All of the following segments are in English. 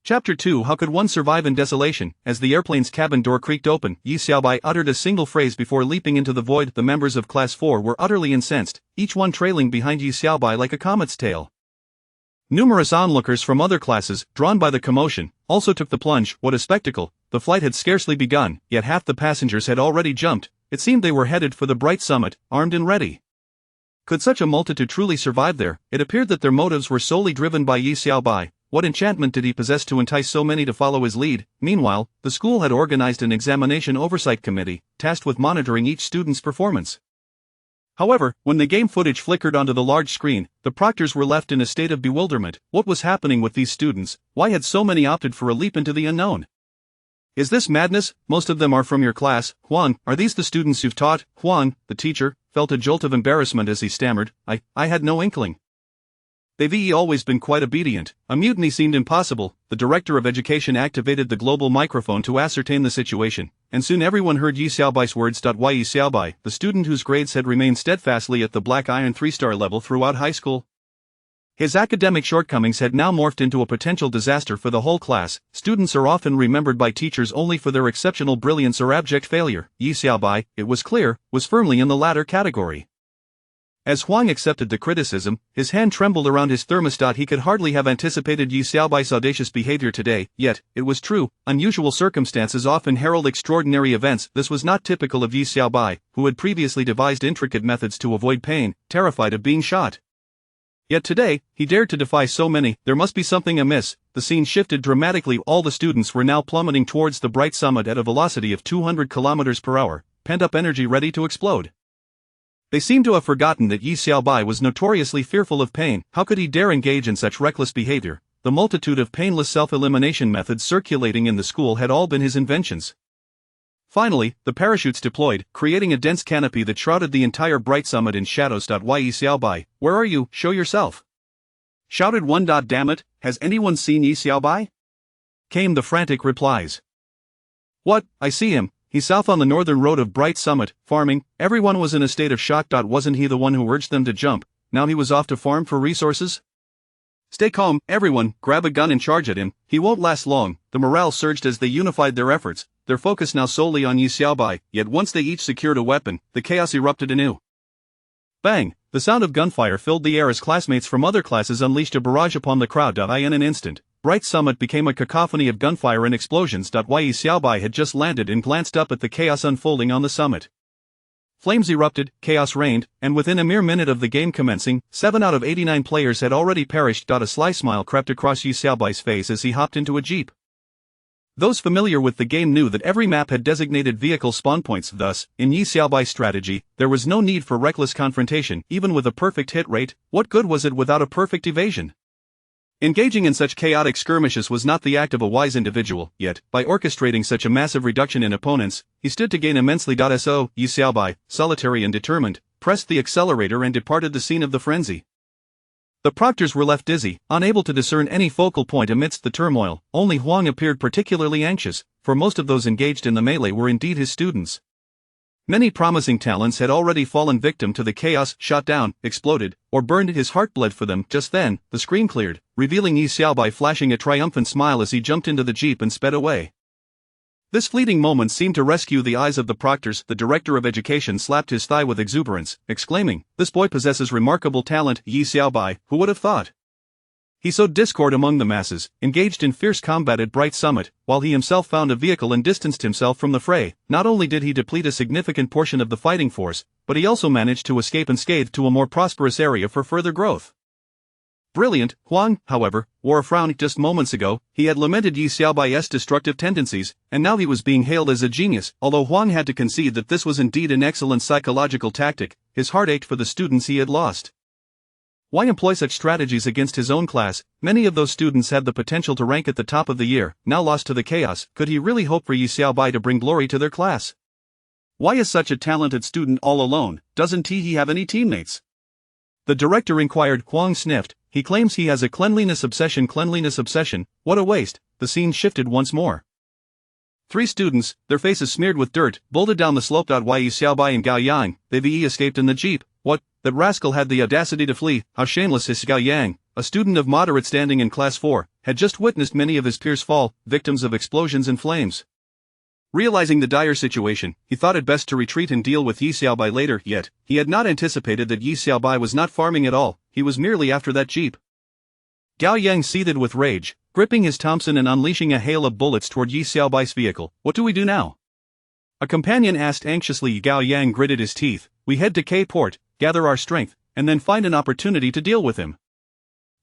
Chapter 2 How could one survive in desolation? As the airplane's cabin door creaked open, Yi Xiaobai uttered a single phrase before leaping into the void. The members of Class 4 were utterly incensed, each one trailing behind Yi Xiaobai like a comet's tail. Numerous onlookers from other classes, drawn by the commotion, also took the plunge. What a spectacle! The flight had scarcely begun, yet half the passengers had already jumped. It seemed they were headed for the bright summit, armed and ready. Could such a multitude truly survive there? It appeared that their motives were solely driven by Yi Xiaobai. What enchantment did he possess to entice so many to follow his lead? Meanwhile, the school had organized an examination oversight committee, tasked with monitoring each student's performance. However, when the game footage flickered onto the large screen, the proctors were left in a state of bewilderment. What was happening with these students? Why had so many opted for a leap into the unknown? Is this madness? Most of them are from your class, Huang. Are these the students you've taught? Huang, the teacher, felt a jolt of embarrassment as he stammered. I had no inkling. They've always been quite obedient. A mutiny seemed impossible. The director of education activated the global microphone to ascertain the situation, and soon everyone heard Yi Xiaobai's words. Yi Xiaobai, the student whose grades had remained steadfastly at the black iron 3-star level throughout high school. His academic shortcomings had now morphed into a potential disaster for the whole class. Students are often remembered by teachers only for their exceptional brilliance or abject failure. Yi Xiaobai, it was clear, was firmly in the latter category. As Huang accepted the criticism, his hand trembled around his thermostat. He could hardly have anticipated Yi Xiaobai's audacious behavior today, yet, it was true, unusual circumstances often herald extraordinary events. This was not typical of Yi Xiaobai, who had previously devised intricate methods to avoid pain, terrified of being shot. Yet today, he dared to defy so many. There must be something amiss. The scene shifted dramatically. All the students were now plummeting towards the bright summit at a velocity of 200 kilometers per hour, pent-up energy ready to explode. They seemed to have forgotten that Yi Xiaobai was notoriously fearful of pain. How could he dare engage in such reckless behavior? The multitude of painless self-elimination methods circulating in the school had all been his inventions. Finally, the parachutes deployed, creating a dense canopy that shrouded the entire bright summit in shadows. Yi Xiaobai, where are you? Show yourself! Shouted one. Damn it, has anyone seen Yi Xiaobai? Came the frantic replies. What, I see him. He's south on the northern road of Bright Summit, farming. Everyone was in a state of shock. Wasn't he the one who urged them to jump? Now he was off to farm for resources? Stay calm, everyone, grab a gun and charge at him. He won't last long. The morale surged as they unified their efforts, their focus now solely on Yi Xiaobai. Yet once they each secured a weapon, the chaos erupted anew. Bang! The sound of gunfire filled the air as classmates from other classes unleashed a barrage upon the crowd. In an instant, Bright Summit became a cacophony of gunfire and explosions. Yi Xiaobai had just landed and glanced up at the chaos unfolding on the summit. Flames erupted, chaos reigned, and within a mere minute of the game commencing, 7 out of 89 players had already perished. A sly smile crept across Yi Xiaobai's face as he hopped into a jeep. Those familiar with the game knew that every map had designated vehicle spawn points. Thus, in Yi Xiaobai's strategy, there was no need for reckless confrontation. Even with a perfect hit rate, what good was it without a perfect evasion? Engaging in such chaotic skirmishes was not the act of a wise individual, yet, by orchestrating such a massive reduction in opponents, he stood to gain immensely. So, Yi Xiaobai, solitary and determined, pressed the accelerator and departed the scene of the frenzy. The proctors were left dizzy, unable to discern any focal point amidst the turmoil. Only Huang appeared particularly anxious, for most of those engaged in the melee were indeed his students. Many promising talents had already fallen victim to the chaos, shot down, exploded, or burned. His heart bled for them. Just then, the screen cleared, revealing Yi Xiaobai flashing a triumphant smile as he jumped into the jeep and sped away. This fleeting moment seemed to rescue the eyes of the proctors. The director of education slapped his thigh with exuberance, exclaiming, "This boy possesses remarkable talent." Yi Xiaobai, who would have thought? He sowed discord among the masses, engaged in fierce combat at Bright Summit, while he himself found a vehicle and distanced himself from the fray. Not only did he deplete a significant portion of the fighting force, but he also managed to escape unscathed to a more prosperous area for further growth. Brilliant. Huang, however, wore a frown. Just moments ago, he had lamented Yi Xiaobai's destructive tendencies, and now he was being hailed as a genius. Although Huang had to concede that this was indeed an excellent psychological tactic, his heart ached for the students he had lost. Why employ such strategies against his own class? Many of those students had the potential to rank at the top of the year, now lost to the chaos. Could he really hope for Yi Xiaobai to bring glory to their class? Why is such a talented student all alone? Doesn't he have any teammates? The director inquired. Huang sniffed. He claims he has a cleanliness obsession. Cleanliness obsession? What a waste. The scene shifted once more. 3 students, their faces smeared with dirt, bolted down the slope. Yi Xiaobai and Gao Yang, they've escaped in the jeep. What? That rascal had the audacity to flee. How shameless is Gao Yang? a student of moderate standing in Class 4, had just witnessed many of his peers fall, victims of explosions and flames. Realizing the dire situation, he thought it best to retreat and deal with Yi Xiaobai later, yet, he had not anticipated that Yi Xiaobai was not farming at all, he was merely after that jeep. Gao Yang seethed with rage, gripping his Thompson and unleashing a hail of bullets toward Yi Xiaobai's vehicle. What do we do now? A companion asked anxiously. Gao Yang gritted his teeth. We head to K Port, gather our strength, and then find an opportunity to deal with him.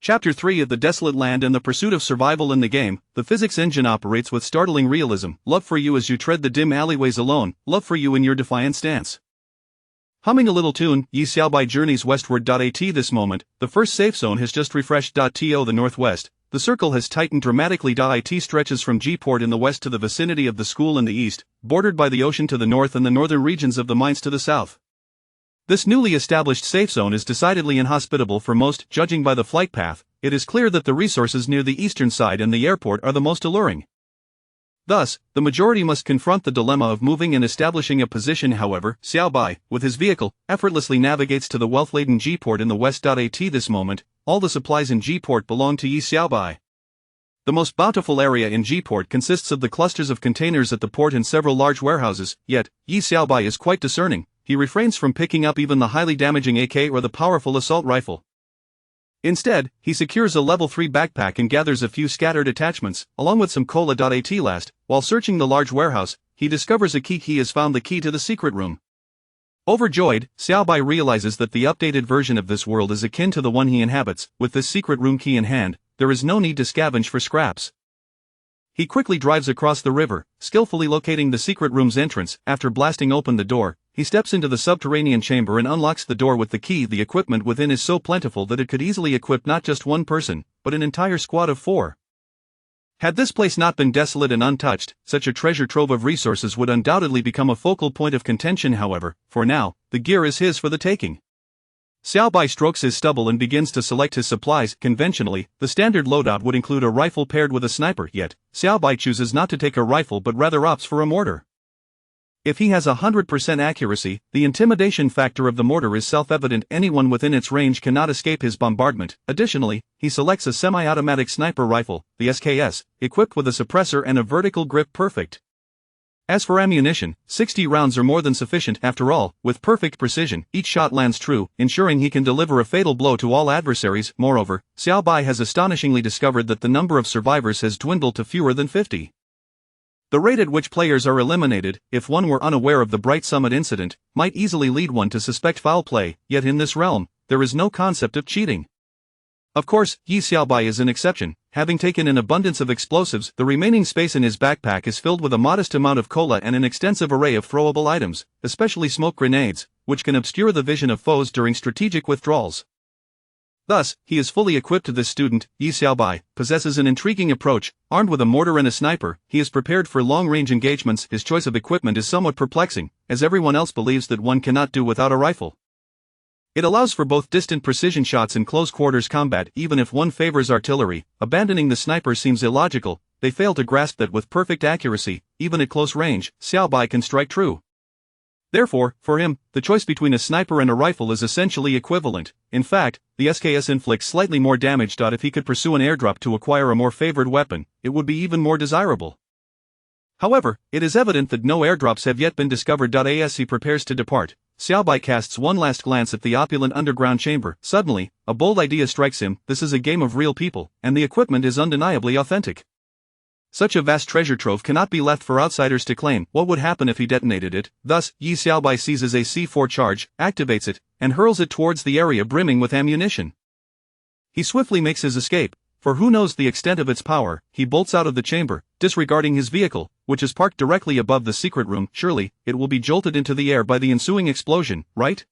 Chapter 3 of The Desolate Land and the Pursuit of Survival in the Game. The physics engine operates with startling realism. Love for you as you tread the dim alleyways alone, love for you in your defiant stance. Humming a little tune, Yi Xiaobai journeys westward. At this moment, the first safe zone has just refreshed. To the northwest, the circle has tightened dramatically. It stretches from G-Port in the west to the vicinity of the school in the east, bordered by the ocean to the north and the northern regions of the mines to the south. This newly established safe zone is decidedly inhospitable for most. Judging by the flight path, it is clear that the resources near the eastern side and the airport are the most alluring. Thus, the majority must confront the dilemma of moving and establishing a position. However, Xiaobai, with his vehicle, effortlessly navigates to the wealth-laden G-Port in the west. At this moment, all the supplies in G-Port belong to Yi Xiaobai. The most bountiful area in G-Port consists of the clusters of containers at the port and several large warehouses, yet, Yi Xiaobai is quite discerning. He refrains from picking up even the highly damaging AK or the powerful assault rifle. Instead, he secures a level 3 backpack and gathers a few scattered attachments, along with some cola. At last, while searching the large warehouse, he discovers a key. He has found the key to the secret room. Overjoyed, Xiaobai realizes that the updated version of this world is akin to the one he inhabits. With this secret room key in hand, there is no need to scavenge for scraps. He quickly drives across the river, skillfully locating the secret room's entrance. After blasting open the door, he steps into the subterranean chamber and unlocks the door with the key. The equipment within is so plentiful that it could easily equip not just one person, but an entire squad of 4. Had this place not been desolate and untouched, such a treasure trove of resources would undoubtedly become a focal point of contention. However, for now, the gear is his for the taking. Xiaobai strokes his stubble and begins to select his supplies. Conventionally, the standard loadout would include a rifle paired with a sniper, yet, Xiaobai chooses not to take a rifle but rather opts for a mortar. If he has 100% accuracy, the intimidation factor of the mortar is self-evident. Anyone within its range cannot escape his bombardment. Additionally, he selects a semi-automatic sniper rifle, the SKS, equipped with a suppressor and a vertical grip. Perfect. As for ammunition, 60 rounds are more than sufficient. After all, with perfect precision, each shot lands true, ensuring he can deliver a fatal blow to all adversaries. Moreover, Xiaobai has astonishingly discovered that the number of survivors has dwindled to fewer than 50. The rate at which players are eliminated, if one were unaware of the Bright Summit incident, might easily lead one to suspect foul play, yet in this realm, there is no concept of cheating. Of course, Yi Xiaobai is an exception. Having taken an abundance of explosives, the remaining space in his backpack is filled with a modest amount of cola and an extensive array of throwable items, especially smoke grenades, which can obscure the vision of foes during strategic withdrawals. Thus, he is fully equipped. This student, Yi Xiaobai, possesses an intriguing approach. Armed with a mortar and a sniper, he is prepared for long-range engagements. His choice of equipment is somewhat perplexing, as everyone else believes that one cannot do without a rifle. It allows for both distant precision shots and close-quarters combat. Even if one favors artillery, abandoning the sniper seems illogical. They fail to grasp that with perfect accuracy, even at close range, Xiaobai can strike true. Therefore, for him, the choice between a sniper and a rifle is essentially equivalent. In fact, the SKS inflicts slightly more damage. If he could pursue an airdrop to acquire a more favored weapon, it would be even more desirable. However, it is evident that no airdrops have yet been discovered. As he prepares to depart, Xiaobai casts one last glance at the opulent underground chamber. Suddenly, a bold idea strikes him. This is a game of real people, and the equipment is undeniably authentic. Such a vast treasure trove cannot be left for outsiders to claim. What would happen if he detonated it? Thus, Yi Xiaobai seizes a C4 charge, activates it, and hurls it towards the area brimming with ammunition. He swiftly makes his escape, for who knows the extent of its power. He bolts out of the chamber, disregarding his vehicle, which is parked directly above the secret room. Surely, it will be jolted into the air by the ensuing explosion, right?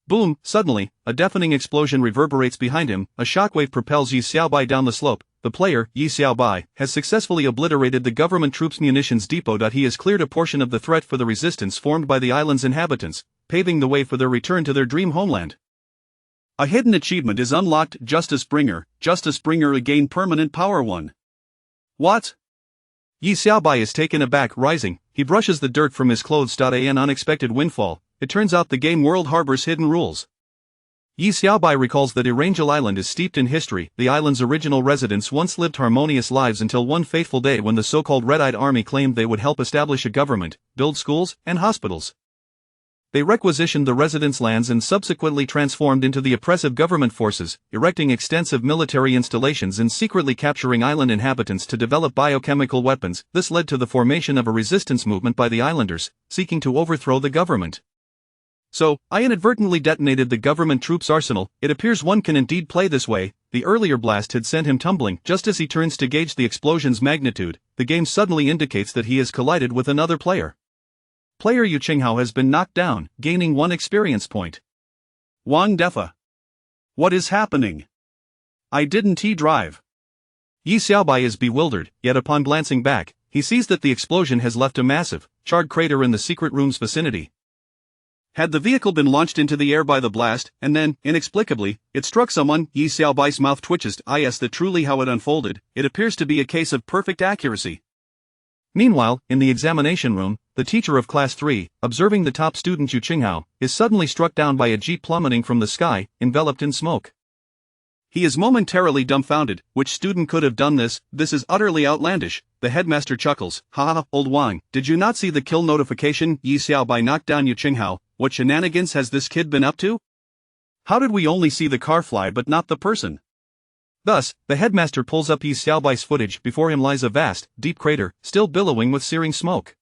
Boom! Suddenly, a deafening explosion reverberates behind him. A shockwave propels Yi Xiaobai down the slope. The player, Yi Xiaobai, has successfully obliterated the government troops' munitions depot. He has cleared a portion of the threat for the resistance formed by the island's inhabitants, paving the way for their return to their dream homeland. A hidden achievement is unlocked. Justice Bringer gained permanent power 1. What? Yi Xiaobai is taken aback. Rising, he brushes the dirt from his clothes. An unexpected windfall. It turns out the game world harbors hidden rules. Yi Xiaobai recalls that Erangel Island is steeped in history. The island's original residents once lived harmonious lives until one fateful day when the so-called Red-Eyed Army claimed they would help establish a government, build schools, and hospitals. They requisitioned the residents' lands and subsequently transformed into the oppressive government forces, erecting extensive military installations and secretly capturing island inhabitants to develop biochemical weapons. This led to the formation of a resistance movement by the islanders, seeking to overthrow the government. So, I inadvertently detonated the government troops' arsenal. It appears one can indeed play this way. The earlier blast had sent him tumbling. Just as he turns to gauge the explosion's magnitude, the game suddenly indicates that he has collided with another player. Player Yu Qinghao has been knocked down, gaining 1 experience point. Wang Defa. What is happening? I didn't drive. Yi Xiaobai is bewildered, yet upon glancing back, he sees that the explosion has left a massive, charred crater in the secret room's vicinity. Had the vehicle been launched into the air by the blast, and then, inexplicably, it struck someone? Yi Xiaobai's mouth twitches. That's truly how it unfolded. It appears to be a case of perfect accuracy. Meanwhile, in the examination room, the teacher of Class 3, observing the top student Yu Qinghao, is suddenly struck down by a jeep plummeting from the sky, enveloped in smoke. He is momentarily dumbfounded. Which student could have done this? This is utterly outlandish. The headmaster chuckles. Ha, old Wang, did you not see the kill notification? Yi Xiaobai knocked down Yu Qinghao. What shenanigans has this kid been up to? How did we only see the car fly but not the person? Thus, the headmaster pulls up Yi Xiaobai's footage. Before him lies a vast, deep crater, still billowing with searing smoke.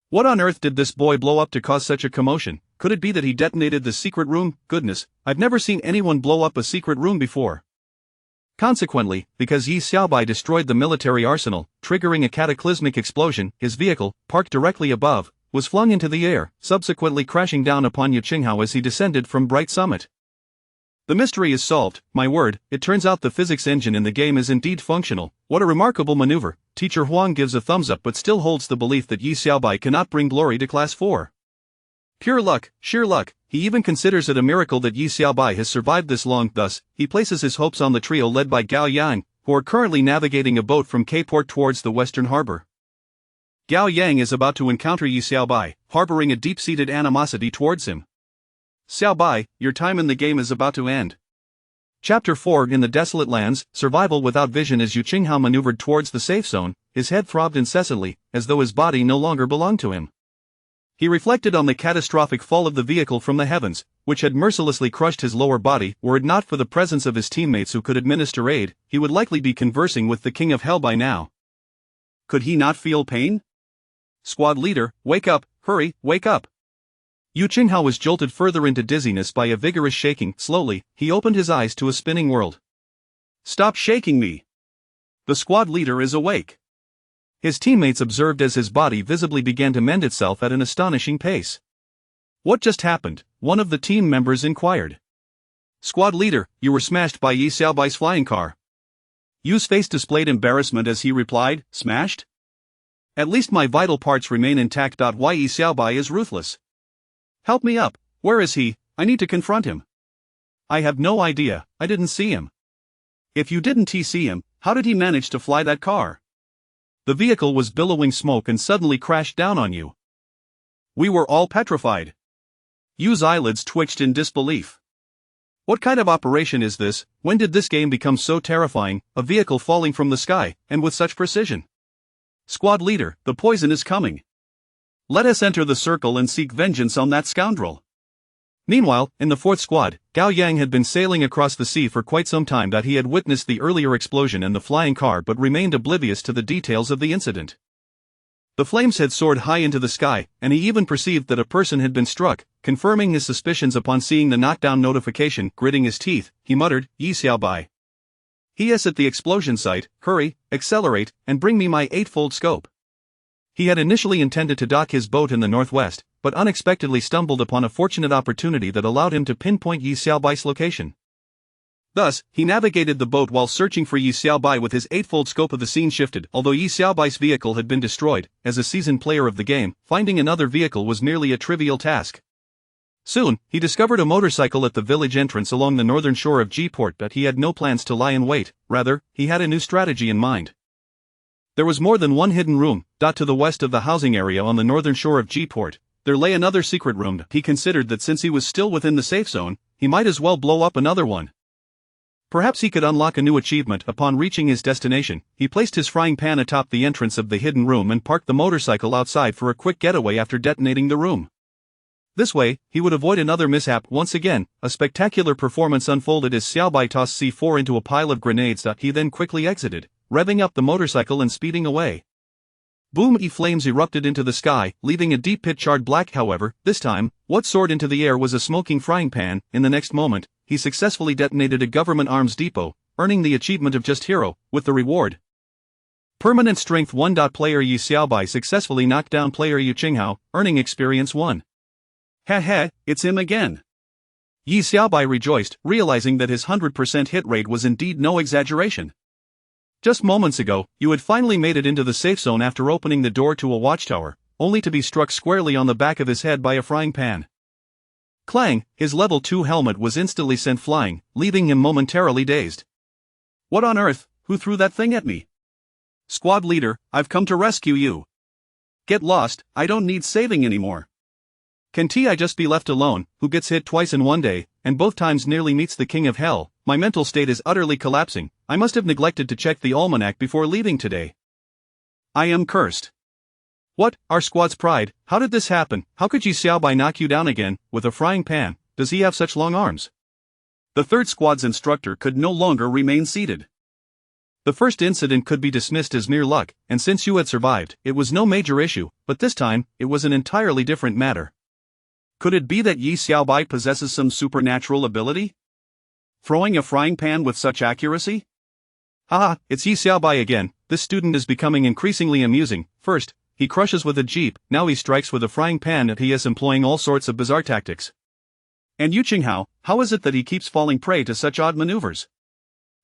What on earth did this boy blow up to cause such a commotion? Could it be that he detonated the secret room? Goodness, I've never seen anyone blow up a secret room before. Consequently, because Yi Xiaobai destroyed the military arsenal, triggering a cataclysmic explosion, his vehicle, parked directly above, was flung into the air, subsequently crashing down upon Yu Qinghao as he descended from Bright Summit. The mystery is solved. My word, it turns out the physics engine in the game is indeed functional. What a remarkable maneuver. Teacher Huang gives a thumbs up but still holds the belief that Yi Xiaobai cannot bring glory to Class 4. Pure luck, sheer luck. He even considers it a miracle that Yi Xiaobai has survived this long. Thus, he places his hopes on the trio led by Gao Yang, who are currently navigating a boat from K-Port towards the western harbor. Gao Yang is about to encounter Yi Xiaobai, harboring a deep-seated animosity towards him. Xiaobai, your time in the game is about to end. Chapter 4. In the desolate lands, survival without vision. As Yu Qinghao maneuvered towards the safe zone, his head throbbed incessantly, as though his body no longer belonged to him. He reflected on the catastrophic fall of the vehicle from the heavens, which had mercilessly crushed his lower body. Were it not for the presence of his teammates who could administer aid, he would likely be conversing with the King of Hell by now. Could he not feel pain? Squad leader, wake up, hurry, wake up. Yu Qinghao was jolted further into dizziness by a vigorous shaking. Slowly, he opened his eyes to a spinning world. Stop shaking me! The squad leader is awake. His teammates observed as his body visibly began to mend itself at an astonishing pace. What just happened? One of the team members inquired. Squad leader, you were smashed by Yi Xiaobai's flying car. Yu's face displayed embarrassment as he replied, smashed? At least my vital parts remain intact. Why Yi Xiaobai is ruthless. Help me up. Where is he? I need to confront him. I have no idea. I didn't see him. If you didn't see him, how did he manage to fly that car? The vehicle was billowing smoke and suddenly crashed down on you. We were all petrified. Yu's eyelids twitched in disbelief. What kind of operation is this? When did this game become so terrifying? A vehicle falling from the sky, and with such precision. Squad leader, the poison is coming. Let us enter the circle and seek vengeance on that scoundrel. Meanwhile, in the fourth squad, Gao Yang had been sailing across the sea for quite some time. That he had witnessed the earlier explosion and the flying car but remained oblivious to the details of the incident. The flames had soared high into the sky, and he even perceived that a person had been struck. Confirming his suspicions upon seeing the knockdown notification, gritting his teeth, he muttered, Yi Xiaobai. He is at the explosion site. Hurry, accelerate, and bring me my 8-fold scope. He had initially intended to dock his boat in the northwest, but unexpectedly stumbled upon a fortunate opportunity that allowed him to pinpoint Yi Xiaobai's location. Thus, he navigated the boat while searching for Yi Xiaobai with his 8-fold scope. Of the scene shifted. Although Yi Xiaobai's vehicle had been destroyed, as a seasoned player of the game, finding another vehicle was merely a trivial task. Soon, he discovered a motorcycle at the village entrance along the northern shore of G-Port, but he had no plans to lie in wait. Rather, he had a new strategy in mind. There was more than one hidden room. To the west of the housing area on the northern shore of G-Port, there lay another secret room. He considered that since he was still within the safe zone, he might as well blow up another one. Perhaps he could unlock a new achievement. Upon reaching his destination, he placed his frying pan atop the entrance of the hidden room and parked the motorcycle outside for a quick getaway after detonating the room. This way, he would avoid another mishap. Once again, a spectacular performance unfolded as Xiaobai tossed C4 into a pile of grenades. He then quickly exited, revving up the motorcycle and speeding away. Boom! Flames erupted into the sky, leaving a deep pit charred black. However, this time, what soared into the air was a smoking frying pan. In the next moment, he successfully detonated a government arms depot, earning the achievement of Just Hero, with the reward Permanent Strength 1. Player Yi Xiaobai successfully knocked down player Yu Qinghao, earning Experience 1. Heh, it's him again. Yi Xiaobai rejoiced, realizing that his 100% hit rate was indeed no exaggeration. Just moments ago, you had finally made it into the safe zone after opening the door to a watchtower, only to be struck squarely on the back of his head by a frying pan. Clang! His level 2 helmet was instantly sent flying, leaving him momentarily dazed. What on earth? Who threw that thing at me? Squad leader, I've come to rescue you. Get lost, I don't need saving anymore. Can't I just be left alone, who gets hit twice in one day, and both times nearly meets the king of hell? My mental state is utterly collapsing. I must have neglected to check the almanac before leaving today. I am cursed. What, our squad's pride? How did this happen? How could Yi Xiaobai knock you down again, with a frying pan? Does he have such long arms? The third squad's instructor could no longer remain seated. The first incident could be dismissed as mere luck, and since you had survived, it was no major issue, but this time, it was an entirely different matter. Could it be that Yi Xiaobai possesses some supernatural ability? Throwing a frying pan with such accuracy? Haha, it's Yi Xiaobai again. This student is becoming increasingly amusing. First, he crushes with a jeep, now he strikes with a frying pan, and he is employing all sorts of bizarre tactics. And Yu Qinghao, how is it that he keeps falling prey to such odd maneuvers?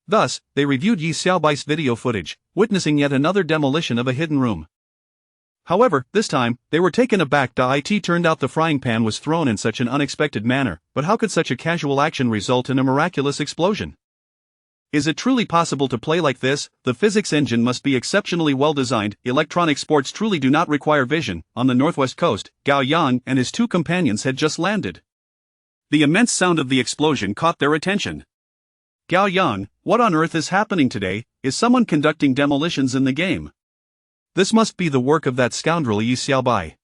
Thus, they reviewed Yi Xiaobai's video footage, witnessing yet another demolition of a hidden room. However, this time, they were taken aback. It turned out the frying pan was thrown in such an unexpected manner, but how could such a casual action result in a miraculous explosion? Is it truly possible to play like this? The physics engine must be exceptionally well designed. Electronic sports truly do not require vision. On the northwest coast, Gao Yang and his two companions had just landed. The immense sound of the explosion caught their attention. Gao Yang, what on earth is happening today? Is someone conducting demolitions in the game? This must be the work of that scoundrel Yi Xiaobai.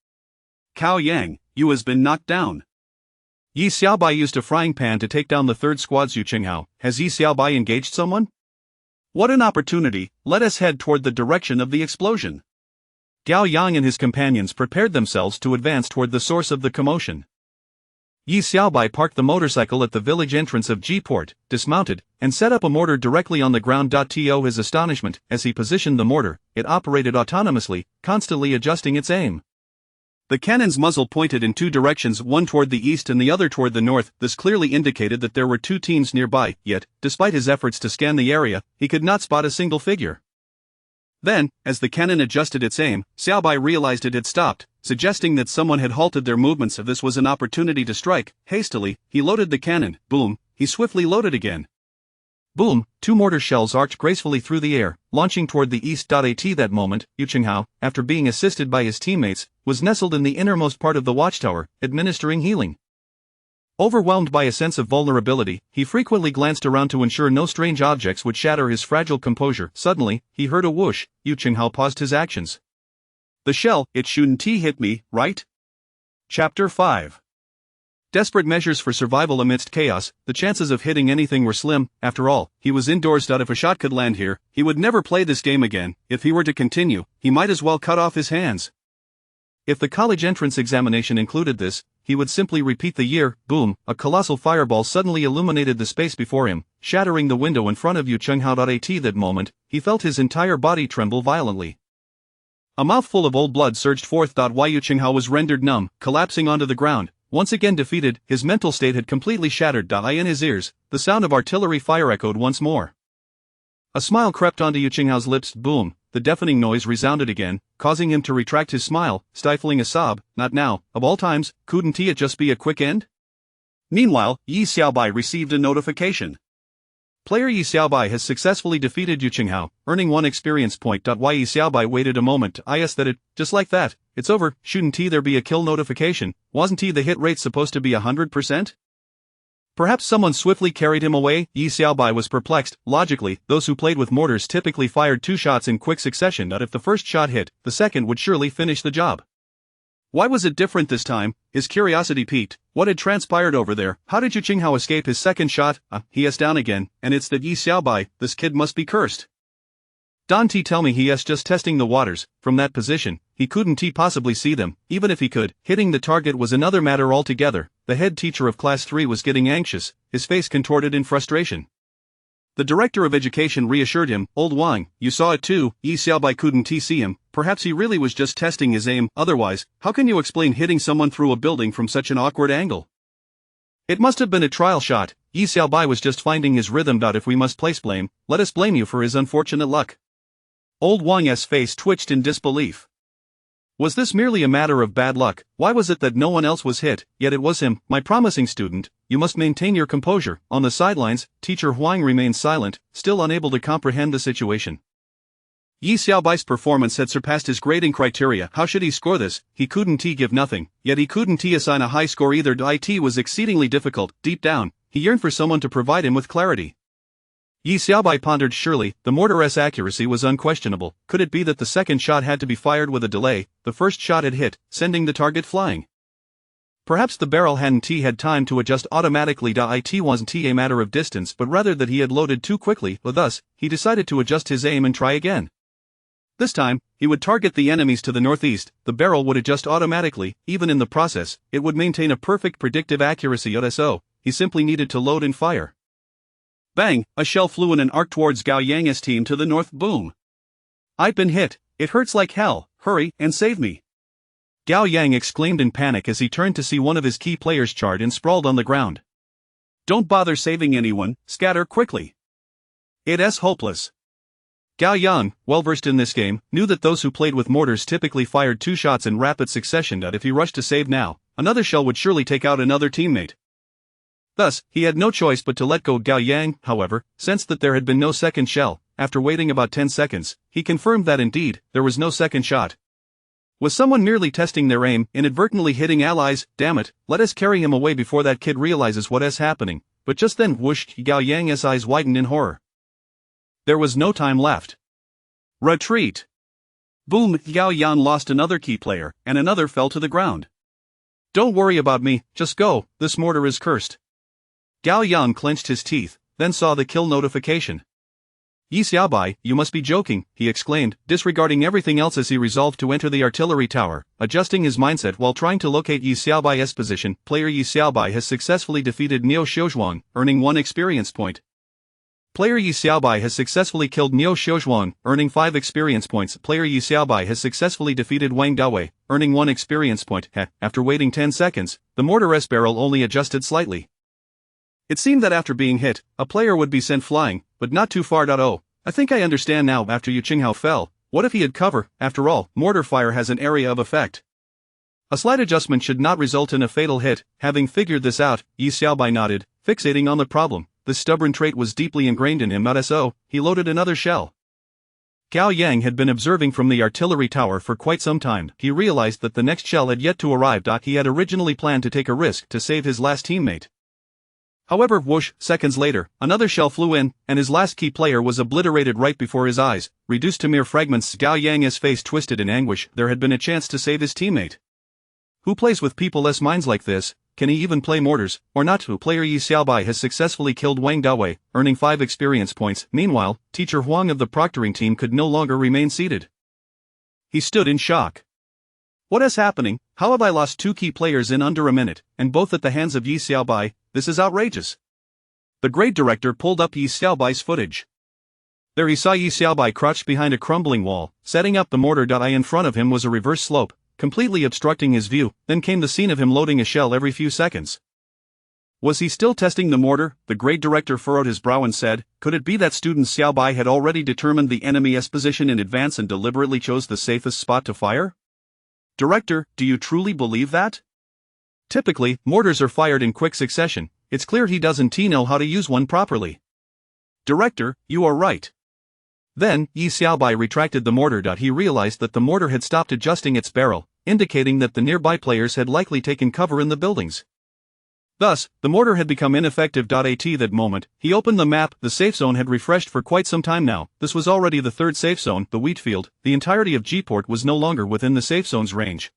Cao Yang, you has been knocked down. Yi Xiaobai used a frying pan to take down the third squad's Yu Qinghao. Has Yi Xiaobai engaged someone? What an opportunity, let us head toward the direction of the explosion. Gao Yang and his companions prepared themselves to advance toward the source of the commotion. Yi Xiaobai parked the motorcycle at the village entrance of G-Port, dismounted, and set up a mortar directly on the ground. To his astonishment, as he positioned the mortar, it operated autonomously, constantly adjusting its aim. The cannon's muzzle pointed in two directions, one toward the east and the other toward the north. This clearly indicated that there were two teams nearby, yet, despite his efforts to scan the area, he could not spot a single figure. Then, as the cannon adjusted its aim, Xiaobai realized it had stopped, suggesting that someone had halted their movements. This was an opportunity to strike. Hastily, he loaded the cannon. Boom, he swiftly loaded again. Boom, two mortar shells arced gracefully through the air, launching toward the east. At that moment, Yu Qinghao, after being assisted by his teammates, was nestled in the innermost part of the watchtower, administering healing. Overwhelmed by a sense of vulnerability, he frequently glanced around to ensure no strange objects would shatter his fragile composure. Suddenly, he heard a whoosh. Yu Qinghao paused his actions. The shell, it shouldn't hit me, right? Chapter 5. Desperate measures for survival amidst chaos. The chances of hitting anything were slim. After all, he was indoors. If a shot could land here, he would never play this game again. If he were to continue, he might as well cut off his hands. If the college entrance examination included this, he would simply repeat the year. Boom, a colossal fireball suddenly illuminated the space before him, shattering the window in front of Yu Qinghao. At that moment, he felt his entire body tremble violently. A mouthful of old blood surged forth. While Yu Qinghao was rendered numb, collapsing onto the ground. Once again defeated, his mental state had completely shattered. In his ears, the sound of artillery fire echoed once more. A smile crept onto Yu Qinghao's lips. Boom, the deafening noise resounded again, causing him to retract his smile, stifling a sob. Not now, of all times, couldn't it just be a quick end? Meanwhile, Yi Xiaobai received a notification. Player Yi Xiaobai has successfully defeated Yu Qinghao, earning 1 experience point. Yi Xiaobai waited a moment to is that it, just like that, it's over. Shouldn't there be a kill notification? Wasn't the hit rate supposed to be 100%? Perhaps someone swiftly carried him away. Yi Xiaobai was perplexed. Logically, those who played with mortars typically fired 2 shots in quick succession. If the first shot hit, the second would surely finish the job. Why was it different this time? His curiosity piqued. What had transpired over there? How did Yu Qinghao escape his second shot? He is down again, and it's that Yi Xiaobai, this kid must be cursed. Don't tell me he is just testing the waters. From that position, he couldn't possibly see them. Even if he could, hitting the target was another matter altogether. The head teacher of class 3 was getting anxious, his face contorted in frustration. The director of education reassured him. Old Wang, you saw it too. Yi Xiaobai couldn't see him. Perhaps he really was just testing his aim. Otherwise, how can you explain hitting someone through a building from such an awkward angle? It must have been a trial shot. Yi Xiaobai was just finding his rhythm. If we must place blame, let us blame you for his unfortunate luck. Old Wang's face twitched in disbelief. Was this merely a matter of bad luck? Why was it that no one else was hit, yet it was him? My promising student, you must maintain your composure. On the sidelines, teacher Huang remained silent, still unable to comprehend the situation. Yi Xiaobai's performance had surpassed his grading criteria. How should he score this? He couldn't give nothing, yet he couldn't assign a high score either. It was exceedingly difficult. Deep down, he yearned for someone to provide him with clarity. Yi Xiaobai pondered. Surely, the mortar's accuracy was unquestionable. Could it be that the second shot had to be fired with a delay? The first shot had hit, sending the target flying. Perhaps the barrel hadn't had time to adjust automatically. It wasn't a matter of distance, but rather that he had loaded too quickly. Thus, he decided to adjust his aim and try again. This time, he would target the enemies to the northeast. The barrel would adjust automatically. Even in the process, it would maintain a perfect predictive accuracy. So, he simply needed to load and fire. Bang! A shell flew in an arc towards Gao Yang's team to the north. Boom! I've been hit. It hurts like hell. Hurry and save me. Gao Yang exclaimed in panic as he turned to see one of his key players charred and sprawled on the ground. Don't bother saving anyone, scatter quickly. It's hopeless. Gao Yang, well versed in this game, knew that those who played with mortars typically fired 2 shots in rapid succession. If he rushed to save now, another shell would surely take out another teammate. Thus, he had no choice but to let go. Gao Yang, however, sensed that there had been no second shell. After waiting about 10 seconds, he confirmed that indeed, there was no second shot. Was someone merely testing their aim, inadvertently hitting allies? Damn it, let us carry him away before that kid realizes what is happening. But just then, whoosh, Gao Yang's eyes widened in horror. There was no time left. Retreat! Boom! Gao Yan lost another key player, and another fell to the ground. Don't worry about me, just go, this mortar is cursed. Gao Yan clenched his teeth, then saw the kill notification. Yi Xiaobai, you must be joking, he exclaimed, disregarding everything else as he resolved to enter the artillery tower. Adjusting his mindset while trying to locate Yi Xiaobai's position, player Yi Xiaobai has successfully defeated Niu Xiuzhuang, earning 1 experience point. Player Yi Xiaobai has successfully killed Niu Xiuzhuang, earning 5 experience points. Player Yi Xiaobai has successfully defeated Wang Dawei, earning 1 experience point. After waiting 10 seconds, the mortar's barrel only adjusted slightly. It seemed that after being hit, a player would be sent flying, but not too far. Oh, I think I understand now. After Yu Qinghao fell, what if he had cover? After all, mortar fire has an area of effect. A slight adjustment should not result in a fatal hit. Having figured this out, Yi Xiaobai nodded, fixating on the problem. This stubborn trait was deeply ingrained in him. So, he loaded another shell. Gao Yang had been observing from the artillery tower for quite some time. He realized that the next shell had yet to arrive. He had originally planned to take a risk to save his last teammate. However, whoosh, seconds later, another shell flew in, and his last key player was obliterated right before his eyes, reduced to mere fragments. Gao Yang's face twisted in anguish. There had been a chance to save his teammate. Who plays with peopleless minds like this? Can he even play mortars, or not? Player Yi Xiaobai has successfully killed Wang Dawei, earning 5 experience points. Meanwhile, teacher Huang of the proctoring team could no longer remain seated. He stood in shock. What is happening? How have I lost 2 key players in under a minute, and both at the hands of Yi Xiaobai? This is outrageous. The grade director pulled up Yi Xiaobai's footage. There he saw Yi Xiaobai crouched behind a crumbling wall, setting up the mortar. In front of him was a reverse slope, completely obstructing his view. Then came the scene of him loading a shell every few seconds. Was he still testing the mortar? The grade director furrowed his brow and said, could it be that student Xiaobai had already determined the enemy's position in advance and deliberately chose the safest spot to fire? Director, do you truly believe that? Typically, mortars are fired in quick succession. It's clear he doesn't know how to use one properly. Director, you are right. Then, Yi Xiaobai retracted the mortar. He realized that the mortar had stopped adjusting its barrel, indicating that the nearby players had likely taken cover in the buildings. Thus, the mortar had become ineffective. At that moment, he opened the map. The safe zone had refreshed for quite some time now. This was already the third safe zone, the wheat field. The entirety of G-Port was no longer within the safe zone's range.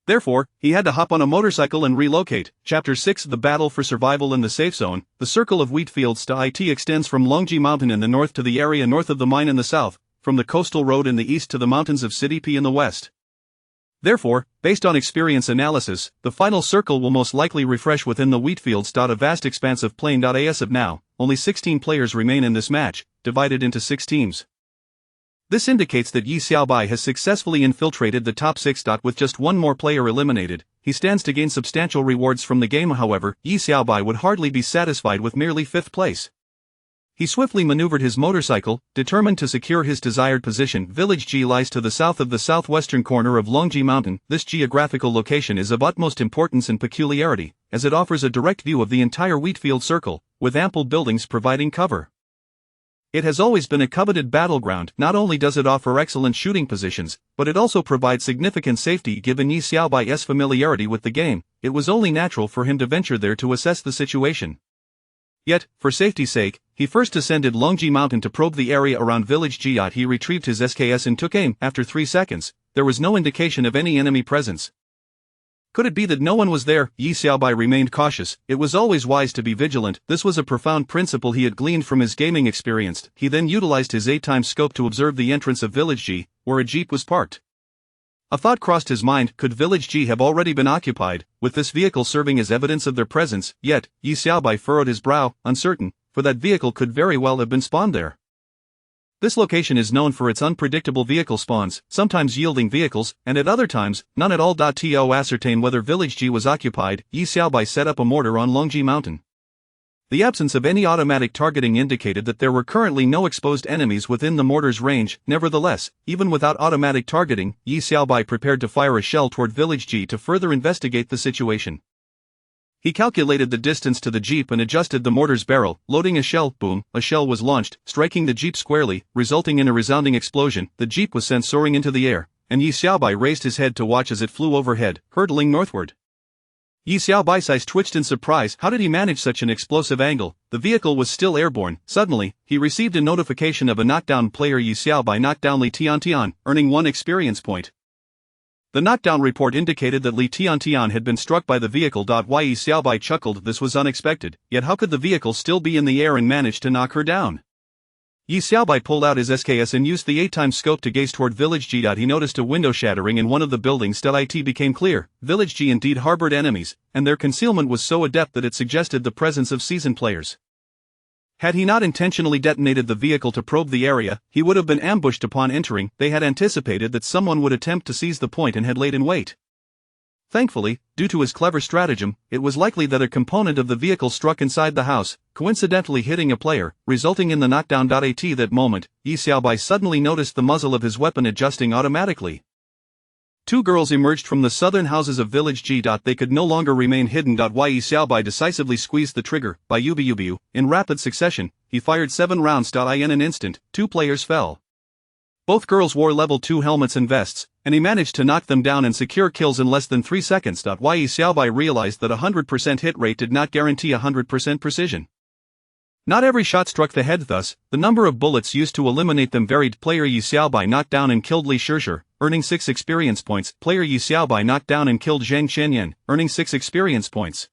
Therefore, he had to hop on a motorcycle and relocate. Chapter 6: The Battle for Survival in the Safe Zone. The circle of wheat fields it extends from Longji Mountain in the north to the area north of the mine in the south, from the coastal road in the east to the mountains of Sidipi in the west. Therefore, based on experience analysis, the final circle will most likely refresh within the wheat fields. A vast expanse of plain. As of now, only 16 players remain in this match, divided into 6 teams. This indicates that Yi Xiaobai has successfully infiltrated the top 6. With just one more player eliminated, he stands to gain substantial rewards from the game. However, Yi Xiaobai would hardly be satisfied with merely 5th place. He swiftly maneuvered his motorcycle, determined to secure his desired position. Village G lies to the south of the southwestern corner of Longji Mountain. This geographical location is of utmost importance and peculiarity, as it offers a direct view of the entire wheatfield circle, with ample buildings providing cover. It has always been a coveted battleground. Not only does it offer excellent shooting positions, but it also provides significant safety. Given Yi Xiaobai's familiarity with the game, it was only natural for him to venture there to assess the situation. Yet, for safety's sake, he first ascended Longji Mountain to probe the area around Village G. He retrieved his SKS and took aim. After 3 seconds, there was no indication of any enemy presence. Could it be that no one was there? Yi Xiaobai remained cautious. It was always wise to be vigilant. This was a profound principle he had gleaned from his gaming experience. He then utilized his 8x scope to observe the entrance of Village G, where a jeep was parked. A thought crossed his mind: could Village G have already been occupied, with this vehicle serving as evidence of their presence? Yet, Yi Xiaobai furrowed his brow, uncertain, for that vehicle could very well have been spawned there. This location is known for its unpredictable vehicle spawns, sometimes yielding vehicles, and at other times, none at all. To ascertain whether Village G was occupied, Yi Xiaobai set up a mortar on Longji Mountain. The absence of any automatic targeting indicated that there were currently no exposed enemies within the mortar's range. Nevertheless, even without automatic targeting, Yi Xiaobai prepared to fire a shell toward Village G to further investigate the situation. He calculated the distance to the jeep and adjusted the mortar's barrel, loading a shell. Boom, a shell was launched, striking the jeep squarely, resulting in a resounding explosion. The jeep was sent soaring into the air, and Yi Xiaobai raised his head to watch as it flew overhead, hurtling northward. Yi Xiaobai's eyes twitched in surprise. How did he manage such an explosive angle? The vehicle was still airborne. Suddenly, he received a notification of a knockdown player. Yi Xiaobai knocked down Li Tiantian, earning 1 experience point. The knockdown report indicated that Li Tiantian had been struck by the vehicle. Yi Xiaobai chuckled. This was unexpected, yet how could the vehicle still be in the air and manage to knock her down? Yi Xiaobai pulled out his SKS and used the 8x scope to gaze toward Village G. He noticed a window shattering in one of the buildings. It became clear, Village G indeed harbored enemies, and their concealment was so adept that it suggested the presence of seasoned players. Had he not intentionally detonated the vehicle to probe the area, he would have been ambushed upon entering. They had anticipated that someone would attempt to seize the point and had laid in wait. Thankfully, due to his clever stratagem, it was likely that a component of the vehicle struck inside the house, coincidentally hitting a player, resulting in the knockdown. At that moment, Yi Xiaobai suddenly noticed the muzzle of his weapon adjusting automatically. 2 girls emerged from the southern houses of Village G. They could no longer remain hidden. Yi Xiaobai decisively squeezed the trigger. By Yubu. In rapid succession, he fired 7 rounds. In an instant, 2 players fell. Both girls wore level 2 helmets and vests, and he managed to knock them down and secure kills in less than 3 seconds. Yi Xiaobai realized that a 100% hit rate did not guarantee 100% precision. Not every shot struck the head, thus, the number of bullets used to eliminate them varied. Player Yi Xiaobai knocked down and killed Li Shishir, earning 6 experience points. Player Yi Xiaobai knocked down and killed Zhang Qianyan, earning 6 experience points.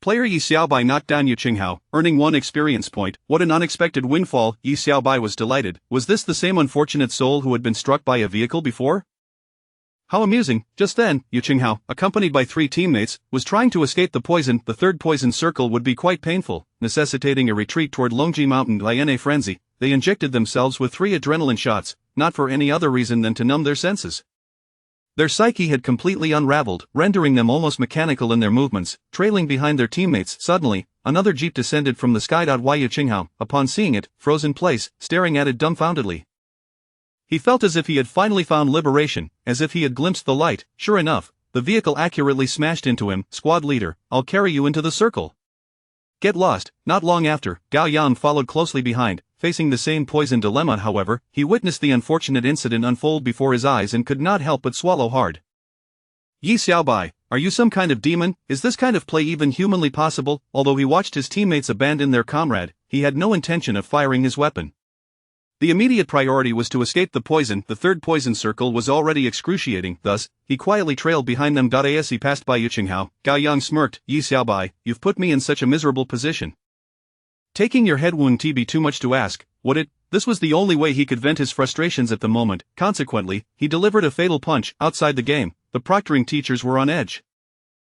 Player Yi Xiaobai knocked down Yu Qinghao, earning 1 experience point. What an unexpected windfall! Yi Xiaobai was delighted. Was this the same unfortunate soul who had been struck by a vehicle before? How amusing! Just then, Yu Qinghao, accompanied by 3 teammates, was trying to escape the poison. The third poison circle would be quite painful, necessitating a retreat toward Longji Mountain. In a frenzy, they injected themselves with 3 adrenaline shots, not for any other reason than to numb their senses. Their psyche had completely unraveled, rendering them almost mechanical in their movements, trailing behind their teammates. Suddenly, another jeep descended from the sky. Yu Qinghao, upon seeing it, froze in place, staring at it dumbfoundedly. He felt as if he had finally found liberation, as if he had glimpsed the light. Sure enough, the vehicle accurately smashed into him. Squad leader, I'll carry you into the circle. Get lost. Not long after, Gao Yang followed closely behind. Facing the same poison dilemma, however, he witnessed the unfortunate incident unfold before his eyes and could not help but swallow hard. Yi Xiaobai, are you some kind of demon? Is this kind of play even humanly possible? Although he watched his teammates abandon their comrade, he had no intention of firing his weapon. The immediate priority was to escape the poison. The third poison circle was already excruciating, thus, he quietly trailed behind them. As he passed by Yuqinghao, Gao Yang smirked. Yi Xiaobai, you've put me in such a miserable position. Taking your head wound be too much to ask, would it? This was the only way he could vent his frustrations at the moment. Consequently, he delivered a fatal punch. Outside the game, the proctoring teachers were on edge.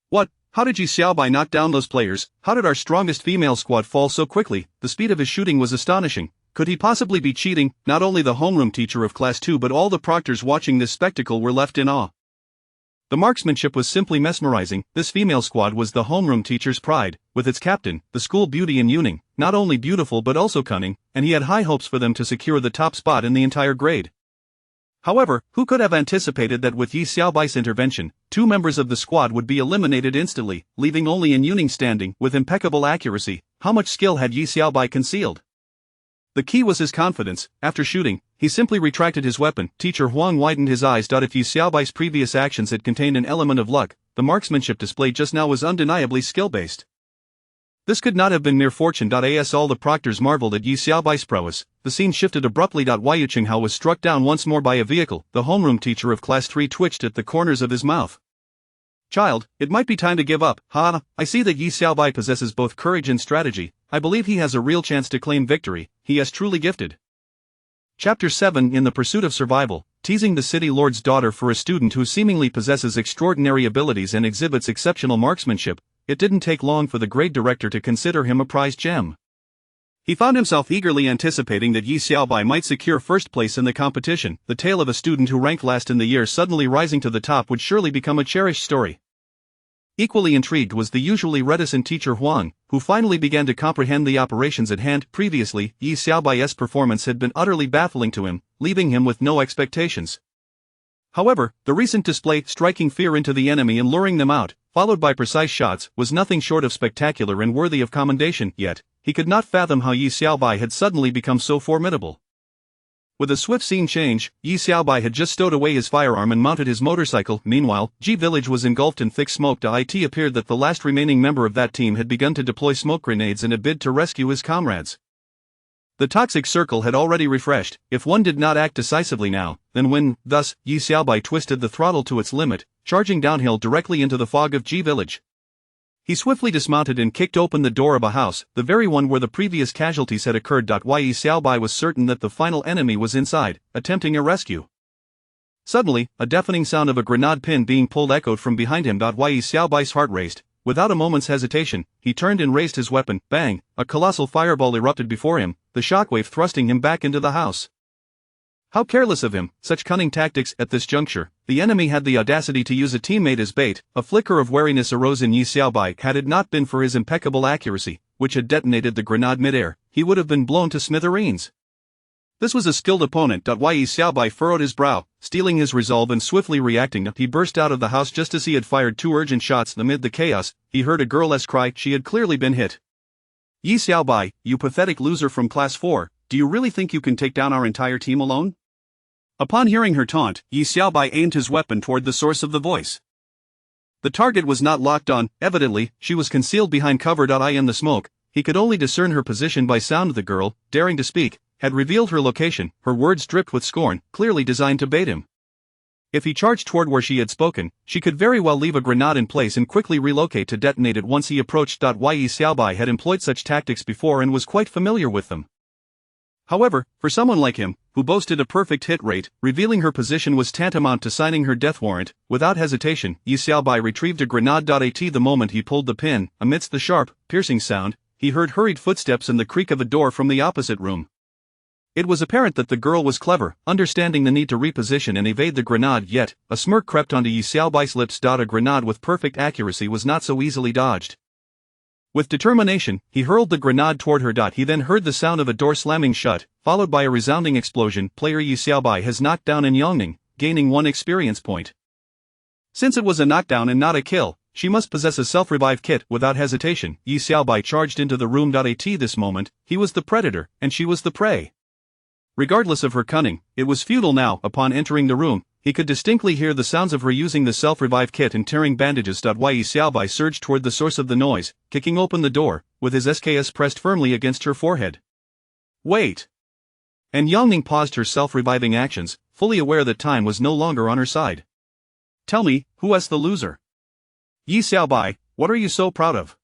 What? How did Yi Xiaobai knock down those players? How did our strongest female squad fall so quickly? The speed of his shooting was astonishing. Could he possibly be cheating? Not only the homeroom teacher of Class 2 but all the proctors watching this spectacle were left in awe. The marksmanship was simply mesmerizing. This female squad was the homeroom teacher's pride, with its captain, the school beauty in Yuning, not only beautiful but also cunning, and he had high hopes for them to secure the top spot in the entire grade. However, who could have anticipated that with Yi Xiaobai's intervention, 2 members of the squad would be eliminated instantly, leaving only in Yuning standing with impeccable accuracy? How much skill had Yi Xiaobai concealed? The key was his confidence. After shooting, he simply retracted his weapon. Teacher Huang widened his eyes. If Yi Xiaobai's previous actions had contained an element of luck, the marksmanship displayed just now was undeniably skill-based. This could not have been mere fortune. As all the proctors marveled at Yi Xiaobai's prowess, the scene shifted abruptly. Yu Qinghao was struck down once more by a vehicle. The homeroom teacher of Class 3 twitched at the corners of his mouth. Child, it might be time to give up. I see that Yi Xiaobai possesses both courage and strategy. I believe he has a real chance to claim victory. He is truly gifted. Chapter 7. In the pursuit of survival, teasing the city lord's daughter for a student who seemingly possesses extraordinary abilities and exhibits exceptional marksmanship, it didn't take long for the grade director to consider him a prized gem. He found himself eagerly anticipating that Yi Xiaobai might secure first place in the competition. The tale of a student who ranked last in the year suddenly rising to the top would surely become a cherished story. Equally intrigued was the usually reticent teacher Huang, who finally began to comprehend the operations at hand. Previously, Yi Xiaobai's performance had been utterly baffling to him, leaving him with no expectations. However, the recent display, striking fear into the enemy and luring them out, followed by precise shots, was nothing short of spectacular and worthy of commendation. Yet, he could not fathom how Yi Xiaobai had suddenly become so formidable. With a swift scene change, Yi Xiaobai had just stowed away his firearm and mounted his motorcycle. Meanwhile, Ji village was engulfed in thick smoke. It appeared that the last remaining member of that team had begun to deploy smoke grenades in a bid to rescue his comrades. The toxic circle had already refreshed. If one did not act decisively now, then when. Thus, Yi Xiaobai twisted the throttle to its limit, charging downhill directly into the fog of Ji village. He swiftly dismounted and kicked open the door of a house, the very one where the previous casualties had occurred. Yi Xiaobai was certain that the final enemy was inside, attempting a rescue. Suddenly, a deafening sound of a grenade pin being pulled echoed from behind him. Yi Xiaobai's heart raced. Without a moment's hesitation, he turned and raised his weapon. Bang! A colossal fireball erupted before him, the shockwave thrusting him back into the house. How careless of him, such cunning tactics. At this juncture, the enemy had the audacity to use a teammate as bait. A flicker of wariness arose in Yi Xiaobai. Had it not been for his impeccable accuracy, which had detonated the grenade midair, he would have been blown to smithereens. This was a skilled opponent. Yi Xiaobai furrowed his brow, steeling his resolve and swiftly reacting. He burst out of the house just as he had fired 2 urgent shots. Amid the chaos, he heard a girl's cry. She had clearly been hit. Yi Xiaobai, you pathetic loser from Class 4, do you really think you can take down our entire team alone? Upon hearing her taunt, Yi Xiaobai aimed his weapon toward the source of the voice. The target was not locked on. Evidently, she was concealed behind cover. In the smoke, he could only discern her position by sound. The girl, daring to speak, had revealed her location. Her words dripped with scorn, clearly designed to bait him. If he charged toward where she had spoken, she could very well leave a grenade in place and quickly relocate to detonate it once he approached. Yi Xiaobai had employed such tactics before and was quite familiar with them. However, for someone like him, who boasted a perfect hit rate, revealing her position was tantamount to signing her death warrant. Without hesitation, Yi Xiaobai retrieved a grenade. The moment he pulled the pin, amidst the sharp, piercing sound, he heard hurried footsteps and the creak of a door from the opposite room. It was apparent that the girl was clever, understanding the need to reposition and evade the grenade. Yet, a smirk crept onto Yi Xiaobai's lips. A grenade with perfect accuracy was not so easily dodged. With determination, he hurled the grenade toward her. He then heard the sound of a door slamming shut, followed by a resounding explosion. Player Yi Xiaobai has knocked down in Yongning, gaining 1 experience point. Since it was a knockdown and not a kill, she must possess a self-revive kit. Without hesitation, Yi Xiaobai charged into the room. At this moment, he was the predator, and she was the prey. Regardless of her cunning, it was futile now. Upon entering the room, he could distinctly hear the sounds of her using the self-revive kit and tearing bandages. Yi Xiaobai surged toward the source of the noise, kicking open the door, with his SKS pressed firmly against her forehead. Wait! And Yangning paused her self-reviving actions, fully aware that time was no longer on her side. Tell me, who is the loser? Yi Xiaobai, what are you so proud of?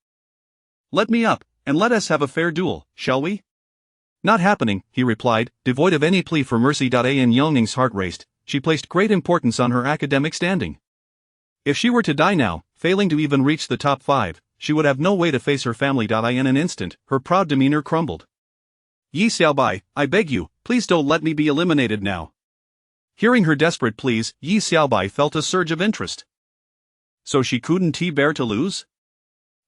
Let me up, and let us have a fair duel, shall we? Not happening, he replied, devoid of any plea for mercy. In Yangning's heart raced. She placed great importance on her academic standing. If she were to die now, failing to even reach the top 5, she would have no way to face her family. In an instant, her proud demeanor crumbled. Yi Xiaobai, I beg you, please don't let me be eliminated now. Hearing her desperate pleas, Yi Xiaobai felt a surge of interest. So she couldn't bear to lose?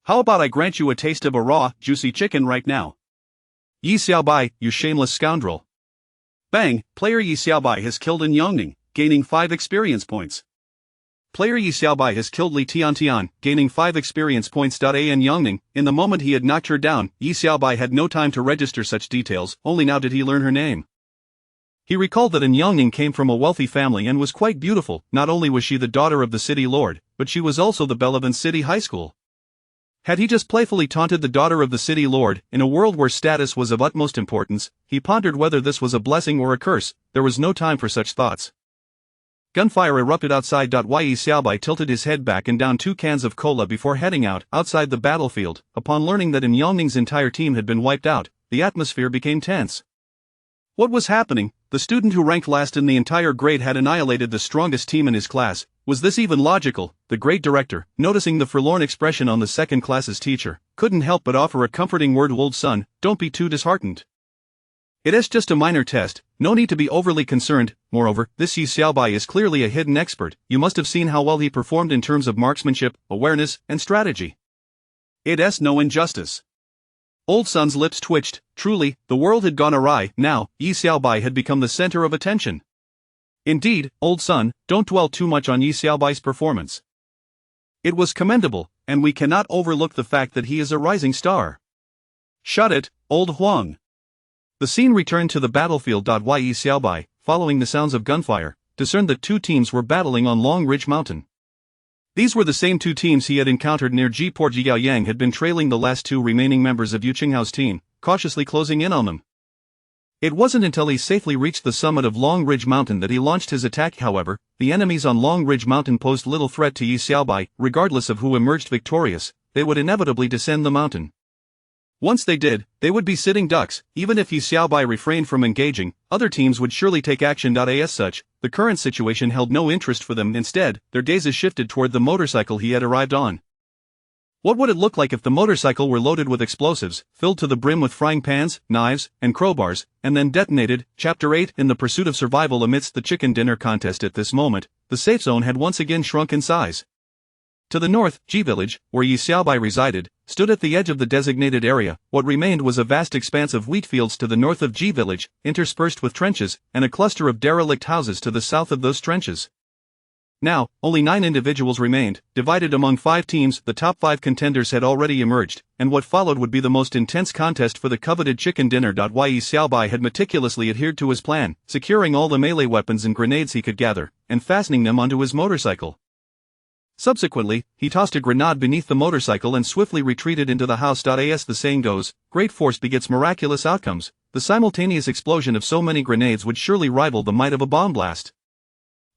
How about I grant you a taste of a raw, juicy chicken right now? Yi Xiaobai, you shameless scoundrel. Bang, player Yi Xiaobai has killed in Yangning, gaining 5 experience points. Player Yi Xiaobai has killed Li Tiantian, gaining 5 experience points. In Yangning, in the moment he had knocked her down, Yi Xiaobai had no time to register such details, only now did he learn her name. He recalled that in Yangning came from a wealthy family and was quite beautiful. Not only was she the daughter of the city lord, but she was also the belle of an city high school. Had he just playfully taunted the daughter of the city lord, in a world where status was of utmost importance, he pondered whether this was a blessing or a curse. There was no time for such thoughts. Gunfire erupted outside. Yi Xiaobai tilted his head back and downed 2 cans of cola before heading out. Outside the battlefield, upon learning that in Yangning's entire team had been wiped out, the atmosphere became tense. What was happening? The student who ranked last in the entire grade had annihilated the strongest team in his class. Was this even logical? The grade director, noticing the forlorn expression on the second class's teacher, couldn't help but offer a comforting word. Old son, don't be too disheartened. It is just a minor test, no need to be overly concerned. Moreover, this Yi Xiaobai is clearly a hidden expert. You must have seen how well he performed in terms of marksmanship, awareness, and strategy. It is no injustice. Old son's lips twitched. Truly, the world had gone awry. Now, Yi Xiaobai had become the center of attention. Indeed, old son, don't dwell too much on Yi Xiaobai's performance. It was commendable, and we cannot overlook the fact that he is a rising star. Shut it, old Huang. The scene returned to the battlefield. Yi Xiaobai, following the sounds of gunfire, discerned that 2 teams were battling on Long Ridge Mountain. These were the same 2 teams he had encountered near Jiport. Jiao Yang had been trailing the last 2 remaining members of Yu Qinghao's team, cautiously closing in on them. It wasn't until he safely reached the summit of Long Ridge Mountain that he launched his attack. However, the enemies on Long Ridge Mountain posed little threat to Yi Xiaobai. Regardless of who emerged victorious, they would inevitably descend the mountain. Once they did, they would be sitting ducks. Even if Yi Xiaobai refrained from engaging, other teams would surely take action. As such, the current situation held no interest for them. Instead, their gazes shifted toward the motorcycle he had arrived on. What would it look like if the motorcycle were loaded with explosives, filled to the brim with frying pans, knives, and crowbars, and then detonated? Chapter 8. In the pursuit of survival amidst the chicken dinner contest. At this moment, the safe zone had once again shrunk in size. To the north, Ji Village, where Yi Xiaobai resided, stood at the edge of the designated area. What remained was a vast expanse of wheat fields to the north of Ji Village, interspersed with trenches, and a cluster of derelict houses to the south of those trenches. Now, only 9 individuals remained, divided among 5 teams. The top 5 contenders had already emerged, and what followed would be the most intense contest for the coveted chicken dinner. Yi Xiaobai had meticulously adhered to his plan, securing all the melee weapons and grenades he could gather, and fastening them onto his motorcycle. Subsequently, he tossed a grenade beneath the motorcycle and swiftly retreated into the house. As the saying goes, great force begets miraculous outcomes. The simultaneous explosion of so many grenades would surely rival the might of a bomb blast.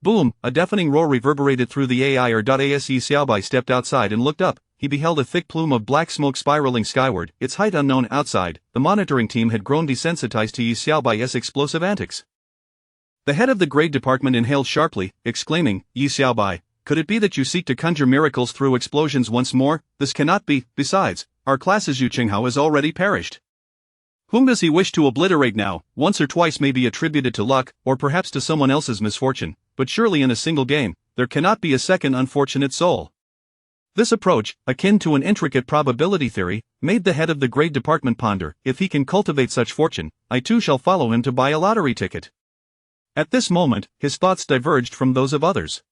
Boom! A deafening roar reverberated through the air. As Yi Xiaobai stepped outside and looked up, he beheld a thick plume of black smoke spiraling skyward, its height unknown. Outside, the monitoring team had grown desensitized to Yi Xiaobai's explosive antics. The head of the grade department inhaled sharply, exclaiming, Yi Xiaobai, could it be that you seek to conjure miracles through explosions once more? This cannot be. Besides, our class's Yu Qinghao has already perished. Whom does he wish to obliterate now? Once or twice may be attributed to luck, or perhaps to someone else's misfortune, but surely in a single game, there cannot be a second unfortunate soul. This approach, akin to an intricate probability theory, made the head of the grade department ponder. If he can cultivate such fortune, I too shall follow him to buy a lottery ticket. At this moment, his thoughts diverged from those of others.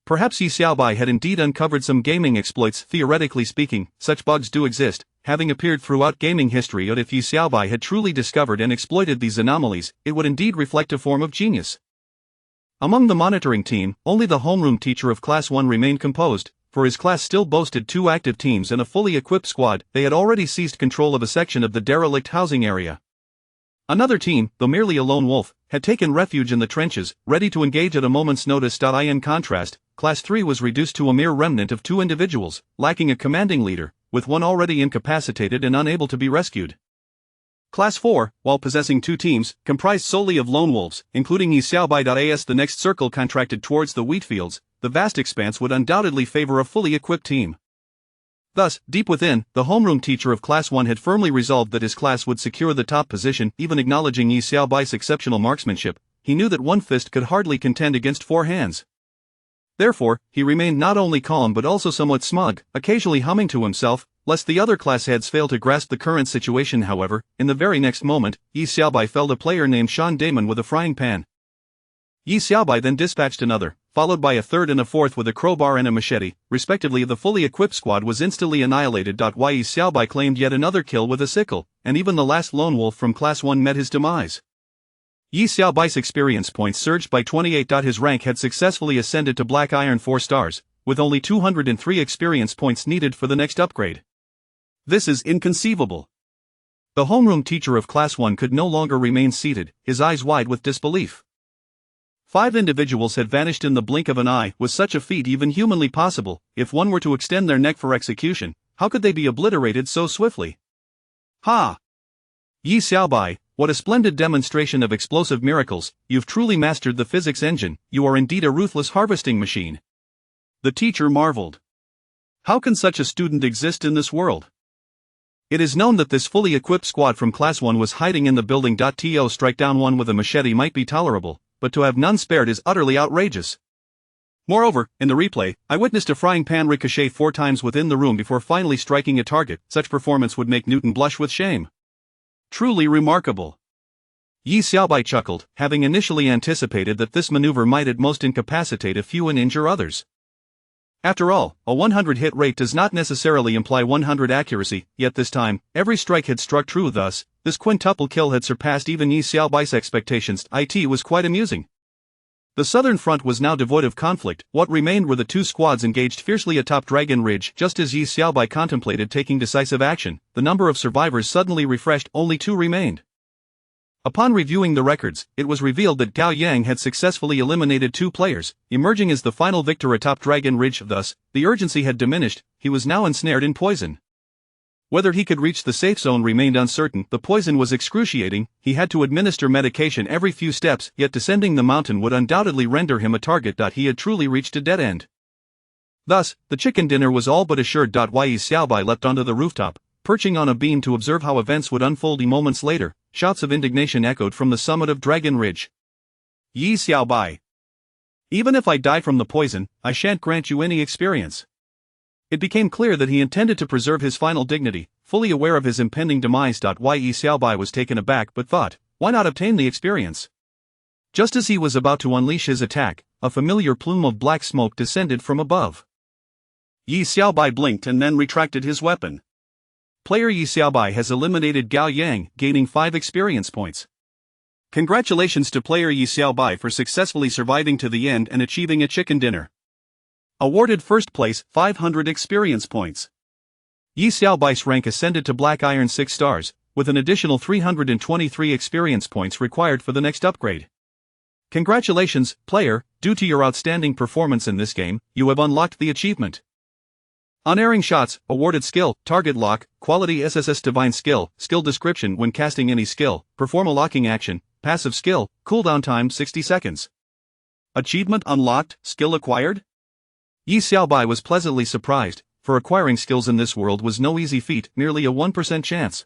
Perhaps Yi Xiaobai had indeed uncovered some gaming exploits. Theoretically speaking, such bugs do exist, having appeared throughout gaming history. But if Yi Xiaobai had truly discovered and exploited these anomalies, it would indeed reflect a form of genius. Among the monitoring team, only the homeroom teacher of Class 1 remained composed, for his class still boasted 2 active teams and a fully equipped squad. They had already seized control of a section of the derelict housing area. Another team, though merely a lone wolf, had taken refuge in the trenches, ready to engage at a moment's notice. In contrast, Class 3 was reduced to a mere remnant of 2 individuals, lacking a commanding leader, with one already incapacitated and unable to be rescued. Class 4, while possessing 2 teams, comprised solely of lone wolves, including Yi Xiaobai. As the next circle contracted towards the wheat fields, the vast expanse would undoubtedly favor a fully equipped team. Thus, deep within, the homeroom teacher of Class 1 had firmly resolved that his class would secure the top position. Even acknowledging Yi Xiaobai's exceptional marksmanship, he knew that one fist could hardly contend against 4 hands. Therefore, he remained not only calm but also somewhat smug, occasionally humming to himself, lest the other class heads fail to grasp the current situation. However, in the very next moment, Yi Xiaobai felled a player named Shan Damon with a frying pan. Yi Xiaobai then dispatched another, followed by a third and a fourth with a crowbar and a machete, respectively. The fully equipped squad was instantly annihilated. Yi Xiaobai claimed yet another kill with a sickle, and even the last lone wolf from Class 1 met his demise. Yi Xiaobai's experience points surged by 28. His rank had successfully ascended to Black Iron 4 stars, with only 203 experience points needed for the next upgrade. This is inconceivable. The homeroom teacher of Class 1 could no longer remain seated, his eyes wide with disbelief. 5 individuals had vanished in the blink of an eye. Was such a feat even humanly possible? If one were to extend their neck for execution, how could they be obliterated so swiftly? Ha! Yi Xiaobai, what a splendid demonstration of explosive miracles. You've truly mastered the physics engine. You are indeed a ruthless harvesting machine. The teacher marveled. How can such a student exist in this world? It is known that this fully equipped squad from Class 1 was hiding in the building. To strike down one with a machete might be tolerable, but to have none spared is utterly outrageous. Moreover, in the replay, I witnessed a frying pan ricochet 4 times within the room before finally striking a target. Such performance would make Newton blush with shame. Truly remarkable. Yi Xiaobai chuckled, having initially anticipated that this maneuver might at most incapacitate a few and injure others. After all, a 100 hit rate does not necessarily imply 100 accuracy, yet this time, every strike had struck true. Thus, this quintuple kill had surpassed even Yi Xiaobai's expectations. It was quite amusing. The southern front was now devoid of conflict. What remained were the 2 squads engaged fiercely atop Dragon Ridge. Just as Yi Xiaobai contemplated taking decisive action, the number of survivors suddenly refreshed. Only 2 remained. Upon reviewing the records, it was revealed that Gao Yang had successfully eliminated 2 players, emerging as the final victor atop Dragon Ridge. Thus, the urgency had diminished. He was now ensnared in poison. Whether he could reach the safe zone remained uncertain. The poison was excruciating. He had to administer medication every few steps, yet descending the mountain would undoubtedly render him a target. He had truly reached a dead end. Thus, the chicken dinner was all but assured. Yi Xiaobai leapt onto the rooftop, perching on a beam to observe how events would unfold. Moments later, shouts of indignation echoed from the summit of Dragon Ridge. Yi Xiaobai. Even if I die from the poison, I shan't grant you any experience. It became clear that he intended to preserve his final dignity, fully aware of his impending demise. Yi Xiaobai was taken aback but thought, why not obtain the experience? Just as he was about to unleash his attack, a familiar plume of black smoke descended from above. Yi Xiaobai blinked and then retracted his weapon. Player Yi Xiaobai has eliminated Gao Yang, gaining 5 experience points. Congratulations to player Yi Xiaobai for successfully surviving to the end and achieving a chicken dinner. Awarded first place, 500 experience points. Yi Xiaobai's rank ascended to Black Iron 6 stars, with an additional 323 experience points required for the next upgrade. Congratulations, player, due to your outstanding performance in this game, you have unlocked the achievement. Unerring shots, awarded skill, target lock, quality SSS divine skill, skill description when casting any skill, perform a locking action, passive skill, cooldown time 60 seconds. Achievement unlocked, skill acquired? Yi Xiaobai was pleasantly surprised, for acquiring skills in this world was no easy feat, merely a 1% chance.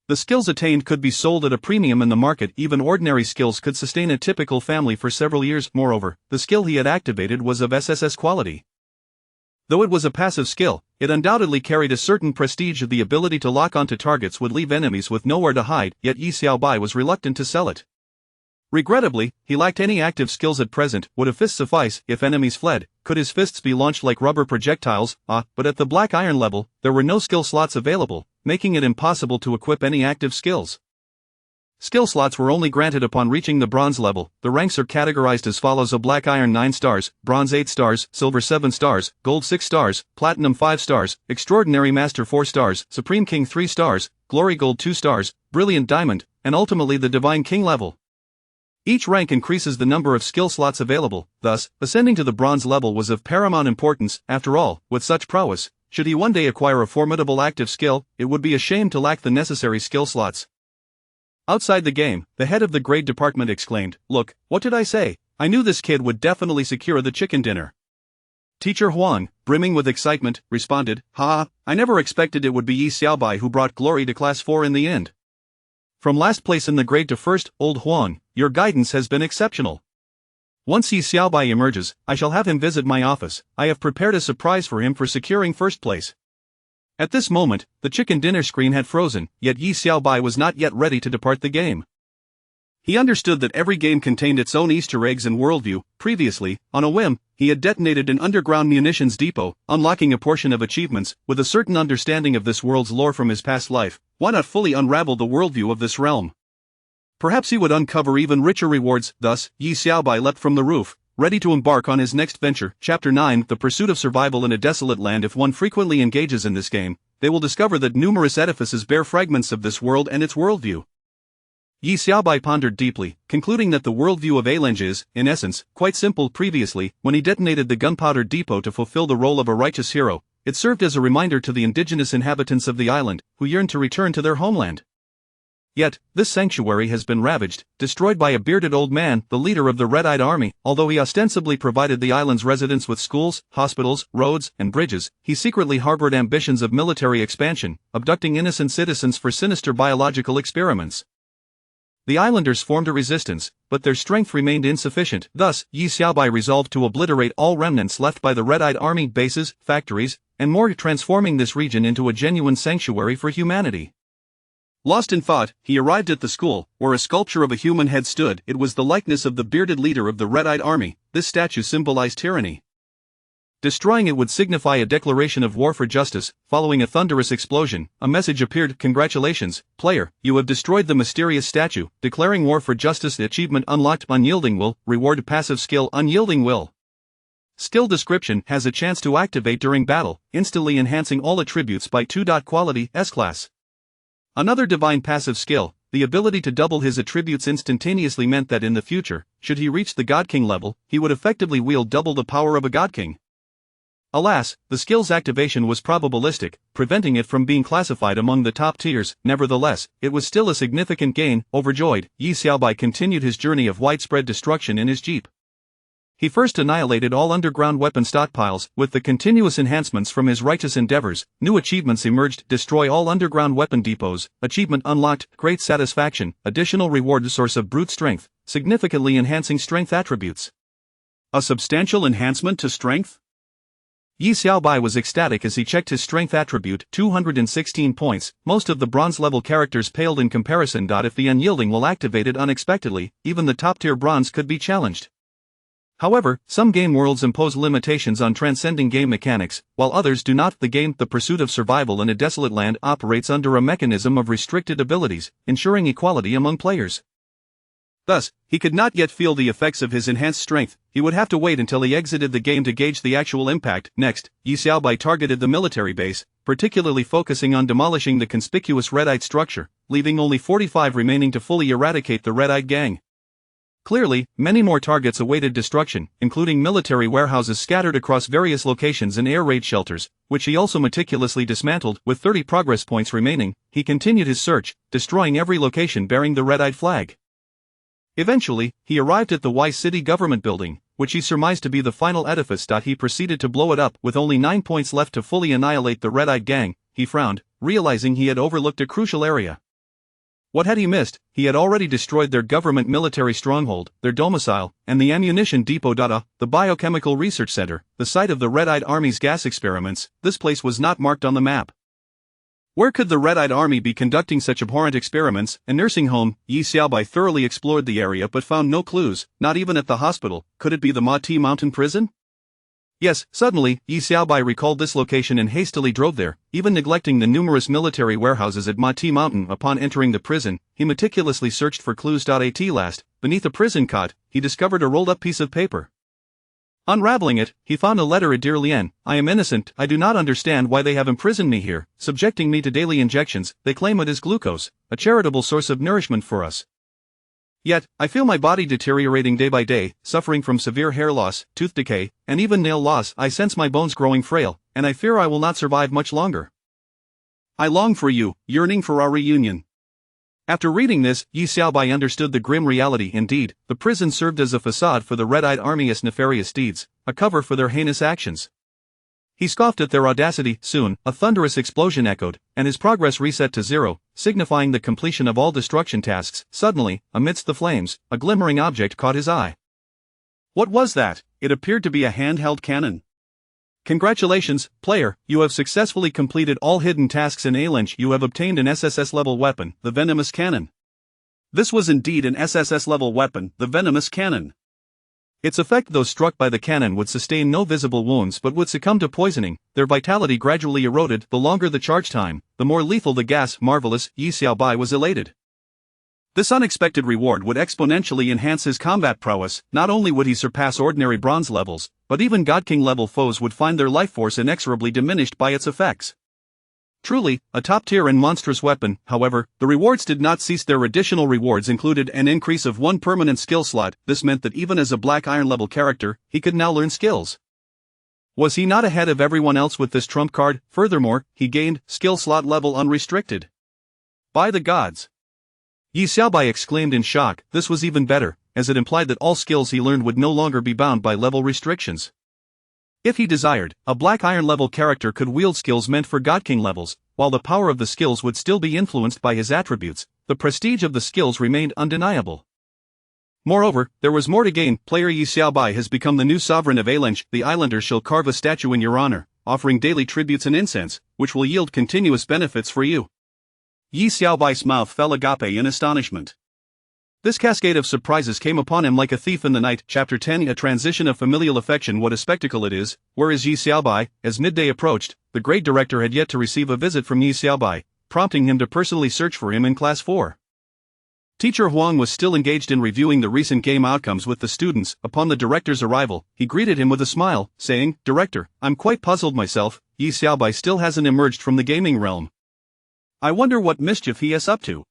The skills attained could be sold at a premium in the market. Even ordinary skills could sustain a typical family for several years. Moreover, the skill he had activated was of SSS quality. Though it was a passive skill, it undoubtedly carried a certain prestige. The ability to lock onto targets would leave enemies with nowhere to hide, yet Yi Xiaobai was reluctant to sell it. Regrettably, he lacked any active skills at present. Would a fist suffice if enemies fled? Could his fists be launched like rubber projectiles? But at the black iron level, there were no skill slots available, making it impossible to equip any active skills. Skill slots were only granted upon reaching the bronze level. The ranks are categorized as follows: a black iron 9 stars, bronze 8 stars, silver 7 stars, gold 6 stars, platinum 5 stars, extraordinary master 4 stars, supreme king 3 stars, glory gold 2 stars, brilliant diamond, and ultimately the divine king level. Each rank increases the number of skill slots available, thus, ascending to the bronze level was of paramount importance. After all, with such prowess, should he one day acquire a formidable active skill, it would be a shame to lack the necessary skill slots. Outside the game, the head of the grade department exclaimed, "Look, what did I say? I knew this kid would definitely secure the chicken dinner." Teacher Huang, brimming with excitement, responded, I never expected it would be Yi Xiaobai who brought glory to class 4 in the end. From last place in the grade to first, old Huang, your guidance has been exceptional. Once Yi Xiaobai emerges, I shall have him visit my office. I have prepared a surprise for him for securing first place. At this moment, the chicken dinner screen had frozen, yet Yi Xiaobai was not yet ready to depart the game. He understood that every game contained its own Easter eggs and worldview. Previously, on a whim, he had detonated an underground munitions depot, unlocking a portion of achievements. With a certain understanding of this world's lore from his past life, why not fully unravel the worldview of this realm? Perhaps he would uncover even richer rewards. Thus, Yi Xiaobai leapt from the roof, ready to embark on his next venture. Chapter 9: The Pursuit of Survival in a Desolate Land. If one frequently engages in this game, they will discover that numerous edifices bear fragments of this world and its worldview. Yi Xiaobai pondered deeply, concluding that the worldview of Alange is, in essence, quite simple. Previously, when he detonated the gunpowder depot to fulfill the role of a righteous hero, it served as a reminder to the indigenous inhabitants of the island, who yearned to return to their homeland. Yet, this sanctuary has been ravaged, destroyed by a bearded old man, the leader of the Red-Eyed Army. Although he ostensibly provided the island's residents with schools, hospitals, roads, and bridges, he secretly harbored ambitions of military expansion, abducting innocent citizens for sinister biological experiments. The islanders formed a resistance, but their strength remained insufficient. Thus, Yi Xiaobai resolved to obliterate all remnants left by the Red-Eyed Army bases, factories, and more, transforming this region into a genuine sanctuary for humanity. Lost in thought, he arrived at the school, where a sculpture of a human head stood. It was the likeness of the bearded leader of the Red-Eyed Army. This statue symbolized tyranny. Destroying it would signify a declaration of war for justice. Following a thunderous explosion, a message appeared: "Congratulations, player, you have destroyed the mysterious statue, declaring war for justice." Achievement unlocked: Unyielding Will. Reward: Passive skill Unyielding Will. Skill description: has a chance to activate during battle, instantly enhancing all attributes by 2. Quality: S-class. Another divine passive skill, the ability to double his attributes instantaneously, meant that in the future, should he reach the God King level, he would effectively wield double the power of a God King. Alas, the skill's activation was probabilistic, preventing it from being classified among the top tiers. Nevertheless, it was still a significant gain. Overjoyed, Yi Xiaobai continued his journey of widespread destruction in his jeep. He first annihilated all underground weapon stockpiles. With the continuous enhancements from his righteous endeavors, new achievements emerged: destroy all underground weapon depots. Achievement unlocked: Great Satisfaction. Additional reward: source of brute strength, significantly enhancing strength attributes. A substantial enhancement to strength? Yi Xiaobai was ecstatic as he checked his strength attribute: 216 points. Most of the bronze-level characters paled in comparison. If the Unyielding Will activated unexpectedly, even the top-tier bronze could be challenged. However, some game worlds impose limitations on transcending game mechanics, while others do not. The game, The Pursuit of Survival in a Desolate Land, operates under a mechanism of restricted abilities, ensuring equality among players. Thus, he could not yet feel the effects of his enhanced strength. He would have to wait until he exited the game to gauge the actual impact. Next, Yi Xiaobai targeted the military base, particularly focusing on demolishing the conspicuous Red-Eyed structure, leaving only 45 remaining to fully eradicate the Red-Eyed gang. Clearly, many more targets awaited destruction, including military warehouses scattered across various locations and air raid shelters, which he also meticulously dismantled. With 30 progress points remaining, he continued his search, destroying every location bearing the Red-Eyed flag. Eventually, he arrived at the Y City government building, which he surmised to be the final edifice. He proceeded to blow it up. With only 9 points left to fully annihilate the Red-Eyed gang, he frowned, realizing he had overlooked a crucial area. What had he missed? He had already destroyed their government military stronghold, their domicile, and the ammunition depot. The biochemical research center, the site of the Red-Eyed Army's gas experiments. This place was not marked on the map. Where could the red-eyed army be conducting such abhorrent experiments? A nursing home. Yi Xiaobai thoroughly explored the area but found no clues, not even at the hospital. Could it be the Ma Ti mountain prison? Yes, suddenly, Yi Xiaobai recalled this location and hastily drove there, even neglecting the numerous military warehouses at Ma Ti mountain. Upon entering the prison, he meticulously searched for clues. At last, beneath a prison cot, he discovered a rolled-up piece of paper. Unraveling it, he found a letter. Dear Lian, I am innocent. I do not understand why they have imprisoned me here, subjecting me to daily injections. They claim it is glucose, a charitable source of nourishment for us. Yet, I feel my body deteriorating day by day, suffering from severe hair loss, tooth decay, and even nail loss. I sense my bones growing frail, and I fear I will not survive much longer. I long for you, yearning for our reunion. After reading this, Yi Xiaobai understood the grim reality. Indeed, the prison served as a facade for the red-eyed army's nefarious deeds, a cover for their heinous actions. He scoffed at their audacity. Soon, a thunderous explosion echoed, and his progress reset to zero, signifying the completion of all destruction tasks. Suddenly, amidst the flames, a glimmering object caught his eye. What was that? It appeared to be a handheld cannon. Congratulations, player, you have successfully completed all hidden tasks in Imminent. You have obtained an SSS-level weapon, the venomous cannon. This was indeed an SSS-level weapon, the venomous cannon. Its effect, though struck by the cannon, would sustain no visible wounds but would succumb to poisoning. Their vitality gradually eroded. The longer the charge time, the more lethal the gas. Marvelous, Yi Xiaobai was elated. This unexpected reward would exponentially enhance his combat prowess. Not only would he surpass ordinary bronze levels, but even God King level foes would find their life force inexorably diminished by its effects. Truly, a top-tier and monstrous weapon. However, the rewards did not cease. Their additional rewards included an increase of 1 permanent skill slot. This meant that even as a black iron level character, he could now learn skills. Was he not ahead of everyone else with this trump card? Furthermore, he gained skill slot level unrestricted. By the gods! Yi Xiaobai exclaimed in shock. This was even better, as it implied that all skills he learned would no longer be bound by level restrictions. If he desired, a black iron level character could wield skills meant for God King levels, while the power of the skills would still be influenced by his attributes. The prestige of the skills remained undeniable. Moreover, there was more to gain. Player Yi Xiaobai has become the new sovereign of Imminent. The islanders shall carve a statue in your honor, offering daily tributes and incense, which will yield continuous benefits for you. Yi Xiaobai's mouth fell agape in astonishment. This cascade of surprises came upon him like a thief in the night. Chapter 10 A transition of familial affection. What a spectacle it is. Where is Yi Xiaobai? As midday approached, the great director had yet to receive a visit from Yi Xiaobai, prompting him to personally search for him in Class 4. Teacher Huang was still engaged in reviewing the recent game outcomes with the students. Upon the director's arrival, he greeted him with a smile, saying, "Director, I'm quite puzzled myself. Yi Xiaobai still hasn't emerged from the gaming realm. I wonder what mischief he is up to."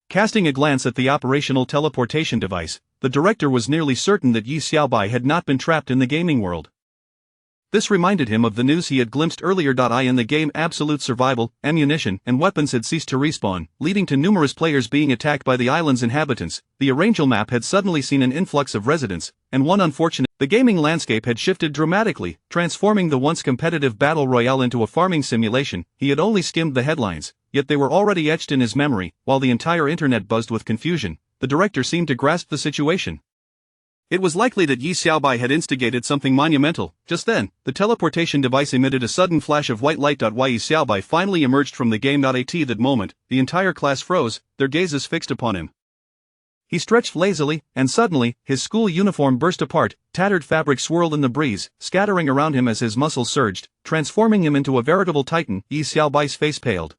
Casting a glance at the operational teleportation device, the director was nearly certain that Yi Xiaobai had not been trapped in the gaming world. This reminded him of the news he had glimpsed earlier. In the game absolute survival, ammunition and weapons had ceased to respawn, leading to numerous players being attacked by the island's inhabitants. The Arangel map had suddenly seen an influx of residents, and the gaming landscape had shifted dramatically, transforming the once competitive battle royale into a farming simulation. He had only skimmed the headlines, yet they were already etched in his memory. While the entire internet buzzed with confusion, the director seemed to grasp the situation. It was likely that Yi Xiaobai had instigated something monumental. Just then, the teleportation device emitted a sudden flash of white light. Yi Xiaobai finally emerged from the game. At that moment, the entire class froze, their gazes fixed upon him. He stretched lazily, and suddenly, his school uniform burst apart. Tattered fabric swirled in the breeze, scattering around him as his muscles surged, transforming him into a veritable titan. Yi Xiaobai's face paled.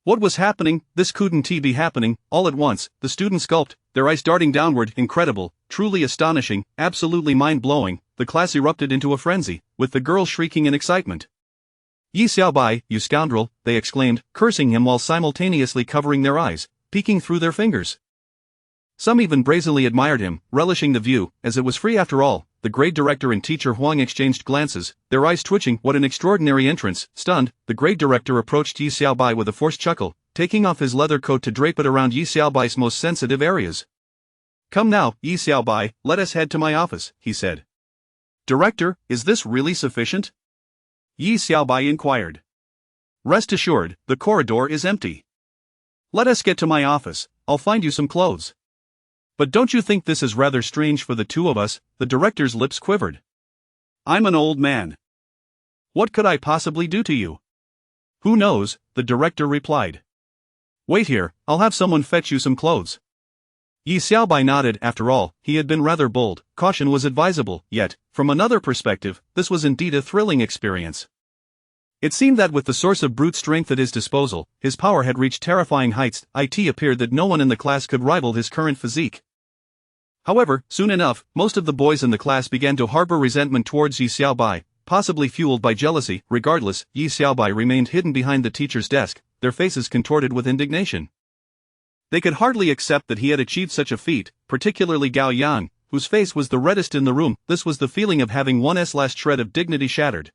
What was happening? This couldn't be happening. All at once, the students gulped, their eyes darting downward. Incredible, truly astonishing, absolutely mind-blowing. The class erupted into a frenzy, with the girls shrieking in excitement. "Yi Xiaobai, you scoundrel," they exclaimed, cursing him while simultaneously covering their eyes, peeking through their fingers. Some even brazenly admired him, relishing the view, as it was free after all. The great director and teacher Huang exchanged glances, their eyes twitching. What an extraordinary entrance! Stunned, the great director approached Yi Xiaobai with a forced chuckle, taking off his leather coat to drape it around Yi Xiaobai's most sensitive areas. "Come now, Yi Xiaobai, let us head to my office," he said. "Director, is this really sufficient?" Yi Xiaobai inquired. "Rest assured, the corridor is empty. Let us get to my office, I'll find you some clothes." "But don't you think this is rather strange for the two of us?" The director's lips quivered. "I'm an old man. What could I possibly do to you? Who knows, the director replied. Wait here, I'll have someone fetch you some clothes. Yi Xiaobai nodded. After all, he had been rather bold, caution was advisable, yet, from another perspective, this was indeed a thrilling experience. It seemed that with the source of brute strength at his disposal, his power had reached terrifying heights. It appeared that no one in the class could rival his current physique. However, soon enough, most of the boys in the class began to harbor resentment towards Yi Xiaobai, possibly fueled by jealousy. Regardless, Yi Xiaobai remained hidden behind the teacher's desk, their faces contorted with indignation. They could hardly accept that he had achieved such a feat, particularly Gao Yang, whose face was the reddest in the room. This was the feeling of having one's last shred of dignity shattered.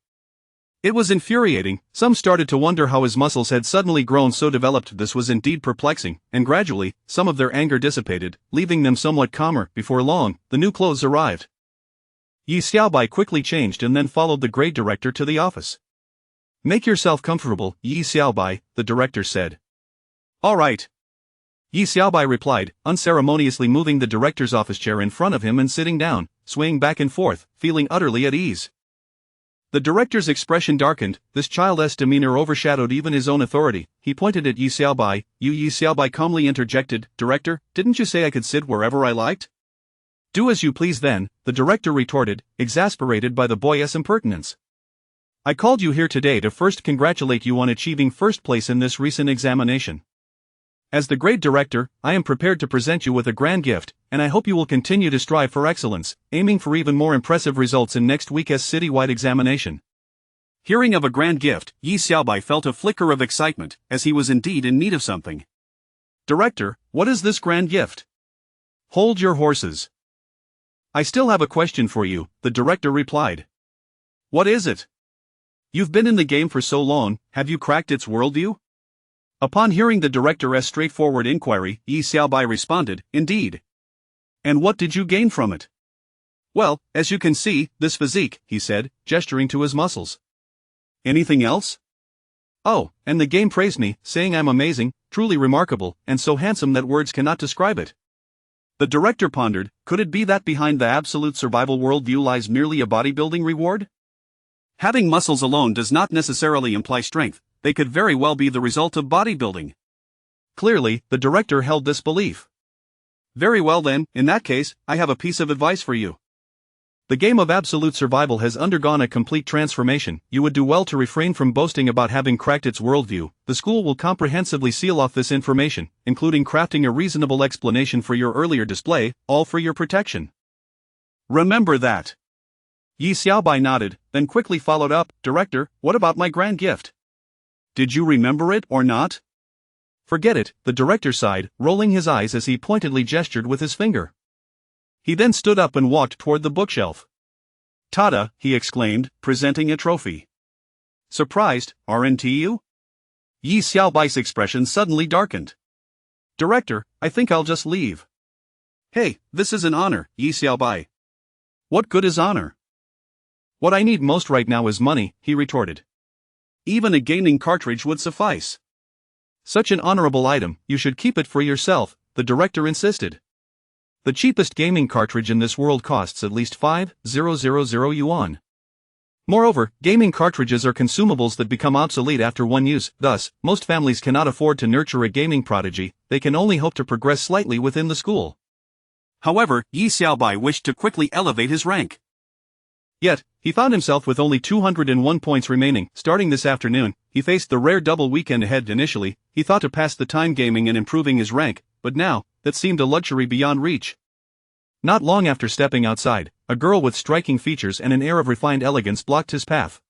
It was infuriating. Some started to wonder how his muscles had suddenly grown so developed. This was indeed perplexing, and gradually, some of their anger dissipated, leaving them somewhat calmer. Before long, the new clothes arrived. Yi Xiaobai quickly changed and then followed the grade director to the office. Make yourself comfortable, Yi Xiaobai, the director said. All right. Yi Xiaobai replied, unceremoniously moving the director's office chair in front of him and sitting down, swaying back and forth, feeling utterly at ease. The director's expression darkened, this child's demeanor overshadowed even his own authority. He pointed at Yi Xiaobai. Yi Xiaobai calmly interjected, Director, didn't you say I could sit wherever I liked? Do as you please then, the director retorted, exasperated by the boy's impertinence. I called you here today to first congratulate you on achieving first place in this recent examination. As the grade director, I am prepared to present you with a grand gift, and I hope you will continue to strive for excellence, aiming for even more impressive results in next week's citywide examination. Hearing of a grand gift, Yi Xiaobai felt a flicker of excitement, as he was indeed in need of something. Director, what is this grand gift? Hold your horses. I still have a question for you, the director replied. What is it? You've been in the game for so long, have you cracked its worldview? Upon hearing the director's straightforward inquiry, Yi Xiaobai responded, Indeed. And what did you gain from it? Well, as you can see, this physique, he said, gesturing to his muscles. Anything else? Oh, and the game praised me, saying I'm amazing, truly remarkable, and so handsome that words cannot describe it. The director pondered, could it be that behind the absolute survival worldview lies merely a bodybuilding reward? Having muscles alone does not necessarily imply strength. They could very well be the result of bodybuilding. Clearly, the director held this belief. Very well then, in that case, I have a piece of advice for you. The game of absolute survival has undergone a complete transformation. You would do well to refrain from boasting about having cracked its worldview. The school will comprehensively seal off this information, including crafting a reasonable explanation for your earlier display, all for your protection. Remember that. Yi Xiaobai nodded, then quickly followed up, Director, what about my grand gift? Did you remember it or not? Forget it, the director sighed, rolling his eyes as he pointedly gestured with his finger. He then stood up and walked toward the bookshelf. Tada, he exclaimed, presenting a trophy. Surprised, aren't you? Yi Xiaobai's expression suddenly darkened. Director, I think I'll just leave. Hey, this is an honor, Yi Xiaobai. What good is honor? What I need most right now is money, he retorted. Even a gaming cartridge would suffice. Such an honorable item, you should keep it for yourself, the director insisted. The cheapest gaming cartridge in this world costs at least 5,000 yuan. Moreover, gaming cartridges are consumables that become obsolete after one use, thus, most families cannot afford to nurture a gaming prodigy, they can only hope to progress slightly within the school. However, Yi Xiaobai wished to quickly elevate his rank. Yet, he found himself with only 201 points remaining. Starting this afternoon, he faced the rare double weekend ahead. Initially, he thought to pass the time gaming and improving his rank, but now, that seemed a luxury beyond reach. Not long after stepping outside, a girl with striking features and an air of refined elegance blocked his path.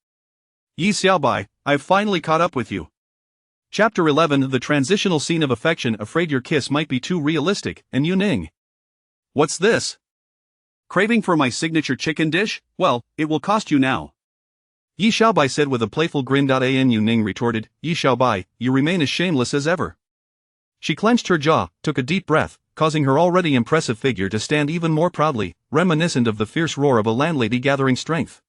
Yi Xiaobai, I've finally caught up with you. Chapter 11 The transitional scene of affection. Afraid your kiss might be too realistic, and Yu Ning. What's this? Craving for my signature chicken dish? Well, it will cost you now. Yi Xiaobai said with a playful grin. Yu Ning retorted, Yi Xiaobai, you remain as shameless as ever. She clenched her jaw, took a deep breath, causing her already impressive figure to stand even more proudly, reminiscent of the fierce roar of a landlady gathering strength.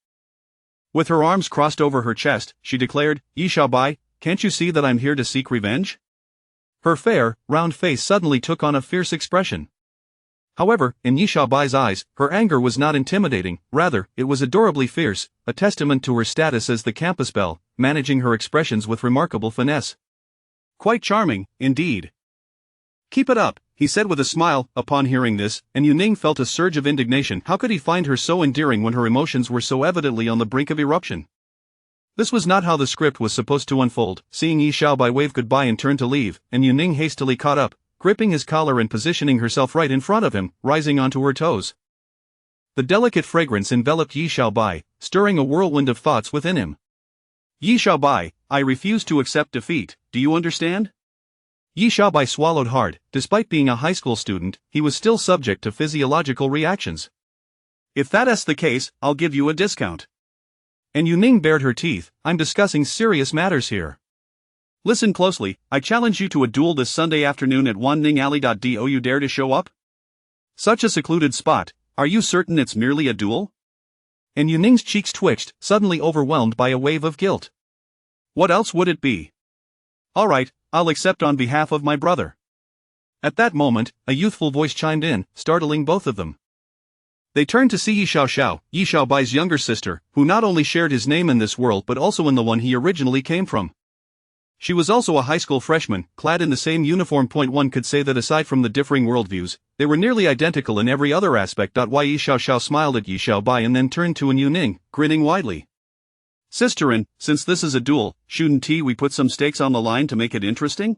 With her arms crossed over her chest, she declared, Yi Xiaobai, can't you see that I'm here to seek revenge? Her fair, round face suddenly took on a fierce expression. However, in Yi Xiaobai's eyes, her anger was not intimidating, rather, it was adorably fierce, a testament to her status as the campus belle. managing her expressions with remarkable finesse. Quite charming, indeed. Keep it up, he said with a smile. Upon hearing this, and Yuning felt a surge of indignation. How could he find her so endearing when her emotions were so evidently on the brink of eruption? This was not how the script was supposed to unfold. Seeing Yi Xiaobai wave goodbye and turn to leave, and Yuning hastily caught up, gripping his collar and positioning herself right in front of him, rising onto her toes. The delicate fragrance enveloped Yi Xiaobai, stirring a whirlwind of thoughts within him. Yi Xiaobai, I refuse to accept defeat, do you understand? Yi Xiaobai swallowed hard. Despite being a high school student, he was still subject to physiological reactions. If that's the case, I'll give you a discount. And Yuning bared her teeth. I'm discussing serious matters here. Listen closely, I challenge you to a duel this Sunday afternoon at Wanning Alley. Do you dare to show up? Such a secluded spot, are you certain it's merely a duel? And Yuning's cheeks twitched, suddenly overwhelmed by a wave of guilt. What else would it be? All right, I'll accept on behalf of my brother. At that moment, a youthful voice chimed in, startling both of them. They turned to see Yi Xiaoxiao, Yi Xiaobai's younger sister, who not only shared his name in this world but also in the one he originally came from. She was also a high school freshman, clad in the same uniform. One could say that aside from the differing worldviews, they were nearly identical in every other aspect. Why Yi Xiaoxiao smiled at Yi Xiaobai and then turned to An Yuning, grinning widely. Sisterin, since this is a duel, shouldn't we put some stakes on the line to make it interesting?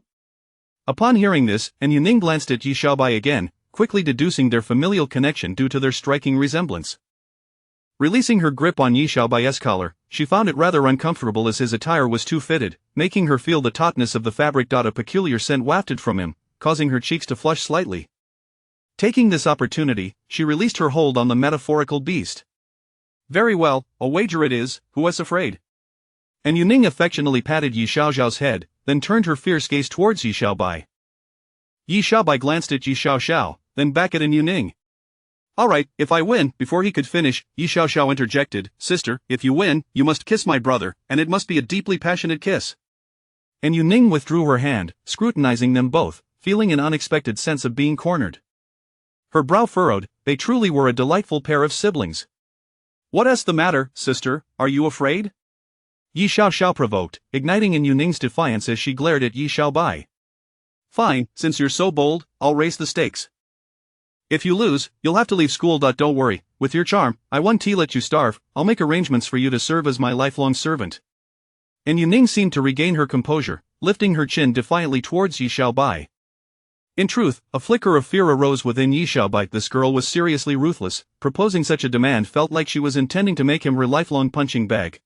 Upon hearing this, An Yuning glanced at Yi Xiaobai again, quickly deducing their familial connection due to their striking resemblance. Releasing her grip on Yi Xiaobai's collar, she found it rather uncomfortable as his attire was too fitted, making her feel the tautness of the fabric. A peculiar scent wafted from him, causing her cheeks to flush slightly. Taking this opportunity, she released her hold on the metaphorical beast. Very well, a wager it is, who was afraid? And Yuning affectionately patted Yi Xiaoxiao's head, then turned her fierce gaze towards Yi Xiaobai. Yi Xiaobai glanced at Yi Xiaoxiao, then back at An Yuning. All right, if I win. Before he could finish, Yi Xiaoxiao interjected, Sister, if you win, you must kiss my brother, and it must be a deeply passionate kiss. And Yuning withdrew her hand, scrutinizing them both, feeling an unexpected sense of being cornered. Her brow furrowed. They truly were a delightful pair of siblings. What's the matter, sister, are you afraid? Yi Xiaoxiao provoked, igniting An Yuning's defiance as she glared at Yi Xiaobai. Fine, since you're so bold, I'll raise the stakes. If you lose, you'll have to leave school. Don't worry, with your charm, I won't let you starve. I'll make arrangements for you to serve as my lifelong servant. And Yuning seemed to regain her composure, lifting her chin defiantly towards Yi Xiaobai. In truth, a flicker of fear arose within Yi Xiaobai. This girl was seriously ruthless. Proposing such a demand felt like she was intending to make him her lifelong punching bag.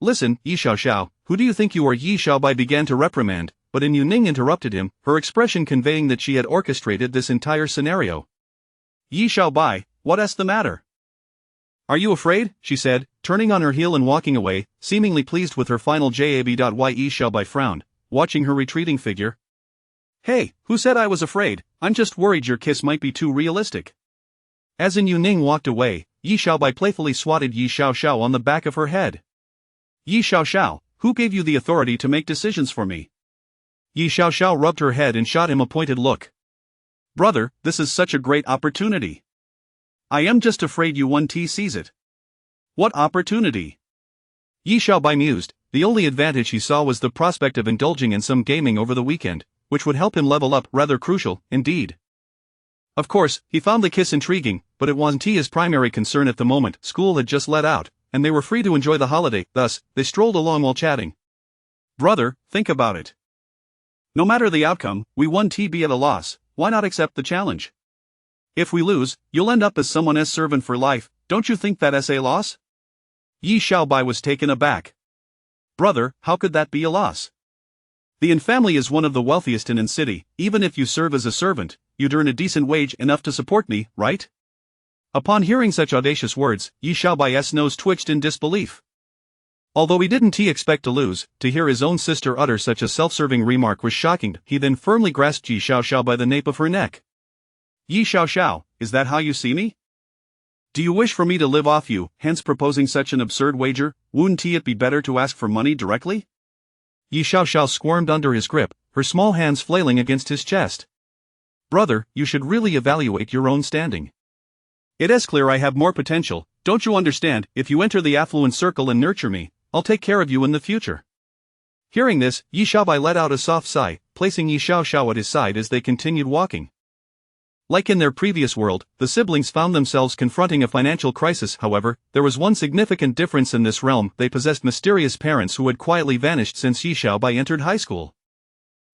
Listen, Yi Xiaoxiao, who do you think you are? Yi Xiaobai began to reprimand, but An Yuning interrupted him, her expression conveying that she had orchestrated this entire scenario. Yi Xiaobai, what's the matter? Are you afraid? She said, turning on her heel and walking away, seemingly pleased with her final jab. Yi Xiaobai frowned, watching her retreating figure. Hey, who said I was afraid? I'm just worried your kiss might be too realistic. As An Yuning walked away, Yi Xiaobai playfully swatted Yi Xiaoxiao on the back of her head. Yi Xiaoxiao, who gave you the authority to make decisions for me? Yi Xiaoxiao rubbed her head and shot him a pointed look. Brother, this is such a great opportunity. I am just afraid you won't seize it. What opportunity? Yi Xiaobai mused. The only advantage he saw was the prospect of indulging in some gaming over the weekend, which would help him level up. Rather crucial, indeed. Of course, he found the kiss intriguing, but it wasn't his primary concern at the moment. School had just let out, and they were free to enjoy the holiday. Thus, they strolled along while chatting. Brother, think about it. No matter the outcome, we won't be at a loss. Why not accept the challenge? If we lose, you'll end up as someone's servant for life. Don't you think that's a loss? Yi Xiaobai was taken aback. Brother, how could that be a loss? The Yin family is one of the wealthiest in the city. Even if you serve as a servant, you'd earn a decent wage enough to support me, right? Upon hearing such audacious words, Yi Xiaobai's nose twitched in disbelief. Although he didn't expect to lose, to hear his own sister utter such a self-serving remark was shocking. He then firmly grasped Yi Xiaoxiao by the nape of her neck. Yi Xiaoxiao, is that how you see me? Do you wish for me to live off you, hence proposing such an absurd wager? Wouldn't it be better to ask for money directly? Yi Xiaoxiao squirmed under his grip, her small hands flailing against his chest. Brother, you should really evaluate your own standing. It is clear I have more potential, don't you understand? If you enter the affluent circle and nurture me, I'll take care of you in the future. Hearing this, Yi Xiaobai let out a soft sigh, placing Yi Xiaoxiao at his side as they continued walking. Like in their previous world, the siblings found themselves confronting a financial crisis. However, there was one significant difference in this realm: they possessed mysterious parents who had quietly vanished since Yi Xiaobai entered high school.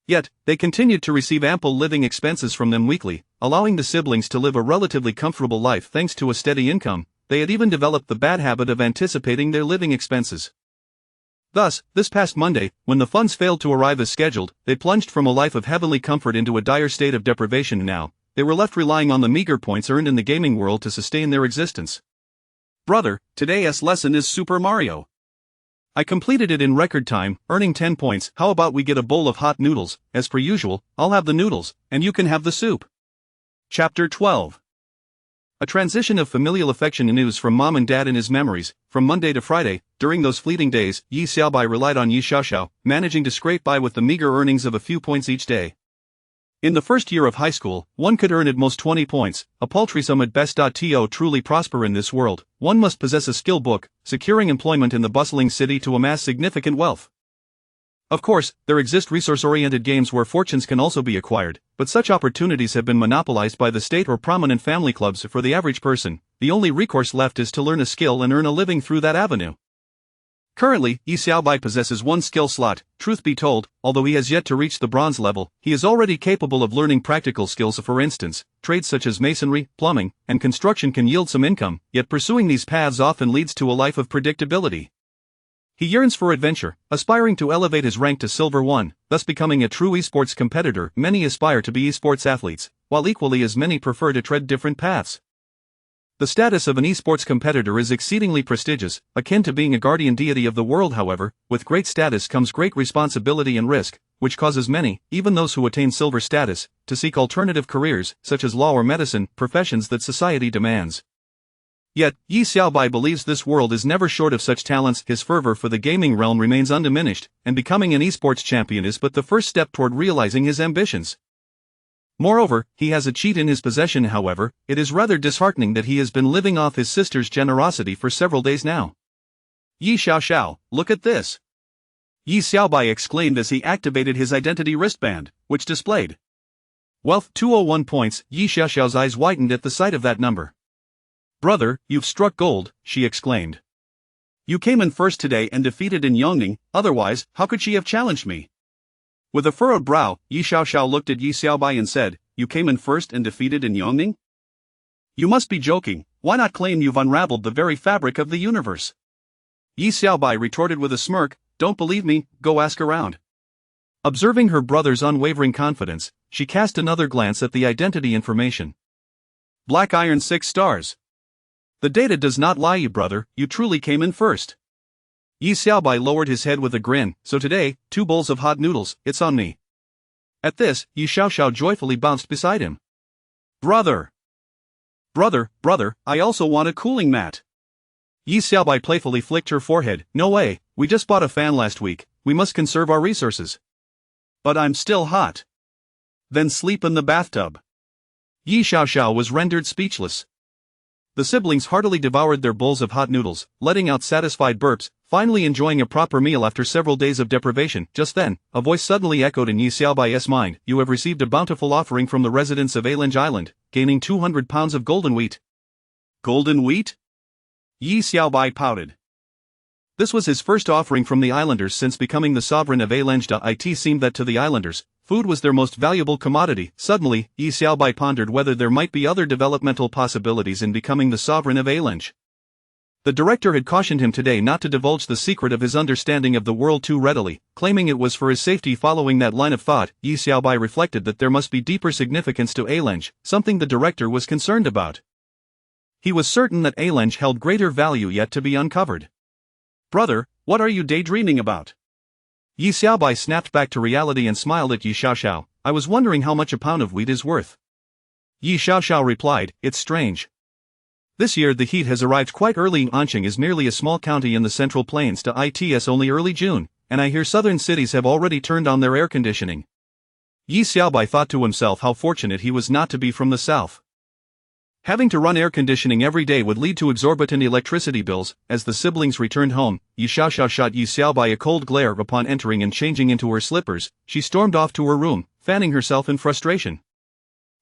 Yet, they continued to receive ample living expenses from them weekly, allowing the siblings to live a relatively comfortable life thanks to a steady income. They had even developed the bad habit of anticipating their living expenses. Thus, this past Monday, when the funds failed to arrive as scheduled, they plunged from a life of heavenly comfort into a dire state of deprivation. Now, they were left relying on the meager points earned in the gaming world to sustain their existence. Brother, today's lesson is Super Mario. I completed it in record time, earning 10 points. How about we get a bowl of hot noodles? As per usual, I'll have the noodles, and you can have the soup. Chapter 12. A transition of familial affection ensues from mom and dad in his memories. From Monday to Friday, during those fleeting days, Yi Xiaobai relied on Yi Xiaoxiao, managing to scrape by with the meager earnings of a few points each day. In the first year of high school, one could earn at most 20 points, a paltry sum at best. To truly prosper in this world, one must possess a skill book, securing employment in the bustling city to amass significant wealth. Of course, there exist resource-oriented games where fortunes can also be acquired, but such opportunities have been monopolized by the state or prominent family clubs. For the average person, the only recourse left is to learn a skill and earn a living through that avenue. Currently, Yi Xiaobai possesses one skill slot. Truth be told, although he has yet to reach the bronze level, he is already capable of learning practical skills. For instance, trades such as masonry, plumbing, and construction can yield some income, yet pursuing these paths often leads to a life of predictability. He yearns for adventure, aspiring to elevate his rank to Silver 1, thus becoming a true esports competitor. Many aspire to be esports athletes, while equally as many prefer to tread different paths. The status of an esports competitor is exceedingly prestigious, akin to being a guardian deity of the world. However, with great status comes great responsibility and risk, which causes many, even those who attain silver status, to seek alternative careers, such as law or medicine, professions that society demands. Yet, Yi Xiaobai believes this world is never short of such talents. His fervor for the gaming realm remains undiminished, and becoming an esports champion is but the first step toward realizing his ambitions. Moreover, he has a cheat in his possession. However, it is rather disheartening that he has been living off his sister's generosity for several days now. Yi Xiaoxiao, look at this! Yi Xiaobai exclaimed as he activated his identity wristband, which displayed Wealth 201 points. Yi Xiaoxiao's eyes widened at the sight of that number. Brother, you've struck gold, she exclaimed. You came in first today and defeated in Yongning, otherwise, how could she have challenged me? With a furrowed brow, Yi Xiaoxiao looked at Yi Xiaobai and said, You came in first and defeated in Yongning? You must be joking. Why not claim you've unraveled the very fabric of the universe? Yi Xiaobai retorted with a smirk, Don't believe me, go ask around. Observing her brother's unwavering confidence, she cast another glance at the identity information. Black Iron 6 stars. The data does not lie, brother, you truly came in first. Yi Xiaobai lowered his head with a grin. So today, 2 bowls of hot noodles, it's on me. At this, Yi Xiaoxiao joyfully bounced beside him. Brother, I also want a cooling mat. Yi Xiaobai playfully flicked her forehead. No way, we just bought a fan last week, we must conserve our resources. But I'm still hot. Then sleep in the bathtub. Yi Xiaoxiao was rendered speechless. The siblings heartily devoured their bowls of hot noodles, letting out satisfied burps, finally enjoying a proper meal after several days of deprivation. Just then, a voice suddenly echoed in Yi Xiaobai's mind. You have received a bountiful offering from the residents of Alange Island, gaining 200 pounds of golden wheat. Golden wheat? Yi Xiaobai pouted. This was his first offering from the islanders since becoming the sovereign of Alange. It seemed that to the islanders, food was their most valuable commodity. Suddenly, Yi Xiaobai pondered whether there might be other developmental possibilities in becoming the sovereign of Alange. The director had cautioned him today not to divulge the secret of his understanding of the world too readily, claiming it was for his safety. Following that line of thought, Yi Xiaobai reflected that there must be deeper significance to Alange, something the director was concerned about. He was certain that Alange held greater value yet to be uncovered. Brother, what are you daydreaming about? Yi Xiaobai snapped back to reality and smiled at Yi Xiaoxiao. I was wondering how much a pound of wheat is worth. Yi Xiaoxiao replied, It's strange. This year the heat has arrived quite early. Anqing is merely a small county in the Central Plains. It's only early June, and I hear southern cities have already turned on their air conditioning. Yi Xiaobai thought to himself how fortunate he was not to be from the south. Having to run air conditioning every day would lead to exorbitant electricity bills. As the siblings returned home, Yi Xiaoxiao shot Yi Xiaobai a cold glare upon entering and changing into her slippers. She stormed off to her room, fanning herself in frustration.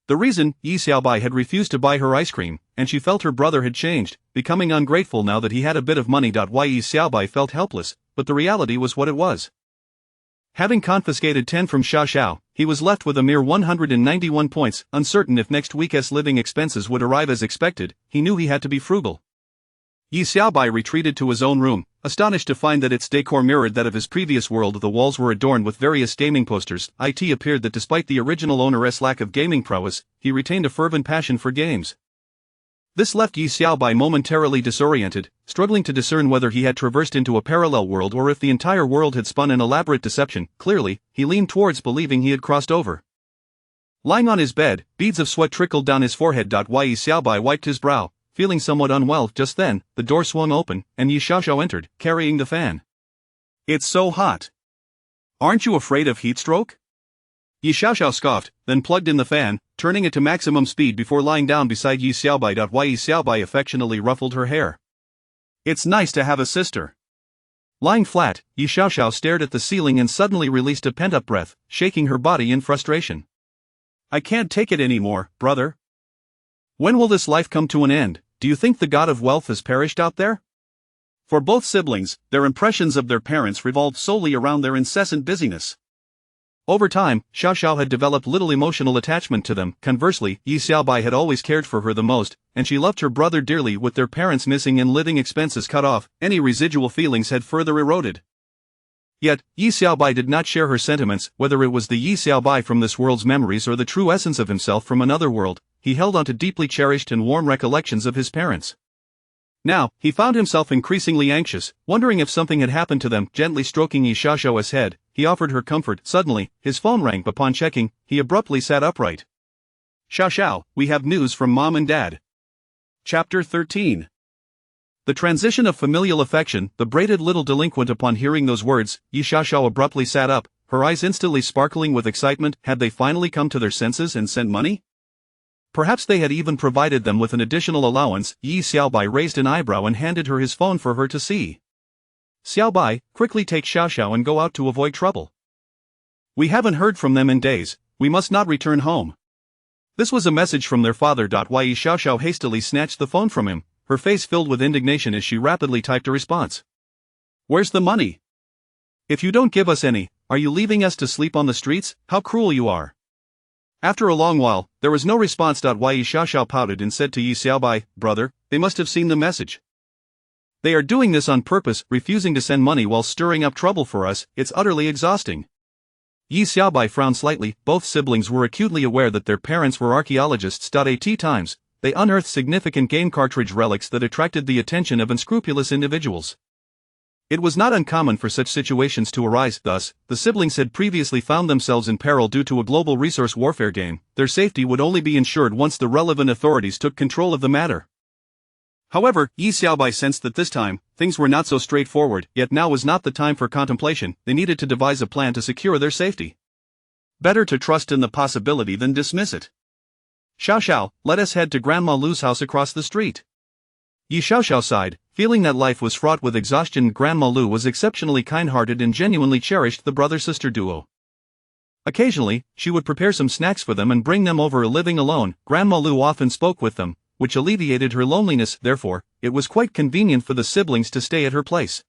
The reason, Yi Xiaobai had refused to buy her ice cream, and she felt her brother had changed, becoming ungrateful now that he had a bit of money. Yi Xiaobai felt helpless, but the reality was what it was. Having confiscated 10 from Xiao, he was left with a mere 191 points. Uncertain if next week's living expenses would arrive as expected, he knew he had to be frugal. Yi Xiaobai retreated to his own room, astonished to find that its decor mirrored that of his previous world. The walls were adorned with various gaming posters. It appeared that despite the original owner's lack of gaming prowess, he retained a fervent passion for games. This left Yi Xiaobai momentarily disoriented, struggling to discern whether he had traversed into a parallel world or if the entire world had spun an elaborate deception. Clearly, he leaned towards believing he had crossed over. Lying on his bed, beads of sweat trickled down his forehead. Yi Xiaobai wiped his brow, feeling somewhat unwell. Just then, the door swung open, and Yi Xiaoxiao entered, carrying the fan. "It's so hot. Aren't you afraid of heat stroke?" Yi Xiaoxiao scoffed, then plugged in the fan, turning it to maximum speed before lying down beside Yi Xiaobai. Yi Xiaobai affectionately ruffled her hair. "It's nice to have a sister." Lying flat, Yi Xiaoxiao stared at the ceiling and suddenly released a pent-up breath, shaking her body in frustration. "I can't take it anymore, brother. When will this life come to an end? Do you think the god of wealth has perished out there?" For both siblings, their impressions of their parents revolved solely around their incessant busyness. Over time, Xiaoxiao had developed little emotional attachment to them. Conversely, Yi Xiaobai had always cared for her the most, and she loved her brother dearly. With their parents missing and living expenses cut off, any residual feelings had further eroded. Yet, Yi Xiaobai did not share her sentiments. Whether it was the Yi Xiaobai from this world's memories or the true essence of himself from another world, he held on to deeply cherished and warm recollections of his parents. Now, he found himself increasingly anxious, wondering if something had happened to them. Gently stroking Yi Xiaoxiao's head, he offered her comfort. Suddenly, his phone rang. Upon checking, he abruptly sat upright. "Xiaoxiao, we have news from Mom and Dad." Chapter 13. The transition of familial affection. The braided little delinquent. Upon hearing those words, Yi Xiaoxiao abruptly sat up, her eyes instantly sparkling with excitement. Had they finally come to their senses and sent money? Perhaps they had even provided them with an additional allowance. Yi Xiaobai raised an eyebrow and handed her his phone for her to see. "Xiaobai, quickly take Xiaoxiao and go out to avoid trouble. We haven't heard from them in days, we must not return home." This was a message from their father. Yi Xiaoxiao hastily snatched the phone from him, her face filled with indignation as she rapidly typed a response. "Where's the money? If you don't give us any, are you leaving us to sleep on the streets? How cruel you are." After a long while, there was no response. Yi Xiaoxiao pouted and said to Yi Xiaobai, "Brother, they must have seen the message. They are doing this on purpose, refusing to send money while stirring up trouble for us. It's utterly exhausting." Yi Xiaobai frowned slightly. Both siblings were acutely aware that their parents were archaeologists. At times, they unearthed significant game cartridge relics that attracted the attention of unscrupulous individuals. It was not uncommon for such situations to arise. Thus, the siblings had previously found themselves in peril due to a global resource warfare game. Their safety would only be ensured once the relevant authorities took control of the matter. However, Yi Xiaobai sensed that this time, things were not so straightforward. Yet now was not the time for contemplation. They needed to devise a plan to secure their safety. Better to trust in the possibility than dismiss it. "Xiaoxiao, let us head to Grandma Lu's house across the street." Yi Xiaoxiao sighed, feeling that life was fraught with exhaustion. Grandma Lu was exceptionally kind-hearted and genuinely cherished the brother-sister duo. Occasionally, she would prepare some snacks for them and bring them over. Living alone, Grandma Lu often spoke with them, which alleviated her loneliness. Therefore, it was quite convenient for the siblings to stay at her place.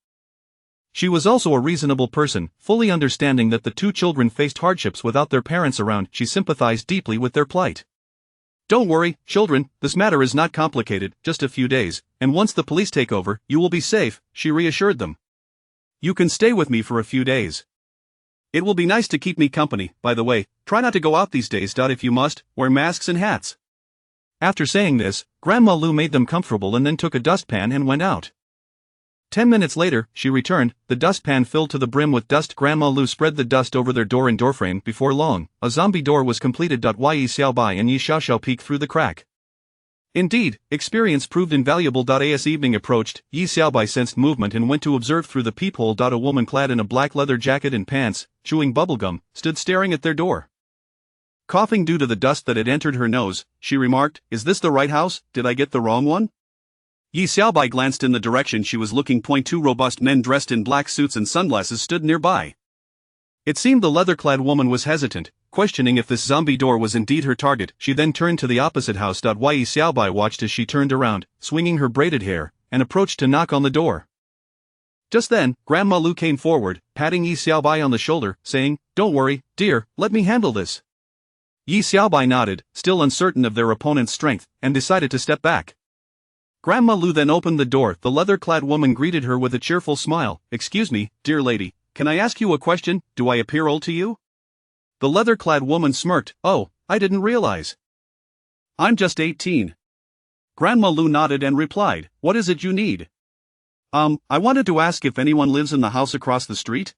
She was also a reasonable person, fully understanding that the two children faced hardships without their parents around. She sympathized deeply with their plight. "Don't worry, children, this matter is not complicated, just a few days, and once the police take over, you will be safe," she reassured them. "You can stay with me for a few days. It will be nice to keep me company. By the way, try not to go out these days. If you must, wear masks and hats." After saying this, Grandma Lu made them comfortable and then took a dustpan and went out. 10 minutes later, she returned, the dustpan filled to the brim with dust. Grandma Lu spread the dust over their door and doorframe. Before long, a zombie door was completed. Yi Xiaobai and Yi Xiaoxiao peeked through the crack. Indeed, experience proved invaluable. As evening approached, Yi Xiaobai sensed movement and went to observe through the peephole. A woman clad in a black leather jacket and pants, chewing bubblegum, stood staring at their door. Coughing due to the dust that had entered her nose, she remarked, "Is this the right house? Did I get the wrong one?" Yi Xiaobai glanced in the direction she was looking. Two robust men dressed in black suits and sunglasses stood nearby. It seemed the leather-clad woman was hesitant, questioning if this zombie door was indeed her target. She then turned to the opposite house. Yi Xiaobai watched as she turned around, swinging her braided hair, and approached to knock on the door. Just then, Grandma Lu came forward, patting Yi Xiaobai on the shoulder, saying, "Don't worry, dear, let me handle this." Yi Xiaobai nodded, still uncertain of their opponent's strength, and decided to step back. Grandma Lu then opened the door. The leather-clad woman greeted her with a cheerful smile. "Excuse me, dear lady, can I ask you a question? Do I appear old to you?" The leather-clad woman smirked. "Oh, I didn't realize. I'm just 18. Grandma Lu nodded and replied, "What is it you need?" I wanted to ask if anyone lives in the house across the street."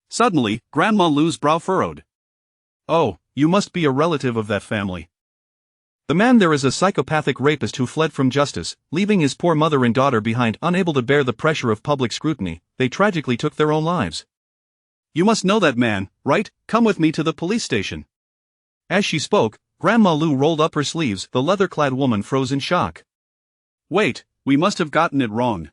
Suddenly, Grandma Lu's brow furrowed. "Oh, you must be a relative of that family. The man there is a psychopathic rapist who fled from justice, leaving his poor mother and daughter behind. Unable to bear the pressure of public scrutiny, they tragically took their own lives. You must know that man, right? Come with me to the police station." As she spoke, Grandma Lu rolled up her sleeves. The leather-clad woman froze in shock. "Wait, we must have gotten it wrong.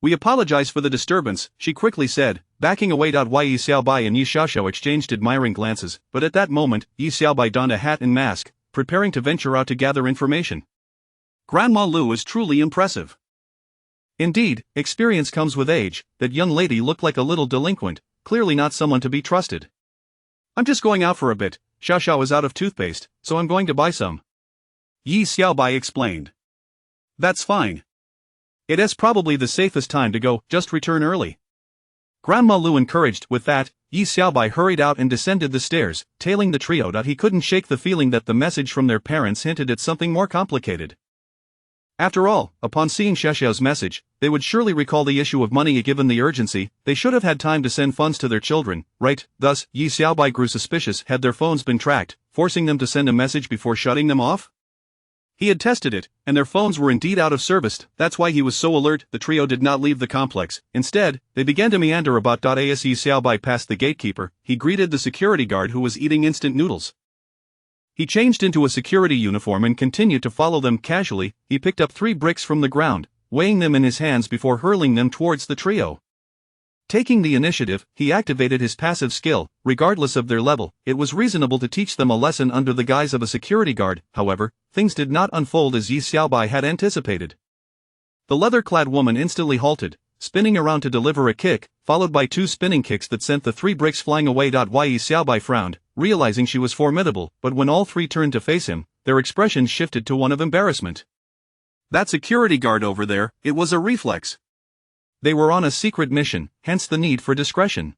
We apologize for the disturbance," she quickly said, backing away. Yi Xiaobai and Yi Xiaoxiao exchanged admiring glances, but at that moment, Yi Xiaobai donned a hat and mask, preparing to venture out to gather information. Grandma Lu is truly impressive. Indeed, experience comes with age. That young lady looked like a little delinquent, clearly not someone to be trusted. "I'm just going out for a bit. Xiaoxiao is out of toothpaste, so I'm going to buy some," Yi Xiaobai explained. "That's fine. It is probably the safest time to go, just return early," Grandma Lu encouraged. With that, Yi Xiaobai hurried out and descended the stairs, tailing the trio. He couldn't shake the feeling that the message from their parents hinted at something more complicated. After all, upon seeing Xiaoxiao's message, they would surely recall the issue of money. Given the urgency, they should have had time to send funds to their children, right? Thus, Yi Xiaobai grew suspicious. Had their phones been tracked, forcing them to send a message before shutting them off? He had tested it, and their phones were indeed out of service. That's why he was so alert. The trio did not leave the complex. Instead, they began to meander about. As Yi Xiaobai passed the gatekeeper, he greeted the security guard who was eating instant noodles. He changed into a security uniform and continued to follow them casually. He picked up 3 bricks from the ground, weighing them in his hands before hurling them towards the trio. Taking the initiative, he activated his passive skill. Regardless of their level, it was reasonable to teach them a lesson under the guise of a security guard. However, things did not unfold as Yi Xiaobai had anticipated. The leather-clad woman instantly halted, spinning around to deliver a kick, followed by 2 spinning kicks that sent the 3 bricks flying away. Yi Xiaobai frowned, realizing she was formidable, but when all 3 turned to face him, their expressions shifted to one of embarrassment. That security guard over there, it was a reflex. They were on a secret mission, hence the need for discretion.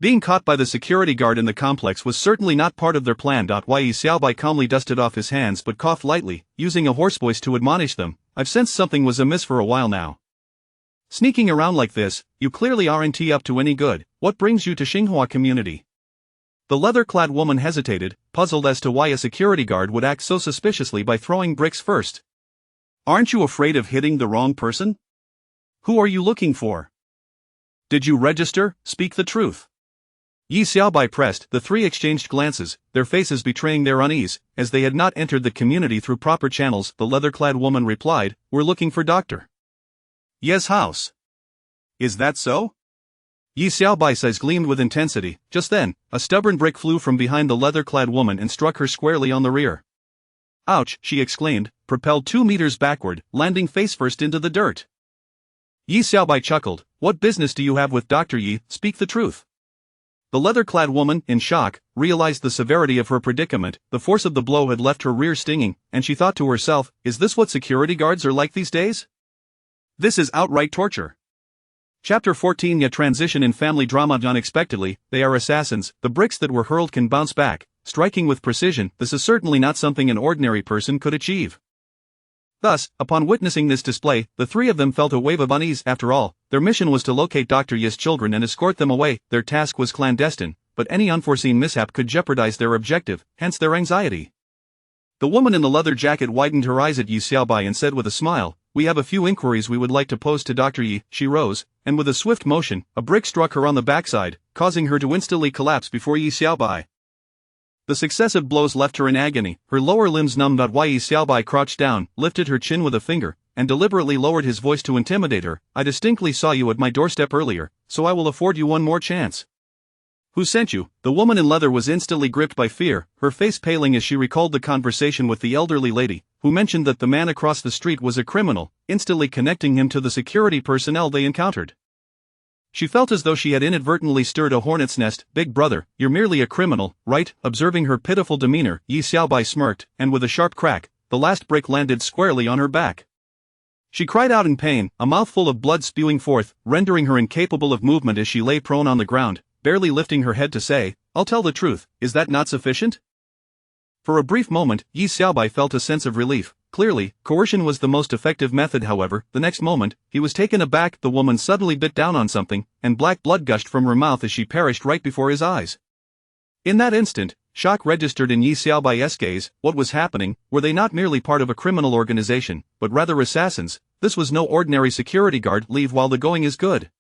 Being caught by the security guard in the complex was certainly not part of their plan. Yi Xiaobai calmly dusted off his hands but coughed lightly, using a hoarse voice to admonish them. "I've sensed something was amiss for a while now. Sneaking around like this, you clearly aren't up to any good. What brings you to Xinhua community?" The leather-clad woman hesitated, puzzled as to why a security guard would act so suspiciously by throwing bricks first. "Aren't you afraid of hitting the wrong person? Who are you looking for? Did you register? Speak the truth." Yi Xiaobai pressed. The 3 exchanged glances, their faces betraying their unease, as they had not entered the community through proper channels. The leather-clad woman replied, "We're looking for Dr. Ye's house." "Is that so?" Yi Xiaobai's eyes gleamed with intensity. Just then, a stubborn brick flew from behind the leather-clad woman and struck her squarely on the rear. "Ouch!" she exclaimed, propelled 2 meters backward, landing face-first into the dirt. Yi Xiaobai chuckled. "What business do you have with Dr. Yi? Speak the truth." The leather-clad woman, in shock, realized the severity of her predicament. The force of the blow had left her rear stinging, and she thought to herself, "Is this what security guards are like these days? This is outright torture." Chapter 14. A transition in family drama. Unexpectedly, they are assassins. The bricks that were hurled can bounce back, striking with precision. This is certainly not something an ordinary person could achieve. Thus, upon witnessing this display, the 3 of them felt a wave of unease. After all, their mission was to locate Dr. Ye's children and escort them away. Their task was clandestine, but any unforeseen mishap could jeopardize their objective, hence their anxiety. The woman in the leather jacket widened her eyes at Yi Xiaobai and said with a smile, "We have a few inquiries we would like to pose to Dr. Yi." She rose, and with a swift motion, a brick struck her on the backside, causing her to instantly collapse before Yi Xiaobai. The successive blows left her in agony, her lower limbs numbed. Yi Xiaobai crouched down, lifted her chin with a finger, and deliberately lowered his voice to intimidate her. I distinctly saw you at my doorstep earlier, so I will afford you one more chance. Who sent you? The woman in leather was instantly gripped by fear, her face paling as she recalled the conversation with the elderly lady, who mentioned that the man across the street was a criminal, instantly connecting him to the security personnel they encountered. She felt as though she had inadvertently stirred a hornet's nest. Big brother, you're merely a criminal, right? Observing her pitiful demeanor, Yi Xiaobai smirked, and with a sharp crack, the last brick landed squarely on her back. She cried out in pain, a mouthful of blood spewing forth, rendering her incapable of movement as she lay prone on the ground, barely lifting her head to say, I'll tell the truth, is that not sufficient? For a brief moment, Yi Xiaobai felt a sense of relief. Clearly, coercion was the most effective method. However, the next moment, he was taken aback. The woman suddenly bit down on something, and black blood gushed from her mouth as she perished right before his eyes. In that instant, shock registered in Yi Xiaobai's gaze. What was happening? Were they not merely part of a criminal organization, but rather assassins? This was no ordinary security guard. Leave while the going is good.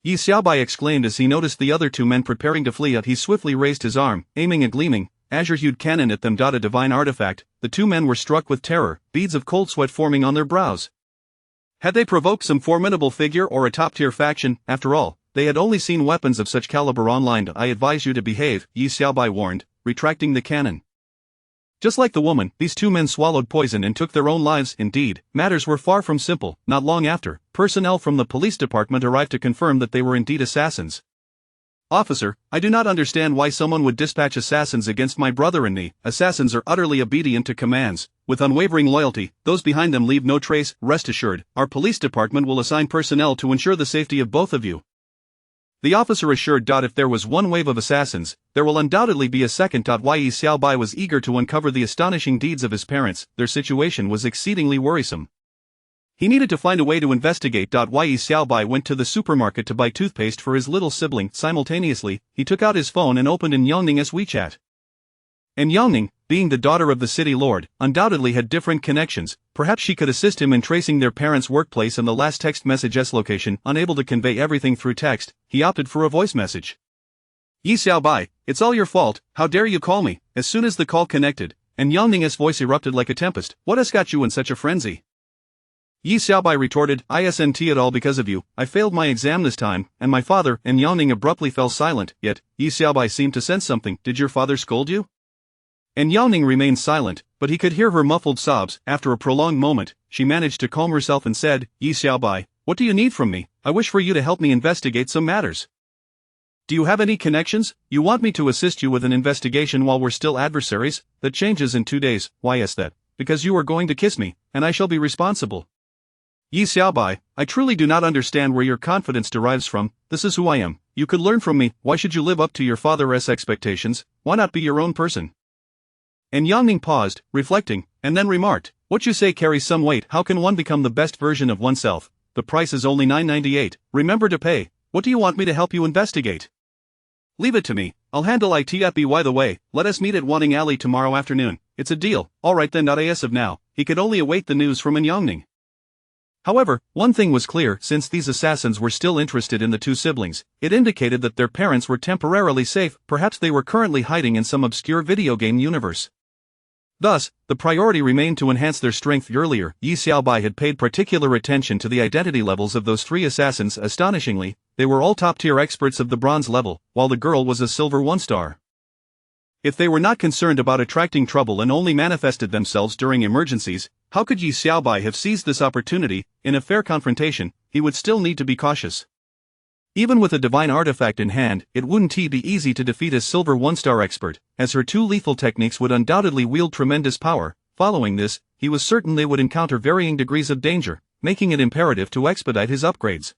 Yi Xiaobai exclaimed as he noticed the other two men preparing to flee. He swiftly raised his arm, aiming a gleaming, azure-hued cannon at them. A divine artifact. The two men were struck with terror, beads of cold sweat forming on their brows. Had they provoked some formidable figure or a top-tier faction? After all, they had only seen weapons of such caliber online. I advise you to behave, Yi Xiaobai warned, retracting the cannon. Just like the woman, these two men swallowed poison and took their own lives. Indeed, matters were far from simple. Not long after, personnel from the police department arrived to confirm that they were indeed assassins. Officer, I do not understand why someone would dispatch assassins against my brother and me. Assassins are utterly obedient to commands, with unwavering loyalty. Those behind them leave no trace. Rest assured, our police department will assign personnel to ensure the safety of both of you. The officer assured. If there was one wave of assassins, there will undoubtedly be a second. Yi Xiaobai was eager to uncover the astonishing deeds of his parents. Their situation was exceedingly worrisome. He needed to find a way to investigate. Yi Xiaobai went to the supermarket to buy toothpaste for his little sibling. Simultaneously, he took out his phone and opened in Yangning's WeChat. And Yangning, being the daughter of the city lord, undoubtedly had different connections. Perhaps she could assist him in tracing their parents' workplace and the last text message's location. Unable to convey everything through text, he opted for a voice message. Yi Xiaobai, it's all your fault. How dare you call me? As soon as the call connected, and Yangning's voice erupted like a tempest. What has got you in such a frenzy? Yi Xiaobai retorted, Isn't it all because of you? I failed my exam this time, and my father. And Yangning abruptly fell silent. Yet, Yi Xiaobai seemed to sense something. Did your father scold you? And Yangning remained silent, but he could hear her muffled sobs. After a prolonged moment, she managed to calm herself and said, Yi Xiaobai, what do you need from me? I wish for you to help me investigate some matters. Do you have any connections? You want me to assist you with an investigation while we're still adversaries? That changes in 2 days. Why is that? Because you are going to kiss me, and I shall be responsible. Yi Xiaobai, I truly do not understand where your confidence derives from. This is who I am. You could learn from me. Why should you live up to your father's expectations? Why not be your own person? And Yangning paused, reflecting, and then remarked, what you say carries some weight. How can one become the best version of oneself? The price is only $9.98. Remember to pay. What do you want me to help you investigate? Leave it to me. I'll handle it. By the way, let us meet at Wanning Alley tomorrow afternoon. It's a deal. Alright then. As of now, he could only await the news from Yangning. However, one thing was clear. Since these assassins were still interested in the two siblings, it indicated that their parents were temporarily safe. Perhaps they were currently hiding in some obscure video game universe. Thus, the priority remained to enhance their strength. Earlier, Yi Xiaobai had paid particular attention to the identity levels of those 3 assassins. Astonishingly, they were all top-tier experts of the bronze level, while the girl was a silver 1-star. If they were not concerned about attracting trouble and only manifested themselves during emergencies, how could Yi Xiaobai have seized this opportunity? In a fair confrontation, he would still need to be cautious. Even with a divine artifact in hand, it wouldn't be easy to defeat a silver 1-star expert, as her 2 lethal techniques would undoubtedly wield tremendous power. Following this, he was certain they would encounter varying degrees of danger, making it imperative to expedite his upgrades.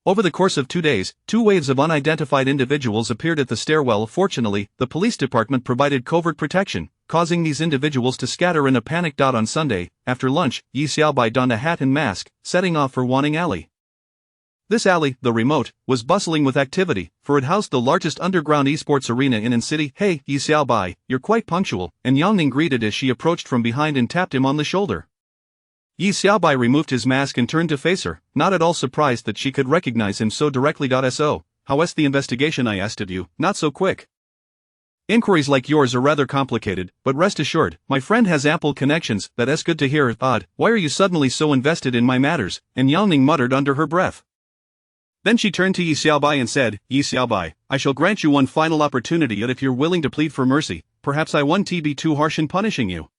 Over the course of 2 days, 2 waves of unidentified individuals appeared at the stairwell. Fortunately, the police department provided covert protection, causing these individuals to scatter in a panic. On Sunday, after lunch, Yi Xiaobai donned a hat and mask, setting off for Wanning Alley. This alley, though remote, was bustling with activity, for it housed the largest underground esports arena in city. Hey, Yi Xiaobai, you're quite punctual, and Yangning greeted as she approached from behind and tapped him on the shoulder. Yi Xiaobai removed his mask and turned to face her, not at all surprised that she could recognize him so directly. So, how's the investigation? I asked of you. Not so quick. Inquiries like yours are rather complicated, but rest assured, my friend has ample connections. That's good to hear. Odd, why are you suddenly so invested in my matters? And Yao Ning muttered under her breath. Then she turned to Yi Xiaobai and said, Yi Xiaobai, I shall grant you one final opportunity, yet if you're willing to plead for mercy, perhaps I won't be too harsh in punishing you.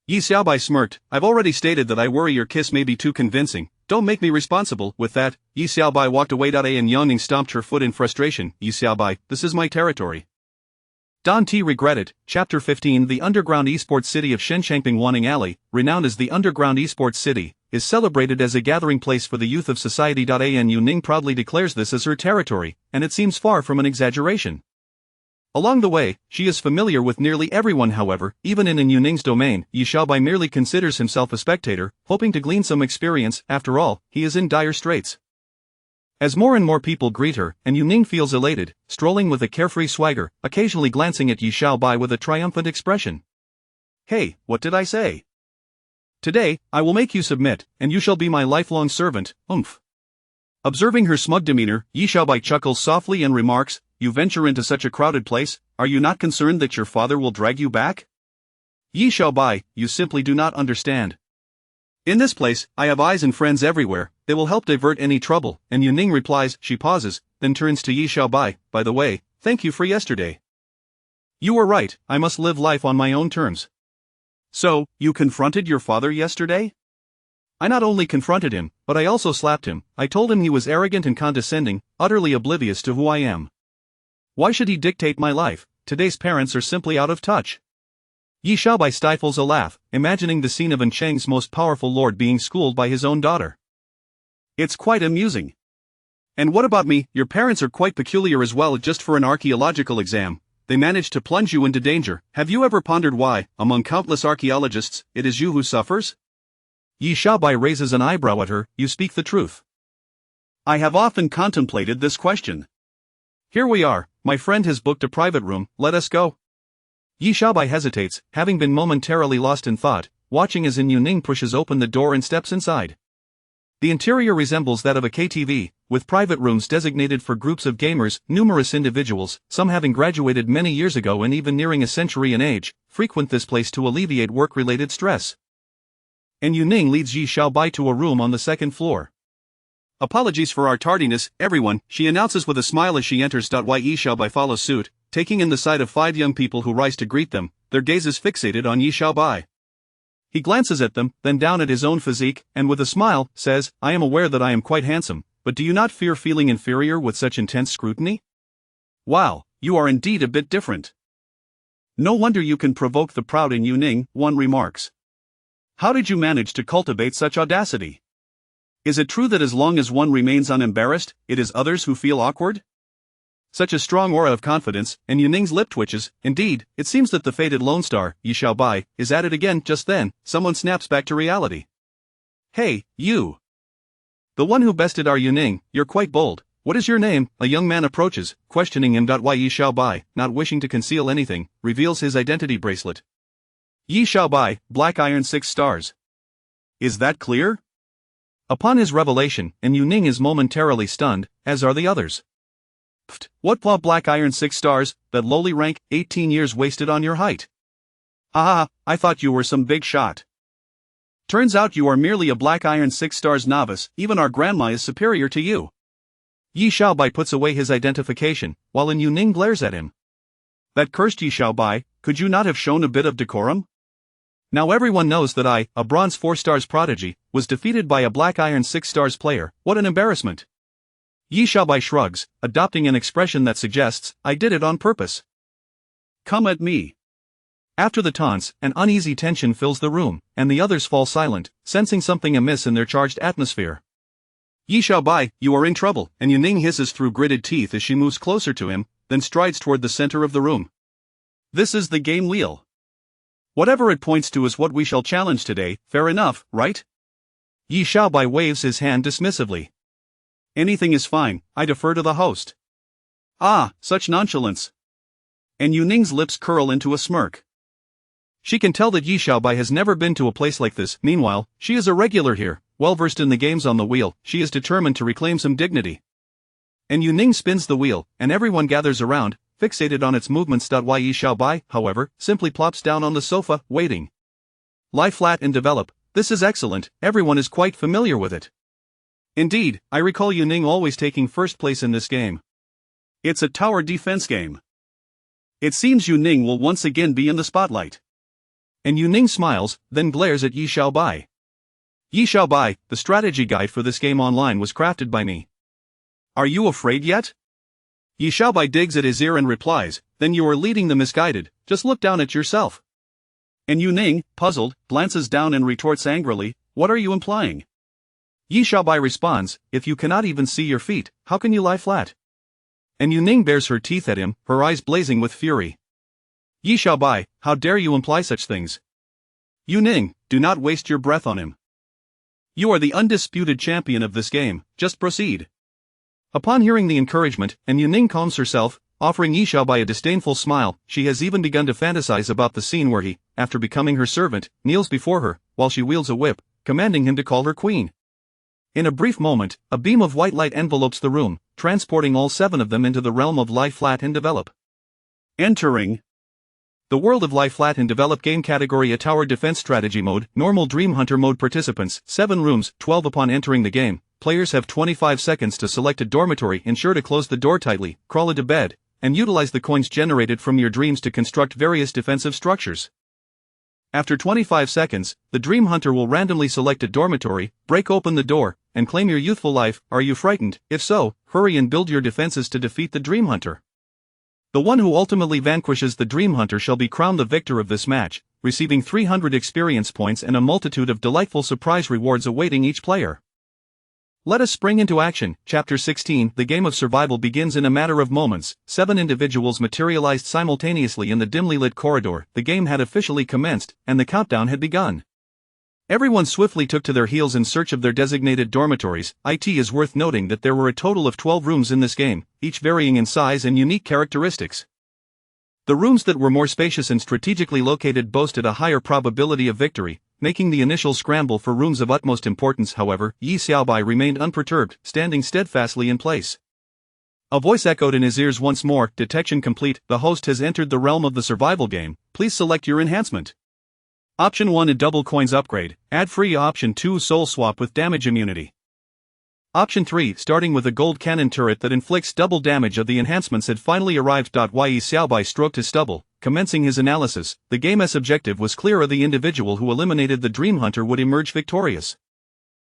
Yi Xiaobai smirked, I've already stated that I worry your kiss may be too convincing, don't make me responsible. With that, Yi Xiaobai walked away. And Yao Ning stomped her foot in frustration. Yi Xiaobai, this is my territory. Don T regretted. Chapter 15. The underground esports city of Shenchangping Wanning Alley, renowned as the underground esports city, is celebrated as a gathering place for the youth of society. An Yu Ning proudly declares this as her territory, and it seems far from an exaggeration. Along the way, she is familiar with nearly everyone. However, even in Yu Ning's domain, Yi Xiaobai merely considers himself a spectator, hoping to glean some experience. After all, he is in dire straits. As more and more people greet her, and Yu Ning feels elated, strolling with a carefree swagger, occasionally glancing at Yi Xiaobai with a triumphant expression. Hey, what did I say? Today, I will make you submit, and you shall be my lifelong servant. Observing her smug demeanor, Yi Xiaobai chuckles softly and remarks, You venture into such a crowded place, are you not concerned that your father will drag you back? Yi Xiaobai, you simply do not understand. In this place, I have eyes and friends everywhere, they will help divert any trouble. And Yu Ning replies. She pauses, then turns to Yi Xiaobai, by the way, thank you for yesterday. You were right, I must live life on my own terms. So, you confronted your father yesterday? I not only confronted him, but I also slapped him. I told him he was arrogant and condescending, utterly oblivious to who I am. Why should he dictate my life? Today's parents are simply out of touch. Yi Xiaobai stifles a laugh, imagining the scene of An Cheng's most powerful lord being schooled by his own daughter. It's quite amusing. And what about me? Your parents are quite peculiar as well. Just for an archaeological exam, they managed to plunge you into danger. Have you ever pondered why, among countless archaeologists, it is you who suffers? Yi Xiaobai raises an eyebrow at her. You speak the truth. I have often contemplated this question. Here we are, my friend has booked a private room, let us go. Yi Xiaobai hesitates, having been momentarily lost in thought, watching as Yu Ning pushes open the door and steps inside. The interior resembles that of a KTV, with private rooms designated for groups of gamers. Numerous individuals, some having graduated many years ago and even nearing a century in age, frequent this place to alleviate work-related stress. And Yu Ning leads Yi Xiaobai to a room on the second floor. Apologies for our tardiness, everyone, she announces with a smile as she enters. Yi Xiaobai follows suit, taking in the sight of 5 young people who rise to greet them, their gazes fixated on Yi Xiaobai. He glances at them, then down at his own physique, and with a smile, says, I am aware that I am quite handsome, but do you not fear feeling inferior with such intense scrutiny? Wow, you are indeed a bit different. No wonder you can provoke the proud in Yu Ning, one remarks. How did you manage to cultivate such audacity? Is it true that as long as one remains unembarrassed, it is others who feel awkward? Such a strong aura of confidence, and Yu Ning's lip twitches. Indeed, it seems that the fated Lone Star, Yi Xiaobai, is at it again. Just then, someone snaps back to reality. Hey, you! The one who bested our Yu Ning, you're quite bold. What is your name? A young man approaches, questioning him. Yi Xiaobai, not wishing to conceal anything, reveals his identity bracelet. Yi Xiaobai, Black Iron 6 stars. Is that clear? Upon his revelation, Yu Ning is momentarily stunned, as are the others. Pfft, what Black Iron 6 stars, that lowly rank, 18 years wasted on your height. Ah, I thought you were some big shot. Turns out you are merely a Black Iron 6 stars novice, even our grandma is superior to you. Yi Xiaobai puts away his identification, while Yu Ning glares at him. That cursed Yi Xiaobai, could you not have shown a bit of decorum? Now everyone knows that I, a bronze 4 stars prodigy, was defeated by a Black Iron 6 stars player. What an embarrassment. Yi Xiaobai shrugs, adopting an expression that suggests, I did it on purpose. Come at me. After the taunts, an uneasy tension fills the room, and the others fall silent, sensing something amiss in their charged atmosphere. Yi Xiaobai, you are in trouble, and Yu Ning hisses through gritted teeth as she moves closer to him, then strides toward the center of the room. This is the game wheel. Whatever it points to is what we shall challenge today, fair enough, right? Yi Xiaobai waves his hand dismissively. Anything is fine, I defer to the host. Ah, such nonchalance. And Yu Ning's lips curl into a smirk. She can tell that Yi Xiaobai has never been to a place like this. Meanwhile, she is a regular here, well versed in the games on the wheel. She is determined to reclaim some dignity. And Yu Ning spins the wheel, and everyone gathers around, fixated on its movements. Yi Xiaobai, however, simply plops down on the sofa, waiting. Lie flat and develop. This is excellent, everyone is quite familiar with it. Indeed, I recall Yuning always taking first place in this game. It's a tower defense game. It seems Yuning will once again be in the spotlight. And Yuning smiles, then glares at Yi Xiaobai. Yi Xiaobai, the strategy guide for this game online was crafted by me. Are you afraid yet? Yi Xiaobai digs at his ear and replies, then you are leading the misguided, just look down at yourself. And Yuning, puzzled, glances down and retorts angrily, what are you implying? Yi Xiaobai responds, if you cannot even see your feet, how can you lie flat? And Yuning bares her teeth at him, her eyes blazing with fury. Yi Xiaobai, how dare you imply such things? Yuning, do not waste your breath on him. You are the undisputed champion of this game, just proceed. Upon hearing the encouragement, and Yuning calms herself, offering Yi Xiaobai a disdainful smile, she has even begun to fantasize about the scene where he, after becoming her servant, kneels before her, while she wields a whip, commanding him to call her queen. In a brief moment, a beam of white light envelopes the room, transporting all 7 of them into the realm of Lie Flat and Develop. Entering the world of Lie Flat and Develop game category: a tower defense strategy mode, normal Dream Hunter mode. Participants, 7 rooms, 12 upon entering the game. Players have 25 seconds to select a dormitory, ensure to close the door tightly, crawl into bed, and utilize the coins generated from your dreams to construct various defensive structures. After 25 seconds, the Dream Hunter will randomly select a dormitory, break open the door, and claim your youthful life. Are you frightened? If so, hurry and build your defenses to defeat the Dream Hunter. The one who ultimately vanquishes the Dream Hunter shall be crowned the victor of this match, receiving 300 experience points and a multitude of delightful surprise rewards awaiting each player. Let us spring into action. Chapter 16. The game of survival begins in a matter of moments. 7 individuals materialized simultaneously in the dimly lit corridor. The game had officially commenced, and the countdown had begun. Everyone swiftly took to their heels in search of their designated dormitories. It is worth noting that there were a total of 12 rooms in this game, each varying in size and unique characteristics. The rooms that were more spacious and strategically located boasted a higher probability of victory, making the initial scramble for rooms of utmost importance. However, Yi Xiaobai remained unperturbed, standing steadfastly in place. A voice echoed in his ears once more, detection complete, the host has entered the realm of the survival game, please select your enhancement. Option 1 a double coins upgrade, add free. Option 2 soul swap with damage immunity. Option 3 starting with a gold cannon turret that inflicts double damage. Of the enhancements had finally arrived. Yi Xiaobai stroked his stubble, commencing his analysis. The game's objective was clear: the individual who eliminated the Dream Hunter would emerge victorious.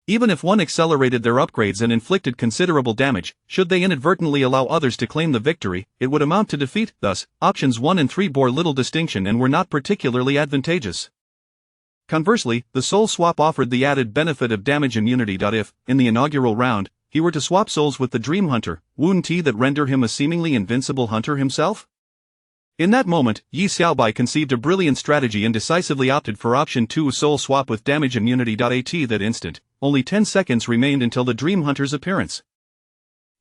Even if one accelerated their upgrades and inflicted considerable damage, should they inadvertently allow others to claim the victory, it would amount to defeat. Thus, options 1 and 3 bore little distinction and were not particularly advantageous. Conversely, the soul swap offered the added benefit of damage immunity. If, in the inaugural round, he were to swap souls with the Dream Hunter, wouldn't that render him a seemingly invincible hunter himself? In that moment, Yi Xiaobai conceived a brilliant strategy and decisively opted for option 2 soul swap with damage immunity. At that instant, only 10 seconds remained until the Dream Hunter's appearance.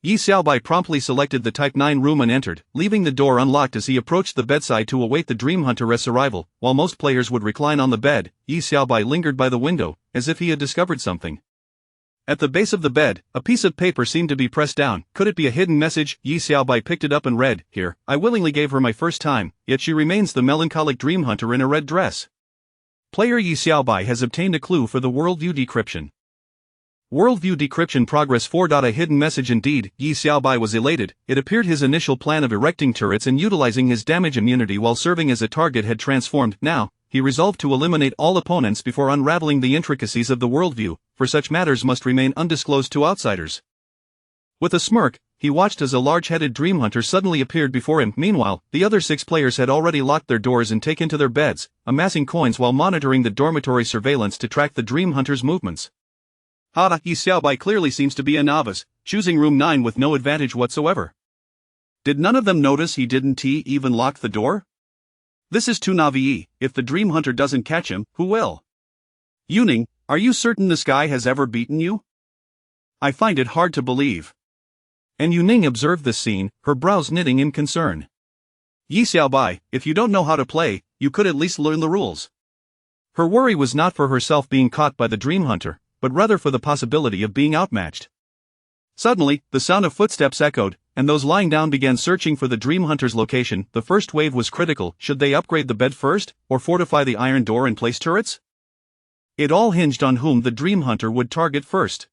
Yi Xiaobai promptly selected the Type 9 room and entered, leaving the door unlocked as he approached the bedside to await the Dream Hunter's arrival. While most players would recline on the bed, Yi Xiaobai lingered by the window, as if he had discovered something. At the base of the bed, a piece of paper seemed to be pressed down. Could it be a hidden message? Yi Xiaobai picked it up and read, "Here, I willingly gave her my first time, yet she remains the melancholic Dream Hunter in a red dress." Player Yi Xiaobai has obtained a clue for the worldview decryption. Worldview decryption progress 4. A hidden message indeed. Yi Xiaobai was elated. It appeared his initial plan of erecting turrets and utilizing his damage immunity while serving as a target had transformed. Now, he resolved to eliminate all opponents before unraveling the intricacies of the worldview, for such matters must remain undisclosed to outsiders. With a smirk, he watched as a large-headed Dream Hunter suddenly appeared before him. Meanwhile, the other 6 players had already locked their doors and taken to their beds, amassing coins while monitoring the dormitory surveillance to track the Dream Hunter's movements. Yi Xiaobai clearly seems to be a novice, choosing room 9 with no advantage whatsoever. Did none of them notice he didn't even lock the door? This is too naive. If the Dream Hunter doesn't catch him, who will? Yuning, are you certain this guy has ever beaten you? I find it hard to believe. And Yuning observed this scene, her brows knitting in concern. Yi Xiaobai, if you don't know how to play, you could at least learn the rules. Her worry was not for herself being caught by the Dream Hunter, but rather for the possibility of being outmatched. Suddenly, the sound of footsteps echoed, and those lying down began searching for the Dream Hunter's location. The first wave was critical. Should they upgrade the bed first, or fortify the iron door and place turrets? It all hinged on whom the Dream Hunter would target first.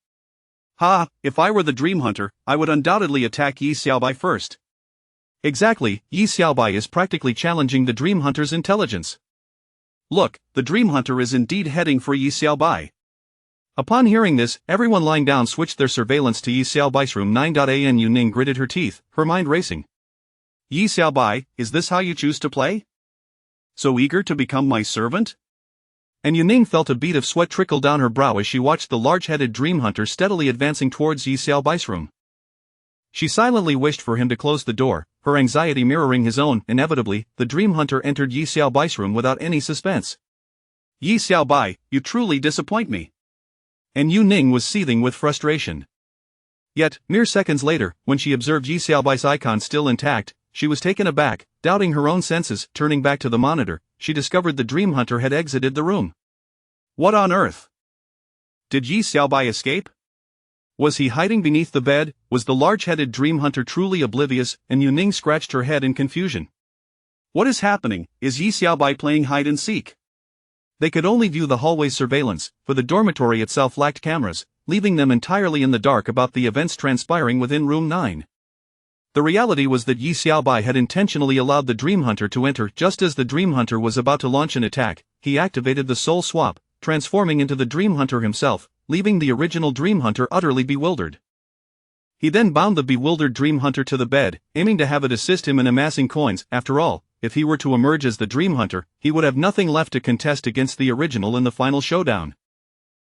If I were the Dream Hunter, I would undoubtedly attack Yi Xiaobai first. Exactly, Yi Xiaobai is practically challenging the Dream Hunter's intelligence. Look, the Dream Hunter is indeed heading for Yi Xiaobai. Upon hearing this, everyone lying down switched their surveillance to Yi Xiaobai's room 9. Yu Ning gritted her teeth, her mind racing. Yi Xiaobai, is this how you choose to play? So eager to become my servant? And Yu Ning felt a bead of sweat trickle down her brow as she watched the large-headed Dream Hunter steadily advancing towards Yi Xiaobai's room. She silently wished for him to close the door, her anxiety mirroring his own. Inevitably, the Dream Hunter entered Yi Xiaobai's room without any suspense. Yi Xiaobai, you truly disappoint me. And Yu Ning was seething with frustration. Yet, mere seconds later, when she observed Yi Xiaobai's icon still intact, she was taken aback, doubting her own senses. Turning back to the monitor, she discovered the Dream Hunter had exited the room. What on earth? Did Yi Xiaobai escape? Was he hiding beneath the bed? Was the large-headed Dream Hunter truly oblivious? And Yu Ning scratched her head in confusion. What is happening? Is Yi Xiaobai playing hide-and-seek? They could only view the hallway's surveillance, for the dormitory itself lacked cameras, leaving them entirely in the dark about the events transpiring within room 9. The reality was that Yi Xiaobai had intentionally allowed the Dream Hunter to enter. Just as the Dream Hunter was about to launch an attack, he activated the soul swap, transforming into the Dream Hunter himself, leaving the original Dream Hunter utterly bewildered. He then bound the bewildered Dream Hunter to the bed, aiming to have it assist him in amassing coins. After all, if he were to emerge as the Dream Hunter, he would have nothing left to contest against the original in the final showdown.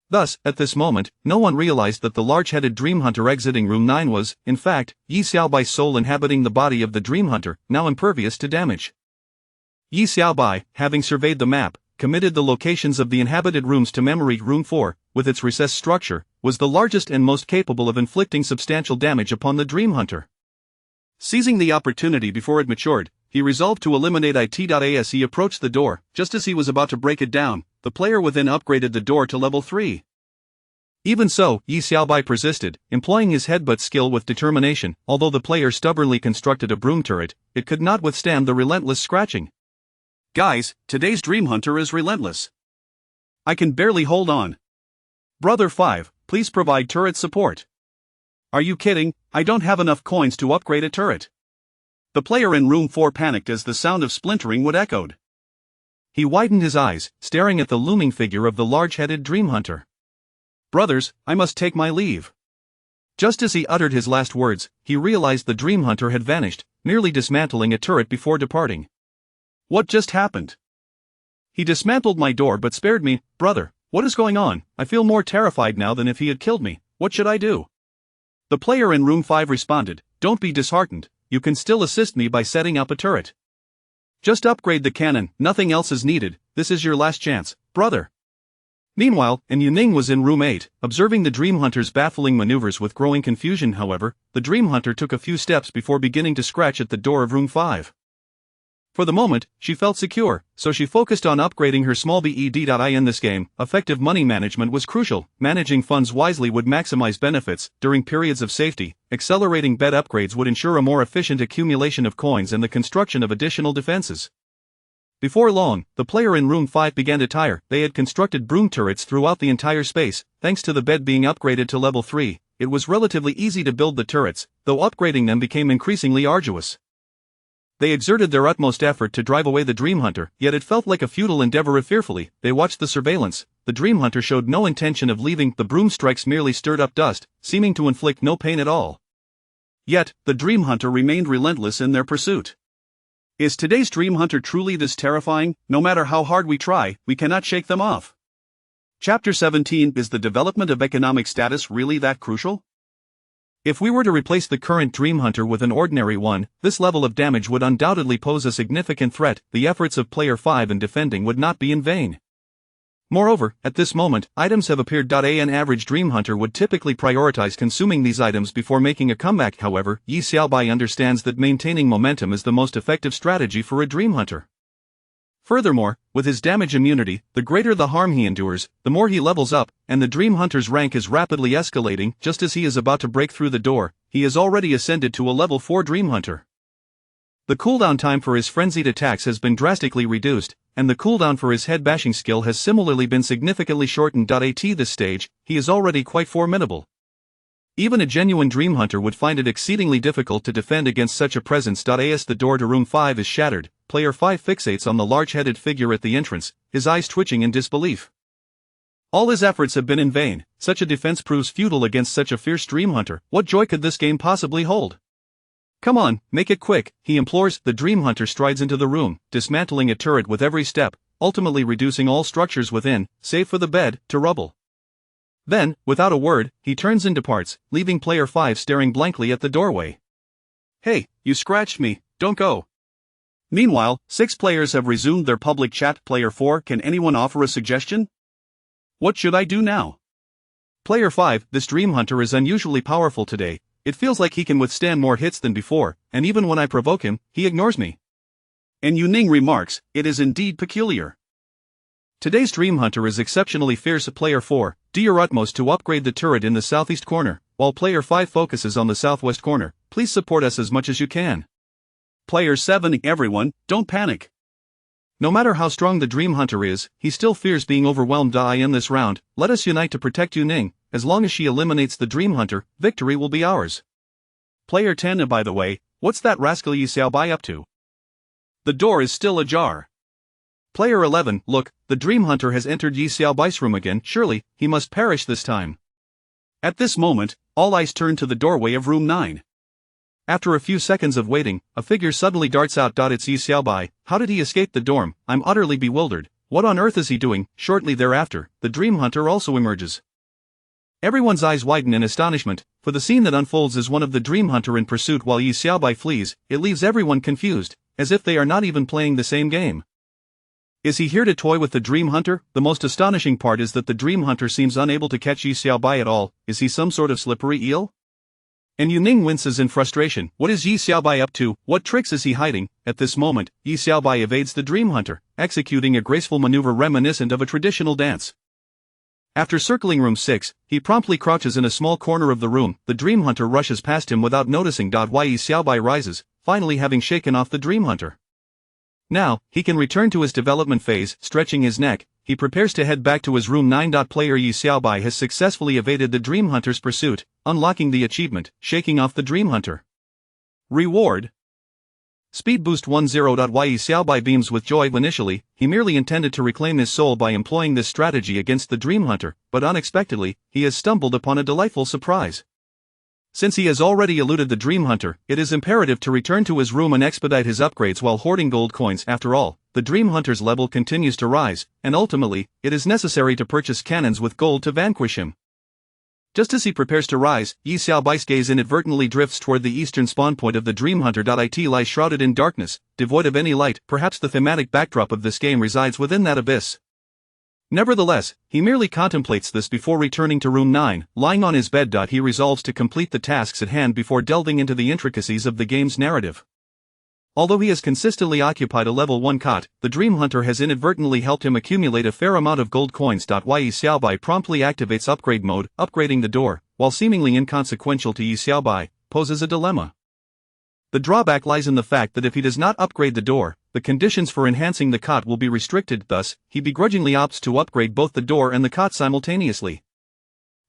Thus, at this moment, no one realized that the large-headed Dream Hunter exiting room 9 was, in fact, Yi Xiaobai's soul inhabiting the body of the Dream Hunter, now impervious to damage. Yi Xiaobai, having surveyed the map, committed the locations of the inhabited rooms to memory. Room 4, with its recessed structure, was the largest and most capable of inflicting substantial damage upon the Dream Hunter. Seizing the opportunity before it matured, he resolved to eliminate it. As he approached the door, just as he was about to break it down, the player within upgraded the door to level 3. Even so, Yi Xiaobai persisted, employing his headbutt skill with determination. Although the player stubbornly constructed a broom turret, it could not withstand the relentless scratching. Guys, today's Dream Hunter is relentless. I can barely hold on. Brother 5, please provide turret support. Are you kidding? I don't have enough coins to upgrade a turret. The player in room 4 panicked as the sound of splintering wood echoed. He widened his eyes, staring at the looming figure of the large-headed Dream Hunter. Brothers, I must take my leave. Just as he uttered his last words, he realized the Dream Hunter had vanished, merely dismantling a turret before departing. What just happened? He dismantled my door but spared me. Brother, what is going on? I feel more terrified now than if he had killed me. What should I do? The player in room 5 responded, Don't be disheartened, you can still assist me by setting up a turret. Just upgrade the cannon, nothing else is needed. This is your last chance, brother. Meanwhile, Yu Ning was in room 8, observing the Dream Hunter's baffling maneuvers with growing confusion. However, the Dream Hunter took a few steps before beginning to scratch at the door of room 5. For the moment, she felt secure, so she focused on upgrading her small bed. In this game, effective money management was crucial. Managing funds wisely would maximize benefits. During periods of safety, accelerating bed upgrades would ensure a more efficient accumulation of coins and the construction of additional defenses. Before long, the player in room 5 began to tire. They had constructed broom turrets throughout the entire space. Thanks to the bed being upgraded to level 3, it was relatively easy to build the turrets, though upgrading them became increasingly arduous. They exerted their utmost effort to drive away the Dream Hunter, yet it felt like a futile endeavor. Fearfully, they watched the surveillance. The Dream Hunter showed no intention of leaving. The broom strikes merely stirred up dust, seeming to inflict no pain at all. Yet, the Dream Hunter remained relentless in their pursuit. Is today's Dream Hunter truly this terrifying? No matter how hard we try, we cannot shake them off. Chapter 17. Is the development of economic status really that crucial? If we were to replace the current Dream Hunter with an ordinary one, this level of damage would undoubtedly pose a significant threat. The efforts of Player 5 in defending would not be in vain. Moreover, at this moment, items have appeared. An average Dream Hunter would typically prioritize consuming these items before making a comeback. However, Yi Xiaobai understands that maintaining momentum is the most effective strategy for a Dream Hunter. Furthermore, with his damage immunity, the greater the harm he endures, the more he levels up, and the Dream Hunter's rank is rapidly escalating. Just as he is about to break through the door, he has already ascended to a level 4 Dream Hunter. The cooldown time for his frenzied attacks has been drastically reduced, and the cooldown for his head bashing skill has similarly been significantly shortened. At this stage, he is already quite formidable. Even a genuine Dream Hunter would find it exceedingly difficult to defend against such a presence. As the door to room 5 is shattered, player 5 fixates on the large-headed figure at the entrance, his eyes twitching in disbelief. All his efforts have been in vain. Such a defense proves futile against such a fierce Dream Hunter. What joy could this game possibly hold? Come on, make it quick, he implores. The Dream Hunter strides into the room, dismantling a turret with every step, ultimately reducing all structures within, save for the bed, to rubble. Then, without a word, he turns and departs, leaving player 5 staring blankly at the doorway. Hey, you scratched me, don't go. Meanwhile, 6 players have resumed their public chat. Player 4, can anyone offer a suggestion? What should I do now? Player 5, this Dream Hunter is unusually powerful today. It feels like he can withstand more hits than before, and even when I provoke him, he ignores me. And Yuning remarks, it is indeed peculiar. Today's Dream Hunter is exceptionally fierce. Player 4, do your utmost to upgrade the turret in the southeast corner, while Player 5 focuses on the southwest corner. Please support us as much as you can. Player 7, everyone, don't panic. No matter how strong the Dream Hunter is, he still fears being overwhelmed. In this round, let us unite to protect Yuning. As long as she eliminates the Dream Hunter, victory will be ours. Player 10, by the way, what's that rascal Yi Xiaobai up to? The door is still ajar. Player 11, look, the Dream Hunter has entered Yi Xiaobai's room again. Surely, he must perish this time. At this moment, all eyes turn to the doorway of room 9. After a few seconds of waiting, a figure suddenly darts out. It's Yi Xiaobai. How did he escape the dorm? I'm utterly bewildered. What on earth is he doing? Shortly thereafter, the Dream Hunter also emerges. Everyone's eyes widen in astonishment, for the scene that unfolds is one of the Dream Hunter in pursuit while Yi Xiaobai flees. It leaves everyone confused, as if they are not even playing the same game. Is he here to toy with the Dream Hunter? The most astonishing part is that the Dream Hunter seems unable to catch Yi Xiaobai at all. Is he some sort of slippery eel? And Yuning winces in frustration. What is Yi Xiaobai up to? What tricks is he hiding? At this moment, Yi Xiaobai evades the Dream Hunter, executing a graceful maneuver reminiscent of a traditional dance. After circling room 6, he promptly crouches in a small corner of the room. The Dream Hunter rushes past him without noticing. Why Yi Xiaobai rises, finally having shaken off the Dream Hunter. Now, he can return to his development phase. Stretching his neck, he prepares to head back to his room 9. Player Yi Xiaobai has successfully evaded the Dream Hunter's pursuit, unlocking the achievement, shaking off the Dream Hunter. Reward: Speed Boost 10. Yi Xiaobai beams with joy. Initially, he merely intended to reclaim his soul by employing this strategy against the Dream Hunter, but unexpectedly, he has stumbled upon a delightful surprise. Since he has already eluded the Dream Hunter, it is imperative to return to his room and expedite his upgrades while hoarding gold coins. After all, the Dream Hunter's level continues to rise, and ultimately, it is necessary to purchase cannons with gold to vanquish him. Just as he prepares to rise, Yi Xiaobai's gaze inadvertently drifts toward the eastern spawn point of the Dream Hunter. It lies shrouded in darkness, devoid of any light. Perhaps the thematic backdrop of this game resides within that abyss. Nevertheless, he merely contemplates this before returning to room 9. Lying on his bed, he resolves to complete the tasks at hand before delving into the intricacies of the game's narrative. Although he has consistently occupied a level 1 cot, the Dream Hunter has inadvertently helped him accumulate a fair amount of gold coins. Yi Xiaobai promptly activates upgrade mode. Upgrading the door, while seemingly inconsequential to Yi Xiaobai, poses a dilemma. The drawback lies in the fact that if he does not upgrade the door, the conditions for enhancing the cot will be restricted. Thus, he begrudgingly opts to upgrade both the door and the cot simultaneously.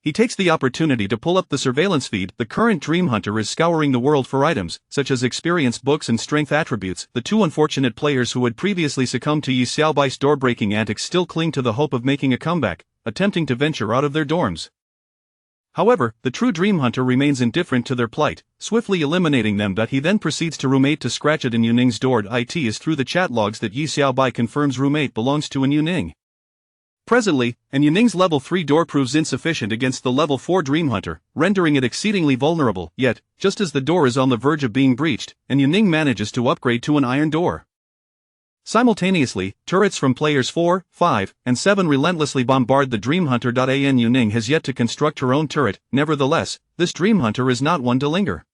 He takes the opportunity to pull up the surveillance feed. The current Dream Hunter is scouring the world for items, such as experience books and strength attributes. The 2 unfortunate players who had previously succumbed to Yi Xiaobai's door-breaking antics still cling to the hope of making a comeback, attempting to venture out of their dorms. However, the true Dream Hunter remains indifferent to their plight, swiftly eliminating them. He then proceeds to room 8 to scratch at Yuning's door. It is through the chat logs that Yi Xiaobai confirms room 8 belongs to Yuning. Presently, Yuning's level 3 door proves insufficient against the level 4 Dream Hunter, rendering it exceedingly vulnerable. Yet, just as the door is on the verge of being breached, Yuning manages to upgrade to an iron door. Simultaneously, turrets from players 4, 5, and 7 relentlessly bombard the Dream Hunter. Yuning has yet to construct her own turret. Nevertheless, this Dream Hunter is not one to linger.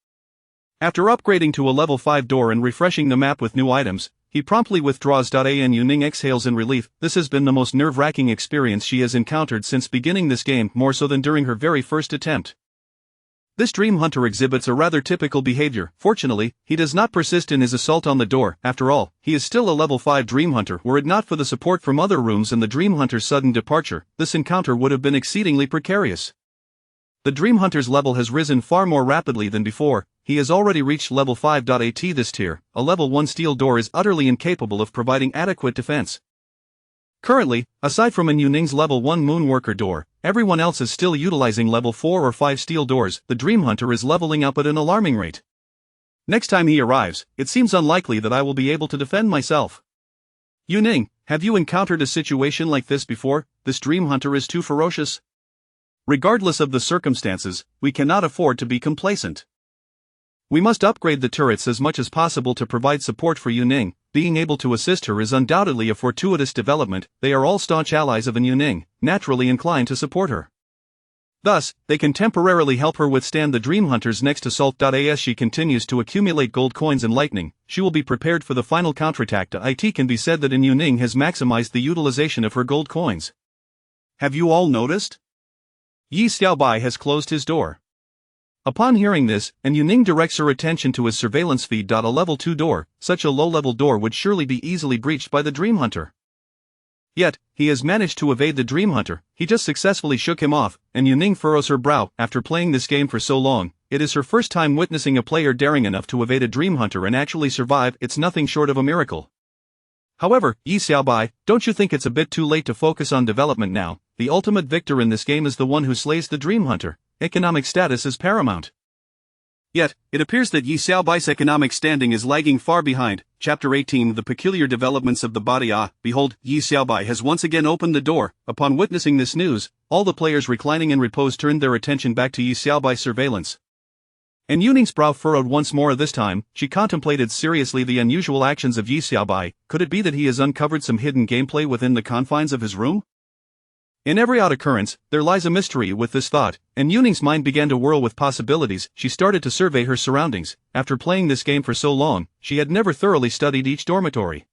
After upgrading to a level 5 door and refreshing the map with new items, He promptly withdraws. And Yuning exhales in relief. This has been the most nerve-wracking experience she has encountered since beginning this game, more so than during her very first attempt. This Dream Hunter exhibits a rather typical behavior. Fortunately, he does not persist in his assault on the door. After all, he is still a level 5 Dream Hunter. Were it not for the support from other rooms and the Dream Hunter's sudden departure, this encounter would have been exceedingly precarious. The Dream Hunter's level has risen far more rapidly than before. He has already reached level 5. At this tier, a level 1 steel door is utterly incapable of providing adequate defense. Currently, aside from Yuning's level 1 Moonworker door, everyone else is still utilizing level 4 or 5 steel doors. The Dream Hunter is leveling up at an alarming rate. Next time he arrives, it seems unlikely that I will be able to defend myself. Yuning, have you encountered a situation like this before? This Dream Hunter is too ferocious. Regardless of the circumstances, we cannot afford to be complacent. We must upgrade the turrets as much as possible to provide support for Yuning. Being able to assist her is undoubtedly a fortuitous development. They are all staunch allies of Yuning, naturally inclined to support her. Thus, they can temporarily help her withstand the Dream Hunter's next assault. As she continues to accumulate gold coins and lightning, she will be prepared for the final counterattack. It can be said that Yuning has maximized the utilization of her gold coins. Have you all noticed? Yi Xiaobai has closed his door. Upon hearing this, Yuning directs her attention to his surveillance feed. A level 2 door, such a low-level door would surely be easily breached by the Dream Hunter. Yet, he has managed to evade the Dream Hunter. He just successfully shook him off, and Yuning furrows her brow. After playing this game for so long, it is her first time witnessing a player daring enough to evade a Dream Hunter and actually survive. It's nothing short of a miracle. However, Yi Xiaobai, don't you think it's a bit too late to focus on development now? The ultimate victor in this game is the one who slays the Dream Hunter. Economic status is paramount. Yet, it appears that Yi Xiaobai's economic standing is lagging far behind. Chapter 18 The Peculiar Developments of the Body. Behold, Yi Xiaobai has once again opened the door. Upon witnessing this news, all the players reclining in repose turned their attention back to Yi Xiaobai's surveillance. And Yuning's brow furrowed once more. This time, she contemplated seriously the unusual actions of Yi Xiaobai. Could it be that he has uncovered some hidden gameplay within the confines of his room? In every odd occurrence, there lies a mystery with this thought, and Yuning's mind began to whirl with possibilities. She started to survey her surroundings. After playing this game for so long, she had never thoroughly studied each dormitory.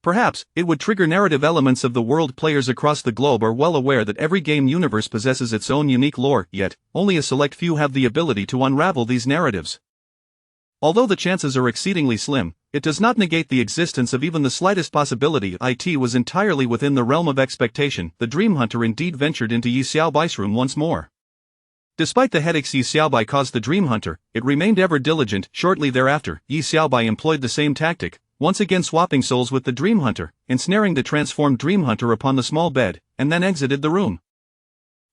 Perhaps, it would trigger narrative elements of the world. Players across the globe are well aware that every game universe possesses its own unique lore, yet, only a select few have the ability to unravel these narratives. Although the chances are exceedingly slim, it does not negate the existence of even the slightest possibility. It was entirely within the realm of expectation. The Dream Hunter indeed ventured into Yi Xiaobai's room once more. Despite the headaches Yi Xiaobai caused the Dream Hunter, it remained ever diligent. Shortly thereafter, Yi Xiaobai employed the same tactic, once again swapping souls with the Dream Hunter, ensnaring the transformed Dream Hunter upon the small bed, and then exited the room.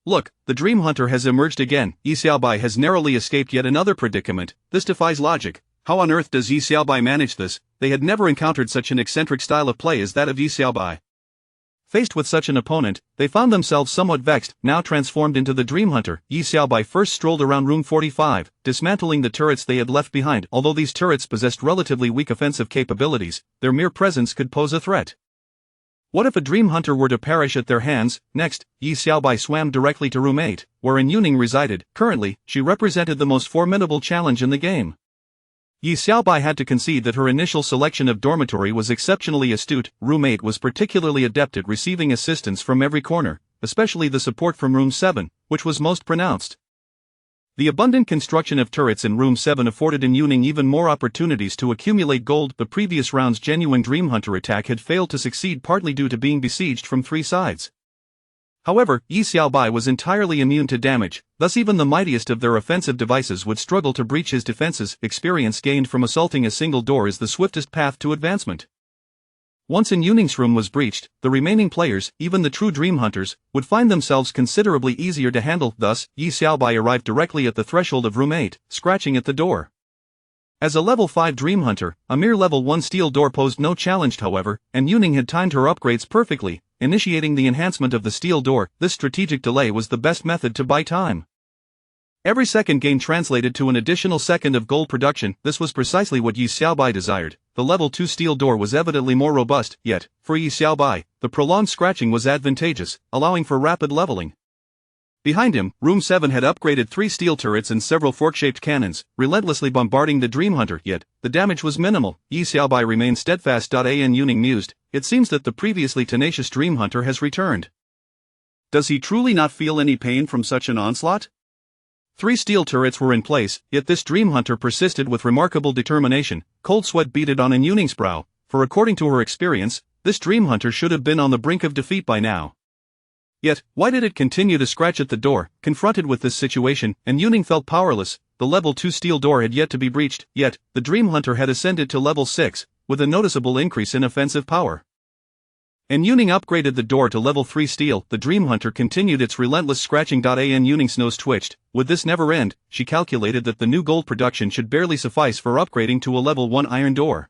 Look, the Dream Hunter has emerged again. Yi Xiaobai has narrowly escaped yet another predicament. This defies logic. How on earth does Yi Xiaobai manage this? They had never encountered such an eccentric style of play as that of Yi Xiaobai. Faced with such an opponent, they found themselves somewhat vexed. Now transformed into the Dream Hunter, Yi Xiaobai first strolled around room 45, dismantling the turrets they had left behind. Although these turrets possessed relatively weak offensive capabilities, their mere presence could pose a threat. What if a Dream Hunter were to perish at their hands? Next, Yi Xiaobai swam directly to room 8, wherein Yuning resided. Currently, she represented the most formidable challenge in the game. Yi Xiaobai had to concede that her initial selection of dormitory was exceptionally astute. Room 8 was particularly adept at receiving assistance from every corner, especially the support from room 7, which was most pronounced. The abundant construction of turrets in room 7 afforded Yuning even more opportunities to accumulate gold. The previous round's genuine Dream Hunter attack had failed to succeed, partly due to being besieged from 3 sides. However, Yi Xiaobai was entirely immune to damage, thus even the mightiest of their offensive devices would struggle to breach his defenses. Experience gained from assaulting a single door is the swiftest path to advancement. Once Yuning's room was breached, the remaining players, even the true Dream Hunters, would find themselves considerably easier to handle. Thus, Yi Xiaobai arrived directly at the threshold of room 8, scratching at the door. As a level 5 Dream Hunter, a mere level 1 steel door posed no challenge. However, and Yuning had timed her upgrades perfectly, initiating the enhancement of the steel door. This strategic delay was the best method to buy time. Every second gain translated to an additional second of gold production. This was precisely what Yi Xiaobai desired. The level 2 steel door was evidently more robust, yet, for Yi Xiaobai, the prolonged scratching was advantageous, allowing for rapid leveling. Behind him, Room 7 had upgraded 3 steel turrets and several fork-shaped cannons, relentlessly bombarding the Dream Hunter, yet the damage was minimal. Yi Xiaobai remained steadfast. An Yuning mused, it seems that the previously tenacious Dream Hunter has returned. Does he truly not feel any pain from such an onslaught? 3 steel turrets were in place, yet this Dream Hunter persisted with remarkable determination. Cold sweat beaded on An Yuning's brow, for according to her experience, this Dream Hunter should have been on the brink of defeat by now. Yet, why did it continue to scratch at the door? Confronted with this situation, An Yuning felt powerless. The level 2 steel door had yet to be breached, yet the Dream Hunter had ascended to level 6, with a noticeable increase in offensive power. An Yuning upgraded the door to level 3 steel. The Dream Hunter continued its relentless scratching. An Yuning's nose twitched. Would this never end? She calculated that the new gold production should barely suffice for upgrading to a level 1 iron door.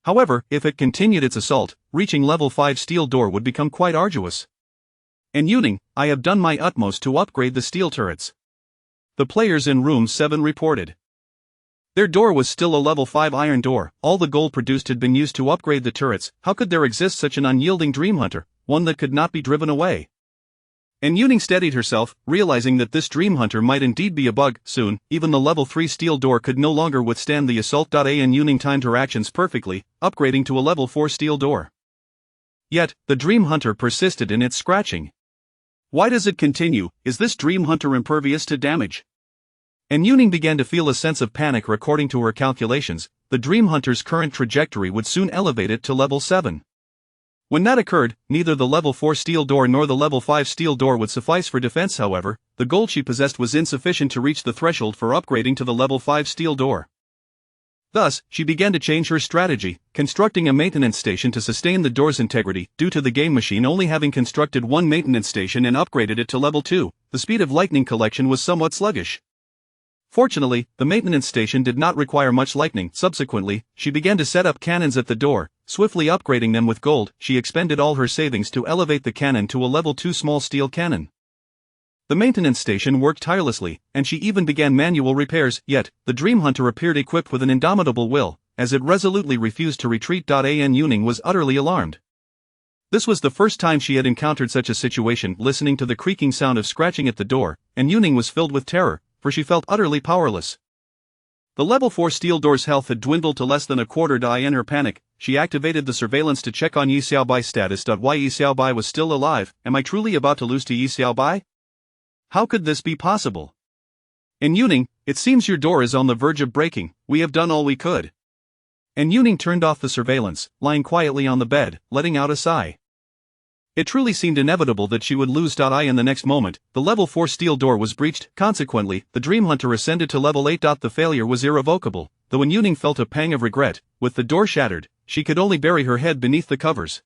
However, if it continued its assault, reaching level 5 steel door would become quite arduous. An Yuning, I have done my utmost to upgrade the steel turrets. The players in Room 7 reported. Their door was still a level 5 iron door. All the gold produced had been used to upgrade the turrets. How could there exist such an unyielding Dream Hunter, one that could not be driven away? An Yuning steadied herself, realizing that this Dream Hunter might indeed be a bug. Soon, even the level 3 steel door could no longer withstand the assault. An Yuning timed her actions perfectly, upgrading to a level 4 steel door. Yet, the Dream Hunter persisted in its scratching. Why does it continue? Is this Dream Hunter impervious to damage? An Yuning began to feel a sense of panic. According to her calculations, the Dream Hunter's current trajectory would soon elevate it to level 7. When that occurred, neither the level 4 steel door nor the level 5 steel door would suffice for defense. However, the gold she possessed was insufficient to reach the threshold for upgrading to the level 5 steel door. Thus, she began to change her strategy, constructing a maintenance station to sustain the door's integrity. Due to the game machine only having constructed one maintenance station and upgraded it to level 2, the speed of lightning collection was somewhat sluggish. Fortunately, the maintenance station did not require much lightning. Subsequently, she began to set up cannons at the door, swiftly upgrading them with gold. She expended all her savings to elevate the cannon to a level 2 small steel cannon. The maintenance station worked tirelessly, and she even began manual repairs. Yet, the Dream Hunter appeared equipped with an indomitable will, as it resolutely refused to retreat. An Yuning was utterly alarmed. This was the first time she had encountered such a situation. Listening to the creaking sound of scratching at the door, An Yuning was filled with terror, for she felt utterly powerless. The level 4 steel door's health had dwindled to less than a quarter. In her panic, she activated the surveillance to check on Yi Xiaobai's status. Why Yi Xiaobai was still alive? Am I truly about to lose to Yi Xiaobai? How could this be possible? An Yuning, it seems your door is on the verge of breaking. We have done all we could. An Yuning turned off the surveillance, lying quietly on the bed, letting out a sigh. It truly seemed inevitable that she would lose. In the next moment, the level 4 steel door was breached. Consequently, the Dream Hunter ascended to level 8. The failure was irrevocable, though An Yuning felt a pang of regret. With the door shattered, she could only bury her head beneath the covers.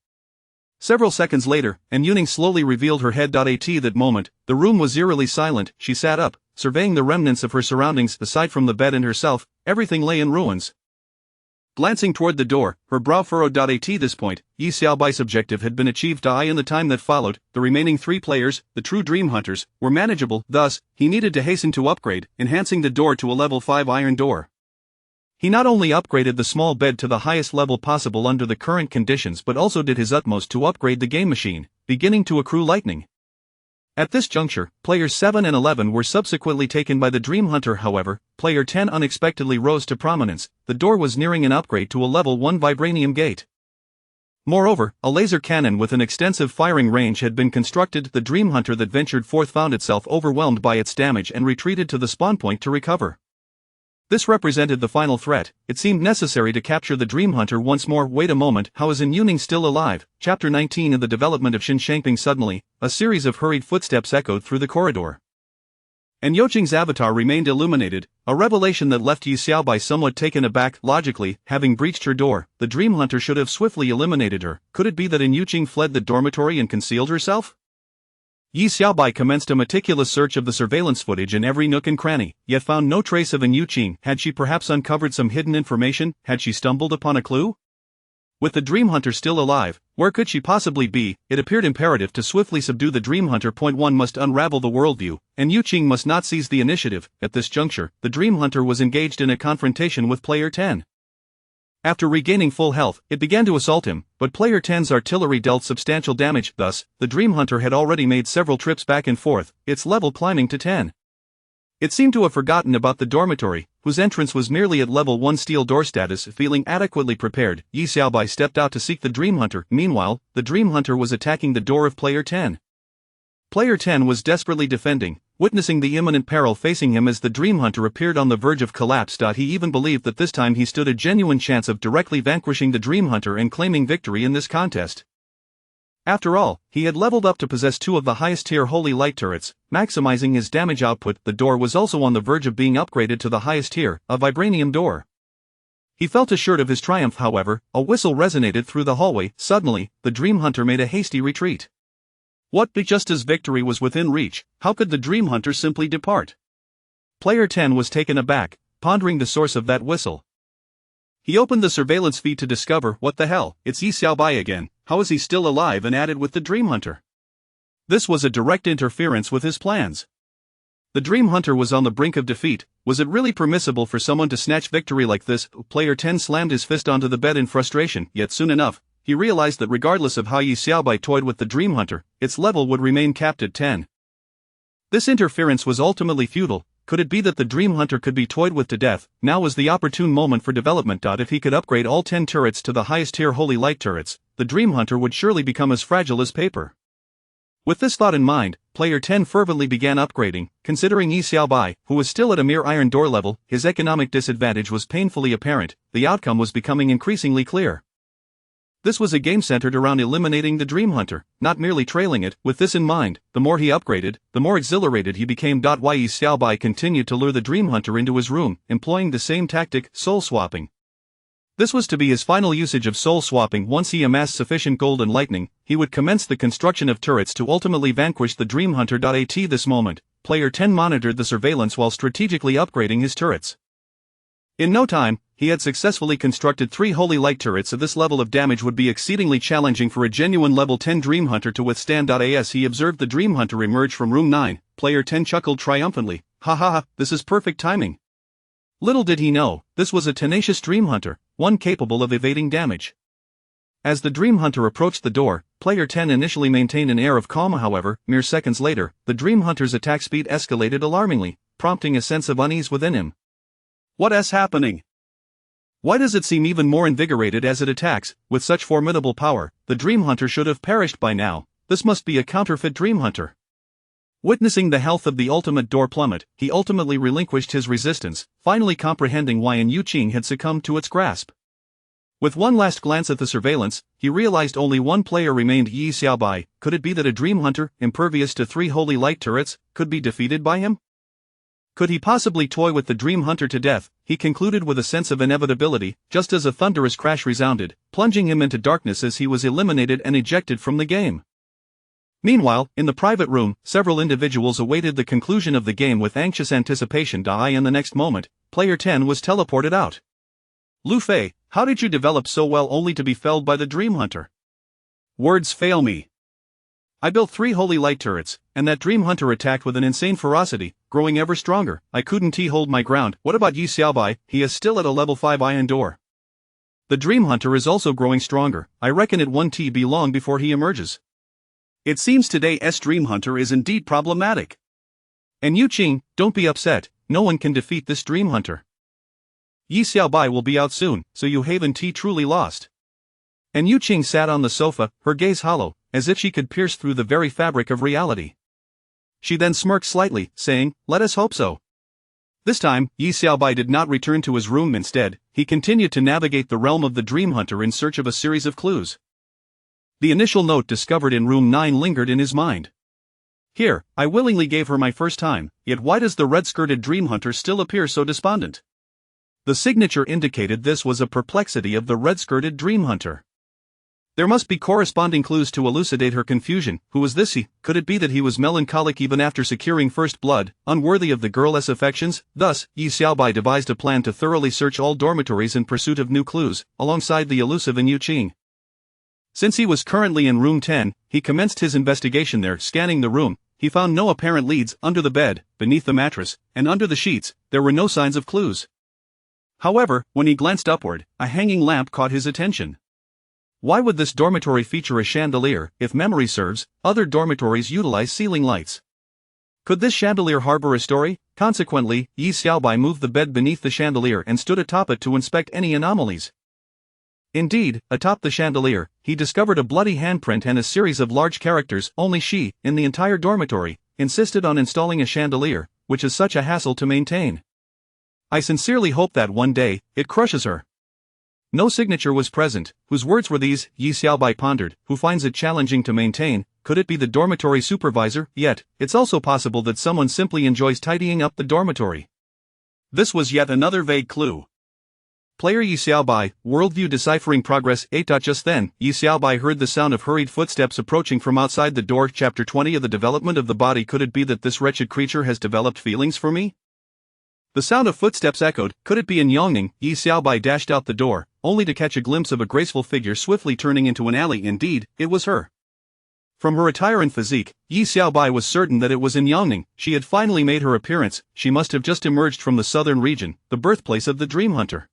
Several seconds later, An Yuning slowly revealed her head. At that moment, the room was eerily silent. She sat up, surveying the remnants of her surroundings. Aside from the bed and herself, everything lay in ruins. Glancing toward the door, her brow furrowed. At this point, Yi Xiaobai's objective had been achieved. In the time that followed, the remaining 3 players, the true Dream Hunters, were manageable. Thus, he needed to hasten to upgrade, enhancing the door to a level 5 iron door. He not only upgraded the small bed to the highest level possible under the current conditions but also did his utmost to upgrade the game machine, beginning to accrue lightning. At this juncture, players 7 and 11 were subsequently taken by the Dream Hunter. However, player 10 unexpectedly rose to prominence. The door was nearing an upgrade to a level 1 vibranium gate. Moreover, a laser cannon with an extensive firing range had been constructed. The Dream Hunter that ventured forth found itself overwhelmed by its damage and retreated to the spawn point to recover. This represented the final threat. It seemed necessary to capture the Dream Hunter once more. Wait a moment, how is An Yuning still alive? Chapter 19. In the development of Xin Shangping. Suddenly, a series of hurried footsteps echoed through the corridor. And Youqing's avatar remained illuminated, a revelation that left Yi Xiaobai somewhat taken aback. Logically, having breached her door, the Dream Hunter should have swiftly eliminated her. Could it be that An Yuqing fled the dormitory and concealed herself? Yi Xiaobai commenced a meticulous search of the surveillance footage in every nook and cranny, yet found no trace of An Yuqing. Had she perhaps uncovered some hidden information? Had she stumbled upon a clue? With the Dream Hunter still alive, where could she possibly be? It appeared imperative to swiftly subdue the Dream Hunter. One must unravel the worldview, and Yuqing must not seize the initiative. At this juncture, the Dream Hunter was engaged in a confrontation with player 10. After regaining full health, it began to assault him, but Player 10's artillery dealt substantial damage. Thus, the Dream Hunter had already made several trips back and forth, its level climbing to 10. It seemed to have forgotten about the dormitory, whose entrance was merely at level 1 steel door status. Feeling adequately prepared, Yi Xiaobai stepped out to seek the Dream Hunter. Meanwhile, the Dream Hunter was attacking the door of Player 10. Player 10 was desperately defending, witnessing the imminent peril facing him as the Dream Hunter appeared on the verge of collapse. He even believed that this time he stood a genuine chance of directly vanquishing the Dream Hunter and claiming victory in this contest. After all, he had leveled up to possess 2 of the highest tier holy light turrets, maximizing his damage output. The door was also on the verge of being upgraded to the highest tier, a vibranium door. He felt assured of his triumph. However, a whistle resonated through the hallway. Suddenly, the Dream Hunter made a hasty retreat. What? Just as victory was within reach, how could the Dream Hunter simply depart? Player 10 was taken aback, pondering the source of that whistle. He opened the surveillance feed to discover, what the hell, it's Yi Xiaobai again. How is he still alive and added with the Dream Hunter? This was a direct interference with his plans. The Dream Hunter was on the brink of defeat. Was it really permissible for someone to snatch victory like this? Player 10 slammed his fist onto the bed in frustration, yet soon enough, he realized that regardless of how Yi Xiaobai toyed with the Dream Hunter, its level would remain capped at 10. This interference was ultimately futile. Could it be that the Dream Hunter could be toyed with to death? Now was the opportune moment for development. If he could upgrade all 10 turrets to the highest tier holy light turrets, the Dream Hunter would surely become as fragile as paper. With this thought in mind, Player 10 fervently began upgrading. Considering Yi Xiaobai, who was still at a mere iron door level, his economic disadvantage was painfully apparent. The outcome was becoming increasingly clear. This was a game centered around eliminating the Dream Hunter, not merely trailing it. With this in mind, the more he upgraded, the more exhilarated he became. Yi Xiaobai continued to lure the Dream Hunter into his room, employing the same tactic, soul swapping. This was to be his final usage of soul swapping. Once he amassed sufficient gold and lightning, he would commence the construction of turrets to ultimately vanquish the Dream Hunter. At this moment, Player 10 monitored the surveillance while strategically upgrading his turrets. In no time, he had successfully constructed 3 holy light turrets. This level of damage would be exceedingly challenging for a genuine level 10 Dream Hunter to withstand. As he observed the Dream Hunter emerge from room 9, Player 10 chuckled triumphantly. Ha ha ha, this is perfect timing. Little did he know, this was a tenacious Dream Hunter, one capable of evading damage. As the Dream Hunter approached the door, Player 10 initially maintained an air of calm. However, mere seconds later, the Dream Hunter's attack speed escalated alarmingly, prompting a sense of unease within him. What's happening? Why does it seem even more invigorated as it attacks? With such formidable power, the Dream Hunter should have perished by now. This must be a counterfeit Dream Hunter. Witnessing the health of the ultimate door plummet, he ultimately relinquished his resistance, finally comprehending why Yu Qing had succumbed to its grasp. With one last glance at the surveillance, he realized only one player remained, Yi Xiaobai. Could it be that a Dream Hunter, impervious to 3 holy light turrets, could be defeated by him? Could he possibly toy with the Dream Hunter to death? He concluded with a sense of inevitability, just as a thunderous crash resounded, plunging him into darkness as he was eliminated and ejected from the game. Meanwhile, in the private room, several individuals awaited the conclusion of the game with anxious anticipation. In the next moment, Player 10 was teleported out. Lu Fei, how did you develop so well only to be felled by the Dream Hunter? Words fail me. I built 3 holy light turrets, and that Dream Hunter attacked with an insane ferocity, growing ever stronger. I couldn't hold my ground. What about Yi Xiaobai? He is still at a level 5 iron door. The Dream Hunter is also growing stronger. I reckon it won't be long before he emerges. It seems today's Dream Hunter is indeed problematic. And Yu Qing, don't be upset, no one can defeat this Dream Hunter. Yi Xiaobai will be out soon, so you haven't truly lost. And Yu Qing sat on the sofa, her gaze hollow, as if she could pierce through the very fabric of reality. She then smirked slightly, saying, let us hope so. This time, Yi Xiaobai did not return to his room. Instead, he continued to navigate the realm of the Dream Hunter in search of a series of clues. The initial note discovered in room 9 lingered in his mind. Here, I willingly gave her my first time, yet why does the red-skirted Dream Hunter still appear so despondent? The signature indicated this was a perplexity of the red-skirted Dream Hunter. There must be corresponding clues to elucidate her confusion. Who was this he? Could it be that he was melancholic even after securing first blood, unworthy of the girl's affections? Thus, Yi Xiaobai devised a plan to thoroughly search all dormitories in pursuit of new clues, alongside the elusive Yu Qing. Since he was currently in room 10, he commenced his investigation there. Scanning the room, he found no apparent leads. Under the bed, beneath the mattress, and under the sheets, there were no signs of clues. However, when he glanced upward, a hanging lamp caught his attention. Why would this dormitory feature a chandelier? If memory serves, other dormitories utilize ceiling lights. Could this chandelier harbor a story? Consequently, Yi Xiaobai moved the bed beneath the chandelier and stood atop it to inspect any anomalies. Indeed, atop the chandelier, he discovered a bloody handprint and a series of large characters. Only she, in the entire dormitory, insisted on installing a chandelier, which is such a hassle to maintain. I sincerely hope that one day, it crushes her. No signature was present. Whose words were these? Yi Xiaobai pondered. Who finds it challenging to maintain? Could it be the dormitory supervisor? Yet, it's also possible that someone simply enjoys tidying up the dormitory. This was yet another vague clue. Player Yi Xiaobai, worldview deciphering progress 8. Just then, Yi Xiaobai heard the sound of hurried footsteps approaching from outside the door. Chapter 20 of the development of the body. Could it be that this wretched creature has developed feelings for me? The sound of footsteps echoed. Could it be in Yongning? Yi Xiaobai dashed out the door, only to catch a glimpse of a graceful figure swiftly turning into an alley. Indeed, it was her. From her attire and physique, Yi Xiaobai was certain that it was in Yongning. She had finally made her appearance. She must have just emerged from the southern region, the birthplace of the Dream Hunter.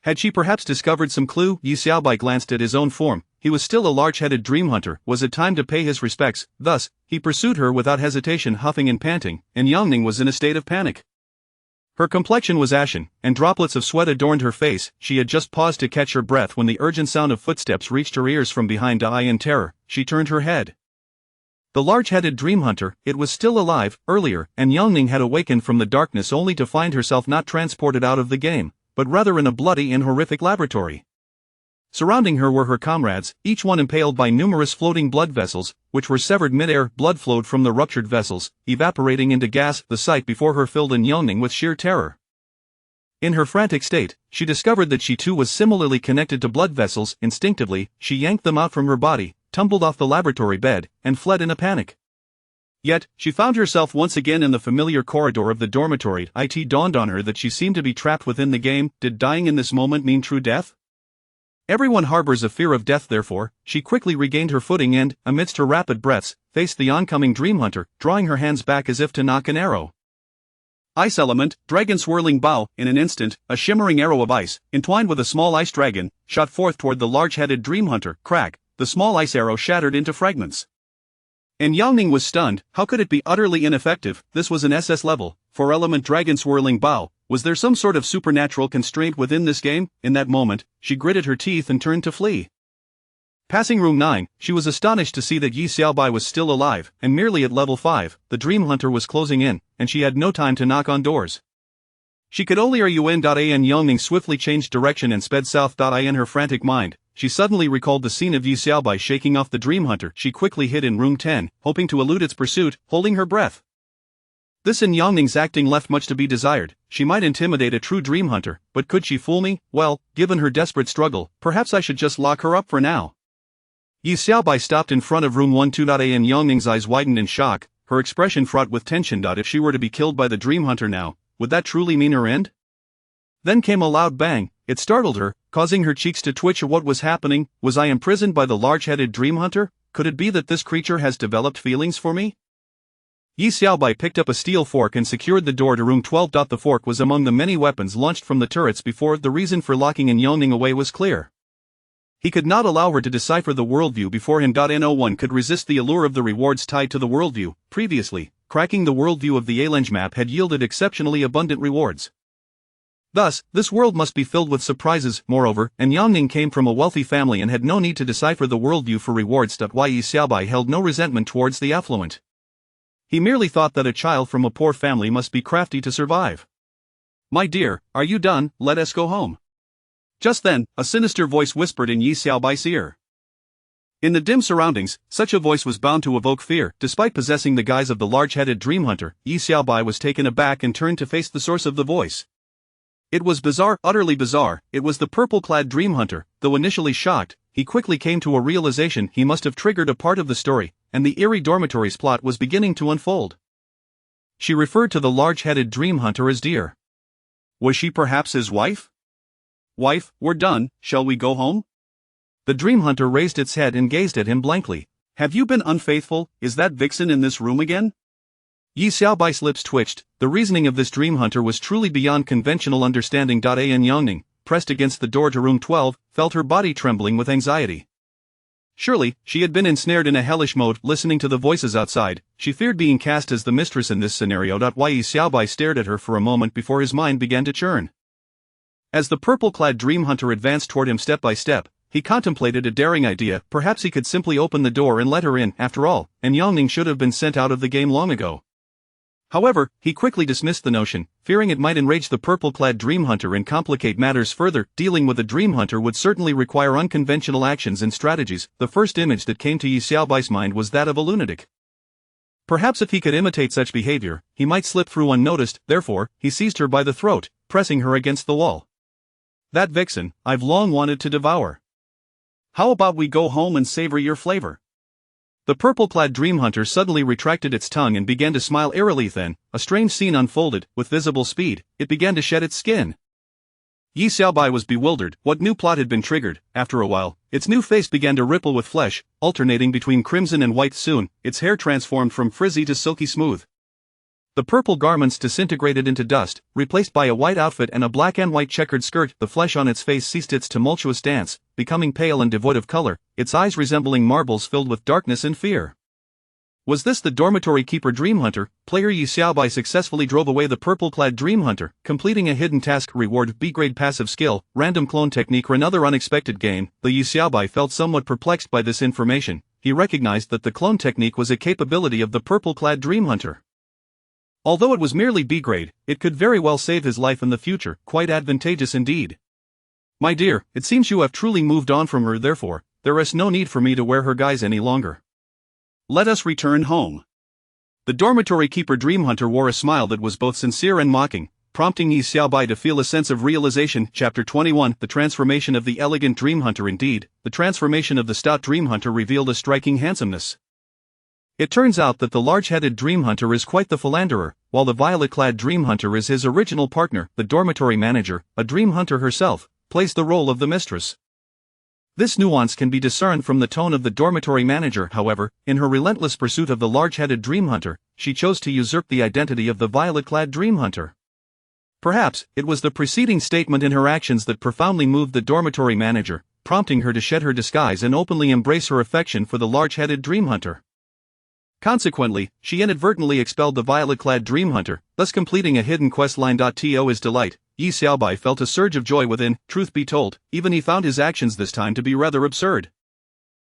Had she perhaps discovered some clue? Yi Xiaobai glanced at his own form. He was still a large-headed dream hunter. Was it time to pay his respects? Thus, he pursued her without hesitation, huffing and panting, and Yongning was in a state of panic. Her complexion was ashen, and droplets of sweat adorned her face. She had just paused to catch her breath when the urgent sound of footsteps reached her ears from behind. In terror, she turned her head. The large-headed dream hunter, it was still alive, earlier, and Yongning had awakened from the darkness only to find herself not transported out of the game, but rather in a bloody and horrific laboratory. Surrounding her were her comrades, each one impaled by numerous floating blood vessels, which were severed mid-air. Blood flowed from the ruptured vessels, evaporating into gas. The sight before her filled Yongning with sheer terror. In her frantic state, she discovered that she too was similarly connected to blood vessels. Instinctively, she yanked them out from her body, tumbled off the laboratory bed, and fled in a panic. Yet, she found herself once again in the familiar corridor of the dormitory. It dawned on her that she seemed to be trapped within the game. Did dying in this moment mean true death? Everyone harbors a fear of death. Therefore, she quickly regained her footing and, amidst her rapid breaths, faced the oncoming dream hunter, drawing her hands back as if to knock an arrow. Ice element, dragon swirling bow. In an instant, a shimmering arrow of ice, entwined with a small ice dragon, shot forth toward the large-headed dream hunter. Crack! The small ice arrow shattered into fragments. And Yongning was stunned. How could it be utterly ineffective? This was an SS level, 4-element dragon swirling bow. Was there some sort of supernatural constraint within this game? In that moment, she gritted her teeth and turned to flee. Passing room 9, she was astonished to see that Yi Xiaobai was still alive, and merely at level 5, the dream hunter was closing in, and she had no time to knock on doors. She could only RUN. Yongning swiftly changed direction and sped south. In her frantic mind, she suddenly recalled the scene of Yi Xiaobai shaking off the dream hunter. She quickly hid in room 10, hoping to elude its pursuit, holding her breath. This in Yongning's acting left much to be desired. She might intimidate a true dream hunter, but could she fool me? Well, given her desperate struggle, perhaps I should just lock her up for now. Yi Xiaobai stopped in front of room 12. And Yongning's eyes widened in shock, her expression fraught with tension. If she were to be killed by the dream hunter now, would that truly mean her end? Then came a loud bang. It startled her, causing her cheeks to twitch. What was happening? Was I imprisoned by the large-headed dream hunter? Could it be that this creature has developed feelings for me? Yi Xiaobai picked up a steel fork and secured the door to room 12. The fork was among the many weapons launched from the turrets before. The reason for locking Yongning away was clear. He could not allow her to decipher the worldview before him. No one could resist the allure of the rewards tied to the worldview. Previously, cracking the worldview of the Alange map had yielded exceptionally abundant rewards. Thus, this world must be filled with surprises. Moreover, Yongning came from a wealthy family and had no need to decipher the worldview for rewards. Yi Xiaobai held no resentment towards the affluent. He merely thought that a child from a poor family must be crafty to survive. My dear, are you done? Let us go home. Just then, a sinister voice whispered in Yi Xiaobai's ear. In the dim surroundings, such a voice was bound to evoke fear. Despite possessing the guise of the large-headed dream hunter, Yi Xiaobai was taken aback and turned to face the source of the voice. It was bizarre, utterly bizarre. It was the purple-clad dream hunter. Though initially shocked, he quickly came to a realization. He must have triggered a part of the story, and the eerie dormitory's plot was beginning to unfold. She referred to the large-headed dream hunter as dear. Was she perhaps his wife? Wife, we're done, shall we go home? The dream hunter raised its head and gazed at him blankly. Have you been unfaithful? Is that vixen in this room again? Yi Xiaobai's lips twitched. The reasoning of this dream hunter was truly beyond conventional understanding. An Yangning, pressed against the door to room 12, felt her body trembling with anxiety. Surely, she had been ensnared in a hellish mode, listening to the voices outside. She feared being cast as the mistress in this scenario. Yi Xiaobai stared at her for a moment before his mind began to churn. As the purple-clad dream hunter advanced toward him step by step, he contemplated a daring idea. Perhaps he could simply open the door and let her in. After all, and Yangning should have been sent out of the game long ago. However, he quickly dismissed the notion, fearing it might enrage the purple-clad dream hunter and complicate matters further. Dealing with a dream hunter would certainly require unconventional actions and strategies. The first image that came to Yi Xiaobai's mind was that of a lunatic. Perhaps if he could imitate such behavior, he might slip through unnoticed. Therefore, he seized her by the throat, pressing her against the wall. "That vixen, I've long wanted to devour. How about we go home and savor your flavor?" The purple-clad dream hunter suddenly retracted its tongue and began to smile eerily. Then, a strange scene unfolded. With visible speed, it began to shed its skin. Yi Xiaobai was bewildered. What new plot had been triggered? After a while, its new face began to ripple with flesh, alternating between crimson and white. Soon, its hair transformed from frizzy to silky smooth. The purple garments disintegrated into dust, replaced by a white outfit and a black and white checkered skirt. The flesh on its face ceased its tumultuous dance, becoming pale and devoid of color, its eyes resembling marbles filled with darkness and fear. Was this the dormitory keeper dream hunter? Player Yi Xiaobai successfully drove away the purple-clad dream hunter, completing a hidden task. Reward: B-grade passive skill, random clone technique. Another unexpected gain. The Yi Xiaobai felt somewhat perplexed by this information. He recognized that the clone technique was a capability of the purple-clad dream hunter. Although it was merely B-grade, it could very well save his life in the future. Quite advantageous indeed. "My dear, it seems you have truly moved on from her. Therefore, there is no need for me to wear her guise any longer. Let us return home." The dormitory keeper dream hunter wore a smile that was both sincere and mocking, prompting Yi Xiaobai to feel a sense of realization. Chapter 21: The transformation of the elegant dream hunter. Indeed, the transformation of the stout dream hunter revealed a striking handsomeness. It turns out that the large-headed dream hunter is quite the philanderer, while the violet-clad dream hunter is his original partner. The dormitory manager, a dream hunter herself, plays the role of the mistress. This nuance can be discerned from the tone of the dormitory manager. However, in her relentless pursuit of the large-headed dream hunter, she chose to usurp the identity of the violet-clad dream hunter. Perhaps, it was the preceding statement in her actions that profoundly moved the dormitory manager, prompting her to shed her disguise and openly embrace her affection for the large-headed dream hunter. Consequently, she inadvertently expelled the violet-clad dream hunter, thus completing a hidden questline. To his delight, Yi Xiaobai felt a surge of joy within. Truth be told, even he found his actions this time to be rather absurd.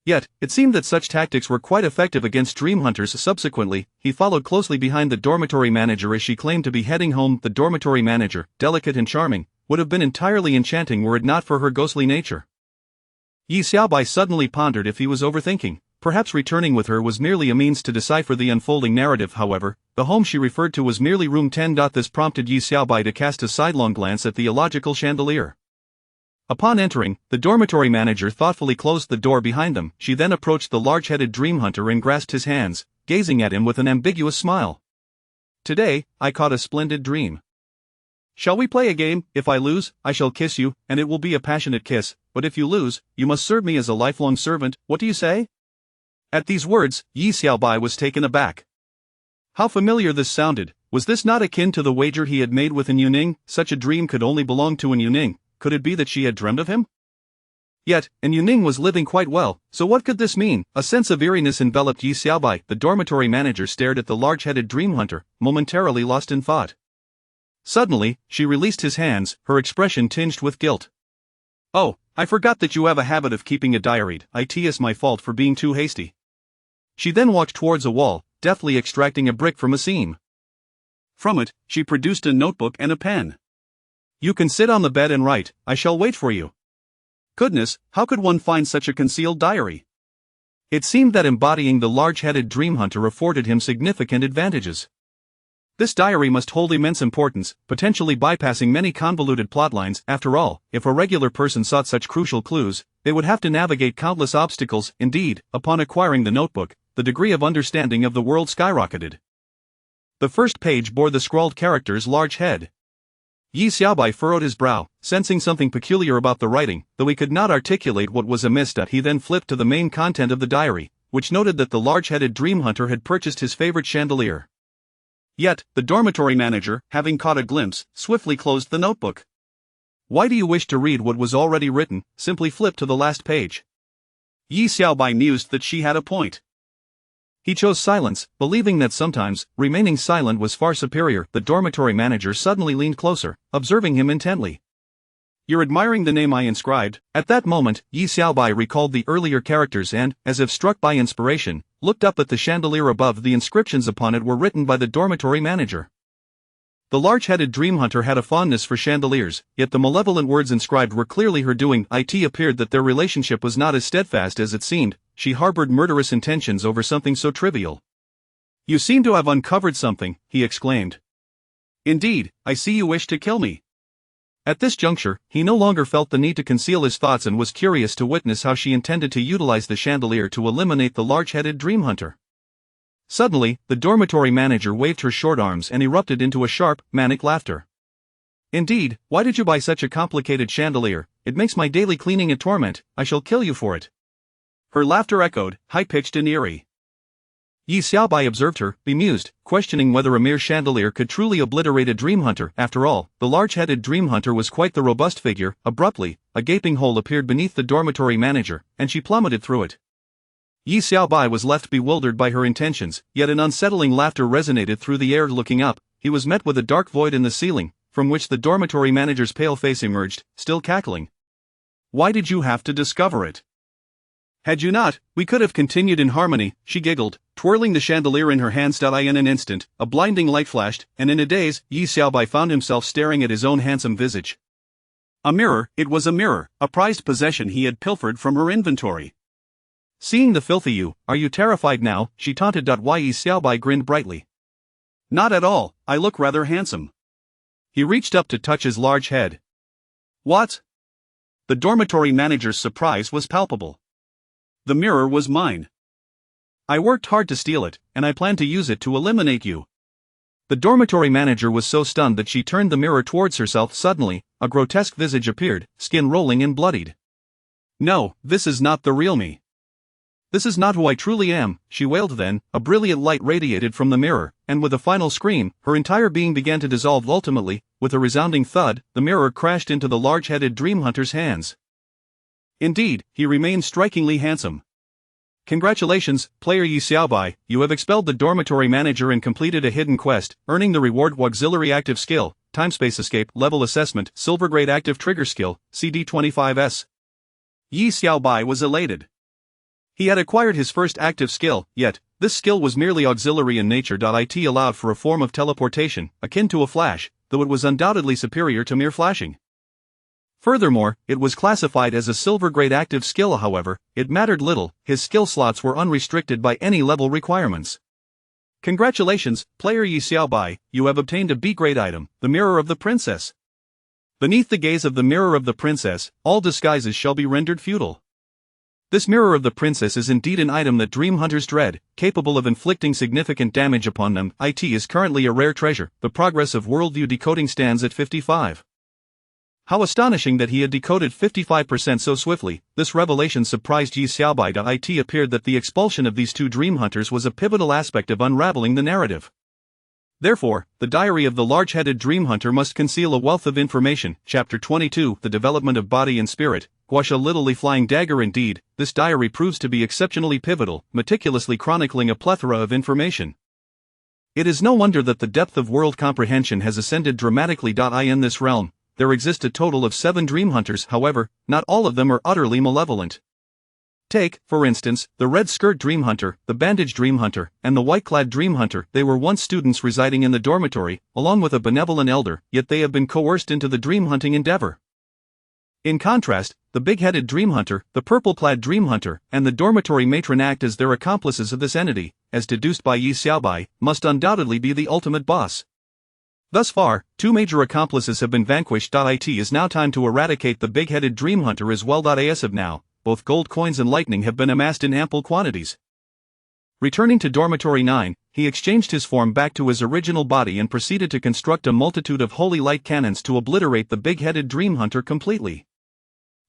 Yet, it seemed that such tactics were quite effective against dream hunters. Subsequently, he followed closely behind the dormitory manager as she claimed to be heading home. The dormitory manager, delicate and charming, would have been entirely enchanting were it not for her ghostly nature. Yi Xiaobai suddenly pondered if he was overthinking. Perhaps returning with her was merely a means to decipher the unfolding narrative. However, the home she referred to was merely room 10. This prompted Yi Xiaobai to cast a sidelong glance at the illogical chandelier. Upon entering, the dormitory manager thoughtfully closed the door behind them. She then approached the large-headed dream hunter and grasped his hands, gazing at him with an ambiguous smile. "Today, I caught a splendid dream. Shall we play a game? If I lose, I shall kiss you, and it will be a passionate kiss, but if you lose, you must serve me as a lifelong servant. What do you say?" At these words, Yi Xiaobai was taken aback. How familiar this sounded. Was this not akin to the wager he had made with An Yuning? Such a dream could only belong to An Yuning. Could it be that she had dreamed of him? Yet, An Yuning was living quite well, so what could this mean? A sense of eeriness enveloped Yi Xiaobai. The dormitory manager stared at the large-headed dream hunter, momentarily lost in thought. Suddenly, she released his hands, her expression tinged with guilt. "Oh, I forgot that you have a habit of keeping a diary. It is my fault for being too hasty." She then walked towards a wall, deftly extracting a brick from a seam. From it, she produced a notebook and a pen. "You can sit on the bed and write. I shall wait for you." Goodness, how could one find such a concealed diary? It seemed that embodying the large-headed dream hunter afforded him significant advantages. This diary must hold immense importance, potentially bypassing many convoluted plotlines. After all, if a regular person sought such crucial clues, they would have to navigate countless obstacles. Indeed, upon acquiring the notebook, the degree of understanding of the world skyrocketed. The first page bore the scrawled characters "large head." Yi Xiaobai furrowed his brow, sensing something peculiar about the writing, though he could not articulate what was amiss. He then flipped to the main content of the diary, which noted that the large-headed dream hunter had purchased his favorite chandelier. Yet, the dormitory manager, having caught a glimpse, swiftly closed the notebook. Why do you wish to read what was already written? Simply flip to the last page. Yi Xiaobai mused that she had a point. He chose silence, believing that sometimes, remaining silent was far superior. The dormitory manager suddenly leaned closer, observing him intently. You're admiring the name I inscribed? At that moment, Yi Xiaobai recalled the earlier characters and, as if struck by inspiration, looked up at the chandelier above. The inscriptions upon it were written by the dormitory manager. The large-headed dream hunter had a fondness for chandeliers, yet the malevolent words inscribed were clearly her doing. It appeared that their relationship was not as steadfast as it seemed. She harbored murderous intentions over something so trivial. You seem to have uncovered something, he exclaimed. Indeed, I see you wish to kill me. At this juncture, he no longer felt the need to conceal his thoughts and was curious to witness how she intended to utilize the chandelier to eliminate the large-headed dream hunter. Suddenly, the dormitory manager waved her short arms and erupted into a sharp, manic laughter. Indeed, why did you buy such a complicated chandelier? It makes my daily cleaning a torment. I shall kill you for it. Her laughter echoed, high-pitched and eerie. Yi Xiaobai observed her, bemused, questioning whether a mere chandelier could truly obliterate a dream hunter. After all, the large-headed dream hunter was quite the robust figure. Abruptly, a gaping hole appeared beneath the dormitory manager, and she plummeted through it. Yi Xiaobai was left bewildered by her intentions, yet an unsettling laughter resonated through the air. Looking up, he was met with a dark void in the ceiling, from which the dormitory manager's pale face emerged, still cackling. Why did you have to discover it? Had you not, we could have continued in harmony, she giggled, twirling the chandelier in her hands. In an instant, a blinding light flashed, and in a daze, Yi Xiaobai found himself staring at his own handsome visage. A mirror, it was a mirror, a prized possession he had pilfered from her inventory. Seeing the filthy you, are you terrified now? She taunted. Yi Xiaobai grinned brightly. Not at all, I look rather handsome. He reached up to touch his large head. What? The dormitory manager's surprise was palpable. The mirror was mine. I worked hard to steal it, and I plan to use it to eliminate you. The dormitory manager was so stunned that she turned the mirror towards herself. Suddenly, a grotesque visage appeared, skin rolling and bloodied. No, this is not the real me. This is not who I truly am, she wailed. Then, a brilliant light radiated from the mirror, and with a final scream, her entire being began to dissolve. Ultimately, with a resounding thud, the mirror crashed into the large-headed dream hunter's hands. Indeed, he remained strikingly handsome. Congratulations, player Yi Xiaobai, you have expelled the dormitory manager and completed a hidden quest, earning the reward Auxiliary Active Skill, Timespace Escape, Level Assessment, Silver Grade Active Trigger Skill, CD25S. Yi Xiaobai was elated. He had acquired his first active skill, yet, this skill was merely auxiliary in nature. It allowed for a form of teleportation, akin to a flash, though it was undoubtedly superior to mere flashing. Furthermore, it was classified as a silver-grade active skill. However, it mattered little, his skill slots were unrestricted by any level requirements. Congratulations, player Yi Xiaobai, you have obtained a B-grade item, the Mirror of the Princess. Beneath the gaze of the Mirror of the Princess, all disguises shall be rendered futile. This Mirror of the Princess is indeed an item that dream hunters dread, capable of inflicting significant damage upon them. It is currently a rare treasure. The progress of worldview decoding stands at 55. How astonishing that he had decoded 55% so swiftly. This revelation surprised Yi Xiaobai. It appeared that the expulsion of these two dream hunters was a pivotal aspect of unraveling the narrative. Therefore, the diary of the large-headed dream hunter must conceal a wealth of information. Chapter 22, The Development of Body and Spirit. Guasha Littlely Flying Dagger. Indeed, this diary proves to be exceptionally pivotal, meticulously chronicling a plethora of information. It is no wonder that the depth of world comprehension has ascended dramatically. In this realm, there exist a total of 7 dream hunters. However, not all of them are utterly malevolent. Take, for instance, the red-skirt dream hunter, the bandaged dream hunter, and the white-clad dream hunter. They were once students residing in the dormitory, along with a benevolent elder, yet they have been coerced into the dream hunting endeavor. In contrast, the big-headed dream hunter, the purple-clad dream hunter, and the dormitory matron act as their accomplices of this entity, as deduced by Yi Xiaobai, must undoubtedly be the ultimate boss. Thus far, 2 major accomplices have been vanquished. It is now time to eradicate the big-headed dream hunter as well. As of now, both gold coins and lightning have been amassed in ample quantities. Returning to Dormitory 9, he exchanged his form back to his original body and proceeded to construct a multitude of holy light cannons to obliterate the big-headed dream hunter completely.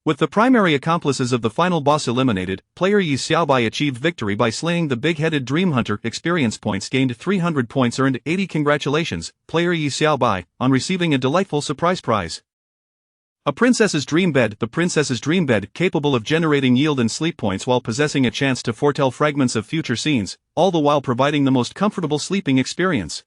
With the primary accomplices of the final boss eliminated, player Yi Xiaobai achieved victory by slaying the big-headed Dream Hunter. Experience points gained 300 points earned 80. Congratulations, player Yi Xiaobai, on receiving a delightful surprise prize. A princess's dream bed. The princess's dream bed, capable of generating yield and sleep points while possessing a chance to foretell fragments of future scenes, all the while providing the most comfortable sleeping experience.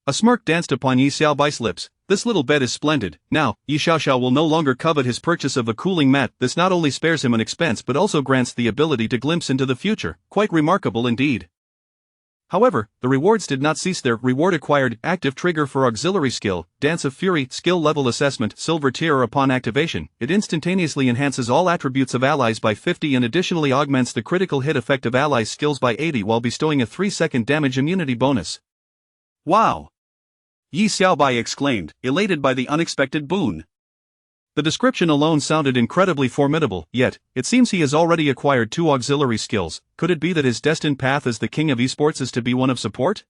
A smirk danced upon Yi Xiaobai's lips. This little bed is splendid. Now, Yi Xiaoxiao will no longer covet his purchase of a cooling mat. This not only spares him an expense but also grants the ability to glimpse into the future. Quite remarkable indeed. However, the rewards did not cease there. Reward acquired, active trigger for auxiliary skill, Dance of Fury, skill level assessment, silver tier. Upon activation, it instantaneously enhances all attributes of allies by 50 and additionally augments the critical hit effect of allies' skills by 80 while bestowing a 3-second damage immunity bonus. Wow! Yi Xiaobai exclaimed, elated by the unexpected boon. The description alone sounded incredibly formidable, yet, it seems he has already acquired 2 auxiliary skills. Could it be that his destined path as the king of esports is to be one of support?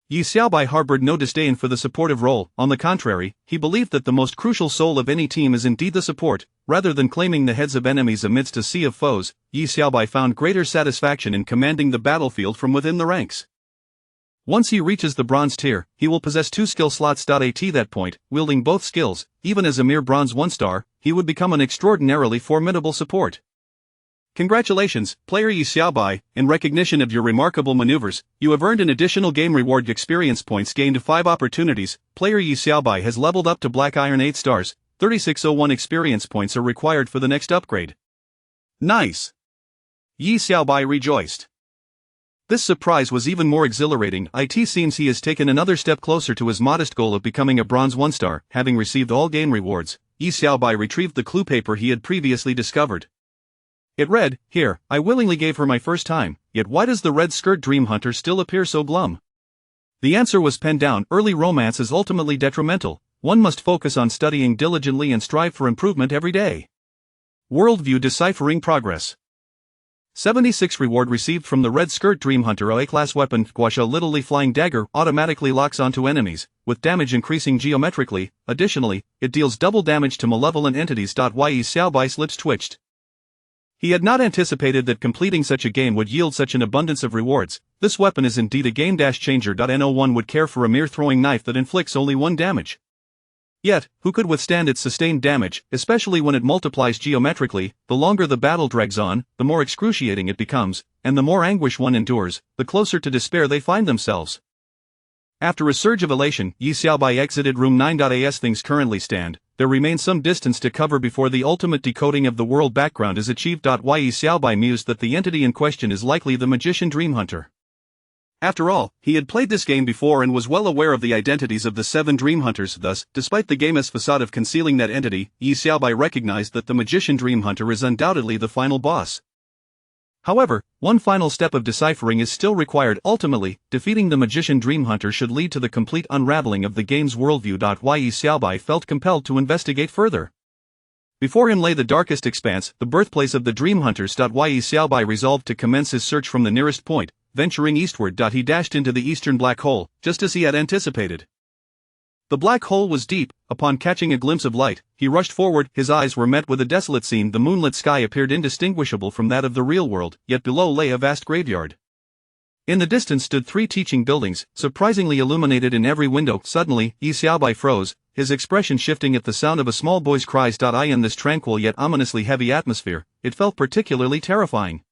Yi Xiaobai harbored no disdain for the supportive role. On the contrary, he believed that the most crucial soul of any team is indeed the support. Rather than claiming the heads of enemies amidst a sea of foes, Yi Xiaobai found greater satisfaction in commanding the battlefield from within the ranks. Once he reaches the bronze tier, he will possess 2 skill slots. At that point, wielding both skills, even as a mere bronze 1-star, he would become an extraordinarily formidable support. Congratulations, player Yi Xiaobai, in recognition of your remarkable maneuvers, you have earned an additional game reward. Experience points gained 5 opportunities. Player Yi Xiaobai has leveled up to Black Iron 8 stars, 3601 experience points are required for the next upgrade. Nice! Yi Xiaobai rejoiced. This surprise was even more exhilarating. It seems he has taken another step closer to his modest goal of becoming a bronze 1-star. Having received all game rewards, Yi Xiaobai retrieved the clue paper he had previously discovered. It read, "Here, I willingly gave her my first time, yet why does the red skirt dream hunter still appear so glum?" The answer was penned down. Early romance is ultimately detrimental. One must focus on studying diligently and strive for improvement every day. Worldview deciphering progress. 76 reward received from the red skirt dream hunter. A class weapon, Guasha Little Flying Dagger, automatically locks onto enemies, with damage increasing geometrically. Additionally, it deals double damage to malevolent entities. Yi Xiaobai's lips twitched. He had not anticipated that completing such a game would yield such an abundance of rewards. This weapon is indeed a game changer. No one would care for a mere throwing knife that inflicts only 1 damage. Yet, who could withstand its sustained damage, especially when it multiplies geometrically? The longer the battle drags on, the more excruciating it becomes, and the more anguish one endures, the closer to despair they find themselves. After a surge of elation, Yi Xiaobai exited room 9. As things currently stand, there remains some distance to cover before the ultimate decoding of the world background is achieved. Yi Xiaobai mused that the entity in question is likely the magician Dream Hunter. After all, he had played this game before and was well aware of the identities of the 7 Dream Hunters. Thus, despite the game's facade of concealing that entity, Yi Xiaobai recognized that the magician Dream Hunter is undoubtedly the final boss. However, one final step of deciphering is still required. Ultimately, defeating the magician Dream Hunter should lead to the complete unraveling of the game's worldview. Yi Xiaobai felt compelled to investigate further. Before him lay the darkest expanse, the birthplace of the Dream Hunters. Yi Xiaobai resolved to commence his search from the nearest point. Venturing eastward, he dashed into the eastern black hole, just as he had anticipated. The black hole was deep. Upon catching a glimpse of light, he rushed forward. His eyes were met with a desolate scene. The moonlit sky appeared indistinguishable from that of the real world, yet below lay a vast graveyard. In the distance stood 3 teaching buildings, surprisingly illuminated in every window. Suddenly, Yi Xiaobai froze, his expression shifting at the sound of a small boy's cries. In this tranquil yet ominously heavy atmosphere, it felt particularly terrifying.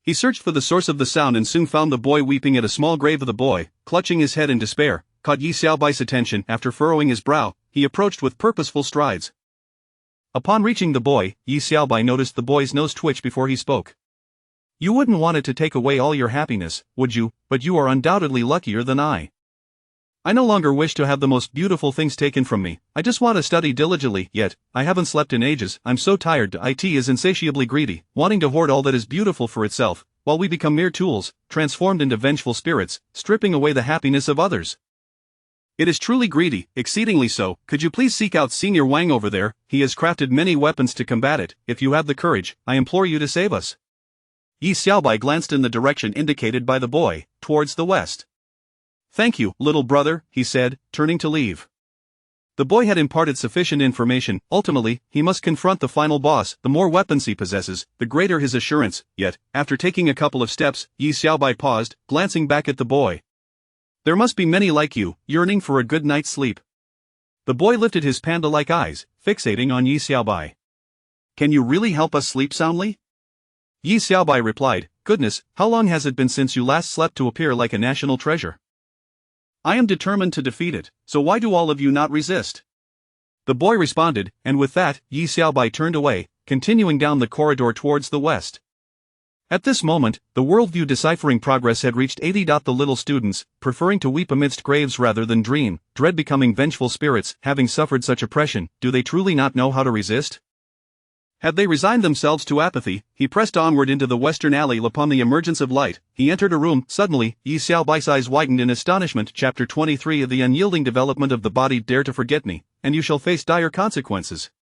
He searched for the source of the sound and soon found the boy weeping at a small grave. The boy, clutching his head in despair, caught Yi Xiaobai's attention. After furrowing his brow, he approached with purposeful strides. Upon reaching the boy, Yi Xiaobai noticed the boy's nose twitch before he spoke. "You wouldn't want it to take away all your happiness, would you? But you are undoubtedly luckier than I. I no longer wish to have the most beautiful things taken from me. I just want to study diligently. Yet, I haven't slept in ages. I'm so tired. It is insatiably greedy, wanting to hoard all that is beautiful for itself, while we become mere tools, transformed into vengeful spirits, stripping away the happiness of others. It is truly greedy, exceedingly so. Could you please seek out Senior Wang over there? He has crafted many weapons to combat it. If you have the courage, I implore you to save us." Yi Xiaobai glanced in the direction indicated by the boy, towards the west. "Thank you, little brother," he said, turning to leave. The boy had imparted sufficient information. Ultimately, he must confront the final boss. The more weapons he possesses, the greater his assurance. Yet, after taking a couple of steps, Yi Xiaobai paused, glancing back at the boy. There must be many like you, yearning for a good night's sleep. The boy lifted his panda-like eyes, fixating on Yi Xiaobai. Can you really help us sleep soundly? Yi Xiaobai replied, Goodness, how long has it been since you last slept to appear like a national treasure? I am determined to defeat it, so why do all of you not resist? The boy responded, and with that, Yi Xiaobai turned away, continuing down the corridor towards the west. At this moment, the worldview deciphering progress had reached 80. The little students, preferring to weep amidst graves rather than dream, dread becoming vengeful spirits, having suffered such oppression, do they truly not know how to resist? Had they resigned themselves to apathy, he pressed onward into the western alley. Upon the emergence of light, he entered a room. Suddenly, Yi Xiaobai's eyes widened in astonishment. Chapter 23 of the unyielding development of the body. Dare to forget me, and you shall face dire consequences.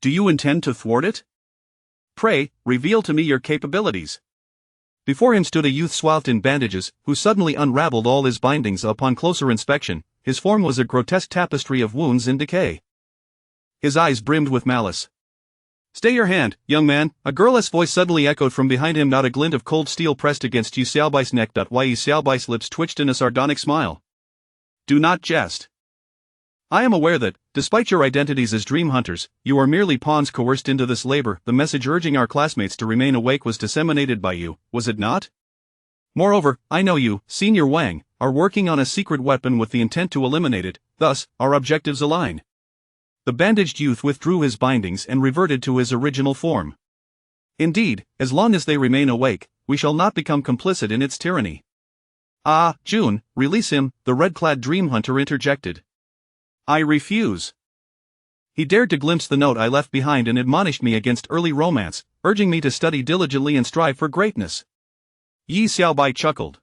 Do you intend to thwart it? Pray, reveal to me your capabilities. Before him stood a youth swathed in bandages, who suddenly unraveled all his bindings. Upon closer inspection, his form was a grotesque tapestry of wounds in decay. His eyes brimmed with malice. Stay your hand, young man, a girlish voice suddenly echoed from behind him. Not a glint of cold steel pressed against Yi Xiaobai's neck. Yi Xiaobai's lips twitched in a sardonic smile. Do not jest. I am aware that, despite your identities as dream hunters, you are merely pawns coerced into this labor. The message urging our classmates to remain awake was disseminated by you, was it not? Moreover, I know you, Senior Wang, are working on a secret weapon with the intent to eliminate it, thus, our objectives align. The bandaged youth withdrew his bindings and reverted to his original form. Indeed, as long as they remain awake, we shall not become complicit in its tyranny. Ah, June, release him, the red-clad dream hunter interjected. I refuse. He dared to glimpse the note I left behind and admonished me against early romance, urging me to study diligently and strive for greatness. Yi Xiaobai chuckled.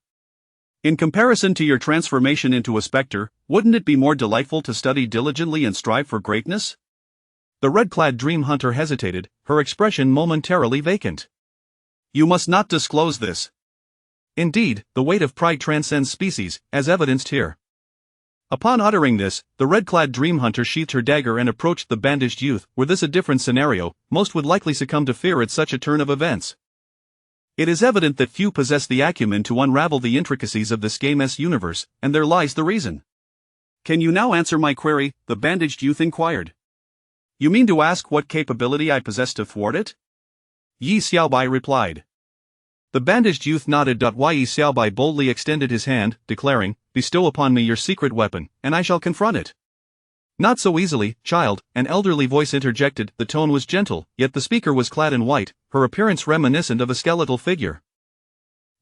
In comparison to your transformation into a specter, wouldn't it be more delightful to study diligently and strive for greatness? The red-clad dream hunter hesitated, her expression momentarily vacant. You must not disclose this. Indeed, the weight of pride transcends species, as evidenced here. Upon uttering this, the red-clad dream hunter sheathed her dagger and approached the bandaged youth. Were this a different scenario, most would likely succumb to fear at such a turn of events. It is evident that few possess the acumen to unravel the intricacies of this game's universe, and there lies the reason. Can you now answer my query? The bandaged youth inquired. You mean to ask what capability I possess to thwart it? Yi Xiaobai replied. The bandaged youth nodded. Yi Xiaobai boldly extended his hand, declaring, Bestow upon me your secret weapon, and I shall confront it. Not so easily, child, an elderly voice interjected. The tone was gentle, yet the speaker was clad in white, her appearance reminiscent of a skeletal figure.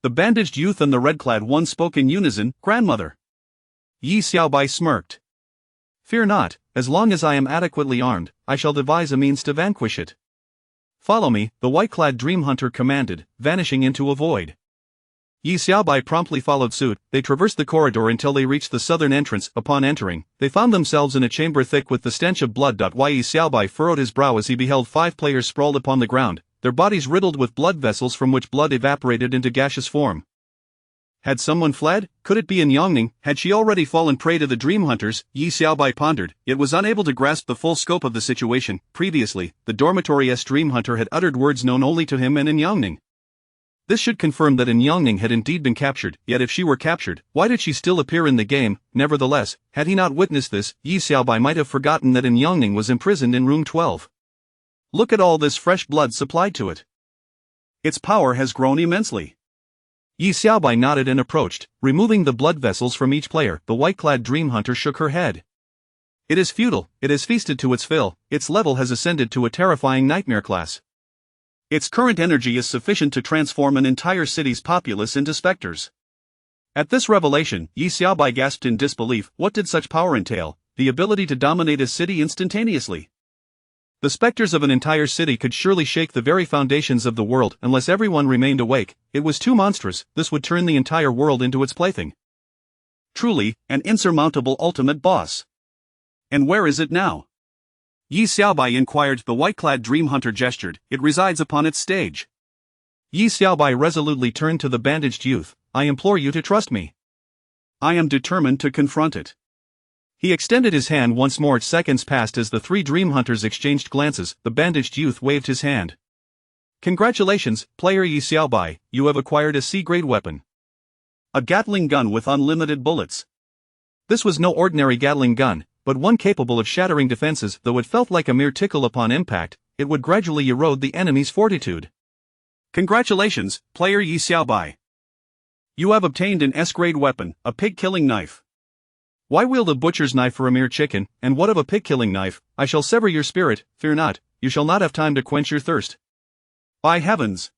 The bandaged youth and the red-clad one spoke in unison, Grandmother. Yi Xiaobai smirked. Fear not, as long as I am adequately armed, I shall devise a means to vanquish it. Follow me, the white-clad dream hunter commanded, vanishing into a void. Yi Xiaobai promptly followed suit. They traversed the corridor until they reached the southern entrance. Upon entering, they found themselves in a chamber thick with the stench of blood. Yi Xiaobai furrowed his brow as he beheld 5 players sprawled upon the ground, their bodies riddled with blood vessels from which blood evaporated into gaseous form. Had someone fled? Could it be in Yongning? Had she already fallen prey to the dream hunters? Yi Xiaobai pondered, yet was unable to grasp the full scope of the situation. Previously, the dormitory-s dream hunter had uttered words known only to him and in Yongning. This should confirm that in Yongning had indeed been captured, yet if she were captured, why did she still appear in the game? Nevertheless, had he not witnessed this, Yi Xiaobai might have forgotten that in Yongning was imprisoned in room 12. Look at all this fresh blood supplied to it. Its power has grown immensely. Yi Xiaobai nodded and approached, removing the blood vessels from each player. The white-clad dream hunter shook her head. It is futile, it has feasted to its fill, its level has ascended to a terrifying nightmare class. Its current energy is sufficient to transform an entire city's populace into specters. At this revelation, Yi Xiaobai gasped in disbelief. What did such power entail? The ability to dominate a city instantaneously. The specters of an entire city could surely shake the very foundations of the world unless everyone remained awake. It was too monstrous. This would turn the entire world into its plaything. Truly, an insurmountable ultimate boss. And where is it now? Yi Xiaobai inquired. The white-clad dream hunter gestured. It resides upon its stage. Yi Xiaobai resolutely turned to the bandaged youth. I implore you to trust me. I am determined to confront it. He extended his hand once more. Seconds passed as the three dream hunters exchanged glances. The bandaged youth waved his hand. Congratulations, player Yi Xiaobai, you have acquired a C-grade weapon. A Gatling gun with unlimited bullets. This was no ordinary Gatling gun, but one capable of shattering defenses. Though it felt like a mere tickle upon impact, it would gradually erode the enemy's fortitude. Congratulations, player Yi Xiaobai. You have obtained an S-grade weapon, a pig-killing knife. Why wield a butcher's knife for a mere chicken, and what of a pig-killing knife? I shall sever your spirit, fear not, you shall not have time to quench your thirst. By heavens!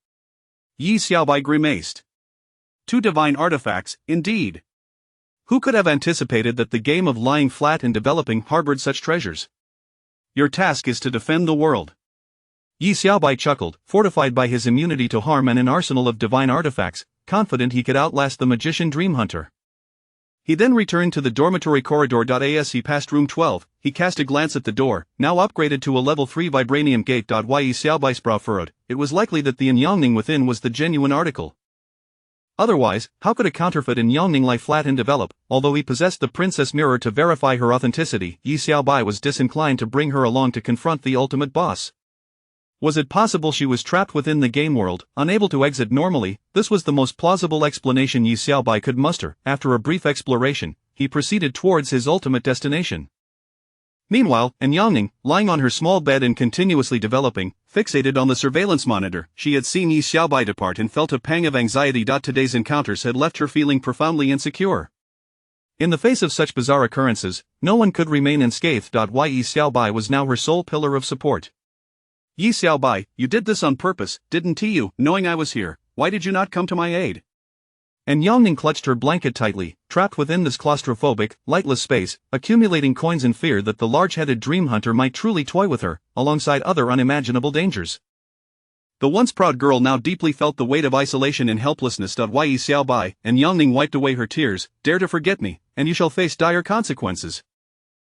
Yi Xiaobai grimaced. Two divine artifacts, indeed. Who could have anticipated that the game of lying flat and developing harbored such treasures? Your task is to defend the world. Yi Xiaobai chuckled, fortified by his immunity to harm and an arsenal of divine artifacts, confident he could outlast the magician Dream Hunter. He then returned to the dormitory corridor. As he passed room 12, he cast a glance at the door, now upgraded to a level 3 vibranium gate. Yi Xiaobai's brow furrowed. It was likely that the Yangning within was the genuine article. Otherwise, how could a counterfeit Yangning lie flat and develop? Although he possessed the princess mirror to verify her authenticity, Yi Xiaobai was disinclined to bring her along to confront the ultimate boss. Was it possible she was trapped within the game world, unable to exit normally? This was the most plausible explanation Yi Xiaobai could muster. After a brief exploration, he proceeded towards his ultimate destination. Meanwhile, Yangning, lying on her small bed and continuously developing, fixated on the surveillance monitor, she had seen Yi Xiaobai depart and felt a pang of anxiety. Today's encounters had left her feeling profoundly insecure. In the face of such bizarre occurrences, no one could remain unscathed. Yi Xiaobai was now her sole pillar of support. Yi Xiaobai, you did this on purpose, didn't you? Knowing I was here, why did you not come to my aid? Yangning clutched her blanket tightly, trapped within this claustrophobic, lightless space, accumulating coins in fear that the large-headed dream hunter might truly toy with her, alongside other unimaginable dangers. The once proud girl now deeply felt the weight of isolation and helplessness. Yi Xiaobai, Yangning wiped away her tears. Dare to forget me, and you shall face dire consequences.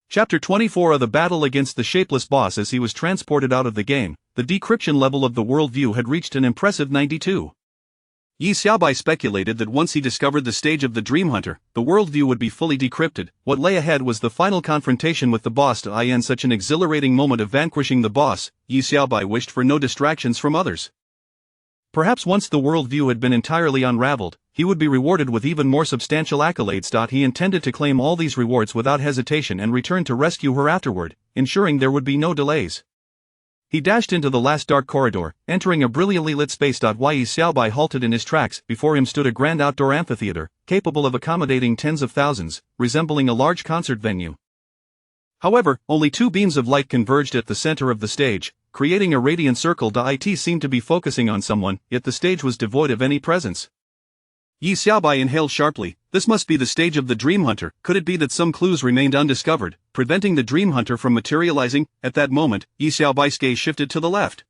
Chapter 24 of the battle against the shapeless boss. As he was transported out of the game, the decryption level of the worldview had reached an impressive 92. Yi Xiaobai speculated that once he discovered the stage of the Dream Hunter, the worldview would be fully decrypted. What lay ahead was the final confrontation with the boss. In such an exhilarating moment of vanquishing the boss, Yi Xiaobai wished for no distractions from others. Perhaps once the worldview had been entirely unraveled, he would be rewarded with even more substantial accolades. He intended to claim all these rewards without hesitation and return to rescue her afterward, ensuring there would be no delays. He dashed into the last dark corridor, entering a brilliantly lit space. Yi Xiaobai halted in his tracks. Before him stood a grand outdoor amphitheater, capable of accommodating tens of thousands, resembling a large concert venue. However, only two beams of light converged at the center of the stage, creating a radiant circle. It seemed to be focusing on someone, yet the stage was devoid of any presence. Yi Xiaobai inhaled sharply. This must be the stage of the Dream Hunter. Could it be that some clues remained undiscovered, preventing the Dream Hunter from materializing? At that moment, Yi Xiaobai's gaze shifted to the left.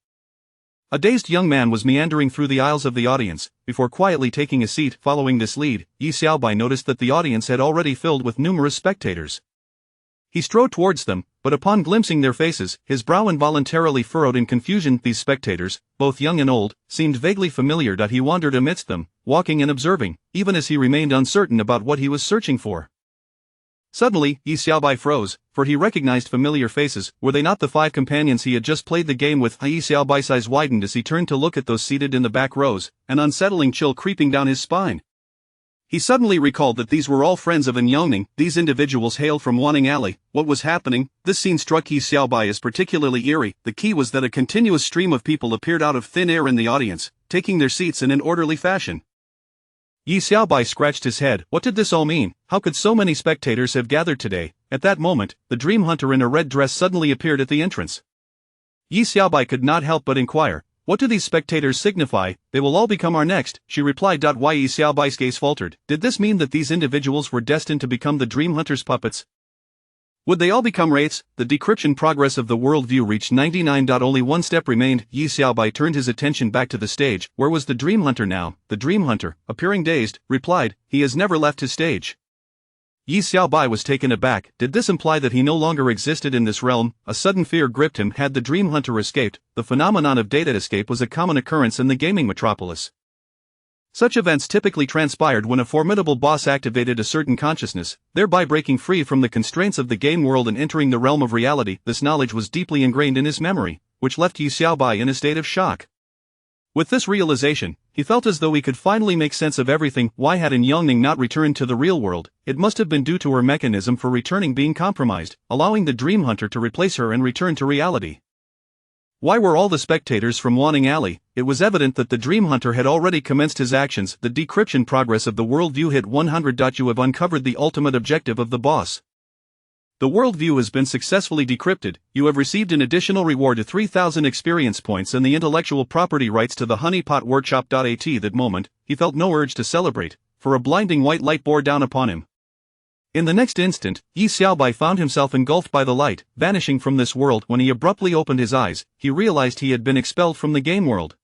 A dazed young man was meandering through the aisles of the audience. Before quietly taking a seat. Following this lead, Yi Xiaobai noticed that the audience had already filled with numerous spectators. He strode towards them, but upon glimpsing their faces, his brow involuntarily furrowed in confusion. These spectators, both young and old, seemed vaguely familiar. He wandered amidst them, walking and observing, even as he remained uncertain about what he was searching for. Suddenly, Yi Xiaobai froze, for he recognized familiar faces. Were they not the 5 companions he had just played the game with? Yi Xiaobai's eyes widened as he turned to look at those seated in the back rows, an unsettling chill creeping down his spine. He suddenly recalled that these were all friends of Yangning. These individuals hailed from Wanning Alley. What was happening? This scene struck Yi Xiaobai as particularly eerie. The key was that a continuous stream of people appeared out of thin air in the audience, taking their seats in an orderly fashion. Yi Xiaobai scratched his head. What did this all mean? How could so many spectators have gathered today? At that moment, the Dream Hunter in a red dress suddenly appeared at the entrance. Yi Xiaobai could not help but inquire, what do these spectators signify? They will all become our next, she replied. Yi Xiaobai's gaze faltered. Did this mean that these individuals were destined to become the Dream Hunter's puppets? Would they all become wraiths? The decryption progress of the worldview reached 99. Only one step remained. Yi Xiaobai turned his attention back to the stage. Where was the Dream Hunter now? The Dream Hunter, appearing dazed, replied, he has never left his stage. Yi Xiaobai was taken aback. Did this imply that he no longer existed in this realm? A sudden fear gripped him. Had the Dream Hunter escaped? The phenomenon of data escape was a common occurrence in the gaming metropolis. Such events typically transpired when a formidable boss activated a certain consciousness, thereby breaking free from the constraints of the game world and entering the realm of reality. This knowledge was deeply ingrained in his memory, which left Yi Xiaobai in a state of shock. With this realization, he felt as though he could finally make sense of everything. Why had Yongning not returned to the real world? It must have been due to her mechanism for returning being compromised, allowing the Dream Hunter to replace her and return to reality. Why were all the spectators from Wanning Alley? It was evident that the Dream Hunter had already commenced his actions. The decryption progress of the worldview hit 100. You have uncovered the ultimate objective of the boss. The worldview has been successfully decrypted. You have received an additional reward of 3,000 experience points and the intellectual property rights to the Honeypot Workshop. At that moment, he felt no urge to celebrate, for a blinding white light bore down upon him. In the next instant, Yi Xiaobai found himself engulfed by the light, vanishing from this world. When he abruptly opened his eyes, he realized he had been expelled from the game world.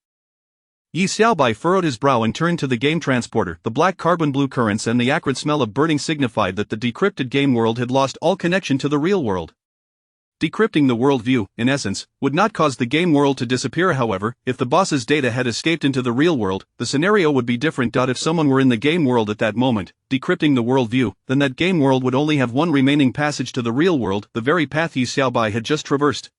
Yi Xiaobai furrowed his brow and turned to the game transporter. The black carbon blue currents and the acrid smell of burning signified that the decrypted game world had lost all connection to the real world. Decrypting the worldview, in essence, would not cause the game world to disappear. However, if the boss's data had escaped into the real world, the scenario would be different. If someone were in the game world at that moment, decrypting the worldview, then that game world would only have one remaining passage to the real world, the very path Yi Xiaobai had just traversed.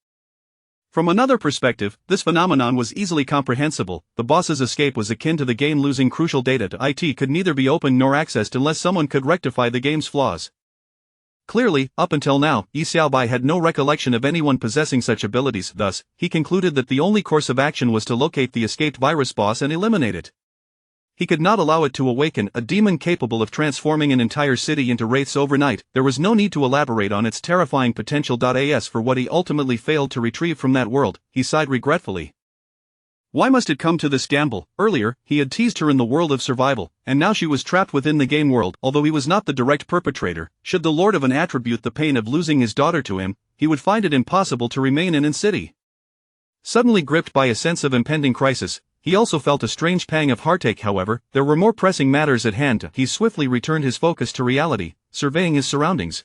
From another perspective, this phenomenon was easily comprehensible. The boss's escape was akin to the game losing crucial data to IT could neither be opened nor accessed unless someone could rectify the game's flaws. Clearly, up until now, Yi Xiaobai had no recollection of anyone possessing such abilities. Thus, he concluded that the only course of action was to locate the escaped virus boss and eliminate it. He could not allow it to awaken. A demon capable of transforming an entire city into wraiths overnight. There was no need to elaborate on its terrifying potential. As for what he ultimately failed to retrieve from that world, he sighed regretfully. Why must it come to this gamble? Earlier, he had teased her in the world of survival, and now she was trapped within the game world. Although he was not the direct perpetrator, should the Lord of an attribute the pain of losing his daughter to him, he would find it impossible to remain in city. Suddenly gripped by a sense of impending crisis, he also felt a strange pang of heartache. However, there were more pressing matters at hand. He swiftly returned his focus to reality, surveying his surroundings.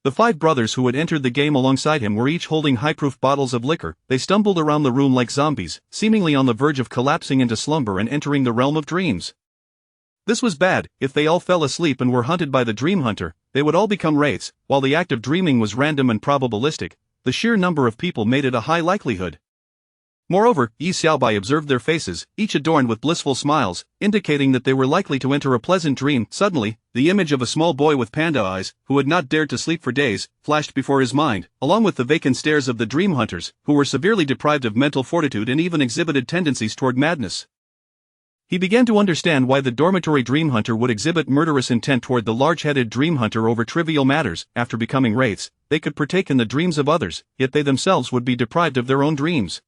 The 5 brothers who had entered the game alongside him were each holding high-proof bottles of liquor. They stumbled around the room like zombies, seemingly on the verge of collapsing into slumber and entering the realm of dreams. This was bad. If they all fell asleep and were hunted by the Dream Hunter, they would all become wraiths. While the act of dreaming was random and probabilistic, the sheer number of people made it a high likelihood. Moreover, Yi Xiaobai observed their faces, each adorned with blissful smiles, indicating that they were likely to enter a pleasant dream. Suddenly, the image of a small boy with panda eyes, who had not dared to sleep for days, flashed before his mind, along with the vacant stares of the Dream Hunters, who were severely deprived of mental fortitude and even exhibited tendencies toward madness. He began to understand why the dormitory Dream Hunter would exhibit murderous intent toward the large-headed Dream Hunter over trivial matters. After becoming wraiths, they could partake in the dreams of others, yet they themselves would be deprived of their own dreams.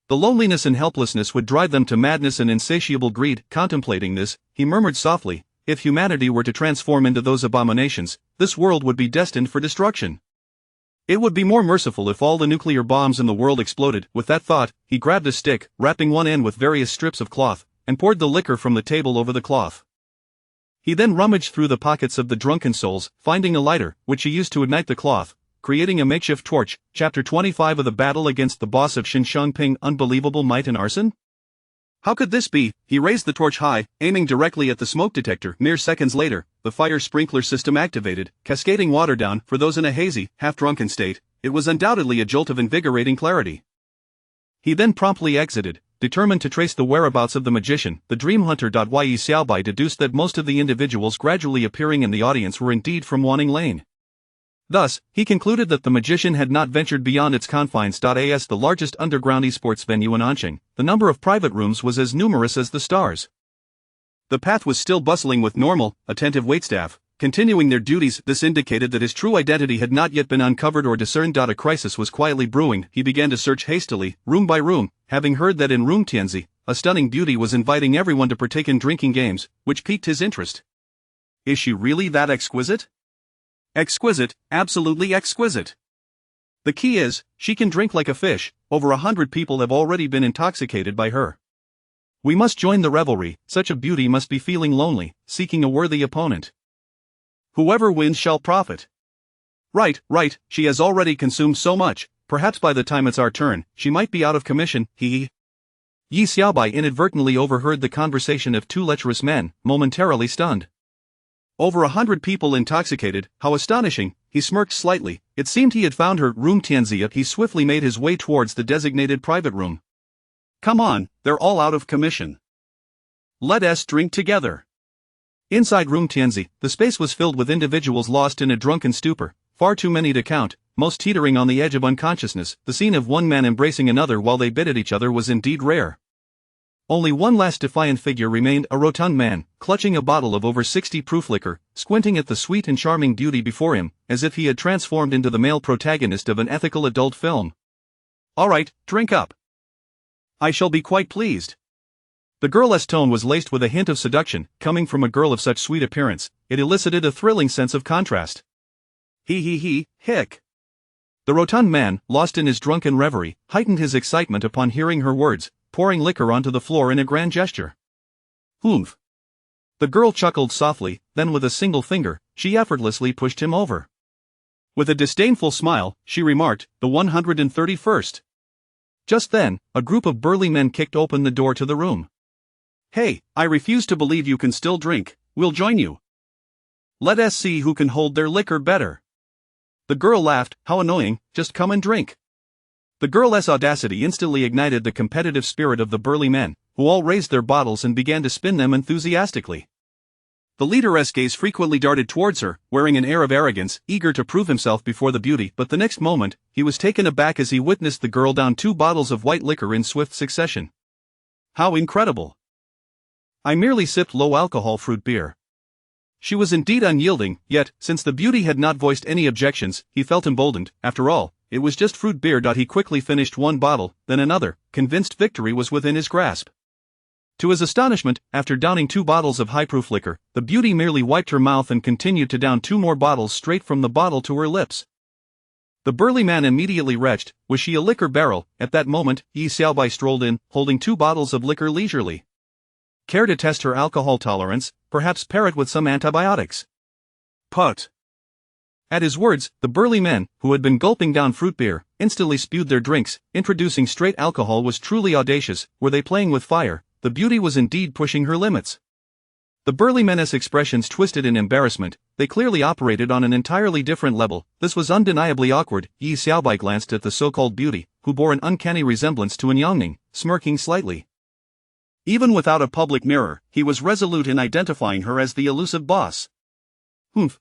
The loneliness and helplessness would drive them to madness and insatiable greed. Contemplating this, he murmured softly, if humanity were to transform into those abominations, this world would be destined for destruction. It would be more merciful if all the nuclear bombs in the world exploded. With that thought, he grabbed a stick, wrapping one end with various strips of cloth, and poured the liquor from the table over the cloth. He then rummaged through the pockets of the drunken souls, finding a lighter, which he used to ignite the cloth, creating a makeshift torch. Chapter 25 of the battle against the boss of Xinshangping. Unbelievable might and arson? How could this be? He raised the torch high, aiming directly at the smoke detector. Mere seconds later, the fire sprinkler system activated, cascading water down. For those in a hazy, half-drunken state, it was undoubtedly a jolt of invigorating clarity. He then promptly exited, determined to trace the whereabouts of the magician. The Dream Hunter. Yi Xiaobai deduced that most of the individuals gradually appearing in the audience were indeed from Wanning Lane. Thus, he concluded that the magician had not ventured beyond its confines. As the largest underground esports venue in Anqing, the number of private rooms was as numerous as the stars. The path was still bustling with normal, attentive waitstaff, continuing their duties. This indicated that his true identity had not yet been uncovered or discerned. A crisis was quietly brewing. He began to search hastily, room by room, having heard that in room Tianzi, a stunning beauty was inviting everyone to partake in drinking games, which piqued his interest. Is she really that exquisite? Exquisite, absolutely exquisite. The key is, she can drink like a fish. Over 100 people have already been intoxicated by her. We must join the revelry. Such a beauty must be feeling lonely, seeking a worthy opponent. Whoever wins shall profit. Right, she has already consumed so much, perhaps by the time it's our turn, she might be out of commission. Yi Xiaobai inadvertently overheard the conversation of two lecherous men, momentarily stunned. Over 100 people intoxicated, how astonishing, he smirked slightly. It seemed he had found her room Tianxia. He swiftly made his way towards the designated private room. Come on, they're all out of commission. Let us drink together. Inside room Tianzi, the space was filled with individuals lost in a drunken stupor, far too many to count, most teetering on the edge of unconsciousness. The scene of one man embracing another while they bit at each other was indeed rare. Only one last defiant figure remained, a rotund man, clutching a bottle of over 60 proof liquor, squinting at the sweet and charming beauty before him, as if he had transformed into the male protagonist of an ethical adult film. All right, drink up. I shall be quite pleased. The girl's tone was laced with a hint of seduction. Coming from a girl of such sweet appearance, it elicited a thrilling sense of contrast. Hick. The rotund man, lost in his drunken reverie, heightened his excitement upon hearing her words, pouring liquor onto the floor in a grand gesture. Oomph. The girl chuckled softly, then with a single finger, she effortlessly pushed him over. With a disdainful smile, she remarked, the 131st. Just then, a group of burly men kicked open the door to the room. Hey, I refuse to believe you can still drink, we'll join you. Let us see who can hold their liquor better. The girl laughed, how annoying, just come and drink. The girl's audacity instantly ignited the competitive spirit of the burly men, who all raised their bottles and began to spin them enthusiastically. The leader's gaze frequently darted towards her, wearing an air of arrogance, eager to prove himself before the beauty, but the next moment, he was taken aback as he witnessed the girl down 2 bottles of white liquor in swift succession. How incredible! I merely sipped low-alcohol fruit beer. She was indeed unyielding, yet, since the beauty had not voiced any objections, he felt emboldened. After all, it was just fruit beer. He quickly finished one bottle, then another, convinced victory was within his grasp. To his astonishment, after downing 2 bottles of high-proof liquor, the beauty merely wiped her mouth and continued to down 2 more bottles straight from the bottle to her lips. The burly man immediately retched, was she a liquor barrel? At that moment, Yi Xiaobai strolled in, holding 2 bottles of liquor leisurely. Care to test her alcohol tolerance, perhaps pair it with some antibiotics? Put. At his words, the burly men, who had been gulping down fruit beer, instantly spewed their drinks. Introducing straight alcohol was truly audacious. Were they playing with fire? The beauty was indeed pushing her limits. The burly men's expressions twisted in embarrassment. They clearly operated on an entirely different level. This was undeniably awkward. Yi Xiaobai glanced at the so-called beauty, who bore an uncanny resemblance to an Yangning, smirking slightly. Even without a public mirror, he was resolute in identifying her as the elusive boss.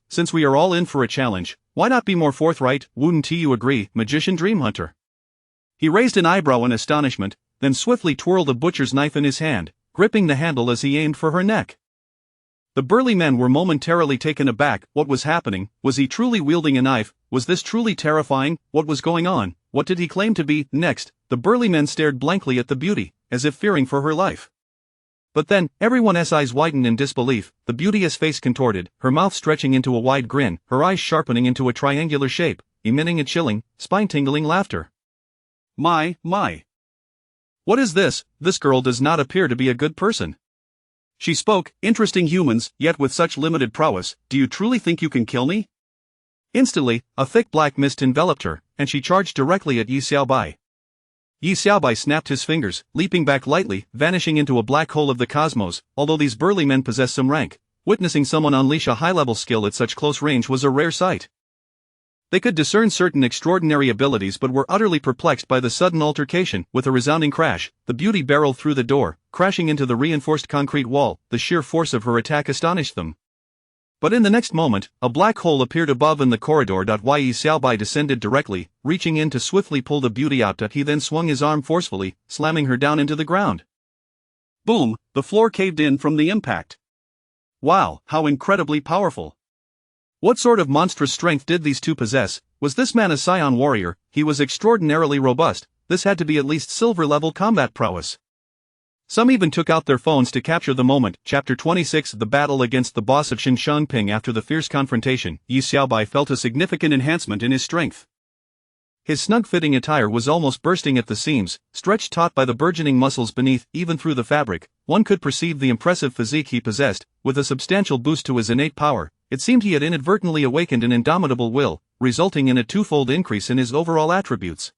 Since we are all in for a challenge, why not be more forthright? Wouldn't you agree, magician dream hunter? He raised an eyebrow in astonishment, then swiftly twirled a butcher's knife in his hand, gripping the handle as he aimed for her neck. The burly men were momentarily taken aback. What was happening? Was he truly wielding a knife? Was this truly terrifying? What was going on? What did he claim to be? Next, the burly men stared blankly at the beauty, as if fearing for her life. But then, everyone's eyes widened in disbelief. The beauty's face contorted, her mouth stretching into a wide grin, her eyes sharpening into a triangular shape, emitting a chilling, spine-tingling laughter. My. What is this? This girl does not appear to be a good person. She spoke, interesting humans, yet with such limited prowess. Do you truly think you can kill me? Instantly, a thick black mist enveloped her, and she charged directly at Yi Xiaobai. Yi Xiaobai snapped his fingers, leaping back lightly, vanishing into a black hole of the cosmos. Although these burly men possessed some rank, witnessing someone unleash a high-level skill at such close range was a rare sight. They could discern certain extraordinary abilities but were utterly perplexed by the sudden altercation. With a resounding crash, the beauty barreled through the door, crashing into the reinforced concrete wall. The sheer force of her attack astonished them. But in the next moment, a black hole appeared above in the corridor. Yi Xiaobai descended directly, reaching in to swiftly pull the beauty out. He then swung his arm forcefully, slamming her down into the ground. Boom, the floor caved in from the impact. Wow, how incredibly powerful. What sort of monstrous strength did these two possess? Was this man a scion warrior? He was extraordinarily robust. This had to be at least silver-level combat prowess. Some even took out their phones to capture the moment. Chapter 26 The battle against the boss of Xinshangping. After the fierce confrontation, Yi Xiaobai felt a significant enhancement in his strength. His snug-fitting attire was almost bursting at the seams, stretched taut by the burgeoning muscles beneath. Even through the fabric, one could perceive the impressive physique he possessed. With a substantial boost to his innate power, it seemed he had inadvertently awakened an indomitable will, resulting in a twofold increase in his overall attributes.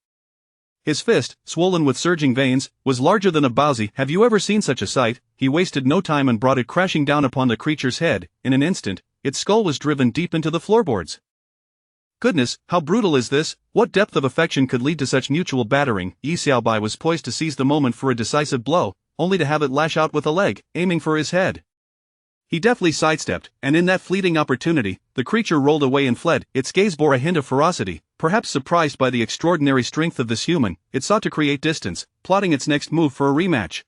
His fist, swollen with surging veins, was larger than a bowsy. Have you ever seen such a sight? He wasted no time and brought it crashing down upon the creature's head. In an instant, its skull was driven deep into the floorboards. Goodness, how brutal is this? What depth of affection could lead to such mutual battering? Yi Xiaobai was poised to seize the moment for a decisive blow, only to have it lash out with a leg, aiming for his head. He deftly sidestepped, and in that fleeting opportunity, the creature rolled away and fled. Its gaze bore a hint of ferocity. Perhaps surprised by the extraordinary strength of this human, it sought to create distance, plotting its next move for a rematch.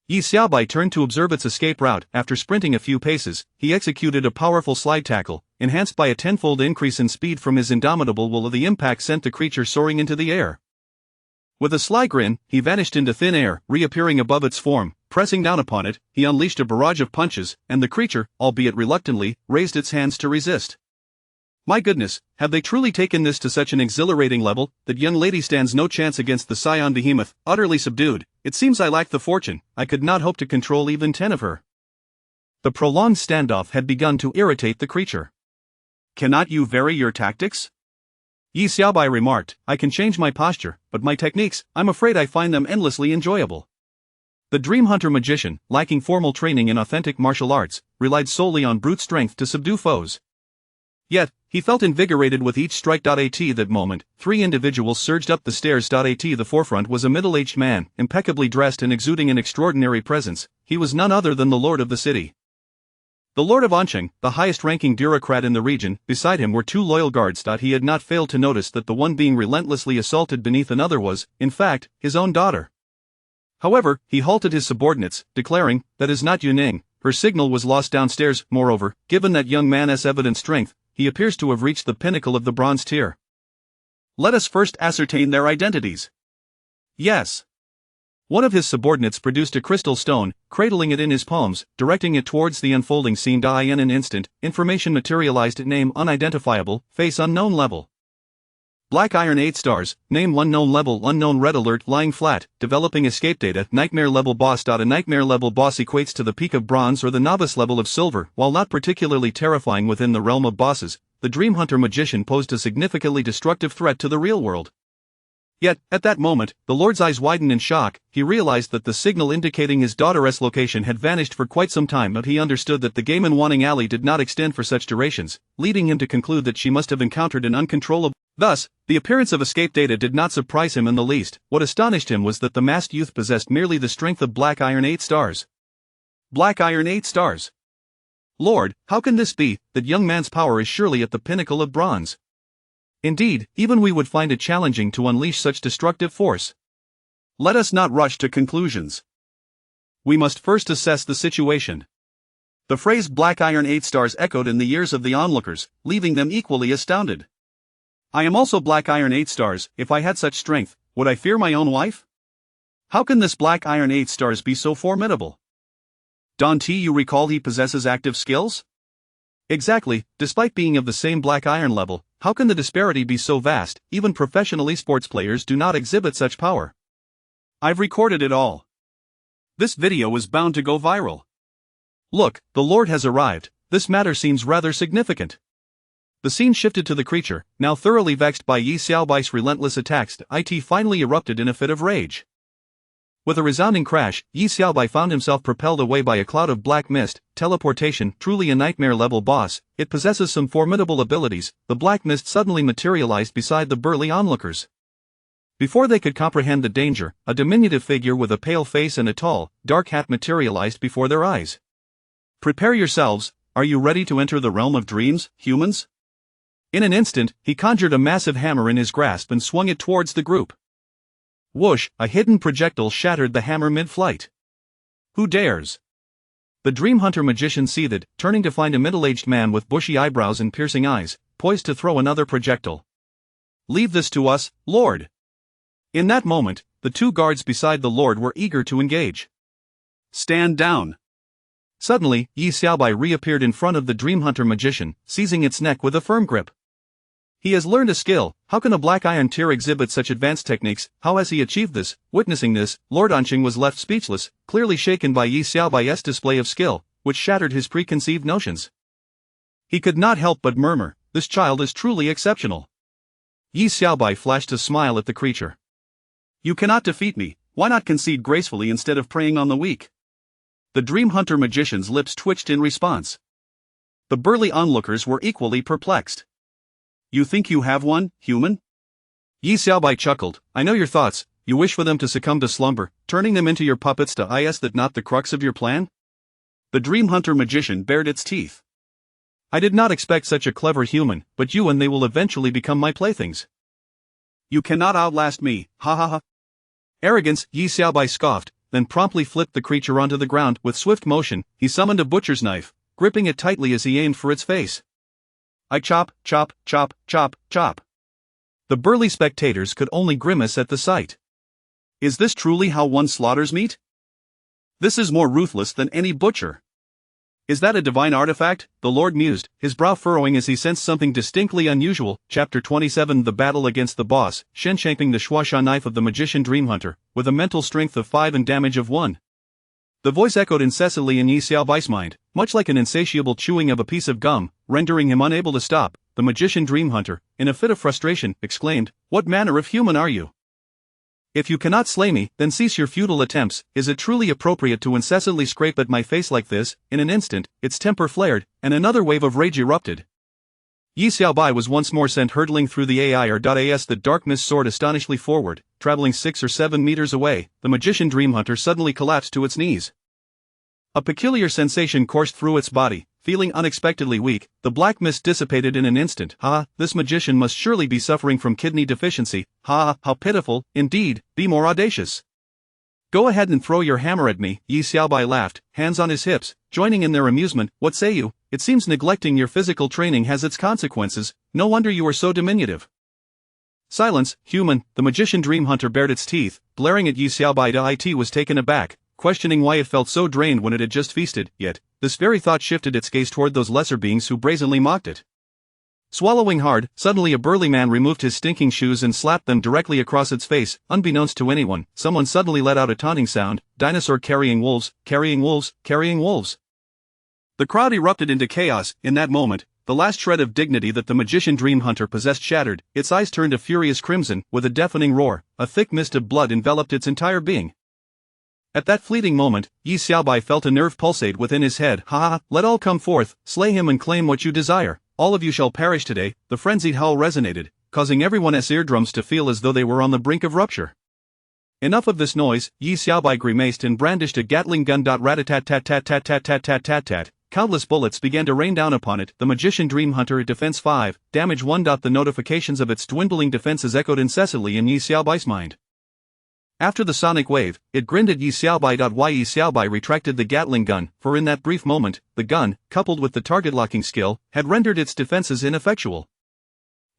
Yi Xiaobai turned to observe its escape route. After sprinting a few paces, he executed a powerful slide tackle, enhanced by a tenfold increase in speed from his indomitable will. The impact sent the creature soaring into the air. With a sly grin, he vanished into thin air, reappearing above its form. Pressing down upon it, he unleashed a barrage of punches, and the creature, albeit reluctantly, raised its hands to resist. My goodness, have they truly taken this to such an exhilarating level, that young lady stands no chance against the scion behemoth? Utterly subdued, it seems I lack the fortune. I could not hope to control even 10 of her. The prolonged standoff had begun to irritate the creature. Cannot you vary your tactics? Yi Xiaobai remarked, I can change my posture, but my techniques, I'm afraid I find them endlessly enjoyable. The Dream Hunter magician, lacking formal training in authentic martial arts, relied solely on brute strength to subdue foes. Yet, he felt invigorated with each strike. At that moment, 3 individuals surged up the stairs. At the forefront was a middle-aged man, impeccably dressed and exuding an extraordinary presence. He was none other than the lord of the city. The Lord of Anqing, the highest-ranking bureaucrat in the region. Beside him were 2 loyal guards. He had not failed to notice that the one being relentlessly assaulted beneath another was, in fact, his own daughter. However, he halted his subordinates, declaring, that is not Yuning. Her signal was lost downstairs. Moreover, given that young man's evident strength, he appears to have reached the pinnacle of the bronze tier. Let us first ascertain their identities. Yes. One of his subordinates produced a crystal stone, cradling it in his palms, directing it towards the unfolding scene. In an instant, information materialized. Name unidentifiable, face unknown level. Black iron 8 stars, name unknown level unknown. Red alert lying flat, developing escape data. Nightmare level boss. A nightmare level boss equates to the peak of bronze or the novice level of silver. While not particularly terrifying within the realm of bosses, the Dream Hunter magician posed a significantly destructive threat to the real world. Yet, at that moment, the Lord's eyes widened in shock. He realized that the signal indicating his daughter's location had vanished for quite some time, but he understood that the game in Wanning Alley did not extend for such durations, leading him to conclude that she must have encountered an uncontrollable. Thus, the appearance of escape data did not surprise him in the least. What astonished him was that the masked youth possessed merely the strength of Black Iron 8 stars. Black Iron 8 stars. Lord, how can this be? That young man's power is surely at the pinnacle of bronze. Indeed, even we would find it challenging to unleash such destructive force. Let us not rush to conclusions. We must first assess the situation. The phrase Black Iron 8 stars echoed in the ears of the onlookers, leaving them equally astounded. I am also Black Iron 8 stars. If I had such strength, would I fear my own wife? How can this Black Iron 8 stars be so formidable? Don't you recall he possesses active skills? Exactly, despite being of the same Black Iron level, how can the disparity be so vast? Even professional esports players do not exhibit such power. I've recorded it all. This video is bound to go viral. Look, the Lord has arrived. This matter seems rather significant. The scene shifted to the creature, now thoroughly vexed by Yi Xiaobai's relentless attacks. It finally erupted in a fit of rage. With a resounding crash, Yi Xiaobai found himself propelled away by a cloud of black mist. Teleportation, truly a nightmare-level boss, it possesses some formidable abilities. The black mist suddenly materialized beside the burly onlookers. Before they could comprehend the danger, a diminutive figure with a pale face and a tall, dark hat materialized before their eyes. Prepare yourselves, are you ready to enter the realm of dreams, humans? In an instant, he conjured a massive hammer in his grasp and swung it towards the group. Whoosh, a hidden projectile shattered the hammer mid-flight. Who dares? The Dream Hunter magician seethed, turning to find a middle-aged man with bushy eyebrows and piercing eyes, poised to throw another projectile. Leave this to us, Lord. In that moment, the 2 guards beside the Lord were eager to engage. Stand down. Suddenly, Yi Xiaobai reappeared in front of the Dream Hunter magician, seizing its neck with a firm grip. He has learned a skill. How can a Black Iron tier exhibit such advanced techniques? How has he achieved this? Witnessing this, Lord Anqing was left speechless, clearly shaken by Yi Xiaobai's display of skill, which shattered his preconceived notions. He could not help but murmur, this child is truly exceptional. Yi Xiaobai flashed a smile at the creature. You cannot defeat me, why not concede gracefully instead of preying on the weak? The Dream Hunter magician's lips twitched in response. The burly onlookers were equally perplexed. You think you have one, human? Yi Xiaobai chuckled. I know your thoughts, you wish for them to succumb to slumber, turning them into your puppets to is that not the crux of your plan? The Dream Hunter magician bared its teeth. I did not expect such a clever human, but you and they will eventually become my playthings. You cannot outlast me, ha ha ha. Arrogance, Yi Xiaobai scoffed, then promptly flipped the creature onto the ground. With swift motion, he summoned a butcher's knife, gripping it tightly as he aimed for its face. I chop, chop, chop, chop, chop. The burly spectators could only grimace at the sight. Is this truly how one slaughters meat? This is more ruthless than any butcher. Is that a divine artifact? The Lord mused, his brow furrowing as he sensed something distinctly unusual. Chapter 27 The Battle Against the Boss, Shen shaping the shuasha knife of the magician Dream Hunter, with a mental strength of 5 and damage of 1. The voice echoed incessantly in Yi Xiaobai's mind, much like an insatiable chewing of a piece of gum, rendering him unable to stop. The magician Dream Hunter, in a fit of frustration, exclaimed, What manner of human are you? If you cannot slay me, then cease your futile attempts. Is it truly appropriate to incessantly scrape at my face like this? In an instant, its temper flared, and another wave of rage erupted. Yi Xiaobai was once more sent hurtling through the air.as. The darkness soared astonishingly forward, traveling 6 or 7 meters away. The magician Dream Hunter suddenly collapsed to its knees. A peculiar sensation coursed through its body. Feeling unexpectedly weak, the black mist dissipated in an instant. This magician must surely be suffering from kidney deficiency. How pitiful, indeed, be more audacious. Go ahead and throw your hammer at me, Yi Xiaobai laughed, hands on his hips, joining in their amusement. What say you? It seems neglecting your physical training has its consequences, no wonder you are so diminutive. Silence, human. The magician Dream Hunter bared its teeth, glaring at Yi Xiaobai. It was taken aback, questioning why it felt so drained when it had just feasted, yet this very thought shifted its gaze toward those lesser beings who brazenly mocked it. Swallowing hard, suddenly a burly man removed his stinking shoes and slapped them directly across its face. Unbeknownst to anyone, someone suddenly let out a taunting sound, dinosaur carrying wolves, carrying wolves, carrying wolves. The crowd erupted into chaos. In that moment, the last shred of dignity that the magician Dream Hunter possessed shattered, its eyes turned a furious crimson. With a deafening roar, a thick mist of blood enveloped its entire being. At that fleeting moment, Yi Xiaobai felt a nerve pulsate within his head. Let all come forth, slay him and claim what you desire. All of you shall perish today. The frenzied howl resonated, causing everyone's eardrums to feel as though they were on the brink of rupture. Enough of this noise, Yi Xiaobai grimaced and brandished a Gatling gun. Rat-a-tat-tat-tat-tat-tat-tat-tat-tat-tat. Countless bullets began to rain down upon it. The magician Dream Hunter, defense 5, damage 1. The notifications of its dwindling defenses echoed incessantly in Yi Xiaobai's mind. After the sonic wave, it grinned at Yi Xiaobai. Yi Xiaobai retracted the Gatling gun, for in that brief moment, the gun, coupled with the target locking skill, had rendered its defenses ineffectual.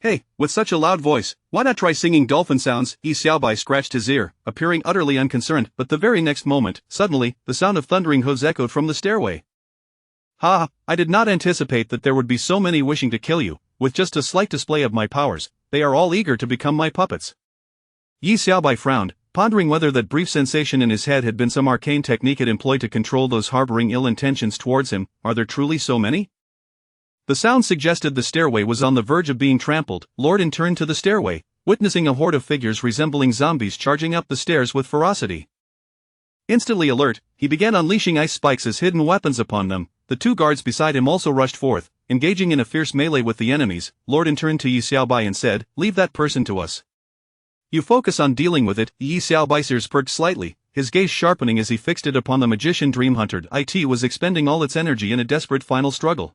Hey, with such a loud voice, why not try singing dolphin sounds? Yi Xiaobai scratched his ear, appearing utterly unconcerned, but the very next moment, suddenly, the sound of thundering hooves echoed from the stairway. I did not anticipate that there would be so many wishing to kill you. With just a slight display of my powers, they are all eager to become my puppets. Yi Xiaobai frowned, pondering whether that brief sensation in his head had been some arcane technique it employed to control those harboring ill intentions towards him. Are there truly so many? The sound suggested the stairway was on the verge of being trampled. Lord turned to the stairway, witnessing a horde of figures resembling zombies charging up the stairs with ferocity. Instantly alert, he began unleashing ice spikes as hidden weapons upon them. The 2 guards beside him also rushed forth, engaging in a fierce melee with the enemies. Lord turned to Yi Xiaobai and said, Leave that person to us. You focus on dealing with it. Yi Xiaobai's ears perked slightly, his gaze sharpening as he fixed it upon the magician Dream Hunter. It was expending all its energy in a desperate final struggle.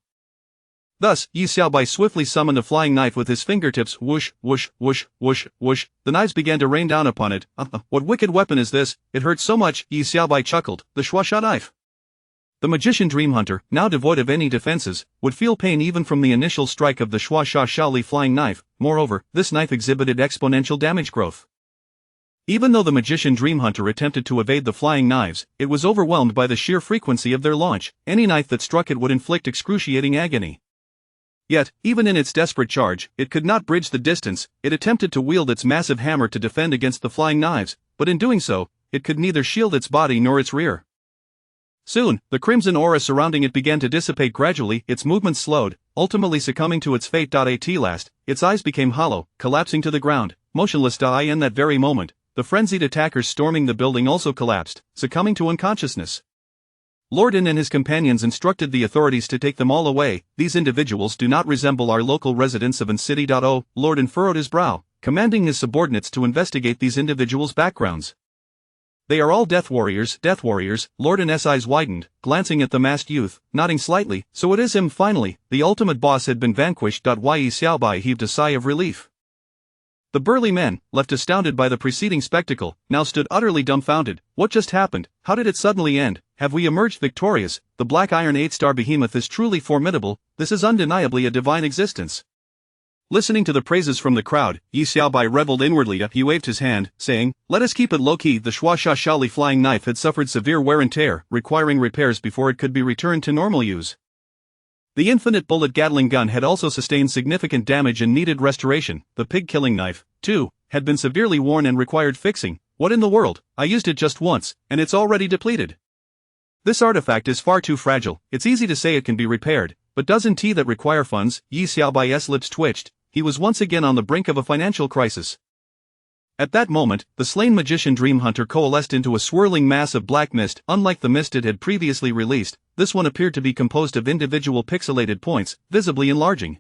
Thus, Yi Xiaobai swiftly summoned a flying knife with his fingertips. Whoosh, whoosh, whoosh, whoosh, whoosh. The knives began to rain down upon it. What wicked weapon is this? It hurts so much. Yi Xiaobai chuckled. The shuasha knife. The magician Dream Hunter, now devoid of any defenses, would feel pain even from the initial strike of the shuasha Shaoli flying knife. Moreover, this knife exhibited exponential damage growth. Even though the magician Dream Hunter attempted to evade the flying knives, it was overwhelmed by the sheer frequency of their launch. Any knife that struck it would inflict excruciating agony. Yet, even in its desperate charge, it could not bridge the distance. It attempted to wield its massive hammer to defend against the flying knives, but in doing so, it could neither shield its body nor its rear. Soon, the crimson aura surrounding it began to dissipate gradually. Its movements slowed, ultimately succumbing to its fate. At last, its eyes became hollow, collapsing to the ground, motionless. In that very moment, the frenzied attackers storming the building also collapsed, succumbing to unconsciousness. Lorden and his companions instructed the authorities to take them all away. These individuals do not resemble our local residents of an city. Lorden furrowed his brow, commanding his subordinates to investigate these individuals' backgrounds. They are all death warriors, Lorden's eyes widened, glancing at the masked youth, nodding slightly. So it is him finally, the ultimate boss had been vanquished. Yi Xiaobai heaved a sigh of relief. The burly men, left astounded by the preceding spectacle, now stood utterly dumbfounded. What just happened? How did it suddenly end? Have we emerged victorious? The Black Iron 8-star behemoth is truly formidable. This is undeniably a divine existence. Listening to the praises from the crowd, Yi Xiaobai reveled inwardly. He waved his hand, saying, "Let us keep it low-key." The Shuashashali flying knife had suffered severe wear and tear, requiring repairs before it could be returned to normal use. The infinite bullet Gatling gun had also sustained significant damage and needed restoration. The pig-killing knife, too, had been severely worn and required fixing. What in the world? I used it just once, and it's already depleted. This artifact is far too fragile. It's easy to say it can be repaired, but doesn't that require funds? Yi Xiaobai's lips twitched. He was once again on the brink of a financial crisis. At that moment, the slain magician Dream Hunter coalesced into a swirling mass of black mist. Unlike the mist it had previously released, this one appeared to be composed of individual pixelated points, visibly enlarging.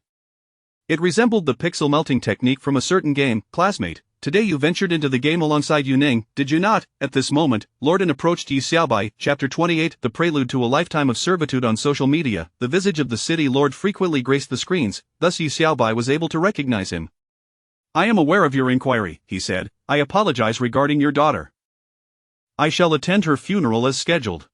It resembled the pixel melting technique from a certain game. Classmate, today you ventured into the game alongside Yuning, did you not? At this moment, Lorden approached Yi Xiaobai. Chapter 28, the prelude to a lifetime of servitude on social media. The visage of the city lord frequently graced the screens, thus Yi Xiaobai was able to recognize him. I am aware of your inquiry, he said. I apologize regarding your daughter. I shall attend her funeral as scheduled.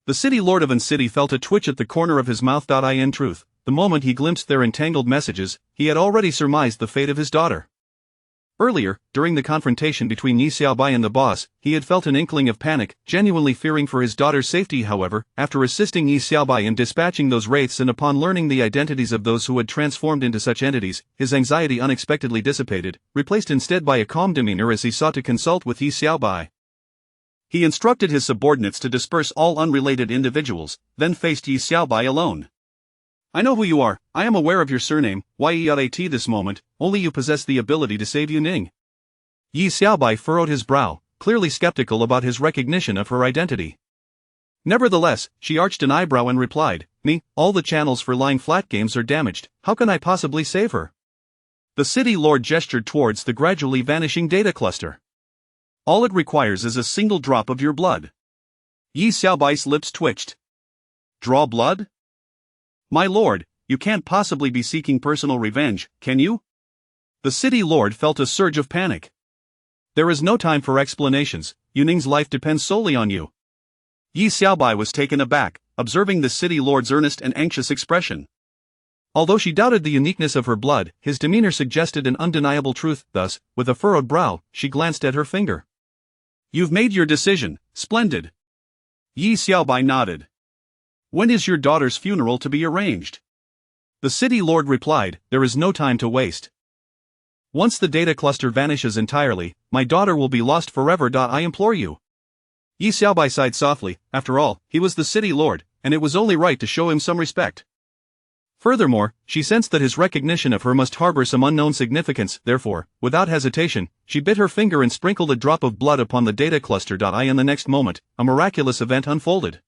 The city lord of an city felt a twitch at the corner of his mouth. In truth, the moment he glimpsed their entangled messages, he had already surmised the fate of his daughter. Earlier, during the confrontation between Yi Xiaobai and the boss, he had felt an inkling of panic, genuinely fearing for his daughter's safety. However, after assisting Yi Xiaobai in dispatching those wraiths and upon learning the identities of those who had transformed into such entities, his anxiety unexpectedly dissipated, replaced instead by a calm demeanor as he sought to consult with Yi Xiaobai. He instructed his subordinates to disperse all unrelated individuals, then faced Yi Xiaobai alone. I know who you are. I am aware of your surname, Yat. This moment, only you possess the ability to save Yuning. Yi Xiaobai furrowed his brow, clearly skeptical about his recognition of her identity. Nevertheless, she arched an eyebrow and replied, Me, all the channels for lying flat games are damaged, how can I possibly save her? The city lord gestured towards the gradually vanishing data cluster. All it requires is a single drop of your blood. Yi Xiaobai's lips twitched. Draw blood? My lord, you can't possibly be seeking personal revenge, can you? The city lord felt a surge of panic. There is no time for explanations, Yuning's life depends solely on you. Yi Xiaobai was taken aback, observing the city lord's earnest and anxious expression. Although she doubted the uniqueness of her blood, his demeanor suggested an undeniable truth. Thus, with a furrowed brow, she glanced at her finger. You've made your decision, splendid. Yi Xiaobai nodded. When is your daughter's funeral to be arranged? The city lord replied, there is no time to waste. Once the data cluster vanishes entirely, my daughter will be lost forever. I implore you. Yi Xiaobai sighed softly. After all, he was the city lord, and it was only right to show him some respect. Furthermore, she sensed that his recognition of her must harbor some unknown significance. Therefore, without hesitation, she bit her finger and sprinkled a drop of blood upon the data cluster. In the next moment, a miraculous event unfolded.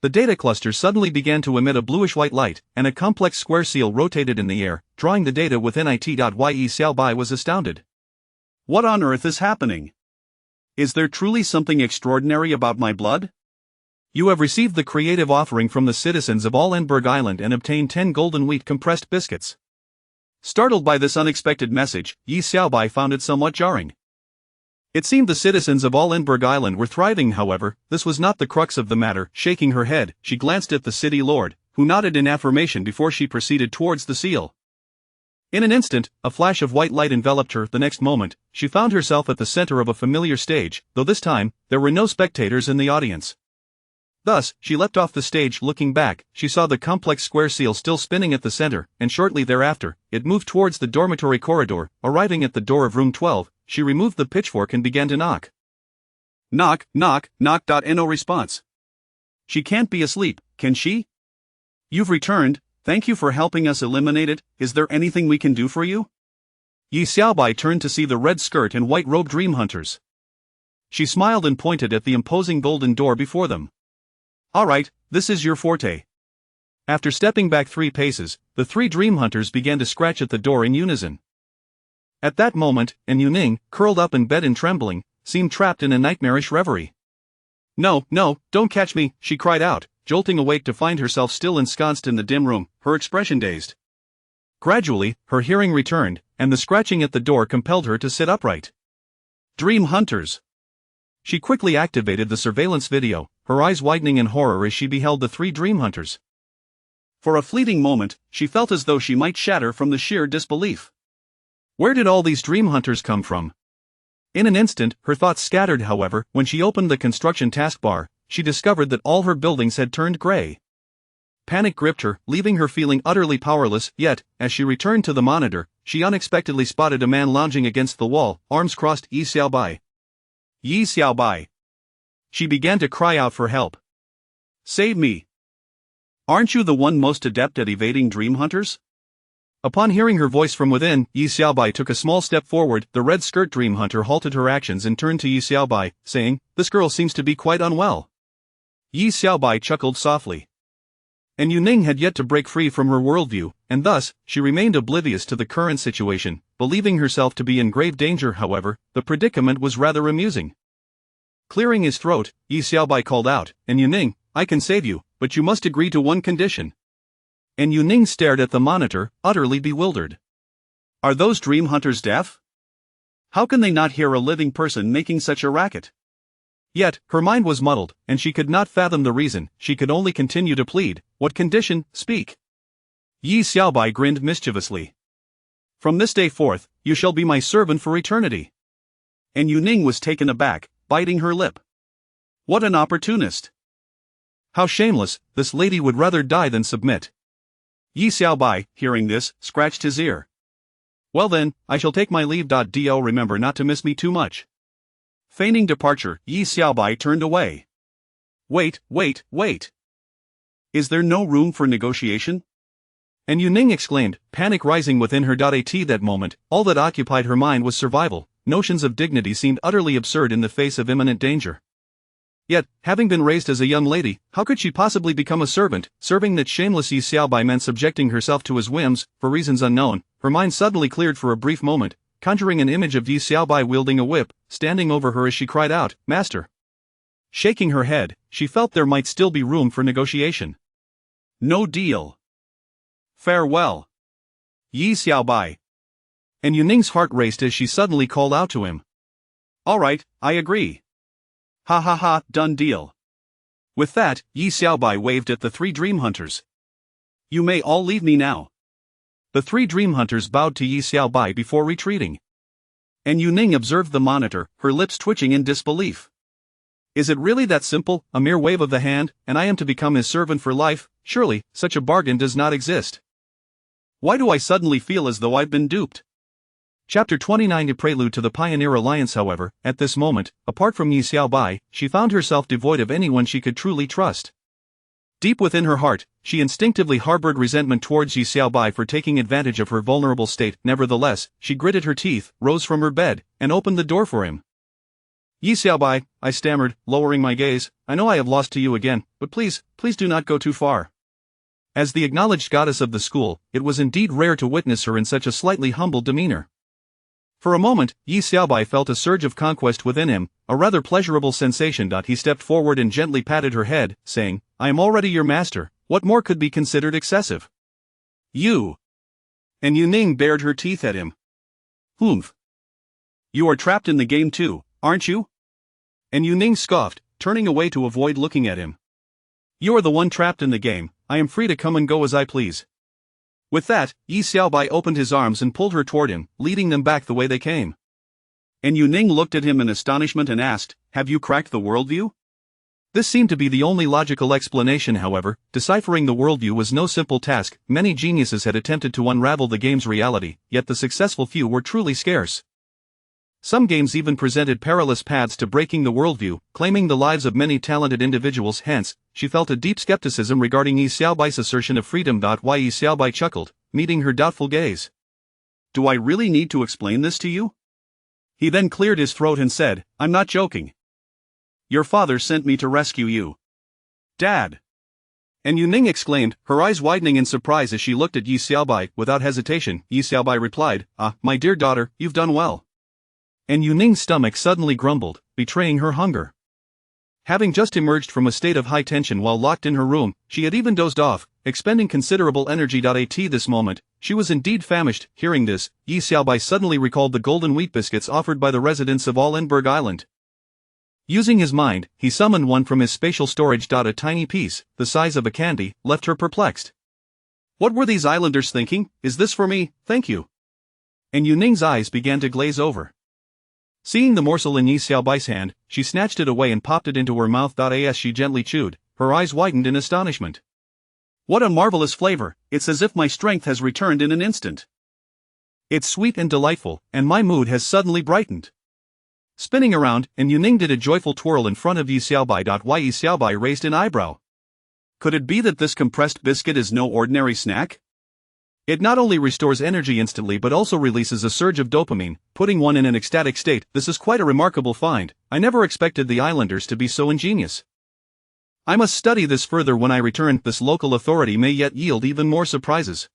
The data cluster suddenly began to emit a bluish-white light, and a complex square seal rotated in the air, drawing the data within it. Yi Xiaobai was astounded. What on earth is happening? Is there truly something extraordinary about my blood? You have received the creative offering from the citizens of Allenberg Island and obtained 10 golden wheat compressed biscuits. Startled by this unexpected message, Yi Xiaobai found it somewhat jarring. It seemed the citizens of Allenberg Island were thriving. However, this was not the crux of the matter. Shaking her head, she glanced at the city lord, who nodded in affirmation before she proceeded towards the seal. In an instant, a flash of white light enveloped her. The next moment, she found herself at the center of a familiar stage, though this time, there were no spectators in the audience. Thus, she leapt off the stage. Looking back, she saw the complex square seal still spinning at the center, and shortly thereafter, it moved towards the dormitory corridor. Arriving at the door of room 12, she removed the pitchfork and began to knock. Knock, knock, knock. No response. She can't be asleep, can she? You've returned, thank you for helping us eliminate it. Is there anything we can do for you? Yi Xiaobai turned to see the red skirt and white robe dream hunters. She smiled and pointed at the imposing golden door before them. Alright, this is your forte. After stepping back 3 paces, the 3 dream hunters began to scratch at the door in unison. At that moment, Imminent, curled up in bed and trembling, seemed trapped in a nightmarish reverie. No, don't catch me, she cried out, jolting awake to find herself still ensconced in the dim room, her expression dazed. Gradually, her hearing returned, and the scratching at the door compelled her to sit upright. Dream hunters! She quickly activated the surveillance video, her eyes widening in horror as she beheld the 3 dream hunters. For a fleeting moment, she felt as though she might shatter from the sheer disbelief. Where did all these dream hunters come from? In an instant, her thoughts scattered. However, when she opened the construction taskbar, she discovered that all her buildings had turned gray. Panic gripped her, leaving her feeling utterly powerless, yet, as she returned to the monitor, she unexpectedly spotted a man lounging against the wall, arms crossed. Yi Xiaobai. Yi Xiaobai. She began to cry out for help. Save me. Aren't you the one most adept at evading dream hunters? Upon hearing her voice from within, Yi Xiaobai took a small step forward. The red skirt dream hunter halted her actions and turned to Yi Xiaobai, saying, "This girl seems to be quite unwell." Yi Xiaobai chuckled softly. And Imminent had yet to break free from her worldview, and thus, she remained oblivious to the current situation, believing herself to be in grave danger. However, the predicament was rather amusing. Clearing his throat, Yi Xiaobai called out, "Imminent, I can save you, but you must agree to one condition." And Imminent stared at the monitor, utterly bewildered. Are those dream hunters deaf? How can they not hear a living person making such a racket? Yet, her mind was muddled, and she could not fathom the reason. She could only continue to plead. What condition? Speak. Yi Xiaobai grinned mischievously. From this day forth, you shall be my servant for eternity. And Imminent was taken aback, biting her lip. What an opportunist! How shameless, this lady would rather die than submit. Yi Xiaobai, hearing this, scratched his ear. Well then, I shall take my leave. Do remember not to miss me too much. Feigning departure, Yi Xiaobai turned away. Wait. Is there no room for negotiation? And Imminent exclaimed, panic rising within her. At that moment, all that occupied her mind was survival. Notions of dignity seemed utterly absurd in the face of imminent danger. Yet, having been raised as a young lady, how could she possibly become a servant? Serving that shameless Yi Xiaobai meant subjecting herself to his whims. For reasons unknown, her mind suddenly cleared for a brief moment, conjuring an image of Yi Xiaobai wielding a whip, standing over her as she cried out, "Master!" Shaking her head, she felt there might still be room for negotiation. No deal. Farewell. Yi Xiaobai. And Yuning's heart raced as she suddenly called out to him. Alright, I agree. Ha, done deal. With that, Yi Xiaobai waved at the 3 dream hunters. You may all leave me now. The 3 dream hunters bowed to Yi Xiaobai before retreating. And Imminent observed the monitor, her lips twitching in disbelief. Is it really that simple, a mere wave of the hand, and I am to become his servant for life? Surely, such a bargain does not exist. Why do I suddenly feel as though I've been duped? Chapter 29. A prelude to the Pioneer Alliance. However, at this moment, apart from Yi Xiaobai, she found herself devoid of anyone she could truly trust. Deep within her heart, she instinctively harbored resentment towards Yi Xiaobai for taking advantage of her vulnerable state. Nevertheless, she gritted her teeth, rose from her bed, and opened the door for him. Yi Xiaobai, I stammered, lowering my gaze, I know I have lost to you again, but please do not go too far. As the acknowledged goddess of the school, it was indeed rare to witness her in such a slightly humble demeanor. For a moment, Yi Xiaobai felt a surge of conquest within him, a rather pleasurable sensation. He stepped forward and gently patted her head, saying, I am already your master, what more could be considered excessive? You. And Imminent bared her teeth at him. Humph. You are trapped in the game too, aren't you? And Imminent scoffed, turning away to avoid looking at him. You are the one trapped in the game, I am free to come and go as I please. With that, Yi Xiaobai opened his arms and pulled her toward him, leading them back the way they came. And Imminent looked at him in astonishment and asked, have you cracked the worldview? This seemed to be the only logical explanation. However, deciphering the worldview was no simple task. Many geniuses had attempted to unravel the game's reality, yet the successful few were truly scarce. Some games even presented perilous paths to breaking the worldview, claiming the lives of many talented individuals. Hence, she felt a deep skepticism regarding Yi Xiaobai's assertion of freedom. Why? Yi Xiaobai chuckled, meeting her doubtful gaze. do I really need to explain this to you? He then cleared his throat and said, I'm not joking. Your father sent me to rescue you. Dad. And Yuning exclaimed, her eyes widening in surprise as she looked at Yi Xiaobai. Without hesitation, Yi Xiaobai replied, my dear daughter, you've done well. And Yuning's stomach suddenly grumbled, betraying her hunger. Having just emerged from a state of high tension while locked in her room, she had even dozed off, expending considerable energy. At this moment, she was indeed famished. Hearing this, Yi Xiaobai suddenly recalled the golden wheat biscuits offered by the residents of Allenberg Island. Using his mind, he summoned one from his spatial storage. A tiny piece, the size of a candy, left her perplexed. What were these islanders thinking? Is this for me? Thank you. And Yuning's eyes began to glaze over. Seeing the morsel in Yi Xiaobai's hand, she snatched it away and popped it into her mouth. As she gently chewed, her eyes widened in astonishment. What a marvelous flavor, it's as if my strength has returned in an instant. It's sweet and delightful, and my mood has suddenly brightened. Spinning around, and Yuning did a joyful twirl in front of Yi Xiaobai. Why? Yi Xiaobai raised an eyebrow. Could it be that this compressed biscuit is no ordinary snack? It not only restores energy instantly but also releases a surge of dopamine, putting one in an ecstatic state. This is quite a remarkable find. I never expected the islanders to be so ingenious. I must study this further when I return. This local authority may yet yield even more surprises.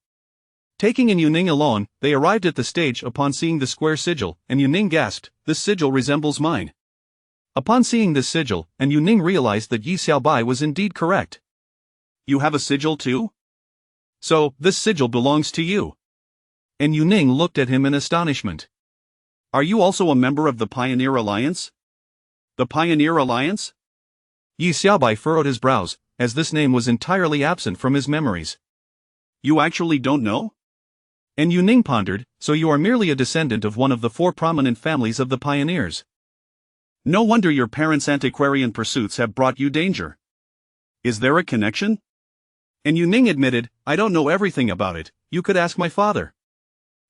Taking in Yuning alone, they arrived at the stage. Upon seeing the square sigil, and Yuning gasped, this sigil resembles mine. Upon seeing this sigil, and Yuning realized that Yi Xiaobai was indeed correct. You have a sigil too? So, this sigil belongs to you. And Yuning looked at him in astonishment. Are you also a member of the Pioneer Alliance? The Pioneer Alliance? Yi Xiaobai furrowed his brows, as this name was entirely absent from his memories. You actually don't know? And Yuning pondered, so you are merely a descendant of one of the 4 prominent families of the pioneers. No wonder your parents' antiquarian pursuits have brought you danger. Is there a connection? And Yuning admitted, I don't know everything about it, you could ask my father.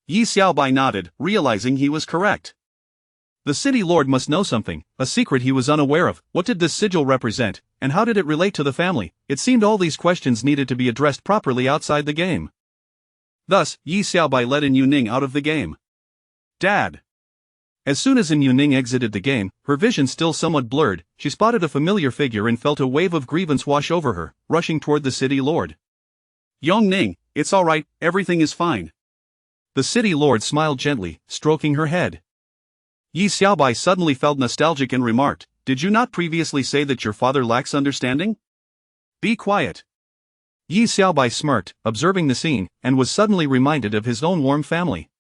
Yi Xiaobai nodded, realizing he was correct. The city lord must know something, a secret he was unaware of. What did this sigil represent, and how did it relate to the family? It seemed all these questions needed to be addressed properly outside the game. Thus, Yi Xiaobai led in Yuning out of the game. Dad. As soon as Yuning exited the game, her vision still somewhat blurred, she spotted a familiar figure and felt a wave of grievance wash over her, rushing toward the city lord. Yongning, it's alright, everything is fine. The city lord smiled gently, stroking her head. Yi Xiaobai suddenly felt nostalgic and remarked, did you not previously say that your father lacks understanding? Be quiet. Yi Xiaobai smirked, observing the scene, and was suddenly reminded of his own warm family.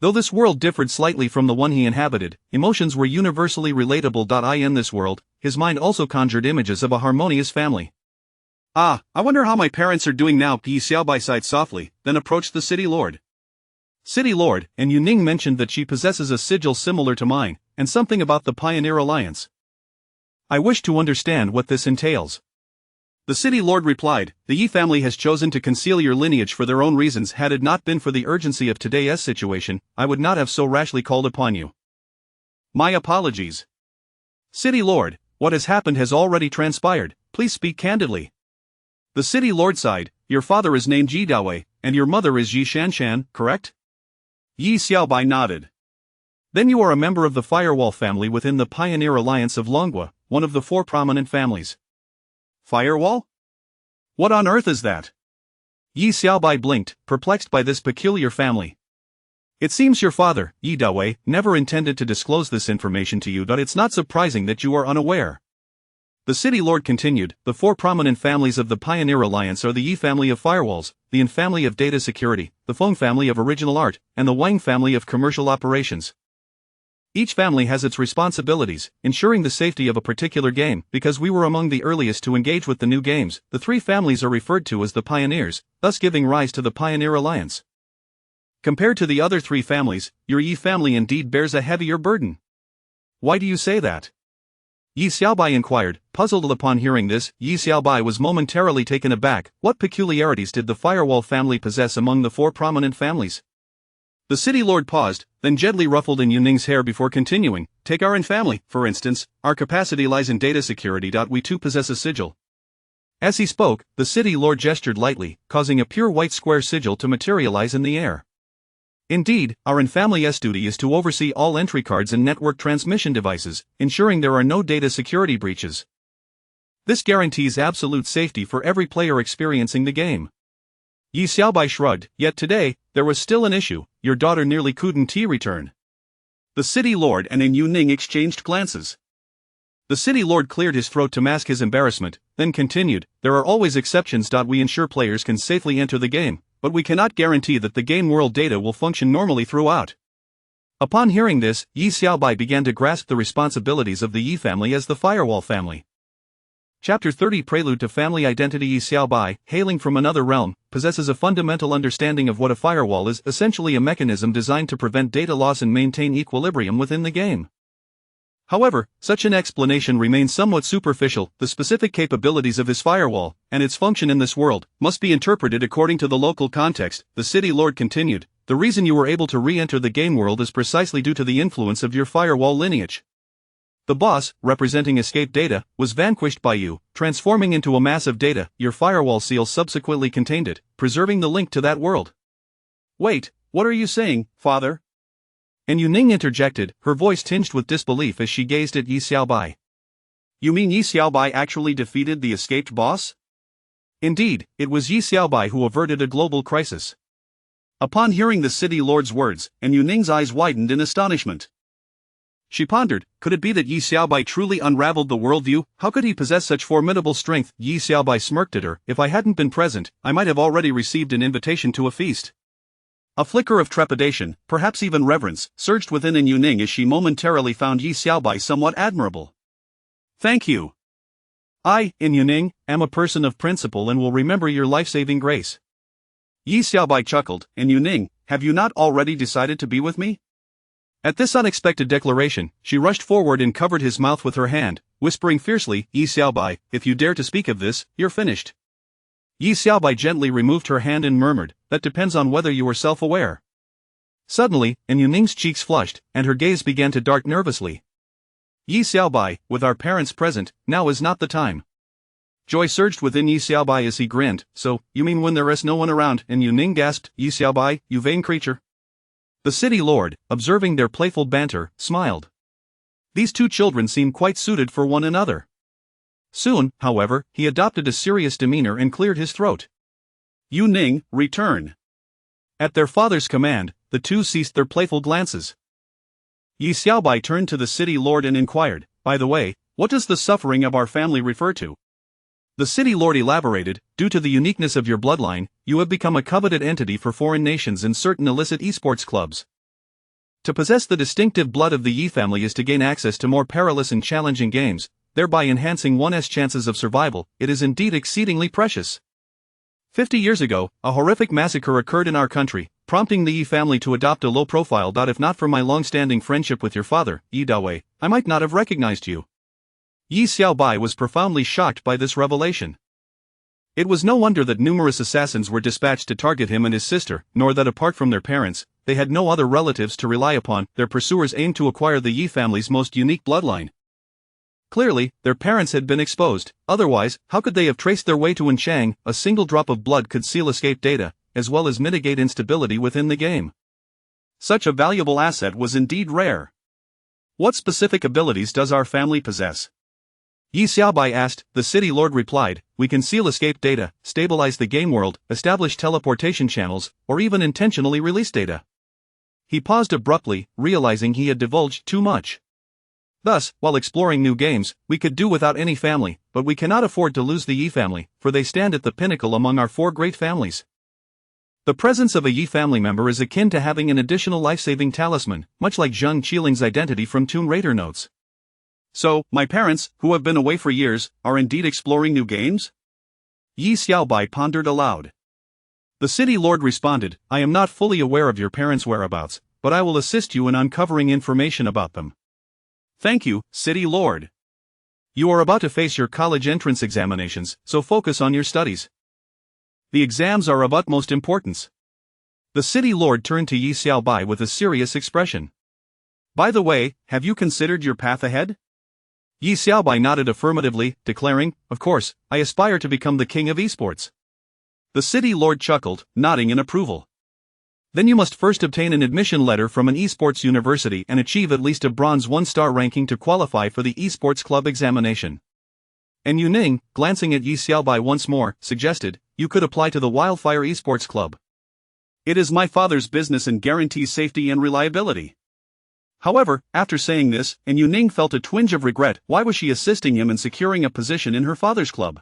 Though this world differed slightly from the one he inhabited, emotions were universally relatable. In this world, his mind also conjured images of a harmonious family. I wonder how my parents are doing now. Yi Xiaobai sighed softly, then approached the city lord. City lord, and Yuning mentioned that she possesses a sigil similar to mine, and something about the Pioneer Alliance. I wish to understand what this entails. The city lord replied, the Yi family has chosen to conceal your lineage for their own reasons. Had it not been for the urgency of today's situation, I would not have so rashly called upon you. My apologies. City lord, what has happened has already transpired, please speak candidly. The city lord sighed, your father is named Yi Daowei, and your mother is Yi Shanshan, correct? Yi Xiaobai nodded. Then you are a member of the Firewall family within the Pioneer Alliance of Longhua, one of the 4 prominent families. Firewall? What on earth is that? Yi Xiaobai blinked, perplexed by this peculiar family. It seems your father, Yi Daowei, never intended to disclose this information to you. It's not surprising that you are unaware. The city lord continued, the 4 prominent families of the Pioneer Alliance are the Yi family of firewalls, the Yin family of data security, the Feng family of original art, and the Wang family of commercial operations. Each family has its responsibilities, ensuring the safety of a particular game. Because we were among the earliest to engage with the new games, the 3 families are referred to as the Pioneers, thus giving rise to the Pioneer Alliance. Compared to the other 3 families, your Yi family indeed bears a heavier burden. Why do you say that? Yi Xiaobai inquired, puzzled. Upon hearing this, Yi Xiaobai was momentarily taken aback. What peculiarities did the Firewall family possess among the 4 prominent families? The city lord paused, then gently ruffled in Yuning's hair before continuing, take our Yin family, for instance, our capacity lies in data security. We too possess a sigil. As he spoke, the city lord gestured lightly, causing a pure white square sigil to materialize in the air. Indeed, our in-family's duty is to oversee all entry cards and network transmission devices, ensuring there are no data security breaches. This guarantees absolute safety for every player experiencing the game. Yi Xiaobai shrugged, yet today, there was still an issue. Your daughter nearly couldn't return. The city lord and Yu Ning exchanged glances. The city lord cleared his throat to mask his embarrassment, then continued, there are always exceptions. We ensure players can safely enter the game, but we cannot guarantee that the game world data will function normally throughout. Upon hearing this, Yi Xiaobai began to grasp the responsibilities of the Yi family as the firewall family. Chapter 30 Prelude to Family Identity. Yi Xiaobai, hailing from another realm, possesses a fundamental understanding of what a firewall is, essentially a mechanism designed to prevent data loss and maintain equilibrium within the game. However, such an explanation remains somewhat superficial. The specific capabilities of his firewall, and its function in this world, must be interpreted according to the local context. The city lord continued, the reason you were able to re-enter the game world is precisely due to the influence of your firewall lineage. The boss, representing escape data, was vanquished by you, transforming into a mass of data. Your firewall seal subsequently contained it, preserving the link to that world. Wait, what are you saying, father? And Yu Ning interjected, her voice tinged with disbelief as she gazed at Yi Xiaobai. You mean Yi Xiaobai actually defeated the escaped boss? Indeed, it was Yi Xiaobai who averted a global crisis. Upon hearing the city lord's words, Yu Ning's eyes widened in astonishment. She pondered, could it be that Yi Xiaobai truly unraveled the worldview? How could he possess such formidable strength? Yi Xiaobai smirked at her, if I hadn't been present, I might have already received an invitation to a feast. A flicker of trepidation, perhaps even reverence, surged within Yu Ning as she momentarily found Yi Xiaobai somewhat admirable. Thank you. I, Yu Ning, am a person of principle and will remember your life-saving grace. Yi Xiaobai chuckled, Yu Ning, have you not already decided to be with me? At this unexpected declaration, she rushed forward and covered his mouth with her hand, whispering fiercely, Yi Xiaobai, if you dare to speak of this, you're finished. Yi Xiaobai gently removed her hand and murmured, that depends on whether you are self-aware. Suddenly, Yu Ning's cheeks flushed, and her gaze began to dart nervously. Yi Xiaobai, with our parents present, now is not the time. Joy surged within Yi Xiaobai as he grinned, so, you mean when there is no one around? And Yu Ning gasped, Yi Xiaobai, you vain creature. The city lord, observing their playful banter, smiled. These two children seemed quite suited for one another. Soon, however, he adopted a serious demeanor and cleared his throat. Yu Ning, return. At their father's command, the two ceased their playful glances. Yi Xiaobai turned to the city lord and inquired, by the way, what does the suffering of our family refer to? The city lord elaborated, due to the uniqueness of your bloodline, you have become a coveted entity for foreign nations and certain illicit esports clubs. To possess the distinctive blood of the Yi family is to gain access to more perilous and challenging games, thereby enhancing one's chances of survival. It is indeed exceedingly precious. 50 years ago, a horrific massacre occurred in our country, prompting the Yi family to adopt a low profile. If not for my long-standing friendship with your father, Yi Dawei, I might not have recognized you. Yi Xiaobai was profoundly shocked by this revelation. It was no wonder that numerous assassins were dispatched to target him and his sister, nor that apart from their parents, they had no other relatives to rely upon. Their pursuers aimed to acquire the Yi family's most unique bloodline. Clearly, their parents had been exposed, otherwise, how could they have traced their way to Wenchang? A single drop of blood could seal escape data, as well as mitigate instability within the game. Such a valuable asset was indeed rare. What specific abilities does our family possess? Yi Xiaobai asked. The city lord replied, we can seal escape data, stabilize the game world, establish teleportation channels, or even intentionally release data. He paused abruptly, realizing he had divulged too much. Thus, while exploring new games, we could do without any family, but we cannot afford to lose the Yi family, for they stand at the pinnacle among our four great families. The presence of a Yi family member is akin to having an additional life-saving talisman, much like Zheng Qiling's identity from Tomb Raider notes. So, my parents, who have been away for years, are indeed exploring new games? Yi Xiaobai pondered aloud. The city lord responded, I am not fully aware of your parents' whereabouts, but I will assist you in uncovering information about them. Thank you, city lord. You are about to face your college entrance examinations, so focus on your studies. The exams are of utmost importance. The city lord turned to Yi Xiaobai with a serious expression. By the way, have you considered your path ahead? Yi Xiaobai nodded affirmatively, declaring, of course, I aspire to become the king of esports. The city lord chuckled, nodding in approval. Then you must first obtain an admission letter from an esports university and achieve at least a bronze 1-star ranking to qualify for the esports club examination. And Yu Ning, glancing at Yi Xiaobai once more, suggested, you could apply to the Wildfire Esports Club. It is my father's business and guarantees safety and reliability. However, after saying this, and Yu Ning felt a twinge of regret. Why was she assisting him in securing a position in her father's club?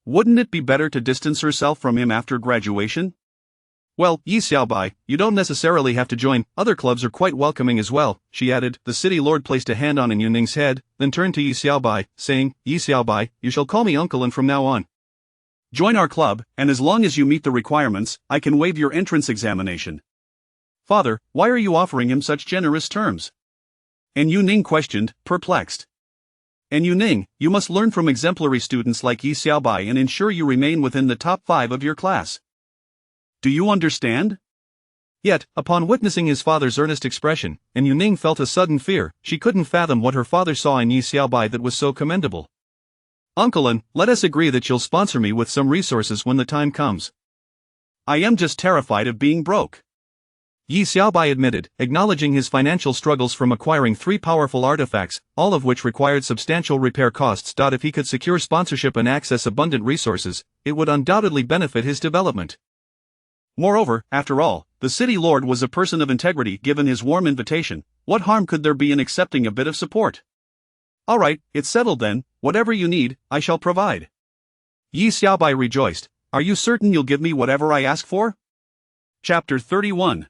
Wouldn't it be better to distance herself from him after graduation? Well, Yi Xiaobai, you don't necessarily have to join, other clubs are quite welcoming as well, she added. The city lord placed a hand on Yu Ning's head, then turned to Yi Xiaobai, saying, Yi Xiaobai, you shall call me uncle and from now on. Join our club, and as long as you meet the requirements, I can waive your entrance examination. Father, why are you offering him such generous terms? And Yu Ning questioned, perplexed. And Yu Ning, you must learn from exemplary students like Yi Xiaobai and ensure you remain within the top 5 of your class. Do you understand? Yet, upon witnessing his father's earnest expression, and Yu Ning felt a sudden fear, she couldn't fathom what her father saw in Yi Xiaobai that was so commendable. Uncle, let us agree that you'll sponsor me with some resources when the time comes. I am just terrified of being broke. Yi Xiaobai admitted, acknowledging his financial struggles from acquiring 3 powerful artifacts, all of which required substantial repair costs. If he could secure sponsorship and access abundant resources, it would undoubtedly benefit his development. Moreover, after all, the city lord was a person of integrity. Given his warm invitation, what harm could there be in accepting a bit of support? All right, it's settled then, whatever you need, I shall provide. Yi Xiaobai rejoiced. Are you certain you'll give me whatever I ask for? Chapter 31.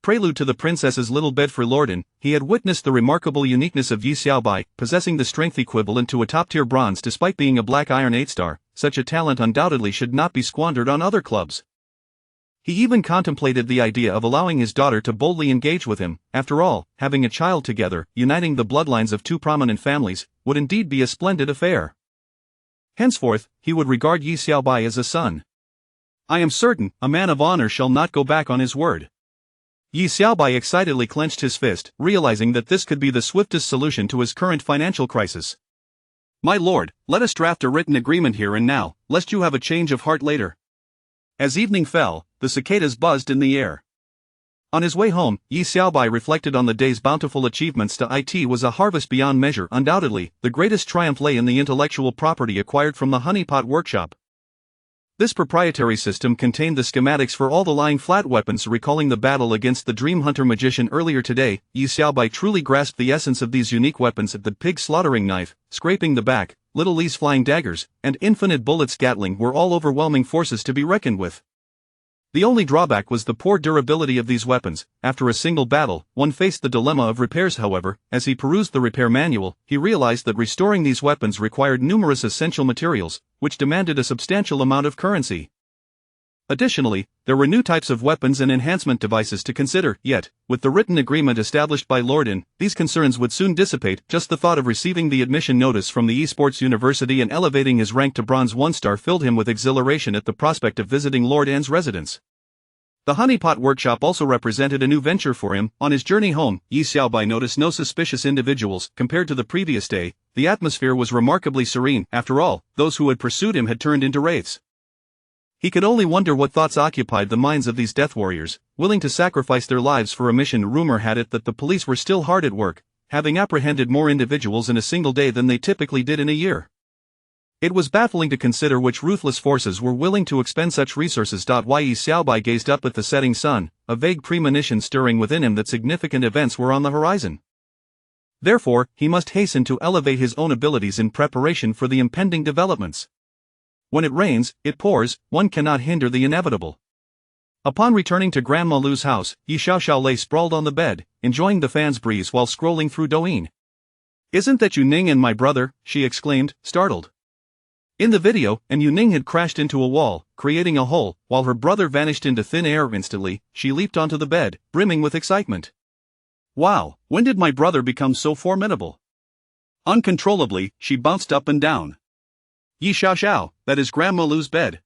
Prelude to the princess's little bed. For Lorden, he had witnessed the remarkable uniqueness of Yi Xiaobai, possessing the strength equivalent to a top-tier bronze despite being a black iron 8-star. Such a talent undoubtedly should not be squandered on other clubs. He even contemplated the idea of allowing his daughter to boldly engage with him. After all, having a child together, uniting the bloodlines of 2 prominent families, would indeed be a splendid affair. Henceforth, he would regard Yi Xiaobai as a son. I am certain, a man of honor shall not go back on his word. Yi Xiaobai excitedly clenched his fist, realizing that this could be the swiftest solution to his current financial crisis. My lord, let us draft a written agreement here and now, lest you have a change of heart later. As evening fell, the cicadas buzzed in the air. On his way home, Yi Xiaobai reflected on the day's bountiful achievements. It was a harvest beyond measure. Undoubtedly, the greatest triumph lay in the intellectual property acquired from the honeypot workshop. This proprietary system contained the schematics for all the lying flat weapons. Recalling the battle against the Dream Hunter magician earlier today, Yi Xiaobai truly grasped the essence of these unique weapons. The pig slaughtering knife, scraping the back, Little Lee's flying daggers, and infinite bullets Gatling were all overwhelming forces to be reckoned with. The only drawback was the poor durability of these weapons. After a single battle, one faced the dilemma of repairs. However, as he perused the repair manual, he realized that restoring these weapons required numerous essential materials, which demanded a substantial amount of currency. Additionally, there were new types of weapons and enhancement devices to consider. Yet, with the written agreement established by Lorden, these concerns would soon dissipate. Just the thought of receiving the admission notice from the esports university and elevating his rank to bronze 1-star filled him with exhilaration at the prospect of visiting Lord An's residence. The honeypot workshop also represented a new venture for him. On his journey home, Yi Xiaobai noticed no suspicious individuals. Compared to the previous day, the atmosphere was remarkably serene. After all, those who had pursued him had turned into wraiths. He could only wonder what thoughts occupied the minds of these death warriors, willing to sacrifice their lives for a mission. Rumor had it that the police were still hard at work, having apprehended more individuals in a single day than they typically did in a year. It was baffling to consider which ruthless forces were willing to expend such resources. Yi Xiaobai gazed up at the setting sun, a vague premonition stirring within him that significant events were on the horizon. Therefore, he must hasten to elevate his own abilities in preparation for the impending developments. When it rains, it pours, one cannot hinder the inevitable. Upon returning to Grandma Lu's house, Yi Xiaoxiao lay sprawled on the bed, enjoying the fan's breeze while scrolling through Douyin. "Isn't that Yu Ning and my brother?" she exclaimed, startled. In the video, Yu Ning had crashed into a wall, creating a hole, while her brother vanished into thin air. Instantly, she leaped onto the bed, brimming with excitement. Wow, when did my brother become so formidable? Uncontrollably, she bounced up and down. Yi Xiaoxiao, that is Grandma Lu's bed.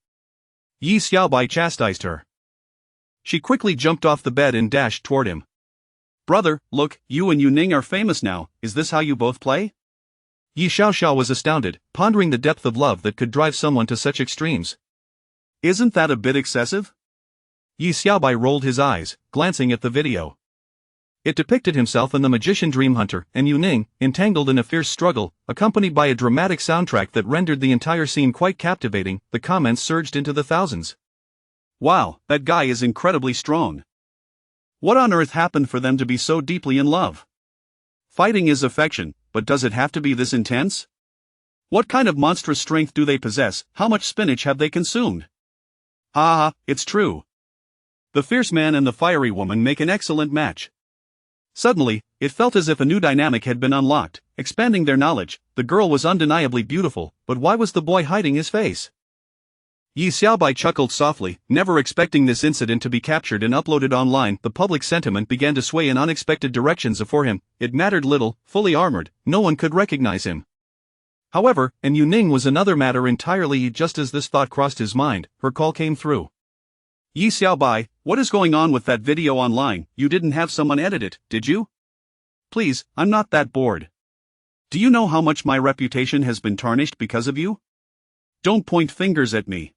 Yi Xiaobai chastised her. She quickly jumped off the bed and dashed toward him. "Brother, look, you and Yu Ning are famous now. Is this how you both play?" Yi Xiaoxiao was astounded, pondering the depth of love that could drive someone to such extremes. "Isn't that a bit excessive?" Yi Xiaobai rolled his eyes, glancing at the video. It depicted himself and the magician Dream Hunter and Yu Ning, entangled in a fierce struggle, accompanied by a dramatic soundtrack that rendered the entire scene quite captivating. The comments surged into the thousands. Wow, that guy is incredibly strong. What on earth happened for them to be so deeply in love? Fighting is affection, but does it have to be this intense? What kind of monstrous strength do they possess? How much spinach have they consumed? Ah, it's true. The fierce man and the fiery woman make an excellent match. Suddenly, it felt as if a new dynamic had been unlocked, expanding their knowledge. The girl was undeniably beautiful, but why was the boy hiding his face? Yi Xiaobai chuckled softly, never expecting this incident to be captured and uploaded online. The public sentiment began to sway in unexpected directions for him. It mattered little, fully armored, no one could recognize him. However, and Yu Ning was another matter entirely. Just as this thought crossed his mind, her call came through. Yi Xiaobai, what is going on with that video online? You didn't have someone edit it, did you? Please, I'm not that bored. Do you know how much my reputation has been tarnished because of you? Don't point fingers at me.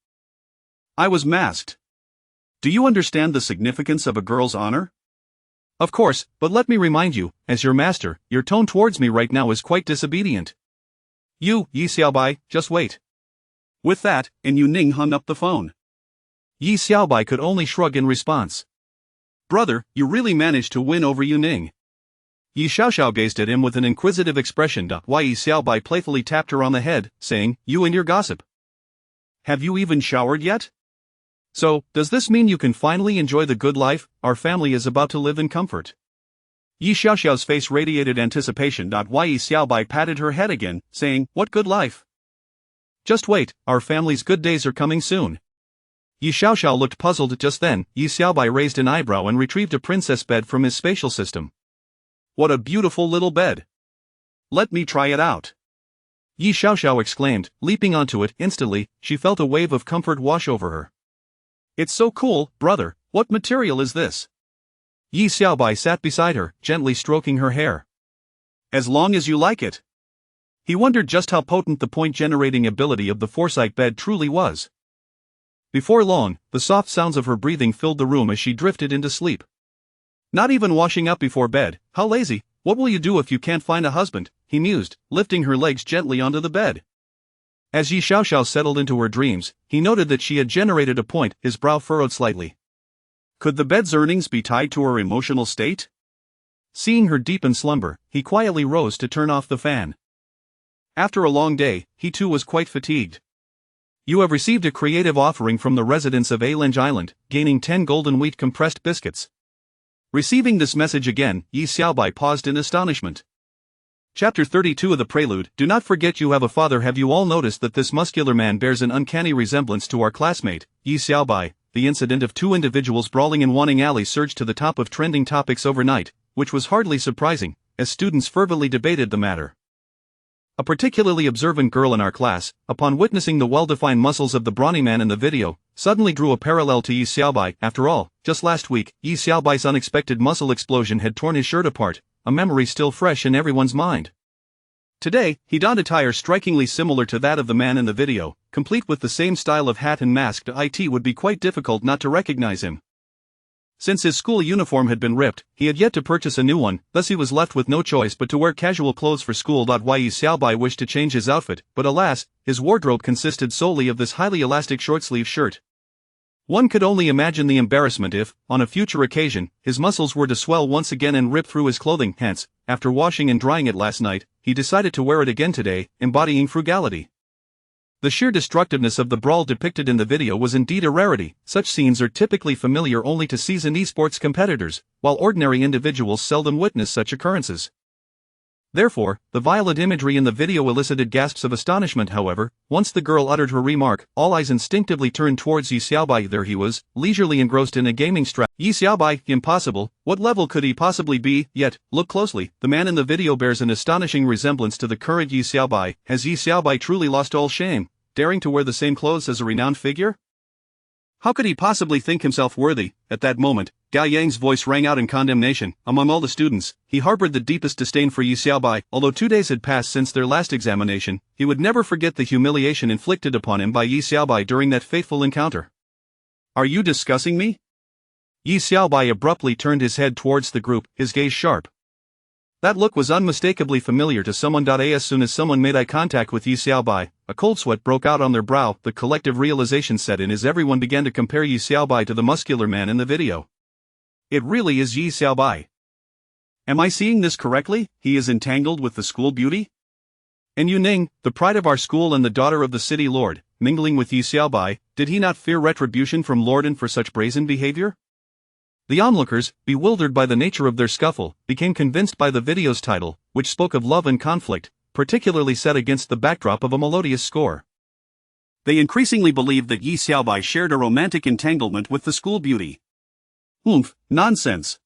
I was masked. Do you understand the significance of a girl's honor? Of course, but let me remind you, as your master, your tone towards me right now is quite disobedient. You, Yi Xiaobai, just wait. With that, and Yu Ning hung up the phone. Yi Xiaobai could only shrug in response. Brother, you really managed to win over Yu Ning. Yi Xiaoxiao gazed at him with an inquisitive expression. Why Yi Xiaobai playfully tapped her on the head, saying, You and your gossip. Have you even showered yet? So, does this mean you can finally enjoy the good life our family is about to live in comfort? Yi Xiaoxiao's face radiated anticipation. Why Yi Xiaobai patted her head again, saying, What good life? Just wait, our family's good days are coming soon. Yi Xiaoxiao looked puzzled just then. Yi Xiaobai raised an eyebrow and retrieved a princess bed from his spatial system. What a beautiful little bed. Let me try it out. Yi Xiaoxiao exclaimed, leaping onto it. Instantly, she felt a wave of comfort wash over her. It's so cool, brother. What material is this? Yi Xiaobai sat beside her, gently stroking her hair. As long as you like it. He wondered just how potent the point-generating ability of the Foresight bed truly was. Before long, the soft sounds of her breathing filled the room as she drifted into sleep. Not even washing up before bed, how lazy. What will you do if you can't find a husband? He mused, lifting her legs gently onto the bed. As Yi Xiaoxiao settled into her dreams, he noted that she had generated a point. His brow furrowed slightly. Could the bed's earnings be tied to her emotional state? Seeing her deep in slumber, he quietly rose to turn off the fan. After a long day, he too was quite fatigued. You have received a creative offering from the residents of Alange Island, gaining 10 golden wheat compressed biscuits. Receiving this message again, Yi Xiaobai paused in astonishment. Chapter 32 of the Prelude. Do not forget you have a father. Have you all noticed that this muscular man bears an uncanny resemblance to our classmate, Yi Xiaobai? The incident of two individuals brawling in Wanning Alley surged to the top of trending topics overnight, which was hardly surprising, as students fervently debated the matter. A particularly observant girl in our class, upon witnessing the well-defined muscles of the brawny man in the video, suddenly drew a parallel to Yi Xiaobai. After all, just last week, Yi Xiaobai's unexpected muscle explosion had torn his shirt apart, a memory still fresh in everyone's mind. Today, he donned attire strikingly similar to that of the man in the video, complete with the same style of hat and mask. It would be quite difficult not to recognize him. Since his school uniform had been ripped, he had yet to purchase a new one, thus he was left with no choice but to wear casual clothes for school. Yi Xiaobai wished to change his outfit, but alas, his wardrobe consisted solely of this highly elastic short-sleeve shirt. One could only imagine the embarrassment if, on a future occasion, his muscles were to swell once again and rip through his clothing. Hence, after washing and drying it last night, he decided to wear it again today, embodying frugality. The sheer destructiveness of the brawl depicted in the video was indeed a rarity. Such scenes are typically familiar only to seasoned esports competitors, while ordinary individuals seldom witness such occurrences. Therefore, the violent imagery in the video elicited gasps of astonishment. However, once the girl uttered her remark, all eyes instinctively turned towards Yi Xiaobai. There he was, leisurely engrossed in a gaming strap. Yi Xiaobai, impossible, what level could he possibly be? Yet, look closely, the man in the video bears an astonishing resemblance to the current Yi Xiaobai. Has Yi Xiaobai truly lost all shame, daring to wear the same clothes as a renowned figure? How could he possibly think himself worthy? At that moment, Gao Yang's voice rang out in condemnation. Among all the students, he harbored the deepest disdain for Yi Xiaobai. Although 2 days had passed since their last examination, he would never forget the humiliation inflicted upon him by Yi Xiaobai during that fateful encounter. Are you discussing me? Yi Xiaobai abruptly turned his head towards the group, his gaze sharp. That look was unmistakably familiar to someone. As soon as someone made eye contact with Yi Xiaobai, a cold sweat broke out on their brow. The collective realization set in as everyone began to compare Yi Xiaobai to the muscular man in the video. It really is Yi Xiaobai. Am I seeing this correctly? He is entangled with the school beauty? And Yu Ning, the pride of our school and the daughter of the city lord, mingling with Yi Xiaobai, did he not fear retribution from Lorden for such brazen behavior? The onlookers, bewildered by the nature of their scuffle, became convinced by the video's title, which spoke of love and conflict, particularly set against the backdrop of a melodious score. They increasingly believed that Yi Xiaobai shared a romantic entanglement with the school beauty. Nonsense.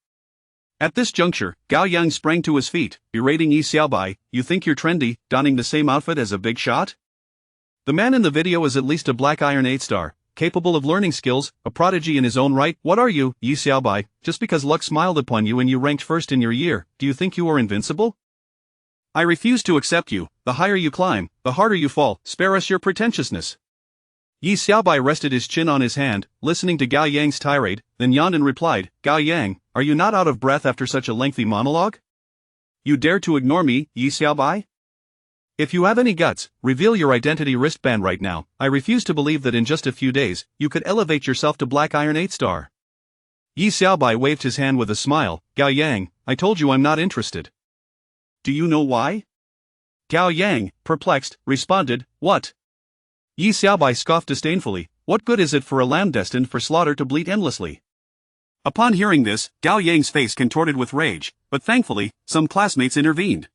At this juncture, Gao Yang sprang to his feet, berating Yi Xiaobai, "You think you're trendy, donning the same outfit as a big shot? The man in the video is at least a black iron 8-star, capable of learning skills, a prodigy in his own right. What are you, Yi Xiaobai? Just because luck smiled upon you and you ranked first in your year, do you think you are invincible? I refuse to accept you. The higher you climb, the harder you fall. Spare us your pretentiousness." Yi Xiaobai rested his chin on his hand, listening to Gao Yang's tirade, then yawned and replied, "Gao Yang, are you not out of breath after such a lengthy monologue? You dare to ignore me, Yi Xiaobai? If you have any guts, reveal your identity wristband right now. I refuse to believe that in just a few days, you could elevate yourself to black iron 8-star. Yi Xiaobai waved his hand with a smile. "Gao Yang, I told you I'm not interested." "Do you know why?" Gao Yang, perplexed, responded, "What?" Yi Xiaobai scoffed disdainfully. "What good is it for a lamb destined for slaughter to bleat endlessly?" Upon hearing this, Gao Yang's face contorted with rage, but thankfully, some classmates intervened.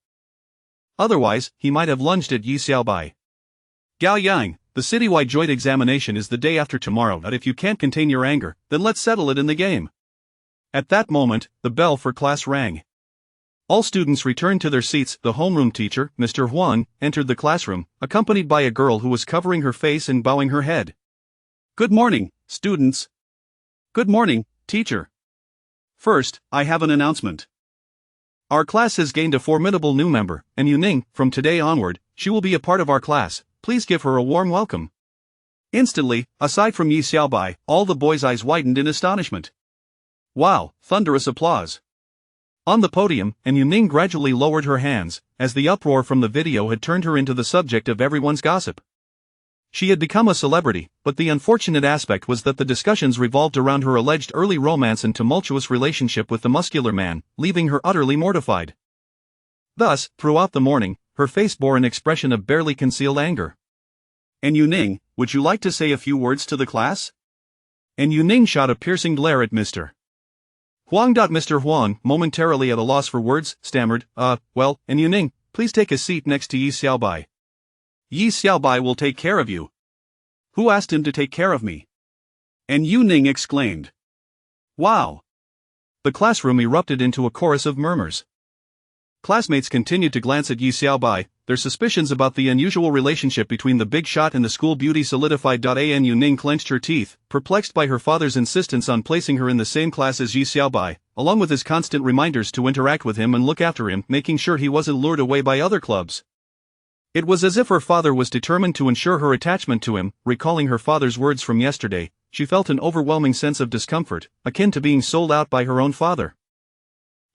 Otherwise, he might have lunged at Yi Xiaobai. "Gao Yang, the citywide joint examination is the day after tomorrow. But if you can't contain your anger, then let's settle it in the game." At that moment, the bell for class rang. All students returned to their seats. The homeroom teacher, Mr. Huang, entered the classroom, accompanied by a girl who was covering her face and bowing her head. "Good morning, students." "Good morning, teacher. First, I have an announcement. Our class has gained a formidable new member, and Yu Ning, from today onward, she will be a part of our class. Please give her a warm welcome." Instantly, aside from Yi Xiaobai, all the boys' eyes widened in astonishment. Wow! Thunderous applause. On the podium, and Yu Ning gradually lowered her hands, as the uproar from the video had turned her into the subject of everyone's gossip. She had become a celebrity, but the unfortunate aspect was that the discussions revolved around her alleged early romance and tumultuous relationship with the muscular man, leaving her utterly mortified. Thus, throughout the morning, her face bore an expression of barely concealed anger. "And Yu Ning, would you like to say a few words to the class?" And Yu Ning shot a piercing glare at Mr. Huang. Mr. Huang, momentarily at a loss for words, stammered, well, and Yu Ning, please take a seat next to Yi Xiaobai. Yi Xiaobai will take care of you." "Who asked him to take care of me?" And Yu Ning exclaimed. "Wow!" The classroom erupted into a chorus of murmurs. Classmates continued to glance at Yi Xiaobai, their suspicions about the unusual relationship between the big shot and the school beauty solidified. And Yu Ning clenched her teeth, perplexed by her father's insistence on placing her in the same class as Yi Xiaobai, along with his constant reminders to interact with him and look after him, making sure he wasn't lured away by other clubs. It was as if her father was determined to ensure her attachment to him. Recalling her father's words from yesterday, she felt an overwhelming sense of discomfort, akin to being sold out by her own father.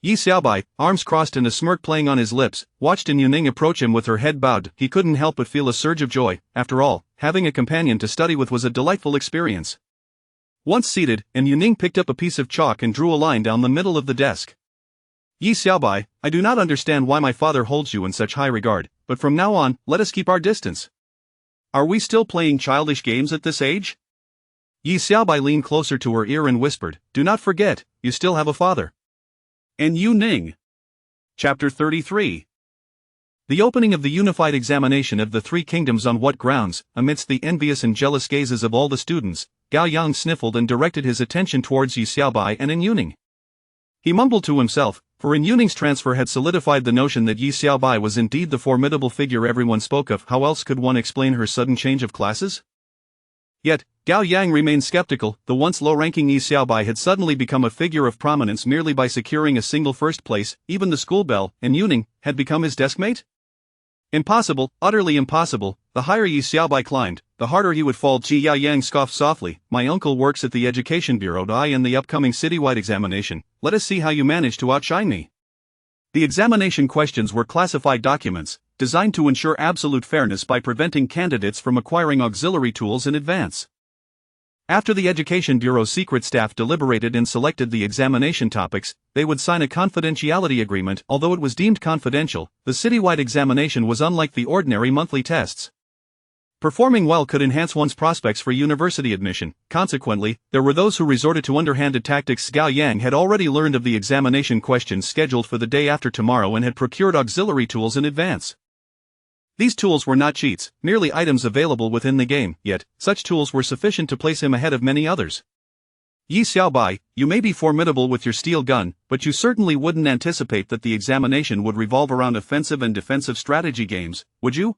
Yi Xiaobai, arms crossed and a smirk playing on his lips, watched Yu Ning approach him with her head bowed. He couldn't help but feel a surge of joy. After all, having a companion to study with was a delightful experience. Once seated, Yu Ning picked up a piece of chalk and drew a line down the middle of the desk. "Yi Xiaobai, I do not understand why my father holds you in such high regard, but from now on, let us keep our distance. Are we still playing childish games at this age?" Yi Xiaobai leaned closer to her ear and whispered, "Do not forget, you still have a father." And Yu Ning. Chapter 33. The opening of the unified examination of the three kingdoms. On what grounds? Amidst the envious and jealous gazes of all the students, Gao Yang sniffled and directed his attention towards Yi Xiaobai and Yu Ning. He mumbled to himself, for Yu Ning's transfer had solidified the notion that Yi Xiaobai was indeed the formidable figure everyone spoke of. How else could one explain her sudden change of classes? Yet, Gao Yang remained skeptical. The once low-ranking Yi Xiaobai had suddenly become a figure of prominence merely by securing a single first place. Even the school bell, and Yu Ning, had become his deskmate? Impossible, utterly impossible. The higher Yi Xiaobai climbed, the harder he would fall. Jia Yang scoffed softly. My uncle works at the Education Bureau. I in the upcoming citywide examination. Let us see how you manage to outshine me. The examination questions were classified documents, designed to ensure absolute fairness by preventing candidates from acquiring auxiliary tools in advance. After the Education Bureau's secret staff deliberated and selected the examination topics, they would sign a confidentiality agreement. Although it was deemed confidential, the citywide examination was unlike the ordinary monthly tests. Performing well could enhance one's prospects for university admission. Consequently, there were those who resorted to underhanded tactics. Gao Yang had already learned of the examination questions scheduled for the day after tomorrow and had procured auxiliary tools in advance. These tools were not cheats, merely items available within the game, yet, such tools were sufficient to place him ahead of many others. Yi Xiaobai, you may be formidable with your steel gun, but you certainly wouldn't anticipate that the examination would revolve around offensive and defensive strategy games, would you?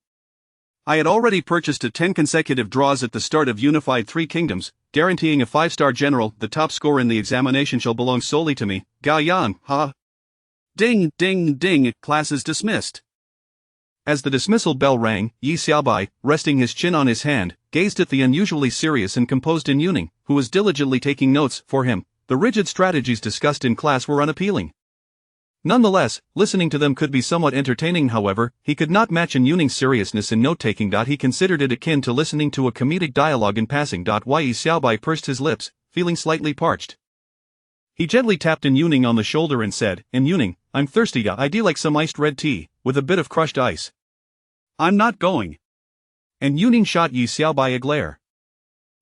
I had already purchased 10 consecutive draws at the start of Unified Three Kingdoms, guaranteeing a 5-star general. The top score in the examination shall belong solely to me. Gao Yang, ha! Ding, ding, ding, class is dismissed. As the dismissal bell rang, Yi Xiaobai, resting his chin on his hand, gazed at the unusually serious and composed In Yuning, who was diligently taking notes. For him, the rigid strategies discussed in class were unappealing. Nonetheless, listening to them could be somewhat entertaining. However, he could not match In Yuning's seriousness in note-taking. He considered it akin to listening to a comedic dialogue in passing. Yi Xiaobai pursed his lips, feeling slightly parched. He gently tapped In Yuning on the shoulder and said, In Yuning, I'm thirsty. I'd like some iced red tea, with a bit of crushed ice. I'm not going. And Yuning shot Yi Xiaobai a glare.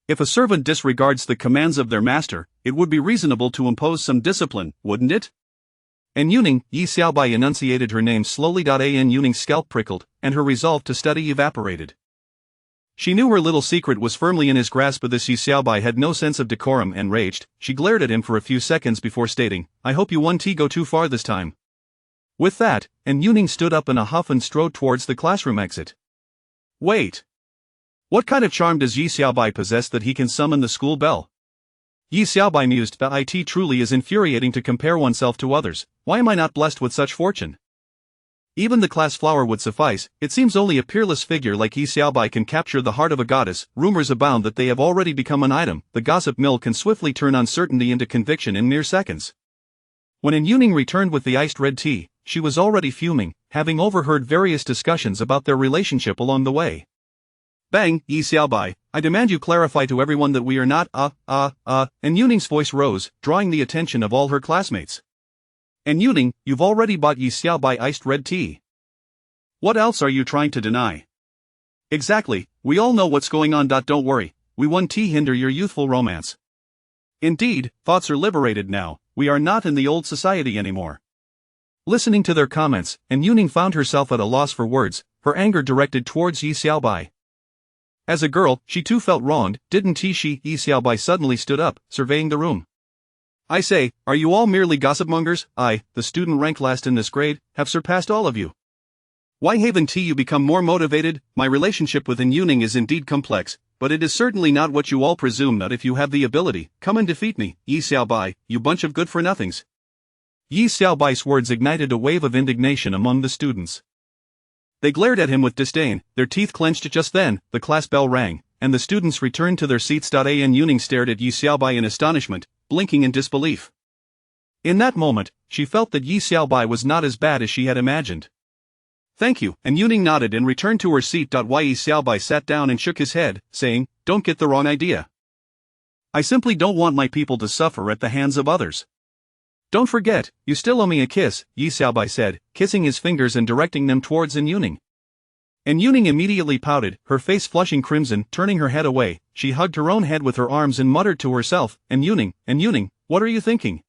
If a servant disregards the commands of their master, it would be reasonable to impose some discipline, wouldn't it? And Yuning, Yi Xiaobai enunciated her name slowly. In Yuning's scalp prickled, and her resolve to study evaporated. She knew her little secret was firmly in his grasp, but this Yi Xiaobai had no sense of decorum and raged. She glared at him for a few seconds before stating, I hope you won't go too far this time. With that, and Yuning stood up in a huff and strode towards the classroom exit. Wait. What kind of charm does Yi Xiaobai possess that he can summon the school bell? Yi Xiaobai mused, it truly is infuriating to compare oneself to others. Why am I not blessed with such fortune? Even the class flower would suffice. It seems only a peerless figure like Yi Xiaobai can capture the heart of a goddess. Rumors abound that they have already become an item. The gossip mill can swiftly turn uncertainty into conviction in mere seconds. When In Yuning returned with the iced red tea, she was already fuming, having overheard various discussions about their relationship along the way. Bang, Yi Xiaobai, I demand you clarify to everyone that we are not, and Yuning's voice rose, drawing the attention of all her classmates. And Yuning, you've already bought Yi Xiaobai iced red tea. What else are you trying to deny? Exactly, we all know what's going on. Don't worry, we won't hinder your youthful romance. Indeed, thoughts are liberated now, we are not in the old society anymore. Listening to their comments, and Yuning found herself at a loss for words, her anger directed towards Yi Xiaobai. As a girl, she too felt wronged, didn't she? Yi Xiaobai suddenly stood up, surveying the room. I say, are you all merely gossipmongers? I, the student ranked last in this grade, have surpassed all of you. Why haven't you become more motivated? My relationship with In Yuning is indeed complex, but it is certainly not what you all presume. That if you have the ability, come and defeat me, Yi Xiaobai, you bunch of good-for-nothings. Yi Xiaobai's words ignited a wave of indignation among the students. They glared at him with disdain, their teeth clenched. Just then, the class bell rang, and the students returned to their seats. In Yuning stared at Yi Xiaobai in astonishment, blinking in disbelief. In that moment, she felt that Yi Xiaobai was not as bad as she had imagined. Thank you, and Yuning nodded and returned to her seat. Yi Xiaobai sat down and shook his head, saying, Don't get the wrong idea. I simply don't want my people to suffer at the hands of others. Don't forget, you still owe me a kiss, Yi Xiaobai said, kissing his fingers and directing them towards In Yuning. And Yuning immediately pouted, her face flushing crimson. Turning her head away, she hugged her own head with her arms and muttered to herself, And Yuning, what are you thinking?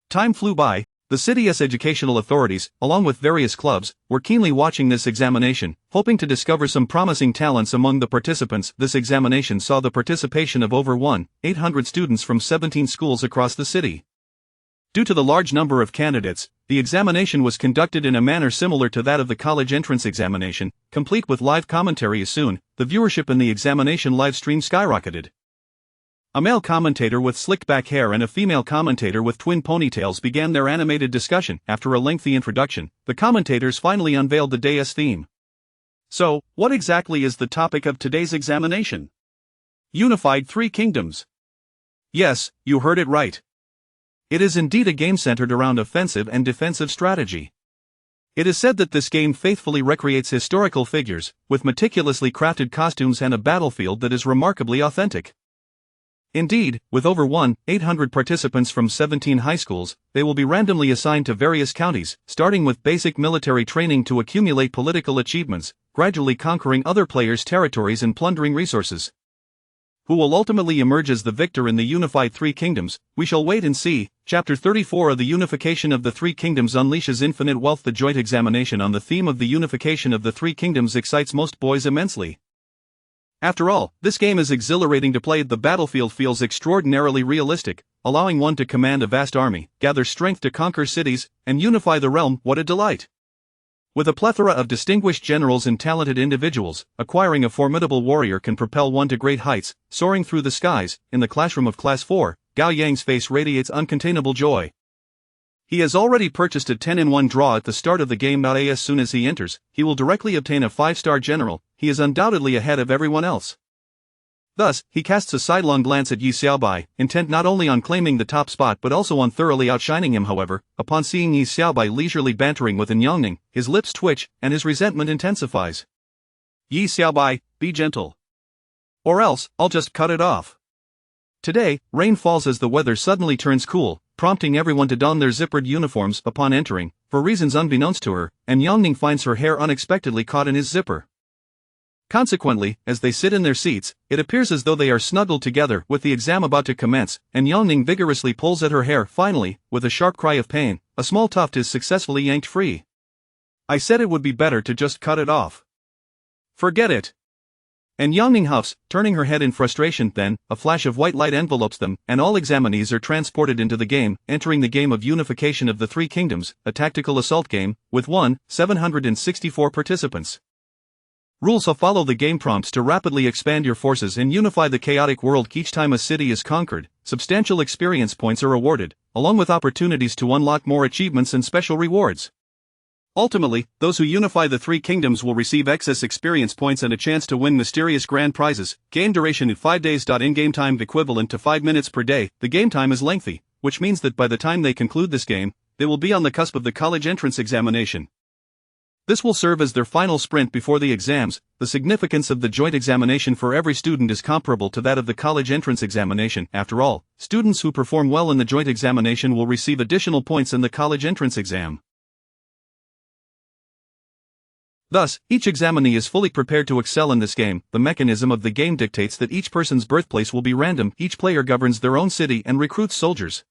Time flew by. The city's educational authorities, along with various clubs, were keenly watching this examination, hoping to discover some promising talents among the participants. This examination saw the participation of over 1,800 students from 17 schools across the city. Due to the large number of candidates, the examination was conducted in a manner similar to that of the college entrance examination, complete with live commentary. Soon, the viewership in the examination live stream skyrocketed. A male commentator with slicked back hair and a female commentator with twin ponytails began their animated discussion. After a lengthy introduction, the commentators finally unveiled the day's theme. So, what exactly is the topic of today's examination? Unified Three Kingdoms. Yes, you heard it right. It is indeed a game centered around offensive and defensive strategy. It is said that this game faithfully recreates historical figures, with meticulously crafted costumes and a battlefield that is remarkably authentic. Indeed, with over 1,800 participants from 17 high schools, they will be randomly assigned to various counties, starting with basic military training to accumulate political achievements, gradually conquering other players' territories and plundering resources. Who will ultimately emerge as the victor in the Unified Three Kingdoms, we shall wait and see. Chapter 34 of the Unification of the Three Kingdoms unleashes infinite wealth. The joint examination on the theme of the unification of the Three Kingdoms excites most boys immensely. After all, this game is exhilarating to play. The battlefield feels extraordinarily realistic, allowing one to command a vast army, gather strength to conquer cities, and unify the realm. What a delight! With a plethora of distinguished generals and talented individuals, acquiring a formidable warrior can propel one to great heights, soaring through the skies. In the classroom of Class 4, Gao Yang's face radiates uncontainable joy. He has already purchased a 10-in-1 draw at the start of the game. As soon as he enters, he will directly obtain a 5-star general. He is undoubtedly ahead of everyone else. Thus, he casts a sidelong glance at Yi Xiaobai, intent not only on claiming the top spot but also on thoroughly outshining him. However, upon seeing Yi Xiaobai leisurely bantering with Yangning, his lips twitch, and his resentment intensifies. Yi Xiaobai, be gentle. Or else, I'll just cut it off. Today, rain falls as the weather suddenly turns cool, prompting everyone to don their zippered uniforms upon entering, for reasons unbeknownst to her, and Yangning finds her hair unexpectedly caught in his zipper. Consequently, as they sit in their seats, it appears as though they are snuggled together. With the exam about to commence, and Yangning vigorously pulls at her hair. Finally, with a sharp cry of pain, a small tuft is successfully yanked free. I said it would be better to just cut it off. Forget it. And Yangning huffs, turning her head in frustration. Then, a flash of white light envelopes them, and all examinees are transported into the game, entering the game of Unification of the Three Kingdoms, a tactical assault game, with 764 participants. Rules: follow the game prompts to rapidly expand your forces and unify the chaotic world. Each time a city is conquered, substantial experience points are awarded, along with opportunities to unlock more achievements and special rewards. Ultimately, those who unify the Three Kingdoms will receive excess experience points and a chance to win mysterious grand prizes. Game duration in 5 days. In-game time equivalent to 5 minutes per day. The game time is lengthy, which means that by the time they conclude this game, they will be on the cusp of the college entrance examination. This will serve as their final sprint before the exams. The significance of the joint examination for every student is comparable to that of the college entrance examination. After all, students who perform well in the joint examination will receive additional points in the college entrance exam. Thus, each examinee is fully prepared to excel in this game. The mechanism of the game dictates that each person's birthplace will be random. Each player governs their own city and recruits soldiers.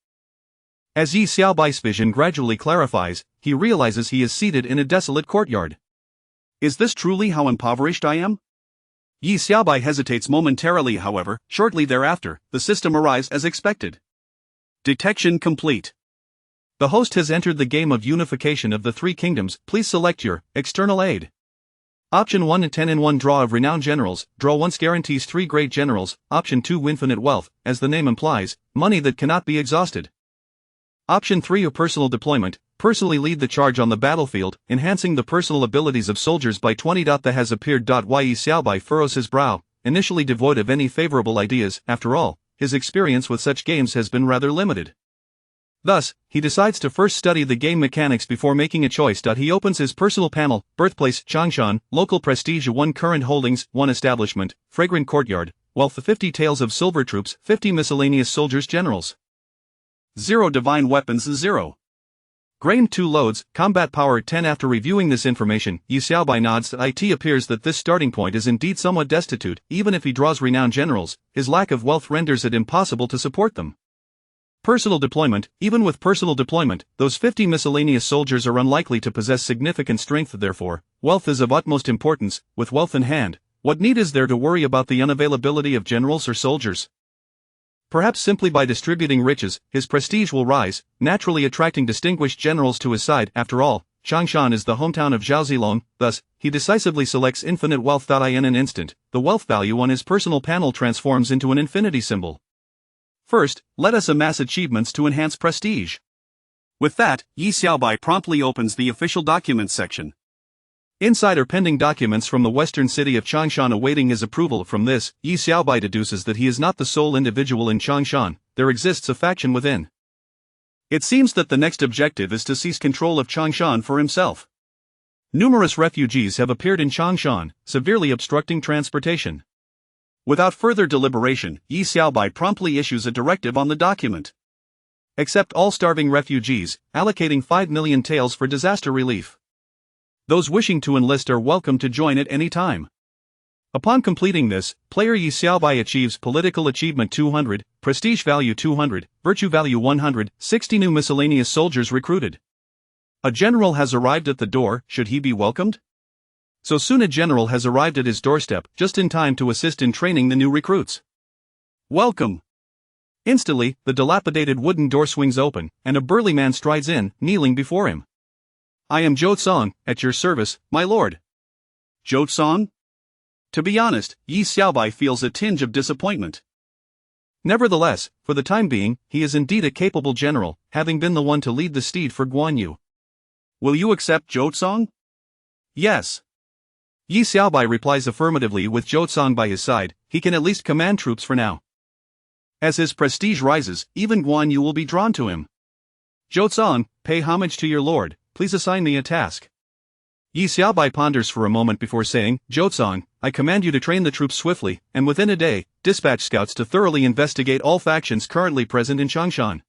As Yi Xiaobai's vision gradually clarifies, he realizes he is seated in a desolate courtyard. Is this truly how impoverished I am? Yi Xiaobai hesitates momentarily. However, shortly thereafter, the system arrives as expected. Detection complete. The host has entered the game of Unification of the Three Kingdoms. Please select your external aid. Option 1: 10-in-1 draw of renowned generals. Draw once guarantees 3 great generals. Option 2: infinite wealth, as the name implies, money that cannot be exhausted. Option 3: personal deployment. Personally lead the charge on the battlefield, enhancing the personal abilities of soldiers by 20. That has appeared. Yi Xiaobai furrows his brow, initially devoid of any favorable ideas. After all, his experience with such games has been rather limited. Thus, he decides to first study the game mechanics before making a choice. He opens his personal panel: birthplace, Changshan, local prestige 1, current holdings 1, establishment, fragrant courtyard, wealth 50, tales of silver troops 50, miscellaneous soldiers generals 0, divine weapons 0. Grain 2, loads, combat power 10. After reviewing this information, Yi Xiaobai nods. It appears that this starting point is indeed somewhat destitute. Even if he draws renowned generals, his lack of wealth renders it impossible to support them. Personal deployment: even with personal deployment, those 50 miscellaneous soldiers are unlikely to possess significant strength. Therefore, wealth is of utmost importance. With wealth in hand, what need is there to worry about the unavailability of generals or soldiers? Perhaps simply by distributing riches, his prestige will rise, naturally attracting distinguished generals to his side. After all, Changshan is the hometown of Zhao Zilong. Thus, he decisively selects infinite wealth. In an instant, the wealth value on his personal panel transforms into an infinity symbol. First, let us amass achievements to enhance prestige. With that, Yi Xiaobai promptly opens the official documents section. Inside are pending documents from the western city of Changshan awaiting his approval. From this, Yi Xiaobai deduces that he is not the sole individual in Changshan, there exists a faction within. It seems that the next objective is to seize control of Changshan for himself. Numerous refugees have appeared in Changshan, severely obstructing transportation. Without further deliberation, Yi Xiaobai promptly issues a directive on the document. Accept all starving refugees, allocating 5 million taels for disaster relief. Those wishing to enlist are welcome to join at any time. Upon completing this, player Yi Xiaobai achieves Political Achievement 200, Prestige Value 200, Virtue Value 100, 60 new miscellaneous soldiers recruited. A general has arrived at the door, should he be welcomed? So soon a general has arrived at his doorstep, just in time to assist in training the new recruits. Welcome! Instantly, the dilapidated wooden door swings open, and a burly man strides in, kneeling before him. I am Zhou Song, at your service, my lord. Zhou Song? To be honest, Yi Xiaobai feels a tinge of disappointment. Nevertheless, for the time being, he is indeed a capable general, having been the one to lead the steed for Guan Yu. Will you accept Zhou Song? Yes. Yi Xiaobai replies affirmatively. With Zhou Song by his side, he can at least command troops for now. As his prestige rises, even Guan Yu will be drawn to him. Zhou Song, pay homage to your lord, please assign me a task. Yi Xiaobai ponders for a moment before saying, Zhou Song, I command you to train the troops swiftly, and within a day, dispatch scouts to thoroughly investigate all factions currently present in Changshan.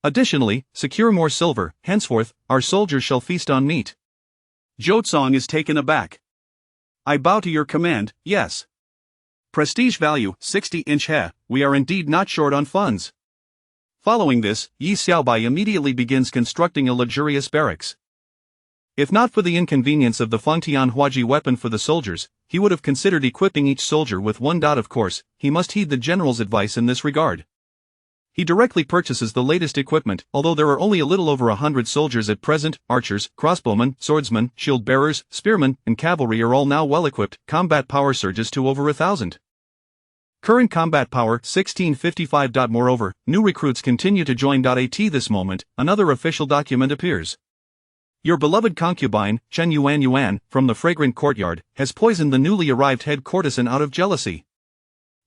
Additionally, secure more silver, henceforth, our soldiers shall feast on meat. Zhou Song is taken aback. I bow to your command, yes. Prestige value, 60-inch he, we are indeed not short on funds. Following this, Yi Xiaobai immediately begins constructing a luxurious barracks. If not for the inconvenience of the Fengtian Huaji weapon for the soldiers, he would have considered equipping each soldier with one. Of course, he must heed the general's advice in this regard. He directly purchases the latest equipment. Although there are only a little over 100 soldiers at present, archers, crossbowmen, swordsmen, shield bearers, spearmen, and cavalry are all now well equipped. Combat power surges to over 1,000. Current combat power 1655. Moreover, new recruits continue to join. At this moment, another official document appears. Your beloved concubine, Chen Yuan, from the fragrant courtyard, has poisoned the newly arrived head courtesan out of jealousy.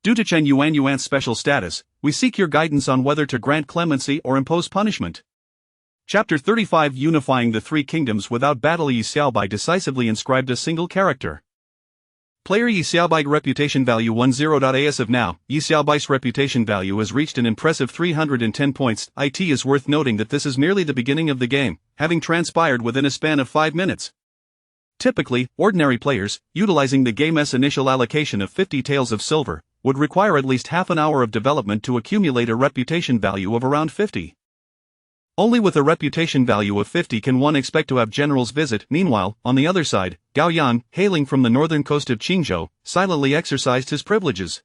Due to Chen Yuan's special status, we seek your guidance on whether to grant clemency or impose punishment. Chapter 35 Unifying the Three Kingdoms without battle. Yi Xiaobai decisively inscribed a single character. Player Yi Xiaobai reputation value 10. As of now, Yi Xiaobai's reputation value has reached an impressive 310 points. It is worth noting that this is merely the beginning of the game, having transpired within a span of 5 minutes. Typically, ordinary players, utilizing the game's initial allocation of 50 taels of silver, would require at least half an hour of development to accumulate a reputation value of around 50. Only with a reputation value of 50 can one expect to have generals visit. Meanwhile, on the other side, Gao Yang, hailing from the northern coast of Qingzhou, silently exercised his privileges.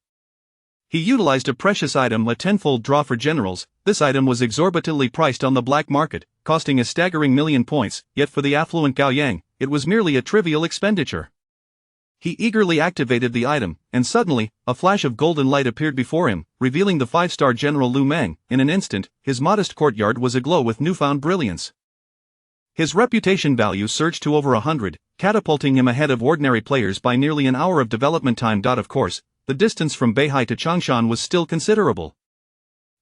He utilized a precious item, a tenfold draw for generals. This item was exorbitantly priced on the black market, costing a staggering 1,000,000 points, yet for the affluent Gao Yang, it was merely a trivial expenditure. He eagerly activated the item, and suddenly, a flash of golden light appeared before him, revealing the 5-star General Lu Meng. In an instant, his modest courtyard was aglow with newfound brilliance. His reputation value surged to over 100, catapulting him ahead of ordinary players by nearly an hour of development time. Of course, the distance from Beihai to Changshan was still considerable.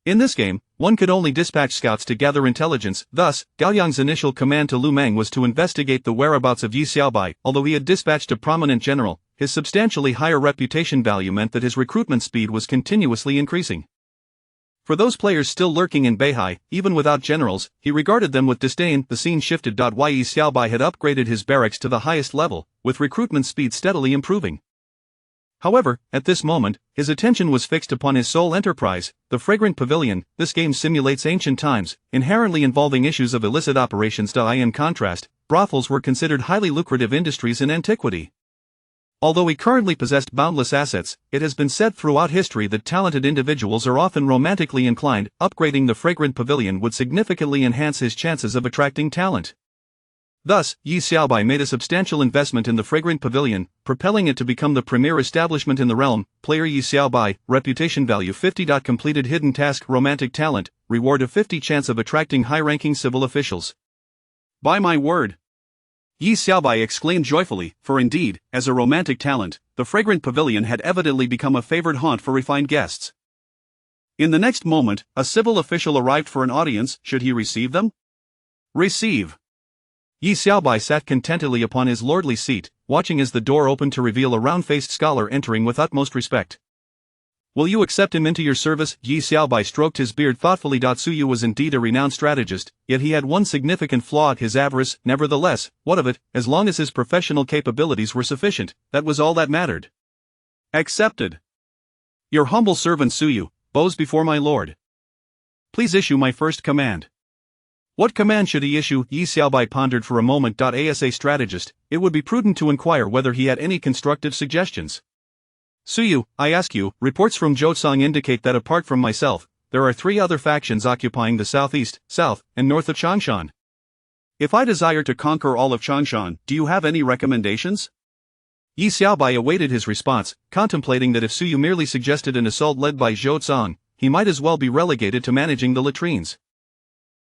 In this game, one could only dispatch scouts to gather intelligence. Thus, Gao Yang's initial command to Lu Meng was to investigate the whereabouts of Yi Xiaobai. Although he had dispatched a prominent general, his substantially higher reputation value meant that his recruitment speed was continuously increasing. For those players still lurking in Beihai, even without generals, he regarded them with disdain. The scene shifted. Yi Xiaobai had upgraded his barracks to the highest level, with recruitment speed steadily improving. However, at this moment, his attention was fixed upon his sole enterprise, the Fragrant Pavilion. This game simulates ancient times, inherently involving issues of illicit operations. In contrast, brothels were considered highly lucrative industries in antiquity. Although he currently possessed boundless assets, it has been said throughout history that talented individuals are often romantically inclined. Upgrading the Fragrant Pavilion would significantly enhance his chances of attracting talent. Thus, Yi Xiaobai made a substantial investment in the Fragrant Pavilion, propelling it to become the premier establishment in the realm. Player Yi Xiaobai, reputation value 50. Completed hidden task, romantic talent, reward of 50, chance of attracting high-ranking civil officials. By my word! Yi Xiaobai exclaimed joyfully, for indeed, as a romantic talent, the fragrant pavilion had evidently become a favored haunt for refined guests. In the next moment, a civil official arrived for an audience. Should he receive them? Receive. Yi Xiaobai sat contentedly upon his lordly seat, watching as the door opened to reveal a round-faced scholar entering with utmost respect. Will you accept him into your service? Yi Xiaobai stroked his beard thoughtfully. Suyu was indeed a renowned strategist, yet he had one significant flaw: his avarice. Nevertheless, what of it, as long as his professional capabilities were sufficient, that was all that mattered. Accepted. Your humble servant Suyu, bows before my lord. Please issue my first command. What command should he issue? Yi Xiaobai pondered for a moment. As a strategist, it would be prudent to inquire whether he had any constructive suggestions. Suyu, I ask you, reports from Zhousang indicate that apart from myself, there are 3 other factions occupying the southeast, south, and north of Changshan. If I desire to conquer all of Changshan, do you have any recommendations? Yi Xiaobai awaited his response, contemplating that if Suyu merely suggested an assault led by Zhousang, he might as well be relegated to managing the latrines.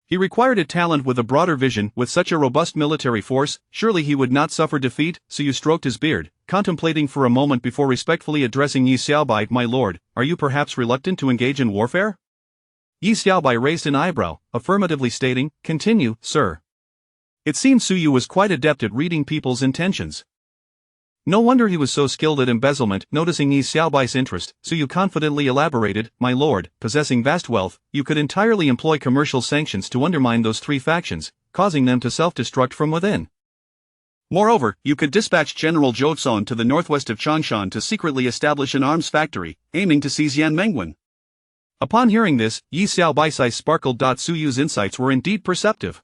He required a talent with a broader vision. With such a robust military force, surely he would not suffer defeat. Suyu stroked his beard, contemplating for a moment before respectfully addressing Yi Xiaobai. My lord, are you perhaps reluctant to engage in warfare? Yi Xiaobai raised an eyebrow, affirmatively stating, continue, sir. It seemed Suyu was quite adept at reading people's intentions. No wonder he was so skilled at embezzlement. Noticing Yi Xiaobai's interest, Suyu confidently elaborated, my lord, possessing vast wealth, you could entirely employ commercial sanctions to undermine those 3 factions, causing them to self-destruct from within. Moreover, you could dispatch General Zhousang to the northwest of Changshan to secretly establish an arms factory, aiming to seize Yanmengwen. Upon hearing this, Yi Xiaobai's eyes sparkled. Suyu's insights were indeed perceptive.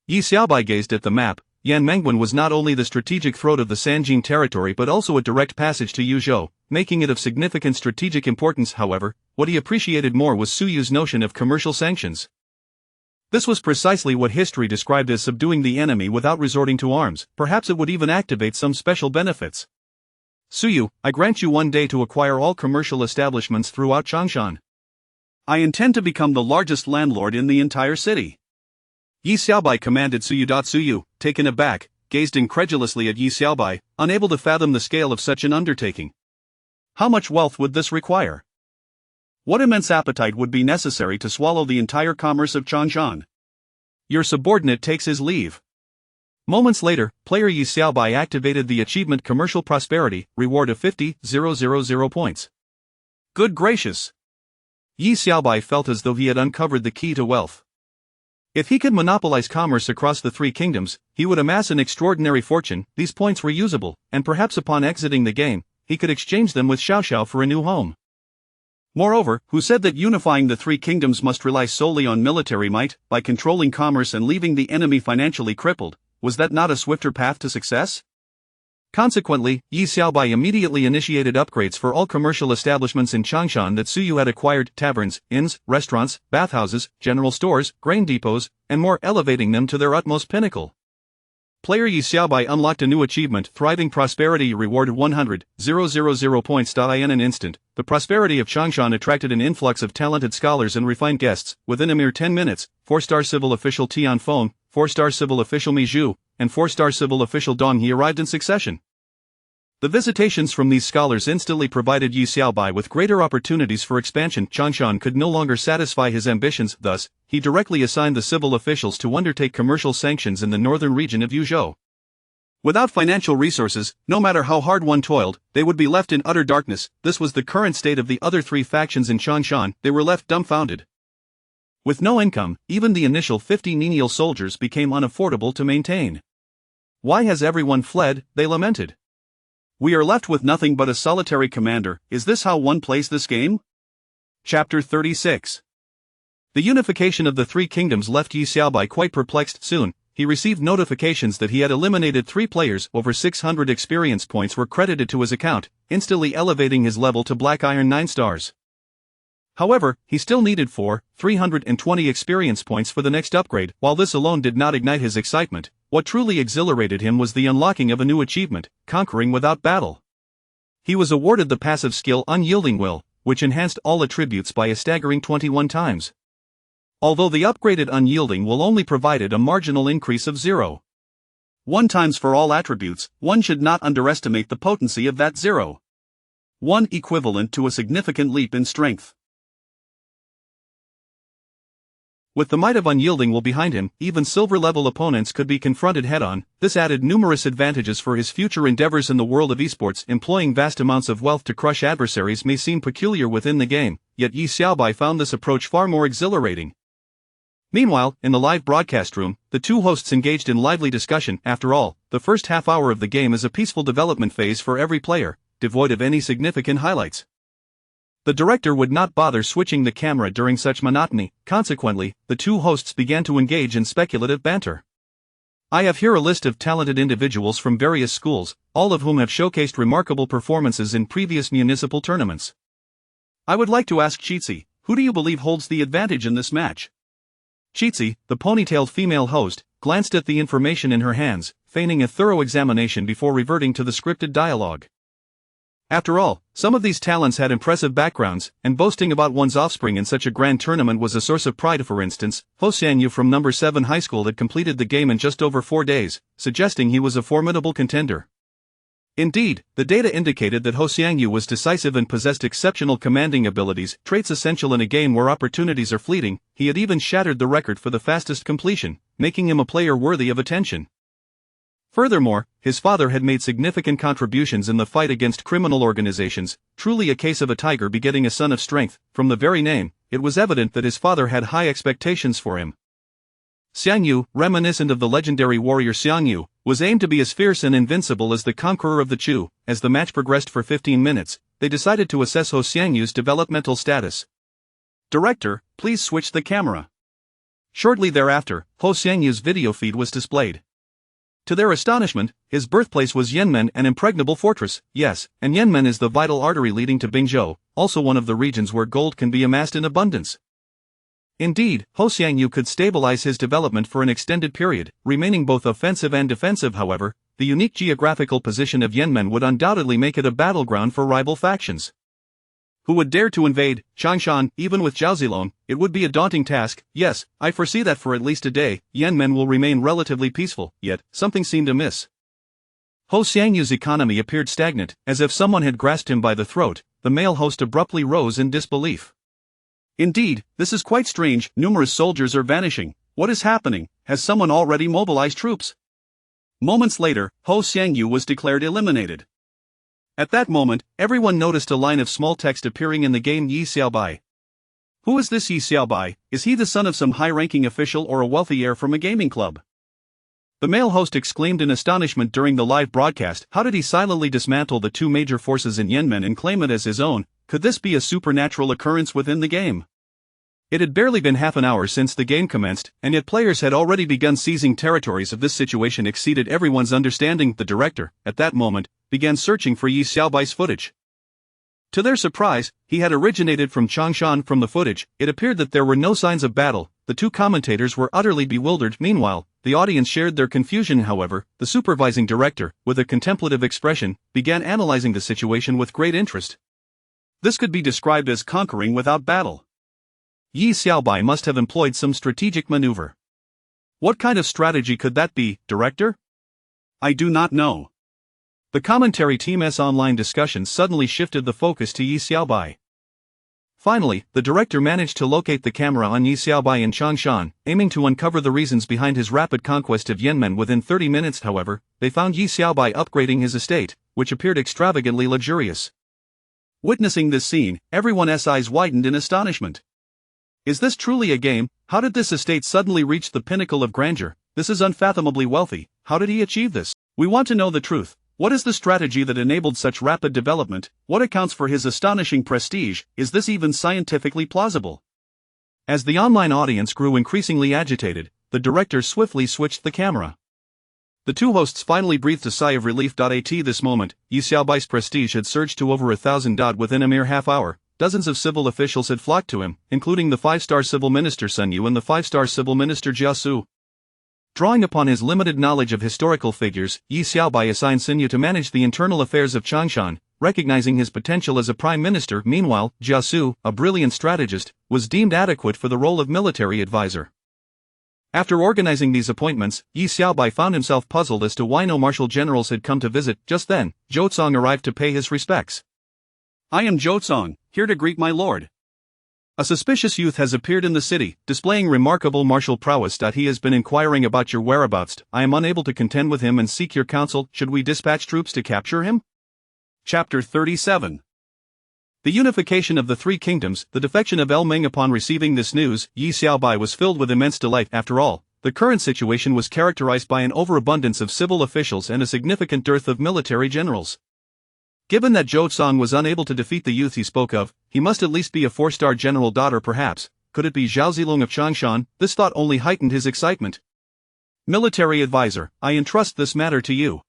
Yi Xiaobai gazed at the map. Yanmengwen was not only the strategic throat of the Sanjing territory but also a direct passage to Yuzhou, making it of significant strategic importance. However, what he appreciated more was Suyu's notion of commercial sanctions. This was precisely what history described as subduing the enemy without resorting to arms. Perhaps it would even activate some special benefits. Suyu, I grant you 1 day to acquire all commercial establishments throughout Changshan. I intend to become the largest landlord in the entire city. Yi Xiaobai commanded. Suyu, taken aback, gazed incredulously at Yi Xiaobai, unable to fathom the scale of such an undertaking. How much wealth would this require? What immense appetite would be necessary to swallow the entire commerce of Changshan? Your subordinate takes his leave. Moments later, player Yi Xiaobai activated the achievement Commercial Prosperity, reward of 50,000 points. Good gracious! Yi Xiaobai felt as though he had uncovered the key to wealth. If he could monopolize commerce across the 3 kingdoms, he would amass an extraordinary fortune. These points were usable, and perhaps upon exiting the game, he could exchange them with Xiaoxiao for a new home. Moreover, who said that unifying the 3 kingdoms must rely solely on military might, by controlling commerce and leaving the enemy financially crippled? Was that not a swifter path to success? Consequently, Yi Xiaobai immediately initiated upgrades for all commercial establishments in Changshan that Suyu had acquired: taverns, inns, restaurants, bathhouses, general stores, grain depots, and more, elevating them to their utmost pinnacle. Player Yi Xiaobai unlocked a new achievement, Thriving Prosperity, rewarded 100,000 points. In an instant, the prosperity of Changshan attracted an influx of talented scholars and refined guests. Within a mere 10 minutes, 4-star civil official Tian Feng, 4-star civil official Mi Zhu, and 4-star civil official Dong He arrived in succession. The visitations from these scholars instantly provided Yi Xiaobai with greater opportunities for expansion. Changshan could no longer satisfy his ambitions, thus, he directly assigned the civil officials to undertake commercial sanctions in the northern region of Yuzhou. Without financial resources, no matter how hard one toiled, they would be left in utter darkness. This was the current state of the other 3 factions in Changshan. They were left dumbfounded. With no income, even the initial 50 menial soldiers became unaffordable to maintain. Why has everyone fled? They lamented. We are left with nothing but a solitary commander. Is this how one plays this game? Chapter 36. The unification of the 3 kingdoms left Yi Xiaobai quite perplexed. Soon, he received notifications that he had eliminated 3 players. Over 600 experience points were credited to his account, instantly elevating his level to Black Iron 9 stars. However, he still needed 320 experience points for the next upgrade. While this alone did not ignite his excitement, what truly exhilarated him was the unlocking of a new achievement, Conquering Without Battle. He was awarded the passive skill Unyielding Will, which enhanced all attributes by a staggering 21 times. Although the upgraded Unyielding Will only provided a marginal increase of 0. 1 times for all attributes, one should not underestimate the potency of that 0. 1 equivalent to a significant leap in strength. With the might of Unyielding Will behind him, even silver-level opponents could be confronted head-on. This added numerous advantages for his future endeavors in the world of esports. Employing vast amounts of wealth to crush adversaries may seem peculiar within the game, yet Yi Xiaobai found this approach far more exhilarating. Meanwhile, in the live broadcast room, the two hosts engaged in lively discussion. After all, the first half hour of the game is a peaceful development phase for every player, devoid of any significant highlights. The director would not bother switching the camera during such monotony. Consequently, the two hosts began to engage in speculative banter. I have here a list of talented individuals from various schools, all of whom have showcased remarkable performances in previous municipal tournaments. I would like to ask Chitsi, who do you believe holds the advantage in this match? Chitsi, the ponytailed female host, glanced at the information in her hands, feigning a thorough examination before reverting to the scripted dialogue. After all, some of these talents had impressive backgrounds, and boasting about one's offspring in such a grand tournament was a source of pride. For instance, Ho Xiangyu from No. 7 High School had completed the game in just over 4 days, suggesting he was a formidable contender. Indeed, the data indicated that Ho Xiangyu was decisive and possessed exceptional commanding abilities, traits essential in a game where opportunities are fleeting. He had even shattered the record for the fastest completion, making him a player worthy of attention. Furthermore, his father had made significant contributions in the fight against criminal organizations, truly a case of a tiger begetting a son of strength. From the very name, it was evident that his father had high expectations for him. Xiangyu, reminiscent of the legendary warrior Xiangyu, was aimed to be as fierce and invincible as the conqueror of the Chu. As the match progressed for 15 minutes, they decided to assess Ho Xiangyu's developmental status. Director, please switch the camera. Shortly thereafter, Ho Xiangyu's video feed was displayed. To their astonishment, his birthplace was Yanmen, an impregnable fortress. Yes, and Yanmen is the vital artery leading to Bingzhou, also one of the regions where gold can be amassed in abundance. Indeed, Ho Xiangyu could stabilize his development for an extended period, remaining both offensive and defensive. However, the unique geographical position of Yanmen would undoubtedly make it a battleground for rival factions. Who would dare to invade Changshan? Even with Zhao Zilong, it would be a daunting task. Yes, I foresee that for at least a day, Yanmen will remain relatively peaceful, yet something seemed amiss. Ho Xiangyu's economy appeared stagnant, as if someone had grasped him by the throat. The male host abruptly rose in disbelief. Indeed, this is quite strange. Numerous soldiers are vanishing. What is happening? Has someone already mobilized troops? Moments later, Ho Xiangyu was declared eliminated. At that moment, everyone noticed a line of small text appearing in the game. Yi Xiaobai. Who is this Yi Xiaobai? Is he the son of some high-ranking official or a wealthy heir from a gaming club? The male host exclaimed in astonishment during the live broadcast. How did he silently dismantle the two major forces in Yanmen and claim it as his own? Could this be a supernatural occurrence within the game? It had barely been half an hour since the game commenced, and yet players had already begun seizing territories. Of this situation exceeded everyone's understanding. The director, at that moment, began searching for Yi Xiaobai's footage. To their surprise, he had originated from Changshan. From the footage, it appeared that there were no signs of battle. The two commentators were utterly bewildered. Meanwhile, the audience shared their confusion. However, the supervising director, with a contemplative expression, began analyzing the situation with great interest. This could be described as conquering without battle. Yi Xiaobai must have employed some strategic maneuver. What kind of strategy could that be, director? I do not know. The commentary team's online discussion suddenly shifted the focus to Yi Xiaobai. Finally, the director managed to locate the camera on Yi Xiaobai in Changshan, aiming to uncover the reasons behind his rapid conquest of Yanmen. Within 30 minutes, however, they found Yi Xiaobai upgrading his estate, which appeared extravagantly luxurious. Witnessing this scene, everyone's eyes widened in astonishment. Is this truly a game? How did this estate suddenly reach the pinnacle of grandeur? This is unfathomably wealthy. How did he achieve this? We want to know the truth. What is the strategy that enabled such rapid development? What accounts for his astonishing prestige? Is this even scientifically plausible? As the online audience grew increasingly agitated, the director swiftly switched the camera. The two hosts finally breathed a sigh of relief. At this moment, Yi Xiaobai's prestige had surged to over 1,000. Within a mere half hour, dozens of civil officials had flocked to him, including the 5-star civil minister Sun Yu and the 5-star civil minister Jia Su. Drawing upon his limited knowledge of historical figures, Yi Xiaobai assigned Sun Yu to manage the internal affairs of Changshan, recognizing his potential as a prime minister. Meanwhile, Jia Su, a brilliant strategist, was deemed adequate for the role of military advisor. After organizing these appointments, Yi Xiaobai found himself puzzled as to why no martial generals had come to visit. Just then, Zhou Cong arrived to pay his respects. I am Zhou Cong, here to greet my lord. A suspicious youth has appeared in the city, displaying remarkable martial prowess. He has been inquiring about your whereabouts. I am unable to contend with him and seek your counsel. Should we dispatch troops to capture him? Chapter 37. The unification of the three kingdoms, the defection of El Ming. Upon receiving this news, Yi Xiaobai was filled with immense delight. After all, the current situation was characterized by an overabundance of civil officials and a significant dearth of military generals. Given that Zhou Cong was unable to defeat the youth he spoke of, he must at least be a four-star general. Or perhaps, could it be Zhao Zilong of Changshan? This thought only heightened his excitement. Military advisor, I entrust this matter to you.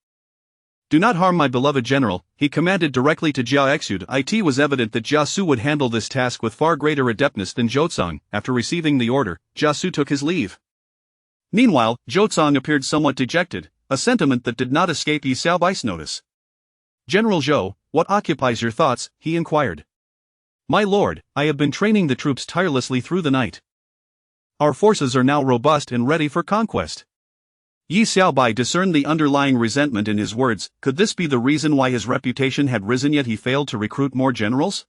Do not harm my beloved general, he commanded directly to Jia Exud. It was evident that Jia Su would handle this task with far greater adeptness than Zhou Cong. After receiving the order, Jia Su took his leave. Meanwhile, Zhou Cong appeared somewhat dejected, a sentiment that did not escape Yi Xiaobai's notice. General Zhou, what occupies your thoughts? He inquired. My lord, I have been training the troops tirelessly through the night. Our forces are now robust and ready for conquest. Yi Xiaobai discerned the underlying resentment in his words. Could this be the reason why his reputation had risen yet he failed to recruit more generals?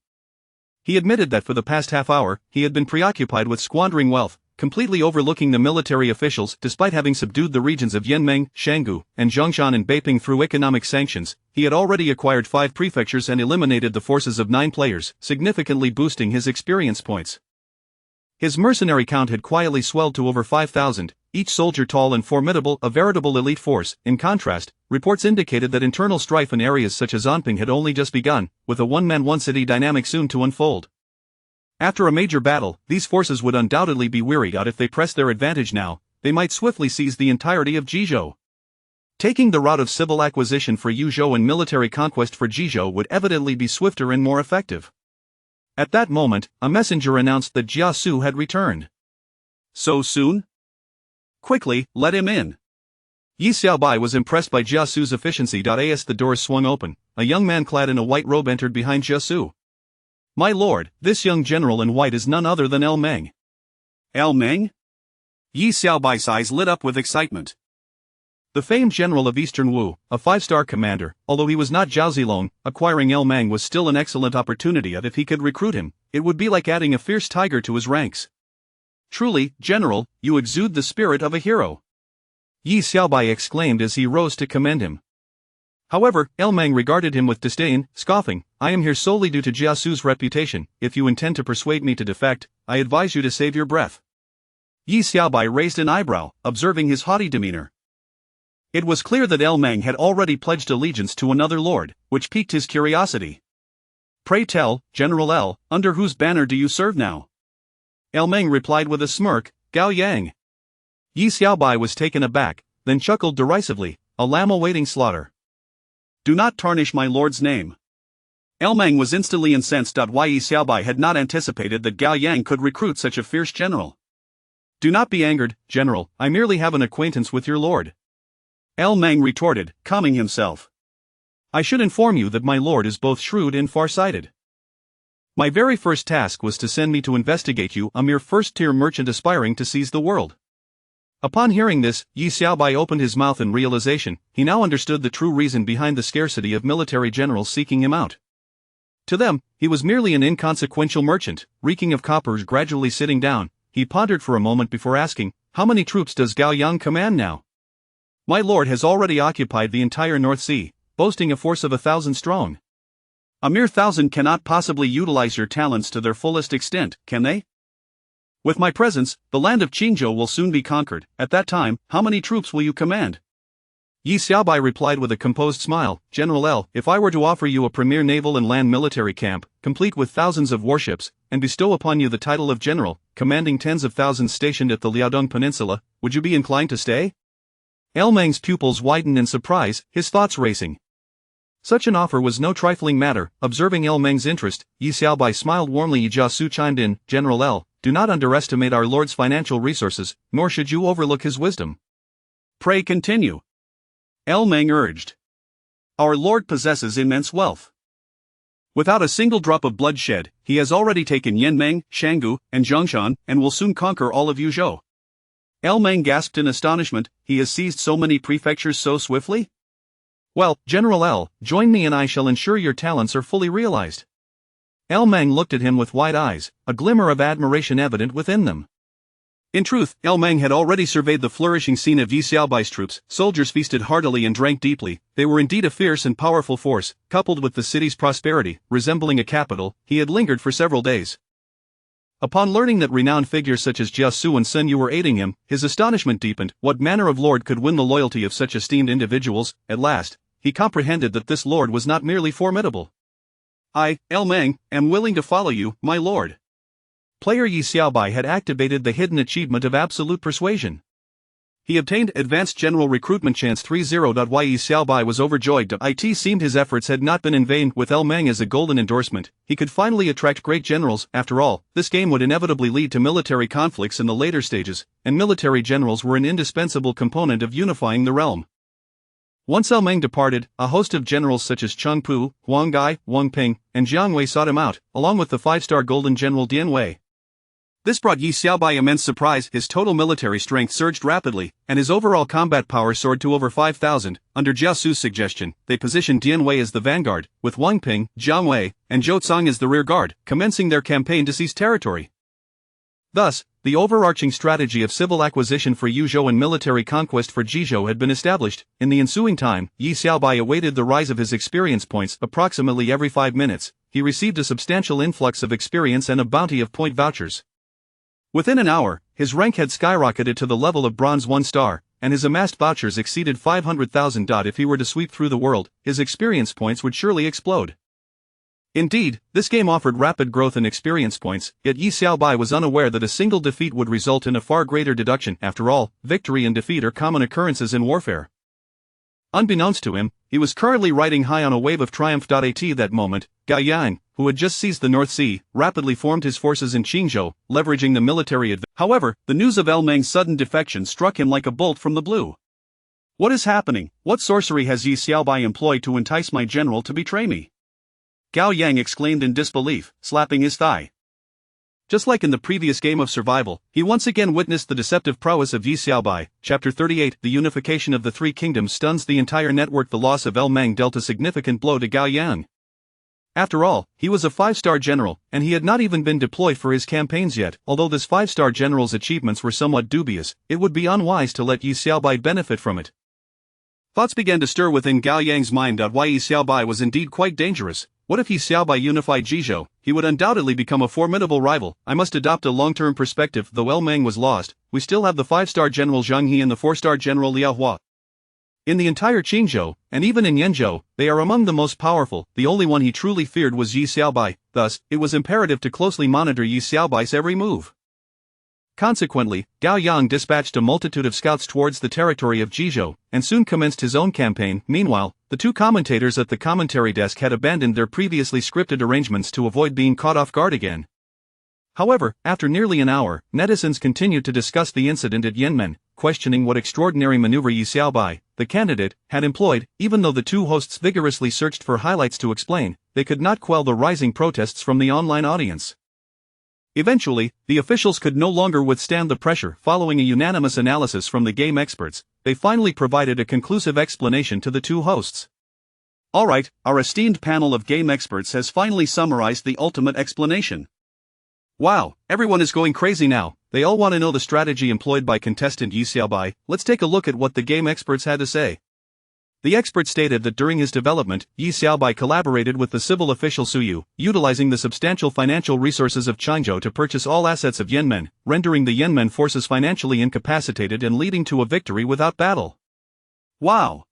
He admitted that for the past half hour, he had been preoccupied with squandering wealth, completely overlooking the military officials. Despite having subdued the regions of Yanmeng, Shanggu, and Zhongshan and Beiping through economic sanctions, he had already acquired 5 prefectures and eliminated the forces of 9 players, significantly boosting his experience points. His mercenary count had quietly swelled to over 5,000, each soldier tall and formidable, a veritable elite force. In contrast, reports indicated that internal strife in areas such as Anping had only just begun, with a one-man one-city dynamic soon to unfold. After a major battle, these forces would undoubtedly be wearied out. If they pressed their advantage now, they might swiftly seize the entirety of Jizhou. Taking the route of civil acquisition for Yuzhou and military conquest for Jizhou would evidently be swifter and more effective. At that moment, a messenger announced that Jia Su had returned. So soon? Quickly, let him in. Yi Xiaobai was impressed by Jia Su's efficiency. As the doors swung open, a young man clad in a white robe entered behind Jia Su. My lord, this young general in white is none other than El Meng. El Meng? Yi Xiaobai's eyes lit up with excitement. The famed general of Eastern Wu, a 5-star commander. Although he was not Zhao Zilong, acquiring El Meng was still an excellent opportunity. If he could recruit him, it would be like adding a fierce tiger to his ranks. Truly, general, you exude the spirit of a hero. Yi Xiaobai exclaimed as he rose to commend him. However, El Meng regarded him with disdain, scoffing. I am here solely due to Jia Su's reputation. If you intend to persuade me to defect, I advise you to save your breath. Yi Xiaobai raised an eyebrow, observing his haughty demeanor. It was clear that El Meng had already pledged allegiance to another lord, which piqued his curiosity. Pray tell, General L, under whose banner do you serve now? El Meng replied with a smirk, Gao Yang. Yi Xiaobai was taken aback, then chuckled derisively, a lamb awaiting slaughter. Do not tarnish my lord's name. El Meng was instantly incensed. Why Yi Xiaobai had not anticipated that Gao Yang could recruit such a fierce general. Do not be angered, general, I merely have an acquaintance with your lord. El Meng retorted, calming himself. I should inform you that my lord is both shrewd and far-sighted. My very first task was to send me to investigate you, a mere first-tier merchant aspiring to seize the world. Upon hearing this, Yi Xiaobai opened his mouth in realization. He now understood the true reason behind the scarcity of military generals seeking him out. To them, he was merely an inconsequential merchant, reeking of coppers. Gradually sitting down, he pondered for a moment before asking, how many troops does Gao Yang command now? My lord has already occupied the entire North Sea, boasting a force of 1,000 strong. A mere 1,000 cannot possibly utilize your talents to their fullest extent, can they? With my presence, the land of Qingzhou will soon be conquered. At that time, how many troops will you command? Yi Xiaobai replied with a composed smile, General L, if I were to offer you a premier naval and land military camp, complete with thousands of warships, and bestow upon you the title of general, commanding tens of thousands stationed at the Liaodong Peninsula, would you be inclined to stay? El Meng's pupils widened in surprise, his thoughts racing. Such an offer was no trifling matter. Observing El Meng's interest, Yi Xiaobai smiled warmly. Yi Jia Su chimed in, General L, do not underestimate our lord's financial resources, nor should you overlook his wisdom. Pray continue. El Meng urged. Our lord possesses immense wealth. Without a single drop of bloodshed, he has already taken Yanmeng, Shanggu, and Zhongshan, and will soon conquer all of Yuzhou. Meng gasped in astonishment, he has seized so many prefectures so swiftly? Well, General L, join me and I shall ensure your talents are fully realized. Meng looked at him with wide eyes, a glimmer of admiration evident within them. In truth, Meng had already surveyed the flourishing scene of Yi Xiaobai's troops. Soldiers feasted heartily and drank deeply. They were indeed a fierce and powerful force, coupled with the city's prosperity, resembling a capital. He had lingered for several days. Upon learning that renowned figures such as Jia Su and Sun Yu were aiding him, his astonishment deepened. What manner of lord could win the loyalty of such esteemed individuals? At last, he comprehended that this lord was not merely formidable. I, Meng, am willing to follow you, my lord. Player Yi Xiaobai had activated the hidden achievement of absolute persuasion. He obtained Advanced General Recruitment Chance 30. Yi Xiaobai was overjoyed. It seemed his efforts had not been in vain. With Meng as a golden endorsement, he could finally attract great generals. After all, this game would inevitably lead to military conflicts in the later stages, and military generals were an indispensable component of unifying the realm. Once Meng departed, a host of generals such as Cheng Pu, Huang Gai, Wang Ping, and Jiang Wei sought him out, along with the 5-star golden general Dian Wei. This brought Yi Xiaobai immense surprise. His total military strength surged rapidly, and his overall combat power soared to over 5,000. Under Jia Su's suggestion, they positioned Dian Wei as the vanguard, with Wang Ping, Jiang Wei, and Zhou Cang as the rear guard, commencing their campaign to seize territory. Thus, the overarching strategy of civil acquisition for Yuzhou and military conquest for Jizhou had been established. In the ensuing time, Yi Xiaobai awaited the rise of his experience points. Approximately every 5 minutes, he received a substantial influx of experience and a bounty of point vouchers. Within an hour, his rank had skyrocketed to the level of bronze 1 star, and his amassed vouchers exceeded 500,000. If he were to sweep through the world, his experience points would surely explode. Indeed, this game offered rapid growth in experience points, yet Yi Xiaobai was unaware that a single defeat would result in a far greater deduction. After all, victory and defeat are common occurrences in warfare. Unbeknownst to him, he was currently riding high on a wave of triumph. At that moment, Gao Yang, who had just seized the North Sea, rapidly formed his forces in Qingzhou, leveraging the military advantage. However, the news of Meng's sudden defection struck him like a bolt from the blue. What is happening? What sorcery has Yi Xiaobai employed to entice my general to betray me? Gao Yang exclaimed in disbelief, slapping his thigh. Just like in the previous game of survival, he once again witnessed the deceptive prowess of Yi Xiaobai. Chapter 38. The unification of the three kingdoms stuns the entire network. The loss of Meng dealt a significant blow to Gao Yang. After all, he was a 5-star general, and he had not even been deployed for his campaigns yet. Although this 5-star general's achievements were somewhat dubious, it would be unwise to let Yi Xiaobai benefit from it. Thoughts began to stir within Gao Yang's mind. Why Yi Xiaobai was indeed quite dangerous. What if Yi Xiaobai unified Jizhou? He would undoubtedly become a formidable rival. I must adopt a long-term perspective. Though Meng was lost, we still have the 5-star general Zhang He and the 4-star general Liao Hua. In the entire Qingzhou, and even in Yanzhou, they are among the most powerful. The only one he truly feared was Yi Xiaobai. Thus, it was imperative to closely monitor Yi Xiaobai's every move. Consequently, Gao Yang dispatched a multitude of scouts towards the territory of Jizhou, and soon commenced his own campaign. Meanwhile, the two commentators at the commentary desk had abandoned their previously scripted arrangements to avoid being caught off guard again. However, after nearly an hour, netizens continued to discuss the incident at Yinmen, questioning what extraordinary maneuver Yi Xiaobai, the candidate, had employed. Even though the two hosts vigorously searched for highlights to explain, they could not quell the rising protests from the online audience. Eventually, the officials could no longer withstand the pressure. Following a unanimous analysis from the game experts, they finally provided a conclusive explanation to the two hosts. Alright, our esteemed panel of game experts has finally summarized the ultimate explanation. Wow, everyone is going crazy now. They all want to know the strategy employed by contestant Yi Xiaobai. Let's take a look at what the game experts had to say. The expert stated that during his development, Yi Xiaobai collaborated with the civil official Su Yu, utilizing the substantial financial resources of Qingzhou to purchase all assets of Yinmen, rendering the Yinmen forces financially incapacitated and leading to a victory without battle. Wow!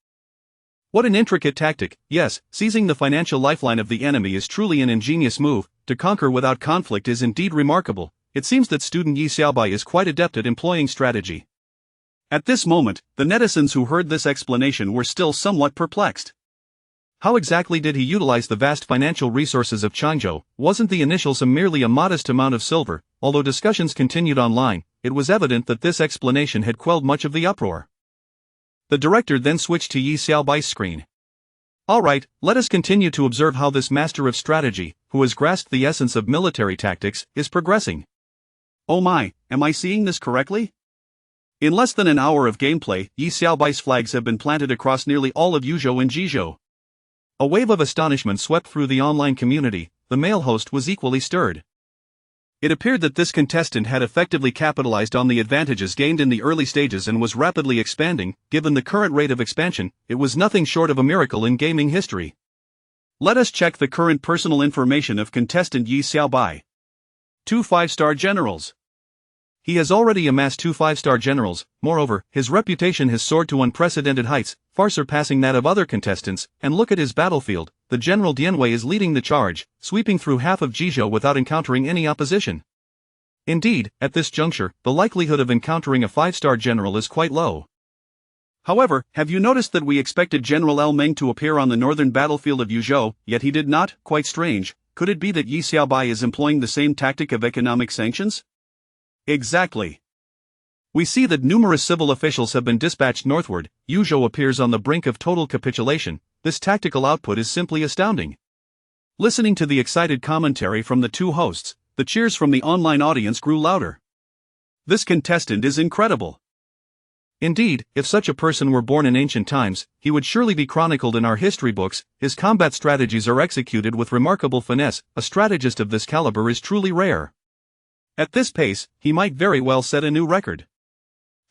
What an intricate tactic. Yes, seizing the financial lifeline of the enemy is truly an ingenious move. To conquer without conflict is indeed remarkable. It seems that student Yi Xiaobai is quite adept at employing strategy. At this moment, the netizens who heard this explanation were still somewhat perplexed. How exactly did he utilize the vast financial resources of Qingzhou? Wasn't the initial sum merely a modest amount of silver? Although discussions continued online, it was evident that this explanation had quelled much of the uproar. The director then switched to Yi Xiaobai's screen. Alright, let us continue to observe how this master of strategy, who has grasped the essence of military tactics, is progressing. Oh my, am I seeing this correctly? In less than an hour of gameplay, Yi Xiaobai's flags have been planted across nearly all of Yuzhou and Jizhou. A wave of astonishment swept through the online community. The male host was equally stirred. It appeared that this contestant had effectively capitalized on the advantages gained in the early stages and was rapidly expanding. Given the current rate of expansion, it was nothing short of a miracle in gaming history. Let us check the current personal information of contestant Yi Xiaobai. 2 5-star generals. He has already amassed 2 5-star generals. Moreover, his reputation has soared to unprecedented heights, far surpassing that of other contestants. And look at his battlefield. The General Dianwei is leading the charge, sweeping through half of Jizhou without encountering any opposition. Indeed, at this juncture, the likelihood of encountering a 5-star general is quite low. However, have you noticed that we expected General El Meng to appear on the northern battlefield of Yuzhou, yet he did not? Quite strange. Could it be that Yi Xiaobai is employing the same tactic of economic sanctions? Exactly. We see that numerous civil officials have been dispatched northward. Yuzhou appears on the brink of total capitulation. This tactical output is simply astounding. Listening to the excited commentary from the two hosts, the cheers from the online audience grew louder. This contestant is incredible. Indeed, if such a person were born in ancient times, he would surely be chronicled in our history books. His combat strategies are executed with remarkable finesse. A strategist of this caliber is truly rare. At this pace, he might very well set a new record.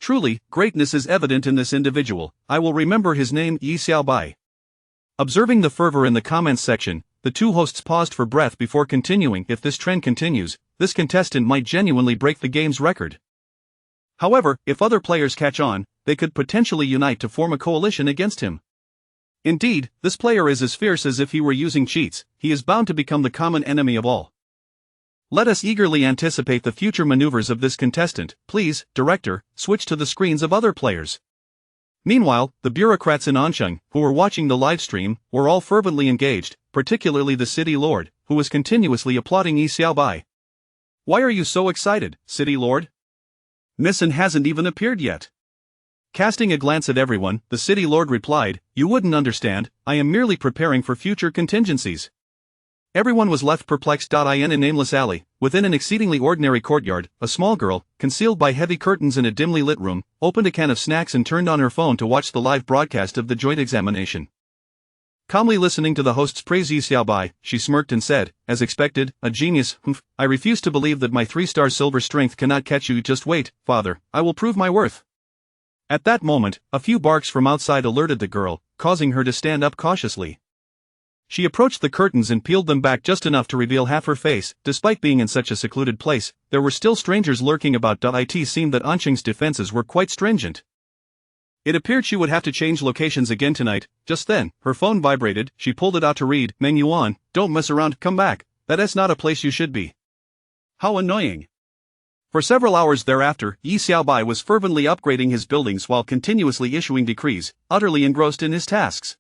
Truly, greatness is evident in this individual. I will remember his name, Yi Xiaobai. Observing the fervor in the comments section, the two hosts paused for breath before continuing. If this trend continues, this contestant might genuinely break the game's record. However, if other players catch on, they could potentially unite to form a coalition against him. Indeed, this player is as fierce as if he were using cheats. He is bound to become the common enemy of all. Let us eagerly anticipate the future maneuvers of this contestant. Please, director, switch to the screens of other players. Meanwhile, the bureaucrats in Ansheng, who were watching the live stream, were all fervently engaged, particularly the city lord, who was continuously applauding Yi Xiaobai. Why are you so excited, city lord? Nissen hasn't even appeared yet. Casting a glance at everyone, the city lord replied, "You wouldn't understand, I am merely preparing for future contingencies." Everyone was left perplexed. In a nameless alley, within an exceedingly ordinary courtyard, a small girl, concealed by heavy curtains in a dimly lit room, opened a can of snacks and turned on her phone to watch the live broadcast of the joint examination. Calmly listening to the host's praise Yi Xiaobai, she smirked and said, "As expected, a genius. I refuse to believe that my 3-star silver strength cannot catch you. Just wait, father, I will prove my worth." At that moment, a few barks from outside alerted the girl, causing her to stand up cautiously. She approached the curtains and peeled them back just enough to reveal half her face. Despite being in such a secluded place, there were still strangers lurking about. It seemed that Ansheng's defenses were quite stringent. It appeared she would have to change locations again tonight. Just then, her phone vibrated. She pulled it out to read. "Meng Yuan, don't mess around, come back. That's not a place you should be." How annoying. For several hours thereafter, Yi Xiaobai was fervently upgrading his buildings while continuously issuing decrees, utterly engrossed in his tasks.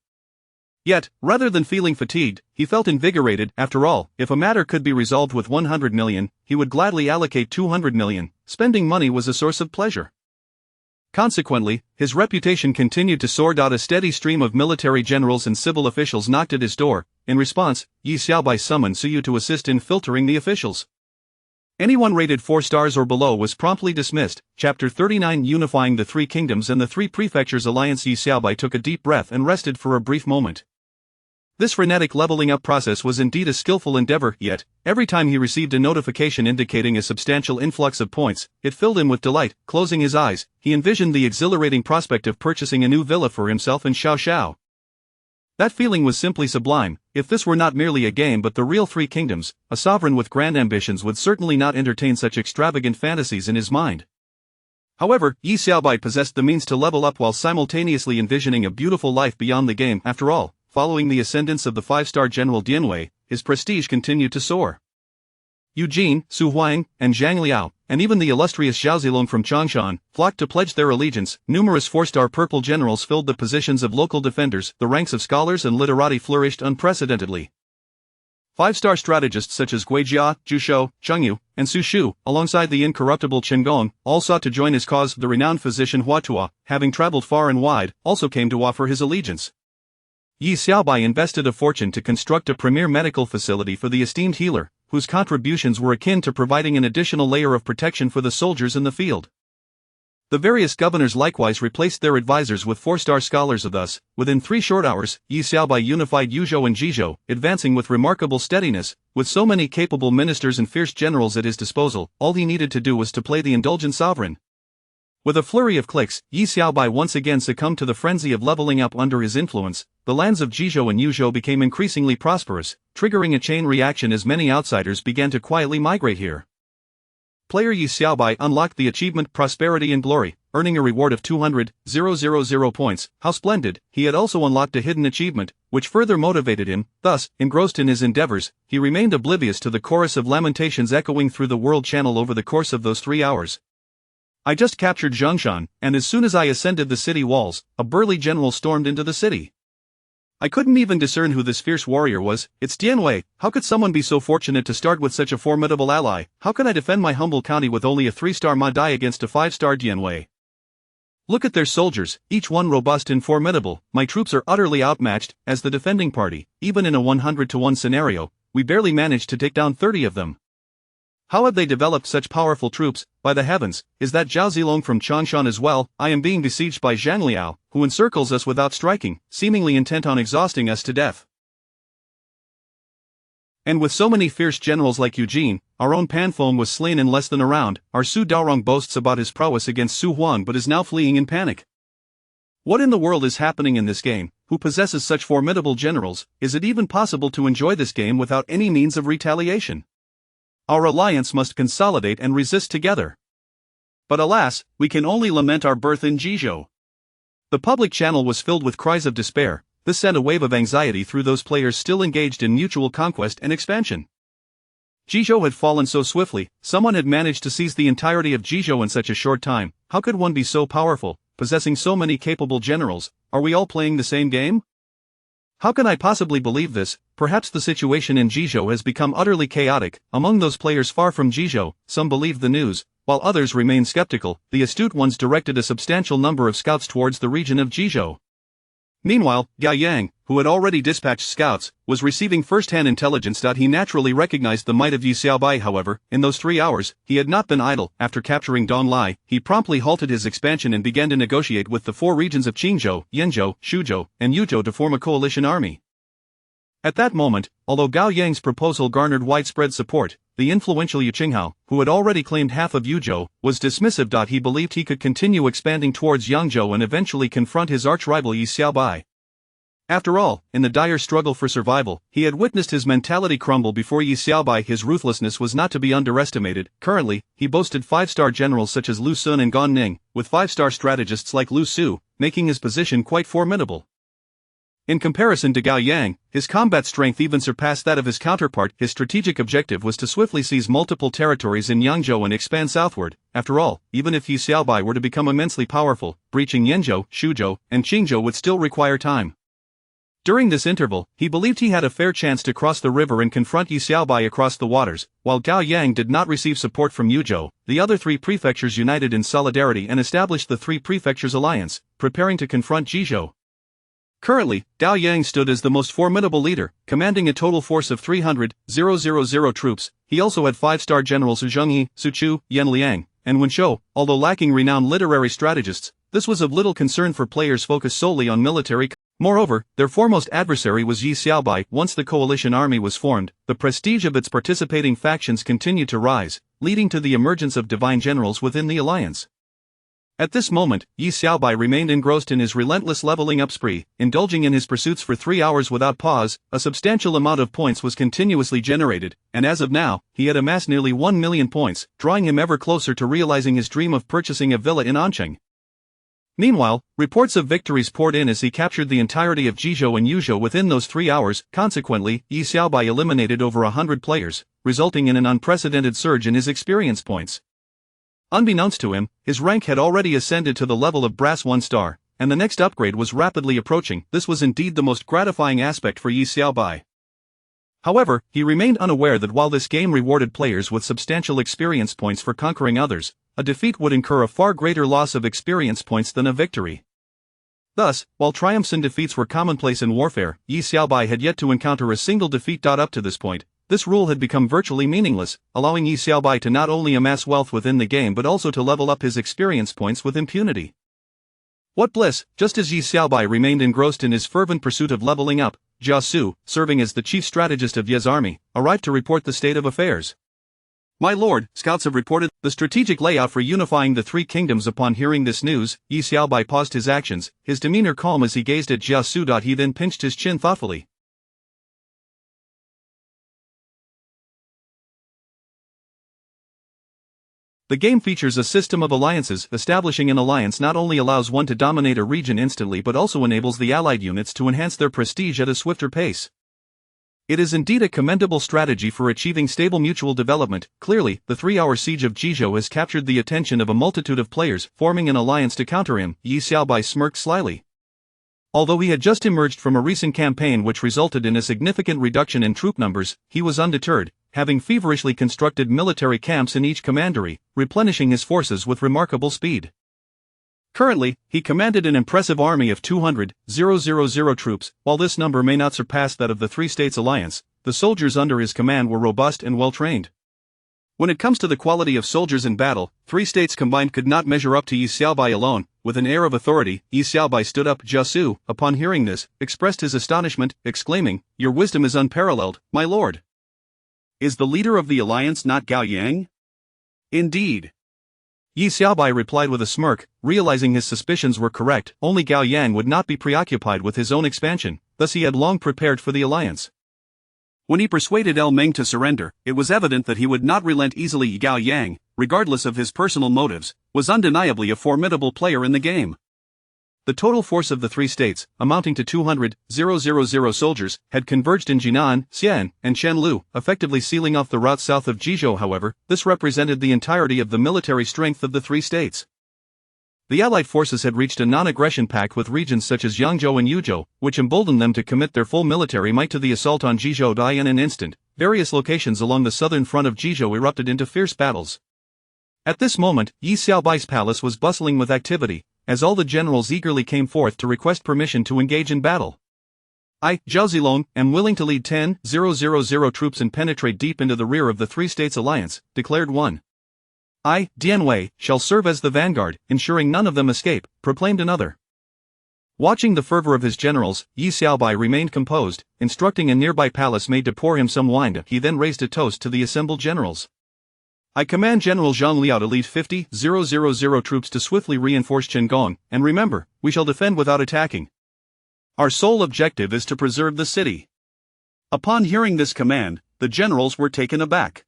Yet, rather than feeling fatigued, he felt invigorated. After all, if a matter could be resolved with 100 million, he would gladly allocate 200 million. Spending money was a source of pleasure. Consequently, his reputation continued to soar. A steady stream of military generals and civil officials knocked at his door. In response, Yi Xiaobai summoned Suyu to assist in filtering the officials. Anyone rated 4 stars or below was promptly dismissed. Chapter 39, Unifying the Three Kingdoms and the Three Prefectures Alliance. Yi Xiaobai took a deep breath and rested for a brief moment. This frenetic leveling up process was indeed a skillful endeavor, yet, every time he received a notification indicating a substantial influx of points, it filled him with delight. Closing his eyes, he envisioned the exhilarating prospect of purchasing a new villa for himself in Xiaoxiao. That feeling was simply sublime. If this were not merely a game but the real Three Kingdoms, a sovereign with grand ambitions would certainly not entertain such extravagant fantasies in his mind. However, Yi Xiaobai possessed the means to level up while simultaneously envisioning a beautiful life beyond the game. After all, following the ascendance of the 5-star General Dianwei, his prestige continued to soar. Eugene, Su Huang, and Zhang Liao, and even the illustrious Zhao Zilong from Changshan, flocked to pledge their allegiance. Numerous 4-star purple generals filled the positions of local defenders. The ranks of scholars and literati flourished unprecedentedly. 5-star strategists such as Guijia, Zhushou, Chengyu, and Su Shu, alongside the incorruptible Chen Gong, all sought to join his cause. The renowned physician Hua Tuo, having traveled far and wide, also came to offer his allegiance. Yi Xiaobai invested a fortune to construct a premier medical facility for the esteemed healer, whose contributions were akin to providing an additional layer of protection for the soldiers in the field. The various governors likewise replaced their advisors with 4-star scholars. Thus, within 3 short hours, Yi Xiaobai unified Yuzhou and Jizhou, advancing with remarkable steadiness. With so many capable ministers and fierce generals at his disposal, all he needed to do was to play the indulgent sovereign. With a flurry of clicks, Yi Xiaobai once again succumbed to the frenzy of leveling up under his influence. The lands of Jizhou and Yuzhou became increasingly prosperous, triggering a chain reaction as many outsiders began to quietly migrate here. Player Yi Xiaobai unlocked the achievement Prosperity and Glory, earning a reward of 200,000 points. How splendid! He had also unlocked a hidden achievement, which further motivated him. Thus, engrossed in his endeavors, he remained oblivious to the chorus of lamentations echoing through the world channel over the course of those 3 hours. I just captured Zhongshan, and as soon as I ascended the city walls, a burly general stormed into the city. I couldn't even discern who this fierce warrior was. It's Dianwei. How could someone be so fortunate to start with such a formidable ally? How can I defend my humble county with only a 3-star Ma Dai against a 5-star Dianwei? Look at their soldiers, each one robust and formidable. My troops are utterly outmatched. As the defending party, even in a 100-to-1 scenario, we barely managed to take down 30 of them. How have they developed such powerful troops? By the heavens, is that Zhao Zilong from Changshan as well? I am being besieged by Zhang Liao, who encircles us without striking, seemingly intent on exhausting us to death. And with so many fierce generals like Eugene, our own Panfeng was slain in less than a round. Our Su Daorong boasts about his prowess against Su Huang but is now fleeing in panic. What in the world is happening in this game? Who possesses such formidable generals? Is it even possible to enjoy this game without any means of retaliation? Our alliance must consolidate and resist together. But alas, we can only lament our birth in Jizhou. The public channel was filled with cries of despair. This sent a wave of anxiety through those players still engaged in mutual conquest and expansion. Jizhou had fallen so swiftly. Someone had managed to seize the entirety of Jizhou in such a short time. How could one be so powerful, possessing so many capable generals? Are we all playing the same game? How can I possibly believe this? Perhaps the situation in Jizhou has become utterly chaotic. Among those players far from Jizhou, some believed the news, while others remained skeptical. The astute ones directed a substantial number of scouts towards the region of Jizhou. Meanwhile, Gao Yang, who had already dispatched scouts, was receiving first-hand intelligence. He naturally recognized the might of Yi Xiaobai. However, in those 3 hours, he had not been idle. After capturing Donglai, he promptly halted his expansion and began to negotiate with the 4 regions of Qingzhou, Yanzhou, Shuzhou, and Yuzhou to form a coalition army. At that moment, although Gao Yang's proposal garnered widespread support, the influential Yu Qinghao, who had already claimed half of Yuzhou, was dismissive. He believed he could continue expanding towards Yangzhou and eventually confront his arch-rival Yi Xiaobai. After all, in the dire struggle for survival, he had witnessed his mentality crumble before Yi Xiaobai. His ruthlessness was not to be underestimated. Currently, he boasted 5-star generals such as Lu Sun and Gan Ning, with 5-star strategists like Lu Su, making his position quite formidable. In comparison to Gao Yang, his combat strength even surpassed that of his counterpart. His strategic objective was to swiftly seize multiple territories in Yangzhou and expand southward. After all, even if Yi Xiaobai were to become immensely powerful, breaching Yanzhou, Shuzhou, and Qingzhou would still require time. During this interval, he believed he had a fair chance to cross the river and confront Yi Xiaobai across the waters. While Gao Yang did not receive support from Yuzhou, the other 3 prefectures united in solidarity and established the 3 prefectures alliance, preparing to confront Jizhou. Currently, Gao Yang stood as the most formidable leader, commanding a total force of 300,000 troops. He also had 5-star generals Zheng Yi, Su Chu, Yan Liang, and Wen Shou. Although lacking renowned literary strategists, this was of little concern for players focused solely on military. Moreover, their foremost adversary was Yi Xiaobai. Once the coalition army was formed, the prestige of its participating factions continued to rise, leading to the emergence of divine generals within the alliance. At this moment, Yi Xiaobai remained engrossed in his relentless leveling up spree, indulging in his pursuits for 3 hours without pause. A substantial amount of points was continuously generated, and as of now, he had amassed nearly 1 million points, drawing him ever closer to realizing his dream of purchasing a villa in Anqing. Meanwhile, reports of victories poured in as he captured the entirety of Jizhou and Yuzhou within those 3 hours. Consequently, Yi Xiaobai eliminated over 100 players, resulting in an unprecedented surge in his experience points. Unbeknownst to him, his rank had already ascended to the level of brass 1-star, and the next upgrade was rapidly approaching. This was indeed the most gratifying aspect for Yi Xiaobai. However, he remained unaware that while this game rewarded players with substantial experience points for conquering others, a defeat would incur a far greater loss of experience points than a victory. Thus, while triumphs and defeats were commonplace in warfare, Yi Xiaobai had yet to encounter a single defeat. Up to this point, this rule had become virtually meaningless, allowing Yi Xiaobai to not only amass wealth within the game but also to level up his experience points with impunity. What bliss! Just as Yi Xiaobai remained engrossed in his fervent pursuit of leveling up, Jia Su, serving as the chief strategist of Ye's army, arrived to report the state of affairs. My lord, scouts have reported the strategic layout for unifying the three kingdoms. Upon hearing this news, Yi Xiaobai paused his actions, his demeanor calm as he gazed at Jia Su. He then pinched his chin thoughtfully. The game features a system of alliances. Establishing an alliance not only allows one to dominate a region instantly but also enables the allied units to enhance their prestige at a swifter pace. It is indeed a commendable strategy for achieving stable mutual development. Clearly, the 3-hour siege of Jizhou has captured the attention of a multitude of players, forming an alliance to counter him. Yi Xiaobai smirked slyly. Although he had just emerged from a recent campaign which resulted in a significant reduction in troop numbers, he was undeterred, having feverishly constructed military camps in each commandery, replenishing his forces with remarkable speed. Currently, he commanded an impressive army of 200,000 troops. While this number may not surpass that of the Three States Alliance, the soldiers under his command were robust and well-trained. When it comes to the quality of soldiers in battle, three states combined could not measure up to Yi Xiaobai alone. With an air of authority, Yi Xiaobai stood up. Jia Su, upon hearing this, expressed his astonishment, exclaiming, "Your wisdom is unparalleled, my lord." Is the leader of the alliance not Gao Yang? Indeed. Yi Xiaobai replied with a smirk, realizing his suspicions were correct. Only Gao Yang would not be preoccupied with his own expansion, thus he had long prepared for the alliance. When he persuaded El Meng to surrender, it was evident that he would not relent easily. Gao Yang, regardless of his personal motives, was undeniably a formidable player in the game. The total force of the three states, amounting to 200,000 soldiers, had converged in Jinan, Xi'an, and Shenlu, effectively sealing off the route south of Jizhou. However, this represented the entirety of the military strength of the three states. The Allied forces had reached a non-aggression pact with regions such as Yangzhou and Yuzhou, which emboldened them to commit their full military might to the assault on Jizhou. In an instant, various locations along the southern front of Jizhou erupted into fierce battles. At this moment, Yi Xiaobai's palace was bustling with activity, as all the generals eagerly came forth to request permission to engage in battle. I, Zhao Zilong, am willing to lead 10,000 troops and penetrate deep into the rear of the Three States Alliance, declared one. I, Dian Wei, shall serve as the vanguard, ensuring none of them escape, proclaimed another. Watching the fervor of his generals, Yi Xiaobai remained composed, instructing a nearby palace maid to pour him some wine. He then raised a toast to the assembled generals. I command General Zhang Liao to lead 50,000 troops to swiftly reinforce Qinggong, and remember, we shall defend without attacking. Our sole objective is to preserve the city. Upon hearing this command, the generals were taken aback.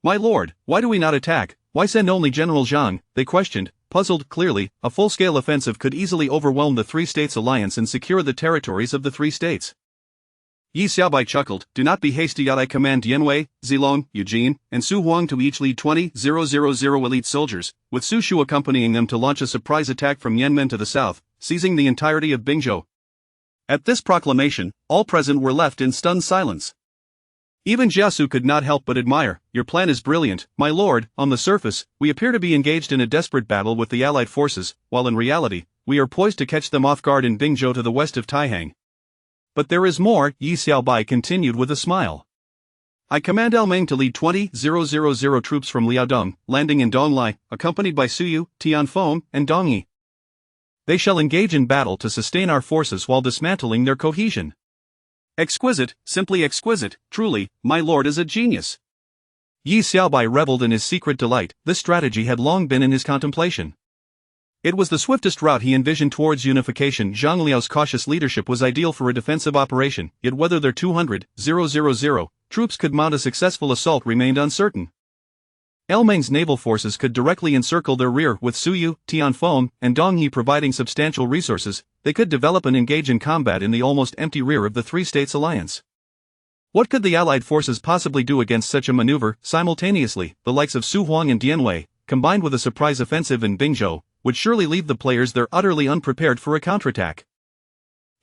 My lord, why do we not attack? Why send only General Zhang? They questioned, puzzled. Clearly, a full-scale offensive could easily overwhelm the Three States Alliance and secure the territories of the three states. Yi Xiaobai chuckled, do not be hasty. I command Dianwei, Zilong, Eugene, and Su Huang to each lead 20,000 elite soldiers, with Su Shu accompanying them to launch a surprise attack from Yanmen to the south, seizing the entirety of Bingzhou. At this proclamation, all present were left in stunned silence. Even Jiasu could not help but admire. Your plan is brilliant, my lord. On the surface, we appear to be engaged in a desperate battle with the allied forces, while in reality, we are poised to catch them off guard in Bingzhou to the west of Taihang. But there is more, Yi Xiaobai continued with a smile. I command El Meng to lead 20,000 troops from Liaodong, landing in Donglai, accompanied by Suyu, Tianfeng, and Dongyi. They shall engage in battle to sustain our forces while dismantling their cohesion. Exquisite, simply exquisite, truly, my lord is a genius. Yi Xiaobai reveled in his secret delight. This strategy had long been in his contemplation. It was the swiftest route he envisioned towards unification. Zhang Liao's cautious leadership was ideal for a defensive operation, yet whether their 200,000 troops could mount a successful assault remained uncertain. El Meng's naval forces could directly encircle their rear. With Suyu, Tianfeng, and Dongyi providing substantial resources, they could develop and engage in combat in the almost empty rear of the Three States Alliance. What could the allied forces possibly do against such a maneuver? Simultaneously, the likes of Su Huang and Dianwei, combined with a surprise offensive in Bingzhou, would surely leave the players there utterly unprepared for a counterattack.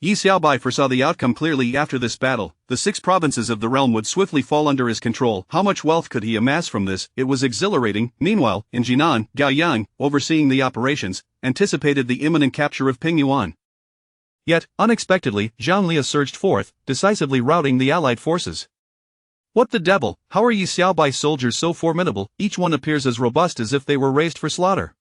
Yi Xiaobai foresaw the outcome clearly. After this battle, the 6 provinces of the realm would swiftly fall under his control. How much wealth could he amass from this? It was exhilarating. Meanwhile, in Jinan, Gao Yang, overseeing the operations, anticipated the imminent capture of Pingyuan. Yet, unexpectedly, Zhang Lia surged forth, decisively routing the allied forces. What the devil, how are Yi Xiaobai's soldiers so formidable? Each one appears as robust as if they were raised for slaughter.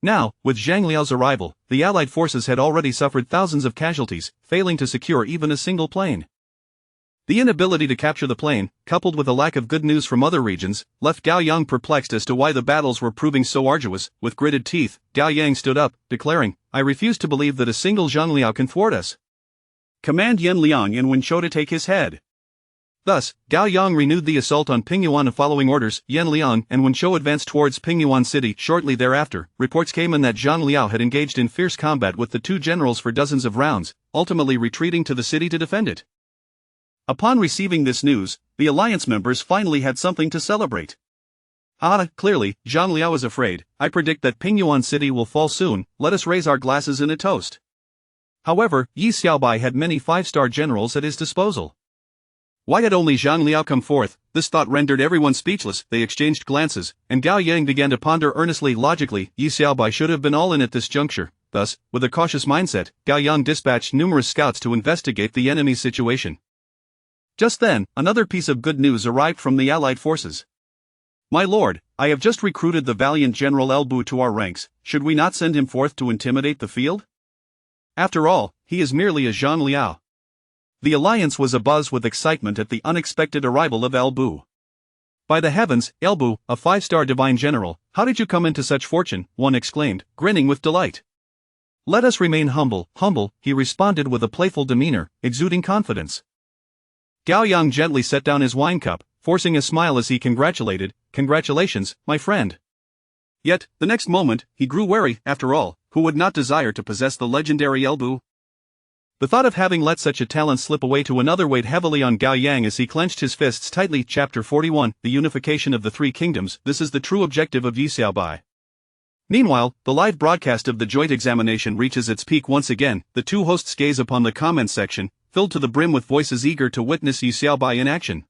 Now, with Zhang Liao's arrival, the Allied forces had already suffered thousands of casualties, failing to secure even a single plane. The inability to capture the plane, coupled with a lack of good news from other regions, left Gao Yang perplexed as to why the battles were proving so arduous. With gritted teeth, Gao Yang stood up, declaring, "I refuse to believe that a single Zhang Liao can thwart us. Command Yan Liang and Wen Chou to take his head." Thus, Gao Yang renewed the assault on Pingyuan and following orders, Yan Liang and Wen Chou advanced towards Pingyuan city. Shortly thereafter, reports came in that Zhang Liao had engaged in fierce combat with the two generals for dozens of rounds, ultimately retreating to the city to defend it. Upon receiving this news, the alliance members finally had something to celebrate. Clearly, Zhang Liao is afraid. I predict that Pingyuan city will fall soon. Let us raise our glasses in a toast. However, Yi Xiaobai had many five-star generals at his disposal. Why had only Zhang Liao come forth? This thought rendered everyone speechless. They exchanged glances, and Gao Yang began to ponder earnestly. Logically, Yi Xiaobai should have been all in at this juncture. Thus, with a cautious mindset, Gao Yang dispatched numerous scouts to investigate the enemy's situation. Just then, another piece of good news arrived from the Allied forces. "My lord, I have just recruited the valiant General El Bu to our ranks. Should we not send him forth to intimidate the field? After all, he is merely a Zhang Liao." The alliance was abuzz with excitement at the unexpected arrival of El Bu. "By the heavens, El Bu, a five-star divine general, how did you come into such fortune?" one exclaimed, grinning with delight. "Let us remain humble," he responded with a playful demeanor, exuding confidence. Gao Yang gently set down his wine cup, forcing a smile as he congratulated, "Congratulations, my friend." Yet, the next moment, he grew wary. After all, who would not desire to possess the legendary El Bu? The thought of having let such a talent slip away to another weighed heavily on Gao Yang as he clenched his fists tightly. Chapter 41, The Unification of the Three Kingdoms. This is the true objective of Yi Xiaobai. Meanwhile, the live broadcast of the joint examination reaches its peak once again. The two hosts gaze upon the comments section, filled to the brim with voices eager to witness Yi Xiaobai in action.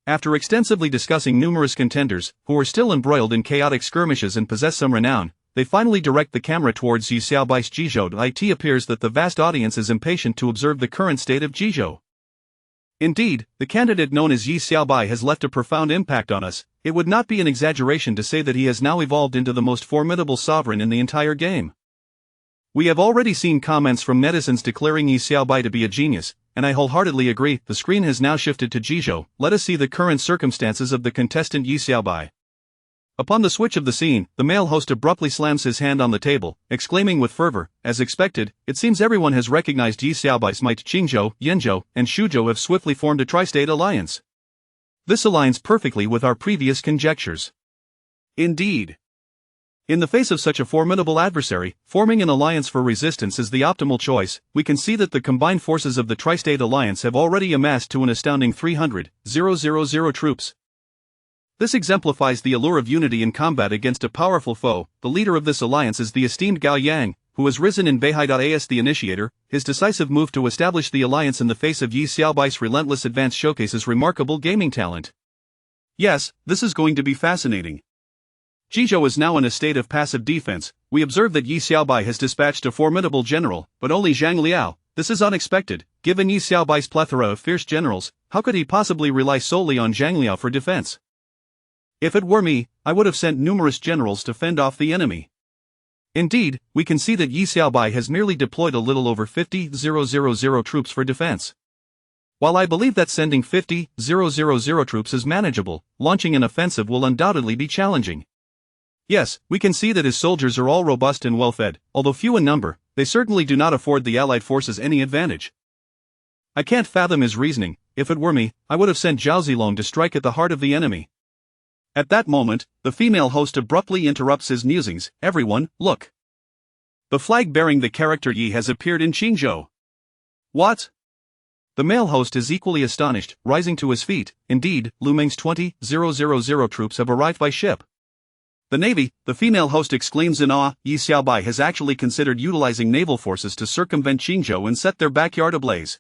After extensively discussing numerous contenders, who were still embroiled in chaotic skirmishes and possess some renown, they finally direct the camera towards Yi Xiaobai's Jizhou. It appears that the vast audience is impatient to observe the current state of Jizhou. Indeed, the candidate known as Yi Xiaobai has left a profound impact on us. It would not be an exaggeration to say that he has now evolved into the most formidable sovereign in the entire game. We have already seen comments from netizens declaring Yi Xiaobai to be a genius, and I wholeheartedly agree. The screen has now shifted to Jizhou. Let us see the current circumstances of the contestant Yi Xiaobai. Upon the switch of the scene, the male host abruptly slams his hand on the table, exclaiming with fervor, "As expected, it seems everyone has recognized Yi Xiaobai's might. Qingzhou, Yanzhou, and Shuzhou have swiftly formed a tri-state alliance. This aligns perfectly with our previous conjectures." Indeed. In the face of such a formidable adversary, forming an alliance for resistance is the optimal choice. We can see that the combined forces of the tri-state alliance have already amassed to an astounding 300,000 troops. This exemplifies the allure of unity in combat against a powerful foe. The leader of this alliance is the esteemed Gao Yang, who has risen in Beihai.as. The initiator. His decisive move to establish the alliance in the face of Yi Xiaobai's relentless advance showcases remarkable gaming talent. Yes, this is going to be fascinating. Jizhou is now in a state of passive defense. We observe that Yi Xiaobai has dispatched a formidable general, but only Zhang Liao. This is unexpected. Given Yi Xiaobai's plethora of fierce generals, how could he possibly rely solely on Zhang Liao for defense? If it were me, I would have sent numerous generals to fend off the enemy. Indeed, we can see that Yi Xiaobai has merely deployed a little over 50,000 troops for defense. While I believe that sending 50,000 troops is manageable, launching an offensive will undoubtedly be challenging. Yes, we can see that his soldiers are all robust and well-fed. Although few in number, they certainly do not afford the Allied forces any advantage. I can't fathom his reasoning. If it were me, I would have sent Zhao Zilong to strike at the heart of the enemy. At that moment, the female host abruptly interrupts his musings. "Everyone, look. The flag bearing the character Yi has appeared in Qingzhou." "What?" The male host is equally astonished, rising to his feet. Indeed, Lu Meng's 20,000 troops have arrived by ship. "The Navy," the female host exclaims in awe. Yi Xiaobai has actually considered utilizing naval forces to circumvent Qingzhou and set their backyard ablaze.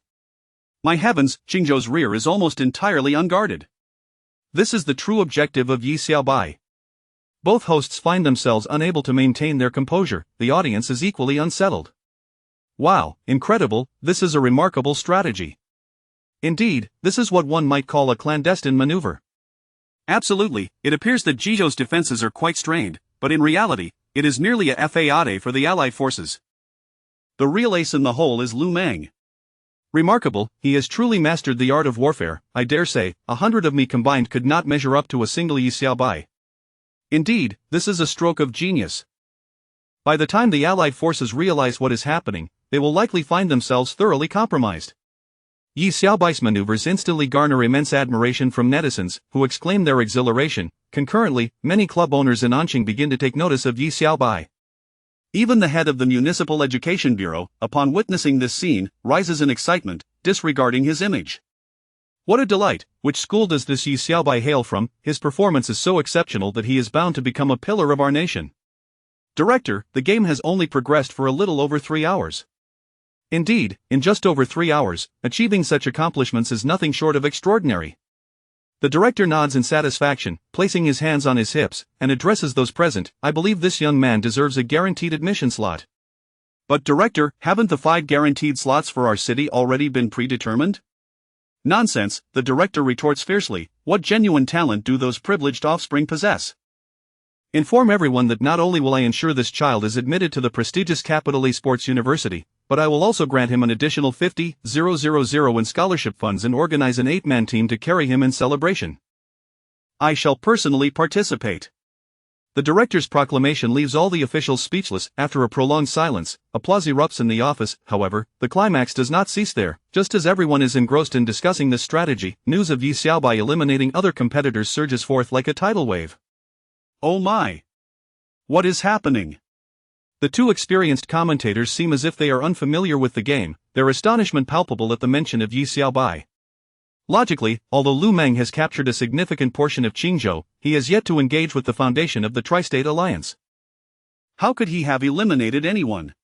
My heavens, Qingzhou's rear is almost entirely unguarded. This is the true objective of Yi Xiaobai. Both hosts find themselves unable to maintain their composure. The audience is equally unsettled. Wow, incredible, this is a remarkable strategy. Indeed, this is what one might call a clandestine maneuver. Absolutely, it appears that Jizhou's defenses are quite strained, but in reality, it is merely a fade for the Allied forces. The real ace in the hole is Lu Meng. Remarkable, he has truly mastered the art of warfare. I dare say, 100 of me combined could not measure up to a single Yi Xiaobai. Indeed, this is a stroke of genius. By the time the Allied forces realize what is happening, they will likely find themselves thoroughly compromised. Yi Xiaobai's maneuvers instantly garner immense admiration from netizens, who exclaim their exhilaration. Concurrently, many club owners in Anqing begin to take notice of Yi Xiaobai. Even the head of the Municipal Education Bureau, upon witnessing this scene, rises in excitement, disregarding his image. What a delight! Which school does this Yi Xiaobai hail from? His performance is so exceptional that he is bound to become a pillar of our nation. Director, the game has only progressed for a little over 3 hours. Indeed, in just over 3 hours, achieving such accomplishments is nothing short of extraordinary. The director nods in satisfaction, placing his hands on his hips, and addresses those present. I believe this young man deserves a guaranteed admission slot. But director, haven't the 5 guaranteed slots for our city already been predetermined? Nonsense, the director retorts fiercely. What genuine talent do those privileged offspring possess? Inform everyone that not only will I ensure this child is admitted to the prestigious Capital Esports University, but I will also grant him an additional 50,000 in scholarship funds and organize an 8-man team to carry him in celebration. I shall personally participate. The director's proclamation leaves all the officials speechless. After a prolonged silence, applause erupts in the office. However, the climax does not cease there. Just as everyone is engrossed in discussing this strategy, news of Yi Xiaobai eliminating other competitors surges forth like a tidal wave. Oh my! What is happening? The two experienced commentators seem as if they are unfamiliar with the game, their astonishment palpable at the mention of Yi Xiaobai. Logically, although Lu Meng has captured a significant portion of Qingzhou, he has yet to engage with the foundation of the Tri-State Alliance. How could he have eliminated anyone?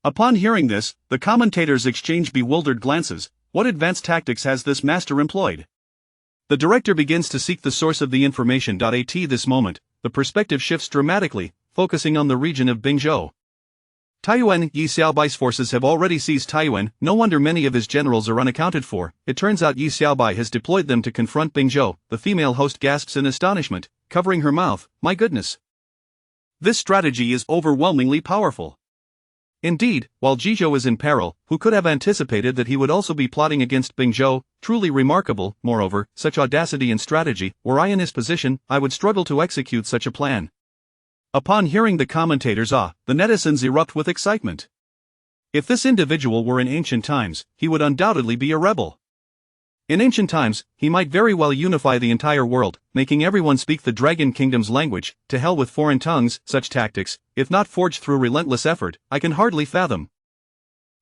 Upon hearing this, the commentators exchange bewildered glances. What advanced tactics has this master employed? The director begins to seek the source of the information. At this moment, the perspective shifts dramatically, focusing on the region of Bingzhou. Taiyuan. Yi Xiaobai's forces have already seized Taiyuan. No wonder many of his generals are unaccounted for. It turns out Yi Xiaobai has deployed them to confront Bingzhou. The female host gasps in astonishment, covering her mouth. My goodness! This strategy is overwhelmingly powerful. Indeed, while Jizhou is in peril, who could have anticipated that he would also be plotting against Bingzhou? Truly remarkable. Moreover, such audacity and strategy. Were I in his position, I would struggle to execute such a plan. Upon hearing the commentators, the netizens erupt with excitement. If this individual were in ancient times, he would undoubtedly be a rebel. In ancient times, he might very well unify the entire world, making everyone speak the Dragon Kingdom's language. To hell with foreign tongues. Such tactics, if not forged through relentless effort, I can hardly fathom.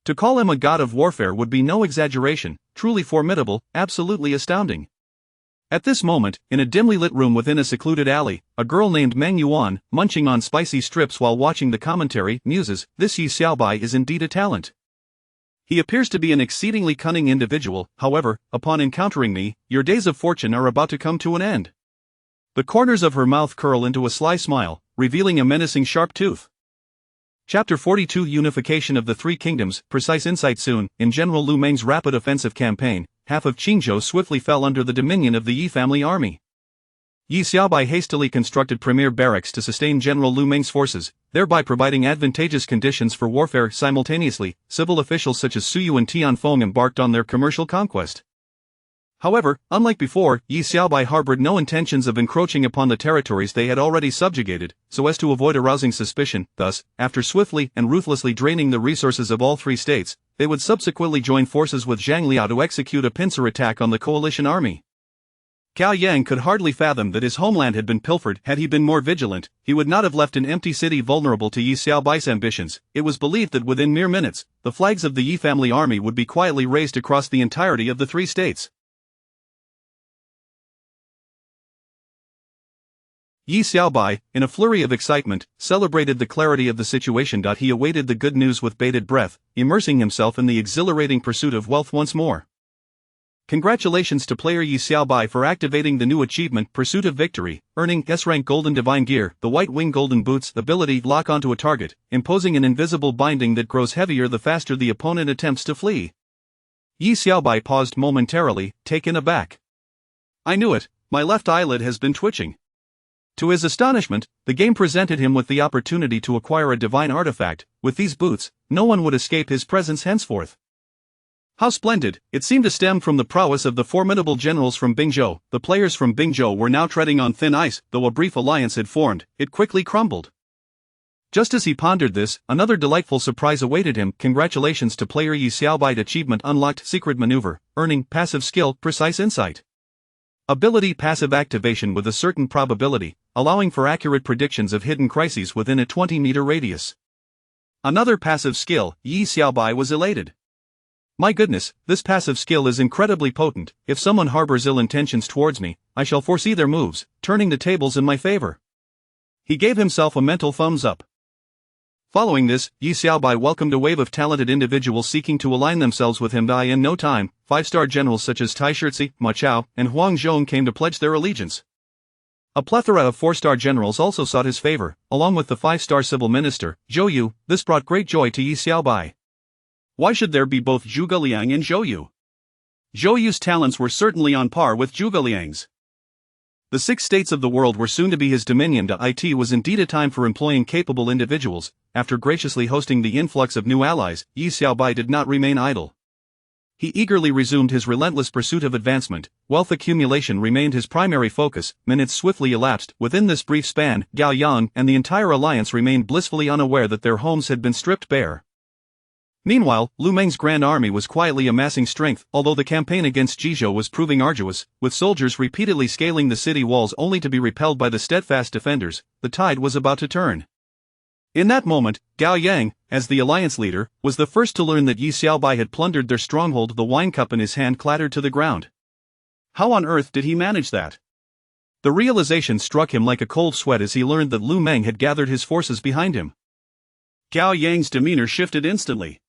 To call him a god of warfare would be no exaggeration. Truly formidable, absolutely astounding. At this moment, in a dimly lit room within a secluded alley, a girl named Meng Yuan, munching on spicy strips while watching the commentary, muses, this Yi Xiaobai is indeed a talent. He appears to be an exceedingly cunning individual. However, upon encountering me, your days of fortune are about to come to an end. The corners of her mouth curl into a sly smile, revealing a menacing sharp tooth. Chapter 42 Unification of the Three Kingdoms. Precise insight. Soon, in General Lu Meng's rapid offensive campaign, half of Qingzhou swiftly fell under the dominion of the Yi family army. Yi Xiaobai hastily constructed premier barracks to sustain General Lu Meng's forces, thereby providing advantageous conditions for warfare. Simultaneously, civil officials such as Su Yu and Tianfeng embarked on their commercial conquest. However, unlike before, Yi Xiaobai harbored no intentions of encroaching upon the territories they had already subjugated, so as to avoid arousing suspicion. Thus, after swiftly and ruthlessly draining the resources of all three states, they would subsequently join forces with Zhang Liao to execute a pincer attack on the coalition army. Cao Yang could hardly fathom that his homeland had been pilfered. Had he been more vigilant, he would not have left an empty city vulnerable to Yi Xiaobai's ambitions. It was believed that within mere minutes, the flags of the Yi family army would be quietly raised across the entirety of the three states. Yi Xiaobai, in a flurry of excitement, celebrated the clarity of the situation. He awaited the good news with bated breath, immersing himself in the exhilarating pursuit of wealth once more. Congratulations to player Yi Xiaobai for activating the new achievement Pursuit of Victory, earning S-Rank Golden Divine Gear, the White Wing Golden Boots ability Lock onto a target, imposing an invisible binding that grows heavier the faster the opponent attempts to flee. Yi Xiaobai paused momentarily, taken aback. I knew it, my left eyelid has been twitching. To his astonishment, the game presented him with the opportunity to acquire a divine artifact. With these boots, no one would escape his presence henceforth. How splendid! It seemed to stem from the prowess of the formidable generals from Bingzhou. The players from Bingzhou were now treading on thin ice. Though a brief alliance had formed, it quickly crumbled. Just as he pondered this, another delightful surprise awaited him. Congratulations to player Yi Xiaobai. Achievement unlocked. Secret maneuver, earning passive skill, precise insight. Ability passive activation with a certain probability, allowing for accurate predictions of hidden crises within a 20-meter radius. Another passive skill. Yi Xiaobai was elated. My goodness, this passive skill is incredibly potent. If someone harbors ill intentions towards me, I shall foresee their moves, turning the tables in my favor. He gave himself a mental thumbs up. Following this, Yi Xiaobai welcomed a wave of talented individuals seeking to align themselves with him. In no time, 5-star generals such as Tai Shirzi, Ma Chao, and Huang Zhong came to pledge their allegiance. A plethora of 4-star generals also sought his favor, along with the 5-star civil minister, Zhou Yu. This brought great joy to Yi Xiaobai. Why should there be both Zhuge Liang and Zhou Yu? Zhou Yu's talents were certainly on par with Zhuge Liang's. The 6 states of the world were soon to be his dominion. It was indeed a time for employing capable individuals. After graciously hosting the influx of new allies, Yi Xiaobai did not remain idle. He eagerly resumed his relentless pursuit of advancement. Wealth accumulation remained his primary focus. Minutes swiftly elapsed. Within this brief span, Gao Yang and the entire alliance remained blissfully unaware that their homes had been stripped bare. Meanwhile, Lu Meng's grand army was quietly amassing strength. Although the campaign against Jizhou was proving arduous, with soldiers repeatedly scaling the city walls only to be repelled by the steadfast defenders, the tide was about to turn. In that moment, Gao Yang, as the alliance leader, was the first to learn that Yi Xiaobai had plundered their stronghold. The wine cup in his hand clattered to the ground. How on earth did he manage that? The realization struck him like a cold sweat as he learned that Lu Meng had gathered his forces behind him. Gao Yang's demeanor shifted instantly.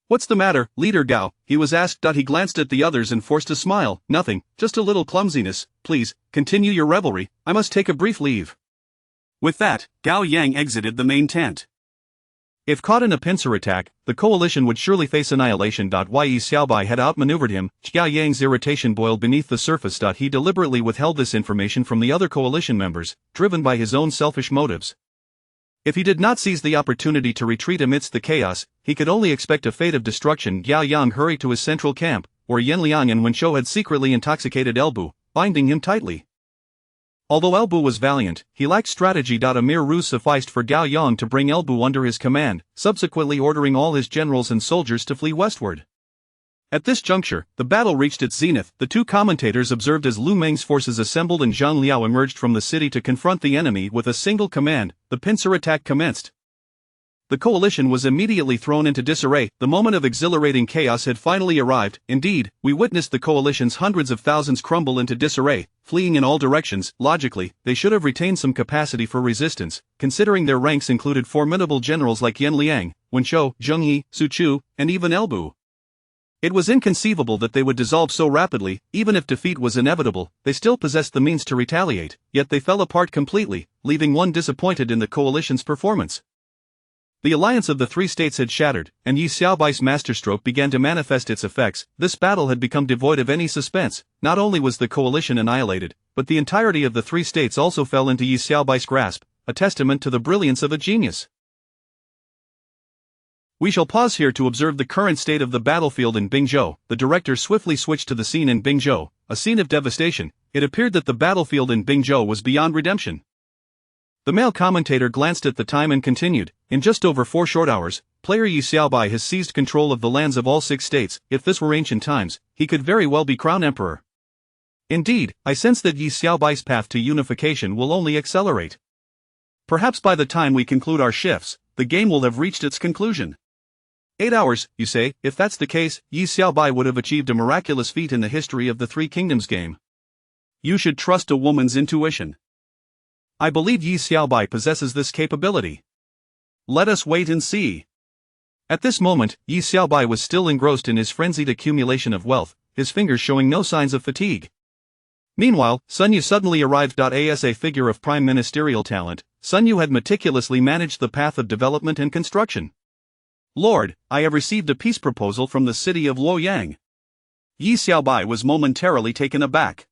"What's the matter, Leader Gao?" he was asked. He glanced at the others and forced a smile. "Nothing, just a little clumsiness. Please, continue your revelry, I must take a brief leave." With that, Gao Yang exited the main tent. If caught in a pincer attack, the coalition would surely face annihilation. Yi Xiaobai had outmaneuvered him. Gao Yang's irritation boiled beneath the surface. He deliberately withheld this information from the other coalition members, driven by his own selfish motives. If he did not seize the opportunity to retreat amidst the chaos, he could only expect a fate of destruction. Gao Yang hurried to his central camp, where Yan Liang and Wen Shou had secretly intoxicated Elbu, binding him tightly. Although Elbu was valiant, he lacked strategy. A mere ruse sufficed for Gao Yang to bring Elbu under his command, subsequently ordering all his generals and soldiers to flee westward. At this juncture, the battle reached its zenith. The two commentators observed as Lu Meng's forces assembled and Zhang Liao emerged from the city to confront the enemy with a single command. The pincer attack commenced. The coalition was immediately thrown into disarray. The moment of exhilarating chaos had finally arrived. Indeed, we witnessed the coalition's hundreds of thousands crumble into disarray, fleeing in all directions. Logically, they should have retained some capacity for resistance, considering their ranks included formidable generals like Yan Liang, Wen Shou, Zheng Yi, Su Chu, and even Elbu. It was inconceivable that they would dissolve so rapidly. Even if defeat was inevitable, they still possessed the means to retaliate, yet they fell apart completely, leaving one disappointed in the coalition's performance. The alliance of the 3 states had shattered, and Yi Xiaobai's masterstroke began to manifest its effects. This battle had become devoid of any suspense. Not only was the coalition annihilated, but the entirety of the 3 states also fell into Yi Xiaobai's grasp, a testament to the brilliance of a genius. We shall pause here to observe the current state of the battlefield in Bingzhou. The director swiftly switched to the scene in Bingzhou, a scene of devastation. It appeared that the battlefield in Bingzhou was beyond redemption. The male commentator glanced at the time and continued, "In just over 4 short hours, player Yi Xiaobai has seized control of the lands of all 6 states. If this were ancient times, he could very well be crowned emperor. Indeed, I sense that Yi Xiaobai's path to unification will only accelerate. Perhaps by the time we conclude our shifts, the game will have reached its conclusion." 8 hours, you say? If that's the case, Yi Xiaobai would have achieved a miraculous feat in the history of the 3 Kingdoms game. You should trust a woman's intuition. I believe Yi Xiaobai possesses this capability. Let us wait and see. At this moment, Yi Xiaobai was still engrossed in his frenzied accumulation of wealth, his fingers showing no signs of fatigue. Meanwhile, Sun Yu suddenly arrived. As a figure of prime ministerial talent, Sun Yu had meticulously managed the path of development and construction. Lord, I have received a peace proposal from the city of Luoyang. Yi Xiaobai was momentarily taken aback.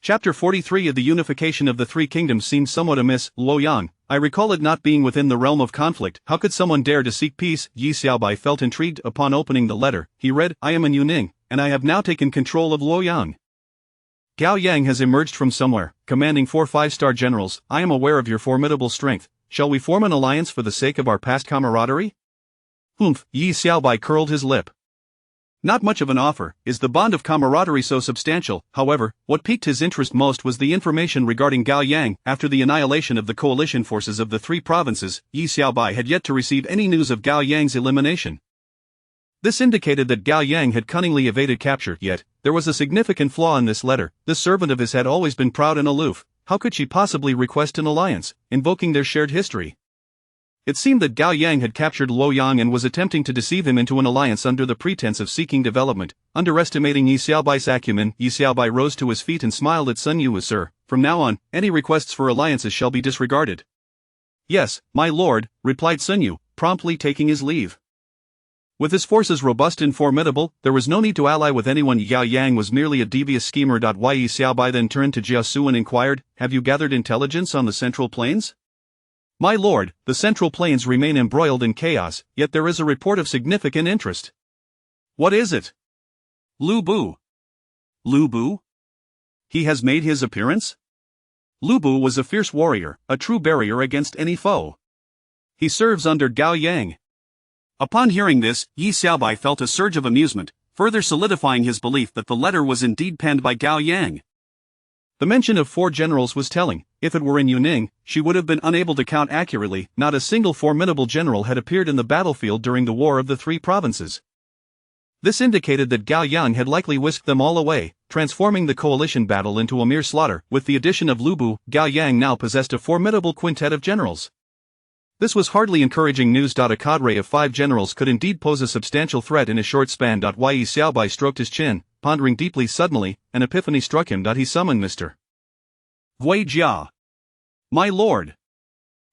Chapter 43 of the unification of the three kingdoms seemed somewhat amiss. Luoyang, I recall it not being within the realm of conflict. How could someone dare to seek peace? Yi Xiaobai felt intrigued. Upon opening the letter, he read, I am in Yuning, and I have now taken control of Luoyang. Gao Yang has emerged from somewhere, commanding 4 5-star generals. I am aware of your formidable strength. Shall we form an alliance for the sake of our past camaraderie? Humph, Yi Xiaobai curled his lip. Not much of an offer. Is the bond of camaraderie so substantial? However, what piqued his interest most was the information regarding Gao Yang. After the annihilation of the coalition forces of the 3 provinces, Yi Xiaobai had yet to receive any news of Gao Yang's elimination. This indicated that Gao Yang had cunningly evaded capture, yet there was a significant flaw in this letter. This servant of his had always been proud and aloof. How could she possibly request an alliance, invoking their shared history? It seemed that Gao Yang had captured Luoyang and was attempting to deceive him into an alliance under the pretense of seeking development. Underestimating Yi Xiaobai's acumen, Yi Xiaobai rose to his feet and smiled at Sun Yu. Sir, from now on, any requests for alliances shall be disregarded. Yes, my lord, replied Sun Yu, promptly taking his leave. With his forces robust and formidable, there was no need to ally with anyone. Gao Yang was merely a devious schemer. Yi Xiaobai then turned to Jiasu and inquired, have you gathered intelligence on the Central Plains? My lord, the Central Plains remain embroiled in chaos, yet there is a report of significant interest. What is it? Lu Bu. Lu Bu? He has made his appearance? Lu Bu was a fierce warrior, a true barrier against any foe. He serves under Gao Yang. Upon hearing this, Yi Xiaobai felt a surge of amusement, further solidifying his belief that the letter was indeed penned by Gao Yang. The mention of 4 generals was telling. If it were in Yuning, she would have been unable to count accurately. Not a single formidable general had appeared in the battlefield during the War of the 3 Provinces. This indicated that Gao Yang had likely whisked them all away, transforming the coalition battle into a mere slaughter. With the addition of Lu Bu, Gao Yang now possessed a formidable quintet of generals. This was hardly encouraging news. A cadre of 5 generals could indeed pose a substantial threat in a short span. Yi Xiaobai stroked his chin, pondering deeply. Suddenly, an epiphany struck him. He summoned Mr. Wei Jia. My lord.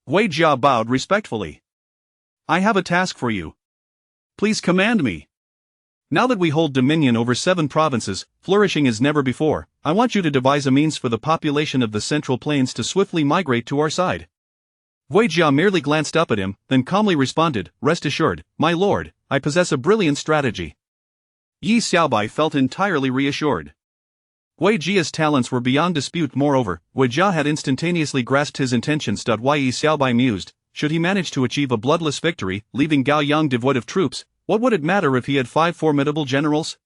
Wei Jia bowed respectfully. I have a task for you. Please command me. Now that we hold dominion over 7 provinces, flourishing as never before, I want you to devise a means for the population of the Central Plains to swiftly migrate to our side. Wei Jia merely glanced up at him, then calmly responded, rest assured, my lord, I possess a brilliant strategy. Yi Xiaobai felt entirely reassured. Wei Jia's talents were beyond dispute. Moreover, Wei Jia had instantaneously grasped his intentions. Yi Xiaobai mused, should he manage to achieve a bloodless victory, leaving Gao Yang devoid of troops, what would it matter if he had 5 formidable generals?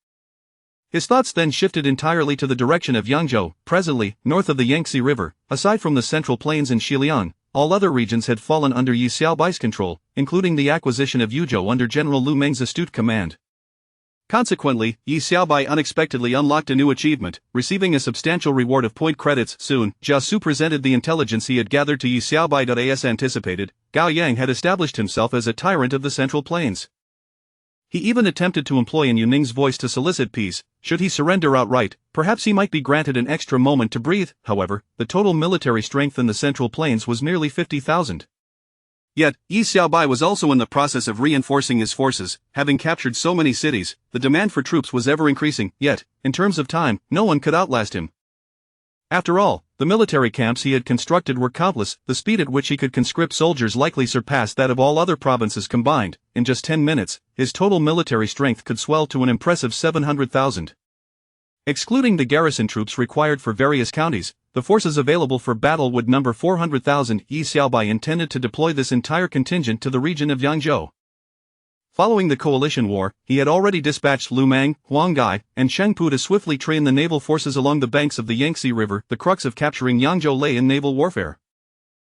His thoughts then shifted entirely to the direction of Yangzhou. Presently, north of the Yangtze River, aside from the Central Plains and Xiliang, all other regions had fallen under Yi Xiaobai's control, including the acquisition of Yuzhou under General Lu Meng's astute command. Consequently, Yi Xiaobai unexpectedly unlocked a new achievement, receiving a substantial reward of point credits. Soon, Jiasu presented the intelligence he had gathered to Yi Xiaobai. As anticipated, Gao Yang had established himself as a tyrant of the Central Plains. He even attempted to employ in Yuning's voice to solicit peace. Should he surrender outright, perhaps he might be granted an extra moment to breathe. However, the total military strength in the Central Plains was nearly 50,000. Yet, Yi Xiaobai was also in the process of reinforcing his forces. Having captured so many cities, the demand for troops was ever increasing. Yet, in terms of time, no one could outlast him. After all, the military camps he had constructed were countless. The speed at which he could conscript soldiers likely surpassed that of all other provinces combined. In just 10 minutes, his total military strength could swell to an impressive 700,000. Excluding the garrison troops required for various counties, the forces available for battle would number 400,000. Yi Xiaobai intended to deploy this entire contingent to the region of Yangzhou. Following the coalition war, he had already dispatched Lu Meng, Huang Gai, and Sheng Pu to swiftly train the naval forces along the banks of the Yangtze River. The crux of capturing Yangzhou lay in naval warfare.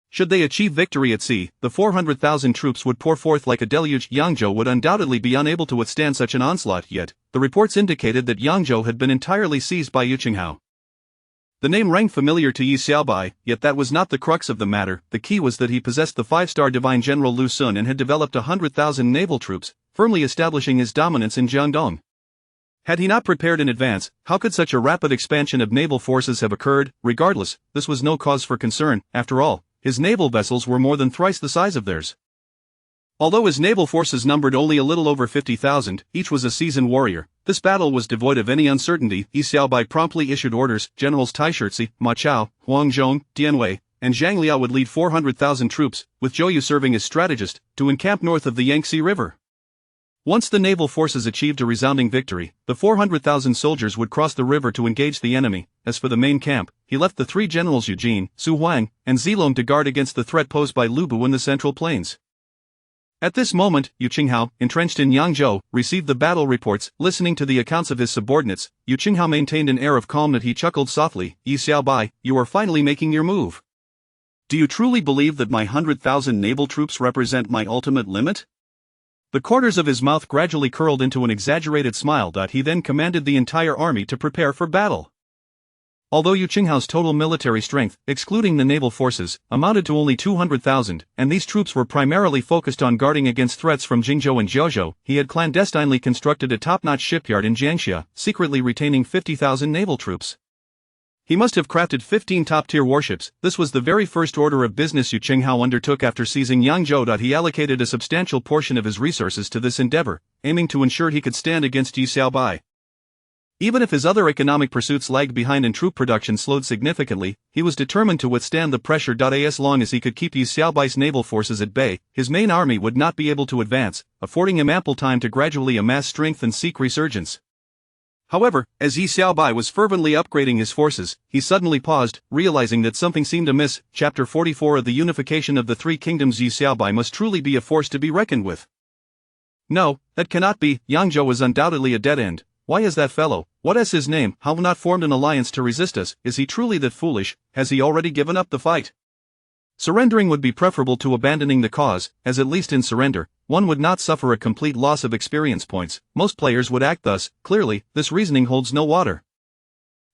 Should they achieve victory at sea, the 400,000 troops would pour forth like a deluge. Yangzhou would undoubtedly be unable to withstand such an onslaught. Yet, the reports indicated that Yangzhou had been entirely seized by Yuqinghao. The name rang familiar to Yi Xiaobai, yet that was not the crux of the matter. The key was that he possessed the 5-star divine general Lu Sun and had developed 100,000 naval troops, firmly establishing his dominance in Jiangdong. Had he not prepared in advance, how could such a rapid expansion of naval forces have occurred? Regardless, this was no cause for concern. After all, his naval vessels were more than thrice the size of theirs. Although his naval forces numbered only a little over 50,000, each was a seasoned warrior. This battle was devoid of any uncertainty. Yi Xiaobai promptly issued orders. Generals Tai Shirzi, Ma Chao, Huang Zhong, Dian Wei, and Zhang Liao would lead 400,000 troops, with Zhou Yu serving as strategist, to encamp north of the Yangtze River. Once the naval forces achieved a resounding victory, the 400,000 soldiers would cross the river to engage the enemy. As for the main camp, he left the three generals Yu Jin, Su Huang, and Zilong to guard against the threat posed by Lu Bu in the Central Plains. At this moment, Yu Qinghao, entrenched in Yangzhou, received the battle reports. Listening to the accounts of his subordinates, Yu Qinghao maintained an air of calm that he chuckled softly. Yi Xiaobai, you are finally making your move. Do you truly believe that my 100,000 naval troops represent my ultimate limit? The corners of his mouth gradually curled into an exaggerated smile. He then commanded the entire army to prepare for battle. Although Yu Qinghao's total military strength, excluding the naval forces, amounted to only 200,000, and these troops were primarily focused on guarding against threats from Jingzhou and Jiuzhou, he had clandestinely constructed a top-notch shipyard in Jiangxia, secretly retaining 50,000 naval troops. He must have crafted 15 top-tier warships. This was the very first order of business Yu Qinghao undertook after seizing Yangzhou. He allocated a substantial portion of his resources to this endeavor, aiming to ensure he could stand against Yi Xiaobai. Even if his other economic pursuits lagged behind and troop production slowed significantly, he was determined to withstand the pressure. As long as he could keep Yi Xiaobai's naval forces at bay, his main army would not be able to advance, affording him ample time to gradually amass strength and seek resurgence. However, as Yi Xiaobai was fervently upgrading his forces, he suddenly paused, realizing that something seemed amiss. Chapter 44 of the Unification of the Three Kingdoms. Yi Xiaobai must truly be a force to be reckoned with. No, that cannot be. Yangzhou is undoubtedly a dead end. Why is that fellow, what is his name, how not formed an alliance to resist us? Is he truly that foolish? Has he already given up the fight? Surrendering would be preferable to abandoning the cause, as at least in surrender, one would not suffer a complete loss of experience points. Most players would act thus. Clearly, this reasoning holds no water.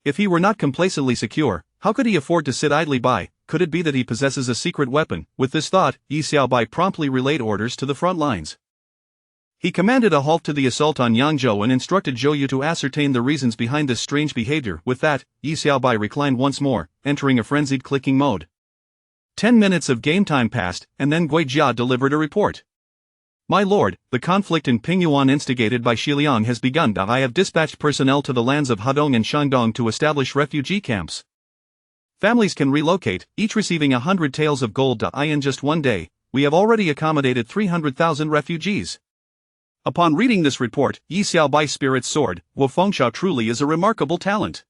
If he were not complacently secure, how could he afford to sit idly by? Could it be that he possesses a secret weapon? With this thought, Yi Xiaobai promptly relayed orders to the front lines. He commanded a halt to the assault on Yangzhou and instructed Zhou Yu to ascertain the reasons behind this strange behavior. With that, Yi Xiaobai reclined once more, entering a frenzied clicking mode. 10 minutes of game time passed, and then Gui Jia delivered a report. My lord, the conflict in Pingyuan instigated by Xiliang has begun. I have dispatched personnel to the lands of Hadong and Shandong to establish refugee camps. Families can relocate, each receiving 100 taels of gold. In just one day, we have already accommodated 300,000 refugees. Upon reading this report, Yi Xiaobai's spirits soared. Wu Fengshao truly is a remarkable talent.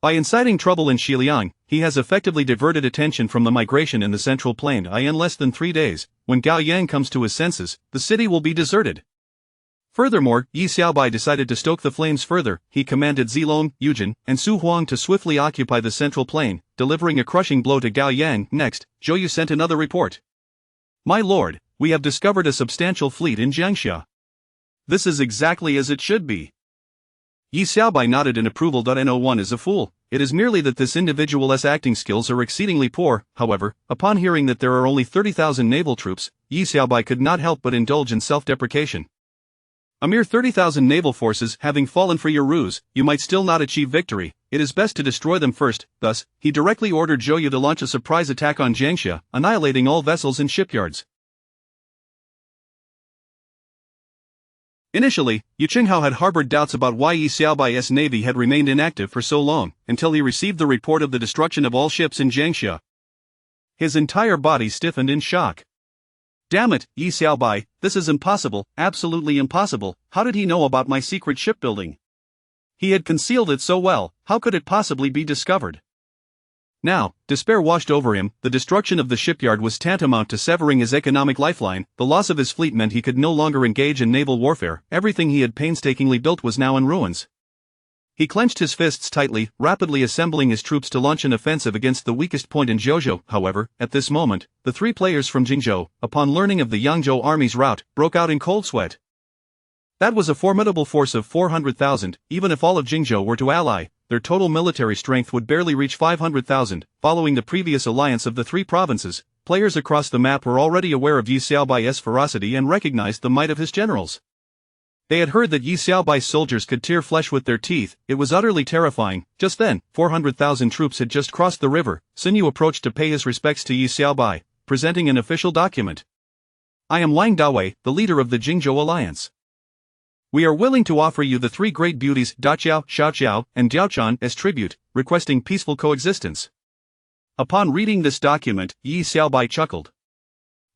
By inciting trouble in Xiliang, he has effectively diverted attention from the migration in the Central Plain. In less than 3 days, when Gao Yang comes to his senses, the city will be deserted. Furthermore, Yi Xiaobai decided to stoke the flames further. He commanded Zilong, Yujin, and Su Huang to swiftly occupy the Central Plain, delivering a crushing blow to Gao Yang. Next, Zhou Yu sent another report. My lord, we have discovered a substantial fleet in Jiangxia. This is exactly as it should be. Yi Xiaobai nodded in approval. No one is a fool. It is merely that this individual's acting skills are exceedingly poor. However, upon hearing that there are only 30,000 naval troops, Yi Xiaobai could not help but indulge in self-deprecation. A mere 30,000 naval forces having fallen for your ruse, you might still not achieve victory. It is best to destroy them first. Thus, he directly ordered Zhou Yu to launch a surprise attack on Jiangxia, annihilating all vessels and shipyards. Initially, Yu Qinghao had harbored doubts about why Yi Xiaobai's navy had remained inactive for so long, until he received the report of the destruction of all ships in Jiangxia. His entire body stiffened in shock. Damn it, Yi Xiaobai, this is impossible, absolutely impossible. How did he know about my secret shipbuilding? He had concealed it so well, how could it possibly be discovered? Now, despair washed over him. The destruction of the shipyard was tantamount to severing his economic lifeline. The loss of his fleet meant he could no longer engage in naval warfare. Everything he had painstakingly built was now in ruins. He clenched his fists tightly, rapidly assembling his troops to launch an offensive against the weakest point in Jiuzhou. However, at this moment, the three players from Jingzhou, upon learning of the Yangzhou army's rout, broke out in cold sweat. That was a formidable force of 400,000. Even if all of Jingzhou were to ally, their total military strength would barely reach 500,000. Following the previous alliance of the three provinces, players across the map were already aware of Yi Xiaobai's ferocity and recognized the might of his generals. They had heard that Yi Xiaobai's soldiers could tear flesh with their teeth. It was utterly terrifying. Just then, 400,000 troops had just crossed the river. Sun Yu approached to pay his respects to Yi Xiaobai, presenting an official document. I am Wang Dawei, the leader of the Jingzhou alliance. We are willing to offer you the three great beauties Daqiao, Xiaoqiao, and Diaochan as tribute, requesting peaceful coexistence. Upon reading this document, Yi Xiaobai chuckled.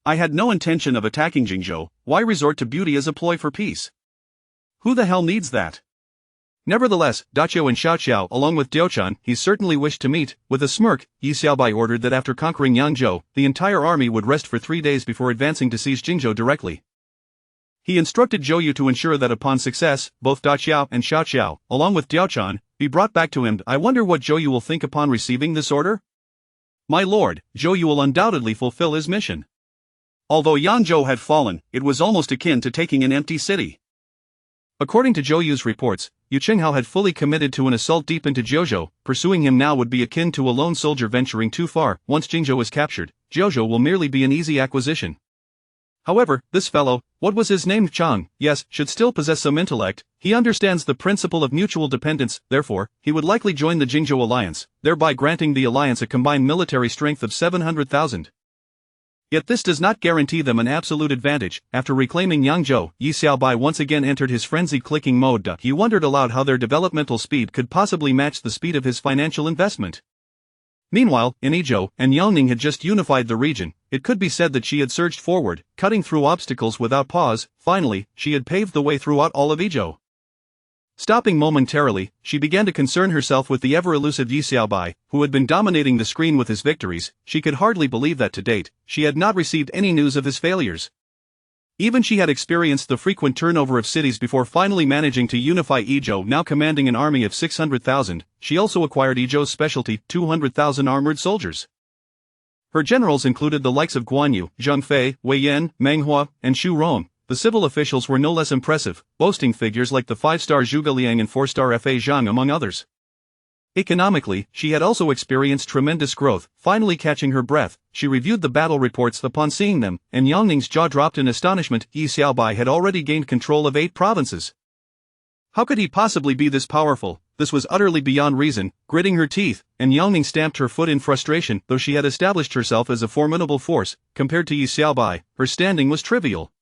I had no intention of attacking Jingzhou, why resort to beauty as a ploy for peace? Who the hell needs that? Nevertheless, Daqiao and Xiaoqiao along with Diaochan he certainly wished to meet. With a smirk, Yi Xiaobai ordered that after conquering Yangzhou, the entire army would rest for 3 days before advancing to seize Jingzhou directly. He instructed Zhou Yu to ensure that upon success, both Daqiao and Xiaoqiao, along with Diaochan, be brought back to him. I wonder what Zhou Yu will think upon receiving this order? My lord, Zhou Yu will undoubtedly fulfill his mission. Although Yangzhou had fallen, it was almost akin to taking an empty city. According to Zhou Yu's reports, Yu Qinghao had fully committed to an assault deep into Jiuzhou. Pursuing him now would be akin to a lone soldier venturing too far. Once Jingzhou is captured, Jiuzhou will merely be an easy acquisition. However, this fellow, what was his name, Chang, yes, should still possess some intellect. He understands the principle of mutual dependence, therefore, he would likely join the Jingzhou alliance, thereby granting the alliance a combined military strength of 700,000. Yet this does not guarantee them an absolute advantage. After reclaiming Yangzhou, Yi Xiaobai once again entered his frenzied clicking mode. He wondered aloud how their developmental speed could possibly match the speed of his financial investment. Meanwhile, in Yizhou, and Yangning had just unified the region. It could be said that she had surged forward, cutting through obstacles without pause. Finally, she had paved the way throughout all of Yizhou. Stopping momentarily, she began to concern herself with the ever-elusive Yi Xiaobai, who had been dominating the screen with his victories. She could hardly believe that to date, she had not received any news of his failures. Even she had experienced the frequent turnover of cities before finally managing to unify Yizhou, now commanding an army of 600,000. She also acquired Yizhou's specialty, 200,000 armored soldiers. Her generals included the likes of Guan Yu, Zheng Fei, Wei Yan, Meng Hua, and Xu Rong. The civil officials were no less impressive, boasting figures like the 5-star Zhuge Liang and 4-star Fa Zhang among others. Economically, she had also experienced tremendous growth. Finally catching her breath, she reviewed the battle reports upon seeing them, and Yangning's jaw dropped in astonishment. Yi Xiaobai had already gained control of 8 provinces. How could he possibly be this powerful? This was utterly beyond reason. Gritting her teeth, and Yangning stamped her foot in frustration. Though she had established herself as a formidable force, compared to Yi Xiaobai, her standing was trivial.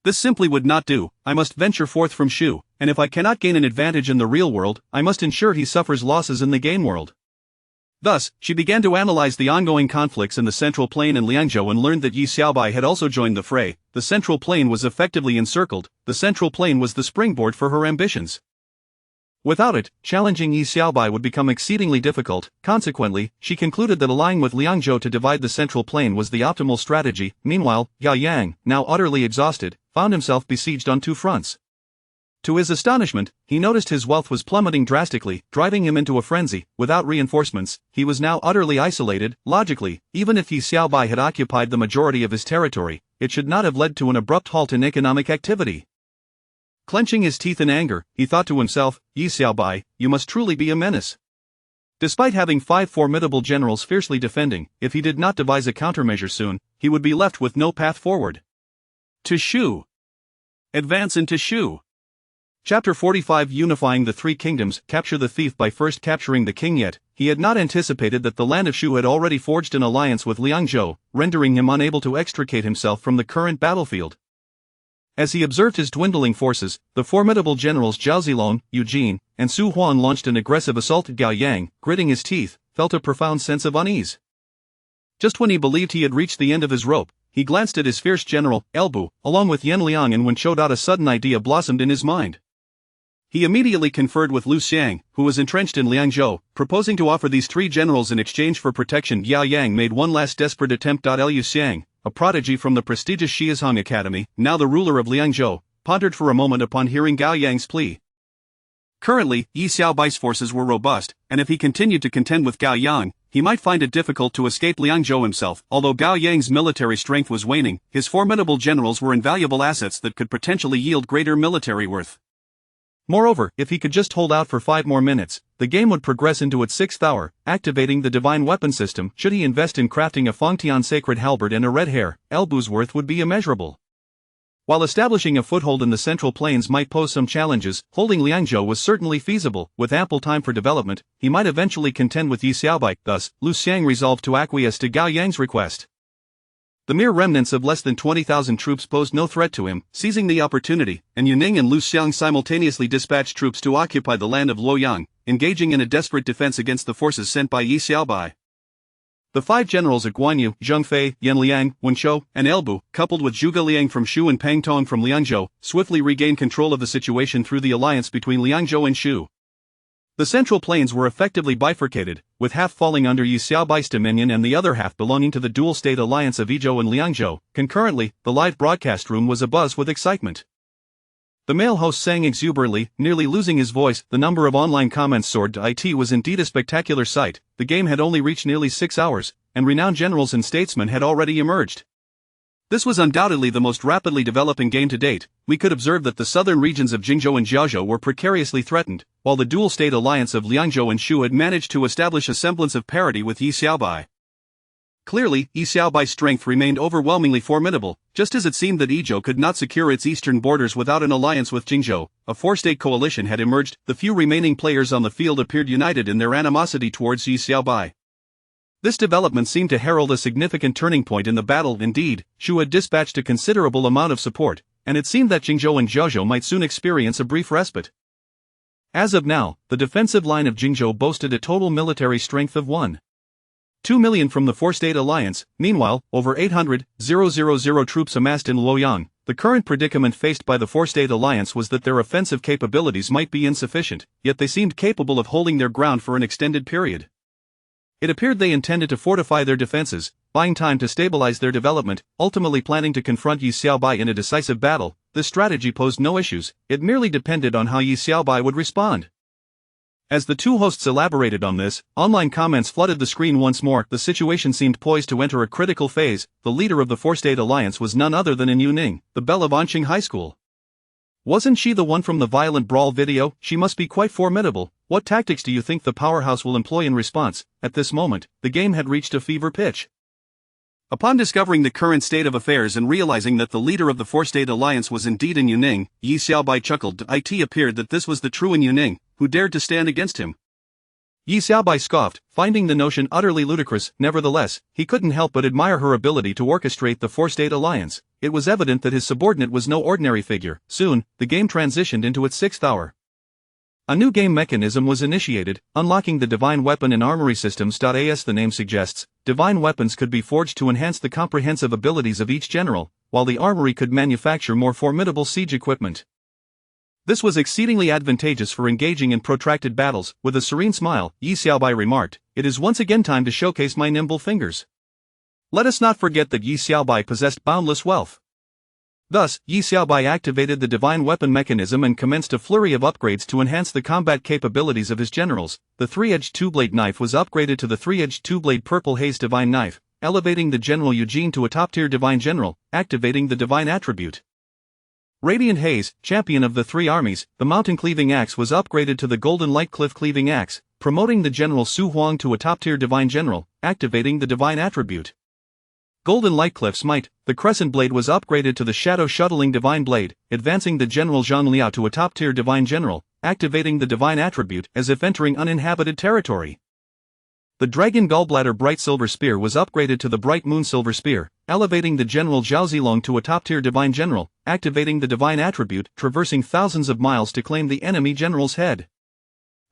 This simply would not do. I must venture forth from Shu, and if I cannot gain an advantage in the real world, I must ensure he suffers losses in the game world. Thus, she began to analyze the ongoing conflicts in the Central Plain and Liangzhou and learned that Yi Xiaobai had also joined the fray. The Central Plain was effectively encircled. The Central Plain was the springboard for her ambitions. Without it, challenging Yi Xiaobai would become exceedingly difficult. Consequently, she concluded that allying with Liangzhou to divide the Central Plain was the optimal strategy. Meanwhile, Yao Yang, now utterly exhausted, found himself besieged on 2 fronts. To his astonishment, he noticed his wealth was plummeting drastically, driving him into a frenzy. Without reinforcements, he was now utterly isolated. Logically, even if Yi Xiaobai had occupied the majority of his territory, it should not have led to an abrupt halt in economic activity. Clenching his teeth in anger, he thought to himself, Yi Xiaobai, you must truly be a menace. Despite having 5 formidable generals fiercely defending, if he did not devise a countermeasure soon, he would be left with no path forward. To Shu. Advance into Shu. Chapter 45 Unifying the 3 Kingdoms. Capture the thief by first capturing the king. Yet, he had not anticipated that the land of Shu had already forged an alliance with Liangzhou, rendering him unable to extricate himself from the current battlefield. As he observed his dwindling forces, the formidable generals Zhao Zilong, Yu Jin, and Su Huan launched an aggressive assault. Gao Yang, gritting his teeth, felt a profound sense of unease. Just when he believed he had reached the end of his rope, he glanced at his fierce general, Elbu, along with Yan Liang, and when showed out a sudden idea blossomed in his mind. He immediately conferred with Lu Xiang, who was entrenched in Liangzhou, proposing to offer these 3 generals in exchange for protection. Yao Yang made one last desperate attempt. Lu Xiang, a prodigy from the prestigious Shiazhong Academy, now the ruler of Liangzhou, pondered for a moment upon hearing Gao Yang's plea. Currently, Yi Xiaobai's forces were robust, and if he continued to contend with Gao Yang, he might find it difficult to escape Liangzhou himself. Although Gao Yang's military strength was waning, his formidable generals were invaluable assets that could potentially yield greater military worth. Moreover, if he could just hold out for 5 more minutes, the game would progress into its 6th hour, activating the divine weapon system. Should he invest in crafting a Fengtian sacred halberd and a red hair, Elbu's worth would be immeasurable. While establishing a foothold in the Central Plains might pose some challenges, holding Liangzhou was certainly feasible. With ample time for development, he might eventually contend with Yi Xiaobai. Thus, Lu Xiang resolved to acquiesce to Gao Yang's request. The mere remnants of less than 20,000 troops posed no threat to him. Seizing the opportunity, and Yuning and Lu Xiang simultaneously dispatched troops to occupy the land of Luoyang, engaging in a desperate defense against the forces sent by Yi Xiaobai. The five generals at Guanyu, Zheng Fei, Yan Liang, Wen Shou, and Elbu, coupled with Zhuge Liang from Shu and Pang Tong from Liangzhou, swiftly regained control of the situation through the alliance between Liangzhou and Shu. The central plains were effectively bifurcated, with half falling under Yi Xiaobai's dominion and the other half belonging to the dual-state alliance of Yizhou and Liangzhou. Concurrently, the live broadcast room was abuzz with excitement. The male host sang exuberantly, nearly losing his voice. The number of online comments soared to it was indeed a spectacular sight. The game had only reached nearly 6 hours, and renowned generals and statesmen had already emerged. This was undoubtedly the most rapidly developing game to date. We could observe that the southern regions of Jingzhou and Jiaozhou were precariously threatened, while the dual-state alliance of Liangzhou and Shu had managed to establish a semblance of parity with Yi Xiaobai. Clearly, Yi Xiaobai's strength remained overwhelmingly formidable, just as it seemed that Yizhou could not secure its eastern borders without an alliance with Jingzhou. A four-state coalition had emerged. The few remaining players on the field appeared united in their animosity towards Yi Xiaobai. This development seemed to herald a significant turning point in the battle. Indeed, Shu had dispatched a considerable amount of support, and it seemed that Jingzhou and Jiaozhou might soon experience a brief respite. As of now, the defensive line of Jingzhou boasted a total military strength of 1.2 million from the four-state alliance. Meanwhile, over 800,000 troops amassed in Luoyang. The current predicament faced by the four-state alliance was that their offensive capabilities might be insufficient, yet they seemed capable of holding their ground for an extended period. It appeared they intended to fortify their defenses, buying time to stabilize their development, ultimately planning to confront Yi Xiaobai in a decisive battle. This strategy posed no issues, it merely depended on how Yi Xiaobai would respond. As the two hosts elaborated on this, online comments flooded the screen once more. The situation seemed poised to enter a critical phase. The leader of the four-state alliance was none other than Yu Ning, the belle of Anqing High School. Wasn't she the one from the violent brawl video? She must be quite formidable. What tactics do you think the powerhouse will employ in response? At this moment, the game had reached a fever pitch. Upon discovering the current state of affairs and realizing that the leader of the four-state alliance was indeed Yu Ning, Yi Xiaobai chuckled. It appeared that this was the true Yu Ning, who dared to stand against him. Yi Xiaobai scoffed, finding the notion utterly ludicrous. Nevertheless, he couldn't help but admire her ability to orchestrate the four-state alliance. It was evident that his subordinate was no ordinary figure. Soon, the game transitioned into its 6th hour. A new game mechanism was initiated, unlocking the Divine Weapon and Armory Systems. As the name suggests, divine weapons could be forged to enhance the comprehensive abilities of each general, while the armory could manufacture more formidable siege equipment. This was exceedingly advantageous for engaging in protracted battles. With a serene smile, Yi Xiaobai remarked, "It is once again time to showcase my nimble fingers." Let us not forget that Yi Xiaobai possessed boundless wealth. Thus, Yi Xiaobai activated the divine weapon mechanism and commenced a flurry of upgrades to enhance the combat capabilities of his generals. The three-edged two-blade knife was upgraded to the three-edged two-blade purple haze divine knife, elevating the general Eugene to a top-tier divine general, activating the divine attribute. Radiant Haze, champion of the three armies, the mountain-cleaving axe was upgraded to the golden light cliff cleaving axe, promoting the general Su Huang to a top-tier divine general, activating the divine attribute. Golden Lightcliff Smite, the Crescent Blade was upgraded to the Shadow Shuttling Divine Blade, advancing the General Zhang Liao to a top-tier Divine General, activating the Divine Attribute as if entering uninhabited territory. The Dragon Gallbladder Bright Silver Spear was upgraded to the Bright Moon Silver Spear, elevating the General Zhao Zilong to a top-tier Divine General, activating the Divine Attribute, traversing thousands of miles to claim the enemy general's head.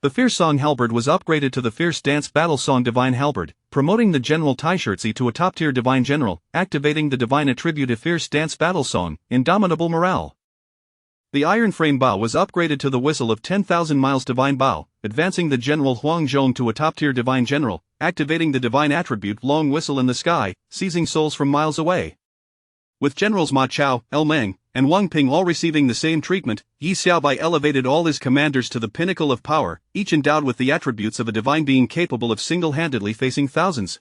The Fierce Song Halberd was upgraded to the Fierce Dance Battle Song Divine Halberd, promoting the General Taishurtzi to a top-tier Divine General, activating the Divine Attribute of Fierce Dance Battle Song, Indomitable Morale. The Iron Frame Bow was upgraded to the Whistle of 10,000 Miles Divine Bow, advancing the General Huang Zhong to a top-tier Divine General, activating the Divine Attribute Long Whistle in the Sky, seizing souls from miles away. With Generals Ma Chao, El Meng, and Wang Ping all receiving the same treatment, Yi Xiaobai elevated all his commanders to the pinnacle of power, each endowed with the attributes of a divine being capable of single-handedly facing thousands.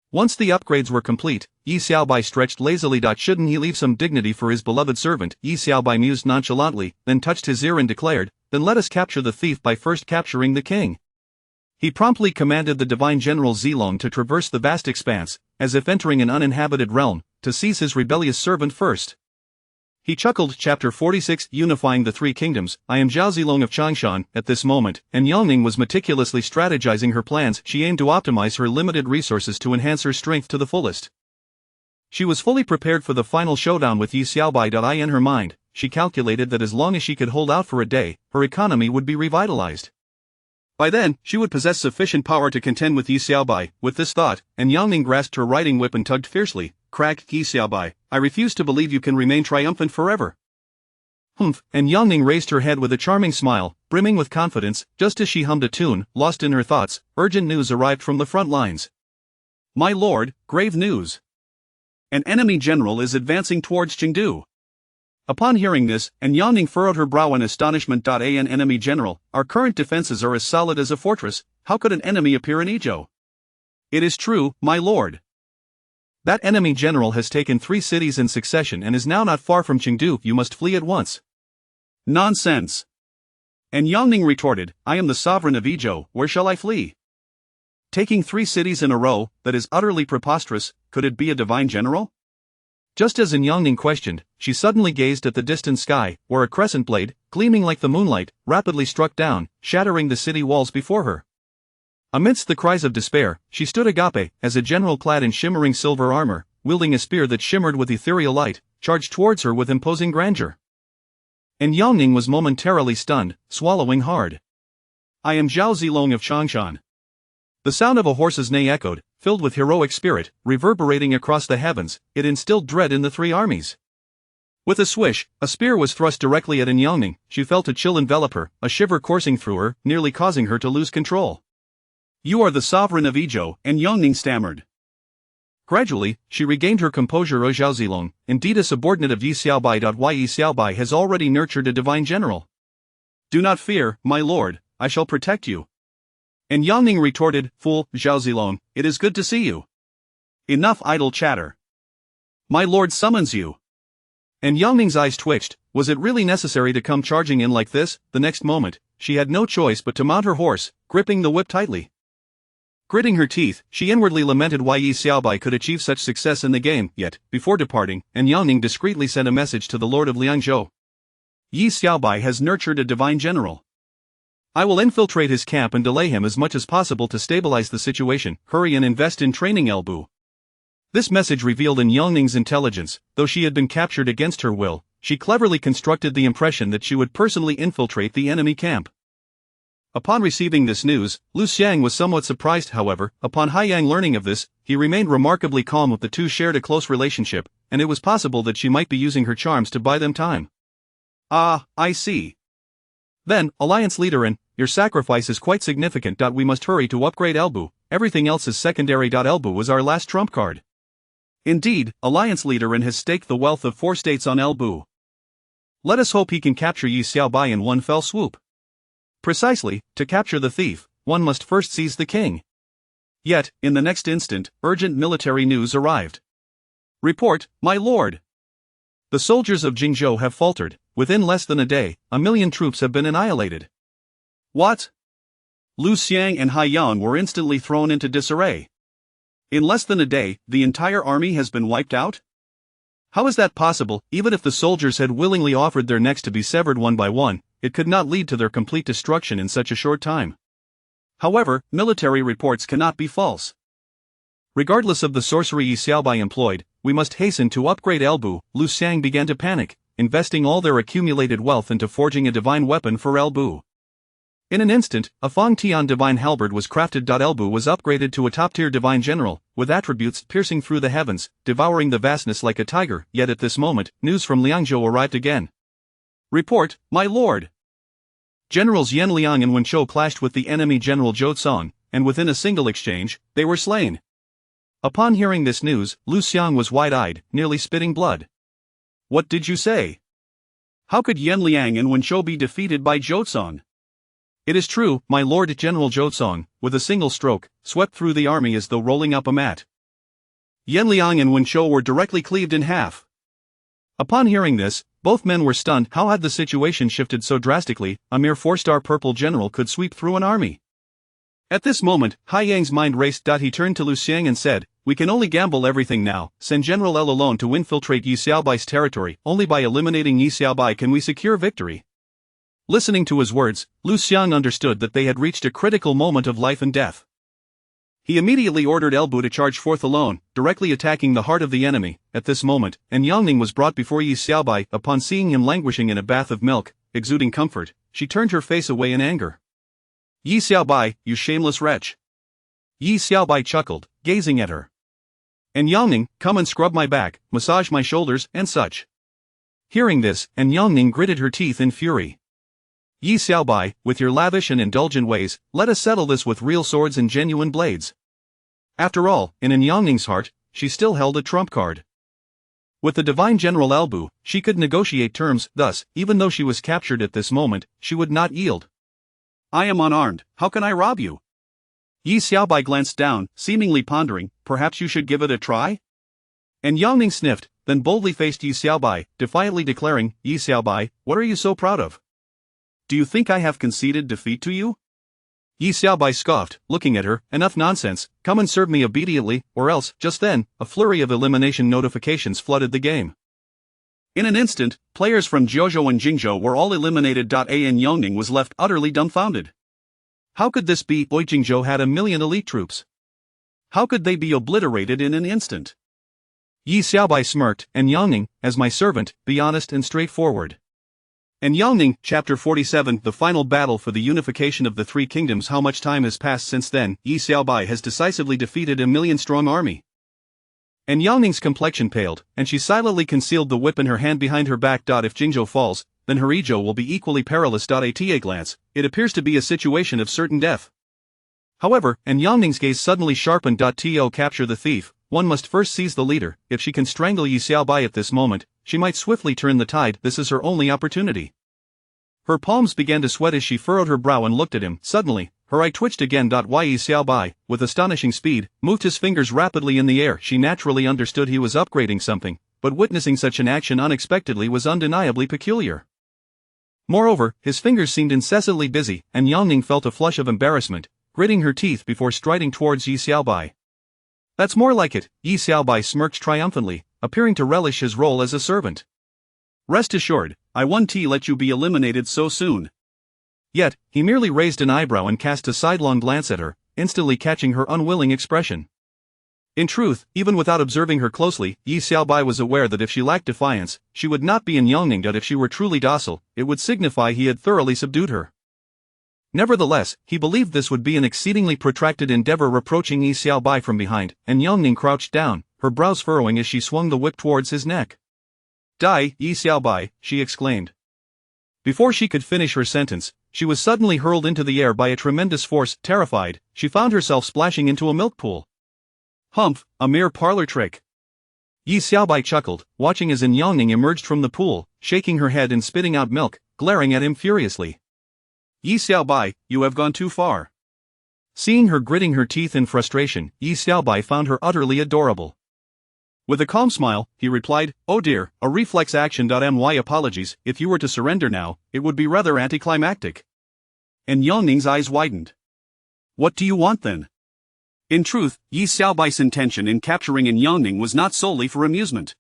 Once the upgrades were complete, Yi Xiaobai stretched lazily. Shouldn't he leave some dignity for his beloved servant? Yi Xiaobai mused nonchalantly, then touched his ear and declared, "Then let us capture the thief by first capturing the king." He promptly commanded the divine general Zilong to traverse the vast expanse, as if entering an uninhabited realm, to seize his rebellious servant first. He chuckled. Chapter 46 Unifying the Three Kingdoms. I am Zhao Zilong of Changshan. At this moment, and Yangning was meticulously strategizing her plans. She aimed to optimize her limited resources to enhance her strength to the fullest. She was fully prepared for the final showdown with Yi Xiaobai. In her mind, she calculated that as long as she could hold out for a day, her economy would be revitalized. By then, she would possess sufficient power to contend with Yi Xiaobai. With this thought, and Yangning grasped her riding whip and tugged fiercely. Crack, Yi Xiaobai, I refuse to believe you can remain triumphant forever. Humph, and Yangning raised her head with a charming smile, brimming with confidence. Just as she hummed a tune, lost in her thoughts, urgent news arrived from the front lines. My lord, grave news. An enemy general is advancing towards Chengdu. Upon hearing this, and Yangning furrowed her brow in astonishment. An enemy general, our current defenses are as solid as a fortress, how could an enemy appear in Ezhou? It is true, my lord. That enemy general has taken 3 cities in succession and is now not far from Chengdu. You must flee at once. Nonsense. And Yangning retorted, I am the sovereign of Ezhou, where shall I flee? Taking 3 cities in a row, that is utterly preposterous. Could it be a divine general? Just as Yangning questioned, she suddenly gazed at the distant sky, where a crescent blade, gleaming like the moonlight, rapidly struck down, shattering the city walls before her. Amidst the cries of despair, she stood agape, as a general clad in shimmering silver armor, wielding a spear that shimmered with ethereal light, charged towards her with imposing grandeur. And Yangning was momentarily stunned, swallowing hard. I am Zhao Zilong of Changshan. The sound of a horse's neigh echoed, filled with heroic spirit, reverberating across the heavens. It instilled dread in the 3 armies. With a swish, a spear was thrust directly at Yangning. She felt a chill envelop her, a shiver coursing through her, nearly causing her to lose control. You are the sovereign of Ezhou, and Yangning stammered. Gradually, she regained her composure. O Zhao Zilong, indeed a subordinate of Yi Xiaobai. Yi Xiaobai has already nurtured a divine general. Do not fear, my lord, I shall protect you. And Yangning retorted, Fool, Zhao Zilong, it is good to see you. Enough idle chatter. My lord summons you. And Yangning's eyes twitched. Was it really necessary to come charging in like this? The next moment, she had no choice but to mount her horse, gripping the whip tightly. Gritting her teeth, she inwardly lamented why Yi Xiaobai could achieve such success in the game. Yet, before departing, and Yangning discreetly sent a message to the lord of Liangzhou. Yi Xiaobai has nurtured a divine general. I will infiltrate his camp and delay him as much as possible to stabilize the situation. Hurry and invest in training Elbu. This message revealed Yangning's intelligence. Though she had been captured against her will, she cleverly constructed the impression that she would personally infiltrate the enemy camp. Upon receiving this news, Lu Xiang was somewhat surprised. However, upon Haiyang learning of this, he remained remarkably calm. The 2 shared a close relationship, and it was possible that she might be using her charms to buy them time. Ah, I see. Then, Alliance Leader, your sacrifice is quite significant. We must hurry to upgrade Elbu, everything else is secondary. Elbu was our last trump card. Indeed, Alliance Leader has staked the wealth of 4 states on Elbu. Let us hope he can capture Yi Xiaobai in one fell swoop. Precisely, to capture the thief, one must first seize the king. Yet, in the next instant, urgent military news arrived. Report, my lord. The soldiers of Jingzhou have faltered. Within less than a day, 1 million troops have been annihilated. What? Lu Xiang and Haiyang were instantly thrown into disarray. In less than a day, the entire army has been wiped out? How is that possible? Even if the soldiers had willingly offered their necks to be severed one by one, it could not lead to their complete destruction in such a short time. However, military reports cannot be false. Regardless of the sorcery Yi Xiaobai employed, we must hasten to upgrade Elbu. Lu Xiang began to panic, investing all their accumulated wealth into forging a divine weapon for Elbu. In an instant, a Fang Tian divine halberd was crafted. Elbu was upgraded to a top-tier divine general, with attributes piercing through the heavens, devouring the vastness like a tiger. Yet at this moment, news from Liangzhou arrived again. Report, my lord. Generals Yan Liang and Wenchou clashed with the enemy general Zhou Cong, and within a single exchange, they were slain. Upon hearing this news, Lu Xiang was wide-eyed, nearly spitting blood. What did you say? How could Yan Liang and Wenchou be defeated by Zhou Cong? It is true, my lord. General Zhou Cong, with a single stroke, swept through the army as though rolling up a mat. Yan Liang and Wenchou were directly cleaved in half. Upon hearing this, both men were stunned. How had the situation shifted so drastically? A mere 4-star purple general could sweep through an army. At this moment, Haiyang's mind raced. He turned to Lu Xiang and said, We can only gamble everything now. Send General L alone to infiltrate Yi Xiaobai's territory. Only by eliminating Yi Xiaobai can we secure victory. Listening to his words, Lu Xiang understood that they had reached a critical moment of life and death. He immediately ordered Elbu to charge forth alone, directly attacking the heart of the enemy. At this moment, and Yangning was brought before Yi Xiaobai. Upon seeing him languishing in a bath of milk, exuding comfort, she turned her face away in anger. Yi Xiaobai, you shameless wretch. Yi Xiaobai chuckled, gazing at her. And Yangning, come and scrub my back, massage my shoulders, and such. Hearing this, and Yangning gritted her teeth in fury. Yi Xiaobai, with your lavish and indulgent ways, let us settle this with real swords and genuine blades. After all, in Yangning's heart, she still held a trump card. With the divine General Elbu, she could negotiate terms. Thus, even though she was captured at this moment, she would not yield. I am unarmed, how can I rob you? Yi Xiaobai glanced down, seemingly pondering, perhaps you should give it a try? And Yangning sniffed, then boldly faced Yi Xiaobai, defiantly declaring, Yi Xiaobai, what are you so proud of? Do you think I have conceded defeat to you? Yi Xiaobai scoffed, looking at her, enough nonsense, come and serve me obediently, or else. Just then, a flurry of elimination notifications flooded the game. In an instant, players from Jiuzhou and Jingzhou were all eliminated. And Yangning was left utterly dumbfounded. How could this be? Jingzhou had 1,000,000 elite troops. How could they be obliterated in an instant? Yi Xiaobai smirked, and Yangning, as my servant, be honest and straightforward. And Yangning, Chapter 47, the final battle for the unification of the three kingdoms. How much time has passed since then? Yi Xiaobai has decisively defeated 1,000,000-strong army. And Yangning's complexion paled, and she silently concealed the whip in her hand behind her back. If Jingzhou falls, then Herizhou will be equally perilous. At a glance, it appears to be a situation of certain death. However, and Yangning's gaze suddenly sharpened. To capture the thief, one must first seize the leader. If she can strangle Yi Xiaobai at this moment, she might swiftly turn the tide. This is her only opportunity. Her palms began to sweat as she furrowed her brow and looked at him. Suddenly, her eye twitched again. Yi Xiaobai, with astonishing speed, moved his fingers rapidly in the air. She naturally understood he was upgrading something, but witnessing such an action unexpectedly was undeniably peculiar. Moreover, his fingers seemed incessantly busy, and Yangning felt a flush of embarrassment, gritting her teeth before striding towards Yi Xiaobai. That's more like it, Yi Xiaobai smirked triumphantly, appearing to relish his role as a servant. Rest assured, I won't let you be eliminated so soon. Yet, he merely raised an eyebrow and cast a sidelong glance at her, instantly catching her unwilling expression. In truth, even without observing her closely, Yi Xiaobai was aware that if she lacked defiance, she would not be in Yangning. If she were truly docile, it would signify he had thoroughly subdued her. Nevertheless, he believed this would be an exceedingly protracted endeavor. Reproaching Yi Xiaobai from behind, and Yangning crouched down, her brows furrowing as she swung the whip towards his neck. Die, Yi Xiaobai, she exclaimed. Before she could finish her sentence, she was suddenly hurled into the air by a tremendous force. Terrified, she found herself splashing into a milk pool. Humph, a mere parlor trick. Yi Xiaobai chuckled, watching as Yangning emerged from the pool, shaking her head and spitting out milk, glaring at him furiously. Yi Xiaobai, you have gone too far. Seeing her gritting her teeth in frustration, Yi Xiaobai found her utterly adorable. With a calm smile, he replied, oh dear, a reflex action. My apologies, if you were to surrender now, it would be rather anticlimactic. And Yangning's eyes widened. What do you want then? In truth, Yi Xiaobai's intention in capturing Yangning was not solely for amusement.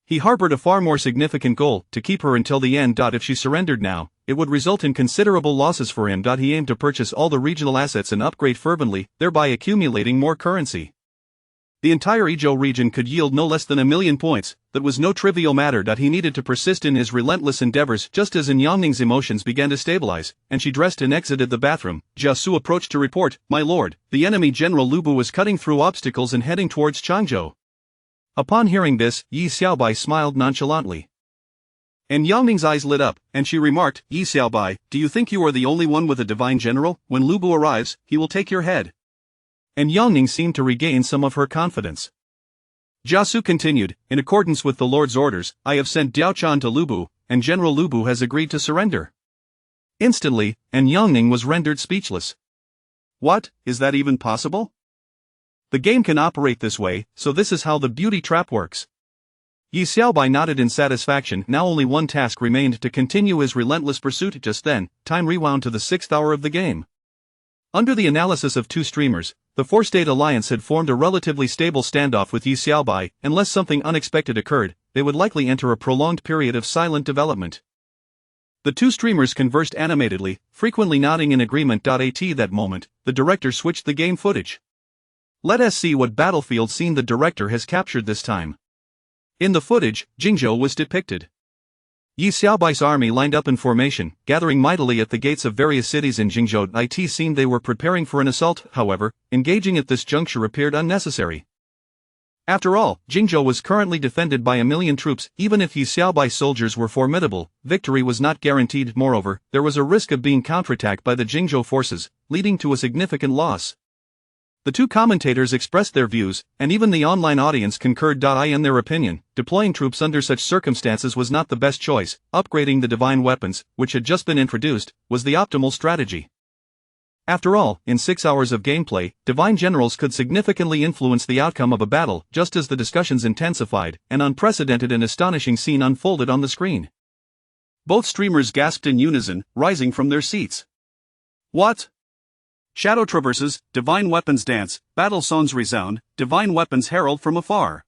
He harbored a far more significant goal, to keep her until the end. If she surrendered now, it would result in considerable losses for him. He aimed to purchase all the regional assets and upgrade fervently, thereby accumulating more currency. The entire Izhou region could yield no less than 1,000,000 points. That was no trivial matter. He needed to persist in his relentless endeavors. Just as Yangning's emotions began to stabilize, and she dressed and exited the bathroom, Jiasu approached to report, my lord, the enemy General Lubu was cutting through obstacles and heading towards Changzhou. Upon hearing this, Yi Xiaobai smiled nonchalantly. And Yangning's eyes lit up, and she remarked, Yi Xiaobai, do you think you are the only one with a divine general? When Lubu arrives, he will take your head. And Yangning seemed to regain some of her confidence. Jiasu continued, in accordance with the Lord's orders, I have sent Diaochan to Lubu, and General Lubu has agreed to surrender. Instantly, and Yangning was rendered speechless. What, is that even possible? The game can operate this way, so this is how the beauty trap works. Yi Xiaobai nodded in satisfaction. Now only one task remained to continue his relentless pursuit. Just then, time rewound to the 6th hour of the game. Under the analysis of two streamers, the four-state alliance had formed a relatively stable standoff with Yi Xiaobai. Unless something unexpected occurred, they would likely enter a prolonged period of silent development. The two streamers conversed animatedly, frequently nodding in agreement. At that moment, the director switched the game footage. Let us see what battlefield scene the director has captured this time. In the footage, Jingzhou was depicted. Yi Xiaobai's army lined up in formation, gathering mightily at the gates of various cities in Jingzhou. It seemed they were preparing for an assault, however, engaging at this juncture appeared unnecessary. After all, Jingzhou was currently defended by 1,000,000 troops. Even if Yi Xiaobai's soldiers were formidable, victory was not guaranteed. Moreover, there was a risk of being counterattacked by the Jingzhou forces, leading to a significant loss. The two commentators expressed their views, and even the online audience concurred. In their opinion, deploying troops under such circumstances was not the best choice. Upgrading the divine weapons, which had just been introduced, was the optimal strategy. After all, in 6 hours of gameplay, divine generals could significantly influence the outcome of a battle. Just as the discussions intensified, an unprecedented and astonishing scene unfolded on the screen. Both streamers gasped in unison, rising from their seats. What? Shadow traverses, divine weapons dance, battle songs resound, divine weapons herald from afar.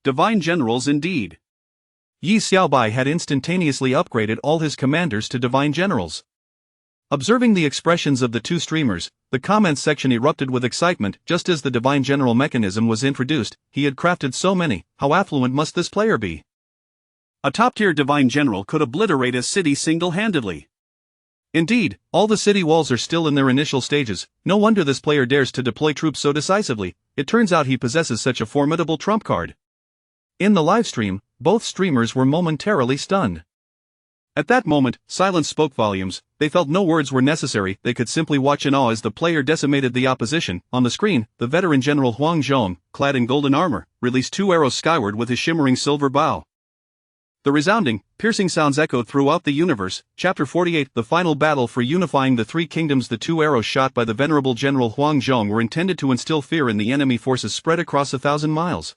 Divine generals indeed. Yi Xiaobai had instantaneously upgraded all his commanders to divine generals. Observing the expressions of the two streamers, the comments section erupted with excitement. Just as the divine general mechanism was introduced, he had crafted so many. How affluent must this player be? A top-tier divine general could obliterate a city single-handedly. Indeed, all the city walls are still in their initial stages. No wonder this player dares to deploy troops so decisively. It turns out he possesses such a formidable trump card. In the livestream, both streamers were momentarily stunned. At that moment, silence spoke volumes. They felt no words were necessary. They could simply watch in awe as the player decimated the opposition. On the screen, the veteran general Huang Zhong, clad in golden armor, released 2 arrows skyward with his shimmering silver bow. The resounding, piercing sounds echoed throughout the universe. Chapter 48. The final battle for unifying the 3 kingdoms. The 2 arrows shot by the venerable general Huang Zhong were intended to instill fear in the enemy forces spread across 1,000 miles.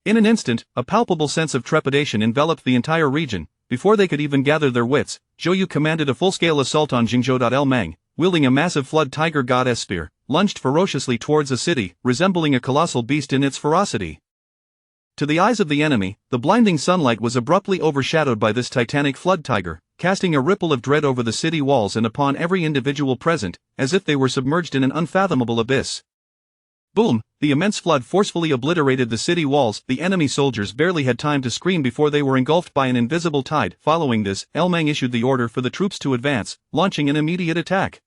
In an instant, a palpable sense of trepidation enveloped the entire region. Before they could even gather their wits, Zhou Yu commanded a full-scale assault on Jingzhou. El Mang, wielding a massive flood tiger goddess spear, lunged ferociously towards a city, resembling a colossal beast in its ferocity. To the eyes of the enemy, the blinding sunlight was abruptly overshadowed by this titanic flood tiger, casting a ripple of dread over the city walls and upon every individual present, as if they were submerged in an unfathomable abyss. Boom! The immense flood forcefully obliterated the city walls. The enemy soldiers barely had time to scream before they were engulfed by an invisible tide. Following this, El Mang issued the order for the troops to advance, launching an immediate attack.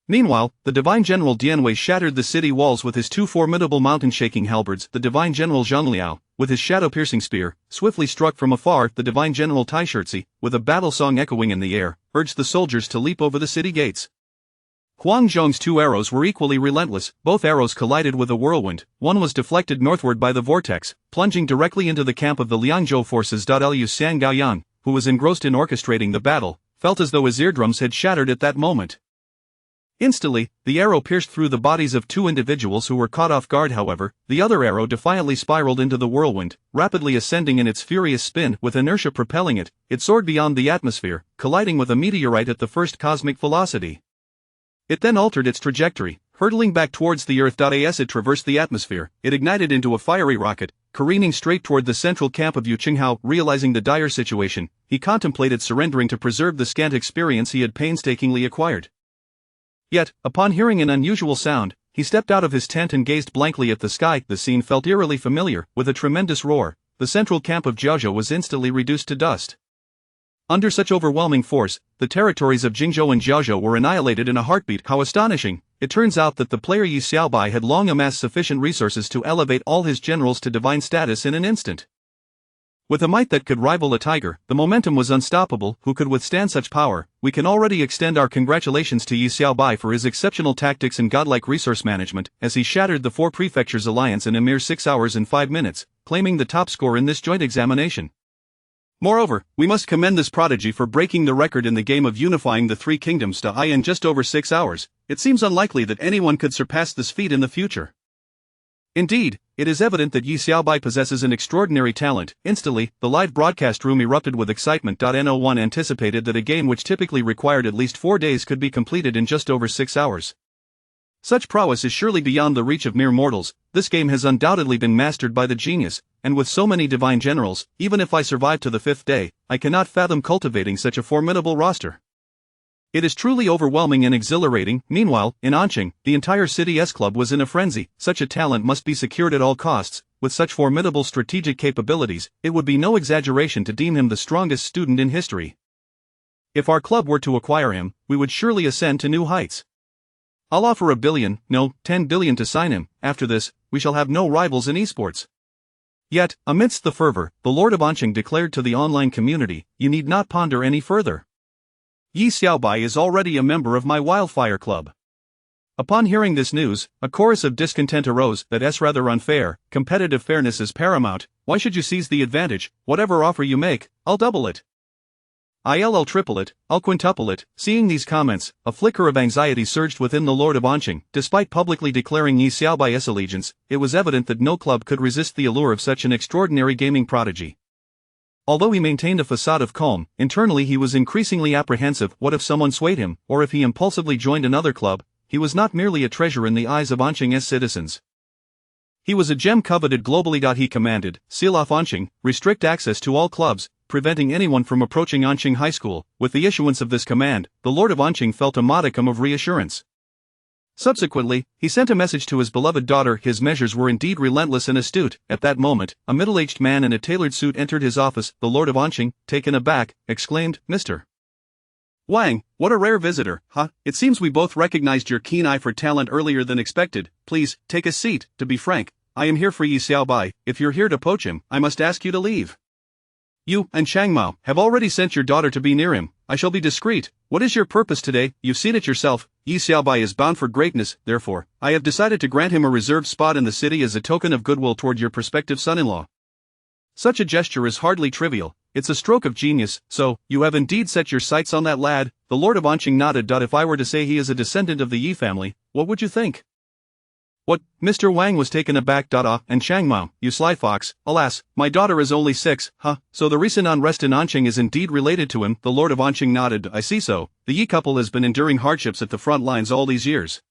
Meanwhile, the divine general Dianwei shattered the city walls with his 2 formidable mountain-shaking halberds. The divine general Zhongliao, with his shadow-piercing spear, swiftly struck from afar. The divine general Taishurzi, with a battle song echoing in the air, urged the soldiers to leap over the city gates. Huang Zhong's 2 arrows were equally relentless. Both arrows collided with a whirlwind. One was deflected northward by the vortex, plunging directly into the camp of the Liangzhou forces. Liu Sang Gaoyang, who was engrossed in orchestrating the battle, felt as though his eardrums had shattered at that moment. Instantly, the arrow pierced through the bodies of 2 individuals who were caught off guard. However, the other arrow defiantly spiraled into the whirlwind, rapidly ascending in its furious spin. With inertia propelling it, it soared beyond the atmosphere, colliding with a meteorite at the first cosmic velocity. It then altered its trajectory, hurtling back towards the Earth. As it traversed the atmosphere, it ignited into a fiery rocket, careening straight toward the central camp of Yu Qinghao. Realizing the dire situation, he contemplated surrendering to preserve the scant experience he had painstakingly acquired. Yet, upon hearing an unusual sound, he stepped out of his tent and gazed blankly at the sky. The scene felt eerily familiar. With a tremendous roar, the central camp of Jiaozhou was instantly reduced to dust. Under such overwhelming force, the territories of Jingzhou and Jiaozhou were annihilated in a heartbeat. How astonishing! It turns out that the player Yi Xiaobai had long amassed sufficient resources to elevate all his generals to divine status in an instant. With a might that could rival a tiger, the momentum was unstoppable. Who could withstand such power? We can already extend our congratulations to Yi Xiaobai for his exceptional tactics and godlike resource management, as he shattered the 4 prefectures alliance in a mere 6 hours and 5 minutes, claiming the top score in this joint examination. Moreover, we must commend this prodigy for breaking the record in the game of unifying the 3 kingdoms in just over 6 hours. It seems unlikely that anyone could surpass this feat in the future. Indeed, it is evident that Yi Xiaobai possesses an extraordinary talent. Instantly, the live broadcast room erupted with excitement. No1 anticipated that a game which typically required at least 4 days could be completed in just over 6 hours. Such prowess is surely beyond the reach of mere mortals. This game has undoubtedly been mastered by the genius, and with so many divine generals, even if I survive to the 5th day, I cannot fathom cultivating such a formidable roster. It is truly overwhelming and exhilarating. Meanwhile, in Anqing, the entire City S Club was in a frenzy. Such a talent must be secured at all costs. With such formidable strategic capabilities, it would be no exaggeration to deem him the strongest student in history. If our club were to acquire him, we would surely ascend to new heights. I'll offer $1 billion, no, $10 billion to sign him. After this, we shall have no rivals in esports. Yet, amidst the fervor, the Lord of Anqing declared to the online community, "You need not ponder any further. Yi Xiaobai is already a member of my Wildfire Club." Upon hearing this news, a chorus of discontent arose. That's rather unfair. Competitive fairness is paramount. Why should you seize the advantage? Whatever offer you make, I'll double it. I'll triple it, I'll quintuple it. Seeing these comments, a flicker of anxiety surged within the Lord of Anqing. Despite publicly declaring Yi Xiaobai's allegiance, it was evident that no club could resist the allure of such an extraordinary gaming prodigy. Although he maintained a facade of calm, internally he was increasingly apprehensive. What if someone swayed him, or if he impulsively joined another club? He was not merely a treasure in the eyes of Anqing's citizens. He was a gem coveted globally. He commanded, seal off Anqing, restrict access to all clubs, preventing anyone from approaching Anqing High School. With the issuance of this command, the Lord of Anqing felt a modicum of reassurance. Subsequently, he sent a message to his beloved daughter. His measures were indeed relentless and astute. At that moment, a middle-aged man in a tailored suit entered his office. The Lord of Anqing, taken aback, exclaimed, "Mr. Wang, what a rare visitor, huh? It seems we both recognized your keen eye for talent earlier than expected. Please, take a seat. To be frank, I am here for Yi Xiaobai. If you're here to poach him, I must ask you to leave. You and Changmao have already sent your daughter to be near him. I shall be discreet. What is your purpose today? You've seen it yourself. Yi Xiaobai is bound for greatness. Therefore, I have decided to grant him a reserved spot in the city as a token of goodwill toward your prospective son-in-law. Such a gesture is hardly trivial. It's a stroke of genius. So, you have indeed set your sights on that lad?" The Lord of Anqing nodded. "If I were to say he is a descendant of the Yi family, what would you think?" "What?" Mr. Wang was taken aback. And Changmao, you sly fox, alas, my daughter is only 6, huh? So the recent unrest in Anqing is indeed related to him? The Lord of Anqing nodded. "I see so. The Yi couple has been enduring hardships at the front lines all these years.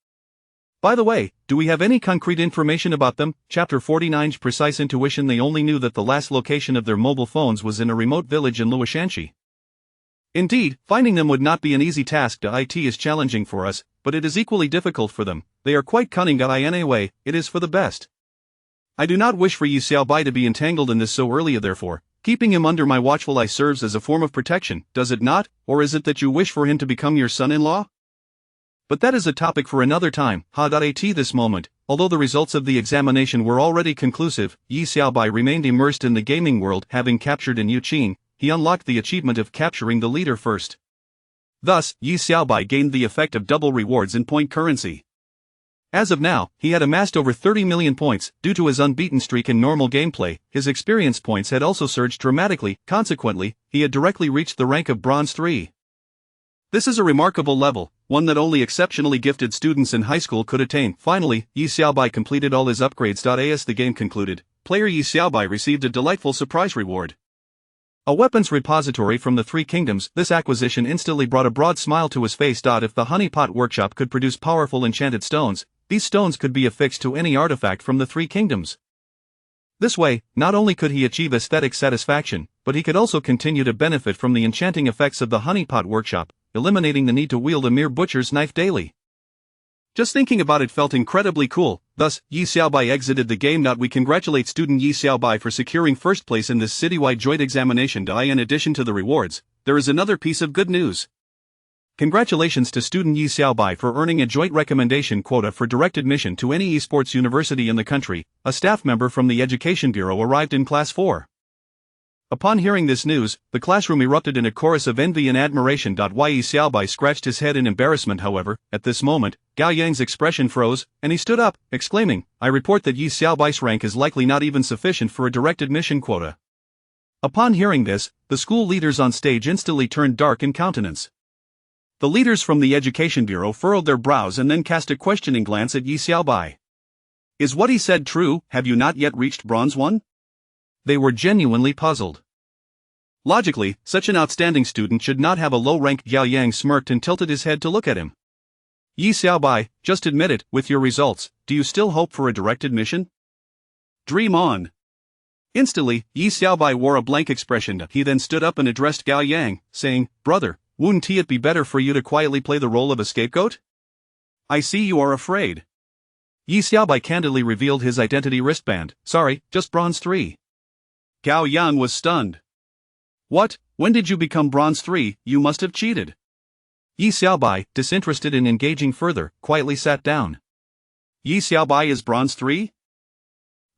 By the way, do we have any concrete information about them?" Chapter 49. Precise intuition. They only knew that the last location of their mobile phones was in a remote village in Luoshanxi. Indeed, finding them would not be an easy task. It is challenging for us, but it is equally difficult for them. They are quite cunning. Anyway, it is for the best. I do not wish for Yi Xiaobai to be entangled in this so early. Therefore, keeping him under my watchful eye serves as a form of protection, does it not? Or is it that you wish for him to become your son-in-law? But that is a topic for another time. At this moment, although the results of the examination were already conclusive, Yi Xiaobai remained immersed in the gaming world. Having captured in Yuqing, he unlocked the achievement of capturing the leader first. Thus, Yi Xiaobai gained the effect of double rewards in point currency. As of now, he had amassed over 30 million points. Due to his unbeaten streak in normal gameplay, his experience points had also surged dramatically. Consequently, he had directly reached the rank of Bronze 3. This is a remarkable level, one that only exceptionally gifted students in high school could attain. Finally, Yi Xiaobai completed all his upgrades. As the game concluded, player Yi Xiaobai received a delightful surprise reward: a weapons repository from the Three Kingdoms. This acquisition instantly brought a broad smile to his face. If the Honeypot Workshop could produce powerful enchanted stones, these stones could be affixed to any artifact from the Three Kingdoms. This way, not only could he achieve aesthetic satisfaction, but he could also continue to benefit from the enchanting effects of the Honeypot Workshop, eliminating the need to wield a mere butcher's knife daily. Just thinking about it felt incredibly cool. Thus, Yi Xiaobai exited the game. We congratulate student Yi Xiaobai for securing first place in this citywide joint examination. In addition to the rewards, there is another piece of good news. Congratulations to student Yi Xiaobai for earning a joint recommendation quota for direct admission to any esports university in the country. A staff member from the Education Bureau arrived in Class 4. Upon hearing this news, the classroom erupted in a chorus of envy and admiration. Yi Xiaobai scratched his head in embarrassment. However, at this moment, Gao Yang's expression froze, and he stood up, exclaiming, "I report that Yi Xiaobai's rank is likely not even sufficient for a direct admission quota." Upon hearing this, the school leaders on stage instantly turned dark in countenance. The leaders from the Education Bureau furrowed their brows and then cast a questioning glance at Yi Xiaobai. "Is what he said true? Have you not yet reached Bronze 1? They were genuinely puzzled. Logically, such an outstanding student should not have a low rank. Gao Yang smirked and tilted his head to look at him. "Yi Xiaobai, just admit it, with your results, do you still hope for a direct admission? Dream on." Instantly, Yi Xiaobai wore a blank expression. He then stood up and addressed Gao Yang, saying, "Brother, Wouldn't it be better for you to quietly play the role of a scapegoat? I see you are afraid. Yi Xiaobai candidly revealed his identity wristband. Sorry, just Bronze 3. Gao Yang was stunned. What? When did you become Bronze 3? You must have cheated. Yi Xiaobai, disinterested in engaging further, quietly sat down. Yi Xiaobai is Bronze 3?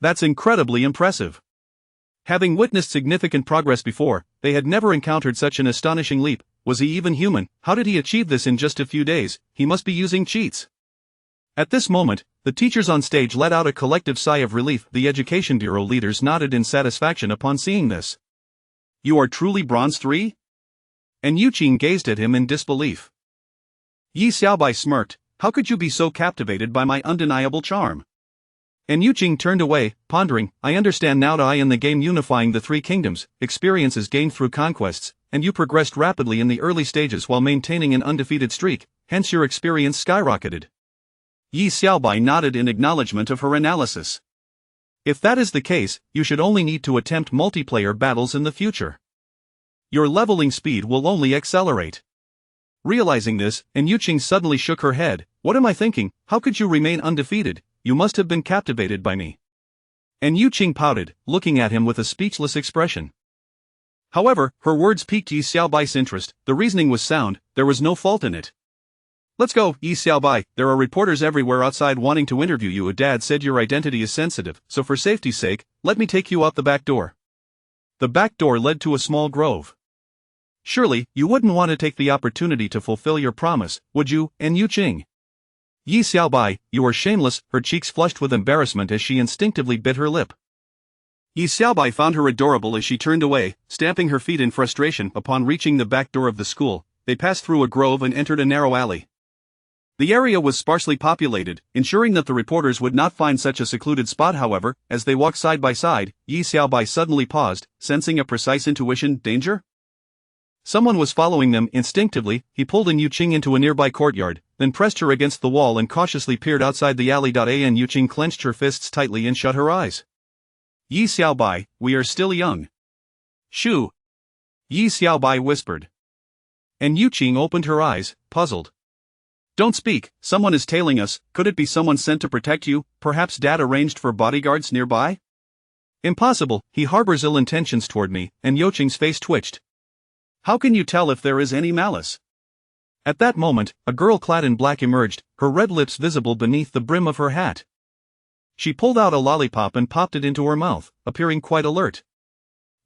That's incredibly impressive. Having witnessed significant progress before, they had never encountered such an astonishing leap. Was he even human? How did he achieve this in just a few days? He must be using cheats. At this moment, the teachers on stage let out a collective sigh of relief. The Education Bureau leaders nodded in satisfaction upon seeing this. You are truly Bronze 3? And Yuqing gazed at him in disbelief. Yi Xiaobai smirked. How could you be so captivated by my undeniable charm? And Yuqing turned away, pondering. I understand now. I in the game unifying the three kingdoms, experiences gained through conquests, and you progressed rapidly in the early stages while maintaining an undefeated streak, hence your experience skyrocketed. Yi Xiaobai nodded in acknowledgement of her analysis. If that is the case, you should only need to attempt multiplayer battles in the future. Your leveling speed will only accelerate. Realizing this, and Yuqing suddenly shook her head. What am I thinking? How could you remain undefeated? You must have been captivated by me. And Yuqing pouted, looking at him with a speechless expression. However, her words piqued Yi Xiaobai's interest. The reasoning was sound, there was no fault in it. Let's go, Yi Xiaobai, there are reporters everywhere outside wanting to interview you. Dad said your identity is sensitive, so for safety's sake, let me take you out the back door. The back door led to a small grove. Surely, you wouldn't want to take the opportunity to fulfill your promise, would you, and Yuqing? Yi Xiaobai, you are shameless. Her cheeks flushed with embarrassment as she instinctively bit her lip. Yi Xiaobai found her adorable as she turned away, stamping her feet in frustration. Upon reaching the back door of the school, they passed through a grove and entered a narrow alley. The area was sparsely populated, ensuring that the reporters would not find such a secluded spot. However, as they walked side by side, Yi Xiaobai suddenly paused, sensing a precise intuition. Danger? Someone was following them. Instinctively, he pulled in Yuqing into a nearby courtyard, then pressed her against the wall and cautiously peered outside the alley. And Yuqing clenched her fists tightly and shut her eyes. Yi Xiaobai, we are still young. Shoo! Yi Xiaobai whispered. And Yuqing opened her eyes, puzzled. Don't speak, someone is tailing us. Could it be someone sent to protect you? Perhaps Dad arranged for bodyguards nearby? Impossible, he harbors ill intentions toward me, and Yuqing's face twitched. How can you tell if there is any malice? At that moment, a girl clad in black emerged, her red lips visible beneath the brim of her hat. She pulled out a lollipop and popped it into her mouth, appearing quite alert.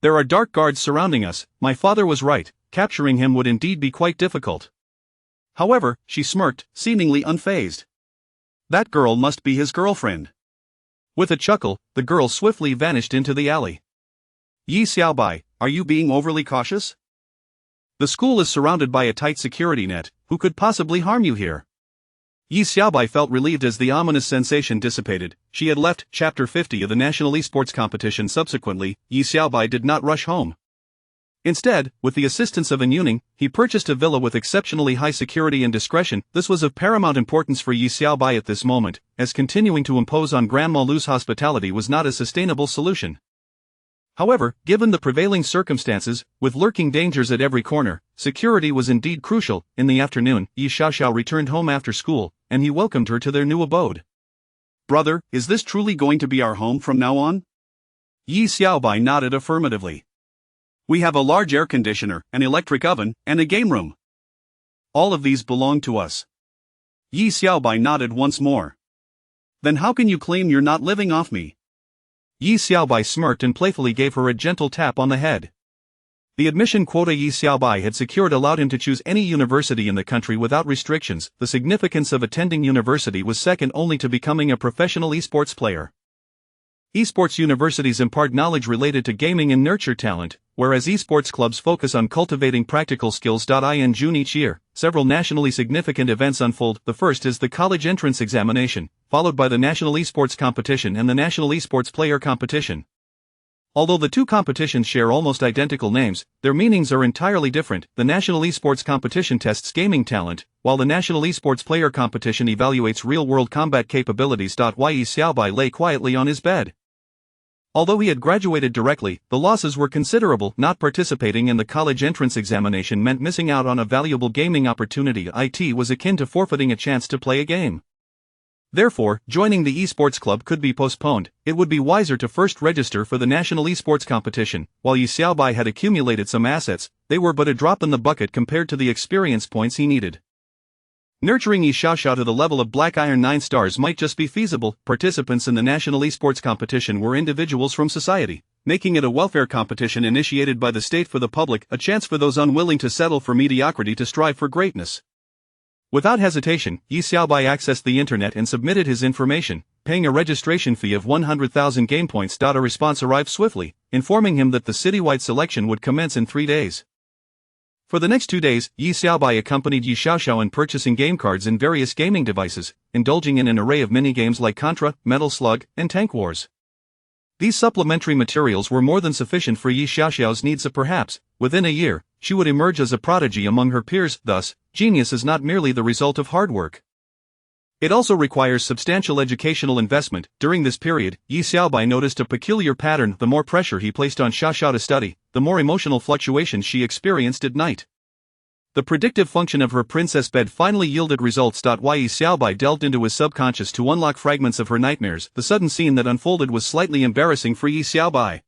There are dark guards surrounding us. My father was right, capturing him would indeed be quite difficult. However, she smirked, seemingly unfazed. That girl must be his girlfriend. With a chuckle, the girl swiftly vanished into the alley. Yi Xiaobai, are you being overly cautious? The school is surrounded by a tight security net. Who could possibly harm you here? Yi Xiaobai felt relieved as the ominous sensation dissipated. She had left Chapter 50 of the National Esports Competition. Subsequently, Yi Xiaobai did not rush home. Instead, with the assistance of Imminent, he purchased a villa with exceptionally high security and discretion. This was of paramount importance for Yi Xiaobai at this moment, as continuing to impose on Grandma Lu's hospitality was not a sustainable solution. However, given the prevailing circumstances, with lurking dangers at every corner, security was indeed crucial. In the afternoon, Yi Xiaoxiao returned home after school, and he welcomed her to their new abode. Brother, is this truly going to be our home from now on? Yi Xiaobai nodded affirmatively. We have a large air conditioner, an electric oven, and a game room. All of these belong to us. Yi Xiaobai nodded once more. Then how can you claim you're not living off me? Yi Xiaobai smirked and playfully gave her a gentle tap on the head. The admission quota Yi Xiaobai had secured allowed him to choose any university in the country without restrictions. The significance of attending university was second only to becoming a professional esports player. Esports universities impart knowledge related to gaming and nurture talent, whereas esports clubs focus on cultivating practical skills. In June each year, several nationally significant events unfold. The first is the college entrance examination, followed by the National Esports Competition and the National Esports Player Competition. Although the two competitions share almost identical names, their meanings are entirely different. The National Esports Competition tests gaming talent, while the National Esports Player Competition evaluates real-world combat capabilities. Yi Xiaobai lay quietly on his bed. Although he had graduated directly, the losses were considerable. Not participating in the college entrance examination meant missing out on a valuable gaming opportunity. It was akin to forfeiting a chance to play a game. Therefore, joining the esports club could be postponed. It would be wiser to first register for the national esports competition. While Yi Xiaobai had accumulated some assets, they were but a drop in the bucket compared to the experience points he needed. Nurturing Yi Xiaoxiao to the level of Black Iron 9 stars might just be feasible. Participants in the national esports competition were individuals from society, making it a welfare competition initiated by the state for the public, a chance for those unwilling to settle for mediocrity to strive for greatness. Without hesitation, Yi Xiaobai accessed the internet and submitted his information, paying a registration fee of 100,000 game points. A response arrived swiftly, informing him that the citywide selection would commence in 3 days. For the next 2 days, Yi Xiaobai accompanied Yi Xiaoxiao in purchasing game cards in various gaming devices, indulging in an array of minigames like Contra, Metal Slug, and Tank Wars. These supplementary materials were more than sufficient for Yi Xiaoxiao's needs. Perhaps, within a year, she would emerge as a prodigy among her peers. Thus, genius is not merely the result of hard work. It also requires substantial educational investment. During this period, Yi Xiaobai noticed a peculiar pattern. The more pressure he placed on Xiaoxiao to study, the more emotional fluctuations she experienced at night. The predictive function of her princess bed finally yielded results. While Yi Xiaobai delved into his subconscious to unlock fragments of her nightmares, the sudden scene that unfolded was slightly embarrassing for Yi Xiaobai.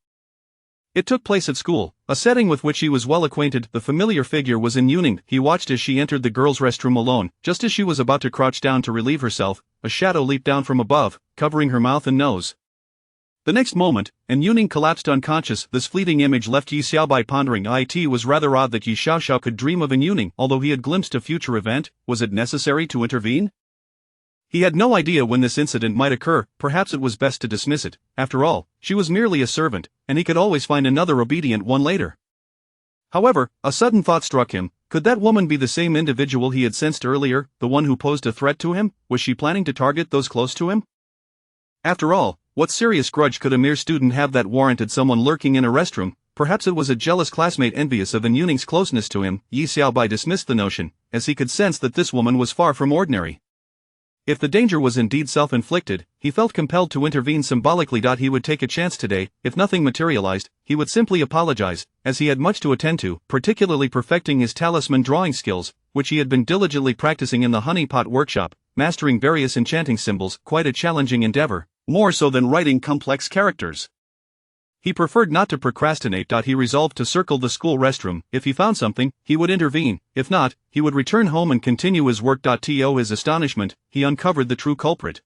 It took place at school, a setting with which he was well acquainted. The familiar figure was in Imminent. He watched as she entered the girls' restroom alone. Just as she was about to crouch down to relieve herself, a shadow leaped down from above, covering her mouth and nose. The next moment, Imminent collapsed unconscious. This fleeting image left Yi Xiaobai pondering. It was rather odd that Yi Xiaoxiao could dream of Imminent. Although he had glimpsed a future event, was it necessary to intervene? He had no idea when this incident might occur. Perhaps it was best to dismiss it. After all, she was merely a servant, and he could always find another obedient one later. However, a sudden thought struck him. Could that woman be the same individual he had sensed earlier, the one who posed a threat to him? Was she planning to target those close to him? After all, what serious grudge could a mere student have that warranted someone lurking in a restroom? Perhaps it was a jealous classmate envious of Imminent's closeness to him. Yi Xiaobai dismissed the notion, as he could sense that this woman was far from ordinary. If the danger was indeed self-inflicted, he felt compelled to intervene symbolically. He would take a chance today. If nothing materialized, he would simply apologize, as he had much to attend to, particularly perfecting his talisman drawing skills, which he had been diligently practicing in the honeypot workshop, mastering various enchanting symbols, quite a challenging endeavor, more so than writing complex characters. He preferred not to procrastinate. He resolved to circle the school restroom. If he found something, he would intervene. If not, he would return home and continue his work. To his astonishment, he uncovered the true culprit.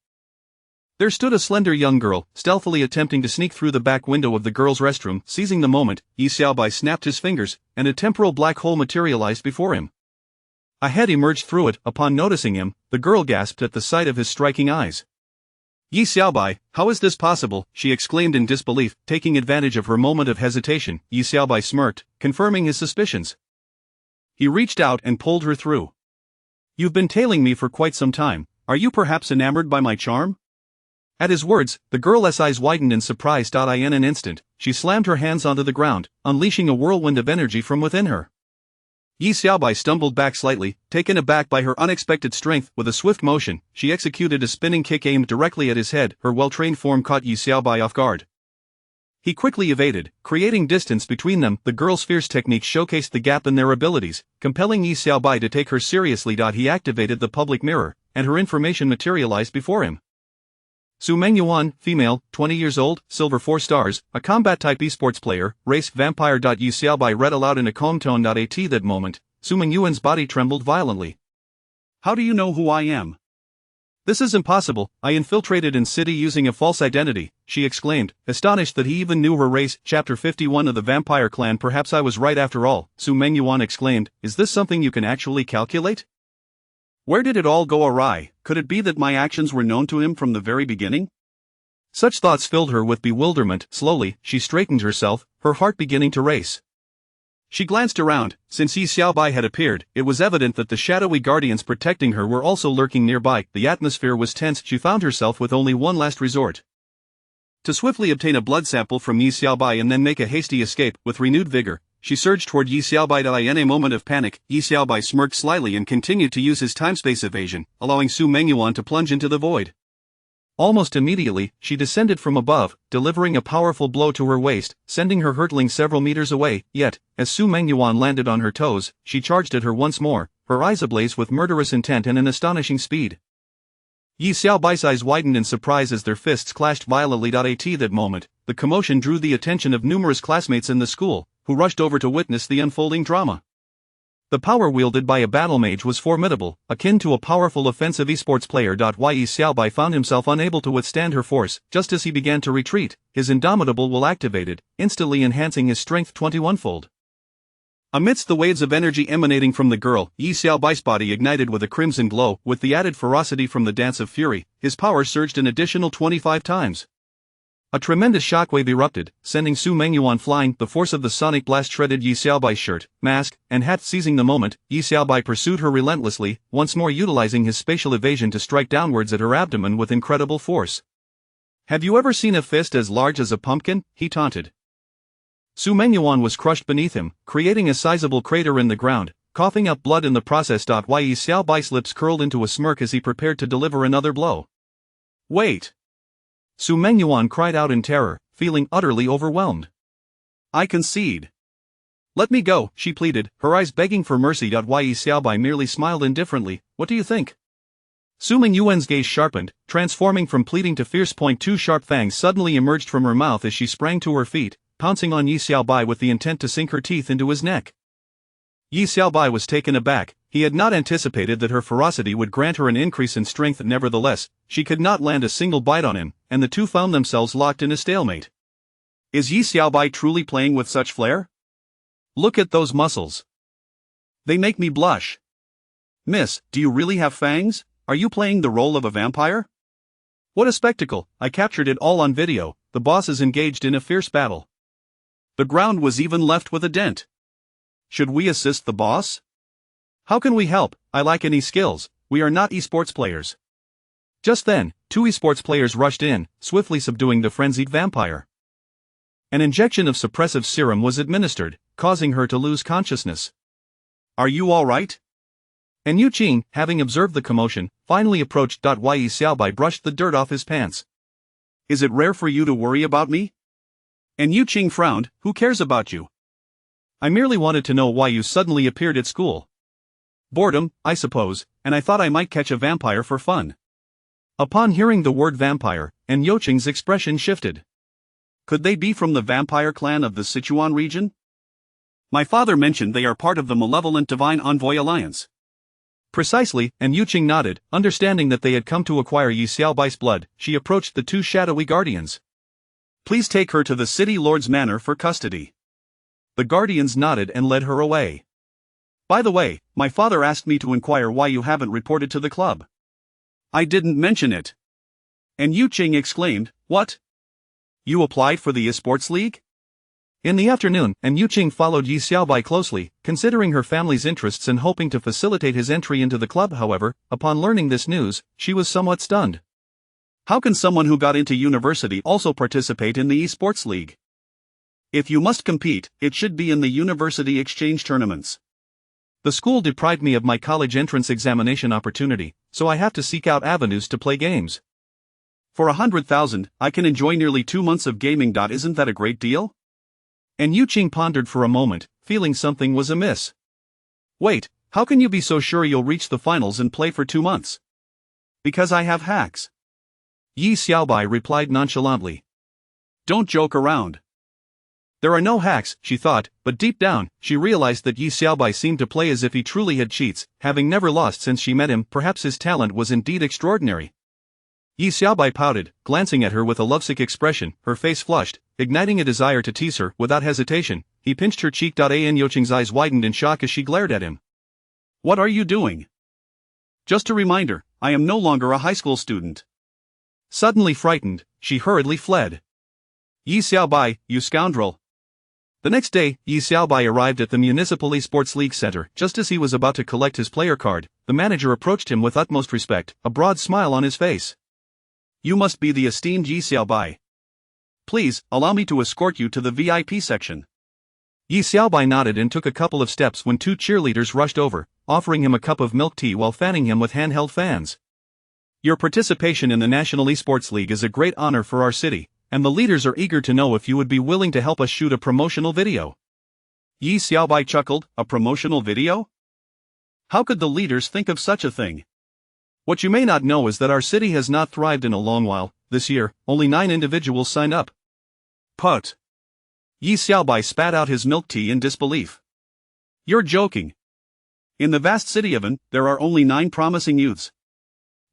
There stood a slender young girl, stealthily attempting to sneak through the back window of the girls' restroom. Seizing the moment, Yi Xiaobai snapped his fingers, and a temporal black hole materialized before him. A head emerged through it. Upon noticing him, the girl gasped at the sight of his striking eyes. Yi Xiaobai, how is this possible? She exclaimed in disbelief, taking advantage of her moment of hesitation. Yi Xiaobai smirked, confirming his suspicions. He reached out and pulled her through. You've been tailing me for quite some time. Are you perhaps enamored by my charm? At his words, the girl's eyes widened in surprise. In an instant, she slammed her hands onto the ground, unleashing a whirlwind of energy from within her. Yi Xiaobai stumbled back slightly, taken aback by her unexpected strength. With a swift motion, she executed a spinning kick aimed directly at his head. Her well-trained form caught Yi Xiaobai off guard. He quickly evaded, creating distance between them. The girl's fierce technique showcased the gap in their abilities, compelling Yi Xiaobai to take her seriously. He activated the public mirror, and her information materialized before him. Su Mengyuan, female, 20 years old, silver 4 stars, a combat-type esports player, race vampire. Yi Xiaobai read aloud in a calm tone. At that moment, Su Mengyuan's body trembled violently. How do you know who I am? This is impossible. I infiltrated in city using a false identity, she exclaimed, astonished that he even knew her race. Chapter 51 of the Vampire Clan. Perhaps I was right after all, Su Mengyuan exclaimed. Is this something you can actually calculate? Where did it all go awry? Could it be that my actions were known to him from the very beginning? Such thoughts filled her with bewilderment. Slowly, she straightened herself, her heart beginning to race. She glanced around. Since Yi Xiaobai had appeared, it was evident that the shadowy guardians protecting her were also lurking nearby. The atmosphere was tense. She found herself with only one last resort: to swiftly obtain a blood sample from Yi Xiaobai and then make a hasty escape. With renewed vigor, she surged toward Yi Xiaobai. In a moment of panic, Yi Xiaobai smirked slyly and continued to use his time-space evasion, allowing Su Mengyuan to plunge into the void. Almost immediately, she descended from above, delivering a powerful blow to her waist, sending her hurtling several meters away. Yet, as Su Mengyuan landed on her toes, she charged at her once more, her eyes ablaze with murderous intent and an astonishing speed. Yi Xiaobai's eyes widened in surprise as their fists clashed violently. At that moment, the commotion drew the attention of numerous classmates in the school, who rushed over to witness the unfolding drama. The power wielded by a battle mage was formidable, akin to a powerful offensive esports player. Yi Xiaobai found himself unable to withstand her force. Just as he began to retreat, his indomitable will activated, instantly enhancing his strength 21-fold. Amidst the waves of energy emanating from the girl, Yi Xiaobai's body ignited with a crimson glow. With the added ferocity from the Dance of Fury, his power surged an additional 25 times. A tremendous shockwave erupted, sending Su Mengyuan flying. The force of the sonic blast shredded Yi Xiaobai's shirt, mask, and hat. Seizing the moment, Yi Xiaobai pursued her relentlessly, once more utilizing his spatial evasion to strike downwards at her abdomen with incredible force. "Have you ever seen a fist as large as a pumpkin?" he taunted. Su Mengyuan was crushed beneath him, creating a sizable crater in the ground, coughing up blood in the process. Yi Xiaobai's lips curled into a smirk as he prepared to deliver another blow. "Wait!" Su Mengyuan cried out in terror, feeling utterly overwhelmed. "I concede. Let me go," she pleaded, her eyes begging for mercy. Yi Xiaobai merely smiled indifferently. "What do you think?" Su Mengyuan's gaze sharpened, transforming from pleading to fierce. Two sharp fangs suddenly emerged from her mouth as she sprang to her feet, pouncing on Yi Xiaobai with the intent to sink her teeth into his neck. Yi Xiaobai was taken aback. He had not anticipated that her ferocity would grant her an increase in strength. Nevertheless, she could not land a single bite on him, and the two found themselves locked in a stalemate. Is Yi Xiaobai truly playing with such flair? Look at those muscles. They make me blush. Miss, do you really have fangs? Are you playing the role of a vampire? What a spectacle! I captured it all on video. The boss is engaged in a fierce battle. The ground was even left with a dent. Should we assist the boss? How can we help? I lack any skills. We are not esports players. Just then, two esports players rushed in, swiftly subduing the frenzied vampire. An injection of suppressive serum was administered, causing her to lose consciousness. Are you all right? And Yu Qing, having observed the commotion, finally approached. Yi Xiaobai brushed the dirt off his pants. Is it rare for you to worry about me? And Yu Qing frowned. Who cares about you? I merely wanted to know why you suddenly appeared at school. Boredom, I suppose, and I thought I might catch a vampire for fun. Upon hearing the word vampire, and Yu Qing's expression shifted. Could they be from the vampire clan of the Sichuan region? My father mentioned they are part of the malevolent Divine Envoy Alliance. Precisely, and Yu Qing nodded, understanding that they had come to acquire Yi Xiaobai's blood. She approached the two shadowy guardians. Please take her to the city lord's manor for custody. The guardians nodded and led her away. By the way, my father asked me to inquire why you haven't reported to the club. I didn't mention it. And Yu Qing exclaimed, What? You applied for the esports league? In the afternoon, and Yu Qing followed Yi Xiaobai closely, considering her family's interests and hoping to facilitate his entry into the club. However, upon learning this news, she was somewhat stunned. How can someone who got into university also participate in the esports league? If you must compete, it should be in the university exchange tournaments. The school deprived me of my college entrance examination opportunity, so I have to seek out avenues to play games. For 100,000, I can enjoy nearly 2 months of gaming. Isn't that a great deal? And Yu Qing pondered for a moment, feeling something was amiss. Wait, how can you be so sure you'll reach the finals and play for 2 months? Because I have hacks. Yi Xiaobai replied nonchalantly. Don't joke around. There are no hacks, she thought, but deep down, she realized that Yi Xiaobai seemed to play as if he truly had cheats, having never lost since she met him. Perhaps his talent was indeed extraordinary. Yi Xiaobai pouted, glancing at her with a lovesick expression, her face flushed, igniting a desire to tease her. Without hesitation, he pinched her cheek. Yu Qing's eyes widened in shock as she glared at him. What are you doing? Just a reminder, I am no longer a high school student. Suddenly frightened, she hurriedly fled. Yi Xiaobai, you scoundrel. The next day, Yi Xiaobai arrived at the Municipal Esports League Center. Just as he was about to collect his player card, the manager approached him with utmost respect, a broad smile on his face. You must be the esteemed Yi Xiaobai. Please, allow me to escort you to the VIP section. Yi Xiaobai nodded and took a couple of steps when 2 cheerleaders rushed over, offering him a cup of milk tea while fanning him with handheld fans. Your participation in the National Esports League is a great honor for our city, and the leaders are eager to know if you would be willing to help us shoot a promotional video. Yi Xiaobai chuckled, a promotional video? How could the leaders think of such a thing? What you may not know is that our city has not thrived in a long while. This year, only 9 individuals signed up. Put. Yi Xiaobai spat out his milk tea in disbelief. You're joking. In the vast city of An, there are only 9 promising youths.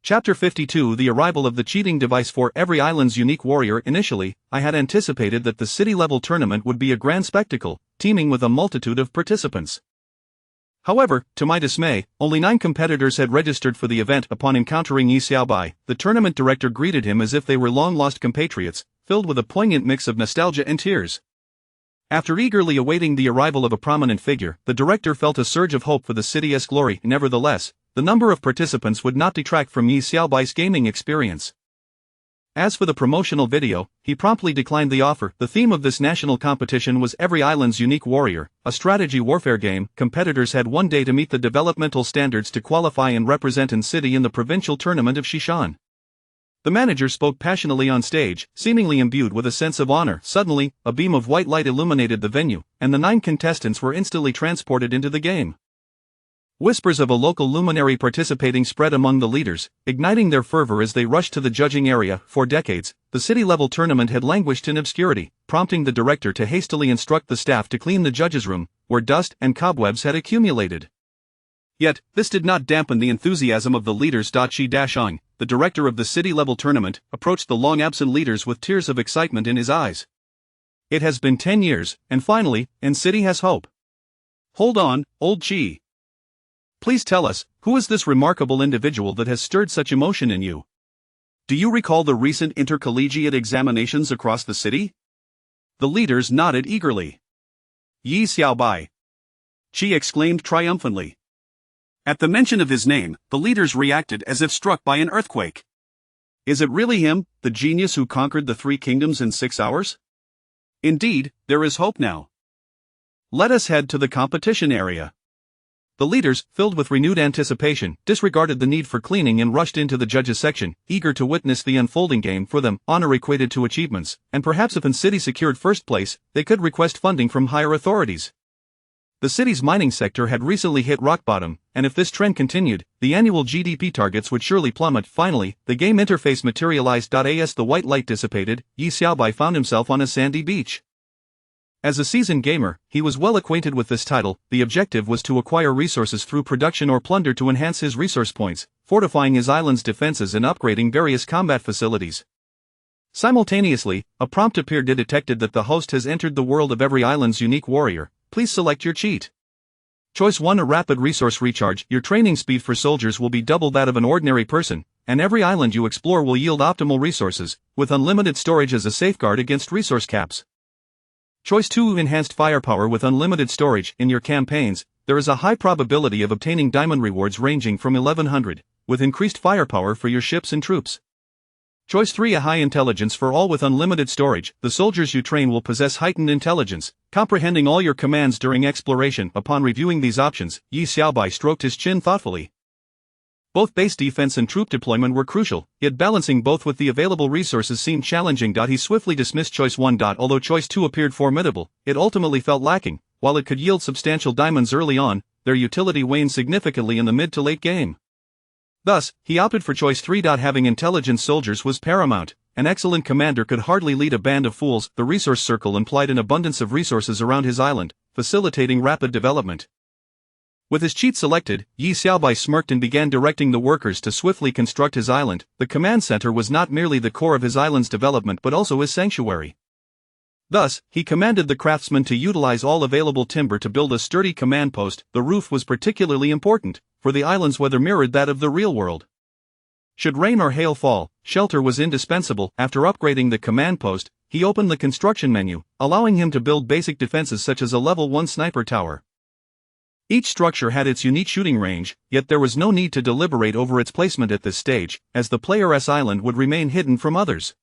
Chapter 52 The arrival of the cheating device for every island's unique warrior. Initially, I had anticipated that the city-level tournament would be a grand spectacle, teeming with a multitude of participants. However, to my dismay, only 9 competitors had registered for the event. Upon encountering Yi Xiaobai, the tournament director greeted him as if they were long-lost compatriots, filled with a poignant mix of nostalgia and tears. After eagerly awaiting the arrival of a prominent figure, the director felt a surge of hope for the city's glory. Nevertheless, the number of participants would not detract from Yi Xiaobai's gaming experience. As for the promotional video, he promptly declined the offer. The theme of this national competition was Every Island's Unique Warrior, a strategy warfare game. Competitors had 1 day to meet the developmental standards to qualify and represent An City in the provincial tournament of Shishan. The manager spoke passionately on stage, seemingly imbued with a sense of honor. Suddenly, a beam of white light illuminated the venue, and the 9 contestants were instantly transported into the game. Whispers of a local luminary participating spread among the leaders, igniting their fervor as they rushed to the judging area. For decades, the city-level tournament had languished in obscurity, prompting the director to hastily instruct the staff to clean the judges' room, where dust and cobwebs had accumulated. Yet, this did not dampen the enthusiasm of the leaders. Shi Dashong, the director of the city-level tournament, approached the long-absent leaders with tears of excitement in his eyes. It has been 10 years, and finally, An City has hope. Hold on, old Chi. Please tell us, who is this remarkable individual that has stirred such emotion in you? Do you recall the recent intercollegiate examinations across the city? The leaders nodded eagerly. Yi Xiaobai. Chi exclaimed triumphantly. At the mention of his name, the leaders reacted as if struck by an earthquake. Is it really him, the genius who conquered the 3 kingdoms in 6 hours? Indeed, there is hope now. Let us head to the competition area. The leaders, filled with renewed anticipation, disregarded the need for cleaning and rushed into the judges section, eager to witness the unfolding game. For them, honor equated to achievements, and perhaps if An City secured first place, they could request funding from higher authorities. The city's mining sector had recently hit rock bottom, and if this trend continued, the annual GDP targets would surely plummet. Finally, the game interface materialized. As the white light dissipated, Yi Xiaobai found himself on a sandy beach. As a seasoned gamer, he was well acquainted with this title. The objective was to acquire resources through production or plunder to enhance his resource points, fortifying his island's defenses and upgrading various combat facilities. Simultaneously, a prompt appeared. It detected that the host has entered the world of Every Island's Unique Warrior. Please select your cheat. Choice 1: a rapid resource recharge. Your training speed for soldiers will be double that of an ordinary person, and every island you explore will yield optimal resources, with unlimited storage as a safeguard against resource caps. Choice 2: enhanced firepower. With unlimited storage. In your campaigns, there is a high probability of obtaining diamond rewards ranging from 1100, with increased firepower for your ships and troops. Choice 3: a high intelligence for all. With unlimited storage, the soldiers you train will possess heightened intelligence, comprehending all your commands during exploration. Upon reviewing these options, Yi Xiaobai stroked his chin thoughtfully. Both base defense and troop deployment were crucial, yet balancing both with the available resources seemed challenging. He swiftly dismissed Choice 1. Although Choice 2 appeared formidable, it ultimately felt lacking. While it could yield substantial diamonds early on, their utility waned significantly in the mid to late game. Thus, he opted for Choice 3. Having intelligent soldiers was paramount. An excellent commander could hardly lead a band of fools. The resource circle implied an abundance of resources around his island, facilitating rapid development. With his cheat selected, Yi Xiaobai smirked and began directing the workers to swiftly construct his island. The command center was not merely the core of his island's development but also his sanctuary. Thus, he commanded the craftsmen to utilize all available timber to build a sturdy command post. The roof was particularly important, for the island's weather mirrored that of the real world. Should rain or hail fall, shelter was indispensable. After upgrading the command post, he opened the construction menu, allowing him to build basic defenses such as a level 1 sniper tower. Each structure had its unique shooting range, yet there was no need to deliberate over its placement at this stage, as the player's island would remain hidden from others.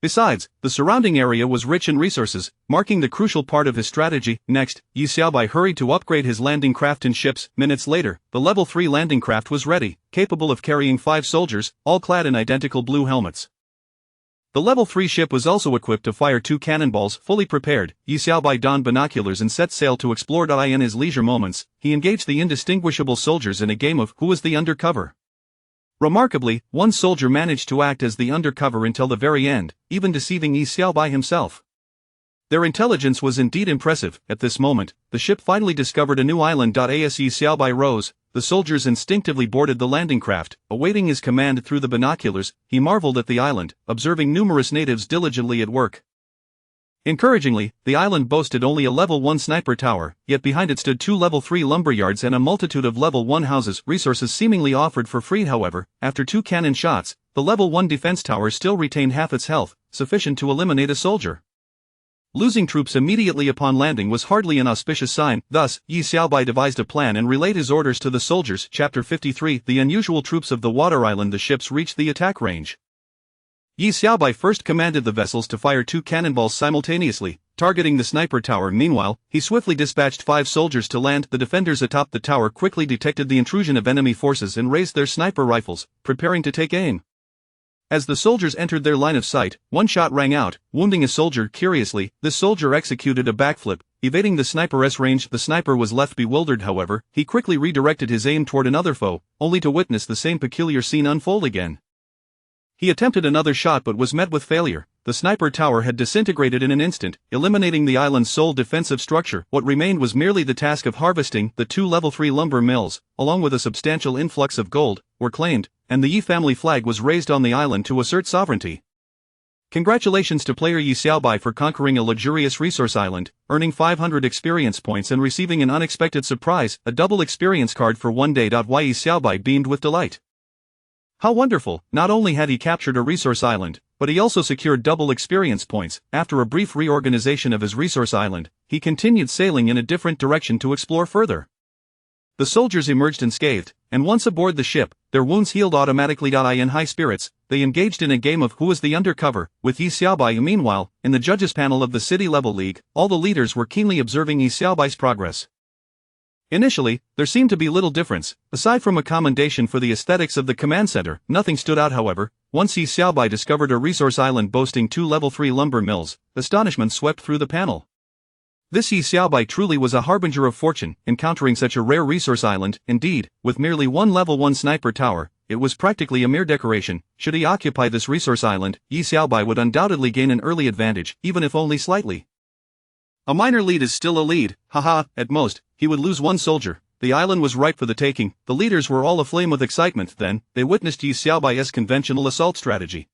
Besides, the surrounding area was rich in resources, marking the crucial part of his strategy. Next, Yi Xiaobai hurried to upgrade his landing craft and ships. Minutes later, the level 3 landing craft was ready, capable of carrying 5 soldiers, all clad in identical blue helmets. The level 3 ship was also equipped to fire 2 cannonballs. Fully prepared, Yi Xiaobai donned binoculars and set sail to explore. In his leisure moments, he engaged the indistinguishable soldiers in a game of Who is the Undercover. Remarkably, one soldier managed to act as the undercover until the very end, even deceiving Yi Xiaobai himself. Their intelligence was indeed impressive. At this moment, the ship finally discovered a new island. As Yi Xiaobai rose, the soldiers instinctively boarded the landing craft. Awaiting his command through the binoculars, he marveled at the island, observing numerous natives diligently at work. Encouragingly, the island boasted only a level 1 sniper tower, yet behind it stood 2 level 3 lumberyards and a multitude of level 1 houses. Resources seemingly offered for free. However, after 2 cannon shots, the level 1 defense tower still retained half its health, sufficient to eliminate a soldier. Losing troops immediately upon landing was hardly an auspicious sign. Thus, Yi Xiaobai devised a plan and relayed his orders to the soldiers. Chapter 53. The unusual troops of the water island. The ships reached the attack range. Yi Xiaobai first commanded the vessels to fire 2 cannonballs simultaneously, targeting the sniper tower. Meanwhile, he swiftly dispatched 5 soldiers to land. The defenders atop the tower quickly detected the intrusion of enemy forces and raised their sniper rifles, preparing to take aim. As the soldiers entered their line of sight, one shot rang out, wounding a soldier. Curiously, this soldier executed a backflip, evading the sniper's range. The sniper was left bewildered. However, he quickly redirected his aim toward another foe, only to witness the same peculiar scene unfold again. He attempted another shot but was met with failure. The sniper tower had disintegrated in an instant, eliminating the island's sole defensive structure. What remained was merely the task of harvesting. The 2 level 3 lumber mills, along with a substantial influx of gold, were claimed, and the Yi family flag was raised on the island to assert sovereignty. Congratulations to player Yi Xiaobai for conquering a luxurious resource island, earning 500 experience points and receiving an unexpected surprise, a double experience card for 1 day. Yi Xiaobai beamed with delight. How wonderful! Not only had he captured a resource island, but he also secured double experience points. After a brief reorganization of his resource island, he continued sailing in a different direction to explore further. The soldiers emerged unscathed, and once aboard the ship, their wounds healed automatically. In high spirits, they engaged in a game of Who is the Undercover, with Yi Xiaobai. Meanwhile, in the judges panel of the City Level League, all the leaders were keenly observing Yi Xiaobai's progress. Initially, there seemed to be little difference. Aside from a commendation for the aesthetics of the command center, nothing stood out. However, once Yi Xiaobai discovered a resource island boasting 2 level 3 lumber mills, astonishment swept through the panel. This Yi Xiaobai truly was a harbinger of fortune, encountering such a rare resource island. Indeed, with merely 1 level 1 sniper tower, it was practically a mere decoration. Should he occupy this resource island, Yi Xiaobai would undoubtedly gain an early advantage, even if only slightly. A minor lead is still a lead, haha. At most, he would lose 1 soldier. The island was ripe for the taking. The leaders were all aflame with excitement. Then, they witnessed Yi Xiaobai's conventional assault strategy.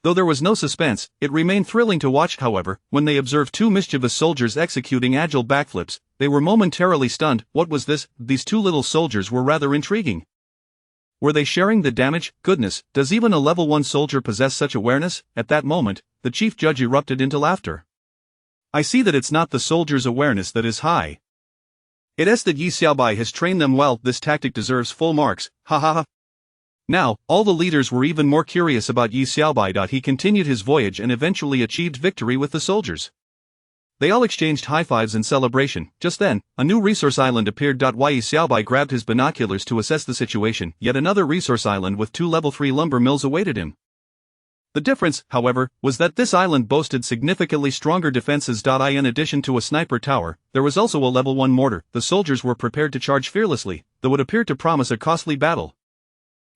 Though there was no suspense, it remained thrilling to watch. However, when they observed 2 mischievous soldiers executing agile backflips, they were momentarily stunned. What was this? These 2 little soldiers were rather intriguing. Were they sharing the damage? Goodness, does even a level 1 soldier possess such awareness? At that moment, the chief judge erupted into laughter. I see that it's not the soldiers' awareness that is high. It's that Yi Xiaobai has trained them well. This tactic deserves full marks, ha ha ha. Now, all the leaders were even more curious about Yi Xiaobai. He continued his voyage and eventually achieved victory with the soldiers. They all exchanged high fives in celebration. Just then, a new resource island appeared. Yi Xiaobai grabbed his binoculars to assess the situation. Yet another resource island with 2 level 3 lumber mills awaited him. The difference, however, was that this island boasted significantly stronger defenses. In addition to a sniper tower, there was also a level 1 mortar. The soldiers were prepared to charge fearlessly, though it appeared to promise a costly battle.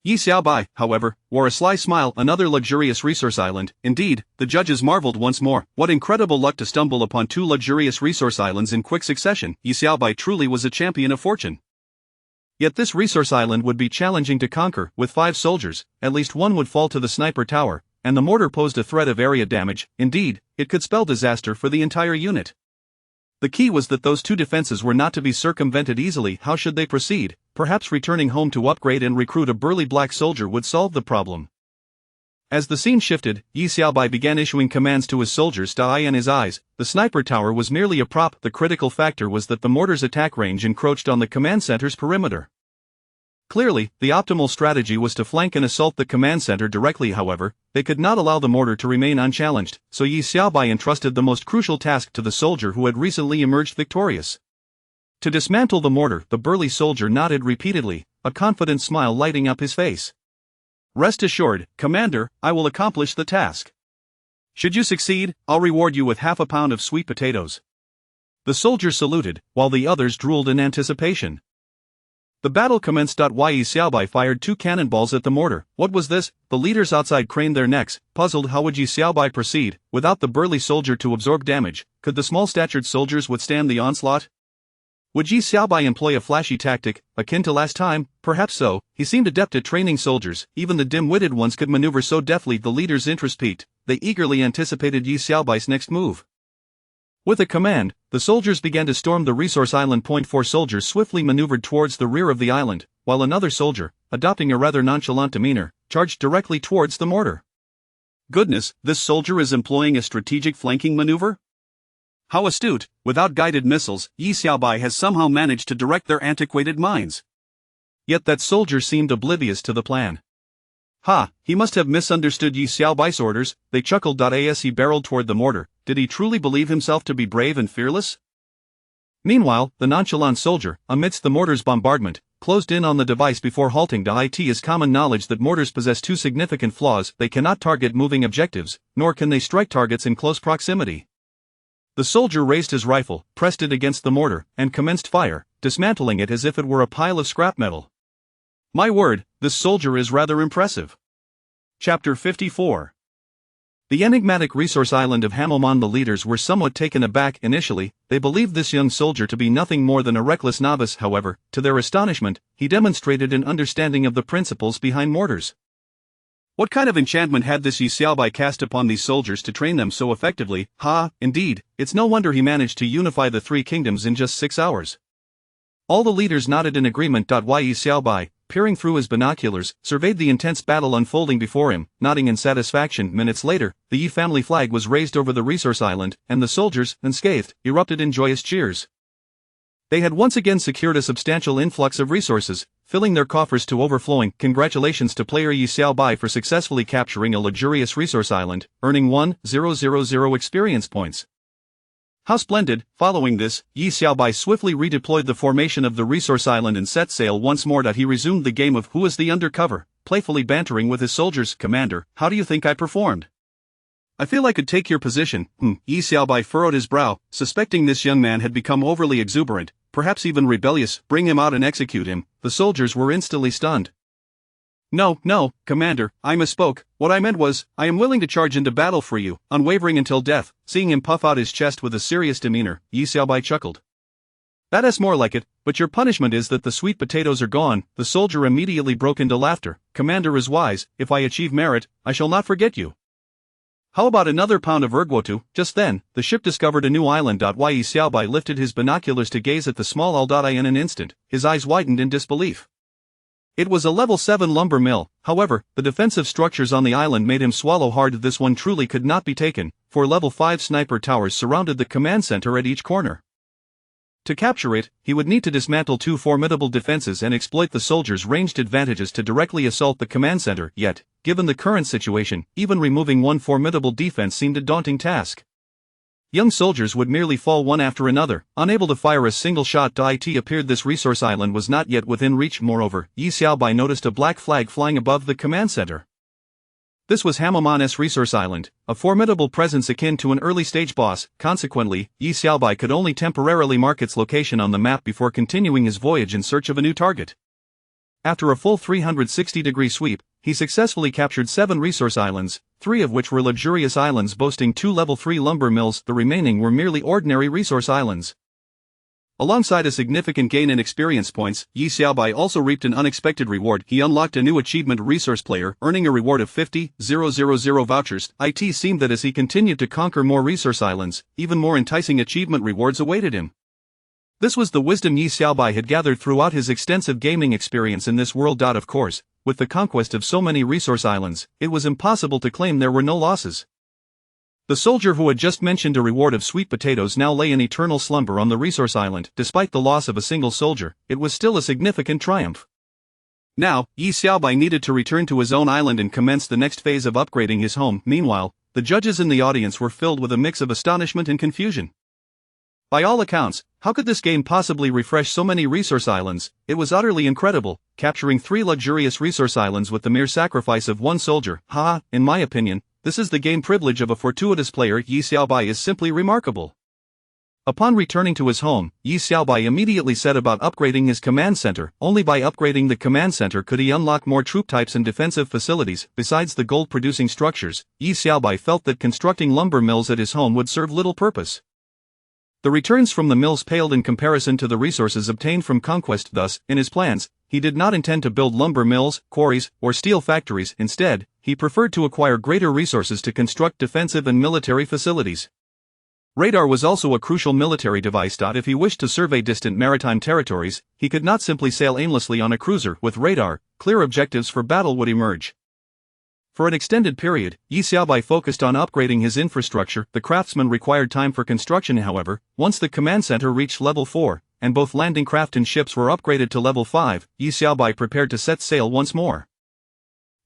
Yi Xiaobai, however, wore a sly smile. Another luxurious resource island. Indeed, the judges marveled once more. What incredible luck to stumble upon 2 luxurious resource islands in quick succession. Yi Xiaobai truly was a champion of fortune. Yet this resource island would be challenging to conquer. With 5 soldiers, at least 1 would fall to the sniper tower, and the mortar posed a threat of area damage. Indeed, it could spell disaster for the entire unit. The key was that those 2 defenses were not to be circumvented easily. How should they proceed? Perhaps returning home to upgrade and recruit a burly black soldier would solve the problem. As the scene shifted, Yi Xiaobai began issuing commands to his soldiers. In his eyes, the sniper tower was merely a prop. The critical factor was that the mortar's attack range encroached on the command center's perimeter. Clearly, the optimal strategy was to flank and assault the command center directly. However, they could not allow the mortar to remain unchallenged, so Yi Xiaobai entrusted the most crucial task to the soldier who had recently emerged victorious. To dismantle the mortar, the burly soldier nodded repeatedly, a confident smile lighting up his face. "Rest assured, Commander, I will accomplish the task. Should you succeed, I'll reward you with half a pound of sweet potatoes." The soldier saluted, while the others drooled in anticipation. The battle commenced. Yi Xiaobai fired 2 cannonballs at the mortar. What was this? The leaders outside craned their necks, puzzled how would Yi Xiaobai proceed. Without the burly soldier to absorb damage, could the small-statured soldiers withstand the onslaught? Would Yi Xiaobai employ a flashy tactic, akin to last time? Perhaps so. He seemed adept at training soldiers. Even the dim-witted ones could maneuver so deftly. The leaders' interest piqued. They eagerly anticipated Yi Xiaobai's next move. With a command, the soldiers began to storm the resource island. 4 soldiers swiftly maneuvered towards the rear of the island, while another soldier, adopting a rather nonchalant demeanor, charged directly towards the mortar. Goodness, this soldier is employing a strategic flanking maneuver? How astute! Without guided missiles, Yi Xiaobai has somehow managed to direct their antiquated minds. Yet that soldier seemed oblivious to the plan. Ha, he must have misunderstood Yi Xiaobai's orders. They chuckled. As he barreled toward the mortar, did he truly believe himself to be brave and fearless? Meanwhile, the nonchalant soldier, amidst the mortar's bombardment, closed in on the device before halting. It is common knowledge that mortars possess 2 significant flaws: they cannot target moving objectives, nor can they strike targets in close proximity. The soldier raised his rifle, pressed it against the mortar, and commenced fire, dismantling it as if it were a pile of scrap metal. My word, this soldier is rather impressive. Chapter 54. The enigmatic resource island of Hamilmon. The leaders were somewhat taken aback initially. They believed this young soldier to be nothing more than a reckless novice. However, to their astonishment, he demonstrated an understanding of the principles behind mortars. What kind of enchantment had this Yi Xiaobai cast upon these soldiers to train them so effectively? Indeed, it's no wonder he managed to unify the 3 kingdoms in just 6 hours. All the leaders nodded in agreement. Yi Xiaobai, peering through his binoculars, surveyed the intense battle unfolding before him, nodding in satisfaction. Minutes later, the Yi family flag was raised over the resource island, and the soldiers, unscathed, erupted in joyous cheers. They had once again secured a substantial influx of resources, filling their coffers to overflowing. Congratulations to player Yi Xiaobai for successfully capturing a luxurious resource island, earning 1,000 experience points. How splendid! Following this, Yi Xiaobai swiftly redeployed the formation of the resource island and set sail once more. He resumed the game of Who is the Undercover, playfully bantering with his soldiers. Commander, how do you think I performed? I feel I could take your position. Yi Xiaobai furrowed his brow, suspecting this young man had become overly exuberant, perhaps even rebellious. Bring him out and execute him. The soldiers were instantly stunned. No, Commander, I misspoke. What I meant was, I am willing to charge into battle for you, unwavering until death. Seeing him puff out his chest with a serious demeanor, Yi Xiaobai chuckled. That is more like it, but your punishment is that the sweet potatoes are gone. The soldier immediately broke into laughter. Commander is wise. If I achieve merit, I shall not forget you. How about another pound of ergwotu? Just then, the ship discovered a new island. Yi Xiaobai lifted his binoculars to gaze at the small isle. In an instant, his eyes widened in disbelief. It was a level 7 lumber mill. However, the defensive structures on the island made him swallow hard. This one truly could not be taken, for level 5 sniper towers surrounded the command center at each corner. To capture it, he would need to dismantle 2 formidable defenses and exploit the soldiers' ranged advantages to directly assault the command center. Yet, given the current situation, even removing 1 formidable defense seemed a daunting task. Young soldiers would merely fall one after another, unable to fire a single shot. It appeared this resource island was not yet within reach. Moreover, Yi Xiaobai noticed a black flag flying above the command center. This was Hamilmon's resource island, a formidable presence akin to an early-stage boss. Consequently, Yi Xiaobai could only temporarily mark its location on the map before continuing his voyage in search of a new target. After a full 360-degree sweep, he successfully captured 7 resource islands, 3 of which were luxurious islands boasting 2 level 3 lumber mills. The remaining were merely ordinary resource islands. Alongside a significant gain in experience points, Yi Xiaobai also reaped an unexpected reward. He unlocked a new achievement: resource player, earning a reward of 50,000 vouchers. It seemed that as he continued to conquer more resource islands, even more enticing achievement rewards awaited him. This was the wisdom Yi Xiaobai had gathered throughout his extensive gaming experience in this world. Of course, with the conquest of so many resource islands, it was impossible to claim there were no losses. The soldier who had just mentioned a reward of sweet potatoes now lay in eternal slumber on the resource island. Despite the loss of a single soldier, it was still a significant triumph. Now, Yi Xiaobai needed to return to his own island and commence the next phase of upgrading his home. Meanwhile, the judges in the audience were filled with a mix of astonishment and confusion. By all accounts, how could this game possibly refresh so many resource islands? It was utterly incredible, capturing 3 luxurious resource islands with the mere sacrifice of 1 soldier. In my opinion, this is the game privilege of a fortuitous player. Yi Xiaobai is simply remarkable. Upon returning to his home, Yi Xiaobai immediately set about upgrading his command center. Only by upgrading the command center could he unlock more troop types and defensive facilities. Besides the gold-producing structures, Yi Xiaobai felt that constructing lumber mills at his home would serve little purpose. The returns from the mills paled in comparison to the resources obtained from conquest. Thus, in his plans, he did not intend to build lumber mills, quarries, or steel factories. Instead, he preferred to acquire greater resources to construct defensive and military facilities. Radar was also a crucial military device. If he wished to survey distant maritime territories, he could not simply sail aimlessly on a cruiser. With radar, clear objectives for battle would emerge. For an extended period, Yi Xiaobai focused on upgrading his infrastructure. The craftsman required time for construction. However, once the command center reached level 4, and both landing craft and ships were upgraded to level 5, Yi Xiaobai prepared to set sail once more.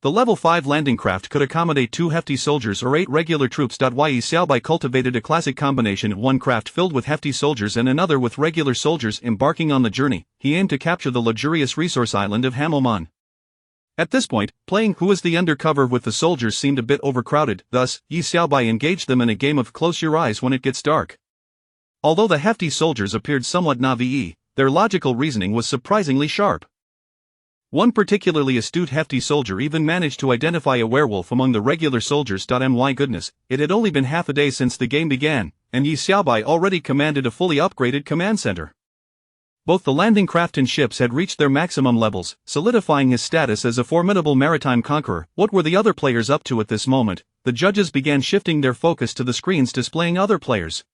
The level 5 landing craft could accommodate 2 hefty soldiers or 8 regular troops. Yi Xiaobai cultivated a classic combination of one craft filled with hefty soldiers and another with regular soldiers. Embarking on the journey, he aimed to capture the luxurious resource island of Hamelman. At this point, playing Who is the Undercover with the soldiers seemed a bit overcrowded. Thus, Yi Xiaobai engaged them in a game of Close Your Eyes When It Gets Dark. Although the hefty soldiers appeared somewhat naive, their logical reasoning was surprisingly sharp. One particularly astute hefty soldier even managed to identify a werewolf among the regular soldiers. My goodness, it had only been half a day since the game began, and Yi Xiaobai already commanded a fully upgraded command center. Both the landing craft and ships had reached their maximum levels, solidifying his status as a formidable maritime conqueror. What were the other players up to at this moment? The judges began shifting their focus to the screens displaying other players.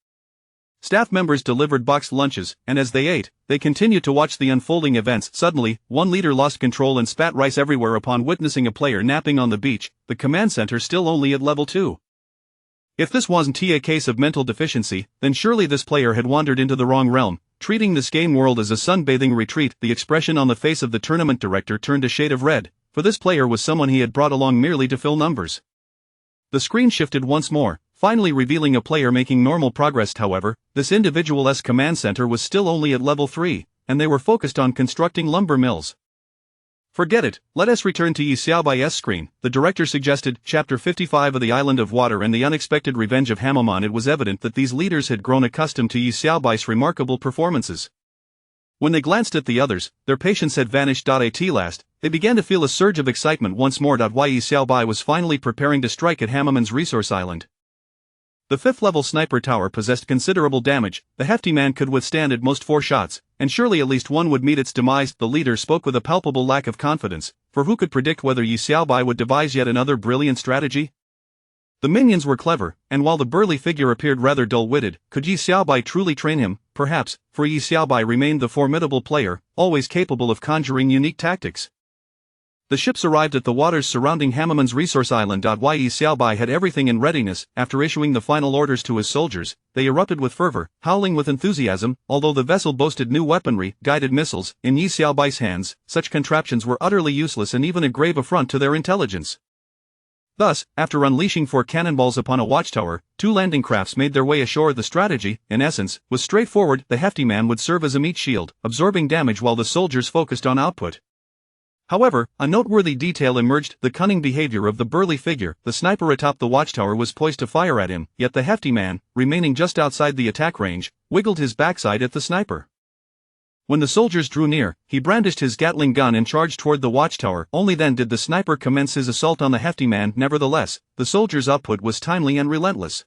Staff members delivered boxed lunches, and as they ate, they continued to watch the unfolding events. Suddenly, one leader lost control and spat rice everywhere upon witnessing a player napping on the beach, the command center still only at level 2. If this wasn't a case of mental deficiency, then surely this player had wandered into the wrong realm, treating this game world as a sunbathing retreat. The expression on the face of the tournament director turned a shade of red, for this player was someone he had brought along merely to fill numbers. The screen shifted once more, finally revealing a player making normal progress. However, this individual's command center was still only at level 3, and they were focused on constructing lumber mills. Forget it, let us return to Yi Xiaobai's screen, the director suggested. Chapter 55 of the Island of Water and the Unexpected Revenge of Hamelman. It was evident that these leaders had grown accustomed to Yi Xiaobai's remarkable performances. When they glanced at the others, their patience had vanished. At last, they began to feel a surge of excitement once more. Yi Xiaobai was finally preparing to strike at Hamelman's resource island. The 5th-level sniper tower possessed considerable damage. The hefty man could withstand at most 4 shots, and surely at least one would meet its demise. The leader spoke with a palpable lack of confidence, for who could predict whether Yi Xiaobai would devise yet another brilliant strategy? The minions were clever, and while the burly figure appeared rather dull-witted, could Yi Xiaobai truly train him? Perhaps, for Yi Xiaobai remained the formidable player, always capable of conjuring unique tactics. The ships arrived at the waters surrounding Hamelman's resource island. Yi Xiaobai had everything in readiness. After issuing the final orders to his soldiers, they erupted with fervor, howling with enthusiasm. Although the vessel boasted new weaponry, guided missiles, in Yi Xiaobai's hands, such contraptions were utterly useless and even a grave affront to their intelligence. Thus, after unleashing 4 cannonballs upon a watchtower, 2 landing crafts made their way ashore. The strategy, in essence, was straightforward. The hefty man would serve as a meat shield, absorbing damage while the soldiers focused on output. However, a noteworthy detail emerged: the cunning behavior of the burly figure. The sniper atop the watchtower was poised to fire at him, yet the hefty man, remaining just outside the attack range, wiggled his backside at the sniper. When the soldiers drew near, he brandished his Gatling gun and charged toward the watchtower. Only then did the sniper commence his assault on the hefty man. Nevertheless, the soldier's output was timely and relentless.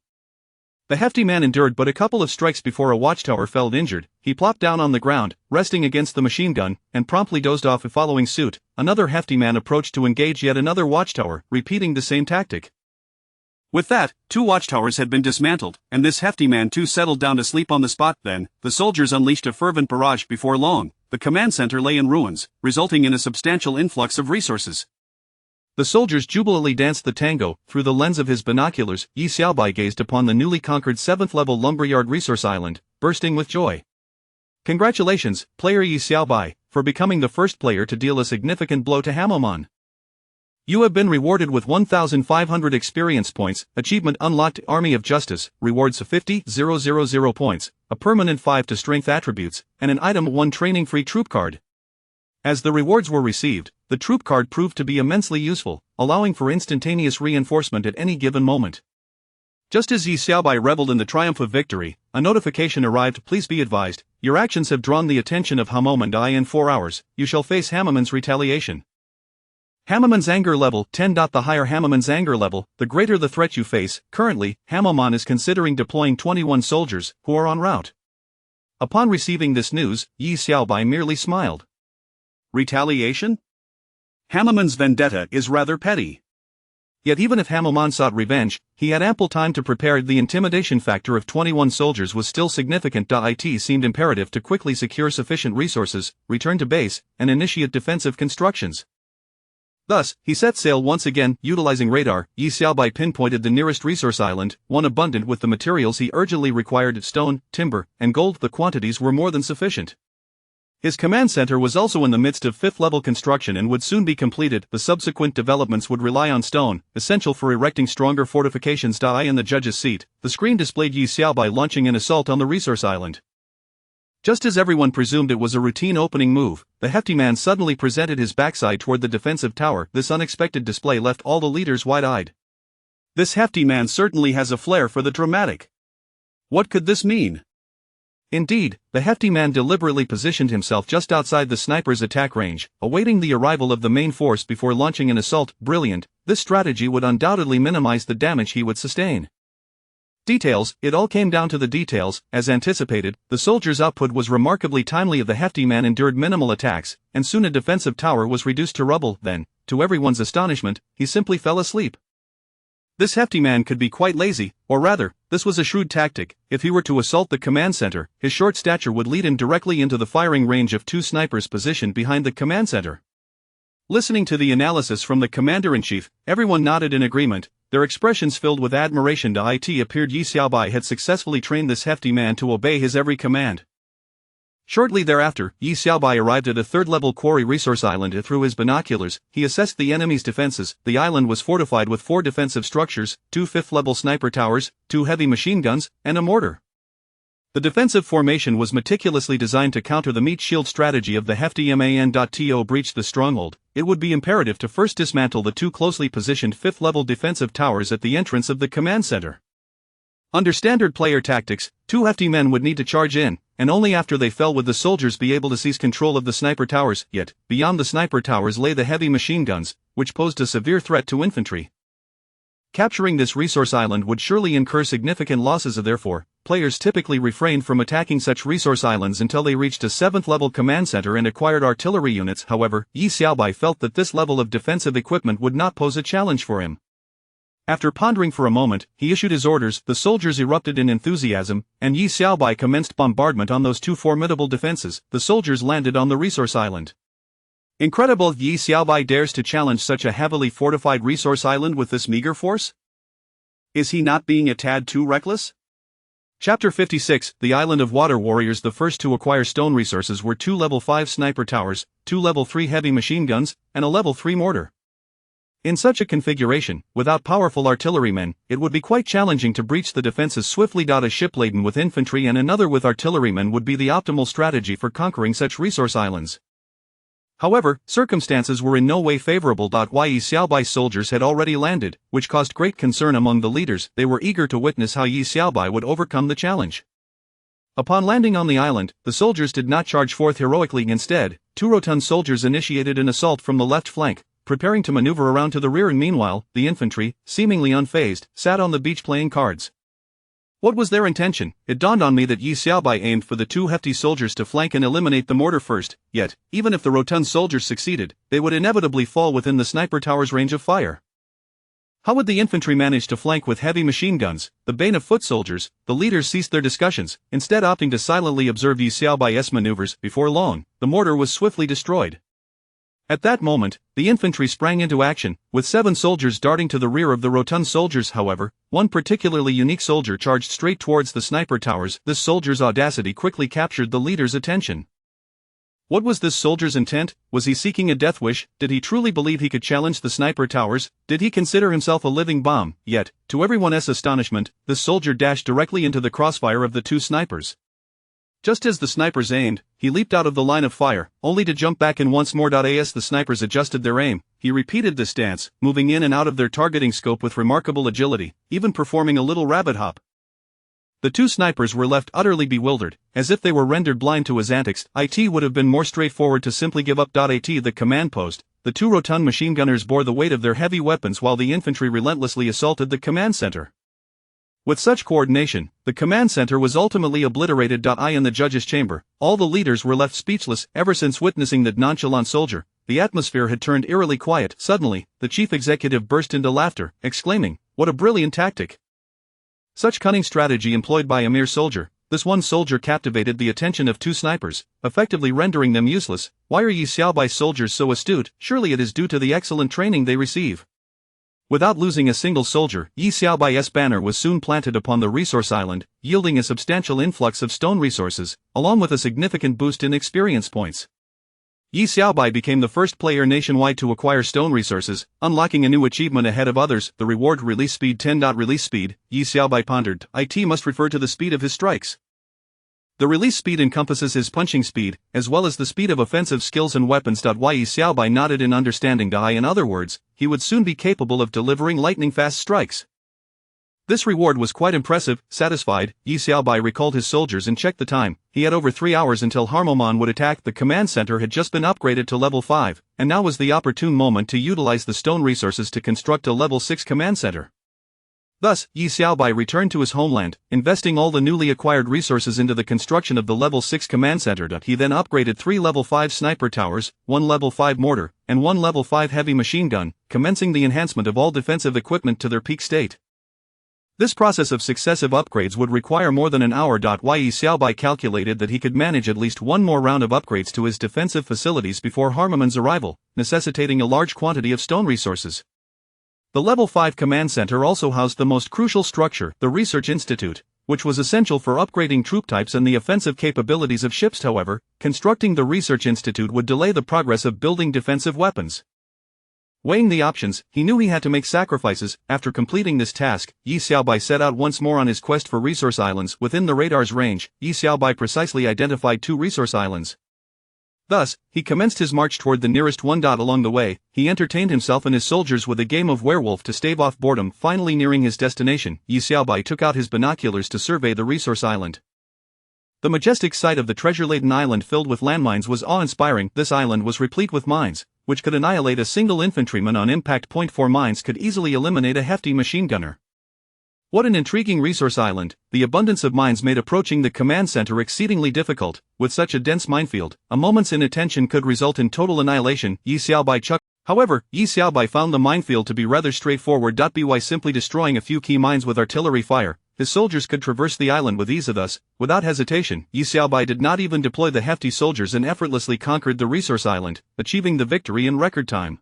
The hefty man endured but a couple of strikes before a watchtower fell injured. He plopped down on the ground, resting against the machine gun, and promptly dozed off. Following suit, another hefty man approached to engage yet another watchtower, repeating the same tactic. With that, 2 watchtowers had been dismantled, and this hefty man too settled down to sleep on the spot. Then, the soldiers unleashed a fervent barrage. Before long, the command center lay in ruins, resulting in a substantial influx of resources. The soldiers jubilantly danced the tango. Through the lens of his binoculars, Yi Xiaobai gazed upon the newly conquered 7th-level lumberyard resource island, bursting with joy. Congratulations, player Yi Xiaobai, for becoming the first player to deal a significant blow to Hamilmon. You have been rewarded with 1,500 experience points, achievement unlocked Army of Justice, rewards of 50,000 points, a permanent 5 to strength attributes, and an item 1 training free troop card. As the rewards were received, the troop card proved to be immensely useful, allowing for instantaneous reinforcement at any given moment. Just as Yi Xiaobai reveled in the triumph of victory, a notification arrived. Please be advised, your actions have drawn the attention of Hamilmon. In 4 hours, you shall face Hamilmon's retaliation. Hamilmon's anger level 10. The higher Hamilmon's anger level, the greater the threat you face. Currently, Hamilmon is considering deploying 21 soldiers, who are en route. Upon receiving this news, Yi Xiaobai merely smiled. Retaliation? Hamilmon's vendetta is rather petty. Yet even if Hamilmon sought revenge, he had ample time to prepare. The intimidation factor of 21 soldiers was still significant. It seemed imperative to quickly secure sufficient resources, return to base, and initiate defensive constructions. Thus, he set sail once again, utilizing radar. Yi Xiaobai pinpointed the nearest resource island, one abundant with the materials he urgently required: stone, timber, and gold. The quantities were more than sufficient. His command center was also in the midst of 5th-level construction and would soon be completed. The subsequent developments would rely on stone, essential for erecting stronger fortifications. In the judge's seat, the screen displayed Yi Xiaobai launching an assault on the resource island. Just as everyone presumed it was a routine opening move, the hefty man suddenly presented his backside toward the defensive tower. This unexpected display left all the leaders wide-eyed. This hefty man certainly has a flair for the dramatic. What could this mean? Indeed, the hefty man deliberately positioned himself just outside the sniper's attack range, awaiting the arrival of the main force before launching an assault. Brilliant, this strategy would undoubtedly minimize the damage he would sustain. Details, it all came down to the details. As anticipated, the soldiers' output was remarkably timely. The hefty man endured minimal attacks, and soon a defensive tower was reduced to rubble. Then, to everyone's astonishment, he simply fell asleep. This hefty man could be quite lazy, or rather, this was a shrewd tactic. If he were to assault the command center, his short stature would lead him directly into the firing range of 2 snipers positioned behind the command center. Listening to the analysis from the commander-in-chief, everyone nodded in agreement, their expressions filled with admiration. It appeared Yi Xiaobai had successfully trained this hefty man to obey his every command. Shortly thereafter, Yi Xiaobai arrived at a 3rd-level quarry resource island. Through his binoculars, he assessed the enemy's defenses. The island was fortified with 4 defensive structures, 2 5th-level sniper towers, 2 heavy machine guns, and a mortar. The defensive formation was meticulously designed to counter the meat shield strategy of the hefty man. To breach the stronghold, it would be imperative to first dismantle the 2 closely positioned 5th-level defensive towers at the entrance of the command center. Under standard player tactics, 2 hefty men would need to charge in, and only after they fell would the soldiers be able to seize control of the sniper towers. Yet, beyond the sniper towers lay the heavy machine guns, which posed a severe threat to infantry. Capturing this resource island would surely incur significant losses. Therefore, players typically refrained from attacking such resource islands until they reached a 7th-level command center and acquired artillery units. However, Yi Xiaobai felt that this level of defensive equipment would not pose a challenge for him. After pondering for a moment, he issued his orders. The soldiers erupted in enthusiasm, and Yi Xiaobai commenced bombardment on those 2 formidable defenses. The soldiers landed on the resource island. Incredible! Yi Xiaobai dares to challenge such a heavily fortified resource island with this meager force? Is he not being a tad too reckless? Chapter 56, The Island of Water Warriors. The first to acquire stone resources were 2 level 5 sniper towers, 2 level 3 heavy machine guns, and a level 3 mortar. In such a configuration, without powerful artillerymen, it would be quite challenging to breach the defenses swiftly. A ship laden with infantry and another with artillerymen would be the optimal strategy for conquering such resource islands. However, circumstances were in no way favorable. Yi Xiaobai's soldiers had already landed, which caused great concern among the leaders. They were eager to witness how Yi Xiaobai would overcome the challenge. Upon landing on the island, the soldiers did not charge forth heroically. Instead, 2 rotund soldiers initiated an assault from the left flank, preparing to maneuver around to the rear. And meanwhile, the infantry, seemingly unfazed, sat on the beach playing cards. What was their intention? It dawned on me that Yi Xiaobai aimed for the 2 hefty soldiers to flank and eliminate the mortar first. Yet, even if the rotund soldiers succeeded, they would inevitably fall within the sniper tower's range of fire. How would the infantry manage to flank with heavy machine guns, the bane of foot soldiers? The leaders ceased their discussions, instead opting to silently observe Yi Xiaobai's maneuvers. Before long, the mortar was swiftly destroyed. At that moment, the infantry sprang into action, with 7 soldiers darting to the rear of the rotund soldiers. However, one particularly unique soldier charged straight towards the sniper towers. This soldier's audacity quickly captured the leader's attention. What was this soldier's intent? Was he seeking a death wish? Did he truly believe he could challenge the sniper towers? Did he consider himself a living bomb? Yet, to everyone's astonishment, this soldier dashed directly into the crossfire of the two snipers. Just as the snipers aimed, he leaped out of the line of fire, only to jump back in once more. As the snipers adjusted their aim, he repeated this dance, moving in and out of their targeting scope with remarkable agility, even performing a little rabbit hop. The two snipers were left utterly bewildered, as if they were rendered blind to his antics. It would have been more straightforward to simply give up. At the command post, the two rotund machine gunners bore the weight of their heavy weapons while the infantry relentlessly assaulted the command center. With such coordination, the command center was ultimately obliterated. In the judge's chamber, all the leaders were left speechless. Ever since witnessing that nonchalant soldier, the atmosphere had turned eerily quiet. Suddenly, the chief executive burst into laughter, exclaiming, "What a brilliant tactic! Such cunning strategy employed by a mere soldier." This one soldier captivated the attention of two snipers, effectively rendering them useless. Why are Yi Xiaobai's soldiers so astute? Surely it is due to the excellent training they receive. Without losing a single soldier, Yi Xiaobai's banner was soon planted upon the resource island, yielding a substantial influx of stone resources, along with a significant boost in experience points. Yi Xiaobai became the first player nationwide to acquire stone resources, unlocking a new achievement ahead of others. The reward release speed 10. Release speed, Yi Xiaobai pondered. It must refer to the speed of his strikes. The release speed encompasses his punching speed, as well as the speed of offensive skills and weapons. Yi Xiaobai nodded in understanding. In other words, he would soon be capable of delivering lightning-fast strikes. This reward was quite impressive. Satisfied, Yi Xiaobai recalled his soldiers and checked the time. He had over 3 hours until Harmomon would attack. The command center had just been upgraded to level 5, and now was the opportune moment to utilize the stone resources to construct a level 6 command center. Thus, Yi Xiaobai returned to his homeland, investing all the newly acquired resources into the construction of the level 6 command center. He then upgraded 3 level 5 sniper towers, 1 level 5 mortar, and 1 level 5 heavy machine gun, commencing the enhancement of all defensive equipment to their peak state. This process of successive upgrades would require more than an hour. Yi Xiaobai calculated that he could manage at least one more round of upgrades to his defensive facilities before Harmomon's arrival, necessitating a large quantity of stone resources. The level 5 command center also housed the most crucial structure, the Research Institute, which was essential for upgrading troop types and the offensive capabilities of ships. However, constructing the Research Institute would delay the progress of building defensive weapons. Weighing the options, he knew he had to make sacrifices. After completing this task, Yi Xiaobai set out once more on his quest for resource islands. Within the radar's range, Yi Xiaobai precisely identified 2 resource islands. Thus, he commenced his march toward the nearest one. Along the way, he entertained himself and his soldiers with a game of werewolf to stave off boredom. Finally nearing his destination, Yi Xiaobai took out his binoculars to survey the resource island. The majestic sight of the treasure-laden island filled with landmines was awe-inspiring. This island was replete with mines, which could annihilate a single infantryman on impact. 4 mines could easily eliminate a hefty machine gunner. What an intriguing resource island! The abundance of mines made approaching the command center exceedingly difficult. With such a dense minefield, a moment's inattention could result in total annihilation. Yi Xiaobai chuckled. However, Yi Xiaobai found the minefield to be rather straightforward. By simply destroying a few key mines with artillery fire, his soldiers could traverse the island with ease. Thus, without hesitation, Yi Xiaobai did not even deploy the hefty soldiers and effortlessly conquered the resource island, achieving the victory in record time.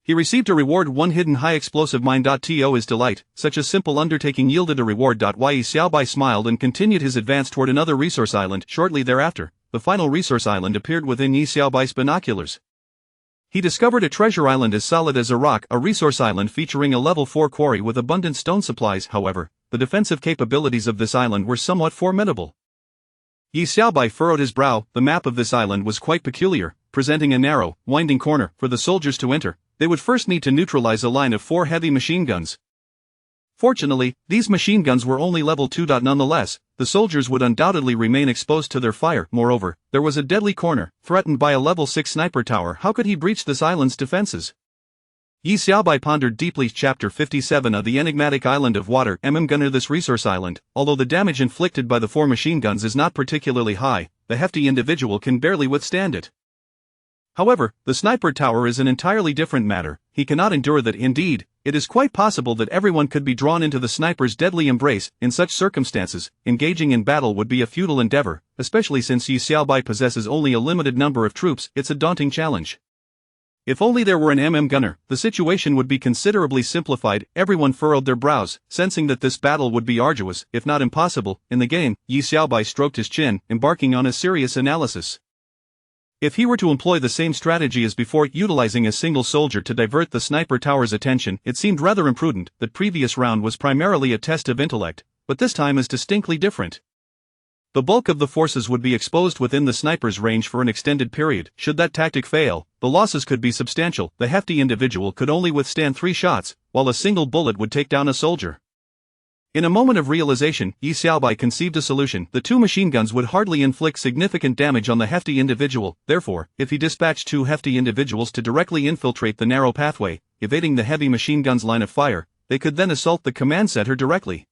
He received a reward, 1 hidden high explosive mine. To his delight, such a simple undertaking yielded a reward. Yi Xiaobai smiled and continued his advance toward another resource island. Shortly thereafter, the final resource island appeared within Yi Xiaobai's binoculars. He discovered a treasure island as solid as a rock, a resource island featuring a level 4 quarry with abundant stone supplies. However, the defensive capabilities of this island were somewhat formidable. Yi Xiaobai furrowed his brow. The map of this island was quite peculiar, presenting a narrow, winding corner. For the soldiers to enter, they would first need to neutralize a line of 4 heavy machine guns. Fortunately, these machine guns were only level 2. Nonetheless, the soldiers would undoubtedly remain exposed to their fire. Moreover, there was a deadly corner, threatened by a level 6 sniper tower. How could he breach this island's defenses? Yi Xiaobai pondered deeply. Chapter 57 of the enigmatic island of water. Gunner. This resource island, although the damage inflicted by the 4 machine guns is not particularly high, the hefty individual can barely withstand it. However, the sniper tower is an entirely different matter. He cannot endure that. Indeed, it is quite possible that everyone could be drawn into the sniper's deadly embrace. In such circumstances, engaging in battle would be a futile endeavor, especially since Yi Xiaobai possesses only a limited number of troops. It's a daunting challenge. If only there were an gunner, the situation would be considerably simplified. Everyone furrowed their brows, sensing that this battle would be arduous, if not impossible. In the game, Yi Xiaobai stroked his chin, embarking on a serious analysis. If he were to employ the same strategy as before, utilizing a single soldier to divert the sniper tower's attention, it seemed rather imprudent. The previous round was primarily a test of intellect, but this time is distinctly different. The bulk of the forces would be exposed within the sniper's range for an extended period. Should that tactic fail, the losses could be substantial. The hefty individual could only withstand 3 shots, while a single bullet would take down a soldier. In a moment of realization, Yi Xiaobai conceived a solution. The 2 machine guns would hardly inflict significant damage on the hefty individual. Therefore, if he dispatched 2 hefty individuals to directly infiltrate the narrow pathway, evading the heavy machine gun's line of fire, they could then assault the command center directly.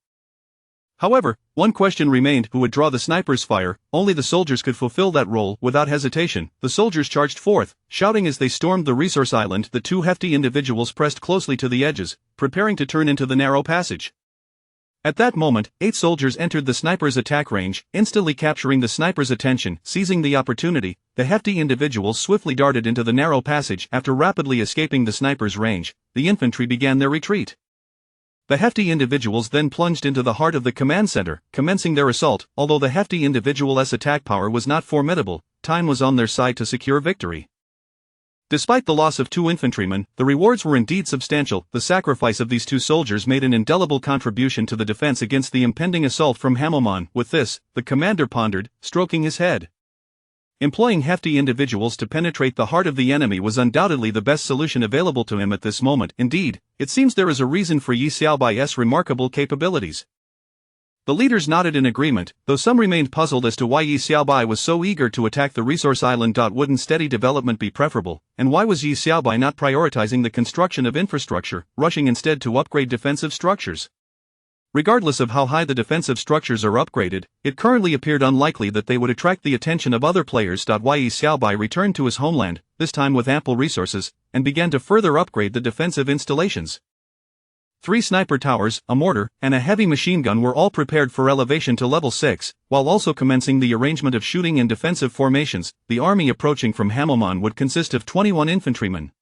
However, one question remained: who would draw the sniper's fire? Only the soldiers could fulfill that role. Without hesitation, the soldiers charged forth, shouting as they stormed the resource island. The 2 hefty individuals pressed closely to the edges, preparing to turn into the narrow passage. At that moment, 8 soldiers entered the sniper's attack range, instantly capturing the sniper's attention. Seizing the opportunity, the hefty individuals swiftly darted into the narrow passage. After rapidly escaping the sniper's range, the infantry began their retreat. The hefty individuals then plunged into the heart of the command center, commencing their assault. Although the hefty individual's attack power was not formidable, time was on their side to secure victory. Despite the loss of 2 infantrymen, the rewards were indeed substantial. The sacrifice of these 2 soldiers made an indelible contribution to the defense against the impending assault from Hamilmon. With this, the commander pondered, stroking his head. Employing hefty individuals to penetrate the heart of the enemy was undoubtedly the best solution available to him at this moment. Indeed, it seems there is a reason for Yi Xiaobai's remarkable capabilities. The leaders nodded in agreement, though some remained puzzled as to why Yi Xiaobai was so eager to attack the resource island. Wouldn't steady development be preferable, and why was Yi Xiaobai not prioritizing the construction of infrastructure, rushing instead to upgrade defensive structures? Regardless of how high the defensive structures are upgraded, it currently appeared unlikely that they would attract the attention of other players. Yi Xiaobai returned to his homeland, this time with ample resources, and began to further upgrade the defensive installations. 3 sniper towers, a mortar, and a heavy machine gun were all prepared for elevation to level 6, while also commencing the arrangement of shooting and defensive formations. The army approaching from Hamilmon would consist of 21 infantrymen.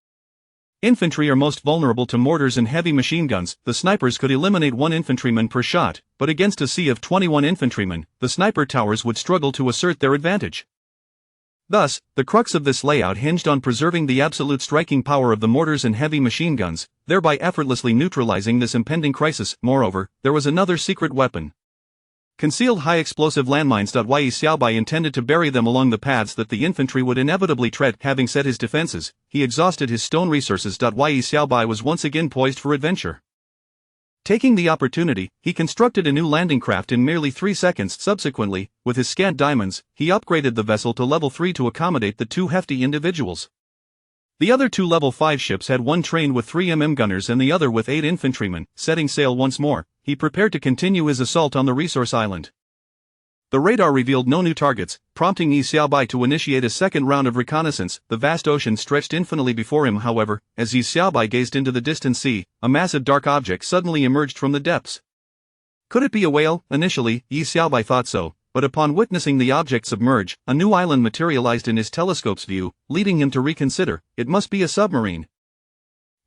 Infantry are most vulnerable to mortars and heavy machine guns. The snipers could eliminate 1 infantryman per shot, but against a sea of 21 infantrymen, the sniper towers would struggle to assert their advantage. Thus, the crux of this layout hinged on preserving the absolute striking power of the mortars and heavy machine guns, thereby effortlessly neutralizing this impending crisis. Moreover, there was another secret weapon. Concealed high-explosive landmines. Yi Xiaobai intended to bury them along the paths that the infantry would inevitably tread. Having set his defenses, he exhausted his stone resources. Yi Xiaobai was once again poised for adventure. Taking the opportunity, he constructed a new landing craft in merely 3 seconds. Subsequently, with his scant diamonds, he upgraded the vessel to level 3 to accommodate the 2 hefty individuals. The other 2 level 5 ships had one trained with 3 gunners and the other with 8 infantrymen. Setting sail once more, he prepared to continue his assault on the resource island. The radar revealed no new targets, prompting Yi Xiaobai to initiate a second round of reconnaissance. The vast ocean stretched infinitely before him. However, as Yi Xiaobai gazed into the distant sea, a massive dark object suddenly emerged from the depths. Could it be a whale? Initially, Yi Xiaobai thought so, but upon witnessing the object submerge, a new island materialized in his telescope's view, leading him to reconsider. It must be a submarine.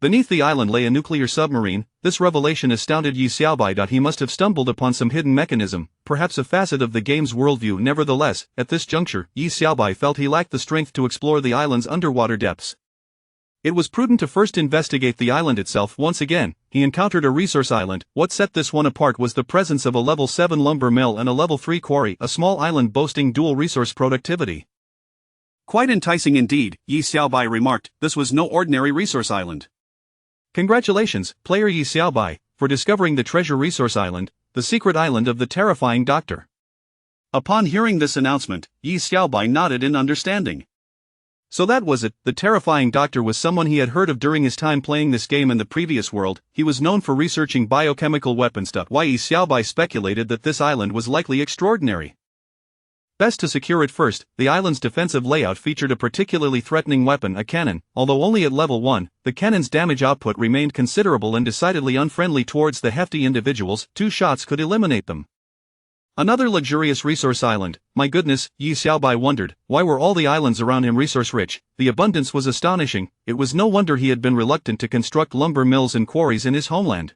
Beneath the island lay a nuclear submarine. This revelation astounded Yi Xiaobai. He must have stumbled upon some hidden mechanism, perhaps a facet of the game's worldview. Nevertheless, at this juncture, Yi Xiaobai felt he lacked the strength to explore the island's underwater depths. It was prudent to first investigate the island itself. Once again, he encountered a resource island. What set this one apart was the presence of a level 7 lumber mill and a level 3 quarry, a small island boasting dual resource productivity. Quite enticing indeed, Yi Xiaobai remarked. This was no ordinary resource island. Congratulations, player Yi Xiaobai, for discovering the treasure resource island, the secret island of the terrifying doctor. Upon hearing this announcement, Yi Xiaobai nodded in understanding. So that was it. The terrifying doctor was someone he had heard of during his time playing this game in the previous world. He was known for researching biochemical weapons. Yi Xiaobai speculated that this island was likely extraordinary. Best to secure it first. The island's defensive layout featured a particularly threatening weapon, a cannon. Although only at level 1, the cannon's damage output remained considerable and decidedly unfriendly towards the hefty individuals. 2 shots could eliminate them. Another luxurious resource island. My goodness, Yi Xiaobai wondered, why were all the islands around him resource-rich? The abundance was astonishing. It was no wonder he had been reluctant to construct lumber mills and quarries in his homeland.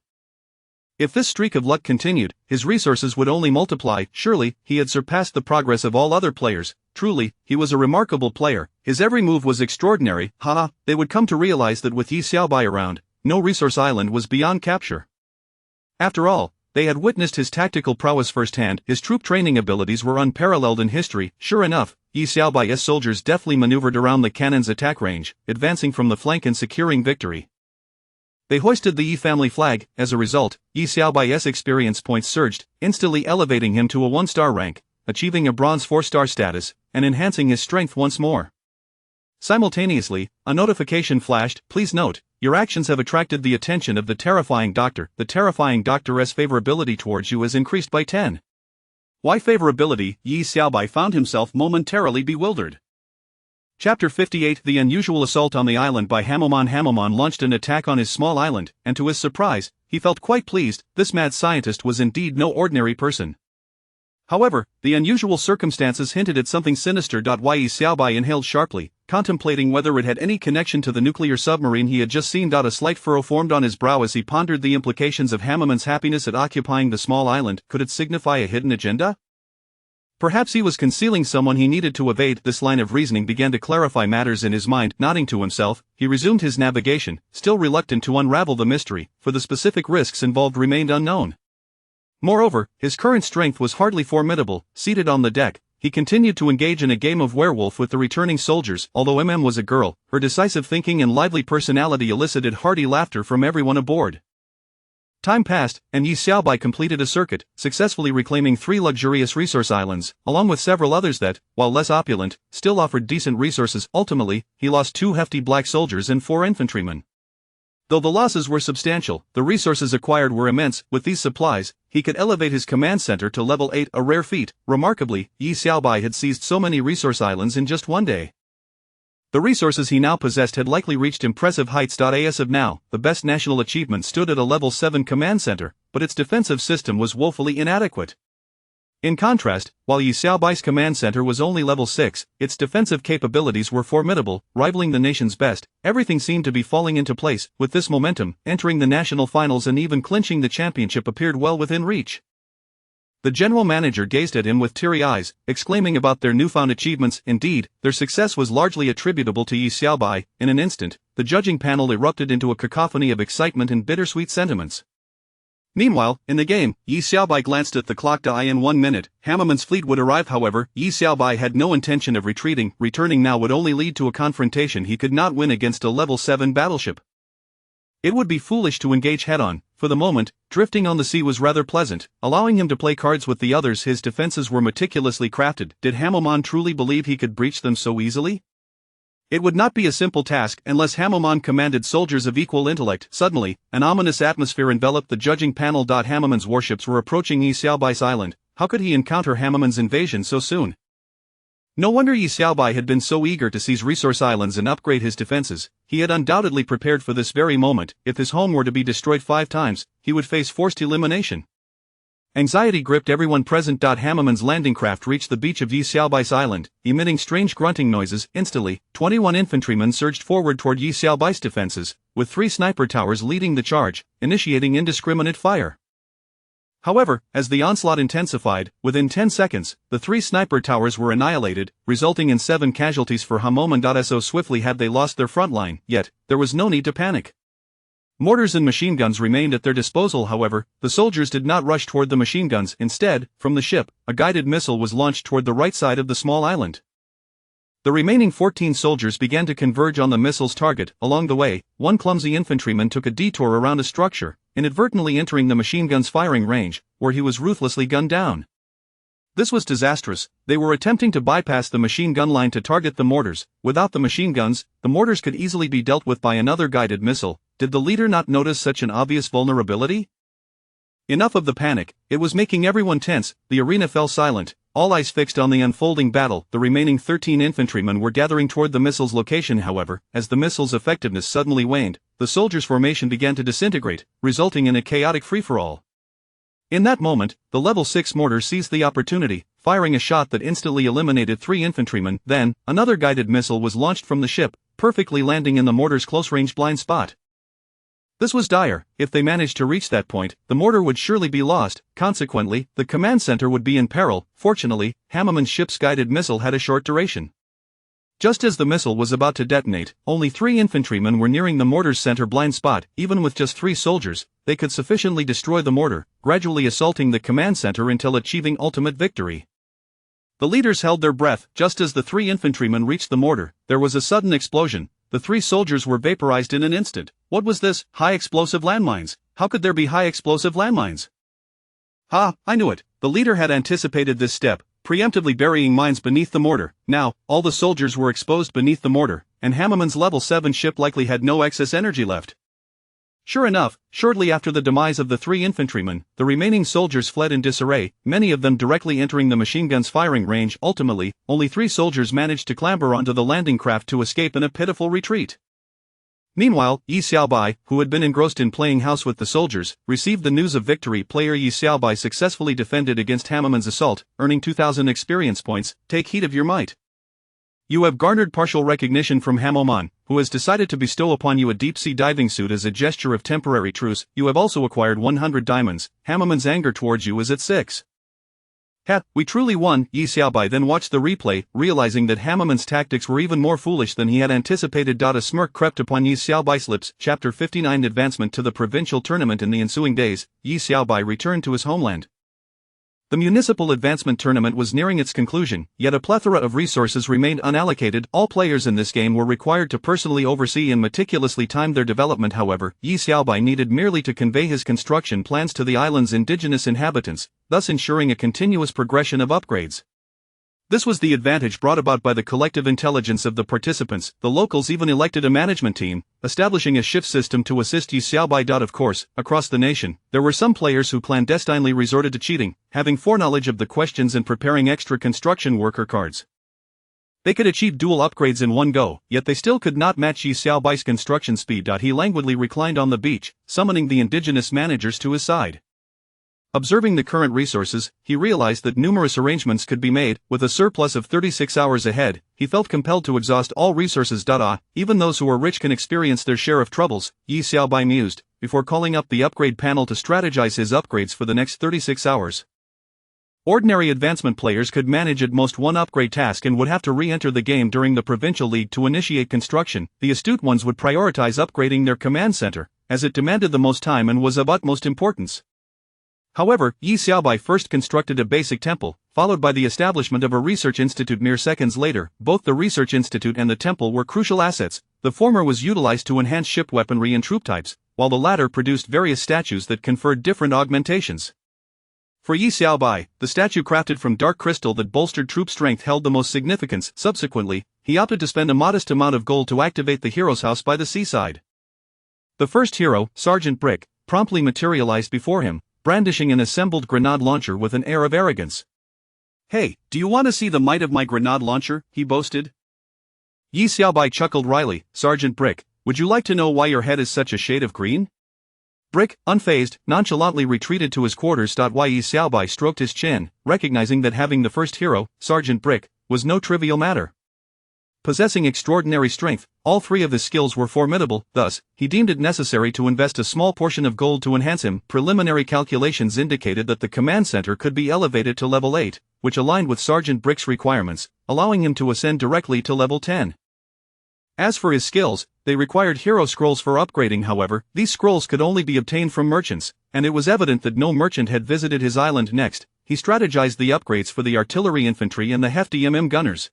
If this streak of luck continued, his resources would only multiply. Surely, he had surpassed the progress of all other players. Truly, he was a remarkable player, his every move was extraordinary, haha, they would come to realize that with Yi Xiaobai around, no resource island was beyond capture. After all, they had witnessed his tactical prowess firsthand, his troop training abilities were unparalleled in history. Sure enough, Yi Xiaobai's soldiers deftly maneuvered around the cannon's attack range, advancing from the flank and securing victory. They hoisted the Yi family flag. As a result, Yi Xiaobai's experience points surged, instantly elevating him to a 1-star rank, achieving a bronze 4-star status, and enhancing his strength once more. Simultaneously, a notification flashed. Please note, your actions have attracted the attention of the terrifying doctor. The terrifying doctor's favorability towards you has increased by 10. Why favorability? Yi Xiaobai found himself momentarily bewildered. Chapter 58. The unusual assault on the island by Hamomon. Hamomon launched an attack on his small island, and to his surprise, he felt quite pleased. This mad scientist was indeed no ordinary person. However, the unusual circumstances hinted at something sinister. Yi Xiaobai inhaled sharply, contemplating whether it had any connection to the nuclear submarine he had just seen. A slight furrow formed on his brow as he pondered the implications of Hamomon's happiness at occupying the small island. Could it signify a hidden agenda? Perhaps he was concealing someone he needed to evade. This line of reasoning began to clarify matters in his mind. Nodding to himself, he resumed his navigation, still reluctant to unravel the mystery, for the specific risks involved remained unknown. Moreover, his current strength was hardly formidable. Seated on the deck, he continued to engage in a game of werewolf with the returning soldiers. Although was a girl, her decisive thinking and lively personality elicited hearty laughter from everyone aboard. Time passed, and Yi Xiaobai completed a circuit, successfully reclaiming 3 luxurious resource islands, along with several others that, while less opulent, still offered decent resources. Ultimately, he lost 2 hefty black soldiers and 4 infantrymen. Though the losses were substantial, the resources acquired were immense. With these supplies, he could elevate his command center to level 8, a rare feat. Remarkably, Yi Xiaobai had seized so many resource islands in just one day. The resources he now possessed had likely reached impressive heights. As of now, the best national achievement stood at a level 7 command center, but its defensive system was woefully inadequate. In contrast, while Yi Xiaobai's command center was only level 6, its defensive capabilities were formidable, rivaling the nation's best. Everything seemed to be falling into place. With this momentum, entering the national finals and even clinching the championship appeared well within reach. The general manager gazed at him with teary eyes, exclaiming about their newfound achievements. Indeed, their success was largely attributable to Yi Xiaobai. In an instant, the judging panel erupted into a cacophony of excitement and bittersweet sentiments. Meanwhile, in the game, Yi Xiaobai glanced at the clock. In 1 minute, Hamomon's fleet would arrive. However, Yi Xiaobai had no intention of retreating. Returning now would only lead to a confrontation he could not win against a level 7 battleship. It would be foolish to engage head-on. For the moment, drifting on the sea was rather pleasant, allowing him to play cards with the others. His defenses were meticulously crafted. Did Hamomon truly believe he could breach them so easily? It would not be a simple task unless Hamomon commanded soldiers of equal intellect. Suddenly, an ominous atmosphere enveloped the judging panel. Hamomon's warships were approaching Yi Xiaobai's island. How could he encounter Hamomon's invasion so soon? No wonder Yi Xiaobai had been so eager to seize resource islands and upgrade his defenses. He had undoubtedly prepared for this very moment. If his home were to be destroyed 5 times, he would face forced elimination. Anxiety gripped everyone present. Hamomon's landing craft reached the beach of Yi Xiaobai's island, emitting strange grunting noises. Instantly, 21 infantrymen surged forward toward Yi Xiaobai's defenses, with 3 sniper towers leading the charge, initiating indiscriminate fire. However, as the onslaught intensified, within 10 seconds, the 3 sniper towers were annihilated, resulting in 7 casualties for Hamomon. So swiftly had they lost their front line, yet, there was no need to panic. Mortars and machine guns remained at their disposal. However, the soldiers did not rush toward the machine guns. Instead, from the ship, a guided missile was launched toward the right side of the small island. The remaining 14 soldiers began to converge on the missile's target. Along the way, one clumsy infantryman took a detour around a structure, inadvertently entering the machine gun's firing range, where he was ruthlessly gunned down. This was disastrous. They were attempting to bypass the machine gun line to target the mortars. Without the machine guns, the mortars could easily be dealt with by another guided missile. Did the leader not notice such an obvious vulnerability? Enough of the panic, it was making everyone tense. The arena fell silent, all eyes fixed on the unfolding battle. The remaining 13 infantrymen were gathering toward the missile's location. However, as the missile's effectiveness suddenly waned, the soldiers' formation began to disintegrate, resulting in a chaotic free-for-all. In that moment, the level 6 mortar seized the opportunity, firing a shot that instantly eliminated 3 infantrymen. Then, another guided missile was launched from the ship, perfectly landing in the mortar's close-range blind spot. This was dire. If they managed to reach that point, the mortar would surely be lost. Consequently, the command center would be in peril. Fortunately, Hammerman's ship's guided missile had a short duration. Just as the missile was about to detonate, only 3 infantrymen were nearing the mortar's center blind spot. Even with just 3 soldiers, they could sufficiently destroy the mortar, gradually assaulting the command center until achieving ultimate victory. The leaders held their breath. Just as the 3 infantrymen reached the mortar, there was a sudden explosion. The 3 soldiers were vaporized in an instant. What was this? High explosive landmines. How could there be high explosive landmines? Ha, I knew it. The leader had anticipated this step, preemptively burying mines beneath the mortar. Now, all the soldiers were exposed beneath the mortar, and Hammerman's level 7 ship likely had no excess energy left. Sure enough, shortly after the demise of the 3 infantrymen, the remaining soldiers fled in disarray, many of them directly entering the machine gun's firing range. Ultimately, only 3 soldiers managed to clamber onto the landing craft to escape in a pitiful retreat. Meanwhile, Yi Xiaobai, who had been engrossed in playing house with the soldiers, received the news of victory. Player Yi Xiaobai successfully defended against Hammerman's assault, earning 2,000 experience points. Take heed of your might. You have garnered partial recognition from Hammerman, who has decided to bestow upon you a deep-sea diving suit as a gesture of temporary truce. You have also acquired 100 diamonds. Hammerman's anger towards you is at 6. We truly won. Yi Xiaobai then watched the replay, realizing that Hammerman's tactics were even more foolish than he had anticipated. A smirk crept upon Yi Xiaobai's lips. Chapter 59 Advancement to the provincial tournament. In the ensuing days, Yi Xiaobai returned to his homeland. The municipal advancement tournament was nearing its conclusion, yet a plethora of resources remained unallocated. All players in this game were required to personally oversee and meticulously time their development. However, Yi Xiaobai needed merely to convey his construction plans to the island's indigenous inhabitants, thus ensuring a continuous progression of upgrades. This was the advantage brought about by the collective intelligence of the participants. The locals even elected a management team, establishing a shift system to assist Yi Xiaobai. Of course, across the nation, there were some players who clandestinely resorted to cheating, having foreknowledge of the questions and preparing extra construction worker cards. They could achieve dual upgrades in one go, yet they still could not match Yi Xiaobai's construction speed. He languidly reclined on the beach, summoning the indigenous managers to his side. Observing the current resources, he realized that numerous arrangements could be made. With a surplus of 36 hours ahead, he felt compelled to exhaust all resources. Even those who are rich can experience their share of troubles, Yi Xiaobai mused, before calling up the upgrade panel to strategize his upgrades for the next 36 hours. Ordinary advancement players could manage at most one upgrade task and would have to re-enter the game during the provincial league to initiate construction. The astute ones would prioritize upgrading their command center, as it demanded the most time and was of utmost importance. However, Yi Xiaobai first constructed a basic temple, followed by the establishment of a research institute. Mere seconds later, both the research institute and the temple were crucial assets. The former was utilized to enhance ship weaponry and troop types, while the latter produced various statues that conferred different augmentations. For Yi Xiaobai, the statue crafted from dark crystal that bolstered troop strength held the most significance. Subsequently, he opted to spend a modest amount of gold to activate the hero's house by the seaside. The first hero, Sergeant Brick, promptly materialized before him, brandishing an assembled grenade launcher with an air of arrogance. "Hey, do you want to see the might of my grenade launcher?" he boasted. Yi Xiaobai chuckled wryly. "Sergeant Brick, would you like to know why your head is such a shade of green?" Brick, unfazed, nonchalantly retreated to his quarters. Yi Xiaobai stroked his chin, recognizing that having the first hero, Sergeant Brick, was no trivial matter. Possessing extraordinary strength, all 3 of his skills were formidable. Thus, he deemed it necessary to invest a small portion of gold to enhance him. Preliminary calculations indicated that the command center could be elevated to level 8, which aligned with Sergeant Brick's requirements, allowing him to ascend directly to level 10. As for his skills, they required hero scrolls for upgrading. However, these scrolls could only be obtained from merchants, and it was evident that no merchant had visited his island. Next, he strategized the upgrades for the artillery infantry and the hefty gunners.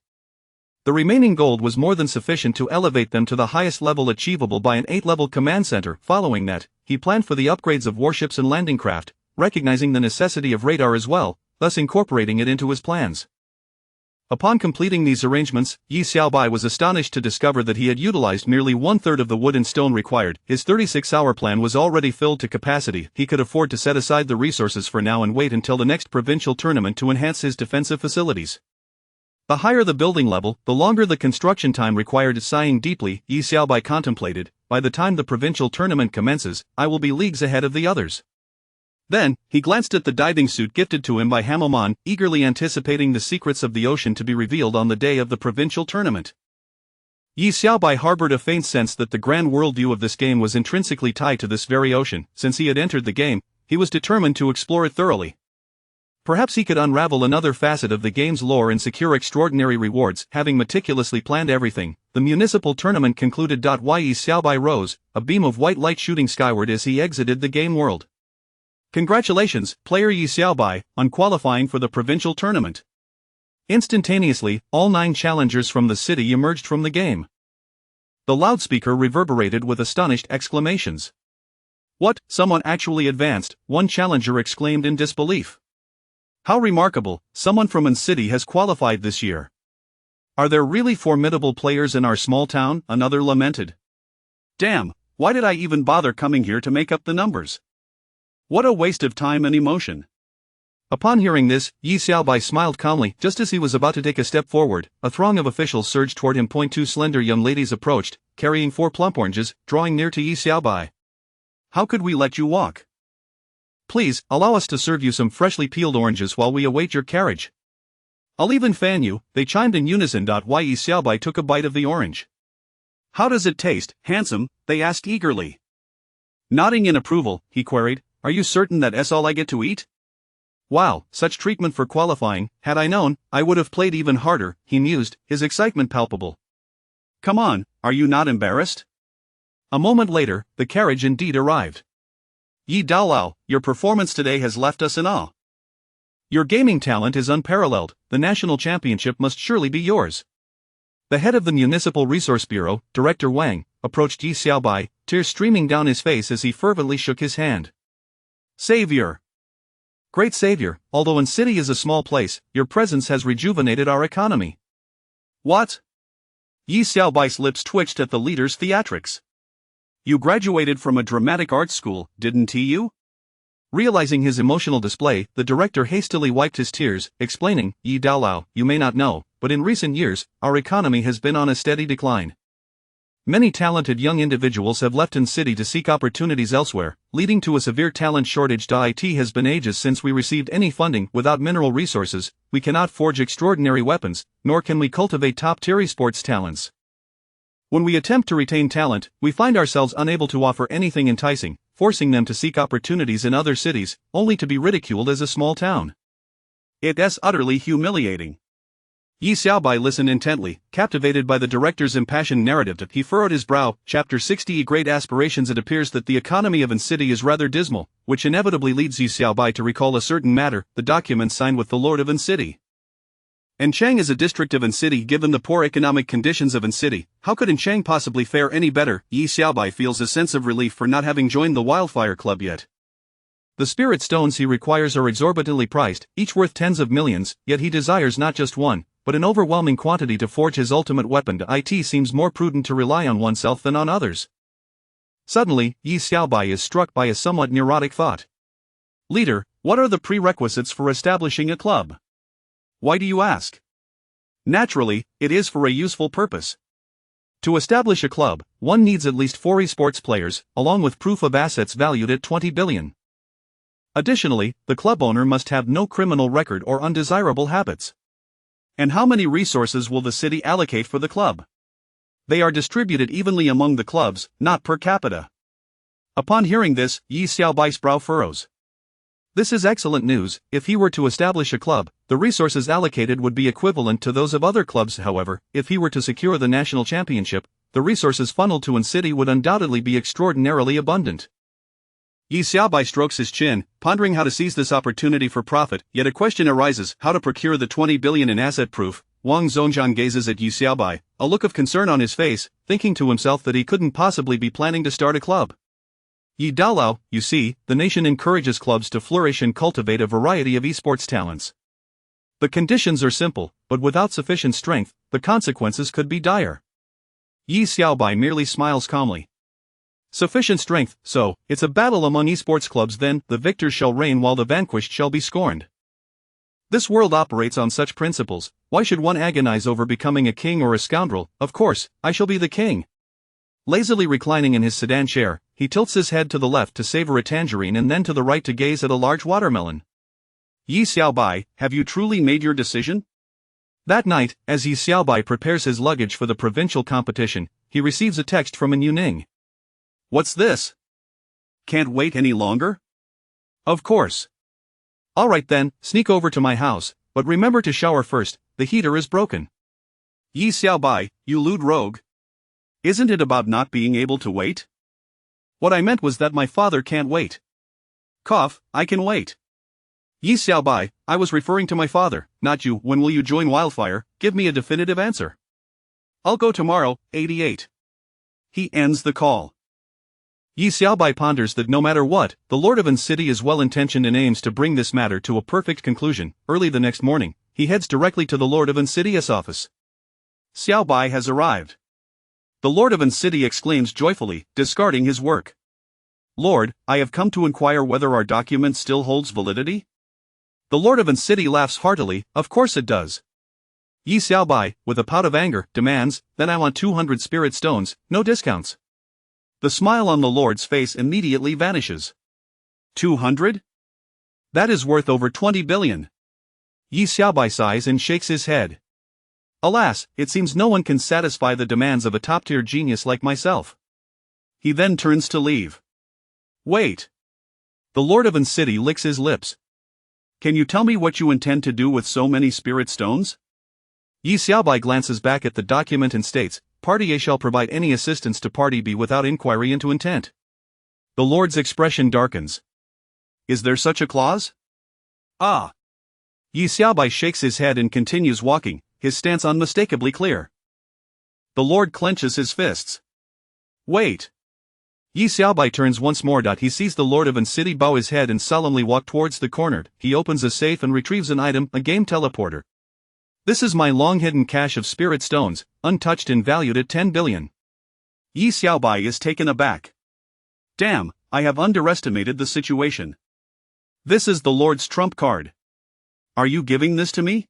The remaining gold was more than sufficient to elevate them to the highest level achievable by an 8-level command center. Following that, he planned for the upgrades of warships and landing craft, recognizing the necessity of radar as well, thus incorporating it into his plans. Upon completing these arrangements, Yi Xiaobai was astonished to discover that he had utilized merely 1/3 of the wood and stone required. His 36-hour plan was already filled to capacity. He could afford to set aside the resources for now and wait until the next provincial tournament to enhance his defensive facilities. The higher the building level, the longer the construction time required. Sighing deeply, Yi Xiaobai contemplated, "By the time the provincial tournament commences, I will be leagues ahead of the others." Then, he glanced at the diving suit gifted to him by Hammerman, eagerly anticipating the secrets of the ocean to be revealed on the day of the provincial tournament. Yi Xiaobai harbored a faint sense that the grand worldview of this game was intrinsically tied to this very ocean. Since he had entered the game, he was determined to explore it thoroughly. Perhaps he could unravel another facet of the game's lore and secure extraordinary rewards. Having meticulously planned everything, the municipal tournament concluded. Yi Xiaobai rose, a beam of white light shooting skyward as he exited the game world. Congratulations, player Yi Xiaobai, on qualifying for the provincial tournament. Instantaneously, all 9 challengers from the city emerged from the game. The loudspeaker reverberated with astonished exclamations. What, someone actually advanced, one challenger exclaimed in disbelief. How remarkable, someone from an city has qualified this year. Are there really formidable players in our small town? Another lamented. Damn, why did I even bother coming here to make up the numbers? What a waste of time and emotion. Upon hearing this, Yi Xiaobai smiled calmly. Just as he was about to take a step forward, a throng of officials surged toward him. 2 slender young ladies approached, carrying 4 plump oranges, drawing near to Yi Xiaobai. How could we let you walk? Please, allow us to serve you some freshly peeled oranges while we await your carriage. I'll even fan you, they chimed in unison. Yi Xiaobai took a bite of the orange. How does it taste, handsome? They asked eagerly. Nodding in approval, he queried, are you certain that's all I get to eat? Wow, such treatment for qualifying. Had I known, I would have played even harder, he mused, his excitement palpable. Come on, are you not embarrassed? A moment later, the carriage indeed arrived. Yi Daolao, your performance today has left us in awe. Your gaming talent is unparalleled, the national championship must surely be yours. The head of the Municipal Resource Bureau, Director Wang, approached Yi Xiaobai, tears streaming down his face as he fervently shook his hand. Savior! Great savior, although An City is a small place, your presence has rejuvenated our economy. What? Yi Xiaobai's lips twitched at the leader's theatrics. You graduated from a dramatic arts school, didn't you? Realizing his emotional display, the director hastily wiped his tears, explaining, Yi Daolao, you may not know, but in recent years, our economy has been on a steady decline. Many talented young individuals have left An City to seek opportunities elsewhere, leading to a severe talent shortage. It has been ages since we received any funding. Without mineral resources, we cannot forge extraordinary weapons, nor can we cultivate top-tier esports talents. When we attempt to retain talent, we find ourselves unable to offer anything enticing, forcing them to seek opportunities in other cities, only to be ridiculed as a small town. It's utterly humiliating. Yi Xiaobai listened intently, captivated by the director's impassioned narrative. He furrowed his brow. Chapter 60 Great Aspirations. It appears that the economy of An City is rather dismal, which inevitably leads Yi Xiaobai to recall a certain matter, the document signed with the Lord of An City. Anchang is a district of An City. Given the poor economic conditions of An City, how could Anchang possibly fare any better? Yi Xiaobai feels a sense of relief for not having joined the Wildfire Club yet. The spirit stones he requires are exorbitantly priced, each worth tens of millions, yet he desires not just one, but an overwhelming quantity to forge his ultimate weapon. It seems more prudent to rely on oneself than on others. Suddenly, Yi Xiaobai is struck by a somewhat neurotic thought. Leader, what are the prerequisites for establishing a club? Why do you ask? Naturally, it is for a useful purpose. To establish a club, one needs at least 4 esports players, along with proof of assets valued at 20 billion. Additionally, the club owner must have no criminal record or undesirable habits. And how many resources will the city allocate for the club? They are distributed evenly among the clubs, not per capita. Upon hearing this, Yi Xiaobai's brow furrows. This is excellent news. If he were to establish a club, the resources allocated would be equivalent to those of other clubs. However, if he were to secure the national championship, the resources funneled to An City would undoubtedly be extraordinarily abundant. Yi Xiaobai strokes his chin, pondering how to seize this opportunity for profit, yet a question arises, how to procure the 20 billion in asset proof. Wang Zongjian gazes at Yi Xiaobai, a look of concern on his face, thinking to himself that he couldn't possibly be planning to start a club. Yi Daolao, you see, the nation encourages clubs to flourish and cultivate a variety of esports talents. The conditions are simple, but without sufficient strength, the consequences could be dire. Yi Xiaobai merely smiles calmly. Sufficient strength, so, it's a battle among esports clubs then, the victors shall reign while the vanquished shall be scorned. This world operates on such principles. Why should one agonize over becoming a king or a scoundrel? Of course, I shall be the king. Lazily reclining in his sedan chair, he tilts his head to the left to savor a tangerine and then to the right to gaze at a large watermelon. Yi Xiaobai, have you truly made your decision? That night, as Yi Xiaobai prepares his luggage for the provincial competition, he receives a text from An Yuning. What's this? Can't wait any longer? Of course. Alright then, sneak over to my house, but remember to shower first, the heater is broken. Yi Xiaobai, you lewd rogue. Isn't it about not being able to wait? What I meant was that my father can't wait. Cough, I can wait. Yi Xiaobai, I was referring to my father, not you. When will you join Wildfire? Give me a definitive answer. I'll go tomorrow, 88. He ends the call. Yi Xiaobai ponders that no matter what, the Lord of An City is well-intentioned and aims to bring this matter to a perfect conclusion. Early the next morning, he heads directly to the Lord of An City's office. Xiaobai has arrived. The Lord of An City exclaims joyfully, discarding his work. Lord, I have come to inquire whether our document still holds validity? The Lord of An City laughs heartily, of course it does. Yi Xiaobai, with a pout of anger, demands, then I want 200 spirit stones, no discounts. The smile on the Lord's face immediately vanishes. 200? That is worth over 20 billion. Yi Xiaobai sighs and shakes his head. Alas, it seems no one can satisfy the demands of a top-tier genius like myself. He then turns to leave. Wait. The Lord of An City licks his lips. Can you tell me what you intend to do with so many spirit stones? Yi Xiaobai glances back at the document and states, Party A shall provide any assistance to Party B without inquiry into intent. The Lord's expression darkens. Is there such a clause? Ah. Yi Xiaobai shakes his head and continues walking, his stance unmistakably clear. The Lord clenches his fists. Wait. Yi Xiaobai turns once more. He sees the Lord of An City bow his head and solemnly walk towards the corner. He opens a safe and retrieves an item, a game teleporter. This is my long-hidden cache of spirit stones, untouched and valued at 10 billion. Yi Xiaobai is taken aback. Damn, I have underestimated the situation. This is the Lord's trump card. Are you giving this to me?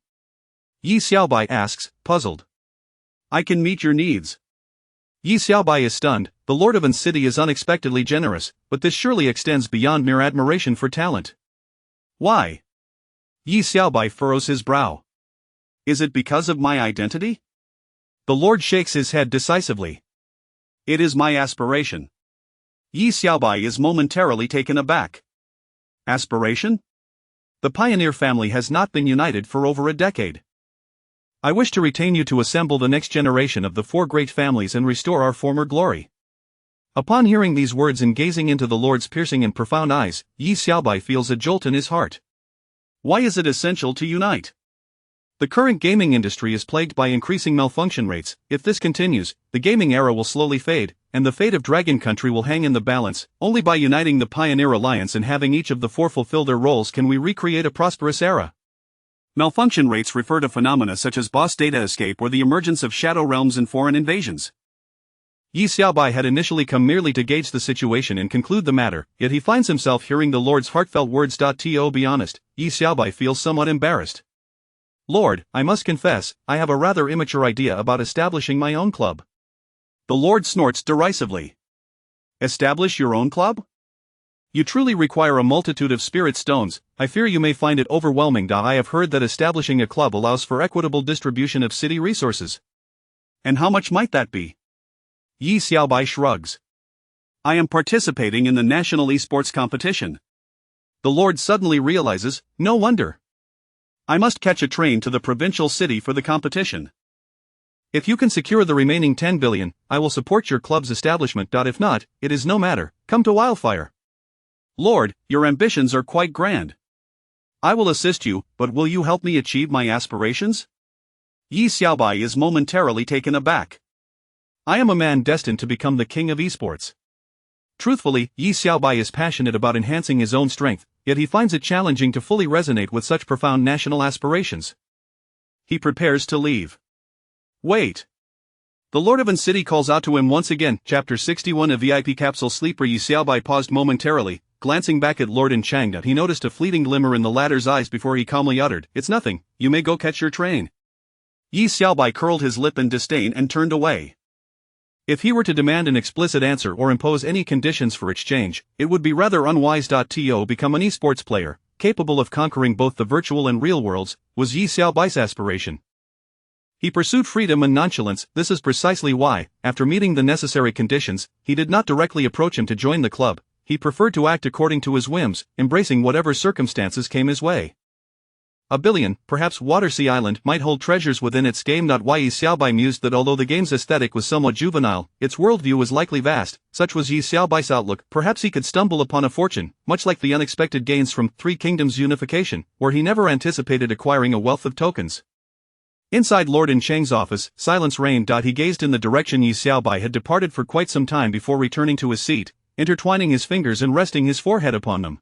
Yi Xiaobai asks, puzzled. I can meet your needs. Yi Xiaobai is stunned. The Lord of An City is unexpectedly generous, but this surely extends beyond mere admiration for talent. Why? Yi Xiaobai furrows his brow. Is it because of my identity? The Lord shakes his head decisively. It is my aspiration. Yi Xiaobai is momentarily taken aback. Aspiration? The pioneer family has not been united for over a decade. I wish to retain you to assemble the next generation of the four great families and restore our former glory. Upon hearing these words and gazing into the Lord's piercing and profound eyes, Yi Xiaobai feels a jolt in his heart. Why is it essential to unite? The current gaming industry is plagued by increasing malfunction rates. If this continues, the gaming era will slowly fade, and the fate of Dragon Country will hang in the balance. Only by uniting the Pioneer Alliance and having each of the four fulfill their roles can we recreate a prosperous era. Malfunction rates refer to phenomena such as boss data escape or the emergence of shadow realms and foreign invasions. Yi Xiaobai had initially come merely to gauge the situation and conclude the matter, yet he finds himself hearing the Lord's heartfelt words. To be honest, Yi Xiaobai feels somewhat embarrassed. Lord, I must confess, I have a rather immature idea about establishing my own club. The Lord snorts derisively. Establish your own club? You truly require a multitude of spirit stones. I fear you may find it overwhelming. I have heard that establishing a club allows for equitable distribution of city resources. And how much might that be? Yi Xiaobai shrugs. I am participating in the national esports competition. The Lord suddenly realizes, no wonder. I must catch a train to the provincial city for the competition. If you can secure the remaining 10 billion, I will support your club's establishment. If not, it is no matter, come to Wildfire. Lord, your ambitions are quite grand. I will assist you, but will you help me achieve my aspirations? Yi Xiaobai is momentarily taken aback. I am a man destined to become the king of esports. Truthfully, Yi Xiaobai is passionate about enhancing his own strength, yet he finds it challenging to fully resonate with such profound national aspirations. He prepares to leave. Wait. The Lord of An City calls out to him once again. Chapter 61 A VIP Capsule Sleeper. Yi Xiaobai paused momentarily, glancing back at Lord Chang. He noticed a fleeting glimmer in the latter's eyes before he calmly uttered, "It's nothing, you may go catch your train." Yi Xiaobai curled his lip in disdain and turned away. If he were to demand an explicit answer or impose any conditions for exchange, it would be rather unwise. To become an esports player, capable of conquering both the virtual and real worlds, was Yi Xiaobai's aspiration. He pursued freedom and nonchalance. This is precisely why, after meeting the necessary conditions, he did not directly approach him to join the club. He preferred to act according to his whims, embracing whatever circumstances came his way. A billion, perhaps Watersea Island, might hold treasures within its game. Yi Xiaobai mused that although the game's aesthetic was somewhat juvenile, its worldview was likely vast. Such was Yi Xiaobai's outlook. Perhaps he could stumble upon a fortune, much like the unexpected gains from Three Kingdoms unification, where he never anticipated acquiring a wealth of tokens. Inside Lord In Cheng's office, silence reigned. He gazed in the direction Yi Xiaobai had departed for quite some time before returning to his seat, intertwining his fingers and resting his forehead upon them.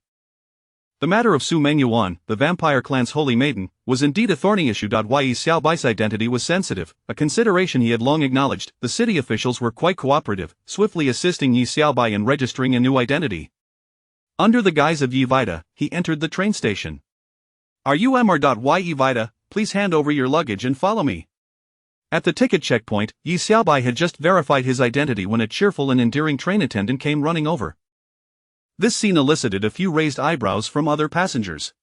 The matter of Su Mengyuan, the vampire clan's holy maiden, was indeed a thorny issue. Yi Xiaobai's identity was sensitive, a consideration he had long acknowledged. The city officials were quite cooperative, swiftly assisting Yi Xiaobai in registering a new identity. Under the guise of Yi Vida, he entered the train station. "Are you Yi Vida? Please hand over your luggage and follow me." At the ticket checkpoint, Yi Xiaobai had just verified his identity when a cheerful and endearing train attendant came running over. This scene elicited a few raised eyebrows from other passengers.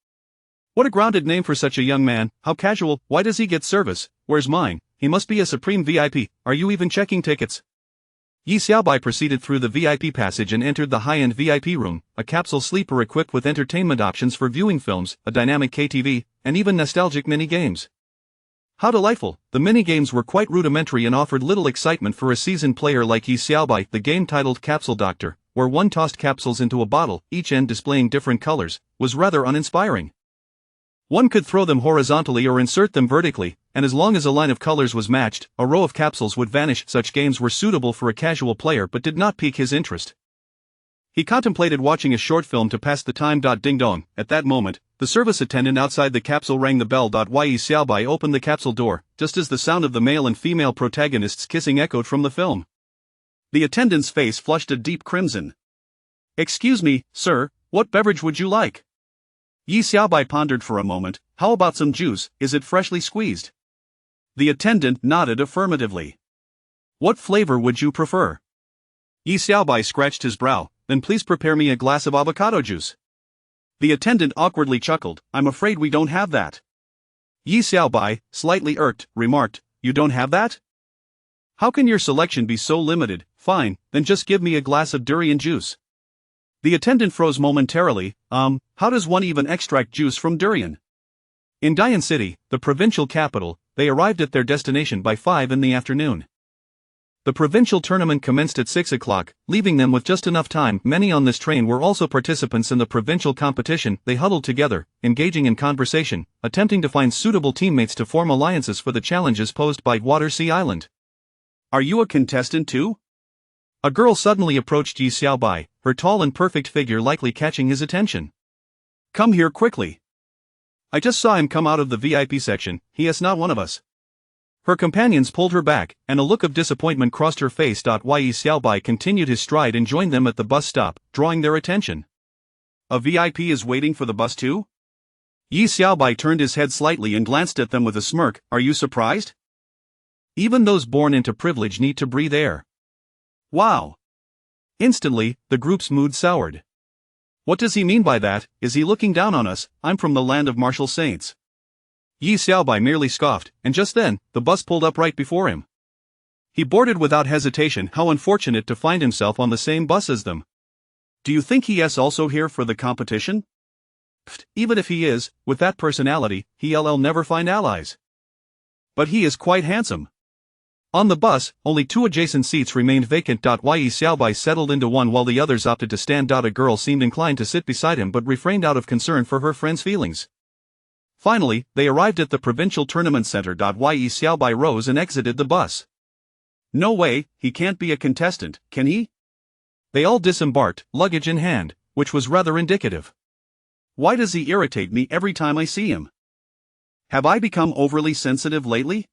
"What a grounded name for such a young man, how casual, why does he get service, where's mine, he must be a supreme VIP, are you even checking tickets?" Yi Xiaobai proceeded through the VIP passage and entered the high-end VIP room, a capsule sleeper equipped with entertainment options for viewing films, a dynamic KTV, and even nostalgic mini-games. How delightful! The mini-games were quite rudimentary and offered little excitement for a seasoned player like Yi Xiaobai. The game titled Capsule Doctor, where one tossed capsules into a bottle, each end displaying different colors, was rather uninspiring. One could throw them horizontally or insert them vertically, and as long as a line of colors was matched, a row of capsules would vanish. Such games were suitable for a casual player but did not pique his interest. He contemplated watching a short film to pass the time. Ding dong, at that moment, the service attendant outside the capsule rang the bell. Yi Xiaobai opened the capsule door, just as the sound of the male and female protagonists kissing echoed from the film. The attendant's face flushed a deep crimson. "Excuse me, sir, what beverage would you like?" Yi Xiaobai pondered for a moment. "How about some juice, is it freshly squeezed?" The attendant nodded affirmatively. "What flavor would you prefer?" Yi Xiaobai scratched his brow. "Then please prepare me a glass of avocado juice." The attendant awkwardly chuckled. "I'm afraid we don't have that." Yi Xiaobai, slightly irked, remarked, "You don't have that? How can your selection be so limited? Fine, then just give me a glass of durian juice." The attendant froze momentarily. How does one even extract juice from durian?" In Dian City, the provincial capital, they arrived at their destination by 5 in the afternoon. The provincial tournament commenced at 6 o'clock, leaving them with just enough time. Many on this train were also participants in the provincial competition. They huddled together, engaging in conversation, attempting to find suitable teammates to form alliances for the challenges posed by Watersea Island. "Are you a contestant too?" A girl suddenly approached Yi Xiaobai, her tall and perfect figure likely catching his attention. "Come here quickly. I just saw him come out of the VIP section, he is not one of us." Her companions pulled her back, and a look of disappointment crossed her face. Yi Xiaobai continued his stride and joined them at the bus stop, drawing their attention. "A VIP is waiting for the bus too?" Yi Xiaobai turned his head slightly and glanced at them with a smirk. "Are you surprised? Even those born into privilege need to breathe air." "Wow!" Instantly, the group's mood soured. "What does he mean by that? Is he looking down on us? I'm from the land of martial saints." Yi Xiaobai merely scoffed, and just then, the bus pulled up right before him. He boarded without hesitation. How unfortunate to find himself on the same bus as them. "Do you think he is also here for the competition?" "Pfft, even if he is, with that personality, he'll never find allies." "But he is quite handsome." On the bus, only 2 adjacent seats remained vacant. Yi Xiaobai settled into one while the others opted to stand. A girl seemed inclined to sit beside him but refrained out of concern for her friend's feelings. Finally, they arrived at the provincial tournament center. Yi Xiaobai rose and exited the bus. "No way, he can't be a contestant, can he?" They all disembarked, luggage in hand, which was rather indicative. "Why does he irritate me every time I see him? Have I become overly sensitive lately?"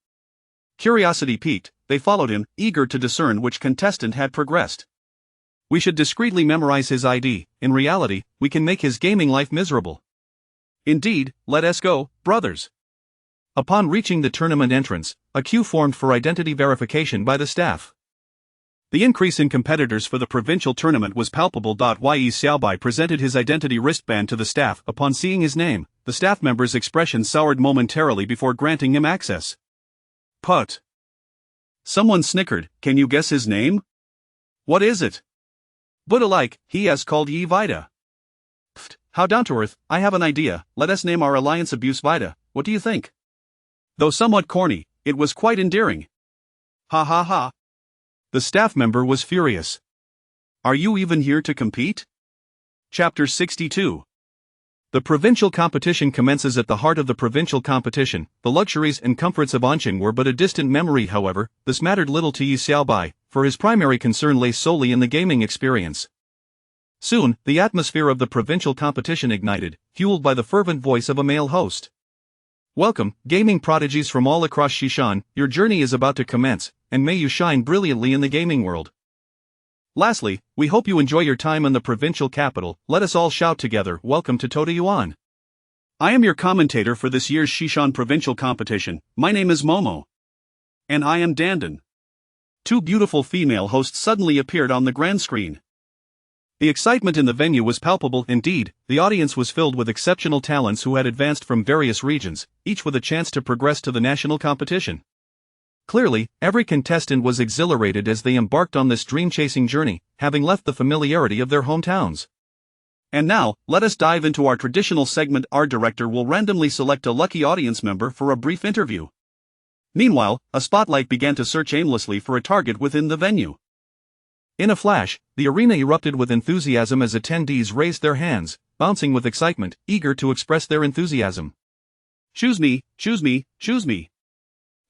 Curiosity piqued, they followed him, eager to discern which contestant had progressed. "We should discreetly memorize his ID, in reality, we can make his gaming life miserable." "Indeed, let us go, brothers." Upon reaching the tournament entrance, a queue formed for identity verification by the staff. The increase in competitors for the provincial tournament was palpable. Yi Xiaobai presented his identity wristband to the staff. Upon seeing his name, the staff member's expression soured momentarily before granting him access. Put. Someone snickered, can you guess his name? What is it? But alike, he has called ye Vida. Pfft, how down to earth, I have an idea, let us name our alliance Abuse Vida, what do you think? Though somewhat corny, it was quite endearing. Ha ha ha. The staff member was furious. Are you even here to compete? Chapter 62. The provincial competition commences at the heart of the provincial competition. The luxuries and comforts of Anqing were but a distant memory, however. This mattered little to Yi Xiaobai, for his primary concern lay solely in the gaming experience. Soon, the atmosphere of the provincial competition ignited, fueled by the fervent voice of a male host. Welcome, gaming prodigies from all across Xishan, your journey is about to commence, and may you shine brilliantly in the gaming world. Lastly, we hope you enjoy your time in the provincial capital. Let us all shout together, welcome to Tota Yuan. I am your commentator for this year's Xishan provincial competition. My name is Momo. And I am Dandan. Two beautiful female hosts suddenly appeared on the grand screen. The excitement in the venue was palpable indeed. The audience was filled with exceptional talents who had advanced from various regions, each with a chance to progress to the national competition. Clearly, every contestant was exhilarated as they embarked on this dream-chasing journey, having left the familiarity of their hometowns. And now, let us dive into our traditional segment. Our director will randomly select a lucky audience member for a brief interview. Meanwhile, a spotlight began to search aimlessly for a target within the venue. In a flash, the arena erupted with enthusiasm as attendees raised their hands, bouncing with excitement, eager to express their enthusiasm. Choose me, choose me, choose me.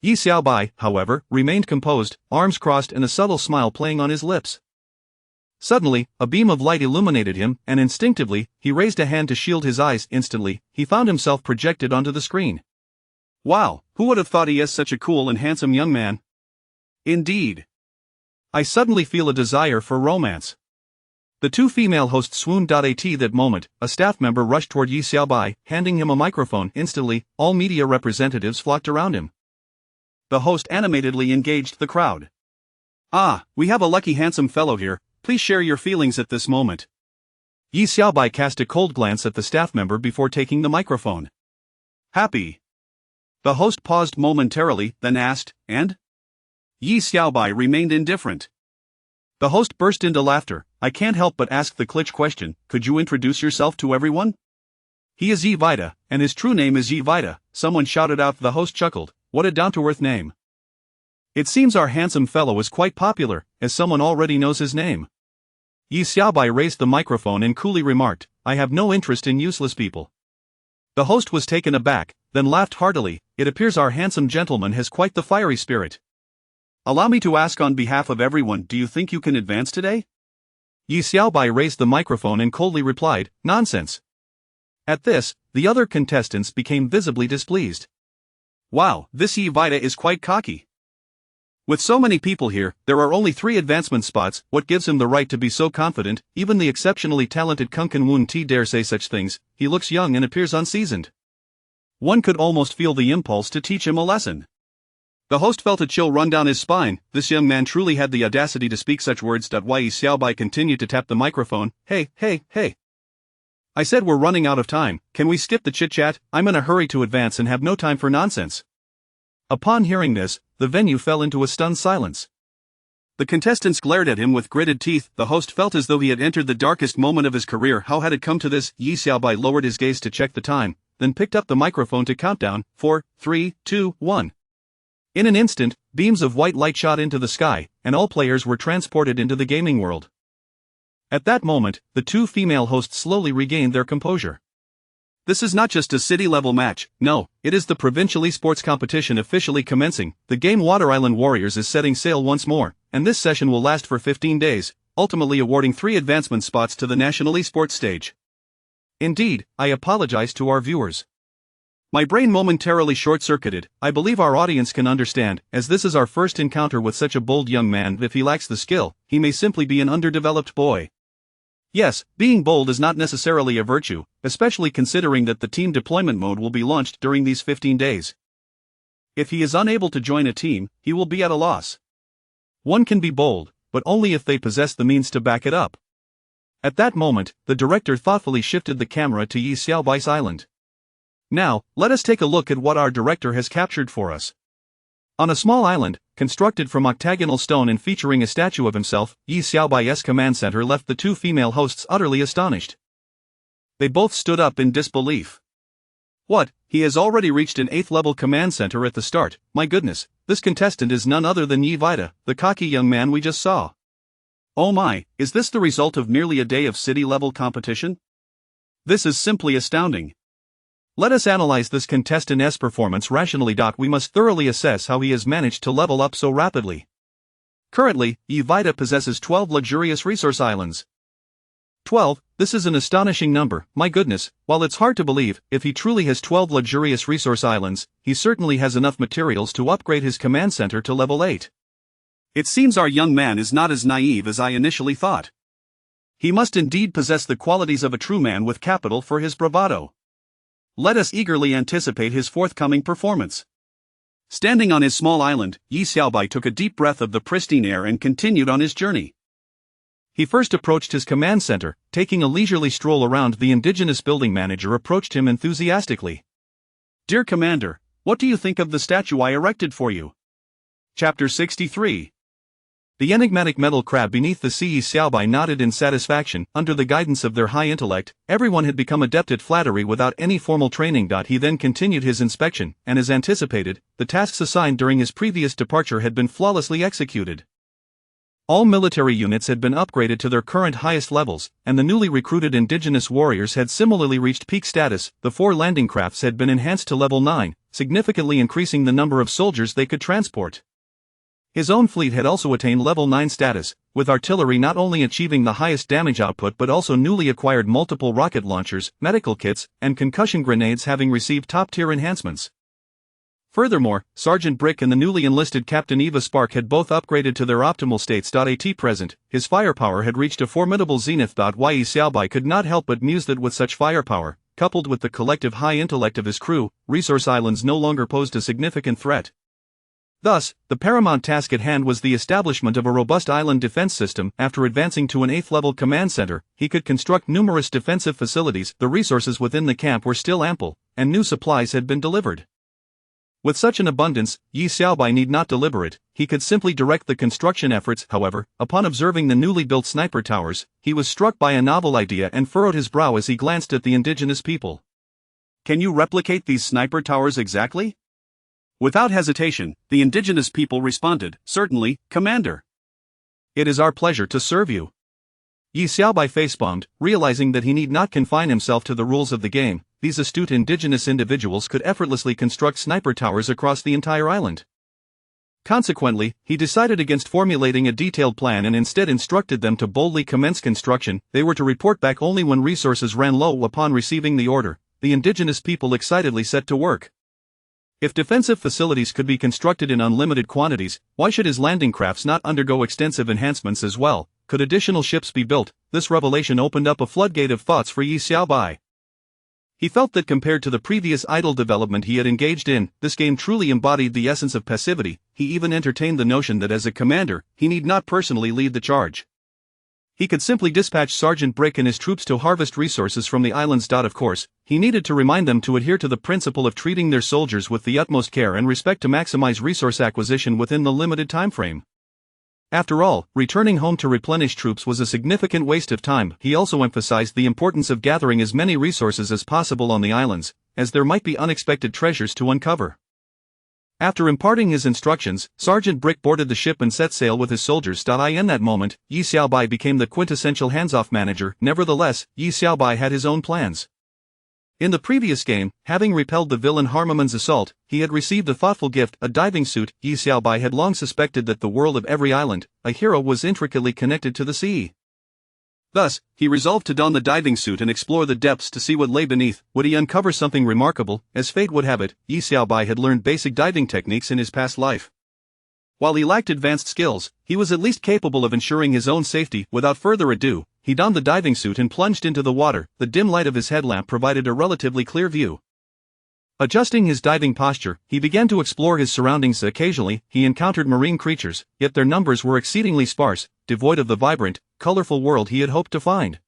Yi Xiaobai, however, remained composed, arms crossed and a subtle smile playing on his lips. Suddenly, a beam of light illuminated him, and instinctively, he raised a hand to shield his eyes. Instantly, he found himself projected onto the screen. Wow, who would have thought he is such a cool and handsome young man? Indeed. I suddenly feel a desire for romance. The two female hosts swooned. At that moment, a staff member rushed toward Yi Xiaobai, handing him a microphone. Instantly, all media representatives flocked around him. The host animatedly engaged the crowd. Ah, we have a lucky handsome fellow here, please share your feelings at this moment. Yi Xiaobai cast a cold glance at the staff member before taking the microphone. Happy. The host paused momentarily, then asked, and? Yi Xiaobai remained indifferent. The host burst into laughter. I can't help but ask the cliché question, could you introduce yourself to everyone? He is Yi Vida, and his true name is Yi Vida, someone shouted out. The host chuckled. What a down-to-earth name. It seems our handsome fellow is quite popular, as someone already knows his name. Yi Xiaobai raised the microphone and coolly remarked, I have no interest in useless people. The host was taken aback, then laughed heartily. It appears our handsome gentleman has quite the fiery spirit. Allow me to ask on behalf of everyone, do you think you can advance today? Yi Xiaobai raised the microphone and coldly replied, nonsense. At this, the other contestants became visibly displeased. Wow, this Yi Vida is quite cocky. With so many people here, there are only 3 advancement spots. What gives him the right to be so confident? Even the exceptionally talented Kunkan Woon T dare say such things. He looks young and appears unseasoned. One could almost feel the impulse to teach him a lesson. The host felt a chill run down his spine. This young man truly had the audacity to speak such words. Why Yi Xiaobai continued to tap the microphone. Hey. I said we're running out of time, can we skip the chit-chat? I'm in a hurry to advance and have no time for nonsense. Upon hearing this, the venue fell into a stunned silence. The contestants glared at him with gritted teeth. The host felt as though he had entered the darkest moment of his career. How had it come to this? Yi Xiaobai lowered his gaze to check the time, then picked up the microphone to count down. 4, 3, 2, 1. In an instant, beams of white light shot into the sky, and all players were transported into the gaming world. At that moment, the two female hosts slowly regained their composure. This is not just a city-level match, no, it is the provincial esports competition officially commencing. The game Water Island Warriors is setting sail once more, and this session will last for 15 days, ultimately awarding 3 advancement spots to the national esports stage. Indeed, I apologize to our viewers. My brain momentarily short-circuited. I believe our audience can understand, as this is our first encounter with such a bold young man. If he lacks the skill, he may simply be an underdeveloped boy. Yes, being bold is not necessarily a virtue, especially considering that the team deployment mode will be launched during these 15 days. If he is unable to join a team, he will be at a loss. One can be bold, but only if they possess the means to back it up. At that moment, the director thoughtfully shifted the camera to Yi Xiaobai's island. Now, let us take a look at what our director has captured for us. On a small island, constructed from octagonal stone and featuring a statue of himself, Yi Xiaobai's command center left the two female hosts utterly astonished. They both stood up in disbelief. What, he has already reached an 8th level command center at the start? My goodness, this contestant is none other than Yi Vida, the cocky young man we just saw. Oh my, is this the result of merely a day of city-level competition? This is simply astounding. Let us analyze this contestant's performance rationally. We must thoroughly assess how he has managed to level up so rapidly. Currently, Yi Vida possesses 12 luxurious resource islands. 12, this is an astonishing number, my goodness. While it's hard to believe, if he truly has 12 luxurious resource islands, he certainly has enough materials to upgrade his command center to level 8. It seems our young man is not as naive as I initially thought. He must indeed possess the qualities of a true man with capital for his bravado. Let us eagerly anticipate his forthcoming performance. Standing on his small island, Yi Xiaobai took a deep breath of the pristine air and continued on his journey. He first approached his command center, taking a leisurely stroll around. The indigenous building manager approached him enthusiastically. Dear Commander, what do you think of the statue I erected for you? Chapter 63. The enigmatic metal crab beneath the sea. Yi Xiaobai nodded in satisfaction. Under the guidance of their high intellect, everyone had become adept at flattery without any formal training. He then continued his inspection, and as anticipated, the tasks assigned during his previous departure had been flawlessly executed. All military units had been upgraded to their current highest levels, and the newly recruited indigenous warriors had similarly reached peak status. The 4 landing crafts had been enhanced to level 9, significantly increasing the number of soldiers they could transport. His own fleet had also attained level 9 status, with artillery not only achieving the highest damage output but also newly acquired multiple rocket launchers, medical kits, and concussion grenades having received top-tier enhancements. Furthermore, Sergeant Brick and the newly enlisted Captain Eva Spark had both upgraded to their optimal states. At present, his firepower had reached a formidable zenith. Yi Xiaobai could not help but muse that with such firepower, coupled with the collective high intellect of his crew, resource islands no longer posed a significant threat. Thus, the paramount task at hand was the establishment of a robust island defense system. After advancing to an 8th level command center, he could construct numerous defensive facilities. The resources within the camp were still ample, and new supplies had been delivered. With such an abundance, Yi Xiaobai need not deliberate, he could simply direct the construction efforts. However, upon observing the newly built sniper towers, he was struck by a novel idea and furrowed his brow as he glanced at the indigenous people. Can you replicate these sniper towers exactly? Without hesitation, the indigenous people responded, Certainly, Commander. It is our pleasure to serve you. Yi Xiaobai facepalmed, realizing that he need not confine himself to the rules of the game. These astute indigenous individuals could effortlessly construct sniper towers across the entire island. Consequently, he decided against formulating a detailed plan and instead instructed them to boldly commence construction. They were to report back only when resources ran low. Upon receiving the order, the indigenous people excitedly set to work. If defensive facilities could be constructed in unlimited quantities, why should his landing crafts not undergo extensive enhancements as well? Could additional ships be built? This revelation opened up a floodgate of thoughts for Yi Xiaobai. He felt that compared to the previous idle development he had engaged in, this game truly embodied the essence of passivity. He even entertained the notion that as a commander, he need not personally lead the charge. He could simply dispatch Sergeant Brick and his troops to harvest resources from the islands. Of course, he needed to remind them to adhere to the principle of treating their soldiers with the utmost care and respect to maximize resource acquisition within the limited time frame. After all, returning home to replenish troops was a significant waste of time. He also emphasized the importance of gathering as many resources as possible on the islands, as there might be unexpected treasures to uncover. After imparting his instructions, Sergeant Brick boarded the ship and set sail with his soldiers. In that moment, Yi Xiaobai became the quintessential hands-off manager. Nevertheless, Yi Xiaobai had his own plans. In the previous game, having repelled the villain Harmaman's assault, he had received a thoughtful gift, a diving suit. Yi Xiaobai had long suspected that the world of every island, a hero, was intricately connected to the sea. Thus, he resolved to don the diving suit and explore the depths to see what lay beneath. Would he uncover something remarkable? As fate would have it, Yi Xiaobai had learned basic diving techniques in his past life. While he lacked advanced skills, he was at least capable of ensuring his own safety. Without further ado, he donned the diving suit and plunged into the water. The dim light of his headlamp provided a relatively clear view. Adjusting his diving posture, he began to explore his surroundings. Occasionally, he encountered marine creatures, yet their numbers were exceedingly sparse, devoid of the vibrant, colorful world he had hoped to find.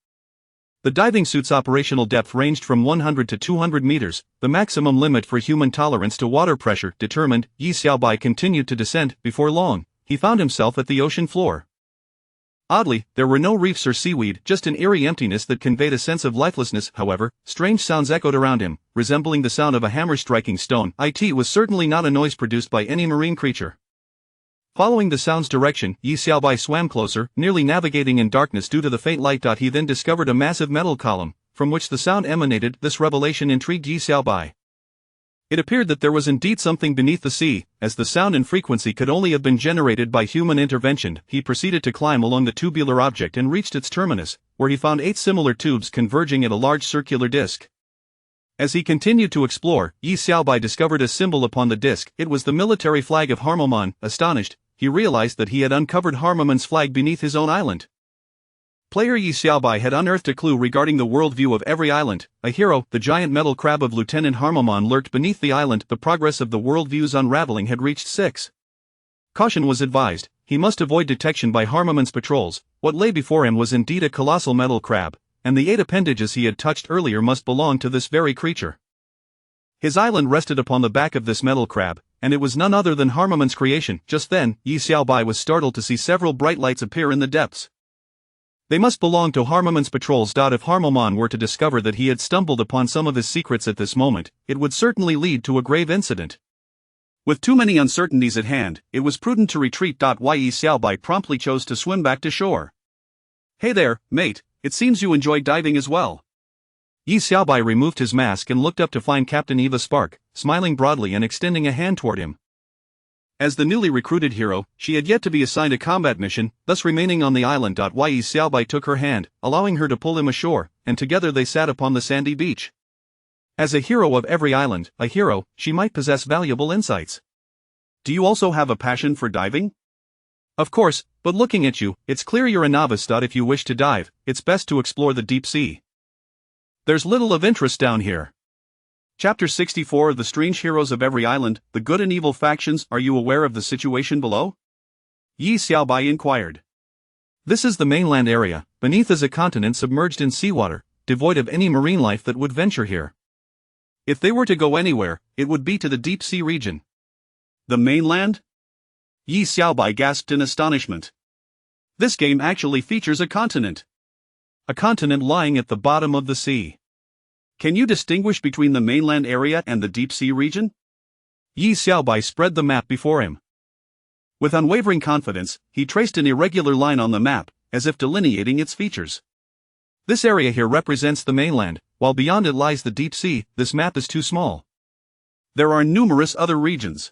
The diving suit's operational depth ranged from 100 to 200 meters, the maximum limit for human tolerance to water pressure. Determined, Yi Xiaobai continued to descend. Before long, he found himself at the ocean floor. Oddly, there were no reefs or seaweed, just an eerie emptiness that conveyed a sense of lifelessness. However, strange sounds echoed around him, resembling the sound of a hammer striking stone. It was certainly not a noise produced by any marine creature. Following the sound's direction, Yi Xiaobai swam closer, nearly navigating in darkness due to the faint light. He then discovered a massive metal column, from which the sound emanated. This revelation intrigued Yi Xiaobai. It appeared that there was indeed something beneath the sea, as the sound and frequency could only have been generated by human intervention. He proceeded to climb along the tubular object and reached its terminus, where he found 8 similar tubes converging at a large circular disc. As he continued to explore, Yi Xiaobai discovered a symbol upon the disc. It was the military flag of Harmomon. Astonished, he realized that he had uncovered Harmomon's flag beneath his own island. Player Yi Xiaobai had unearthed a clue regarding the worldview of every island. A hero, the giant metal crab of Lieutenant Harmomon, lurked beneath the island. The progress of the worldview's unraveling had reached 6. Caution was advised. He must avoid detection by Harmomon's patrols. What lay before him was indeed a colossal metal crab, and the 8 appendages he had touched earlier must belong to this very creature. His island rested upon the back of this metal crab, and it was none other than Harmomon's creation. Just then, Yi Xiaobai was startled to see several bright lights appear in the depths. They must belong to Harmomon's patrols. If Harmomon were to discover that he had stumbled upon some of his secrets at this moment, it would certainly lead to a grave incident. With too many uncertainties at hand, it was prudent to retreat. Yi Xiaobai promptly chose to swim back to shore. "Hey there, mate, it seems you enjoy diving as well." Yi Xiaobai removed his mask and looked up to find Captain Eva Spark, smiling broadly and extending a hand toward him. As the newly recruited hero, she had yet to be assigned a combat mission, thus remaining on the island. Yi Xiaobai took her hand, allowing her to pull him ashore, and together they sat upon the sandy beach. As a hero of every island, a hero, she might possess valuable insights. "Do you also have a passion for diving?" "Of course, but looking at you, it's clear you're a novice. If you wish to dive, it's best to explore the deep sea. There's little of interest down here." Chapter 64 of The Strange Heroes of Every Island, The Good and Evil Factions. Are you aware of the situation below? Yi Xiaobai inquired. This is the mainland area. Beneath is a continent submerged in seawater, devoid of any marine life that would venture here. If they were to go anywhere, it would be to the deep sea region. The mainland? Yi Xiaobai gasped in astonishment. This game actually features a continent. A continent lying at the bottom of the sea. Can you distinguish between the mainland area and the deep sea region? Yi Xiaobai spread the map before him. With unwavering confidence, he traced an irregular line on the map, as if delineating its features. This area here represents the mainland, while beyond it lies the deep sea. This map is too small. There are numerous other regions.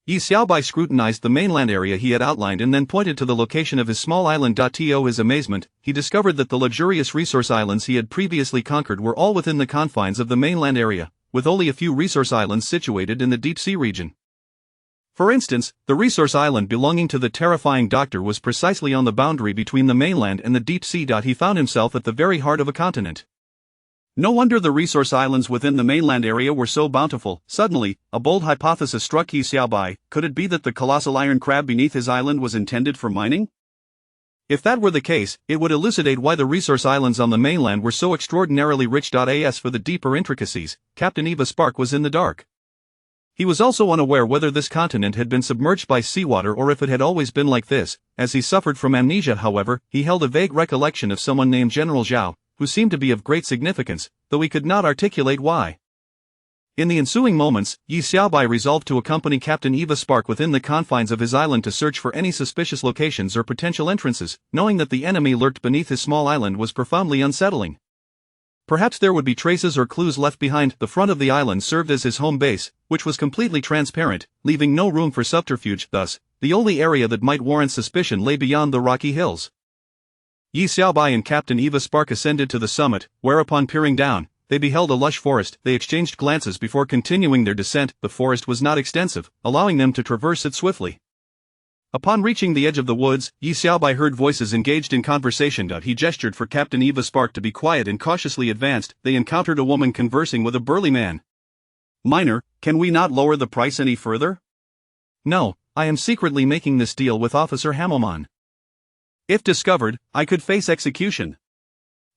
Yi Xiaobai scrutinized the mainland area he had outlined and then pointed to the location of his small island. To his amazement, he discovered that the luxurious resource islands he had previously conquered were all within the confines of the mainland area, with only a few resource islands situated in the deep sea region. For instance, the resource island belonging to the terrifying doctor was precisely on the boundary between the mainland and the deep sea. He found himself at the very heart of a continent. No wonder the resource islands within the mainland area were so bountiful. Suddenly, a bold hypothesis struck Yi Xiaobai. Could it be that the colossal iron crab beneath his island was intended for mining? If that were the case, it would elucidate why the resource islands on the mainland were so extraordinarily rich. As for the deeper intricacies, Captain Eva Spark was in the dark. He was also unaware whether this continent had been submerged by seawater or if it had always been like this. As he suffered from amnesia, however, he held a vague recollection of someone named General Zhao, who seemed to be of great significance, though he could not articulate why. In the ensuing moments, Yi Xiaobai resolved to accompany Captain Eva Spark within the confines of his island to search for any suspicious locations or potential entrances. Knowing that the enemy lurked beneath his small island was profoundly unsettling. Perhaps there would be traces or clues left behind. The front of the island served as his home base, which was completely transparent, leaving no room for subterfuge. Thus, the only area that might warrant suspicion lay beyond the rocky hills. Yi Xiaobai and Captain Eva Spark ascended to the summit, where upon peering down, they beheld a lush forest. They exchanged glances before continuing their descent. The forest was not extensive, allowing them to traverse it swiftly. Upon reaching the edge of the woods, Yi Xiaobai heard voices engaged in conversation. He gestured for Captain Eva Spark to be quiet and cautiously advanced. They encountered a woman conversing with a burly man. "Minor, can we not lower the price any further?" "No, I am secretly making this deal with Officer Hamilmon. If discovered, I could face execution."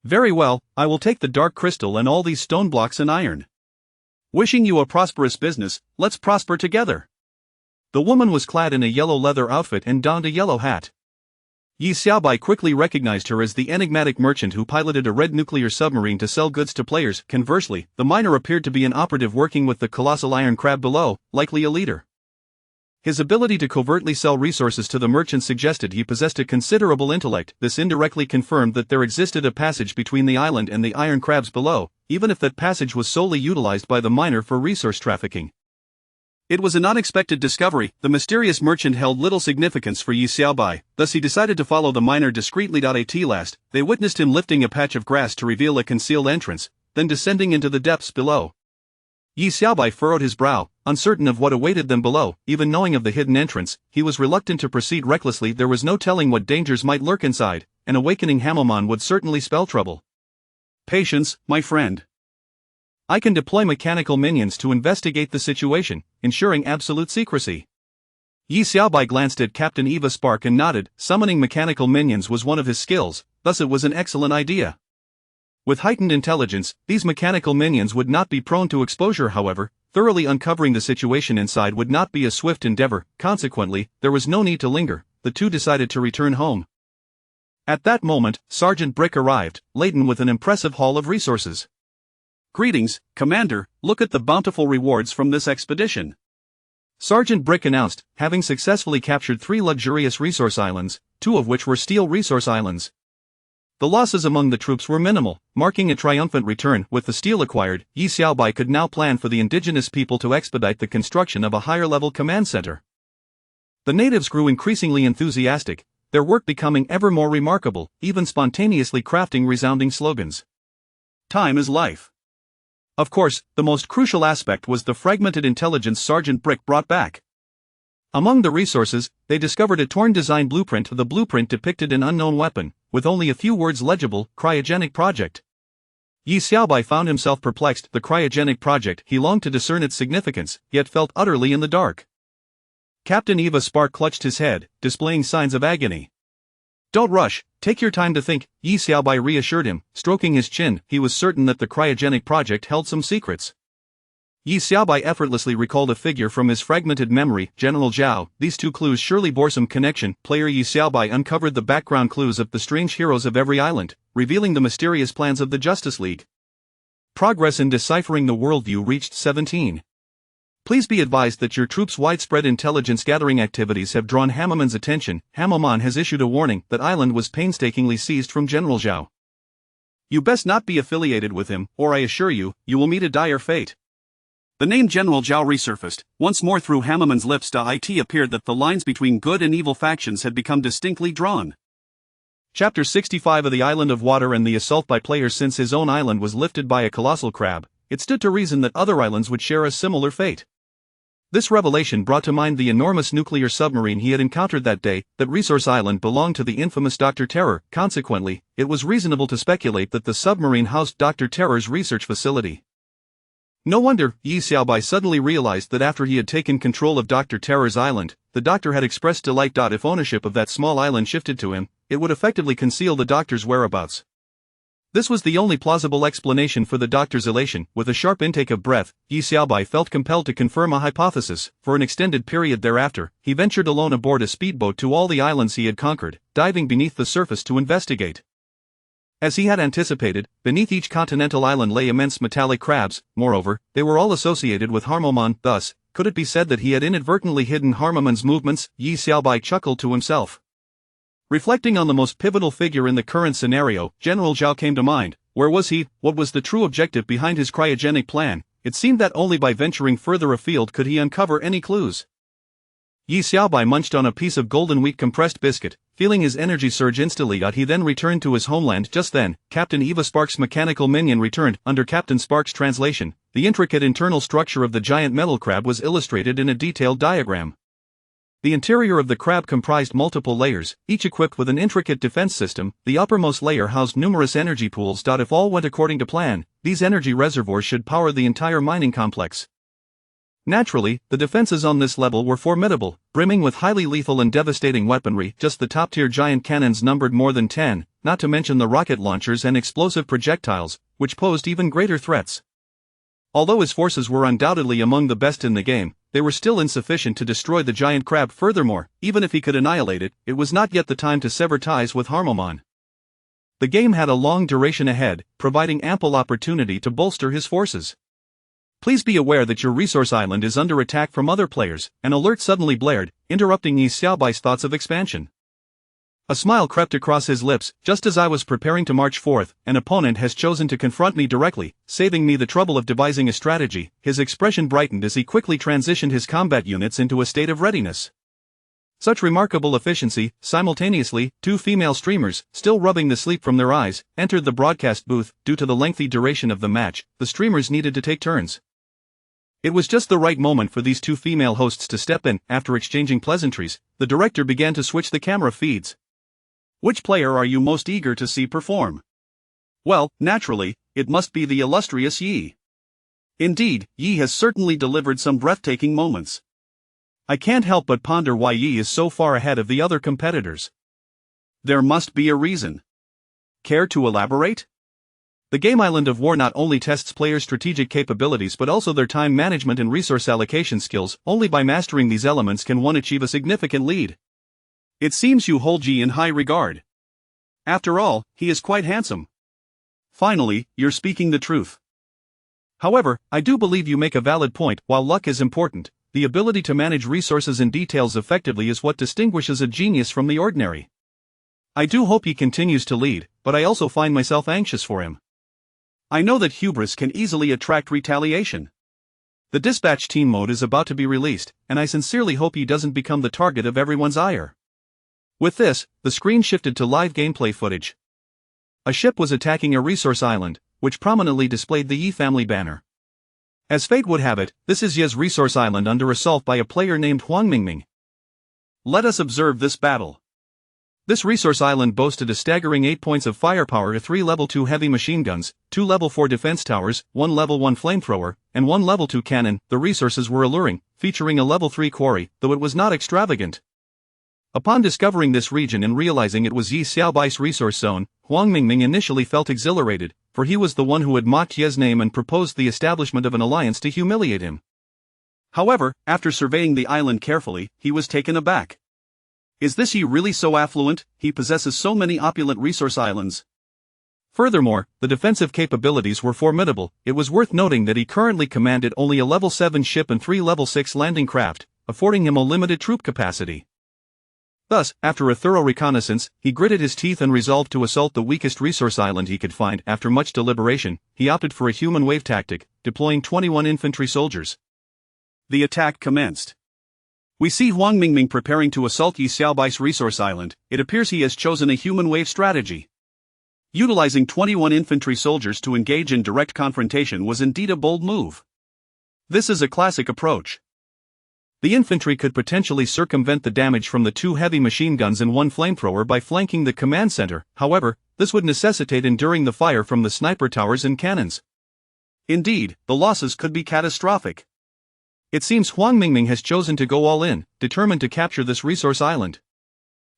Very well, I will take the dark crystal and all these stone blocks and iron. Wishing you a prosperous business, let's prosper together. The woman was clad in a yellow leather outfit and donned a yellow hat. Yi Xiaobai quickly recognized her as the enigmatic merchant who piloted a red nuclear submarine to sell goods to players. Conversely, the miner appeared to be an operative working with the colossal iron crab below, likely a leader. His ability to covertly sell resources to the merchant suggested he possessed a considerable intellect. This indirectly confirmed that there existed a passage between the island and the iron crabs below, even if that passage was solely utilized by the miner for resource trafficking. It was an unexpected discovery. The mysterious merchant held little significance for Yi Xiaobai, thus he decided to follow the miner discreetly. At last, they witnessed him lifting a patch of grass to reveal a concealed entrance, then descending into the depths below. Yi Xiaobai furrowed his brow, uncertain of what awaited them below. Even knowing of the hidden entrance, he was reluctant to proceed recklessly. There was no telling what dangers might lurk inside. An awakening Hamilmon would certainly spell trouble. Patience, my friend. I can deploy mechanical minions to investigate the situation, ensuring absolute secrecy. Yi Xiaobai glanced at Captain Eva Spark and nodded. Summoning mechanical minions was one of his skills, thus it was an excellent idea. With heightened intelligence, these mechanical minions would not be prone to exposure. However, thoroughly uncovering the situation inside would not be a swift endeavor. Consequently, there was no need to linger. The two decided to return home. At that moment, Sergeant Brick arrived, laden with an impressive haul of resources. Greetings, Commander, look at the bountiful rewards from this expedition. Sergeant Brick announced, having successfully captured 3 luxurious resource islands, 2 of which were steel resource islands. The losses among the troops were minimal, marking a triumphant return. With the steel acquired, Yi Xiaobai could now plan for the indigenous people to expedite the construction of a higher-level command center. The natives grew increasingly enthusiastic, their work becoming ever more remarkable, even spontaneously crafting resounding slogans. Time is life. Of course, the most crucial aspect was the fragmented intelligence Sergeant Brick brought back. Among the resources, they discovered a torn design blueprint. The blueprint depicted an unknown weapon, with only a few words legible: cryogenic project. Yi Xiaobai found himself perplexed. The cryogenic project, he longed to discern its significance, yet felt utterly in the dark. Captain Eva Spark clutched his head, displaying signs of agony. Don't rush, take your time to think, Yi Xiaobai reassured him, stroking his chin. He was certain that the cryogenic project held some secrets. Yi Xiaobai effortlessly recalled a figure from his fragmented memory, General Zhao. These 2 clues surely bore some connection. Player Yi Xiaobai uncovered the background clues of the strange heroes of every island, revealing the mysterious plans of the Justice League. Progress in deciphering the worldview reached 17. Please be advised that your troops' widespread intelligence gathering activities have drawn Hamilmon's attention. Hamilmon has issued a warning that island was painstakingly seized from General Zhao. You best not be affiliated with him, or I assure you, you will meet a dire fate. The name General Zhao resurfaced, once more through Hamilmon's lips. It appeared that the lines between good and evil factions had become distinctly drawn. Chapter 65 of the Island of Water and the assault by players. Since his own island was lifted by a colossal crab, it stood to reason that other islands would share a similar fate. This revelation brought to mind the enormous nuclear submarine he had encountered that day. That resource island belonged to the infamous Dr. Terror. Consequently, it was reasonable to speculate that the submarine housed Dr. Terror's research facility. No wonder, Yi Xiaobai suddenly realized that after he had taken control of Dr. Terror's island, the doctor had expressed delight. If ownership of that small island shifted to him, it would effectively conceal the doctor's whereabouts. This was the only plausible explanation for the doctor's elation. With a sharp intake of breath, Yi Xiaobai felt compelled to confirm a hypothesis. For an extended period thereafter, he ventured alone aboard a speedboat to all the islands he had conquered, diving beneath the surface to investigate. As he had anticipated, beneath each continental island lay immense metallic crabs. Moreover, they were all associated with Hamilmon. Thus, could it be said that he had inadvertently hidden Hamilmon's movements? Yi Xiaobai chuckled to himself. Reflecting on the most pivotal figure in the current scenario, General Zhao came to mind. Where was he? What was the true objective behind his cryogenic plan? It seemed that only by venturing further afield could he uncover any clues. Yi Xiaobai munched on a piece of golden wheat compressed biscuit, feeling his energy surge instantly. He then returned to his homeland. Just then, Captain Eva Spark's mechanical minion returned. Under Captain Spark's translation, the intricate internal structure of the giant metal crab was illustrated in a detailed diagram. The interior of the crab comprised multiple layers, each equipped with an intricate defense system. The uppermost layer housed numerous energy pools. If all went according to plan, these energy reservoirs should power the entire mining complex. Naturally, the defenses on this level were formidable, brimming with highly lethal and devastating weaponry. Just the top-tier giant cannons numbered more than 10. not to mention the rocket launchers and explosive projectiles, which posed even greater threats. Although his forces were undoubtedly among the best in the game, they were still insufficient to destroy the giant crab. Furthermore, even if he could annihilate it, it was not yet the time to sever ties with Harmomon. The game had a long duration ahead, providing ample opportunity to bolster his forces. Please be aware that your resource island is under attack from other players. An alert suddenly blared, interrupting Yi Xiaobai's thoughts of expansion. A smile crept across his lips. Just as I was preparing to march forth, an opponent has chosen to confront me directly, saving me the trouble of devising a strategy. His expression brightened as he quickly transitioned his combat units into a state of readiness. Such remarkable efficiency. Simultaneously, two female streamers, still rubbing the sleep from their eyes, entered the broadcast booth. Due to the lengthy duration of the match, the streamers needed to take turns. It was just the right moment for these two female hosts to step in. After exchanging pleasantries, the director began to switch the camera feeds. Which player are you most eager to see perform? Well, naturally, it must be the illustrious Yi. Indeed, Yi has certainly delivered some breathtaking moments. I can't help but ponder why Yi is so far ahead of the other competitors. There must be a reason. Care to elaborate? The game Island of War not only tests players' strategic capabilities but also their time management and resource allocation skills. Only by mastering these elements can one achieve a significant lead. It seems you hold Yi in high regard. After all, he is quite handsome. Finally, you're speaking the truth. However, I do believe you make a valid point. While luck is important, the ability to manage resources and details effectively is what distinguishes a genius from the ordinary. I do hope he continues to lead, but I also find myself anxious for him. I know that hubris can easily attract retaliation. The dispatch team mode is about to be released, and I sincerely hope he doesn't become the target of everyone's ire. With this, the screen shifted to live gameplay footage. A ship was attacking a resource island, which prominently displayed the Yi family banner. As fate would have it, this is Ye's resource island under assault by a player named Huang Mingming. Let us observe this battle. This resource island boasted a staggering 8 points of firepower, 3 level 2 heavy machine guns, 2 level 4 defense towers, 1 level 1 flamethrower, and 1 level 2 cannon. The resources were alluring, featuring a level 3 quarry, though it was not extravagant. Upon discovering this region and realizing it was Yi Xiaobai's resource zone, Huang Mingming initially felt exhilarated, for he was the one who had mocked Ye's name and proposed the establishment of an alliance to humiliate him. However, after surveying the island carefully, he was taken aback. Is this Yi really so affluent? He possesses so many opulent resource islands. Furthermore, the defensive capabilities were formidable. It was worth noting that he currently commanded only a level 7 ship and 3 level 6 landing craft, affording him a limited troop capacity. Thus, after a thorough reconnaissance, he gritted his teeth and resolved to assault the weakest resource island he could find. After much deliberation, he opted for a human wave tactic, deploying 21 infantry soldiers. The attack commenced. We see Huang Mingming preparing to assault Yi Xiaobai's resource island. It appears he has chosen a human wave strategy. Utilizing 21 infantry soldiers to engage in direct confrontation was indeed a bold move. This is a classic approach. The infantry could potentially circumvent the damage from the 2 heavy machine guns and 1 flamethrower by flanking the command center. However, this would necessitate enduring the fire from the sniper towers and cannons. Indeed, the losses could be catastrophic. It seems Huang Mingming has chosen to go all in, determined to capture this resource island.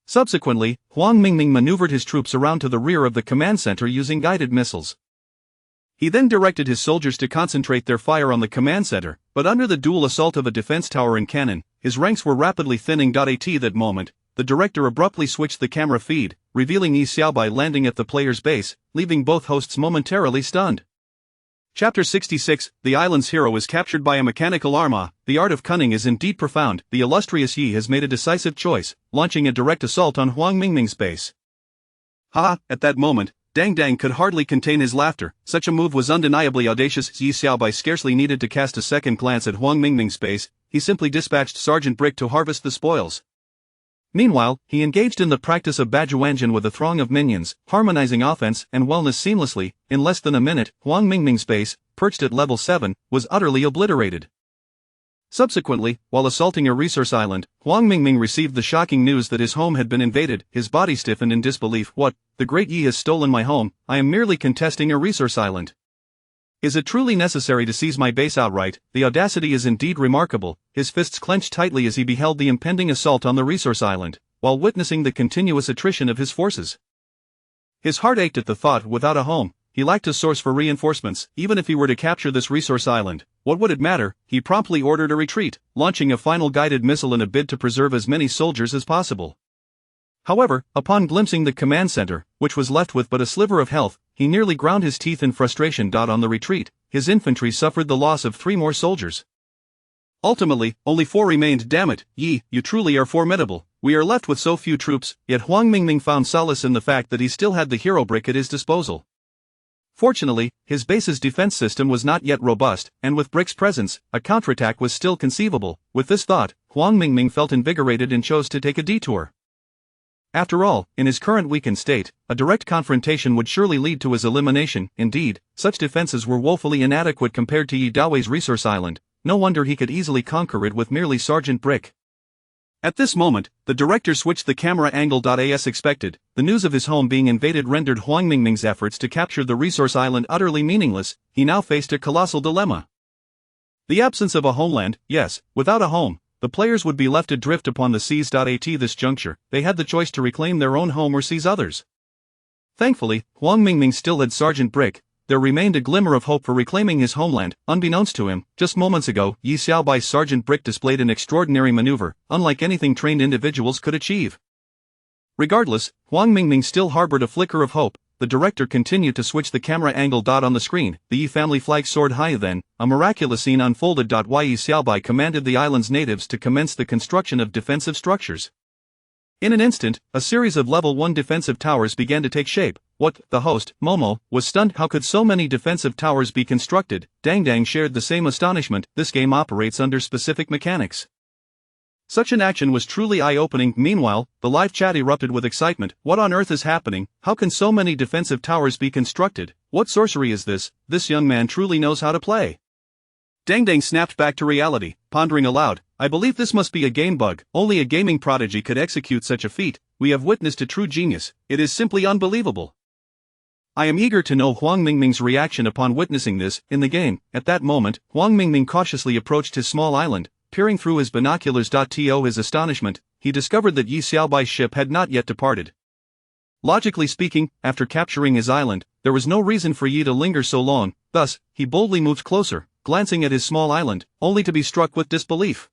Subsequently, Huang Mingming maneuvered his troops around to the rear of the command center using guided missiles. He then directed his soldiers to concentrate their fire on the command center, but under the dual assault of a defense tower and cannon, his ranks were rapidly thinning. At that moment, the director abruptly switched the camera feed, revealing Yi Xiaobai landing at the player's base, leaving both hosts momentarily stunned. Chapter 66, The island's hero is captured by a mechanical arma. The art of cunning is indeed profound. The illustrious Yi has made a decisive choice, launching a direct assault on Huang Mingming's base. Ha! At that moment, Dang Dang could hardly contain his laughter. Such a move was undeniably audacious. Yi Xiaobai scarcely needed to cast a second glance at Huang Mingming's base. He simply dispatched Sergeant Brick to harvest the spoils. Meanwhile, he engaged in the practice of Bajuanjian with a throng of minions, harmonizing offense and wellness seamlessly. In less than a minute, Huang Mingming's base, perched at level 7, was utterly obliterated. Subsequently, while assaulting a resource island, Huang Mingming received the shocking news that his home had been invaded. His body stiffened in disbelief. What? The great Yi has stolen my home. I am merely contesting a resource island. Is it truly necessary to seize my base outright? The audacity is indeed remarkable. His fists clenched tightly as he beheld the impending assault on the resource island, while witnessing the continuous attrition of his forces. His heart ached at the thought. Without a home, he lacked a source for reinforcements. Even if he were to capture this resource island, what would it matter? He promptly ordered a retreat, launching a final guided missile in a bid to preserve as many soldiers as possible. However, upon glimpsing the command center, which was left with but a sliver of health, he nearly ground his teeth in frustration. On the retreat, his infantry suffered the loss of 3 more soldiers. Ultimately, only 4 remained. Damn it, Yi, you truly are formidable. We are left with so few troops, yet Huang Mingming found solace in the fact that he still had the hero brick at his disposal. Fortunately, his base's defense system was not yet robust, and with Brick's presence, a counterattack was still conceivable. With this thought, Huang Mingming felt invigorated and chose to take a detour. After all, in his current weakened state, a direct confrontation would surely lead to his elimination. Indeed, such defenses were woefully inadequate compared to Yi Daowei's resource island. No wonder he could easily conquer it with merely Sergeant Brick. At this moment, the director switched the camera angle. As expected, the news of his home being invaded rendered Huang Mingming's efforts to capture the resource island utterly meaningless. He now faced a colossal dilemma. The absence of a homeland. Yes, without a home, the players would be left adrift upon the seas. At this juncture, they had the choice to reclaim their own home or seize others. Thankfully, Huang Mingming still had Sergeant Brick. There remained a glimmer of hope for reclaiming his homeland. Unbeknownst to him, just moments ago, Yi Xiaobai's Sergeant Brick displayed an extraordinary maneuver, unlike anything trained individuals could achieve. Regardless, Huang Mingming still harbored a flicker of hope. The director continued to switch the camera angle. On the screen, the Yi family flag soared high. Then, a miraculous scene unfolded. Yi Xiaobai commanded the island's natives to commence the construction of defensive structures. In an instant, a series of level 1 defensive towers began to take shape. What? The host, Momo, was stunned. How could so many defensive towers be constructed? Dang shared the same astonishment. This game operates under specific mechanics. Such an action was truly eye-opening. Meanwhile, the live chat erupted with excitement. What on earth is happening? How can so many defensive towers be constructed? What sorcery is this? This young man truly knows how to play. Dang snapped back to reality, pondering aloud. I believe this must be a game bug. Only a gaming prodigy could execute such a feat. We have witnessed a true genius. It is simply unbelievable. I am eager to know Huang Mingming's reaction upon witnessing this in the game. At that moment, Huang Mingming cautiously approached his small island, peering through his binoculars. To his astonishment, he discovered that Yi Xiaobai's ship had not yet departed. Logically speaking, after capturing his island, there was no reason for Yi to linger so long. Thus, he boldly moved closer, glancing at his small island, only to be struck with disbelief.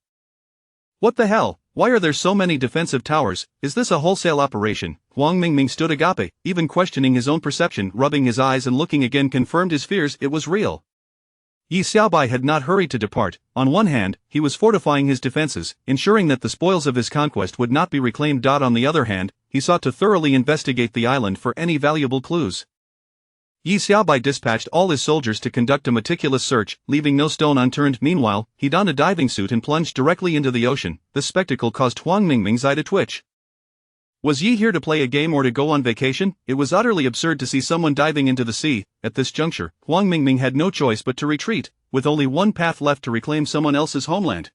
What the hell? Why are there so many defensive towers? Is this a wholesale operation? Huang Mingming stood agape, even questioning his own perception. Rubbing his eyes and looking again confirmed his fears. It was real. Yi Xiaobai had not hurried to depart. On one hand, he was fortifying his defenses, ensuring that the spoils of his conquest would not be reclaimed. On the other hand, he sought to thoroughly investigate the island for any valuable clues. Yi Xiaobai dispatched all his soldiers to conduct a meticulous search, leaving no stone unturned. Meanwhile, he donned a diving suit and plunged directly into the ocean. This spectacle caused Huang Mingming's eye to twitch. Was Yi here to play a game or to go on vacation? It was utterly absurd to see someone diving into the sea. At this juncture, Huang Mingming had no choice but to retreat, with only one path left: to reclaim someone else's homeland.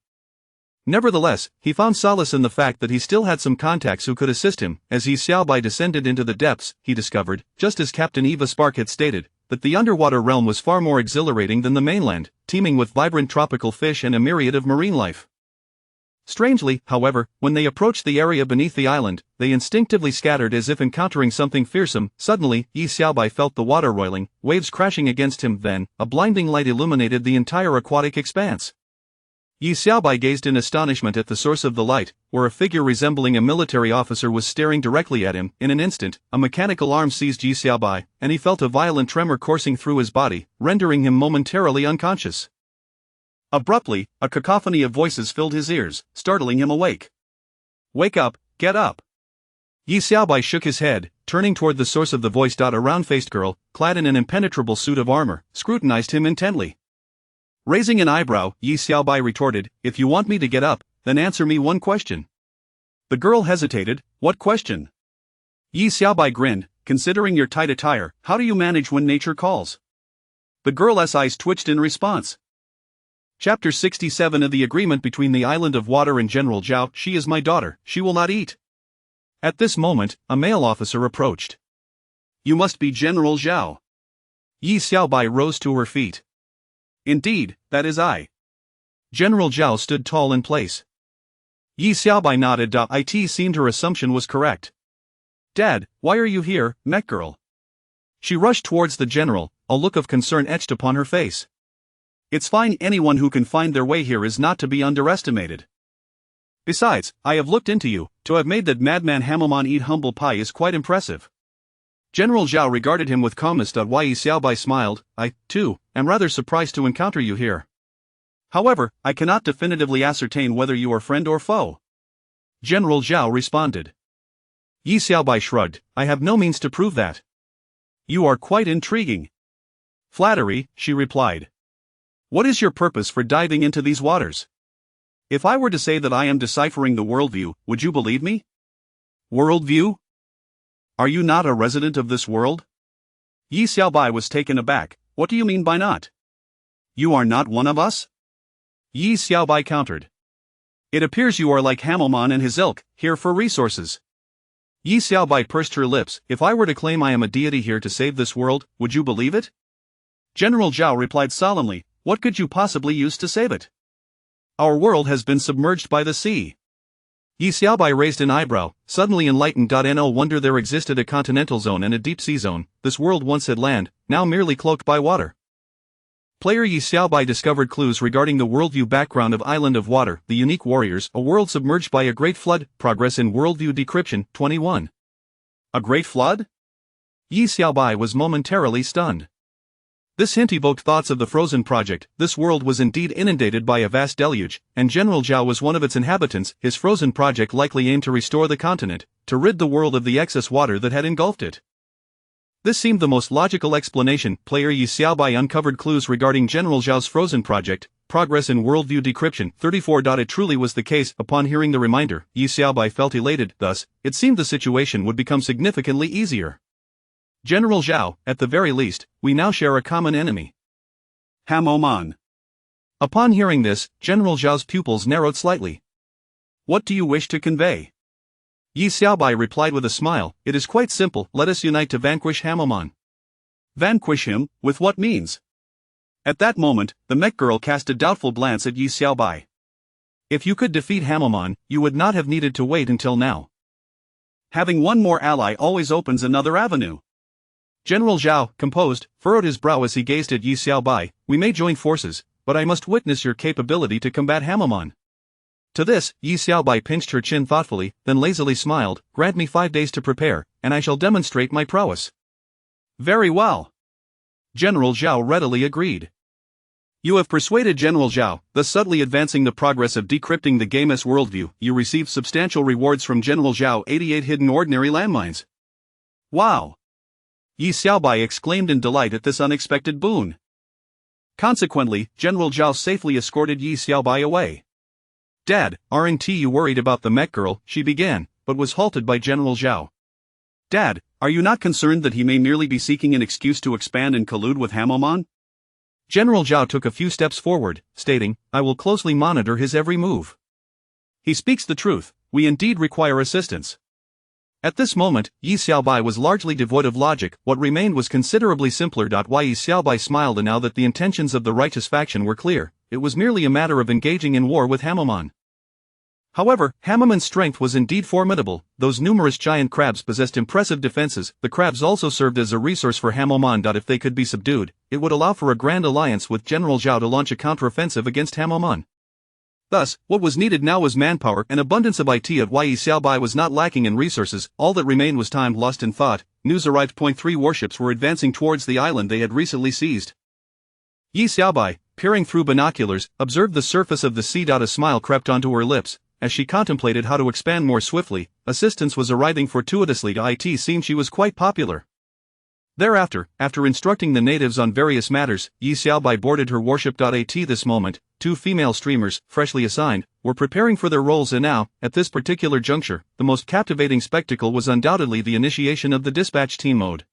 Nevertheless, he found solace in the fact that he still had some contacts who could assist him. As Yi Xiaobai descended into the depths, he discovered, just as Captain Eva Spark had stated, that the underwater realm was far more exhilarating than the mainland, teeming with vibrant tropical fish and a myriad of marine life. Strangely, however, when they approached the area beneath the island, they instinctively scattered as if encountering something fearsome. Suddenly, Yi Xiaobai felt the water roiling, waves crashing against him. Then, a blinding light illuminated the entire aquatic expanse. Yi Xiaobai gazed in astonishment at the source of the light, where a figure resembling a military officer was staring directly at him. In an instant, a mechanical arm seized Yi Xiaobai, and he felt a violent tremor coursing through his body, rendering him momentarily unconscious. Abruptly, a cacophony of voices filled his ears, startling him awake. Wake up, get up! Yi Xiaobai shook his head, turning toward the source of the voice. A round-faced girl, clad in an impenetrable suit of armor, scrutinized him intently. Raising an eyebrow, Yi Xiaobai retorted, If you want me to get up, then answer me one question. The girl hesitated. What question? Yi Xiaobai grinned, Considering your tight attire, how do you manage when nature calls? The girl's eyes twitched in response. Chapter 67 of the agreement between the Island of Water and General Zhao. She is my daughter, she will not eat. At this moment, a male officer approached. You must be General Zhao. Yi Xiaobai rose to her feet. Indeed, that is I. General Zhao stood tall in place. Yi Xiaobai nodded. It seemed her assumption was correct. Dad, why are you here, mech girl? She rushed towards the general, a look of concern etched upon her face. It's fine, anyone who can find their way here is not to be underestimated. Besides, I have looked into you, to have made that madman Hamilmon eat humble pie is quite impressive. General Zhao regarded him with calmness. Yi Xiaobai smiled. I, too, am rather surprised to encounter you here. However, I cannot definitively ascertain whether you are friend or foe. General Zhao responded. Yi Xiaobai shrugged. I have no means to prove that. You are quite intriguing. Flattery, she replied. What is your purpose for diving into these waters? If I were to say that I am deciphering the worldview, would you believe me? Worldview? Are you not a resident of this world? Yi Xiaobai was taken aback. What do you mean by not? You are not one of us? Yi Xiaobai countered. It appears you are like Hamilmon and his ilk, here for resources. Yi Xiaobai pursed her lips. If I were to claim I am a deity here to save this world, would you believe it? General Zhao replied solemnly. What could you possibly use to save it? Our world has been submerged by the sea. Yi Xiaobai raised an eyebrow, suddenly enlightened. No wonder there existed a continental zone and a deep sea zone. This world once had land, now merely cloaked by water. Player Yi Xiaobai discovered clues regarding the worldview background of Island of Water, the unique warriors, a world submerged by a great flood, progress in worldview decryption, 21. A great flood? Yi Xiaobai was momentarily stunned. This hint evoked thoughts of the Frozen Project. This world was indeed inundated by a vast deluge, and General Zhao was one of its inhabitants. His Frozen Project likely aimed to restore the continent, to rid the world of the excess water that had engulfed it. This seemed the most logical explanation. Player Yi Xiaobai uncovered clues regarding General Zhao's Frozen Project, progress in worldview decryption, 34. It truly was the case. Upon hearing the reminder, Yi Xiaobai felt elated. Thus, it seemed the situation would become significantly easier. General Zhao, at the very least, we now share a common enemy. Hamilmon. Upon hearing this, General Zhao's pupils narrowed slightly. What do you wish to convey? Yi Xiaobai replied with a smile. It is quite simple. Let us unite to vanquish Hamilmon. Vanquish him, with what means? At that moment, the mech girl cast a doubtful glance at Yi Xiaobai. If you could defeat Hamilmon, you would not have needed to wait until now. Having one more ally always opens another avenue. General Zhao, composed, furrowed his brow as he gazed at Yi Xiaobai. We may join forces, but I must witness your capability to combat Hamilmon. To this, Yi Xiaobai pinched her chin thoughtfully, then lazily smiled. Grant me 5 days to prepare, and I shall demonstrate my prowess. Very well. General Zhao readily agreed. You have persuaded General Zhao, thus subtly advancing the progress of decrypting the game's worldview. You received substantial rewards from General Zhao. 88 hidden ordinary landmines. Wow! Yi Xiaobai exclaimed in delight at this unexpected boon. Consequently, General Zhao safely escorted Yi Xiaobai away. Dad, aren't you worried about the mech girl? She began, but was halted by General Zhao. Dad, are you not concerned that he may merely be seeking an excuse to expand and collude with Hamilmon? General Zhao took a few steps forward, stating, I will closely monitor his every move. He speaks the truth. We indeed require assistance. At this moment, Yi Xiaobai was largely devoid of logic. What remained was considerably simpler. Yi Xiaobai smiled, and now that the intentions of the righteous faction were clear, it was merely a matter of engaging in war with Hamilmon. However, Hamilmon's strength was indeed formidable. Those numerous giant crabs possessed impressive defenses. The crabs also served as a resource for Hamilmon. If they could be subdued, it would allow for a grand alliance with General Zhao to launch a counteroffensive against Hamilmon. Thus, what was needed now was manpower. An abundance of it. Yi Xiaobai was not lacking in resources. All that remained was time lost in thought. News arrived. 3 warships were advancing towards the island they had recently seized. Yi Xiaobai, peering through binoculars, observed the surface of the sea. A smile crept onto her lips. As she contemplated how to expand more swiftly, assistance was arriving fortuitously. It seemed she was quite popular. Thereafter, after instructing the natives on various matters, Yi Xiaobai boarded her warship. At this moment, 2 female streamers, freshly assigned, were preparing for their roles, and now, at this particular juncture, the most captivating spectacle was undoubtedly the initiation of the dispatch team mode.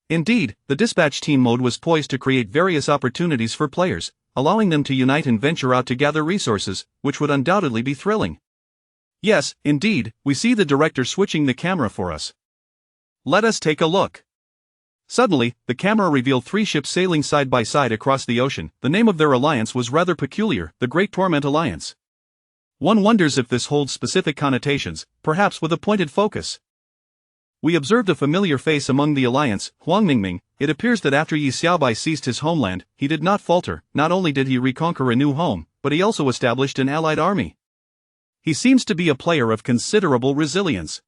Indeed, the dispatch team mode was poised to create various opportunities for players, allowing them to unite and venture out to gather resources, which would undoubtedly be thrilling. Yes, indeed, we see the director switching the camera for us. Let us take a look. Suddenly, the camera revealed 3 ships sailing side by side across the ocean. The name of their alliance was rather peculiar, the Great Torment Alliance. One wonders if this holds specific connotations, perhaps with a pointed focus. We observed a familiar face among the alliance, Huang Mingming. It appears that after Yi Xiaobai seized his homeland, he did not falter. Not only did he reconquer a new home, but he also established an allied army. He seems to be a player of considerable resilience.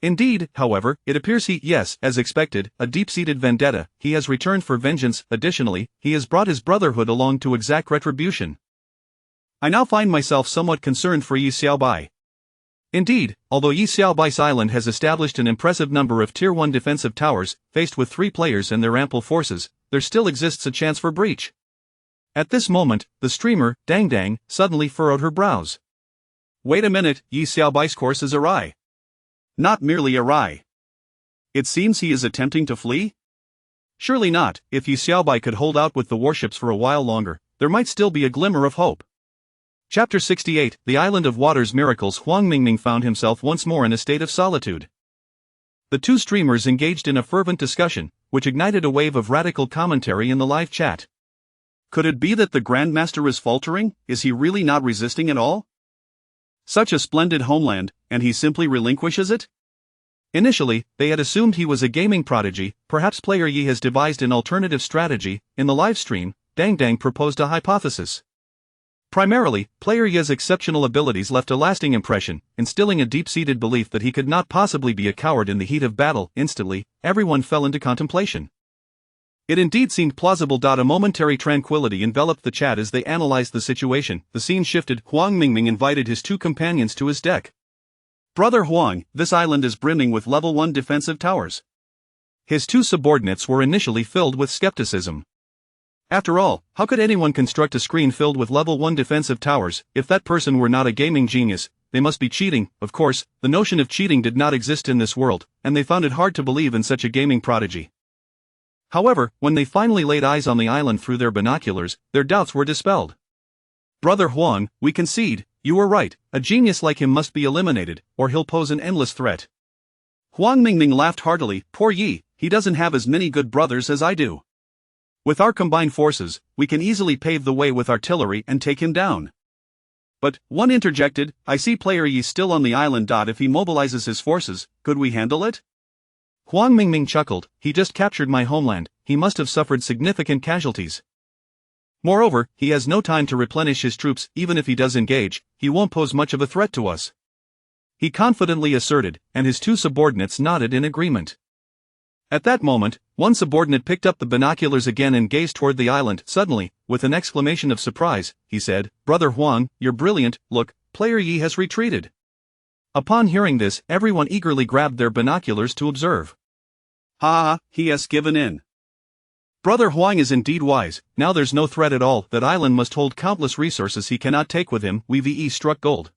Indeed, however, it appears yes, as expected, a deep-seated vendetta. He has returned for vengeance. Additionally, he has brought his brotherhood along to exact retribution. I now find myself somewhat concerned for Yi Xiaobai. Indeed, although Yi Xiaobai's island has established an impressive number of Tier 1 defensive towers, faced with 3 players and their ample forces, there still exists a chance for breach. At this moment, the streamer, Dang Dang, suddenly furrowed her brows. Wait a minute, Yi Xiaobai's course is awry. Not merely awry. It seems he is attempting to flee? Surely not. If Yi Xiaobai could hold out with the warships for a while longer, there might still be a glimmer of hope. Chapter 68, The Island of Water's Miracles. Huang Mingming found himself once more in a state of solitude. The two streamers engaged in a fervent discussion, which ignited a wave of radical commentary in the live chat. Could it be that the Grandmaster is faltering? Is he really not resisting at all? Such a splendid homeland, and he simply relinquishes it? Initially, they had assumed he was a gaming prodigy. Perhaps Player Yi has devised an alternative strategy. In the live stream, Dang Dang proposed a hypothesis. Primarily, Player Yi's exceptional abilities left a lasting impression, instilling a deep-seated belief that he could not possibly be a coward in the heat of battle. Instantly, everyone fell into contemplation. It indeed seemed plausible. A momentary tranquility enveloped the chat as they analyzed the situation. The scene shifted. Huang Mingming invited his 2 companions to his deck. Brother Huang, this island is brimming with level 1 defensive towers. His 2 subordinates were initially filled with skepticism. After all, how could anyone construct a screen filled with level 1 defensive towers? If that person were not a gaming genius, they must be cheating. Of course, the notion of cheating did not exist in this world, and they found it hard to believe in such a gaming prodigy. However, when they finally laid eyes on the island through their binoculars, their doubts were dispelled. Brother Huang, we concede, you were right. A genius like him must be eliminated, or he'll pose an endless threat. Huang Mingming laughed heartily. Poor Yi, he doesn't have as many good brothers as I do. With our combined forces, we can easily pave the way with artillery and take him down. But, one interjected, I see Player Yi still on the island. If he mobilizes his forces, could we handle it? Huang Mingming chuckled. He just captured my homeland. He must have suffered significant casualties. Moreover, he has no time to replenish his troops. Even if he does engage, he won't pose much of a threat to us. He confidently asserted, and his 2 subordinates nodded in agreement. At that moment, one subordinate picked up the binoculars again and gazed toward the island. Suddenly, with an exclamation of surprise, he said, Brother Huang, you're brilliant. Look, Player Yi has retreated. Upon hearing this, everyone eagerly grabbed their binoculars to observe. Ha, he has given in. Brother Huang is indeed wise. Now there's no threat at all. That island must hold countless resources he cannot take with him. We struck gold.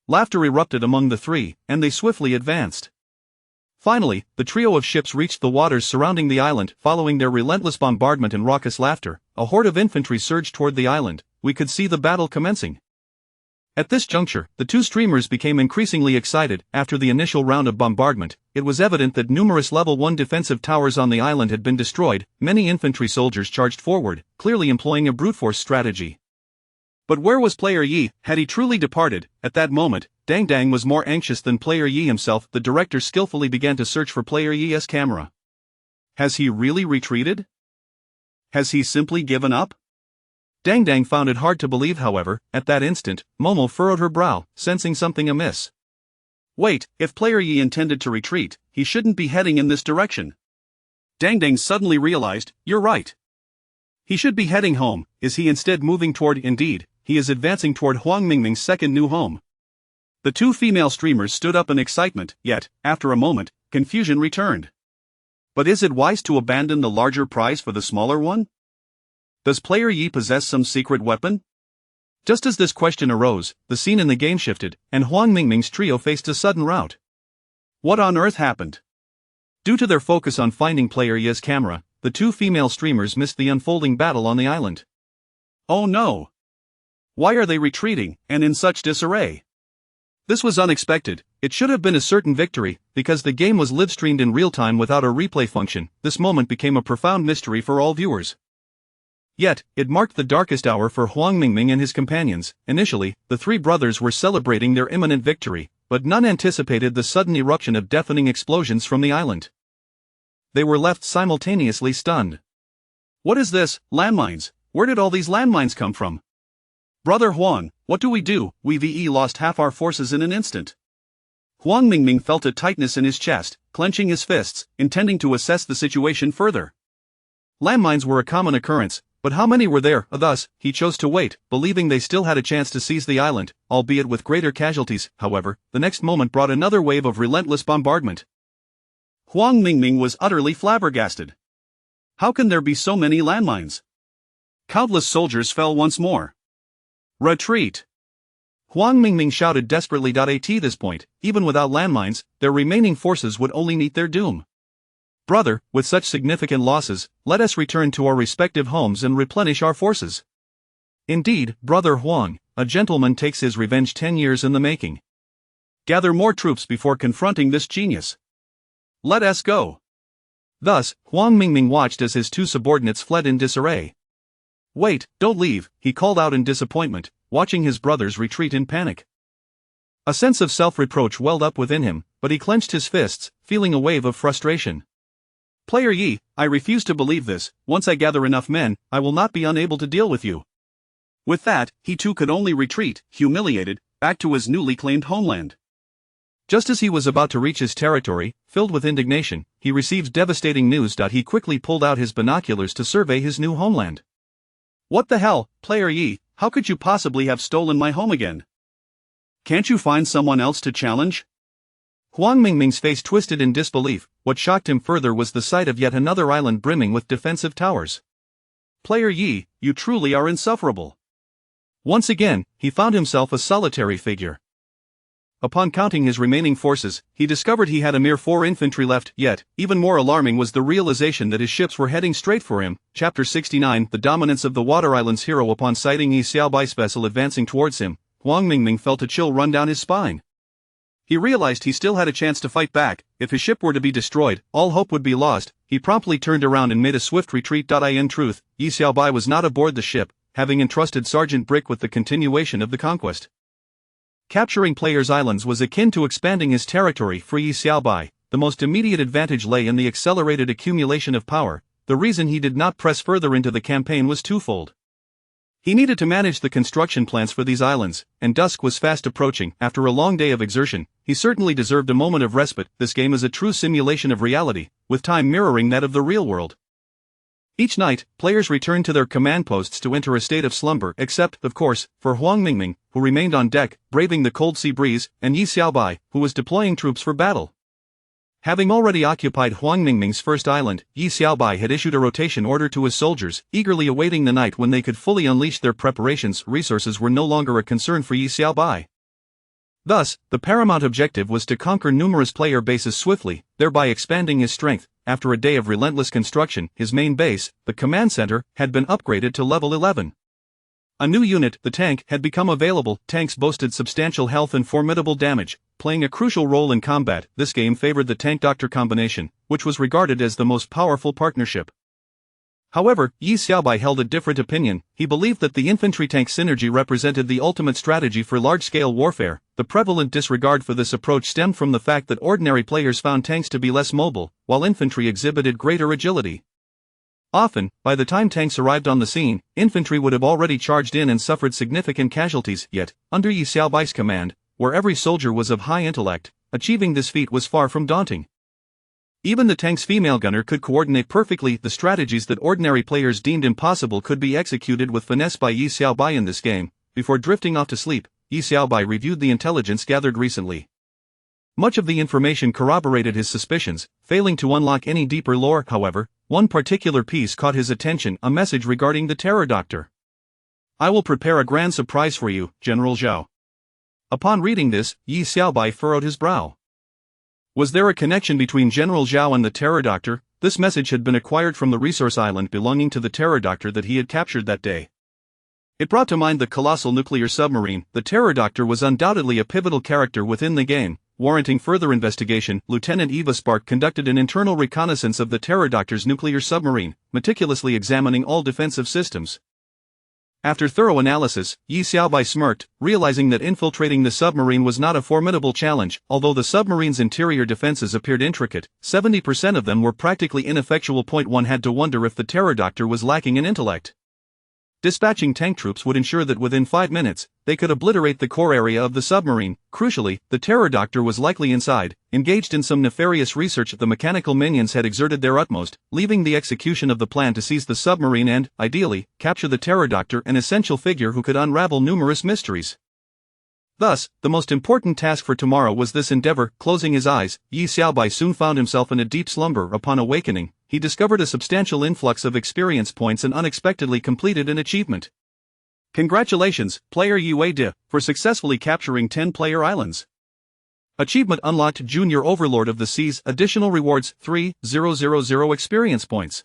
Laughter erupted among the 3, and they swiftly advanced. Finally, the trio of ships reached the waters surrounding the island. Following their relentless bombardment and raucous laughter, a horde of infantry surged toward the island. We could see the battle commencing. At this juncture, the 2 streamers became increasingly excited. After the initial round of bombardment, it was evident that numerous level 1 defensive towers on the island had been destroyed. Many infantry soldiers charged forward, clearly employing a brute force strategy. But where was Player Yi? Had he truly departed? At that moment, Dang Dang was more anxious than Player Yi himself. The director skillfully began to search for Player Yi's camera. Has he really retreated? Has he simply given up? Dang Dang found it hard to believe. However, at that instant, Momo furrowed her brow, sensing something amiss. Wait, if Player Yi intended to retreat, he shouldn't be heading in this direction. Dang Dang suddenly realized, you're right. He should be heading home. Is he instead moving toward? Indeed, he is advancing toward Huang Mingming's second new home. The 2 female streamers stood up in excitement, yet, after a moment, confusion returned. But is it wise to abandon the larger prize for the smaller one? Does Player Yi possess some secret weapon? Just as this question arose, the scene in the game shifted, and Huang Mingming's trio faced a sudden rout. What on earth happened? Due to their focus on finding Player Yi's camera, the 2 female streamers missed the unfolding battle on the island. Oh no! Why are they retreating, and in such disarray? This was unexpected. It should have been a certain victory, because the game was live-streamed in real time without a replay function. This moment became a profound mystery for all viewers. Yet, it marked the darkest hour for Huang Mingming and his companions. Initially, the 3 brothers were celebrating their imminent victory, but none anticipated the sudden eruption of deafening explosions from the island. They were left simultaneously stunned. What is this? Landmines? Where did all these landmines come from? Brother Huang, what do? We lost half our forces in an instant. Huang Mingming felt a tightness in his chest, clenching his fists, intending to assess the situation further. Landmines were a common occurrence, but how many were there? Thus, he chose to wait, believing they still had a chance to seize the island, albeit with greater casualties. However, the next moment brought another wave of relentless bombardment. Huang Mingming was utterly flabbergasted. How can there be so many landmines? Countless soldiers fell once more. Retreat! Huang Mingming shouted desperately. At this point, even without landmines, their remaining forces would only meet their doom. Brother, with such significant losses, let us return to our respective homes and replenish our forces. Indeed, Brother Huang, a gentleman takes his revenge 10 years in the making. Gather more troops before confronting this genius. Let us go. Thus, Huang Mingming watched as his two subordinates fled in disarray. Wait, don't leave, he called out in disappointment, watching his brothers retreat in panic. A sense of self-reproach welled up within him, but he clenched his fists, feeling a wave of frustration. Player Yi, I refuse to believe this. Once I gather enough men, I will not be unable to deal with you. With that, he too could only retreat, humiliated, back to his newly claimed homeland. Just as he was about to reach his territory, filled with indignation, he received devastating news. He quickly pulled out his binoculars to survey his new homeland. What the hell, Player Yi, how could you possibly have stolen my home again? Can't you find someone else to challenge? Huang Mingming's face twisted in disbelief. What shocked him further was the sight of yet another island brimming with defensive towers. Player Yi, you truly are insufferable. Once again, he found himself a solitary figure. Upon counting his remaining forces, he discovered he had a mere 4 infantry left, yet, even more alarming was the realization that his ships were heading straight for him. Chapter 69 The Dominance of the Water Islands hero. Upon sighting Yi Xiaobai's vessel advancing towards him, Huang Mingming felt a chill run down his spine. He realized he still had a chance to fight back. If his ship were to be destroyed, all hope would be lost. He promptly turned around and made a swift retreat. In truth, Yi Xiaobai was not aboard the ship, having entrusted Sergeant Brick with the continuation of the conquest. Capturing players' islands was akin to expanding his territory for Yi Xiaobai. The most immediate advantage lay in the accelerated accumulation of power. The reason he did not press further into the campaign was twofold. He needed to manage the construction plans for these islands, and dusk was fast approaching. After a long day of exertion, he certainly deserved a moment of respite. This game is a true simulation of reality, with time mirroring that of the real world. Each night, players returned to their command posts to enter a state of slumber, except, of course, for Huang Mingming, who remained on deck, braving the cold sea breeze, and Yi Xiaobai, who was deploying troops for battle. Having already occupied Huang Mingming's first island, Yi Xiaobai had issued a rotation order to his soldiers, eagerly awaiting the night when they could fully unleash their preparations. Resources were no longer a concern for Yi Xiaobai. Thus, the paramount objective was to conquer numerous player bases swiftly, thereby expanding his strength. After a day of relentless construction, his main base, the command center, had been upgraded to level 11. A new unit, the tank, had become available. Tanks boasted substantial health and formidable damage, playing a crucial role in combat. This game favored the tank-doctor combination, which was regarded as the most powerful partnership. However, Yi Xiaobai held a different opinion. He believed that the infantry-tank synergy represented the ultimate strategy for large-scale warfare. The prevalent disregard for this approach stemmed from the fact that ordinary players found tanks to be less mobile, while infantry exhibited greater agility. Often, by the time tanks arrived on the scene, infantry would have already charged in and suffered significant casualties. Yet, under Yi Xiaobai's command, where every soldier was of high intellect, achieving this feat was far from daunting. Even the tank's female gunner could coordinate perfectly. The strategies that ordinary players deemed impossible could be executed with finesse by Yi Xiaobai in this game. Before drifting off to sleep, Yi Xiaobai reviewed the intelligence gathered recently. Much of the information corroborated his suspicions, failing to unlock any deeper lore. However, one particular piece caught his attention, a message regarding the Terror Doctor. "I will prepare a grand surprise for you, General Zhao." Upon reading this, Yi Xiaobai furrowed his brow. Was there a connection between General Zhao and the Terror Doctor? This message had been acquired from the resource island belonging to the Terror Doctor that he had captured that day. It brought to mind the colossal nuclear submarine. The Terror Doctor was undoubtedly a pivotal character within the game, warranting further investigation. Lieutenant Eva Spark conducted an internal reconnaissance of the Terror Doctor's nuclear submarine, meticulously examining all defensive systems. After thorough analysis, Yi Xiaobai smirked, realizing that infiltrating the submarine was not a formidable challenge. Although the submarine's interior defenses appeared intricate, 70% of them were practically ineffectual. One had to wonder if the pterodactyl was lacking in intellect. Dispatching tank troops would ensure that within 5 minutes, they could obliterate the core area of the submarine. Crucially, the pterodactyl was likely inside, engaged in some nefarious research. The mechanical minions had exerted their utmost, leaving the execution of the plan to seize the submarine and, ideally, capture the pterodactyl, an essential figure who could unravel numerous mysteries. Thus, the most important task for tomorrow was this endeavor. Closing his eyes, Yi Xiaobai soon found himself in a deep slumber. Upon awakening, he discovered a substantial influx of experience points and unexpectedly completed an achievement. Congratulations, player Yue De, for successfully capturing 10 player islands. Achievement unlocked: Junior Overlord of the Seas. Additional rewards: 3,000 experience points.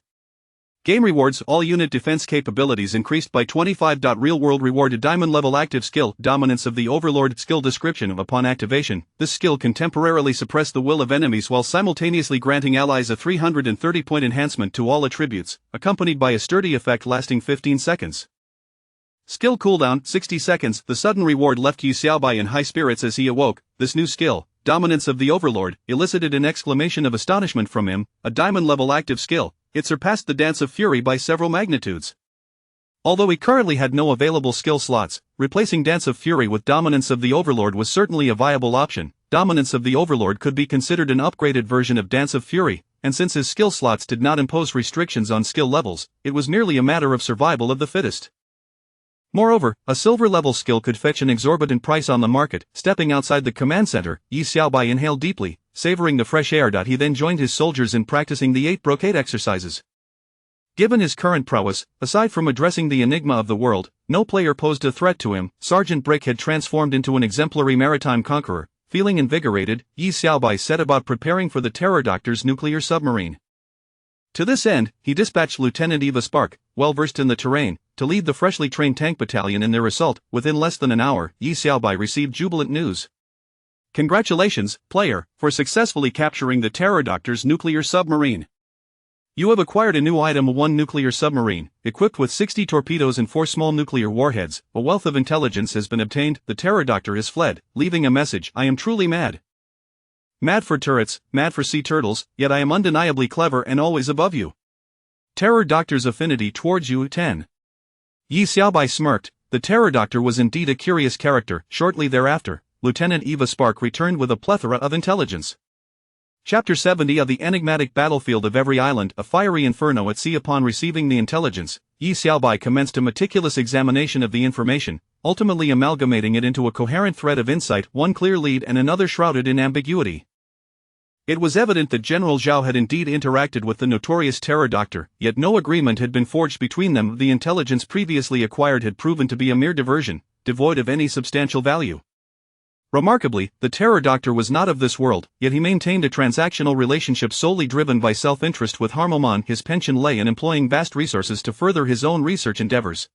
Game rewards: all unit defense capabilities increased by 25. Real world reward: diamond level active skill, Dominance of the Overlord. Skill description: upon activation, this skill can temporarily suppress the will of enemies while simultaneously granting allies a 330-point enhancement to all attributes, accompanied by a sturdy effect lasting 15 seconds. Skill cooldown: 60 seconds. The sudden reward left Yi Xiaobai in high spirits as he awoke. This new skill, Dominance of the Overlord, elicited an exclamation of astonishment from him. A diamond level active skill, it surpassed the Dance of Fury by several magnitudes. Although he currently had no available skill slots, replacing Dance of Fury with Dominance of the Overlord was certainly a viable option. Dominance of the Overlord could be considered an upgraded version of Dance of Fury, and since his skill slots did not impose restrictions on skill levels, it was merely a matter of survival of the fittest. Moreover, a silver-level skill could fetch an exorbitant price on the market. Stepping outside the command center, Yi Xiaobai inhaled deeply, savoring the fresh air. He then joined his soldiers in practicing the 8 brocade exercises. Given his current prowess, aside from addressing the enigma of the world, no player posed a threat to him. Sergeant Brick had transformed into an exemplary maritime conqueror. Feeling invigorated, Yi Xiaobai set about preparing for the pterodactyl's nuclear submarine. To this end, he dispatched Lieutenant Eva Spark, well versed in the terrain, to lead the freshly trained tank battalion in their assault. Within less than an hour, Yi Xiaobai received jubilant news. Congratulations, player, for successfully capturing the pterodactyl's nuclear submarine. You have acquired a new item: 1 nuclear submarine, equipped with 60 torpedoes and 4 small nuclear warheads. A wealth of intelligence has been obtained. The pterodactyl has fled, leaving a message: I am truly mad. Mad for turrets, mad for sea turtles, yet I am undeniably clever and always above you. Pterodactyl's affinity towards you: 10. Yi Xiaobai smirked. The pterodactyl was indeed a curious character. Shortly thereafter, Lieutenant Eva Spark returned with a plethora of intelligence. Chapter 70 of the enigmatic battlefield of every island, a fiery inferno at sea. Upon receiving the intelligence, Yi Xiaobai commenced a meticulous examination of the information, ultimately amalgamating it into a coherent thread of insight, one clear lead and another shrouded in ambiguity. It was evident that General Zhao had indeed interacted with the notorious pterodactyl, yet no agreement had been forged between them. The intelligence previously acquired had proven to be a mere diversion, devoid of any substantial value. Remarkably, the pterodactyl was not of this world, yet he maintained a transactional relationship solely driven by self-interest with Harmomon. His pension lay in employing vast resources to further his own research endeavors.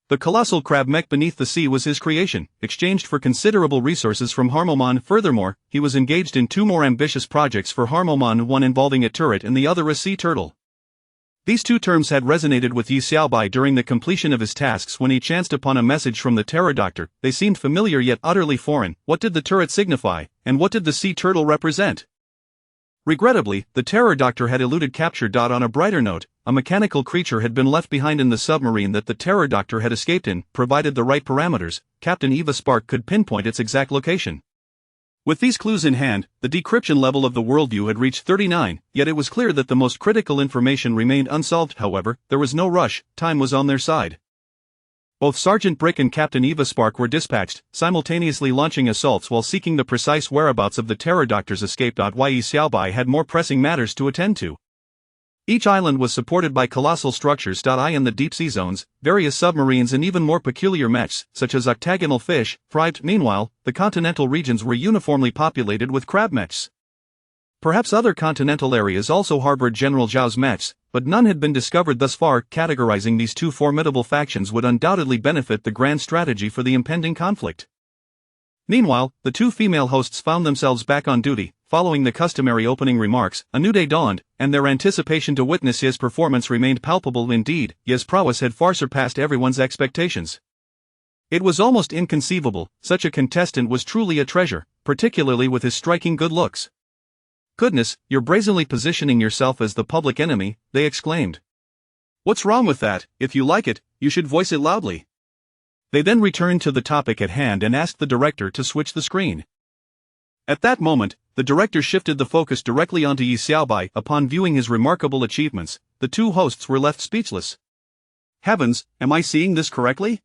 The colossal crab mech beneath the sea was his creation, exchanged for considerable resources from Harmomon. Furthermore, he was engaged in 2 more ambitious projects for Harmomon, one involving a turret and the other a sea turtle. These 2 terms had resonated with Yi Xiaobai during the completion of his tasks. When he chanced upon a message from the pterodactyl, they seemed familiar yet utterly foreign. What did the turret signify, and what did the sea turtle represent? Regrettably, the pterodactyl had eluded capture. On a brighter note, a mechanical creature had been left behind in the submarine that the pterodactyl had escaped in. Provided the right parameters, Captain Eva Spark could pinpoint its exact location. With these clues in hand, the decryption level of the worldview had reached 39, yet it was clear that the most critical information remained unsolved. However, there was no rush, time was on their side. Both Sergeant Brick and Captain Eva Spark were dispatched, simultaneously launching assaults while seeking the precise whereabouts of the pterodactyl's escape. Yi Xiaobai had more pressing matters to attend to. Each island was supported by colossal structures. In the deep sea zones, various submarines and even more peculiar mechs, such as octagonal fish, thrived. Meanwhile, the continental regions were uniformly populated with crab mechs. Perhaps other continental areas also harbored General Zhao's mechs, but none had been discovered thus far. Categorizing these 2 formidable factions would undoubtedly benefit the grand strategy for the impending conflict. Meanwhile, the 2 female hosts found themselves back on duty, following the customary opening remarks, a new day dawned, and their anticipation to witness Ye's performance remained palpable indeed. Ye's prowess had far surpassed everyone's expectations. It was almost inconceivable, such a contestant was truly a treasure, particularly with his striking good looks. "Goodness, you're brazenly positioning yourself as the public enemy," they exclaimed. "What's wrong with that? If you like it, you should voice it loudly." They then returned to the topic at hand and asked the director to switch the screen. At that moment, the director shifted the focus directly onto Yi Xiaobai. Upon viewing his remarkable achievements, the two hosts were left speechless. "Heavens, am I seeing this correctly?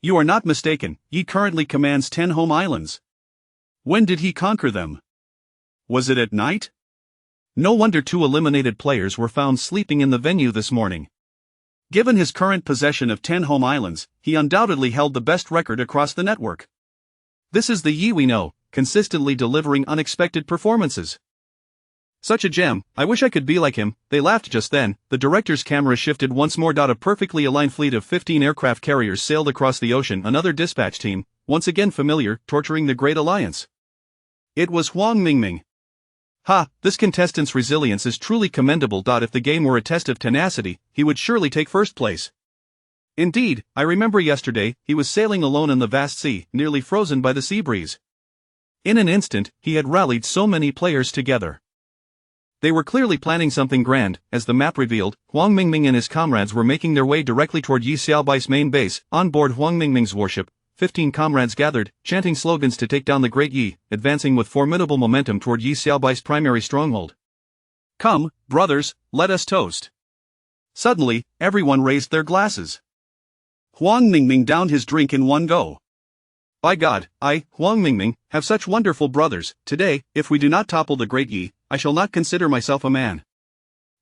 You are not mistaken, Yi currently commands 10 home islands. When did he conquer them? Was it at night? No wonder 2 eliminated players were found sleeping in the venue this morning. Given his current possession of 10 home islands, he undoubtedly held the best record across the network. This is the Yi we know, consistently delivering unexpected performances. Such a gem, I wish I could be like him." They laughed just then. The director's camera shifted once more. A perfectly aligned fleet of 15 aircraft carriers sailed across the ocean. Another dispatch team, once again familiar, torturing the Great Alliance. It was Huang Mingming. "Ha, this contestant's resilience is truly commendable. If the game were a test of tenacity, he would surely take first place. Indeed, I remember yesterday, he was sailing alone in the vast sea, nearly frozen by the sea breeze. In an instant, he had rallied so many players together. They were clearly planning something grand." As the map revealed, Huang Mingming and his comrades were making their way directly toward Yi Xiaobai's main base. On board Huang Mingming's warship, 15 comrades gathered, chanting slogans to take down the Great Yi, advancing with formidable momentum toward Yi Xiaobai's primary stronghold. "Come, brothers, let us toast." Suddenly, everyone raised their glasses. Huang Mingming downed his drink in one go. "By God, I, Huang Mingming, have such wonderful brothers. Today, if we do not topple the Great Yi, I shall not consider myself a man."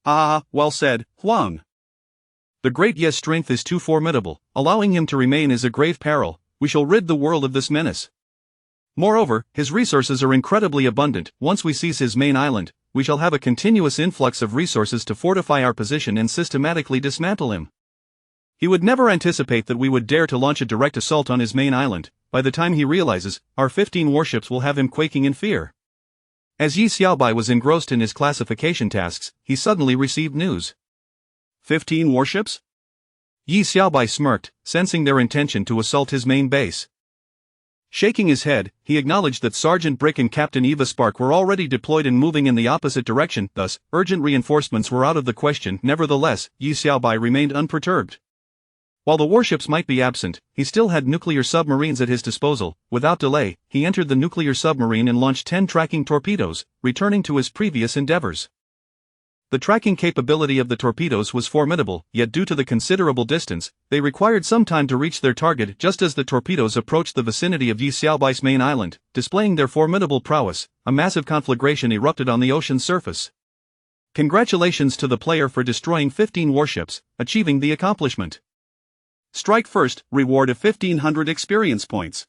"Ah, well said, Huang. The Great Yi's strength is too formidable. Allowing him to remain is a grave peril. We shall rid the world of this menace. Moreover, his resources are incredibly abundant. Once we seize his main island, we shall have a continuous influx of resources to fortify our position and systematically dismantle him. He would never anticipate that we would dare to launch a direct assault on his main island. By the time he realizes, our 15 warships will have him quaking in fear." As Yi Xiaobai was engrossed in his classification tasks, he suddenly received news. 15 warships? Yi Xiaobai smirked, sensing their intention to assault his main base. Shaking his head, he acknowledged that Sergeant Brick and Captain Eva Spark were already deployed and moving in the opposite direction. Thus, urgent reinforcements were out of the question. Nevertheless, Yi Xiaobai remained unperturbed. While the warships might be absent, he still had nuclear submarines at his disposal. Without delay, he entered the nuclear submarine and launched 10 tracking torpedoes, returning to his previous endeavors. The tracking capability of the torpedoes was formidable, yet due to the considerable distance, they required some time to reach their target. Just as the torpedoes approached the vicinity of Yi Xiaobai's main island, displaying their formidable prowess, a massive conflagration erupted on the ocean's surface. Congratulations to the player for destroying 15 warships, achieving the accomplishment. Strike first, reward of 1500 experience points.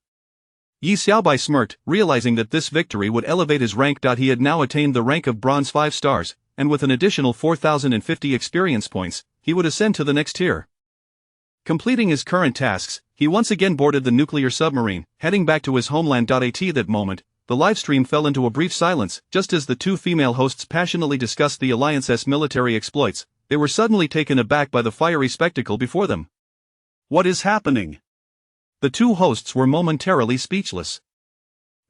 Yi Xiaobai smirked, realizing that this victory would elevate his rank. He had now attained the rank of bronze 5 stars, and with an additional 4050 experience points, he would ascend to the next tier. Completing his current tasks, he once again boarded the nuclear submarine, heading back to his homeland. At that moment, the livestream fell into a brief silence. Just as the two female hosts passionately discussed the Alliance's military exploits, they were suddenly taken aback by the fiery spectacle before them. What is happening? The two hosts were momentarily speechless.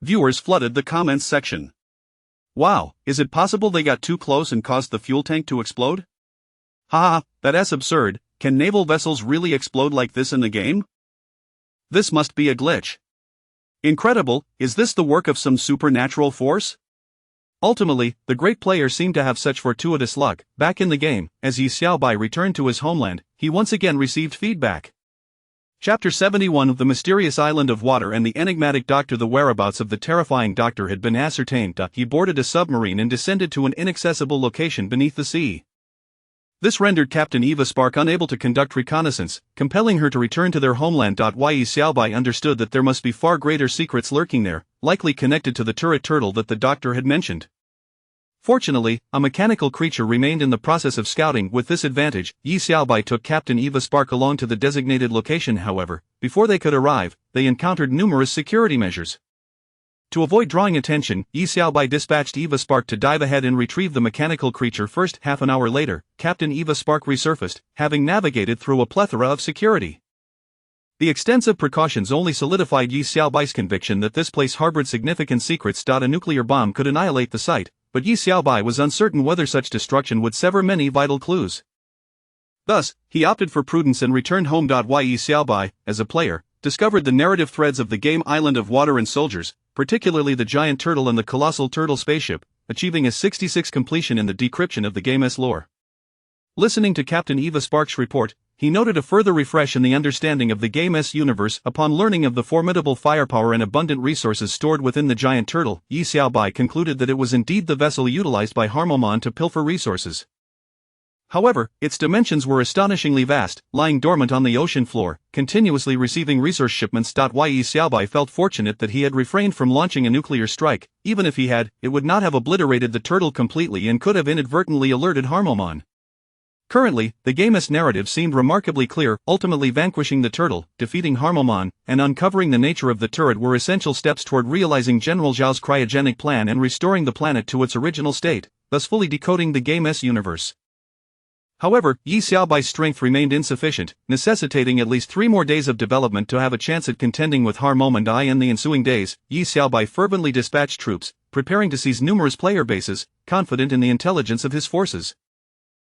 Viewers flooded the comments section. Wow, is it possible they got too close and caused the fuel tank to explode? Haha, that's absurd. Can naval vessels really explode like this in the game? This must be a glitch. Incredible, is this the work of some supernatural force? Ultimately, the great player seemed to have such fortuitous luck. Back in the game, as Yi Xiaobai returned to his homeland, he once again received feedback. Chapter 71 of the Mysterious Island of Water and the Enigmatic Doctor. The whereabouts of the terrifying doctor had been ascertained. He boarded a submarine and descended to an inaccessible location beneath the sea. This rendered Captain Eva Spark unable to conduct reconnaissance, compelling her to return to their homeland. Yi Xiaobai understood that there must be far greater secrets lurking there, likely connected to the turret turtle that the doctor had mentioned. Fortunately, a mechanical creature remained in the process of scouting. With this advantage, Yi Xiaobai took Captain Eva Spark along to the designated location. However, before they could arrive, they encountered numerous security measures. To avoid drawing attention, Yi Xiaobai dispatched Eva Spark to dive ahead and retrieve the mechanical creature first. Half an hour later, Captain Eva Spark resurfaced, having navigated through a plethora of security. The extensive precautions only solidified Yi Xiaobai's conviction that this place harbored significant secrets. A nuclear bomb could annihilate the site, but Yi Xiaobai was uncertain whether such destruction would sever many vital clues. Thus, he opted for prudence and returned home. Yi Xiaobai, as a player, discovered the narrative threads of the game Island of Water and Soldiers, particularly the giant turtle and the colossal turtle spaceship, achieving a 66 completion in the decryption of the game's lore. Listening to Captain Eva Sparks' report, he noted a further refresh in the understanding of the game's universe. Upon learning of the formidable firepower and abundant resources stored within the giant turtle, Yi Xiaobai concluded that it was indeed the vessel utilized by Harmomon to pilfer resources. However, its dimensions were astonishingly vast, lying dormant on the ocean floor, continuously receiving resource shipments. Yi Xiaobai felt fortunate that he had refrained from launching a nuclear strike. Even if he had, it would not have obliterated the turtle completely and could have inadvertently alerted Harmomon. Currently, the game's narrative seemed remarkably clear. Ultimately vanquishing the turtle, defeating Harmomon, and uncovering the nature of the turret were essential steps toward realizing General Zhao's cryogenic plan and restoring the planet to its original state, thus fully decoding the game's universe. However, Yi Xiaobai's strength remained insufficient, necessitating at least 3 more days of development to have a chance at contending with Harmomon. In the ensuing days, Yi Xiaobai fervently dispatched troops, preparing to seize numerous player bases, confident in the intelligence of his forces.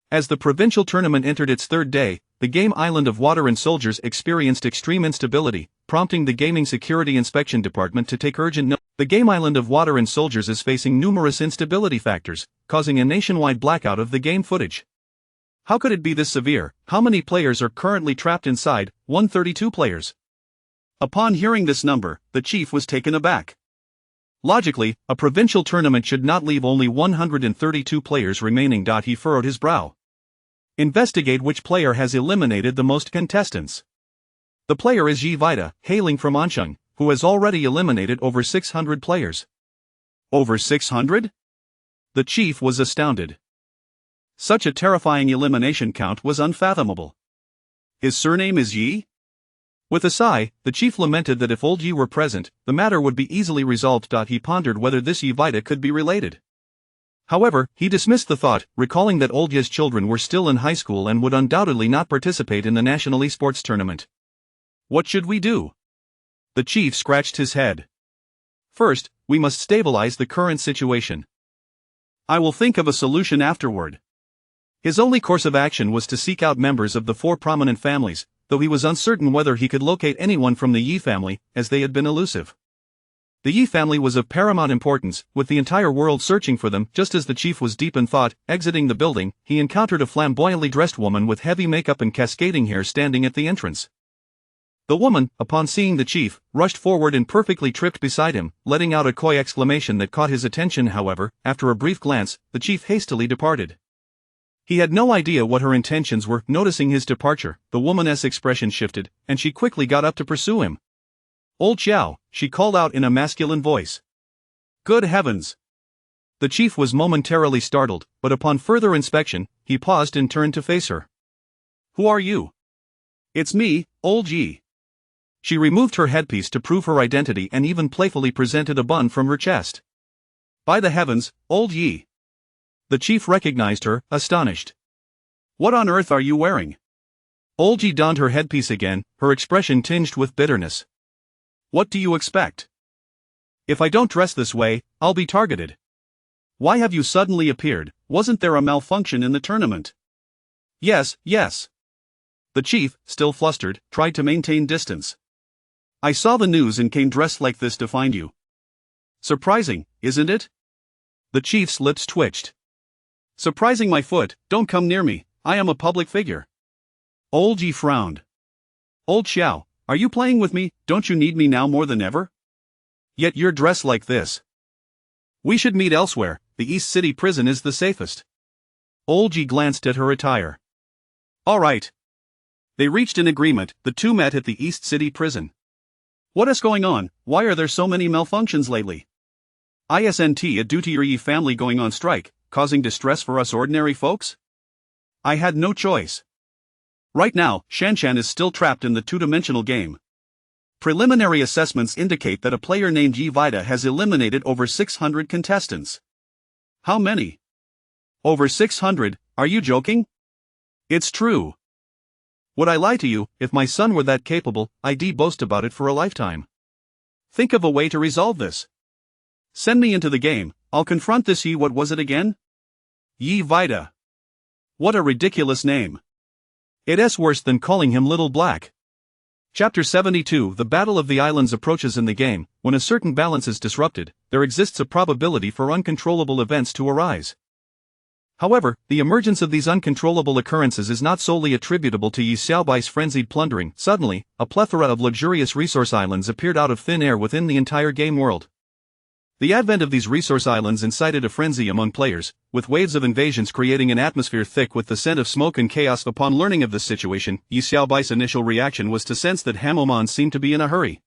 As the provincial tournament entered its 3rd day, the game Island of Water and Soldiers experienced extreme instability, prompting the Gaming Security Inspection Department to take urgent note. The game Island of Water and Soldiers is facing numerous instability factors, causing a nationwide blackout of the game footage. How could it be this severe? How many players are currently trapped inside? 132 players. Upon hearing this number, the chief was taken aback. Logically, a provincial tournament should not leave only 132 players remaining. He furrowed his brow. Investigate which player has eliminated the most contestants. The player is Yi Vida, hailing from Ansheng, who has already eliminated over 600 players. Over 600? The chief was astounded. Such a terrifying elimination count was unfathomable. His surname is Yi? With a sigh, the chief lamented that if old Yi were present, the matter would be easily resolved. He pondered whether this Yi Vida could be related. However, he dismissed the thought, recalling that old Yi's children were still in high school and would undoubtedly not participate in the national esports tournament. What should we do? The chief scratched his head. First, we must stabilize the current situation. I will think of a solution afterward. His only course of action was to seek out members of the 4 prominent families, though he was uncertain whether he could locate anyone from the Yi family, as they had been elusive. The Yi family was of paramount importance, with the entire world searching for them. Just as the chief was deep in thought, exiting the building, he encountered a flamboyantly dressed woman with heavy makeup and cascading hair standing at the entrance. The woman, upon seeing the chief, rushed forward and perfectly tripped beside him, letting out a coy exclamation that caught his attention. However, after a brief glance, the chief hastily departed. He had no idea what her intentions were. Noticing his departure, the woman's expression shifted, and she quickly got up to pursue him. Old Xiao, she called out in a masculine voice. Good heavens! The chief was momentarily startled, but upon further inspection, he paused and turned to face her. Who are you? It's me, old Yi. She removed her headpiece to prove her identity and even playfully presented a bun from her chest. By the heavens, old Yi! The chief recognized her, astonished. What on earth are you wearing? Old Yi donned her headpiece again, her expression tinged with bitterness. What do you expect? If I don't dress this way, I'll be targeted. Why have you suddenly appeared? Wasn't there a malfunction in the tournament? Yes. The chief, still flustered, tried to maintain distance. I saw the news and came dressed like this to find you. Surprising, isn't it? The chief's lips twitched. Surprising my foot, don't come near me, I am a public figure. Old Yi frowned. Old Xiao, are you playing with me? Don't you need me now more than ever? Yet you're dressed like this. We should meet elsewhere, the East City prison is the safest. Old Yi glanced at her attire. All right. They reached an agreement, the two met at the East City prison. What is going on? Why are there so many malfunctions lately? Isn't it due to your Yi family going on strike, causing distress for us ordinary folks? I had no choice. Right now, Shanshan is still trapped in the two-dimensional game. Preliminary assessments indicate that a player named Yi Vida has eliminated over 600 contestants. How many? Over 600, are you joking? It's true. Would I lie to you? If my son were that capable, I'd boast about it for a lifetime. Think of a way to resolve this. Send me into the game, I'll confront this Yi. What was it again? Yi Vida. What a ridiculous name. It's worse than calling him Little Black. Chapter 72 The Battle of the Islands approaches. In the game, when a certain balance is disrupted, there exists a probability for uncontrollable events to arise. However, the emergence of these uncontrollable occurrences is not solely attributable to Yi Xiaobai's frenzied plundering. Suddenly, a plethora of luxurious resource islands appeared out of thin air within the entire game world. The advent of these resource islands incited a frenzy among players, with waves of invasions creating an atmosphere thick with the scent of smoke and chaos. Upon learning of this situation, Yi Xiaobai's initial reaction was to sense that Hamomon seemed to be in a hurry.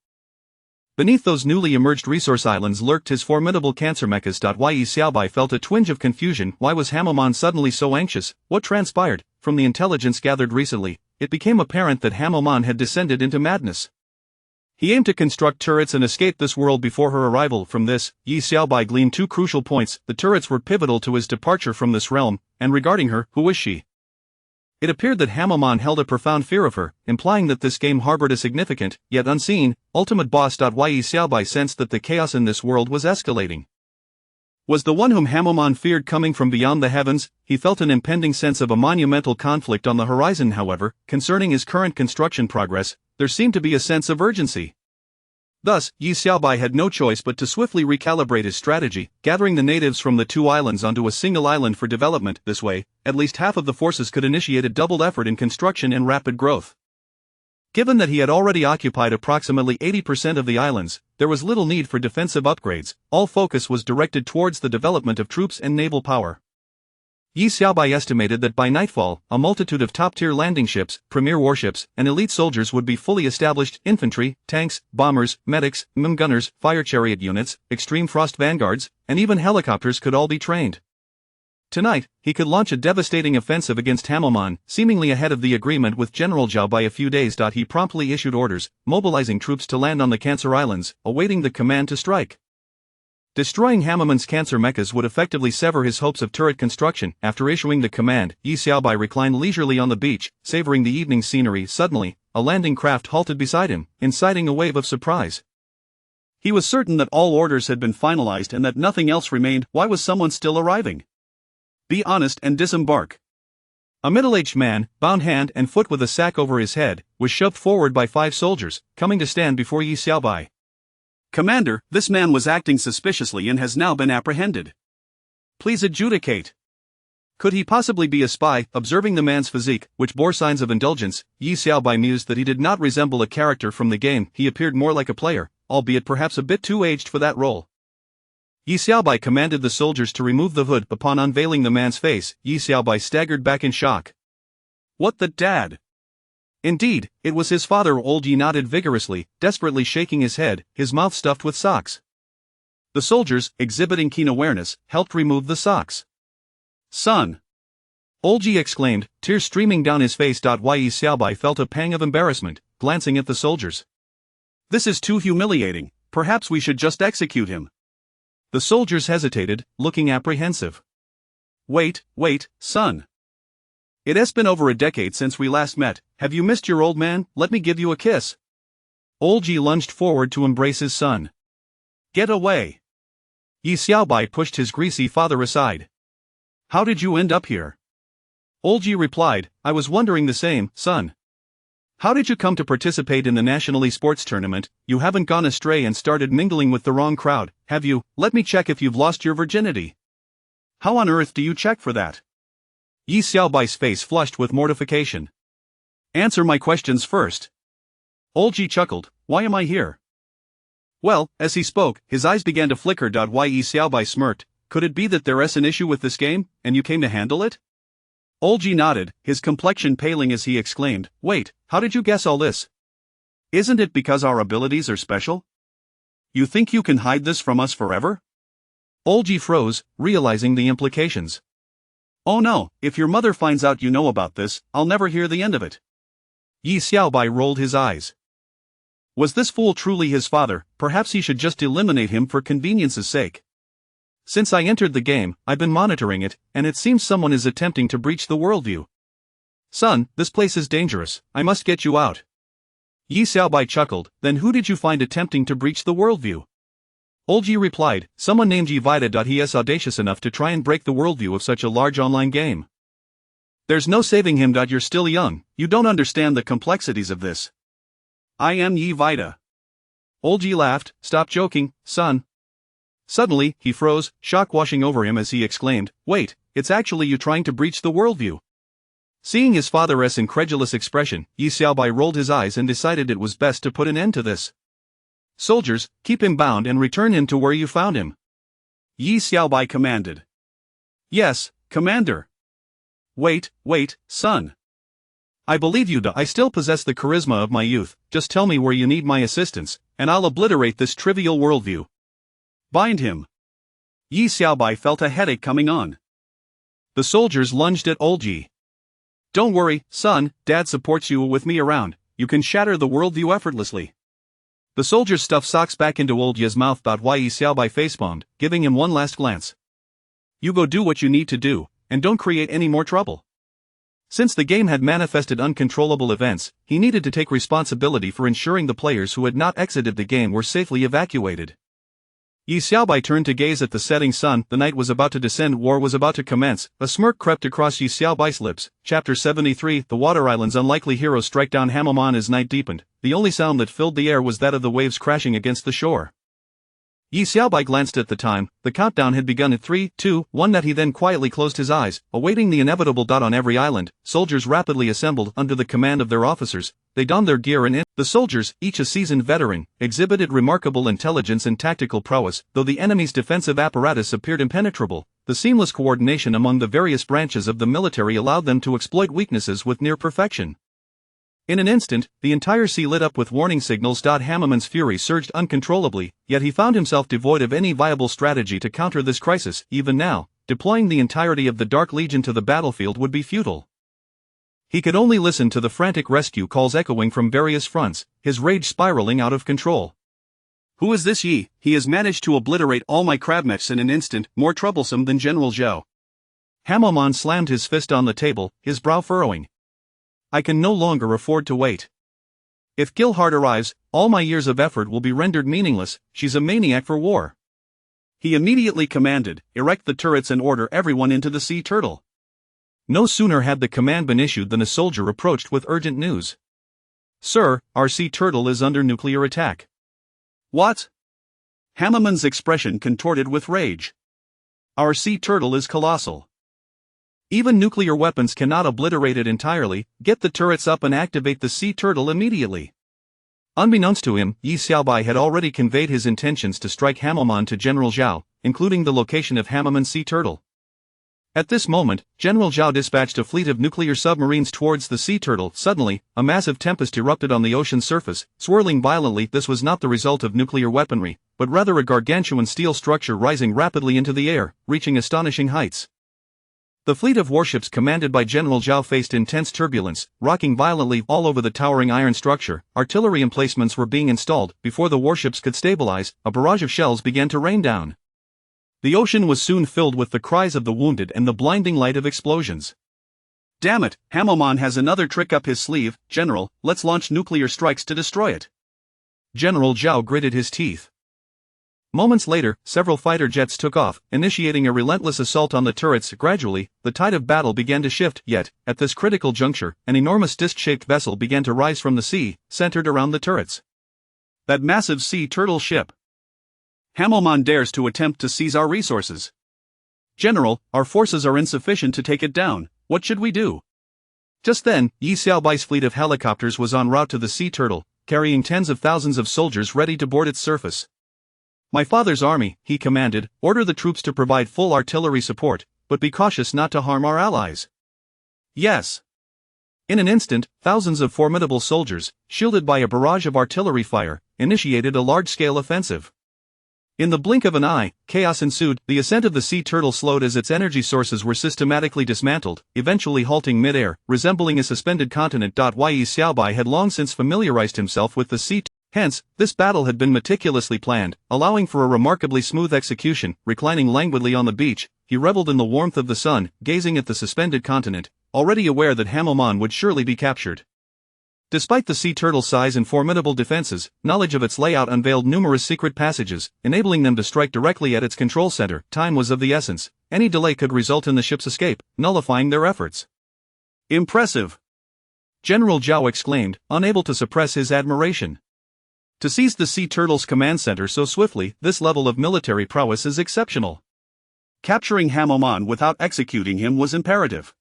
Beneath those newly emerged resource islands lurked his formidable cancer mechas. Yi Xiaobai felt a twinge of confusion. Why was Hamomon suddenly so anxious? What transpired? From the intelligence gathered recently, it became apparent that Hamomon had descended into madness. He aimed to construct turrets and escape this world before her arrival. From this, Yi Xiaobai gleaned two crucial points: the turrets were pivotal to his departure from this realm, and regarding her, who was she? It appeared that Hamomon held a profound fear of her, implying that this game harbored a significant, yet unseen, ultimate boss. Yi Xiaobai sensed that the chaos in this world was escalating. Was the one whom Hamomon feared coming from beyond the heavens? He felt an impending sense of a monumental conflict on the horizon. However, concerning his current construction progress, there seemed to be a sense of urgency. Thus, Yi Xiaobai had no choice but to swiftly recalibrate his strategy, gathering the natives from the two islands onto a single island for development. This way, at least half of the forces could initiate a doubled effort in construction and rapid growth. Given that he had already occupied approximately 80% of the islands, there was little need for defensive upgrades. All focus was directed towards the development of troops and naval power. Yi Xiaobai estimated that by nightfall, a multitude of top-tier landing ships, premier warships, and elite soldiers would be fully established. Infantry, tanks, bombers, medics, gunners, fire chariot units, extreme frost vanguards, and even helicopters could all be trained. Tonight, he could launch a devastating offensive against Hamomon, seemingly ahead of the agreement with General Zhao by a few days. He promptly issued orders, mobilizing troops to land on the Cancer Islands, awaiting the command to strike. Destroying Hamomon's cancer mechas would effectively sever his hopes of turret construction. After issuing the command, Yi Xiaobai reclined leisurely on the beach, savoring the evening scenery. Suddenly, a landing craft halted beside him, inciting a wave of surprise. He was certain that all orders had been finalized and that nothing else remained. Why was someone still arriving? Be honest and disembark. A middle-aged man, bound hand and foot with a sack over his head, was shoved forward by 5 soldiers, coming to stand before Yi Xiaobai. Commander, this man was acting suspiciously and has now been apprehended. Please adjudicate. Could he possibly be a spy? Observing the man's physique, which bore signs of indulgence, Yi Xiaobai mused that he did not resemble a character from the game. He appeared more like a player, albeit perhaps a bit too aged for that role. Yi Xiaobai commanded the soldiers to remove the hood. Upon unveiling the man's face, Yi Xiaobai staggered back in shock. What the dad? Indeed, it was his father. Old Yi nodded vigorously, desperately shaking his head, his mouth stuffed with socks. The soldiers, exhibiting keen awareness, helped remove the socks. Son! Old Yi exclaimed, tears streaming down his face. Yi Xiaobai felt a pang of embarrassment, glancing at the soldiers. This is too humiliating. Perhaps we should just execute him. The soldiers hesitated, looking apprehensive. Wait, son. It has been over a decade since we last met. Have you missed your old man? Let me give you a kiss. Old Yi lunged forward to embrace his son. Get away. Yi Xiaobai pushed his greasy father aside. How did you end up here? Old Yi replied, I was wondering the same, son. How did you come to participate in the National Esports Tournament? You haven't gone astray and started mingling with the wrong crowd, have you? Let me check if you've lost your virginity. How on earth do you check for that? Yi Xiaobai's face flushed with mortification. Answer my questions first. Old Yi chuckled, why am I here? Well, as he spoke, his eyes began to flicker. Yi Xiaobai smirked, could it be that there's an issue with this game, and you came to handle it? Old Yi nodded, his complexion paling as he exclaimed, wait, how did you guess all this? Isn't it because our abilities are special? You think you can hide this from us forever? Old Yi froze, realizing the implications. Oh no, if your mother finds out you know about this, I'll never hear the end of it. Yi Xiaobai rolled his eyes. Was this fool truly his father? Perhaps he should just eliminate him for convenience's sake. Since I entered the game, I've been monitoring it, and it seems someone is attempting to breach the worldview. Son, this place is dangerous, I must get you out. Yi Xiaobai chuckled, then who did you find attempting to breach the worldview? Old Yi replied, someone named Yi Vida. He is audacious enough to try and break the worldview of such a large online game. There's no saving him. You're still young, you don't understand the complexities of this. I am Yi Vida. Old Yi laughed, stop joking, son. Suddenly, he froze, shock washing over him as he exclaimed, wait, it's actually you trying to breach the worldview. Seeing his father's incredulous expression, Yi Xiaobai rolled his eyes and decided it was best to put an end to this. Soldiers, keep him bound and return him to where you found him. Yi Xiaobai commanded. Yes, Commander. Wait, son. I believe you. I still possess the charisma of my youth, just tell me where you need my assistance, and I'll obliterate this trivial worldview. Bind him. Yi Xiaobai felt a headache coming on. The soldiers lunged at Old Yi. Don't worry, son, Dad supports you. With me around, you can shatter the worldview effortlessly. The soldiers stuffed socks back into Old Yi's mouth. Yi Xiaobai facepalmed, giving him one last glance. You go do what you need to do, and don't create any more trouble. Since the game had manifested uncontrollable events, he needed to take responsibility for ensuring the players who had not exited the game were safely evacuated. Yi Xiaobai turned to gaze at the setting sun. The night was about to descend, war was about to commence. A smirk crept across Yi Xiaobai's lips. Chapter 73, The Water Island's unlikely heroes strike down Hamilton as night deepened. The only sound that filled the air was that of the waves crashing against the shore. Yi Xiaobai glanced at the time. The countdown had begun at 3, 2, 1. That he then quietly closed his eyes, awaiting the inevitable. On every island, soldiers rapidly assembled under the command of their officers. They donned their gear and the soldiers, each a seasoned veteran, exhibited remarkable intelligence and tactical prowess. Though the enemy's defensive apparatus appeared impenetrable, the seamless coordination among the various branches of the military allowed them to exploit weaknesses with near perfection. In an instant, the entire sea lit up with warning signals. Hamilton's fury surged uncontrollably, yet he found himself devoid of any viable strategy to counter this crisis. Even now, deploying the entirety of the Dark Legion to the battlefield would be futile. He could only listen to the frantic rescue calls echoing from various fronts, his rage spiraling out of control. Who is this Yi? He has managed to obliterate all my crabmechs in an instant, more troublesome than General Zhao. Hamilton slammed his fist on the table, his brow furrowing. I can no longer afford to wait. If Gilhard arrives, all my years of effort will be rendered meaningless. She's a maniac for war. He immediately commanded, erect the turrets and order everyone into the Sea Turtle. No sooner had the command been issued than a soldier approached with urgent news. Sir, our Sea Turtle is under nuclear attack. What? Hamilton's expression contorted with rage. Our Sea Turtle is colossal. Even nuclear weapons cannot obliterate it entirely. Get the turrets up and activate the Sea Turtle immediately. Unbeknownst to him, Yi Xiaobai had already conveyed his intentions to strike Hamilton to General Zhao, including the location of Hamilton's Sea Turtle. At this moment, General Zhao dispatched a fleet of nuclear submarines towards the Sea Turtle. Suddenly, a massive tempest erupted on the ocean's surface, swirling violently. This was not the result of nuclear weaponry, but rather a gargantuan steel structure rising rapidly into the air, reaching astonishing heights. The fleet of warships commanded by General Zhao faced intense turbulence, rocking violently all over the towering iron structure. Artillery emplacements were being installed. Before the warships could stabilize, a barrage of shells began to rain down. The ocean was soon filled with the cries of the wounded and the blinding light of explosions. Damn it, Hamilton has another trick up his sleeve. General, let's launch nuclear strikes to destroy it. General Zhao gritted his teeth. Moments later, several fighter jets took off, initiating a relentless assault on the turrets. Gradually, the tide of battle began to shift, yet, at this critical juncture, an enormous disc-shaped vessel began to rise from the sea, centered around the turrets. That massive Sea Turtle ship. Hamilton dares to attempt to seize our resources. General, our forces are insufficient to take it down. What should we do? Just then, Yi Xiaobai's fleet of helicopters was en route to the Sea Turtle, carrying tens of thousands of soldiers ready to board its surface. My father's army, he commanded, order the troops to provide full artillery support, but be cautious not to harm our allies. Yes. In an instant, thousands of formidable soldiers, shielded by a barrage of artillery fire, initiated a large-scale offensive. In the blink of an eye, chaos ensued. The ascent of the Sea Turtle slowed as its energy sources were systematically dismantled, eventually halting mid-air, resembling a suspended continent. Yi Xiaobai had long since familiarized himself with the Sea Hence, this battle had been meticulously planned, allowing for a remarkably smooth execution. Reclining languidly on the beach, he reveled in the warmth of the sun, gazing at the suspended continent, already aware that Hamilmon would surely be captured. Despite the sea turtle's size and formidable defenses, knowledge of its layout unveiled numerous secret passages, enabling them to strike directly at its control center. Time was of the essence. Any delay could result in the ship's escape, nullifying their efforts. Impressive! General Zhao exclaimed, unable to suppress his admiration. To seize the sea turtle's command center so swiftly, this level of military prowess is exceptional. Capturing Hamilmon without executing him was imperative.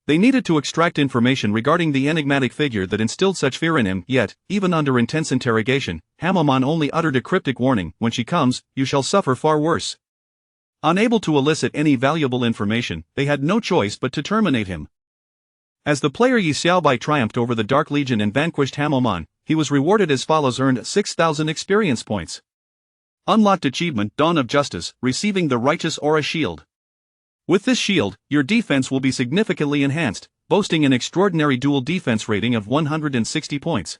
They needed to extract information regarding the enigmatic figure that instilled such fear in him, yet, even under intense interrogation, Hamilmon only uttered a cryptic warning: when she comes, you shall suffer far worse. Unable to elicit any valuable information, they had no choice but to terminate him. As the player Yi Xiaobai triumphed over the Dark Legion and vanquished Hamilmon, he was rewarded as follows: earned 6,000 experience points. Unlocked achievement Dawn of Justice, receiving the Righteous Aura Shield. With this shield, your defense will be significantly enhanced, boasting an extraordinary dual defense rating of 160 points.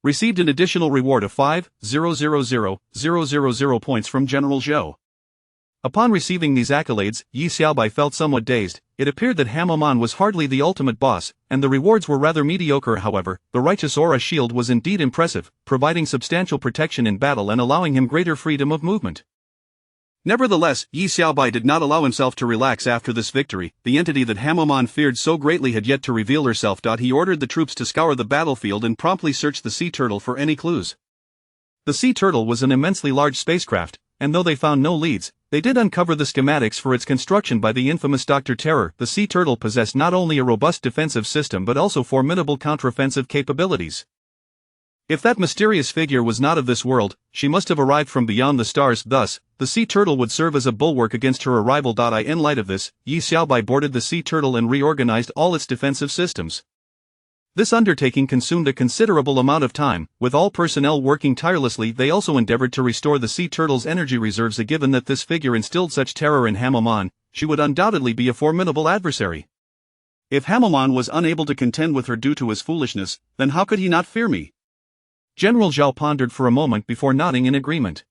Received an additional reward of 5,000,000 points from General Zhou. Upon receiving these accolades, Yi Xiaobai felt somewhat dazed. It appeared that Hamilmon was hardly the ultimate boss, and the rewards were rather mediocre. However, the Righteous Aura Shield was indeed impressive, providing substantial protection in battle and allowing him greater freedom of movement. Nevertheless, Yi Xiaobai did not allow himself to relax after this victory. The entity that Hamilmon feared so greatly had yet to reveal herself. He ordered the troops to scour the battlefield and promptly search the sea turtle for any clues. The sea turtle was an immensely large spacecraft, and though they found no leads, they did uncover the schematics for its construction by the infamous Dr. Terror. The sea turtle possessed not only a robust defensive system but also formidable counteroffensive capabilities. If that mysterious figure was not of this world, she must have arrived from beyond the stars. Thus, the sea turtle would serve as a bulwark against her arrival. In light of this, Yi Xiaobai boarded the sea turtle and reorganized all its defensive systems. This undertaking consumed a considerable amount of time. With all personnel working tirelessly, they also endeavored to restore the sea turtle's energy reserves. Given that this figure instilled such terror in Hamilmon, she would undoubtedly be a formidable adversary. If Hamilmon was unable to contend with her due to his foolishness, then how could he not fear me? General Zhao pondered for a moment before nodding in agreement.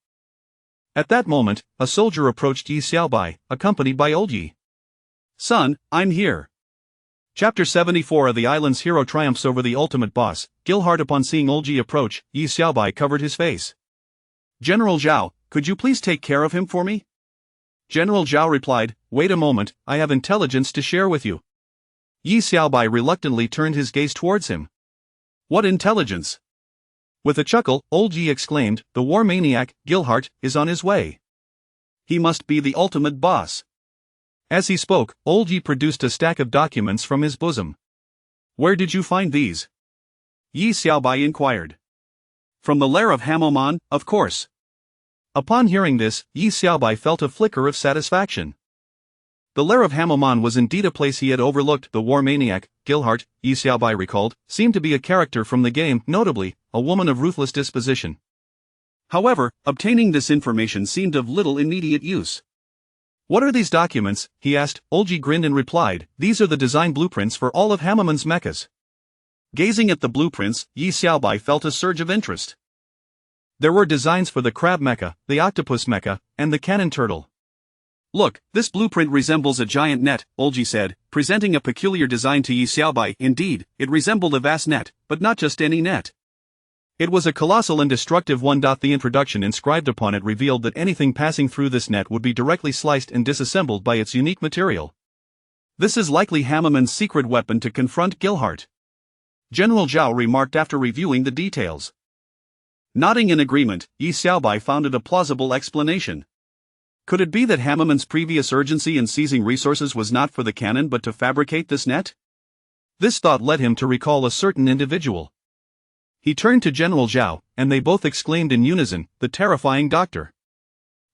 At that moment, a soldier approached Yi Xiaobai, accompanied by Old Yi. Son, I'm here. Chapter 74 of The Island's hero triumphs over the ultimate boss. Gilhart. Upon seeing Old Yi approach, Yi Xiaobai covered his face. General Zhao, could you please take care of him for me? General Zhao replied, wait a moment, I have intelligence to share with you. Yi Xiaobai reluctantly turned his gaze towards him. What intelligence? With a chuckle, Old Yi exclaimed, the war maniac, Gilhart, is on his way. He must be the ultimate boss. As he spoke, Old Yi produced a stack of documents from his bosom. Where did you find these? Yi Xiaobai inquired. From the lair of Hamilmon, of course. Upon hearing this, Yi Xiaobai felt a flicker of satisfaction. The lair of Hamilmon was indeed a place he had overlooked. The war maniac, Gilhart, Yi Xiaobai recalled, seemed to be a character from the game, notably, a woman of ruthless disposition. However, obtaining this information seemed of little immediate use. What are these documents? He asked. Old Yi grinned and replied, these are the design blueprints for all of Hamilmon's mechas. Gazing at the blueprints, Yi Xiaobai felt a surge of interest. There were designs for the crab mecha, the octopus mecha, and the cannon turtle. Look, this blueprint resembles a giant net, Old Yi said, presenting a peculiar design to Yi Xiaobai. Indeed, it resembled a vast net, but not just any net. It was a colossal and destructive one. The introduction inscribed upon it revealed that anything passing through this net would be directly sliced and disassembled by its unique material. This is likely Hamilmon's secret weapon to confront Gilhart. General Zhao remarked after reviewing the details. Nodding in agreement, Yi Xiaobai found it a plausible explanation. Could it be that Hamilmon's previous urgency in seizing resources was not for the cannon but to fabricate this net? This thought led him to recall a certain individual. He turned to General Zhao, and they both exclaimed in unison, the terrifying doctor.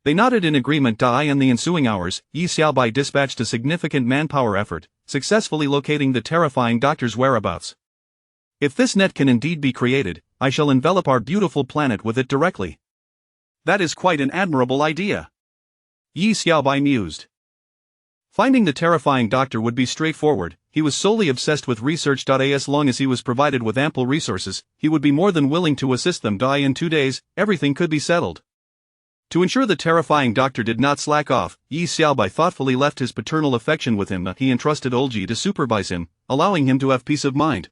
They nodded in agreement. In the ensuing hours, Yi Xiaobai dispatched a significant manpower effort, successfully locating the terrifying doctor's whereabouts. If this net can indeed be created, I shall envelop our beautiful planet with it directly. That is quite an admirable idea. Yi Xiaobai mused. Finding the terrifying doctor would be straightforward. he was solely obsessed with research. As long as he was provided with ample resources, he would be more than willing to assist them. In 2 days, everything could be settled. To ensure the terrifying doctor did not slack off, Yi Xiaobai thoughtfully left his paternal affection with him. He entrusted Olji to supervise him, allowing him to have peace of mind.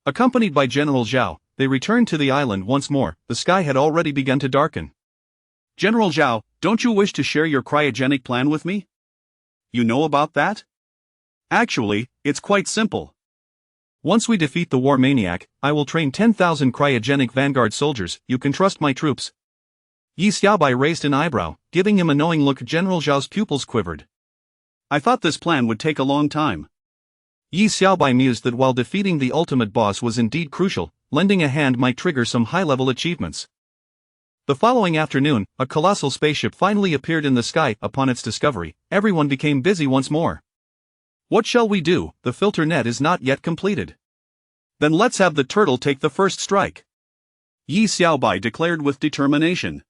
Accompanied by General Zhao, they returned to the island once more. The sky had already begun to darken. General Zhao, don't you wish to share your cryogenic plan with me? You know about that? Actually, it's quite simple. Once we defeat the war maniac, I will train 10,000 cryogenic vanguard soldiers. You can trust my troops. Yi Xiaobai raised an eyebrow, giving him a knowing look. General Zhao's pupils quivered. I thought this plan would take a long time. Yi Xiaobai mused that while defeating the ultimate boss was indeed crucial, lending a hand might trigger some high-level achievements. The following afternoon, a colossal spaceship finally appeared in the sky. Upon its discovery, everyone became busy once more. What shall we do? The filter net is not yet completed. Then let's have the turtle take the first strike. Yi Xiaobai declared with determination.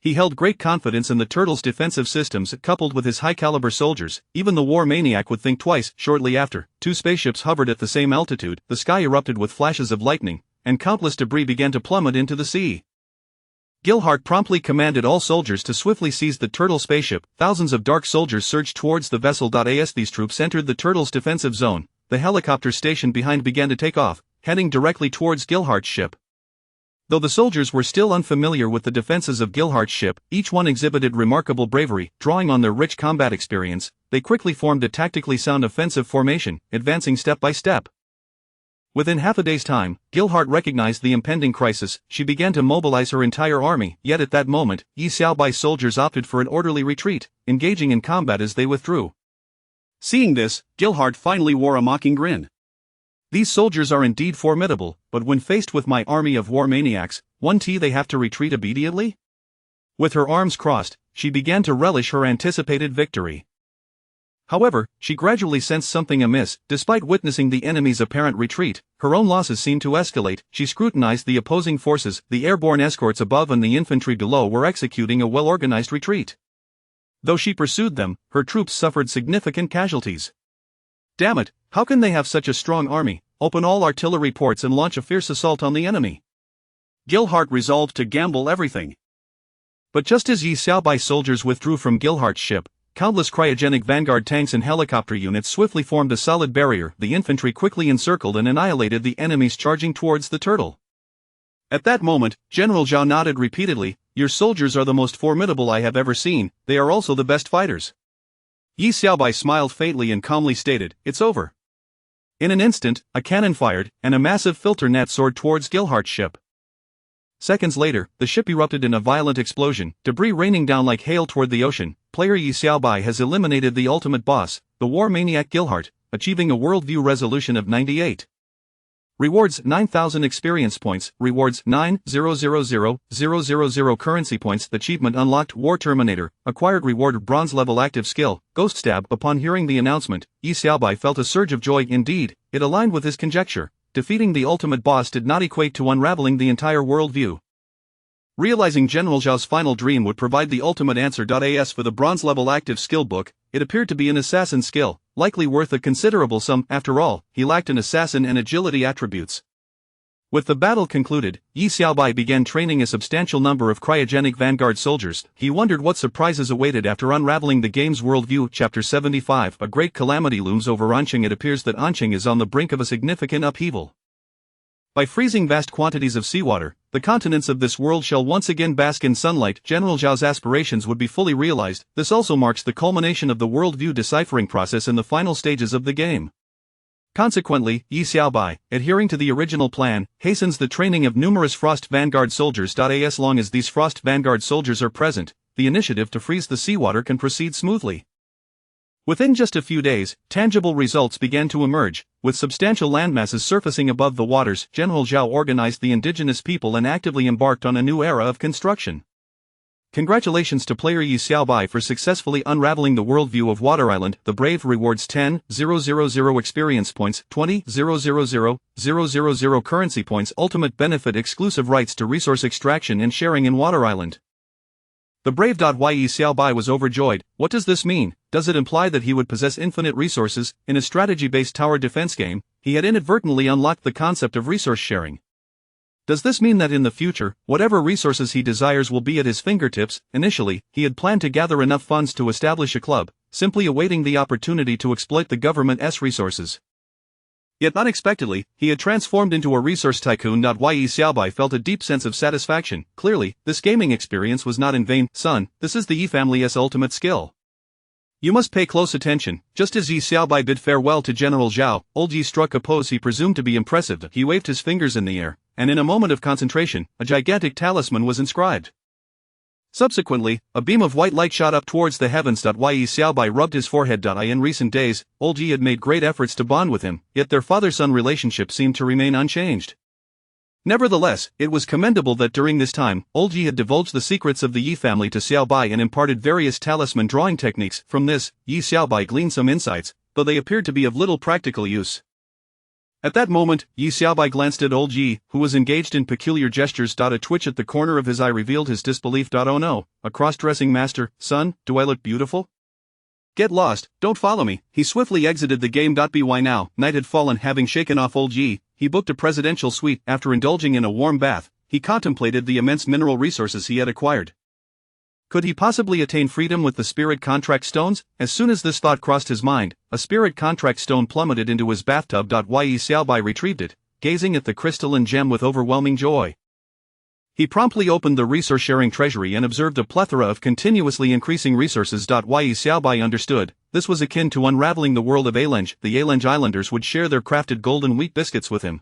He held great confidence in the turtle's defensive systems. Coupled with his high-caliber soldiers, even the war maniac would think twice. Shortly after, 2 spaceships hovered at the same altitude, the sky erupted with flashes of lightning, and countless debris began to plummet into the sea. Gilhart promptly commanded all soldiers to swiftly seize the turtle spaceship. Thousands of dark soldiers surged towards the vessel. As these troops entered the turtle's defensive zone, the helicopter stationed behind began to take off, heading directly towards Gilhart's ship. Though the soldiers were still unfamiliar with the defenses of Gilhart's ship, each one exhibited remarkable bravery. Drawing on their rich combat experience, they quickly formed a tactically sound offensive formation, advancing step by step. Within half a day's time, Gilhart recognized the impending crisis. She began to mobilize her entire army, yet at that moment, Yi Xiaobai's soldiers opted for an orderly retreat, engaging in combat as they withdrew. Seeing this, Gilhart finally wore a mocking grin. These soldiers are indeed formidable, but when faced with my army of war maniacs, they have to retreat immediately? With her arms crossed, she began to relish her anticipated victory. However, she gradually sensed something amiss. Despite witnessing the enemy's apparent retreat, her own losses seemed to escalate. She scrutinized the opposing forces. The airborne escorts above and the infantry below were executing a well-organized retreat. Though she pursued them, her troops suffered significant casualties. Damn it, how can they have such a strong army? Open all artillery ports and launch a fierce assault on the enemy. Gilhart resolved to gamble everything. But just as Yi Xiaobai's soldiers withdrew from Gilhart's ship, countless cryogenic vanguard tanks and helicopter units swiftly formed a solid barrier. The infantry quickly encircled and annihilated the enemies charging towards the turtle. At that moment, General Zhao nodded repeatedly. Your soldiers are the most formidable I have ever seen. They are also the best fighters. Yi Xiaobai smiled faintly and calmly stated, it's over. In an instant, a cannon fired, and a massive filter net soared towards Gilhart's ship. Seconds later, the ship erupted in a violent explosion, debris raining down like hail toward the ocean. Player Yi Xiaobai has eliminated the ultimate boss, the war maniac Gilhart, achieving a worldview resolution of 98. Rewards 9,000 experience points. Rewards 9,000,000 currency points. The achievement unlocked War Terminator. Acquired reward bronze level active skill, Ghost Stab. Upon hearing the announcement, Yi Xiaobai felt a surge of joy. Indeed, it aligned with his conjecture. Defeating the ultimate boss did not equate to unraveling the entire worldview. Realizing General Zhao's final dream would provide the ultimate answer. As for the bronze level active skill book, it appeared to be an assassin skill, likely worth a considerable sum. After all, he lacked an assassin and agility attributes. With the battle concluded, Yi Xiaobai began training a substantial number of cryogenic vanguard soldiers. He wondered what surprises awaited after unraveling the game's worldview. Chapter 75. A great calamity looms over Anqing. It appears that Anqing is on the brink of a significant upheaval. By freezing vast quantities of seawater, the continents of this world shall once again bask in sunlight. General Zhao's aspirations would be fully realized. This also marks the culmination of the worldview deciphering process in the final stages of the game. Consequently, Yi Xiaobai, adhering to the original plan, hastens the training of numerous Frost Vanguard soldiers. As long as these Frost Vanguard soldiers are present, the initiative to freeze the seawater can proceed smoothly. Within just a few days, tangible results began to emerge. With substantial landmasses surfacing above the waters, General Zhao organized the indigenous people and actively embarked on a new era of construction. Congratulations to player Yi Xiaobai for successfully unraveling the worldview of Water Island. The Brave rewards 10,000 experience points, 20,000 currency points. Ultimate benefit: exclusive rights to resource extraction and sharing in Water Island. The brave Yi Xiaobai was overjoyed. What does this mean? Does it imply that he would possess infinite resources? In a strategy-based tower defense game, he had inadvertently unlocked the concept of resource sharing. Does this mean that in the future, whatever resources he desires will be at his fingertips? Initially, he had planned to gather enough funds to establish a club, simply awaiting the opportunity to exploit the government's resources. Yet unexpectedly, he had transformed into a resource tycoon. Yi Xiaobai felt a deep sense of satisfaction. Clearly, this gaming experience was not in vain. Son, this is the Yi family's ultimate skill. You must pay close attention. Just as Yi Xiaobai bid farewell to General Zhao, old Yi struck a pose he presumed to be impressive. He waved his fingers in the air, and in a moment of concentration, a gigantic talisman was inscribed. Subsequently, a beam of white light shot up towards the heavens. Yi Xiaobai rubbed his forehead. In recent days, old Yi had made great efforts to bond with him, yet their father-son relationship seemed to remain unchanged. Nevertheless, it was commendable that during this time, old Yi had divulged the secrets of the Yi family to Xiaobai and imparted various talisman drawing techniques. From this, Yi Xiaobai gleaned some insights, though they appeared to be of little practical use. At that moment, Yi Xiaobai glanced at old Yi, who was engaged in peculiar gestures. A twitch at the corner of his eye revealed his disbelief. Oh no, a cross-dressing master. Son, do I look beautiful? Get lost, don't follow me. He swiftly exited the game. By now, night had fallen. Having shaken off old Yi, he booked a presidential suite. After indulging in a warm bath, he contemplated the immense mineral resources he had acquired. Could he possibly attain freedom with the spirit contract stones? As soon as this thought crossed his mind, a spirit contract stone plummeted into his bathtub. Yi Xiaobai retrieved it, gazing at the crystalline gem with overwhelming joy. He promptly opened the resource-sharing treasury and observed a plethora of continuously increasing resources. Yi Xiaobai understood, this was akin to unraveling the world of Alenge. The Alenge Islanders would share their crafted golden wheat biscuits with him.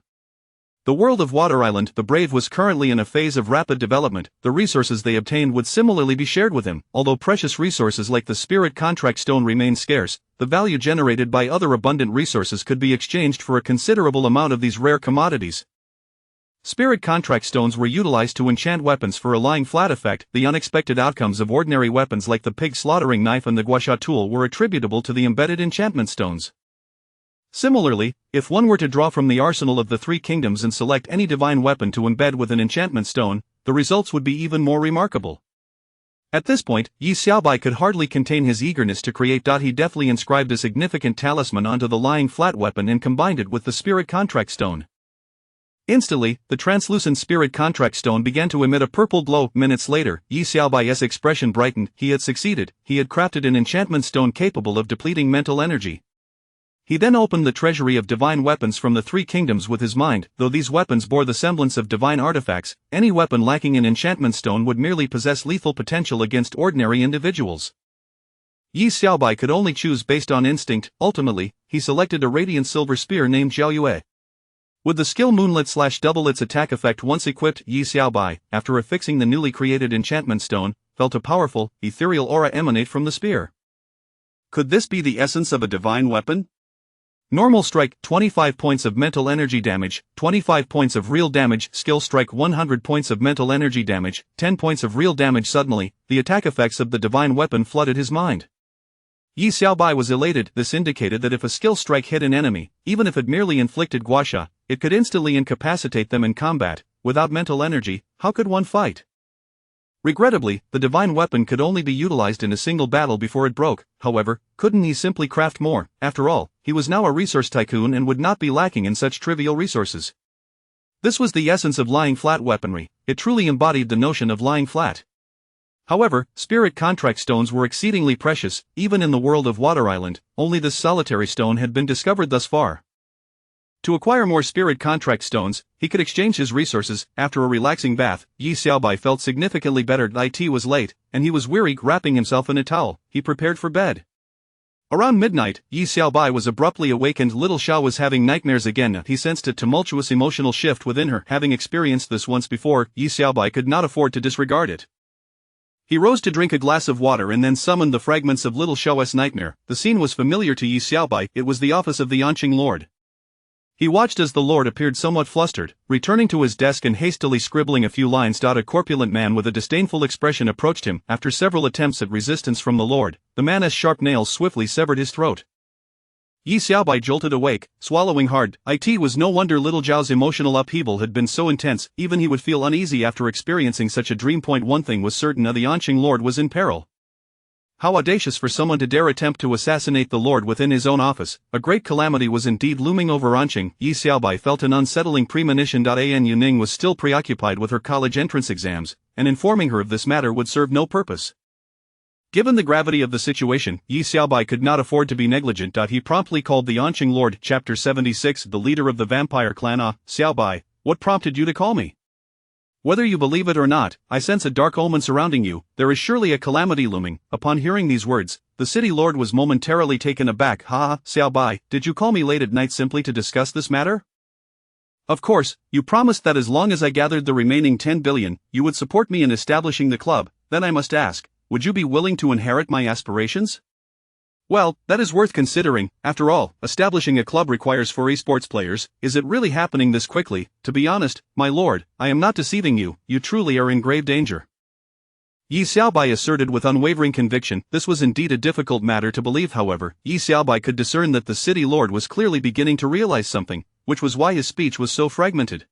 The world of Water Island, the Brave, was currently in a phase of rapid development. The resources they obtained would similarly be shared with him. Although precious resources like the spirit contract stone remained scarce, the value generated by other abundant resources could be exchanged for a considerable amount of these rare commodities. Spirit contract stones were utilized to enchant weapons for a lying flat effect. The unexpected outcomes of ordinary weapons like the pig slaughtering knife and the guasha tool were attributable to the embedded enchantment stones. Similarly, if one were to draw from the arsenal of the three kingdoms and select any divine weapon to embed with an enchantment stone, the results would be even more remarkable. At this point, Yi Xiaobai could hardly contain his eagerness to create. He deftly inscribed a significant talisman onto the lying flat weapon and combined it with the spirit contract stone. Instantly, the translucent spirit contract stone began to emit a purple glow. Minutes later, Yi Xiaobai's expression brightened. He had succeeded. He had crafted an enchantment stone capable of depleting mental energy. He then opened the treasury of divine weapons from the three kingdoms with his mind. Though these weapons bore the semblance of divine artifacts, any weapon lacking an enchantment stone would merely possess lethal potential against ordinary individuals. Yi Xiaobai could only choose based on instinct. Ultimately, he selected a radiant silver spear named Xiaoyue. With the skill Moonlit / double its attack effect once equipped, Yi Xiaobai, after affixing the newly created enchantment stone, felt a powerful, ethereal aura emanate from the spear. Could this be the essence of a divine weapon? Normal strike, 25 points of mental energy damage, 25 points of real damage. Skill strike, 100 points of mental energy damage, 10 points of real damage. Suddenly, the attack effects of the divine weapon flooded his mind. Yi Xiaobai was elated. This indicated that if a skill strike hit an enemy, even if it merely inflicted guasha, it could instantly incapacitate them in combat. Without mental energy, how could one fight? Regrettably, the divine weapon could only be utilized in a single battle before it broke. However, couldn't he simply craft more? After all, he was now a resource tycoon and would not be lacking in such trivial resources. This was the essence of lying flat weaponry. It truly embodied the notion of lying flat. However, spirit contract stones were exceedingly precious. Even in the world of Water Island, only this solitary stone had been discovered thus far. To acquire more spirit contract stones, he could exchange his resources. After a relaxing bath, Yi Xiaobai felt significantly better. It was late, and he was weary. Wrapping himself in a towel, he prepared for bed. Around midnight, Yi Xiaobai was abruptly awakened. Little Xiao was having nightmares again. He sensed a tumultuous emotional shift within her. Having experienced this once before, Yi Xiaobai could not afford to disregard it. He rose to drink a glass of water and then summoned the fragments of Little Xiao's nightmare. The scene was familiar to Yi Xiaobai. It was the office of the Anqing Lord. He watched as the Lord appeared somewhat flustered, returning to his desk and hastily scribbling a few lines. A corpulent man with a disdainful expression approached him. After several attempts at resistance from the Lord, the man's sharp nails swiftly severed his throat. Yi Xiaobai jolted awake, swallowing hard. It was no wonder little Zhao's emotional upheaval had been so intense, even he would feel uneasy after experiencing such a dream. One thing was certain, the Anqing Lord was in peril. How audacious for someone to dare attempt to assassinate the Lord within his own office. A great calamity was indeed looming over Anqing. Yi Xiaobai felt an unsettling premonition. An Yuning was still preoccupied with her college entrance exams, and informing her of this matter would serve no purpose. Given the gravity of the situation, Yi Xiaobai could not afford to be negligent. He promptly called the Anqing Lord. Chapter 76. The leader of the vampire clan. Xiaobai, what prompted you to call me? Whether you believe it or not, I sense a dark omen surrounding you. There is surely a calamity looming. Upon hearing these words, the city lord was momentarily taken aback. Xiaobai, did you call me late at night simply to discuss this matter? Of course, you promised that as long as I gathered the remaining 10 billion, you would support me in establishing the club. Then I must ask, would you be willing to inherit my aspirations? Well, that is worth considering. After all, establishing a club requires 4 esports players. Is it really happening this quickly? To be honest, my lord, I am not deceiving you. You truly are in grave danger. Yi Xiaobai asserted with unwavering conviction. This was indeed a difficult matter to believe. However, Yi Xiaobai could discern that the city lord was clearly beginning to realize something, which was why his speech was so fragmented.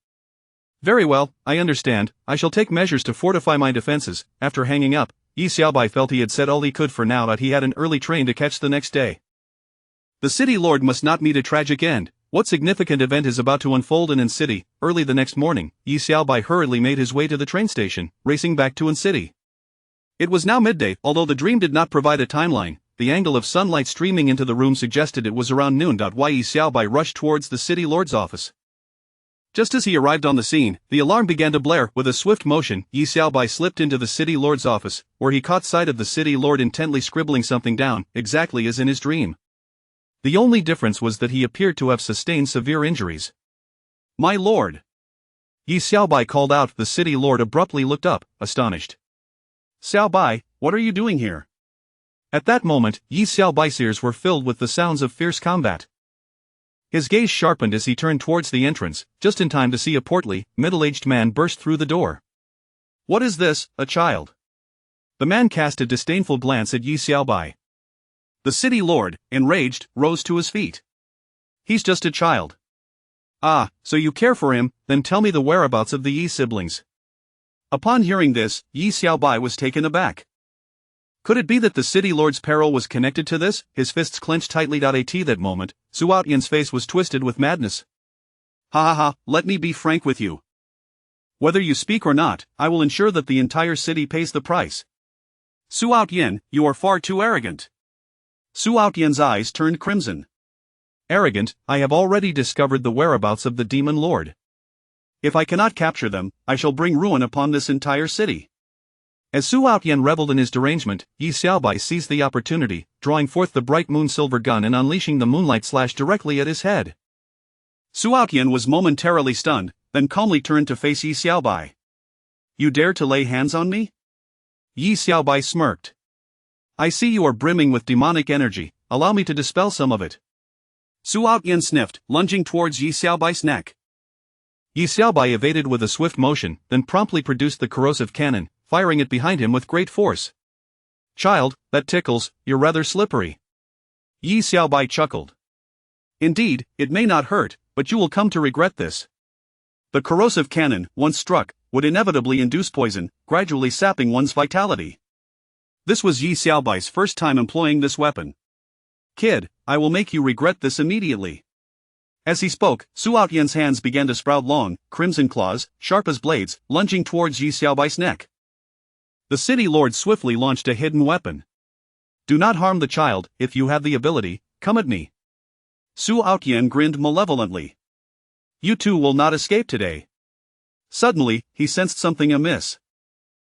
Very well, I understand. I shall take measures to fortify my defenses. After hanging up, Yi Xiaobai felt he had said all he could for now. He had an early train to catch the next day. The city lord must not meet a tragic end. What significant event is about to unfold in An City? Early the next morning, Yi Xiaobai hurriedly made his way to the train station, racing back to An City. It was now midday. Although the dream did not provide a timeline, the angle of sunlight streaming into the room suggested it was around noon. Yi Xiaobai rushed towards the city lord's office. Just as he arrived on the scene, the alarm began to blare. With a swift motion, Yi Xiaobai slipped into the city lord's office, where he caught sight of the city lord intently scribbling something down, exactly as in his dream. The only difference was that he appeared to have sustained severe injuries. My lord! Yi Xiaobai called out. The city lord abruptly looked up, astonished. Xiaobai, what are you doing here? At that moment, Yi Xiaobai's ears were filled with the sounds of fierce combat. His gaze sharpened as he turned towards the entrance, just in time to see a portly, middle-aged man burst through the door. What is this, a child? The man cast a disdainful glance at Yi Xiaobai. The city lord, enraged, rose to his feet. He's just a child. Ah, so you care for him? Then tell me the whereabouts of the Yi siblings. Upon hearing this, Yi Xiaobai was taken aback. Could it be that the city lord's peril was connected to this? His fists clenched tightly. At that moment, Su Outyan's face was twisted with madness. Ha, let me be frank with you. Whether you speak or not, I will ensure that the entire city pays the price. Su Outyan, you are far too arrogant. Su Outyan's eyes turned crimson. Arrogant? I have already discovered the whereabouts of the demon lord. If I cannot capture them, I shall bring ruin upon this entire city. As Su Outyan reveled in his derangement, Yi Xiaobai seized the opportunity, drawing forth the bright moon-silver gun and unleashing the moonlight slash directly at his head. Su Outyan was momentarily stunned, then calmly turned to face Yi Xiaobai. You dare to lay hands on me? Yi Xiaobai smirked. I see you are brimming with demonic energy, allow me to dispel some of it. Su Outyan sniffed, lunging towards Yi Xiaobai's neck. Yi Xiaobai evaded with a swift motion, then promptly produced the corrosive cannon, firing it behind him with great force. Child, that tickles, you're rather slippery. Yi Xiaobai chuckled. Indeed, it may not hurt, but you will come to regret this. The corrosive cannon, once struck, would inevitably induce poison, gradually sapping one's vitality. This was Yi Xiaobai's first time employing this weapon. Kid, I will make you regret this immediately. As he spoke, Su Outyan's hands began to sprout long, crimson claws, sharp as blades, lunging towards Yi Xiaobai's neck. The city lord swiftly launched a hidden weapon. Do not harm the child. If you have the ability, come at me. Su Outyan grinned malevolently. You two will not escape today. Suddenly, he sensed something amiss.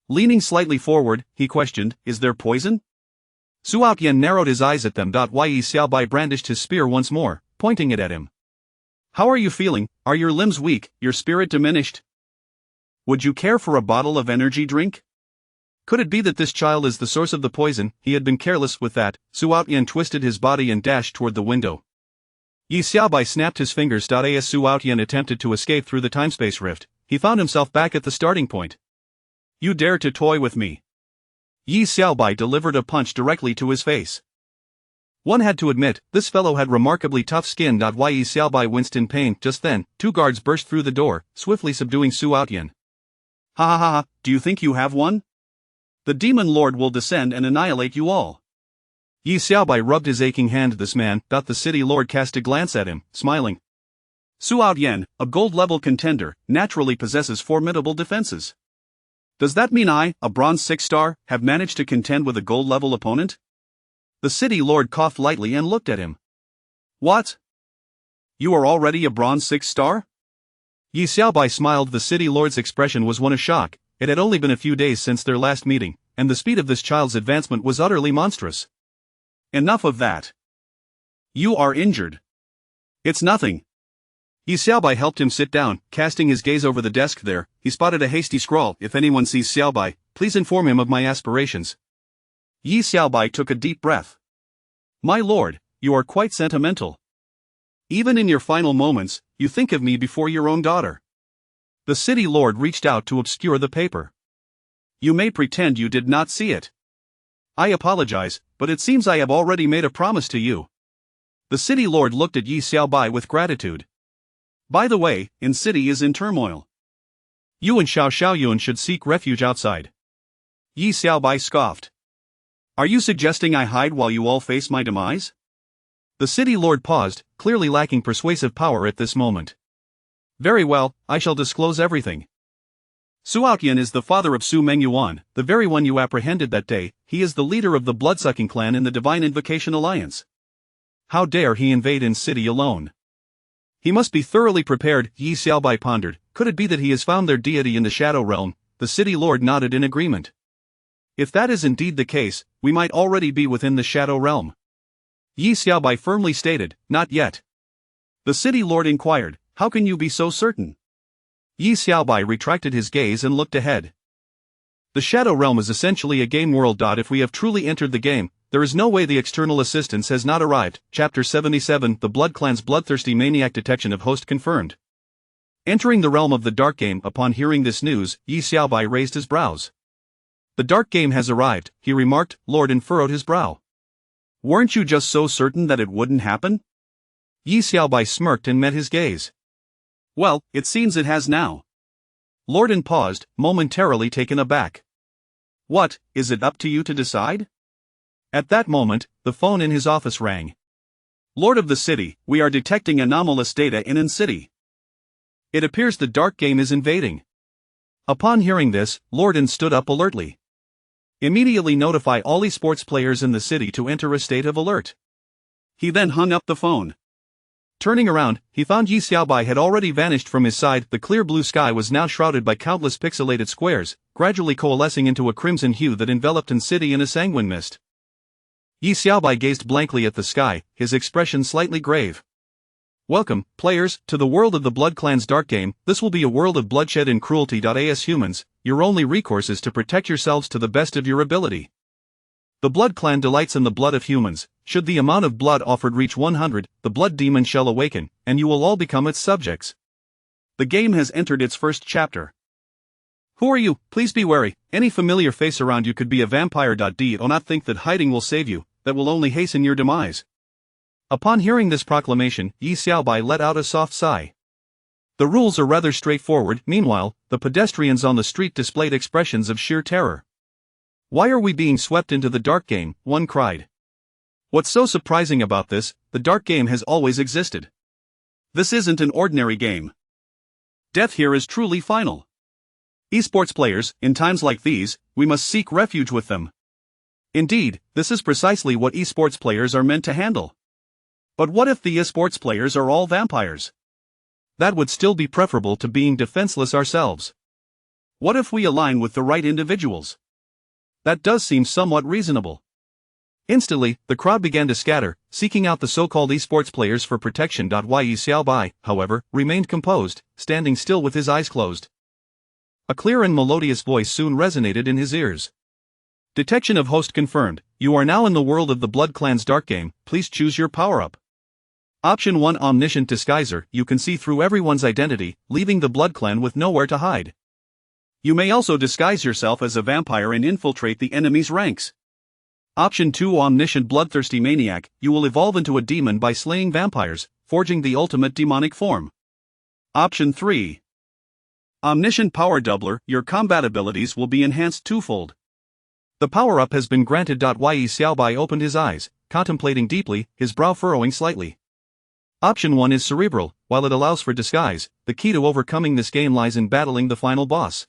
Leaning slightly forward, he questioned, is there poison? Su Outyan narrowed his eyes at them. Yi Xiaobai brandished his spear once more, pointing it at him. How are you feeling? Are your limbs weak, your spirit diminished? Would you care for a bottle of energy drink? Could it be that this child is the source of the poison? He had been careless with that. Su Outyan twisted his body and dashed toward the window. Yi Xiaobai snapped his fingers. As Su Outyan attempted to escape through the time-space rift, he found himself back at the starting point. You dare to toy with me? Yi Xiaobai delivered a punch directly to his face. One had to admit, this fellow had remarkably tough skin. Yi Xiaobai winced in pain. Just then, two guards burst through the door, swiftly subduing Su Outyan. Ha ha ha, do you think you have one? The demon lord will descend and annihilate you all. Yi Xiaobai rubbed his aching hand. This man. The city lord cast a glance at him, smiling. Su Outyan, a gold-level contender, naturally possesses formidable defenses. Does that mean I, a bronze 6-star, have managed to contend with a gold-level opponent? The city lord coughed lightly and looked at him. What? You are already a bronze 6-star? Yi Xiaobai smiled. The city lord's expression was one of shock. It had only been a few days since their last meeting, and the speed of this child's advancement was utterly monstrous. Enough of that. You are injured. It's nothing. Yi Xiaobai helped him sit down. Casting his gaze over the desk there, he spotted a hasty scrawl. If anyone sees Xiaobai, please inform him of my aspirations. Yi Xiaobai took a deep breath. My lord, you are quite sentimental. Even in your final moments, you think of me before your own daughter. The city lord reached out to obscure the paper. You may pretend you did not see it. I apologize, but it seems I have already made a promise to you. The city lord looked at Yi Xiaobai with gratitude. By the way, In city is in turmoil. You and Xiao Xiaoyun should seek refuge outside. Yi Xiaobai scoffed. Are you suggesting I hide while you all face my demise? The city lord paused, clearly lacking persuasive power at this moment. Very well, I shall disclose everything. Su Outyan is the father of Su Mengyuan, the very one you apprehended that day. He is the leader of the bloodsucking clan in the Divine Invocation Alliance. How dare he invade In city alone? He must be thoroughly prepared. Yi Xiaobai pondered. Could it be that he has found their deity in the Shadow Realm? The city lord nodded in agreement. If that is indeed the case, we might already be within the Shadow Realm. Yi Xiaobai firmly stated, not yet. The city lord inquired, how can you be so certain? Yi Xiaobai retracted his gaze and looked ahead. The Shadow Realm is essentially a game world. If we have truly entered the game, there is no way the external assistance has not arrived. Chapter 77 The Blood Clan's bloodthirsty maniac detection of host confirmed. Entering the realm of the dark game. Upon hearing this news, Yi Xiaobai raised his brows. The dark game has arrived, he remarked. Lord and furrowed his brow. Weren't you just so certain that it wouldn't happen? Yi Xiaobai smirked and met his gaze. Well, it seems it has now. Lorden paused, momentarily taken aback. What, is it up to you to decide? At that moment, the phone in his office rang. Lord of the city, we are detecting anomalous data in city. It appears the dark game is invading. Upon hearing this, Lorden stood up alertly. Immediately notify all esports players in the city to enter a state of alert. He then hung up the phone. Turning around, he found Yi Xiaobai had already vanished from his side. The clear blue sky was now shrouded by countless pixelated squares, gradually coalescing into a crimson hue that enveloped In city in a sanguine mist. Yi Xiaobai gazed blankly at the sky, his expression slightly grave. Welcome, players, to the world of the Blood Clan's dark game. This will be a world of bloodshed and cruelty. As humans, your only recourse is to protect yourselves to the best of your ability. The Blood Clan delights in the blood of humans. Should the amount of blood offered reach 100, the blood demon shall awaken, and you will all become its subjects. The game has entered its first chapter. Who are you? Please be wary. Any familiar face around you could be a vampire. Do not think that hiding will save you, that will only hasten your demise. Upon hearing this proclamation, Yi Xiaobai let out a soft sigh. The rules are rather straightforward. Meanwhile, the pedestrians on the street displayed expressions of sheer terror. Why are we being swept into the dark game? One cried. What's so surprising about this? The dark game has always existed. This isn't an ordinary game. Death here is truly final. Esports players, in times like these, we must seek refuge with them. Indeed, this is precisely what esports players are meant to handle. But what if the esports players are all vampires? That would still be preferable to being defenseless ourselves. What if we align with the right individuals? That does seem somewhat reasonable. Instantly, the crowd began to scatter, seeking out the so-called esports players for protection. Yi Xiaobai, however, remained composed, standing still with his eyes closed. A clear and melodious voice soon resonated in his ears. Detection of host confirmed. You are now in the world of the Blood Clan's dark game. Please choose your power-up. Option 1 Omniscient Disguiser. You can see through everyone's identity, leaving the Blood Clan with nowhere to hide. You may also disguise yourself as a vampire and infiltrate the enemy's ranks. Option 2 Omniscient Bloodthirsty Maniac, you will evolve into a demon by slaying vampires, forging the ultimate demonic form. Option 3 Omniscient Power Doubler, your combat abilities will be enhanced twofold. The power-up has been granted. Yi Xiaobai opened his eyes, contemplating deeply, his brow furrowing slightly. Option 1 is cerebral. While it allows for disguise, the key to overcoming this game lies in battling the final boss.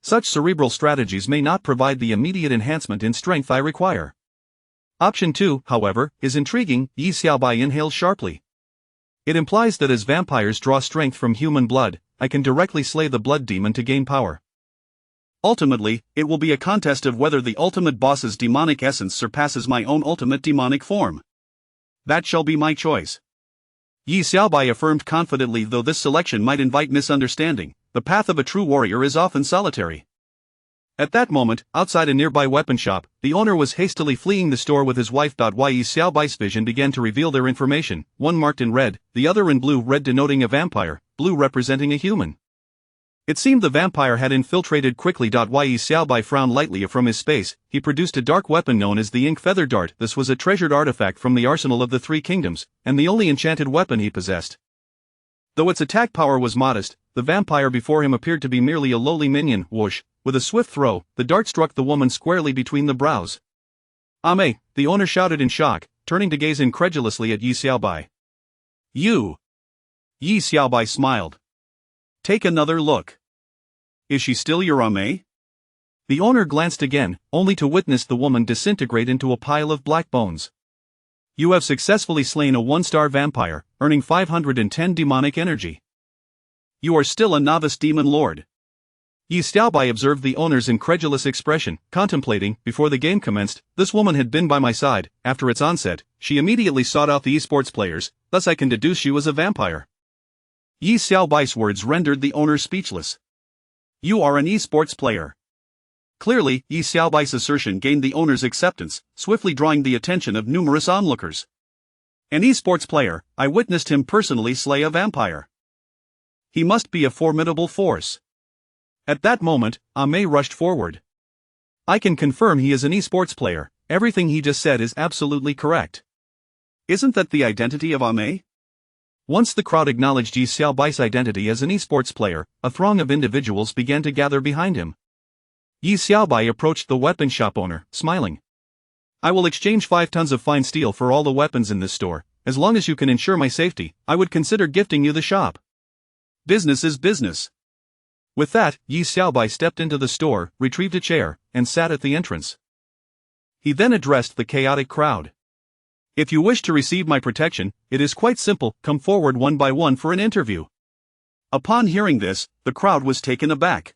Such cerebral strategies may not provide the immediate enhancement in strength I require. Option 2, however, is intriguing. Yi Xiaobai inhaled sharply. It implies that as vampires draw strength from human blood, I can directly slay the blood demon to gain power. Ultimately, it will be a contest of whether the ultimate boss's demonic essence surpasses my own ultimate demonic form. That shall be my choice. Yi Xiaobai affirmed confidently. Though this selection might invite misunderstanding, the path of a true warrior is often solitary. At that moment, outside a nearby weapon shop, the owner was hastily fleeing the store with his wife. Yi Xiaobai's vision began to reveal their information, one marked in red, the other in blue, red denoting a vampire, blue representing a human. It seemed the vampire had infiltrated quickly. Yi Xiaobai frowned lightly from his space. He produced a dark weapon known as the Ink Feather Dart. This was a treasured artifact from the arsenal of the Three Kingdoms, and the only enchanted weapon he possessed. Though its attack power was modest, the vampire before him appeared to be merely a lowly minion. Whoosh! With a swift throw, the dart struck the woman squarely between the brows. "Ame!" the owner shouted in shock, turning to gaze incredulously at Yi Xiaobai. "You!" Yi Xiaobai smiled. "Take another look. Is she still your Ame?" The owner glanced again, only to witness the woman disintegrate into a pile of black bones. "You have successfully slain a 1-star vampire, earning 510 demonic energy. You are still a novice demon lord." Yi Xiaobai observed the owner's incredulous expression, contemplating. Before the game commenced, this woman had been by my side. After its onset, she immediately sought out the esports players, thus I can deduce she was a vampire. Yi Xiaobai's words rendered the owner speechless. "You are an esports player." Clearly, Yi Xiaobai's assertion gained the owner's acceptance, swiftly drawing the attention of numerous onlookers. "An esports player, I witnessed him personally slay a vampire. He must be a formidable force." At that moment, Ame rushed forward. "I can confirm he is an esports player. Everything he just said is absolutely correct." "Isn't that the identity of Ame?" Once the crowd acknowledged Yi Xiaobai's identity as an esports player, a throng of individuals began to gather behind him. Yi Xiaobai approached the weapon shop owner, smiling. "I will exchange 5 tons of fine steel for all the weapons in this store. As long as you can ensure my safety, I would consider gifting you the shop." "Business is business." With that, Yi Xiaobai stepped into the store, retrieved a chair, and sat at the entrance. He then addressed the chaotic crowd. "If you wish to receive my protection, it is quite simple. Come forward one by one for an interview." Upon hearing this, the crowd was taken aback.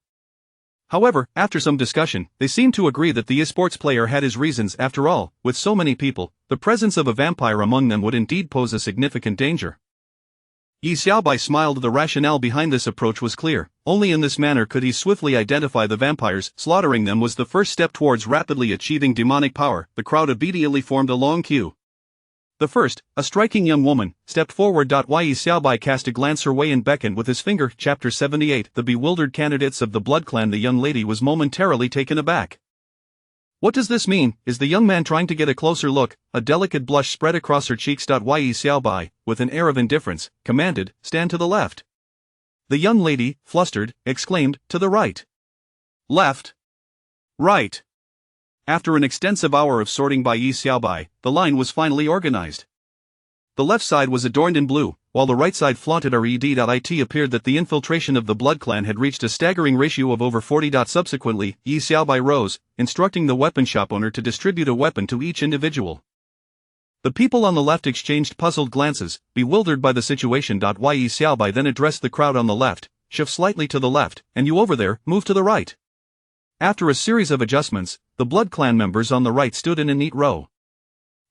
However, after some discussion, they seemed to agree that the esports player had his reasons. After all, with so many people, the presence of a vampire among them would indeed pose a significant danger. Yi Xiaobai smiled. The rationale behind this approach was clear. Only in this manner could he swiftly identify the vampires. Slaughtering them was the first step towards rapidly achieving demonic power. The crowd immediately formed a long queue. The first, a striking young woman, stepped forward. Yi Xiaobai cast a glance her way and beckoned with his finger. Chapter 78. The bewildered candidates of the Blood Clan. The young lady was momentarily taken aback. "What does this mean?" Is the young man trying to get a closer look? A delicate blush spread across her cheeks. Yi Xiaobai, with an air of indifference, commanded, "Stand to the left." The young lady, flustered, exclaimed, "To the right." "Left. Right." After an extensive hour of sorting by Yi Xiaobai, the line was finally organized. The left side was adorned in blue, while the right side flaunted red. It appeared that the infiltration of the Blood Clan had reached a staggering ratio of over 40. Subsequently, Yi Xiaobai rose, instructing the weapon shop owner to distribute a weapon to each individual. The people on the left exchanged puzzled glances, bewildered by the situation. Yi Xiaobai then addressed the crowd on the left. "Shift slightly to the left, and you over there, move to the right." After a series of adjustments, the Blood Clan members on the right stood in a neat row.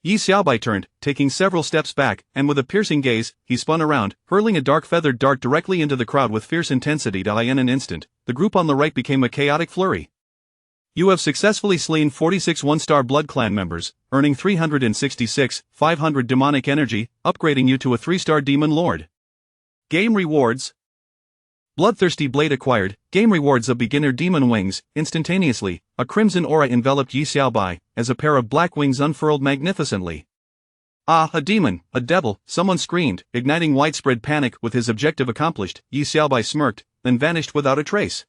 Yi Xiaobai turned, taking several steps back, and with a piercing gaze, he spun around, hurling a dark feathered dart directly into the crowd with fierce intensity. In an instant, the group on the right became a chaotic flurry. "You have successfully slain 46 1-star Blood Clan members, earning 366,500 demonic energy, upgrading you to a 3-star demon lord. Game rewards." Bloodthirsty blade acquired, game rewards of beginner demon wings, instantaneously, a crimson aura enveloped Yi Xiaobai, as a pair of black wings unfurled magnificently. Ah, a demon, a devil, someone screamed, igniting widespread panic. With his objective accomplished, Yi Xiaobai smirked, then vanished without a trace.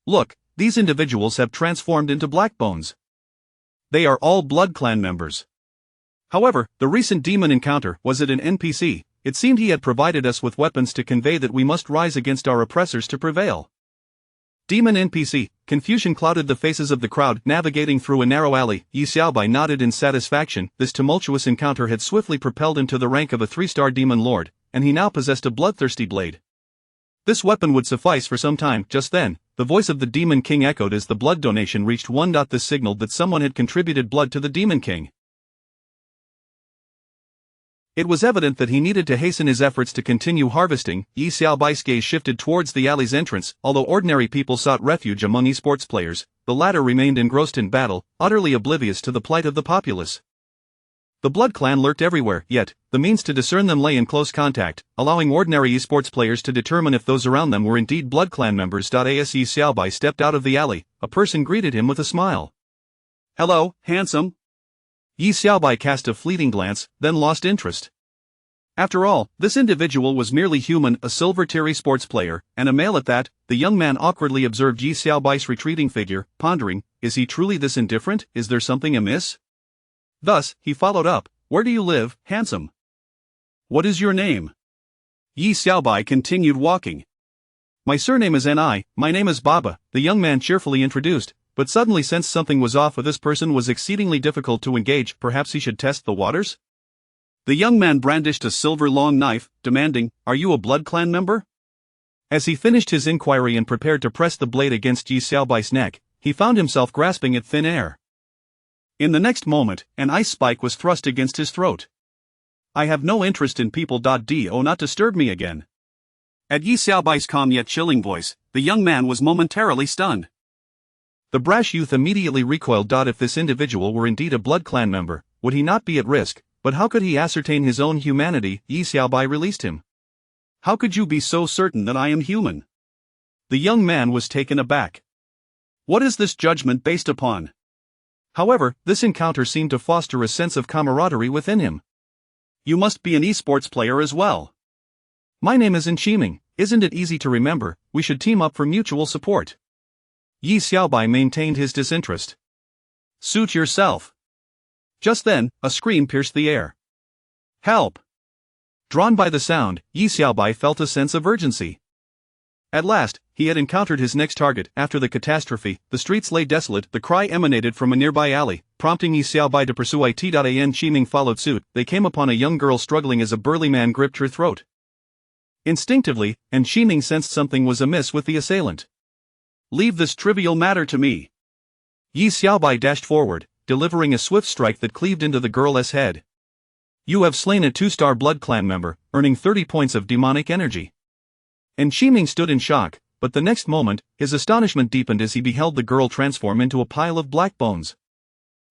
Look, these individuals have transformed into black bones. They are all Blood Clan members. However, the recent demon encounter, was it an NPC? It seemed he had provided us with weapons to convey that we must rise against our oppressors to prevail. Demon NPC, confusion clouded the faces of the crowd. Navigating through a narrow alley, Yi Xiaobai nodded in satisfaction. This tumultuous encounter had swiftly propelled him to the rank of a 3-star demon lord, and he now possessed a bloodthirsty blade. This weapon would suffice for some time. Just then, the voice of the Demon King echoed as the blood donation reached 1. This signaled that someone had contributed blood to the Demon King. It was evident that he needed to hasten his efforts to continue harvesting. Yi Xiaobai's gaze shifted towards the alley's entrance. Although ordinary people sought refuge among esports players, the latter remained engrossed in battle, utterly oblivious to the plight of the populace. The Blood Clan lurked everywhere, yet, the means to discern them lay in close contact, allowing ordinary esports players to determine if those around them were indeed Blood Clan members. As Yi Xiaobai stepped out of the alley, a person greeted him with a smile. "Hello, handsome." Yi Xiaobai cast a fleeting glance, then lost interest. After all, this individual was merely human, a silver-tier esports player, and a male at that. The young man awkwardly observed Yi Xiaobai's retreating figure, pondering, is he truly this indifferent? Is there something amiss? Thus, he followed up, "Where do you live, handsome? What is your name?" Yi Xiaobai continued walking. "My surname is Ni, my name is Baba," the young man cheerfully introduced, but suddenly sensed something was off. With this person was exceedingly difficult to engage. Perhaps he should test the waters? The young man brandished a silver-long knife, demanding, "Are you a Blood Clan member?" As he finished his inquiry and prepared to press the blade against Yi Xiaobai's neck, he found himself grasping at thin air. In the next moment, an ice spike was thrust against his throat. "I have no interest in people. Do not disturb me again." At Yi Xiaobai's calm yet chilling voice, the young man was momentarily stunned. The brash youth immediately recoiled. If this individual were indeed a Blood Clan member, would he not be at risk? But how could he ascertain his own humanity? Yi Xiaobai released him. "How could you be so certain that I am human?" The young man was taken aback. "What is this judgment based upon?" However, this encounter seemed to foster a sense of camaraderie within him. "You must be an esports player as well." "My name is Imminent. Isn't it easy to remember? We should team up for mutual support." Yi Xiaobai maintained his disinterest. "Suit yourself." Just then, a scream pierced the air. "Help!" Drawn by the sound, Yi Xiaobai felt a sense of urgency. At last, he had encountered his next target. After the catastrophe, the streets lay desolate. The cry emanated from a nearby alley, prompting Yi Xiaobai to pursue it. Shiming followed suit. They came upon a young girl struggling as a burly man gripped her throat. Instinctively, Shiming sensed something was amiss with the assailant. "Leave this trivial matter to me." Yi Xiaobai dashed forward, delivering a swift strike that cleaved into the girl's head. "You have slain a 2-star Blood Clan member, earning 30 points of demonic energy." Shiming stood in shock, but the next moment, his astonishment deepened as he beheld the girl transform into a pile of black bones.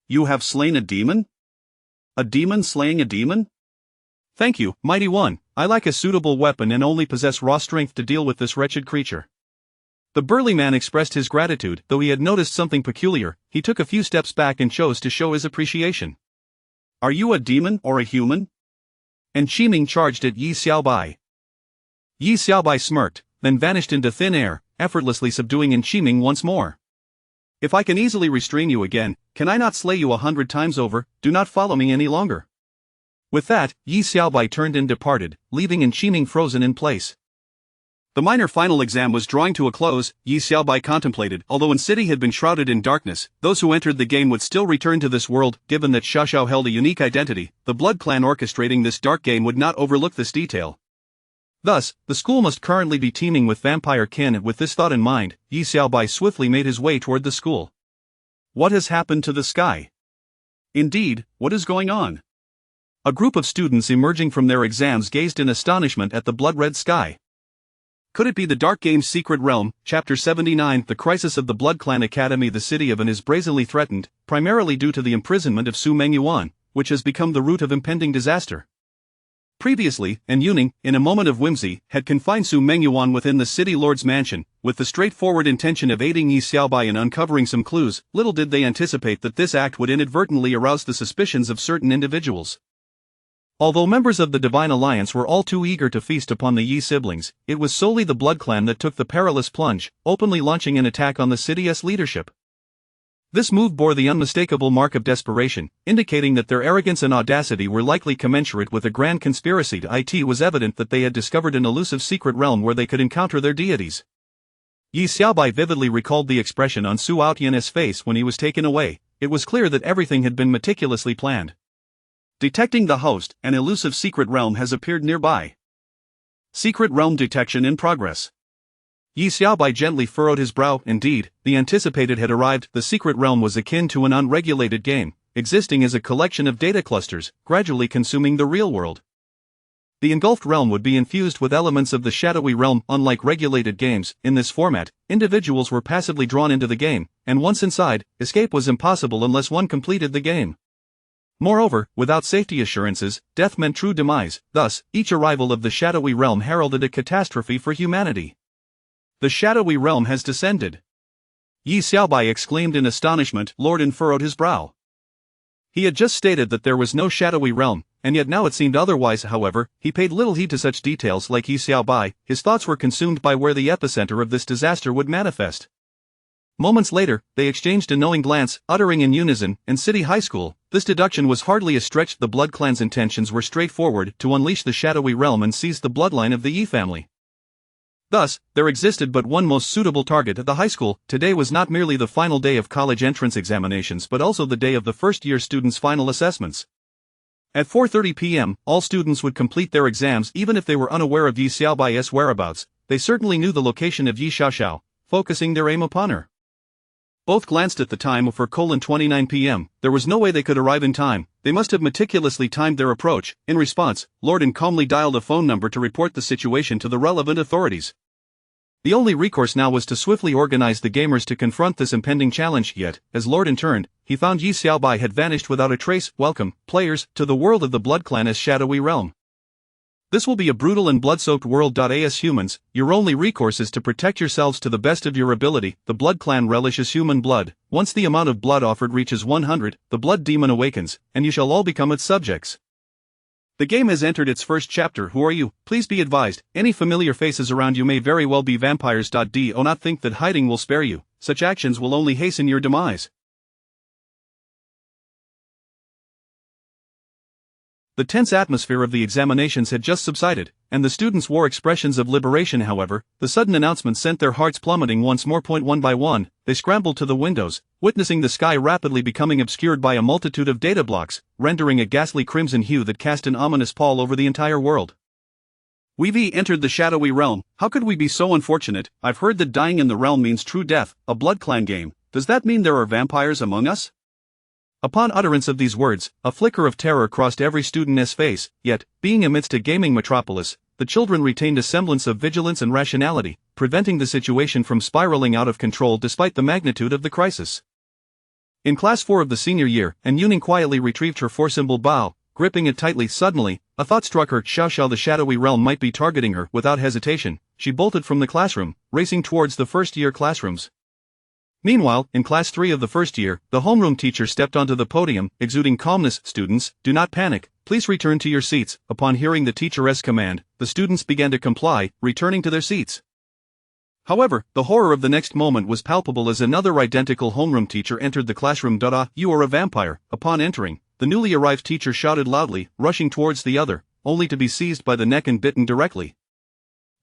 "You have slain a demon? A demon slaying a demon? Thank you, mighty one. I lack a suitable weapon and only possess raw strength to deal with this wretched creature." The burly man expressed his gratitude. Though he had noticed something peculiar, he took a few steps back and chose to show his appreciation. "Are you a demon or a human?" Shiming charged at Yi Xiaobai. Yi Xiaobai smirked, then vanished into thin air, effortlessly subduing Shiming once more. "If I can easily restrain you again, can I not slay you 100 times over? Do not follow me any longer." With that, Yi Xiaobai turned and departed, leaving Shiming frozen in place. The minor final exam was drawing to a close. Yi Xiaobai contemplated. Although the city had been shrouded in darkness, those who entered the game would still return to this world. Given that Xiaoxiao held a unique identity, the Blood Clan orchestrating this dark game would not overlook this detail. Thus, the school must currently be teeming with vampire kin. With this thought in mind, Yi Xiaobai swiftly made his way toward the school. What has happened to the sky? Indeed, what is going on? A group of students emerging from their exams gazed in astonishment at the blood-red sky. Could it be the Dark Game's secret realm? Chapter 79. The crisis of the Blood Clan Academy. The city of An is brazenly threatened, primarily due to the imprisonment of Su Mengyuan, which has become the root of impending disaster. Previously, and Yuning, in a moment of whimsy, had confined Su Mengyuan within the city lord's mansion, with the straightforward intention of aiding Yi Xiaobai in uncovering some clues. Little did they anticipate that this act would inadvertently arouse the suspicions of certain individuals. Although members of the Divine Alliance were all too eager to feast upon the Yi siblings, it was solely the Blood Clan that took the perilous plunge, openly launching an attack on the city's leadership. This move bore the unmistakable mark of desperation, indicating that their arrogance and audacity were likely commensurate with a grand conspiracy. It was evident that they had discovered an elusive secret realm where they could encounter their deities. Yi Xiaobai vividly recalled the expression on Su Outyan's face when he was taken away. It was clear that everything had been meticulously planned. Detecting the host, an elusive secret realm has appeared nearby. Secret realm detection in progress. Yi Xiaobai gently furrowed his brow. Indeed, the anticipated had arrived. The secret realm was akin to an unregulated game, existing as a collection of data clusters, gradually consuming the real world. The engulfed realm would be infused with elements of the shadowy realm. Unlike regulated games, in this format, individuals were passively drawn into the game, and once inside, escape was impossible unless one completed the game. Moreover, without safety assurances, death meant true demise. Thus, each arrival of the shadowy realm heralded a catastrophe for humanity. The shadowy realm has descended. Yi Xiaobai exclaimed in astonishment. Lorden furrowed his brow. He had just stated that there was no shadowy realm, and yet now it seemed otherwise. However, he paid little heed to such details. Like Yi Xiaobai, his thoughts were consumed by where the epicenter of this disaster would manifest. Moments later, they exchanged a knowing glance, uttering in unison, "In City High School." This deduction was hardly a stretch. The Blood Clan's intentions were straightforward: to unleash the shadowy realm and seize the bloodline of the Yi family. Thus, there existed but one most suitable target at the high school. Today was not merely the final day of college entrance examinations but also the day of the first-year students' final assessments. At 4:30 p.m., all students would complete their exams even if they were unaware of Yi Xiaobai's whereabouts. They certainly knew the location of Yi Xiaoxiao, focusing their aim upon her. Both glanced at the time of her 29 p.m. There was no way they could arrive in time. They must have meticulously timed their approach. In response, Lorden calmly dialed a phone number to report the situation to the relevant authorities. The only recourse now was to swiftly organize the gamers to confront this impending challenge. Yet, as Lorden turned, he found Yi Xiaobai had vanished without a trace. Welcome, players, to the world of the Blood Clan as Shadowy Realm. This will be a brutal and blood-soaked world. As humans, your only recourse is to protect yourselves to the best of your ability. The Blood Clan relishes human blood. Once the amount of blood offered reaches 100, the Blood Demon awakens, and you shall all become its subjects. The game has entered its first chapter. Who are you? Please be advised, any familiar faces around you may very well be vampires. Do not think that hiding will spare you. Such actions will only hasten your demise. The tense atmosphere of the examinations had just subsided, and the students wore expressions of liberation. However, the sudden announcement sent their hearts plummeting once more. One by one, they scrambled to the windows, witnessing the sky rapidly becoming obscured by a multitude of data blocks, rendering a ghastly crimson hue that cast an ominous pall over the entire world. We've entered the shadowy realm. How could we be so unfortunate? I've heard that dying in the realm means true death. A Blood Clan game. Does that mean there are vampires among us? Upon utterance of these words, a flicker of terror crossed every student's face. Yet, being amidst a gaming metropolis, the children retained a semblance of vigilance and rationality, preventing the situation from spiraling out of control despite the magnitude of the crisis. In Class 4 of the senior year, An Yuning quietly retrieved her four-symbol bow, gripping it tightly. Suddenly, a thought struck her. Xiaoxiao, the shadowy realm might be targeting her. Without hesitation, she bolted from the classroom, racing towards the first-year classrooms. Meanwhile, in Class 3 of the first year, the homeroom teacher stepped onto the podium, exuding calmness. Students, do not panic, please return to your seats. Upon hearing the teacher's command, the students began to comply, returning to their seats. However, the horror of the next moment was palpable as another identical homeroom teacher entered the classroom. You are a vampire. Upon entering, the newly arrived teacher shouted loudly, rushing towards the other, only to be seized by the neck and bitten directly.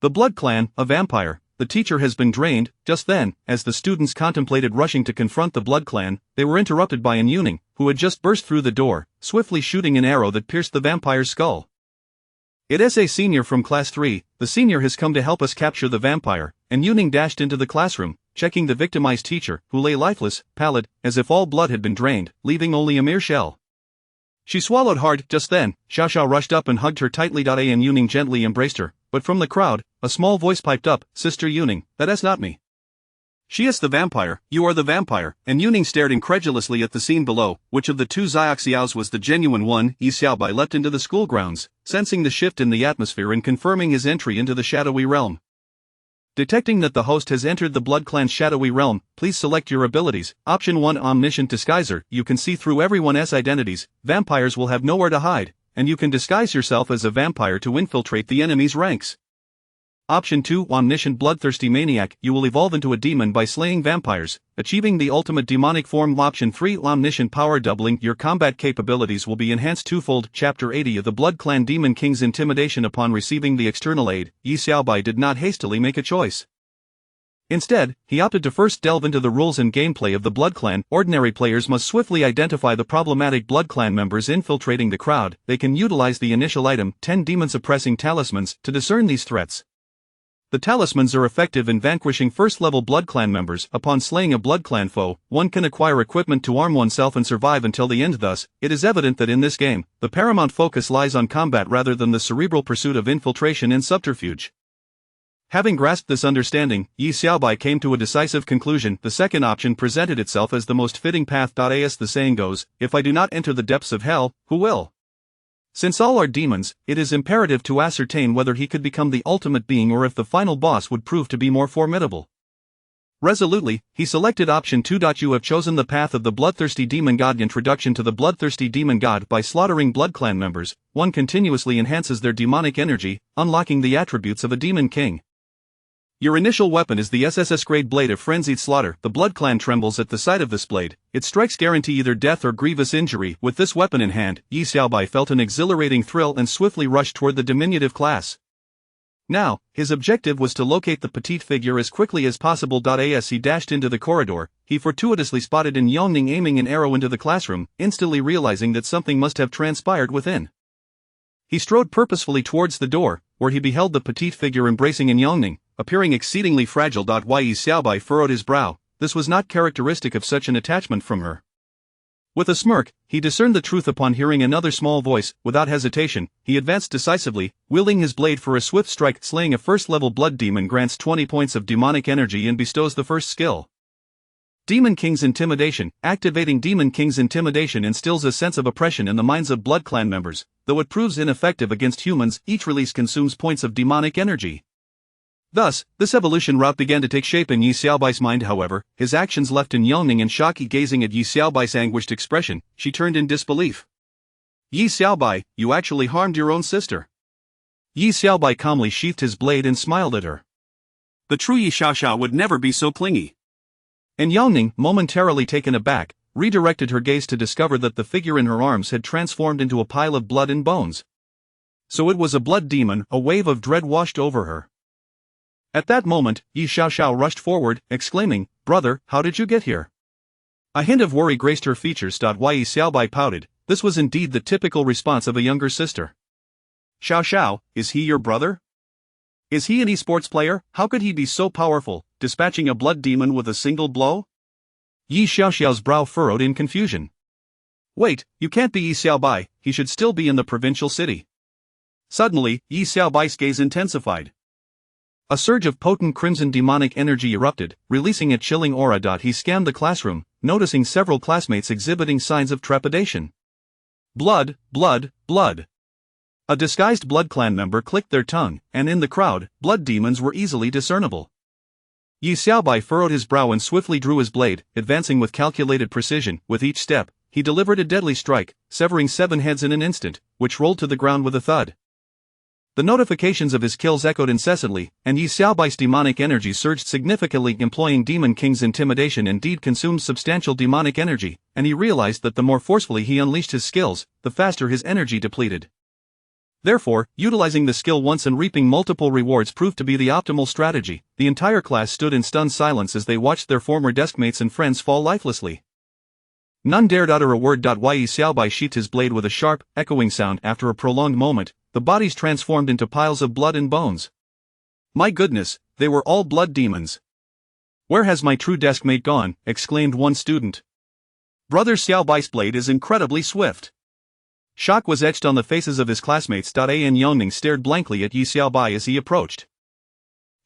The Blood Clan, a vampire. The teacher has been drained. Just then, as the students contemplated rushing to confront the Blood Clan, they were interrupted by An Yuning, who had just burst through the door, swiftly shooting an arrow that pierced the vampire's skull. It is a senior from Class 3, the senior has come to help us capture the vampire. An Yuning dashed into the classroom, checking the victimized teacher, who lay lifeless, pallid, as if all blood had been drained, leaving only a mere shell. She swallowed hard. Just then, Xiaoxiao rushed up and hugged her tightly. An Yuning gently embraced her, but from the crowd, a small voice piped up, Sister Yuning, that is not me. She is the vampire, you are the vampire, and Yuning stared incredulously at the scene below. Which of the two Xiaoxiaos was the genuine one? Yi Xiaobai leapt into the school grounds, sensing the shift in the atmosphere and confirming his entry into the shadowy realm. Detecting that the host has entered the Blood Clan's shadowy realm, please select your abilities. Option 1, Omniscient Disguiser. You can see through everyone's identities, vampires will have nowhere to hide, and you can disguise yourself as a vampire to infiltrate the enemy's ranks. Option 2, Omniscient Bloodthirsty Maniac. You will evolve into a demon by slaying vampires, achieving the ultimate demonic form. Option 3, Omniscient Power Doubling. Your combat capabilities will be enhanced twofold. Chapter 80 of the Blood Clan Demon King's Intimidation. Upon receiving the external aid, Yi Xiaobai did not hastily make a choice. Instead, he opted to first delve into the rules and gameplay of the Blood Clan. Ordinary players must swiftly identify the problematic Blood Clan members infiltrating the crowd. They can utilize the initial item, 10 demon-suppressing talismans, to discern these threats. The talismans are effective in vanquishing first-level Blood Clan members. Upon slaying a Blood Clan foe, one can acquire equipment to arm oneself and survive until the end. Thus, it is evident that in this game, the paramount focus lies on combat rather than the cerebral pursuit of infiltration and subterfuge. Having grasped this understanding, Yi Xiaobai came to a decisive conclusion. The second option presented itself as the most fitting path. As the saying goes, if I do not enter the depths of hell, who will? Since all are demons, it is imperative to ascertain whether he could become the ultimate being or if the final boss would prove to be more formidable. Resolutely, he selected option 2. You have chosen the path of the Bloodthirsty Demon God. Introduction to the Bloodthirsty Demon God. By slaughtering Blood Clan members, one continuously enhances their demonic energy, unlocking the attributes of a demon king. Your initial weapon is the SSS-grade blade of frenzied slaughter. The Blood Clan trembles at the sight of this blade. Its strikes guarantee either death or grievous injury. With this weapon in hand, Yi Xiaobai felt an exhilarating thrill and swiftly rushed toward the diminutive class. Now, his objective was to locate the petite figure as quickly as possible. As he dashed into the corridor, he fortuitously spotted Yin Yongning aiming an arrow into the classroom, instantly realizing that something must have transpired within. He strode purposefully towards the door, where he beheld the petite figure embracing Yin Yongning, appearing exceedingly fragile. Yi Xiaobai furrowed his brow. This was not characteristic of such an attachment from her. With a smirk, he discerned the truth upon hearing another small voice. Without hesitation, he advanced decisively, wielding his blade for a swift strike. Slaying a first-level blood demon grants 20 points of demonic energy and bestows the first skill. Demon King's Intimidation. Activating Demon King's Intimidation instills a sense of oppression in the minds of Blood Clan members. Though it proves ineffective against humans, each release consumes points of demonic energy. Thus, this evolution route began to take shape in Yi Xiaobai's mind. However, his actions left Yin Yongning in shock. Gazing at Yi Xiaobai's anguished expression, she turned in disbelief. Yi Xiaobai, you actually harmed your own sister. Yi Xiaobai calmly sheathed his blade and smiled at her. The true Yi Xiaoxiao would never be so clingy. And Yongning, momentarily taken aback, redirected her gaze to discover that the figure in her arms had transformed into a pile of blood and bones. So it was a blood demon. A wave of dread washed over her. At that moment, Yi Xiaoxiao rushed forward, exclaiming, "Brother, how did you get here?" A hint of worry graced her features. Yi Xiaobai pouted. This was indeed the typical response of a younger sister. "Xiaoxiao, is he your brother? Is he an esports player? How could he be so powerful, dispatching a blood demon with a single blow?" Yi Xiaoxiao's brow furrowed in confusion. "Wait, you can't be Yi Xiaobai, he should still be in the provincial city." Suddenly, Yi Xiaobai's gaze intensified. A surge of potent crimson demonic energy erupted, releasing a chilling aura. He scanned the classroom, noticing several classmates exhibiting signs of trepidation. Blood, blood, blood. A disguised Blood Clan member clicked their tongue, and in the crowd, blood demons were easily discernible. Yi Xiaobai furrowed his brow and swiftly drew his blade, advancing with calculated precision. With each step, he delivered a deadly strike, severing 7 heads in an instant, which rolled to the ground with a thud. The notifications of his kills echoed incessantly, and Yi Xiaobai's demonic energy surged significantly. Employing Demon King's Intimidation indeed consumed substantial demonic energy, and he realized that the more forcefully he unleashed his skills, the faster his energy depleted. Therefore, utilizing the skill once and reaping multiple rewards proved to be the optimal strategy. The entire class stood in stunned silence as they watched their former deskmates and friends fall lifelessly. None dared utter a word. Yi Xiaobai sheathed his blade with a sharp, echoing sound. After a prolonged moment, the bodies transformed into piles of blood and bones. My goodness, they were all blood demons. Where has my true deskmate gone? Exclaimed one student. Brother Xiaobai's blade is incredibly swift. Shock was etched on the faces of his classmates. Yin Yongning stared blankly at Yi Xiaobai as he approached.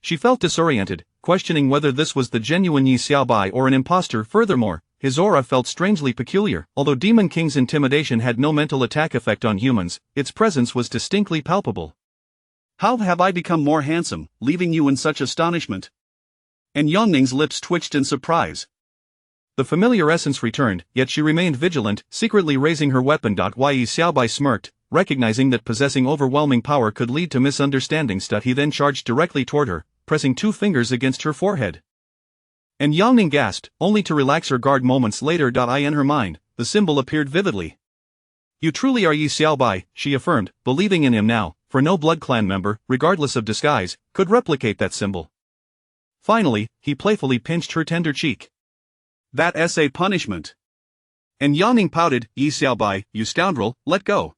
She felt disoriented, questioning whether this was the genuine Yi Xiaobai or an imposter. Furthermore, his aura felt strangely peculiar. Although Demon King's intimidation had no mental attack effect on humans, its presence was distinctly palpable. How have I become more handsome, leaving you in such astonishment? And Yangning's lips twitched in surprise. The familiar essence returned, yet she remained vigilant, secretly raising her weapon. Yi Xiaobai smirked, recognizing that possessing overwhelming power could lead to misunderstandings. He then charged directly toward her, pressing 2 fingers against her forehead. And Yangning gasped, only to relax her guard moments later. In her mind, the symbol appeared vividly. You truly are Yi Xiaobai, she affirmed, believing in him now, for no Blood Clan member, regardless of disguise, could replicate that symbol. Finally, he playfully pinched her tender cheek. That's a punishment. And Yangning pouted, Yi Xiaobai, you scoundrel, let go.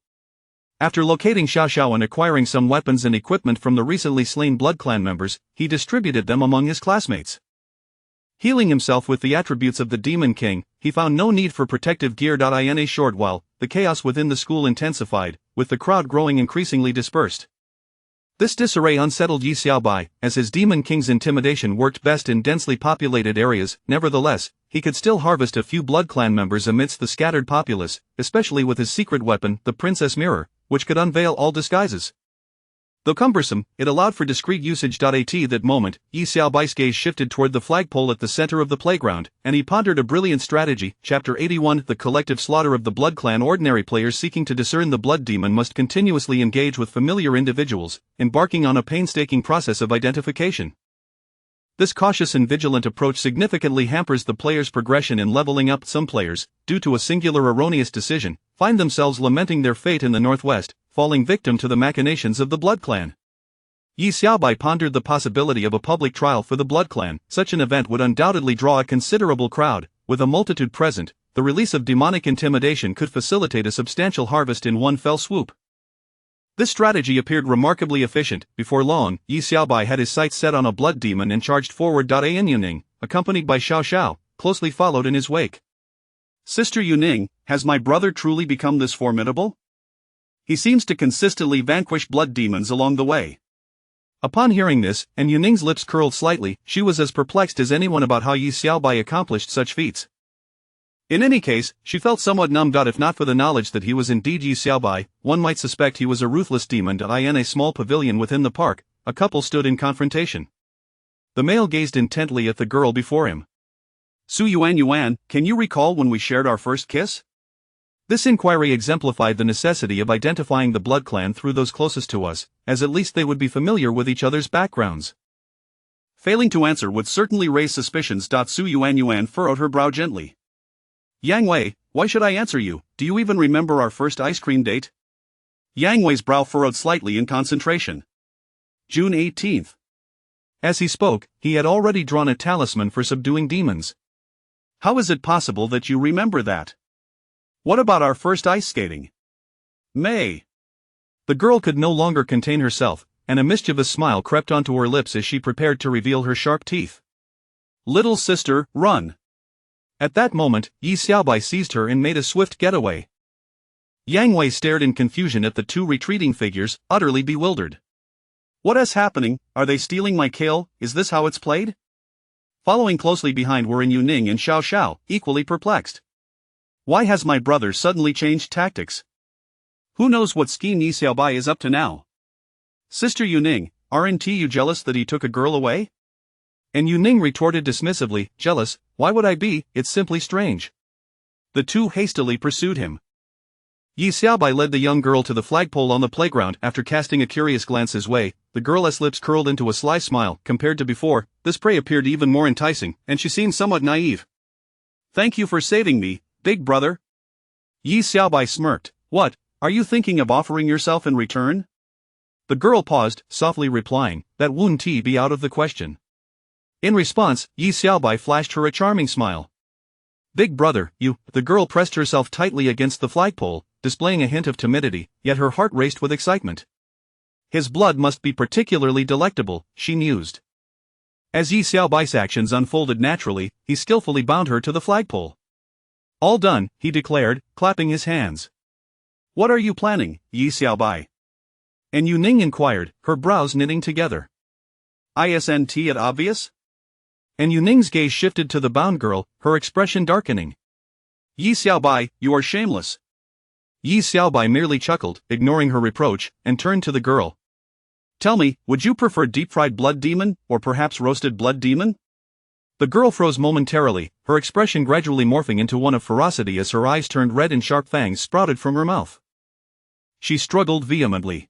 After locating Xiao Xiao and acquiring some weapons and equipment from the recently slain Blood Clan members, he distributed them among his classmates. Healing himself with the attributes of the Demon King, he found no need for protective gear. In a short while, the chaos within the school intensified, with the crowd growing increasingly dispersed. This disarray unsettled Yi Xiaobai, as his Demon King's intimidation worked best in densely populated areas. Nevertheless, he could still harvest a few Blood Clan members amidst the scattered populace, especially with his secret weapon, the Princess Mirror, which could unveil all disguises. Though cumbersome, it allowed for discreet usage. At that moment, Yi Xiaobai's gaze shifted toward the flagpole at the center of the playground, and he pondered a brilliant strategy. Chapter 81 The collective slaughter of the Blood Clan. Ordinary players seeking to discern the Blood Demon must continuously engage with familiar individuals, embarking on a painstaking process of identification. This cautious and vigilant approach significantly hampers the player's progression in leveling up. Some players, due to a singular erroneous decision, find themselves lamenting their fate in the Northwest, falling victim to the machinations of the Blood Clan. Yi Xiaobai pondered the possibility of a public trial for the Blood Clan. Such an event would undoubtedly draw a considerable crowd. With a multitude present, the release of demonic intimidation could facilitate a substantial harvest in one fell swoop. This strategy appeared remarkably efficient. Before long, Yi Xiaobai had his sights set on a blood demon and charged forward. Yuning, accompanied by Xiao Xiao, closely followed in his wake. Sister Yuning, has my brother truly become this formidable? He seems to consistently vanquish blood demons along the way. Upon hearing this, and Yuning's lips curled slightly, she was as perplexed as anyone about how Yi Xiaobai accomplished such feats. In any case, she felt somewhat numbed. If not for the knowledge that he was indeed Yi Xiaobai, one might suspect he was a ruthless demon. In a small pavilion within the park, a couple stood in confrontation. The male gazed intently at the girl before him. Su Yuan, can you recall when we shared our first kiss? This inquiry exemplified the necessity of identifying the Blood Clan through those closest to us, as at least they would be familiar with each other's backgrounds. Failing to answer would certainly raise suspicions. Su Yuan furrowed her brow gently. Yang Wei, why should I answer you? Do you even remember our first ice cream date? Yang Wei's brow furrowed slightly in concentration. June 18th. As he spoke, he had already drawn a talisman for subduing demons. How is it possible that you remember that? What about our first ice skating? May. The girl could no longer contain herself, and a mischievous smile crept onto her lips as she prepared to reveal her sharp teeth. Little sister, run. At that moment, Yi Xiaobai seized her and made a swift getaway. Yang Wei stared in confusion at the two retreating figures, utterly bewildered. What is happening? Are they stealing my kill? Is this how it's played? Following closely behind were Yuning and Xiao Xiao, equally perplexed. Why has my brother suddenly changed tactics? Who knows what scheme Yi Xiaobai is up to now? Sister Yuning, aren't you jealous that he took a girl away? And Yuning retorted dismissively, jealous, why would I be, it's simply strange. The two hastily pursued him. Yi Xiaobai led the young girl to the flagpole on the playground. After casting a curious glance his way, the girl's lips curled into a sly smile. Compared to before, this prey appeared even more enticing, and she seemed somewhat naive. Thank you for saving me, big brother. Yi Xiaobai smirked. What, are you thinking of offering yourself in return? The girl paused, softly replying, that wouldn't be out of the question. In response, Yi Xiaobai flashed her a charming smile. Big brother, you. The girl pressed herself tightly against the flagpole, displaying a hint of timidity, yet her heart raced with excitement. His blood must be particularly delectable, she mused. As Yi Xiaobai's actions unfolded naturally, he skillfully bound her to the flagpole. All done, he declared, clapping his hands. What are you planning, Yi Xiaobai? And Yuning inquired, her brows knitting together. Isn't it obvious? And Yu Ning's gaze shifted to the bound girl, her expression darkening. Yi Xiaobai, you are shameless. Yi Xiaobai merely chuckled, ignoring her reproach, and turned to the girl. Tell me, would you prefer deep-fried blood demon, or perhaps roasted blood demon? The girl froze momentarily, her expression gradually morphing into one of ferocity as her eyes turned red and sharp fangs sprouted from her mouth. She struggled vehemently.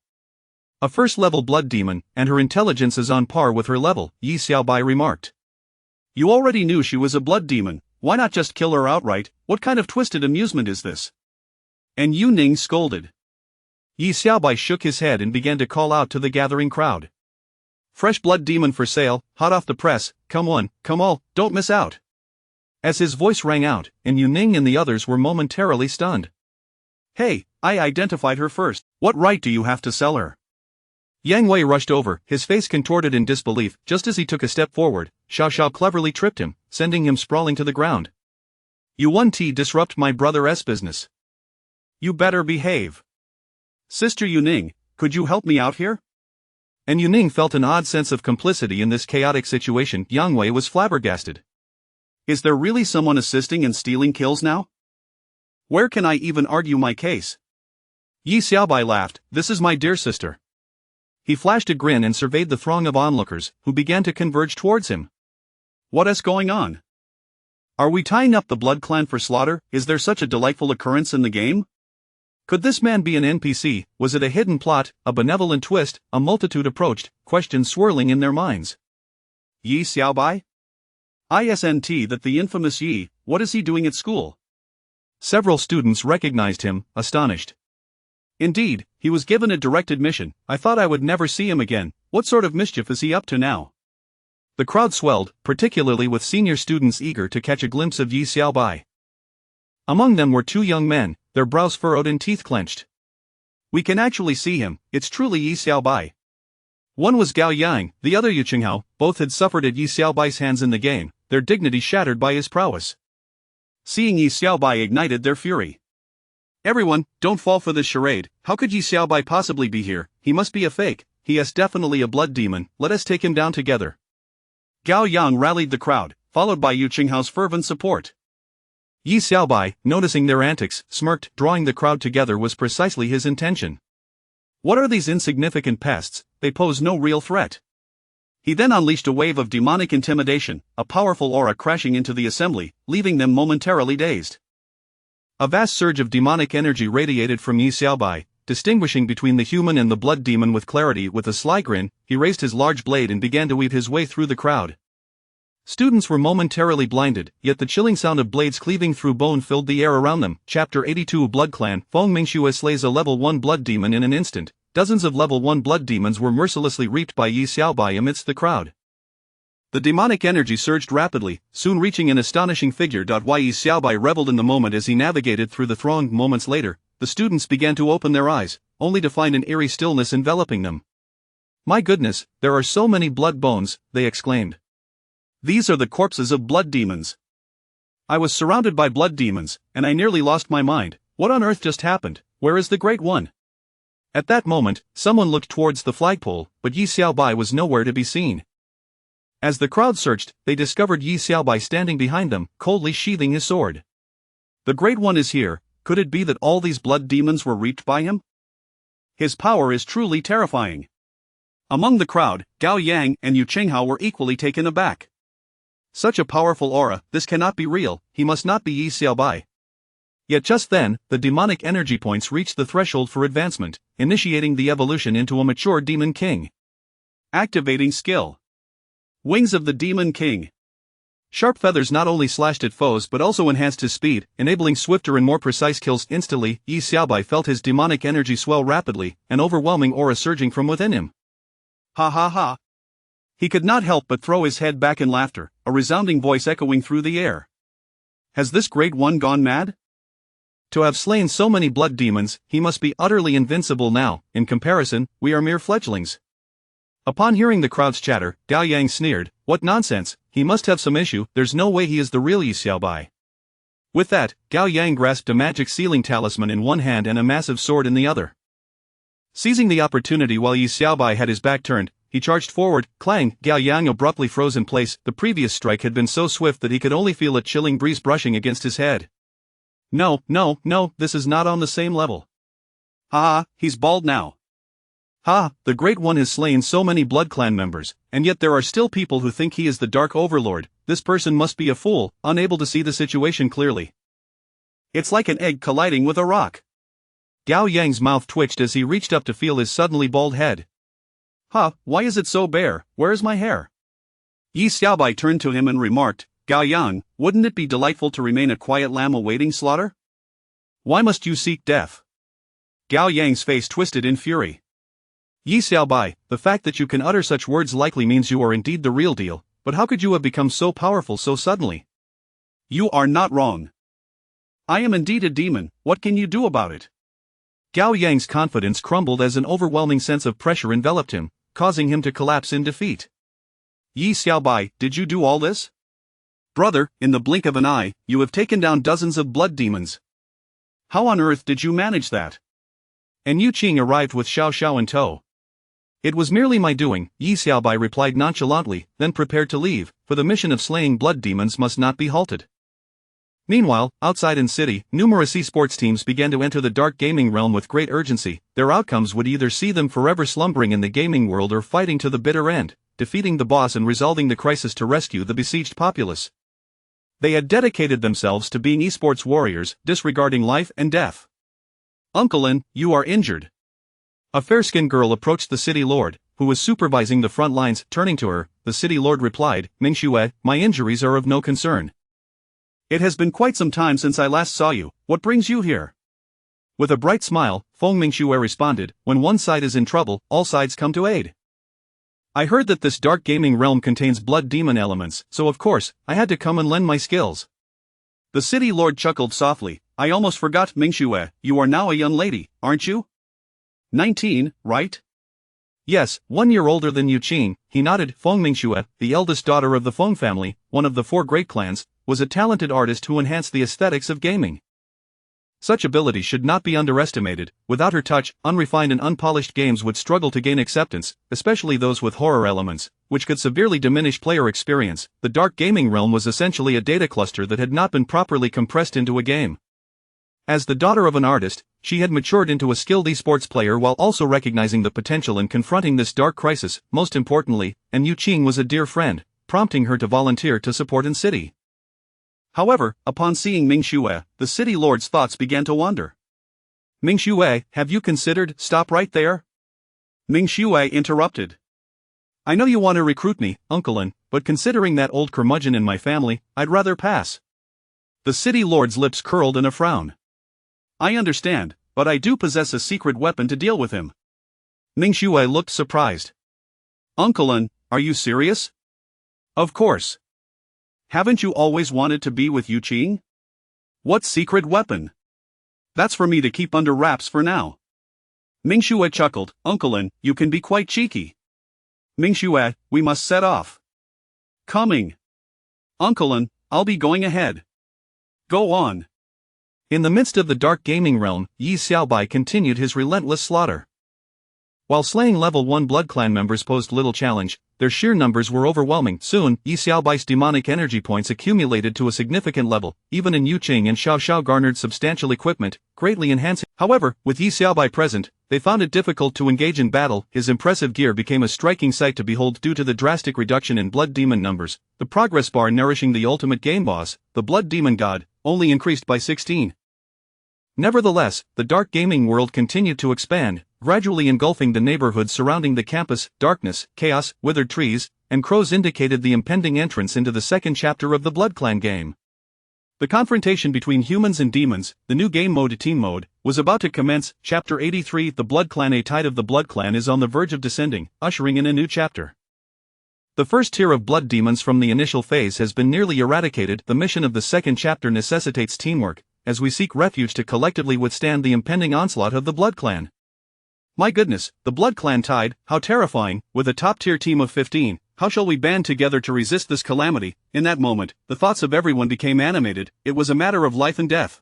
A first-level blood demon, and her intelligence is on par with her level, Yi Xiaobai remarked. You already knew she was a blood demon, why not just kill her outright? What kind of twisted amusement is this? And Yu Ning scolded. Yi Xiaobai shook his head and began to call out to the gathering crowd. Fresh blood demon for sale, hot off the press, come one, come all, don't miss out. As his voice rang out, and Yu Ning and the others were momentarily stunned. Hey, I identified her first, what right do you have to sell her? Yang Wei rushed over, his face contorted in disbelief. Just as he took a step forward, Xiao Xiao cleverly tripped him, sending him sprawling to the ground. You 1T disrupt my brother's business. You better behave. Sister Yu Ning, could you help me out here? And Yu Ning felt an odd sense of complicity in this chaotic situation. Yang Wei was flabbergasted. Is there really someone assisting in stealing kills now? Where can I even argue my case? Yi Xiaobai laughed. This is my dear sister. He flashed a grin and surveyed the throng of onlookers, who began to converge towards him. What is going on? Are we tying up the Blood Clan for slaughter? Is there such a delightful occurrence in the game? Could this man be an NPC? Was it a hidden plot, a benevolent twist? A multitude approached, questions swirling in their minds. Yi Xiaobai? ISNT, that the infamous Yi, what is he doing at school? Several students recognized him, astonished. Indeed, he was given a directed mission. I thought I would never see him again. What sort of mischief is he up to now? The crowd swelled, particularly with senior students eager to catch a glimpse of Yi Xiaobai. Among them were two young men, their brows furrowed and teeth clenched. We can actually see him, it's truly Yi Xiaobai. One was Gao Yang, the other Yu Qinghao. Both had suffered at Yi Xiaobai's hands in the game, their dignity shattered by his prowess. Seeing Yi Xiaobai ignited their fury. Everyone, don't fall for this charade. How could Yi Xiaobai possibly be here? He must be a fake. He is definitely a blood demon. Let us take him down together. Gao Yang rallied the crowd, followed by Yu Qinghao's fervent support. Yi Xiaobai, noticing their antics, smirked. Drawing the crowd together was precisely his intention. What are these insignificant pests? They pose no real threat. He then unleashed a wave of demonic intimidation, a powerful aura crashing into the assembly, leaving them momentarily dazed. A vast surge of demonic energy radiated from Yi Xiaobai, distinguishing between the human and the blood demon with clarity. With a sly grin, he raised his large blade and began to weave his way through the crowd. Students were momentarily blinded, yet the chilling sound of blades cleaving through bone filled the air around them. Chapter 82 Blood Clan. Feng Mingxue slays a level 1 blood demon in an instant. Dozens of level 1 blood demons were mercilessly reaped by Yi Xiaobai amidst the crowd. The demonic energy surged rapidly, soon reaching an astonishing figure. Yi Xiaobai reveled in the moment as he navigated through the throng. Moments later, the students began to open their eyes, only to find an eerie stillness enveloping them. My goodness, there are so many blood bones, they exclaimed. These are the corpses of blood demons. I was surrounded by blood demons, and I nearly lost my mind. What on earth just happened? Where is the Great One? At that moment, someone looked towards the flagpole, but Yi Xiaobai was nowhere to be seen. As the crowd searched, they discovered Yi Xiaobai standing behind them, coldly sheathing his sword. The Great One is here. Could it be that all these blood demons were reaped by him? His power is truly terrifying. Among the crowd, Gao Yang and Yu Qinghao were equally taken aback. Such a powerful aura, this cannot be real, he must not be Yi Xiaobai. Yet just then, the demonic energy points reached the threshold for advancement, initiating the evolution into a mature demon king. Activating skill. Wings of the Demon King. Sharp feathers not only slashed at foes but also enhanced his speed, enabling swifter and more precise kills. Instantly, Yi Xiaobai felt his demonic energy swell rapidly, an overwhelming aura surging from within him. Ha ha ha. He could not help but throw his head back in laughter, a resounding voice echoing through the air. Has this Great One gone mad? To have slain so many blood demons, he must be utterly invincible now. In comparison, we are mere fledglings. Upon hearing the crowd's chatter, Gao Yang sneered, what nonsense, he must have some issue, there's no way he is the real Yi Xiaobai. With that, Gao Yang grasped a magic sealing talisman in one hand and a massive sword in the other. Seizing the opportunity while Yi Xiaobai had his back turned, he charged forward. Clang! Gao Yang abruptly froze in place. The previous strike had been so swift that he could only feel a chilling breeze brushing against his head. No, this is not on the same level. Ha, he's bald now. Ha, the Great One has slain so many Blood Clan members, and yet there are still people who think he is the Dark Overlord. This person must be a fool, unable to see the situation clearly. It's like an egg colliding with a rock. Gao Yang's mouth twitched as he reached up to feel his suddenly bald head. Huh, why is it so bare? Where is my hair? Yi Xiaobai turned to him and remarked, Gao Yang, wouldn't it be delightful to remain a quiet lamb awaiting slaughter? Why must you seek death? Gao Yang's face twisted in fury. Yi Xiaobai, the fact that you can utter such words likely means you are indeed the real deal, but how could you have become so powerful so suddenly? You are not wrong. I am indeed a demon, what can you do about it? Gao Yang's confidence crumbled as an overwhelming sense of pressure enveloped him, causing him to collapse in defeat. Yi Xiaobai, did you do all this? Brother, in the blink of an eye, you have taken down dozens of blood demons. How on earth did you manage that? And Yu Qing arrived with Xiao Xiao in tow. It was merely my doing, Yi Xiaobai replied nonchalantly, then prepared to leave, for the mission of slaying blood demons must not be halted. Meanwhile, outside in city, numerous esports teams began to enter the dark gaming realm with great urgency. Their outcomes would either see them forever slumbering in the gaming world or fighting to the bitter end, defeating the boss and resolving the crisis to rescue the besieged populace. They had dedicated themselves to being esports warriors, disregarding life and death. Uncle Lin, you are injured. A fair-skinned girl approached the city lord, who was supervising the front lines. Turning to her, the city lord replied, Mingxue, my injuries are of no concern. It has been quite some time since I last saw you, what brings you here? With a bright smile, Feng Mingxue responded, when one side is in trouble, all sides come to aid. I heard that this dark gaming realm contains blood demon elements, so of course, I had to come and lend my skills. The city lord chuckled softly, I almost forgot Mingxue, you are now a young lady, aren't you? 19, right? Yes, 1 year older than Yu Qing, he nodded. Feng Mingxue, the eldest daughter of the Feng family, one of the 4 great clans, was a talented artist who enhanced the aesthetics of gaming. Such ability should not be underestimated. Without her touch, unrefined and unpolished games would struggle to gain acceptance, especially those with horror elements, which could severely diminish player experience. The dark gaming realm was essentially a data cluster that had not been properly compressed into a game. As the daughter of an artist, she had matured into a skilled esports player while also recognizing the potential in confronting this dark crisis. Most importantly, and Yu Qing was a dear friend, prompting her to volunteer to support in city. However, upon seeing Mingxue, the city lord's thoughts began to wander. Mingxue, have you considered? Stop right there. Mingxue interrupted. I know you want to recruit me, Uncle Lin, but considering that old curmudgeon in my family, I'd rather pass. The city lord's lips curled in a frown. I understand, but I do possess a secret weapon to deal with him. Mingxue looked surprised. Uncle Lin, are you serious? Of course. Haven't you always wanted to be with Yu Qing? What secret weapon? That's for me to keep under wraps for now. Mingxue chuckled, Uncle Lin, you can be quite cheeky. Mingxue, we must set off. Coming. Uncle Lin, I'll be going ahead. Go on. In the midst of the dark gaming realm, Yi Xiaobai continued his relentless slaughter. While slaying level 1 Blood Clan members posed little challenge, their sheer numbers were overwhelming. Soon, Yi Xiaobai's demonic energy points accumulated to a significant level. Even in Yu Qing and Xiao Xiao garnered substantial equipment, greatly enhancing. However, with Yi Xiaobai present, they found it difficult to engage in battle. His impressive gear became a striking sight to behold due to the drastic reduction in blood demon numbers. The progress bar nourishing the ultimate game boss, the blood demon god, only increased by 16. Nevertheless, the dark gaming world continued to expand, gradually engulfing the neighborhood surrounding the campus. Darkness, chaos, withered trees, and crows indicated the impending entrance into the second chapter of the Blood Clan game. The confrontation between humans and demons, the new game mode Team Mode, was about to commence. Chapter 83. The Blood Clan. A tide of the Blood Clan is on the verge of descending, ushering in a new chapter. The first tier of blood demons from the initial phase has been nearly eradicated. The mission of the second chapter necessitates teamwork, as we seek refuge to collectively withstand the impending onslaught of the Blood Clan. My goodness, the Blood Clan tide, how terrifying! With a top-tier team of 15, how shall we band together to resist this calamity? In that moment, the thoughts of everyone became animated. It was a matter of life and death.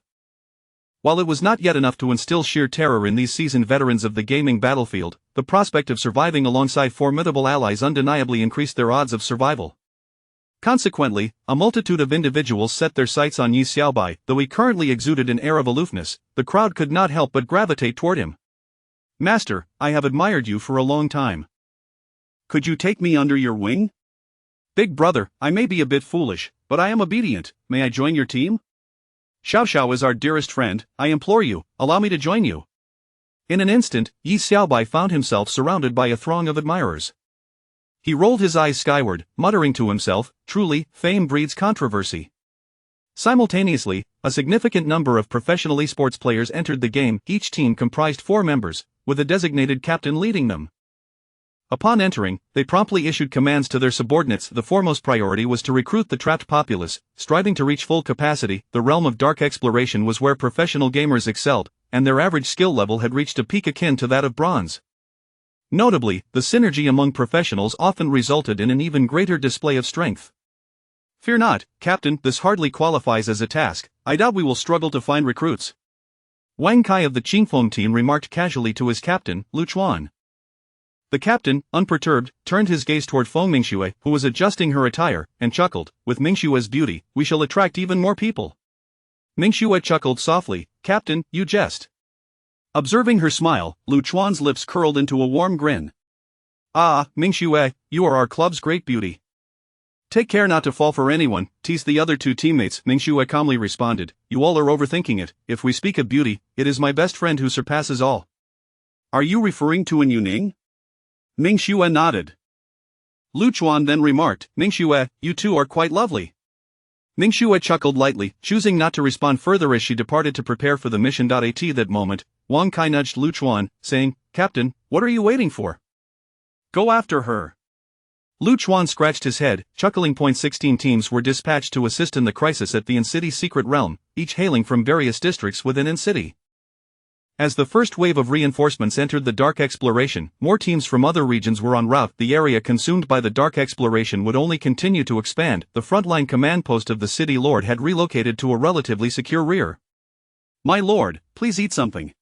While it was not yet enough to instill sheer terror in these seasoned veterans of the gaming battlefield, the prospect of surviving alongside formidable allies undeniably increased their odds of survival. Consequently, a multitude of individuals set their sights on Yi Xiaobai. Though he currently exuded an air of aloofness, the crowd could not help but gravitate toward him. "Master, I have admired you for a long time. Could you take me under your wing?" "Big brother, I may be a bit foolish, but I am obedient. May I join your team?" "Xiao Xiao is our dearest friend, I implore you, allow me to join you." In an instant, Yi Xiaobai found himself surrounded by a throng of admirers. He rolled his eyes skyward, muttering to himself, "Truly, fame breeds controversy." Simultaneously, a significant number of professional esports players entered the game. Each team comprised 4 members, with a designated captain leading them. Upon entering, they promptly issued commands to their subordinates. The foremost priority was to recruit the trapped populace, striving to reach full capacity. The realm of dark exploration was where professional gamers excelled, and their average skill level had reached a peak akin to that of bronze. Notably, the synergy among professionals often resulted in an even greater display of strength. "Fear not, Captain, this hardly qualifies as a task. I doubt we will struggle to find recruits," Wang Kai of the Qingfeng team remarked casually to his captain, Lu Chuan. The captain, unperturbed, turned his gaze toward Feng Mingxue, who was adjusting her attire, and chuckled, "With Mingxue's beauty, we shall attract even more people." Mingxue chuckled softly, "Captain, you jest." Observing her smile, Lu Chuan's lips curled into a warm grin. "Ah, Mingxue, you are our club's great beauty." "Take care not to fall for anyone," teased the other 2 teammates. Mingxue calmly responded, "You all are overthinking it. If we speak of beauty, it is my best friend who surpasses all." "Are you referring to An Yuning?" Mingxue nodded. Lu Chuan then remarked, "Mingxue, you too are quite lovely." Mingxue chuckled lightly, choosing not to respond further as she departed to prepare for the mission. At that moment, Wang Kai nudged Lu Chuan, saying, "Captain, what are you waiting for? Go after her." Lu Chuan scratched his head, chuckling. 16 teams were dispatched to assist in the crisis at the In-City's secret realm, each hailing from various districts within In-City. As the first wave of reinforcements entered the dark exploration, more teams from other regions were en route. The area consumed by the dark exploration would only continue to expand. The frontline command post of the city lord had relocated to a relatively secure rear. "My lord, please eat something."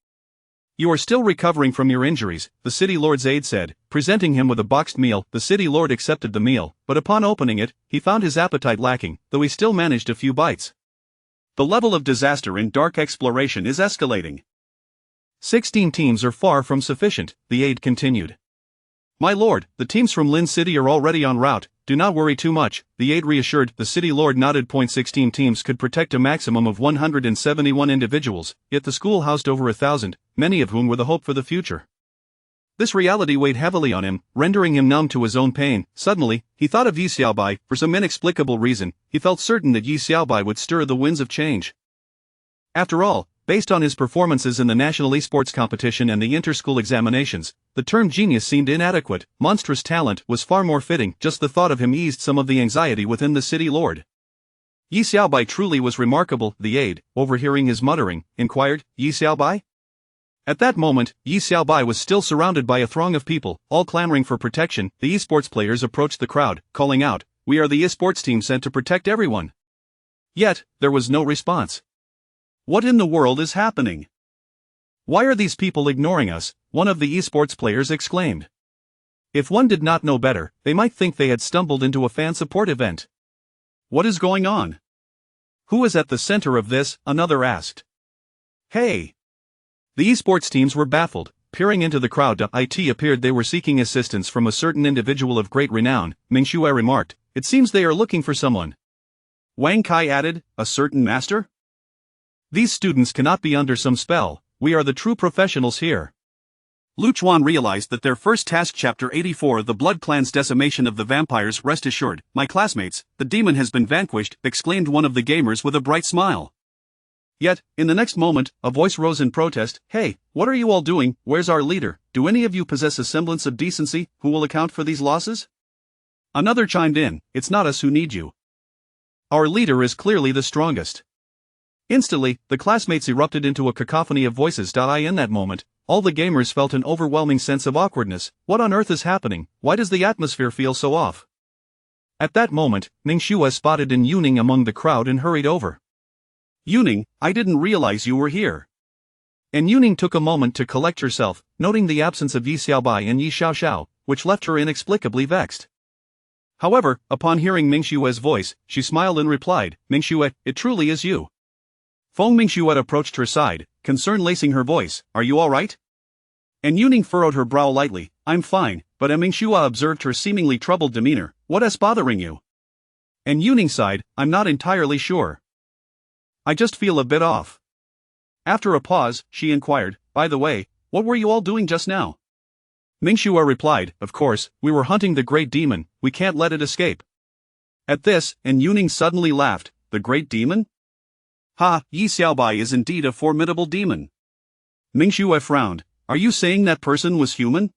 "You are still recovering from your injuries," the city lord's aide said, presenting him with a boxed meal. The city lord accepted the meal, but upon opening it, he found his appetite lacking, though he still managed a few bites. "The level of disaster in dark exploration is escalating. 16 teams are far from sufficient," the aide continued. "My lord, the teams from Lin City are already en route. Do not worry too much," the aide reassured. The city lord nodded. 16 teams could protect a maximum of 171 individuals, yet the school housed over 1,000, many of whom were the hope for the future. This reality weighed heavily on him, rendering him numb to his own pain. Suddenly, he thought of Yi Xiaobai. For some inexplicable reason, he felt certain that Yi Xiaobai would stir the winds of change. After all, based on his performances in the national esports competition and the inter-school examinations, the term genius seemed inadequate. Monstrous talent was far more fitting. Just the thought of him eased some of the anxiety within the city lord. "Yi Xiaobai truly was remarkable," the aide, overhearing his muttering, inquired, "Yi Xiaobai?" At that moment, Yi Xiaobai was still surrounded by a throng of people, all clamoring for protection. The esports players approached the crowd, calling out, "We are the esports team sent to protect everyone." Yet, there was no response. "What in the world is happening? Why are these people ignoring us?" one of the esports players exclaimed. If one did not know better, they might think they had stumbled into a fan support event. "What is going on? Who is at the center of this?" another asked. "Hey!" The esports teams were baffled. Peering into the crowd, it appeared they were seeking assistance from a certain individual of great renown. Mingxue remarked, "It seems they are looking for someone." Wang Kai added, "A certain master?" "These students cannot be under some spell. We are the true professionals here." Lu Chuan realized that their first task. Chapter 84, The Blood Clan's Decimation of the Vampires. "Rest assured, my classmates, the demon has been vanquished," exclaimed one of the gamers with a bright smile. Yet, in the next moment, a voice rose in protest, "Hey, what are you all doing? Where's our leader? Do any of you possess a semblance of decency? Who will account for these losses?" Another chimed in, "It's not us who need you. Our leader is clearly the strongest." Instantly, the classmates erupted into a cacophony of voices. In that moment, all the gamers felt an overwhelming sense of awkwardness. What on earth is happening? Why does the atmosphere feel so off? At that moment, Mingxue spotted An Yuning among the crowd and hurried over. Yuning, I didn't realize you were here. And Yuning took a moment to collect herself, noting the absence of Yi Xiaobai and Yi Xiaoxiao, which left her inexplicably vexed. However, upon hearing Mingshue's voice, she smiled and replied, Mingxue, it truly is you. Feng Mingxue approached her side, concern lacing her voice, are you alright? And Yuning furrowed her brow lightly, I'm fine, but Mingxue observed her seemingly troubled demeanor, what is bothering you? And Yuning sighed, I'm not entirely sure. I just feel a bit off. After a pause, she inquired, by the way, what were you all doing just now? Mingxue replied, of course, we were hunting the great demon, we can't let it escape. At this, and Yuning suddenly laughed, the great demon? Ha, Yi Xiaobai is indeed a formidable demon. Mingxue frowned, are you saying that person was human?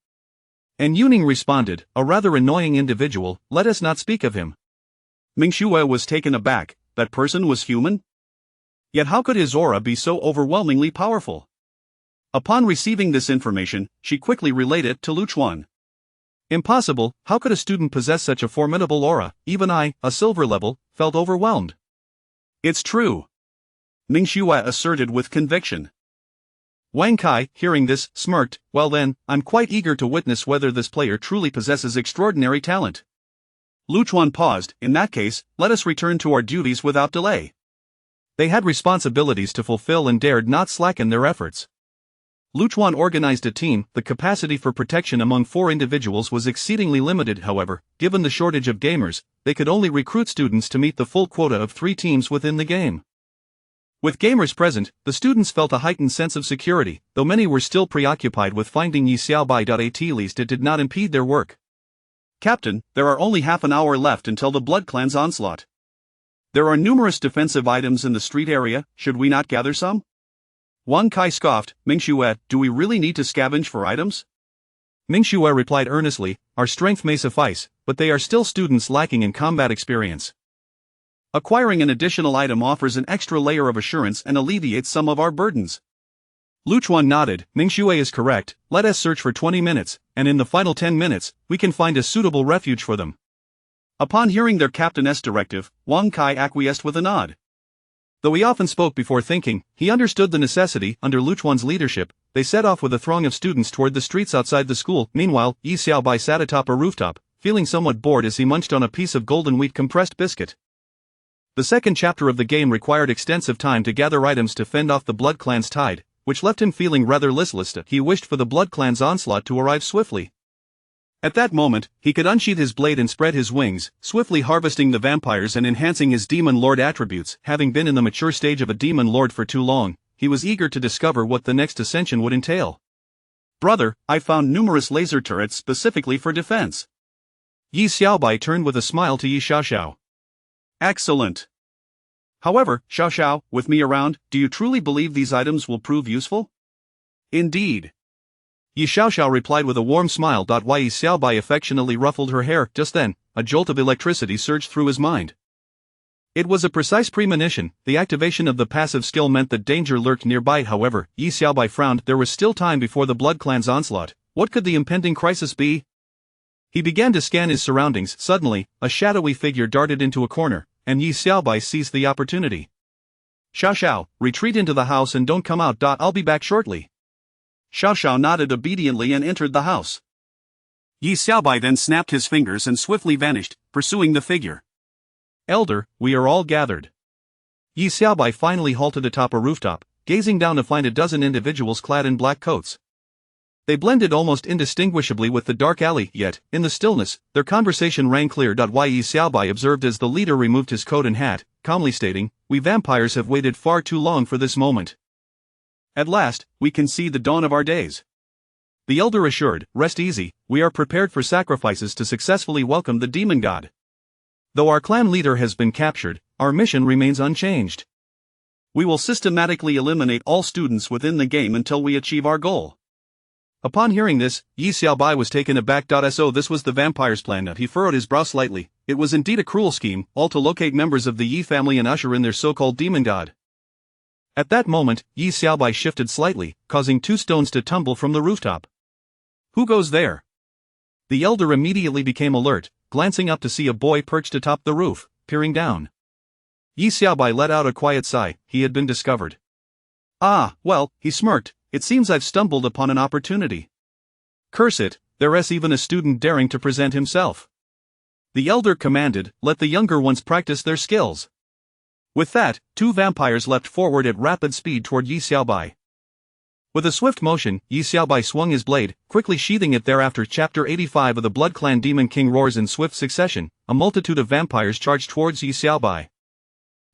And Yuning responded, a rather annoying individual, let us not speak of him. Mingxue was taken aback, that person was human? Yet how could his aura be so overwhelmingly powerful? Upon receiving this information, she quickly relayed it to Luchuan. Impossible, how could a student possess such a formidable aura? Even I, a silver level, felt overwhelmed. It's true. Mingxue asserted with conviction. Wang Kai, hearing this, smirked, well then, I'm quite eager to witness whether this player truly possesses extraordinary talent. Luchuan paused, in that case, let us return to our duties without delay. They had responsibilities to fulfill and dared not slacken their efforts. Luchuan organized a team, the capacity for protection among 4 individuals was exceedingly limited however, given the shortage of gamers, they could only recruit students to meet the full quota of 3 teams within the game. With gamers present, the students felt a heightened sense of security, though many were still preoccupied with finding Yi Xiaobai. At least it did not impede their work. Captain, there are only half an hour left until the Blood Clan's onslaught. There are numerous defensive items in the street area, should we not gather some? Wang Kai scoffed, Mingxue, do we really need to scavenge for items? Mingxue replied earnestly, our strength may suffice, but they are still students lacking in combat experience. Acquiring an additional item offers an extra layer of assurance and alleviates some of our burdens. Luchuan nodded, Mingxue is correct, let us search for 20 minutes, and in the final 10 minutes, we can find a suitable refuge for them. Upon hearing their captain's directive, Wang Kai acquiesced with a nod. Though he often spoke before thinking, he understood the necessity. Under Luchuan's leadership, they set off with a throng of students toward the streets outside the school. Meanwhile, Yi Xiaobai sat atop a rooftop, feeling somewhat bored as he munched on a piece of golden wheat compressed biscuit. The second chapter of the game required extensive time to gather items to fend off the Blood Clan's tide, which left him feeling rather listless. He wished for the Blood Clan's onslaught to arrive swiftly. At that moment, he could unsheath his blade and spread his wings, swiftly harvesting the vampires and enhancing his Demon Lord attributes. Having been in the mature stage of a Demon Lord for too long, he was eager to discover what the next ascension would entail. Brother, I found numerous laser turrets specifically for defense. Yi Xiaobai turned with a smile to Yi Xiaoxiao. Excellent. However, Xiaoxiao, with me around, do you truly believe these items will prove useful? Indeed. Yi Xiaoxiao replied with a warm smile. Yi Xiaobai affectionately ruffled her hair. Just then, a jolt of electricity surged through his mind. It was a precise premonition. The activation of the passive skill meant that danger lurked nearby. However, Yi Xiaobai frowned. There was still time before the Blood Clan's onslaught. What could the impending crisis be? He began to scan his surroundings. Suddenly, a shadowy figure darted into a corner, and Yi Xiaobai seized the opportunity. Xiaoxiao, retreat into the house and don't come out. I'll be back shortly. Xiaoxiao nodded obediently and entered the house. Yi Xiaobai then snapped his fingers and swiftly vanished, pursuing the figure. Elder, we are all gathered. Yi Xiaobai finally halted atop a rooftop, gazing down to find a dozen individuals clad in black coats. They blended almost indistinguishably with the dark alley, yet, in the stillness, their conversation rang clear. Yi Xiaobai observed as the leader removed his coat and hat, calmly stating, we vampires have waited far too long for this moment. At last, we can see the dawn of our days. The elder assured, rest easy, we are prepared for sacrifices to successfully welcome the demon god. Though our clan leader has been captured, our mission remains unchanged. We will systematically eliminate all students within the game until we achieve our goal. Upon hearing this, Yi Xiaobai was taken aback. So this was the vampire's plan. He furrowed his brow slightly. It was indeed a cruel scheme, all to locate members of the Yi family and usher in their so-called demon god. At that moment, Yi Xiaobai shifted slightly, causing 2 stones to tumble from the rooftop. Who goes there? The elder immediately became alert, glancing up to see a boy perched atop the roof, peering down. Yi Xiaobai let out a quiet sigh. He had been discovered. Ah, well, he smirked, it seems I've stumbled upon an opportunity. Curse it, there's even a student daring to present himself. The elder commanded, let the younger ones practice their skills. With that, two vampires leapt forward at rapid speed toward Yi Xiaobai. With a swift motion, Yi Xiaobai swung his blade, quickly sheathing it. Thereafter, Chapter 85 of the Blood Clan Demon King roars in swift succession. A multitude of vampires charged towards Yi Xiaobai.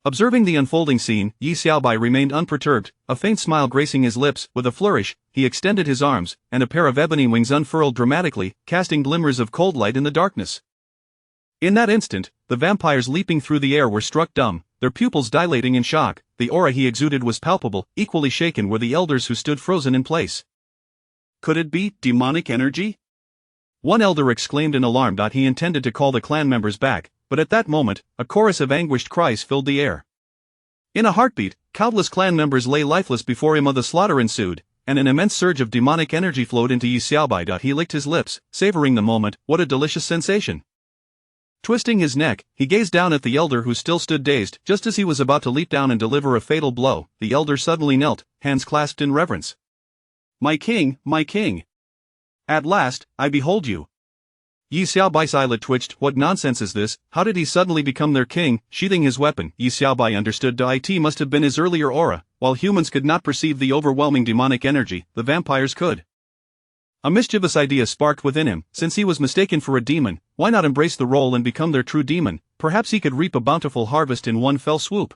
Observing the unfolding scene, Yi Xiaobai remained unperturbed, a faint smile gracing his lips. With a flourish, he extended his arms, and a pair of ebony wings unfurled dramatically, casting glimmers of cold light in the darkness. In that instant, the vampires leaping through the air were struck dumb, their pupils dilating in shock. The aura he exuded was palpable. Equally shaken were the elders who stood frozen in place. Could it be demonic energy? One elder exclaimed in alarm. He intended to call the clan members back, but at that moment, a chorus of anguished cries filled the air. In a heartbeat, countless clan members lay lifeless before him. The slaughter ensued, and an immense surge of demonic energy flowed into Yi Xiaobai. He licked his lips, savoring the moment. What a delicious sensation! Twisting his neck, he gazed down at the elder who still stood dazed. Just as he was about to leap down and deliver a fatal blow, the elder suddenly knelt, hands clasped in reverence. My king, my king! At last, I behold you. Yi Xiaobai's eyelid twitched. What nonsense is this? How did he suddenly become their king? Sheathing his weapon, Yi Xiaobai understood it must have been his earlier aura. While humans could not perceive the overwhelming demonic energy, the vampires could. A mischievous idea sparked within him. Since he was mistaken for a demon, why not embrace the role and become their true demon? Perhaps he could reap a bountiful harvest in one fell swoop.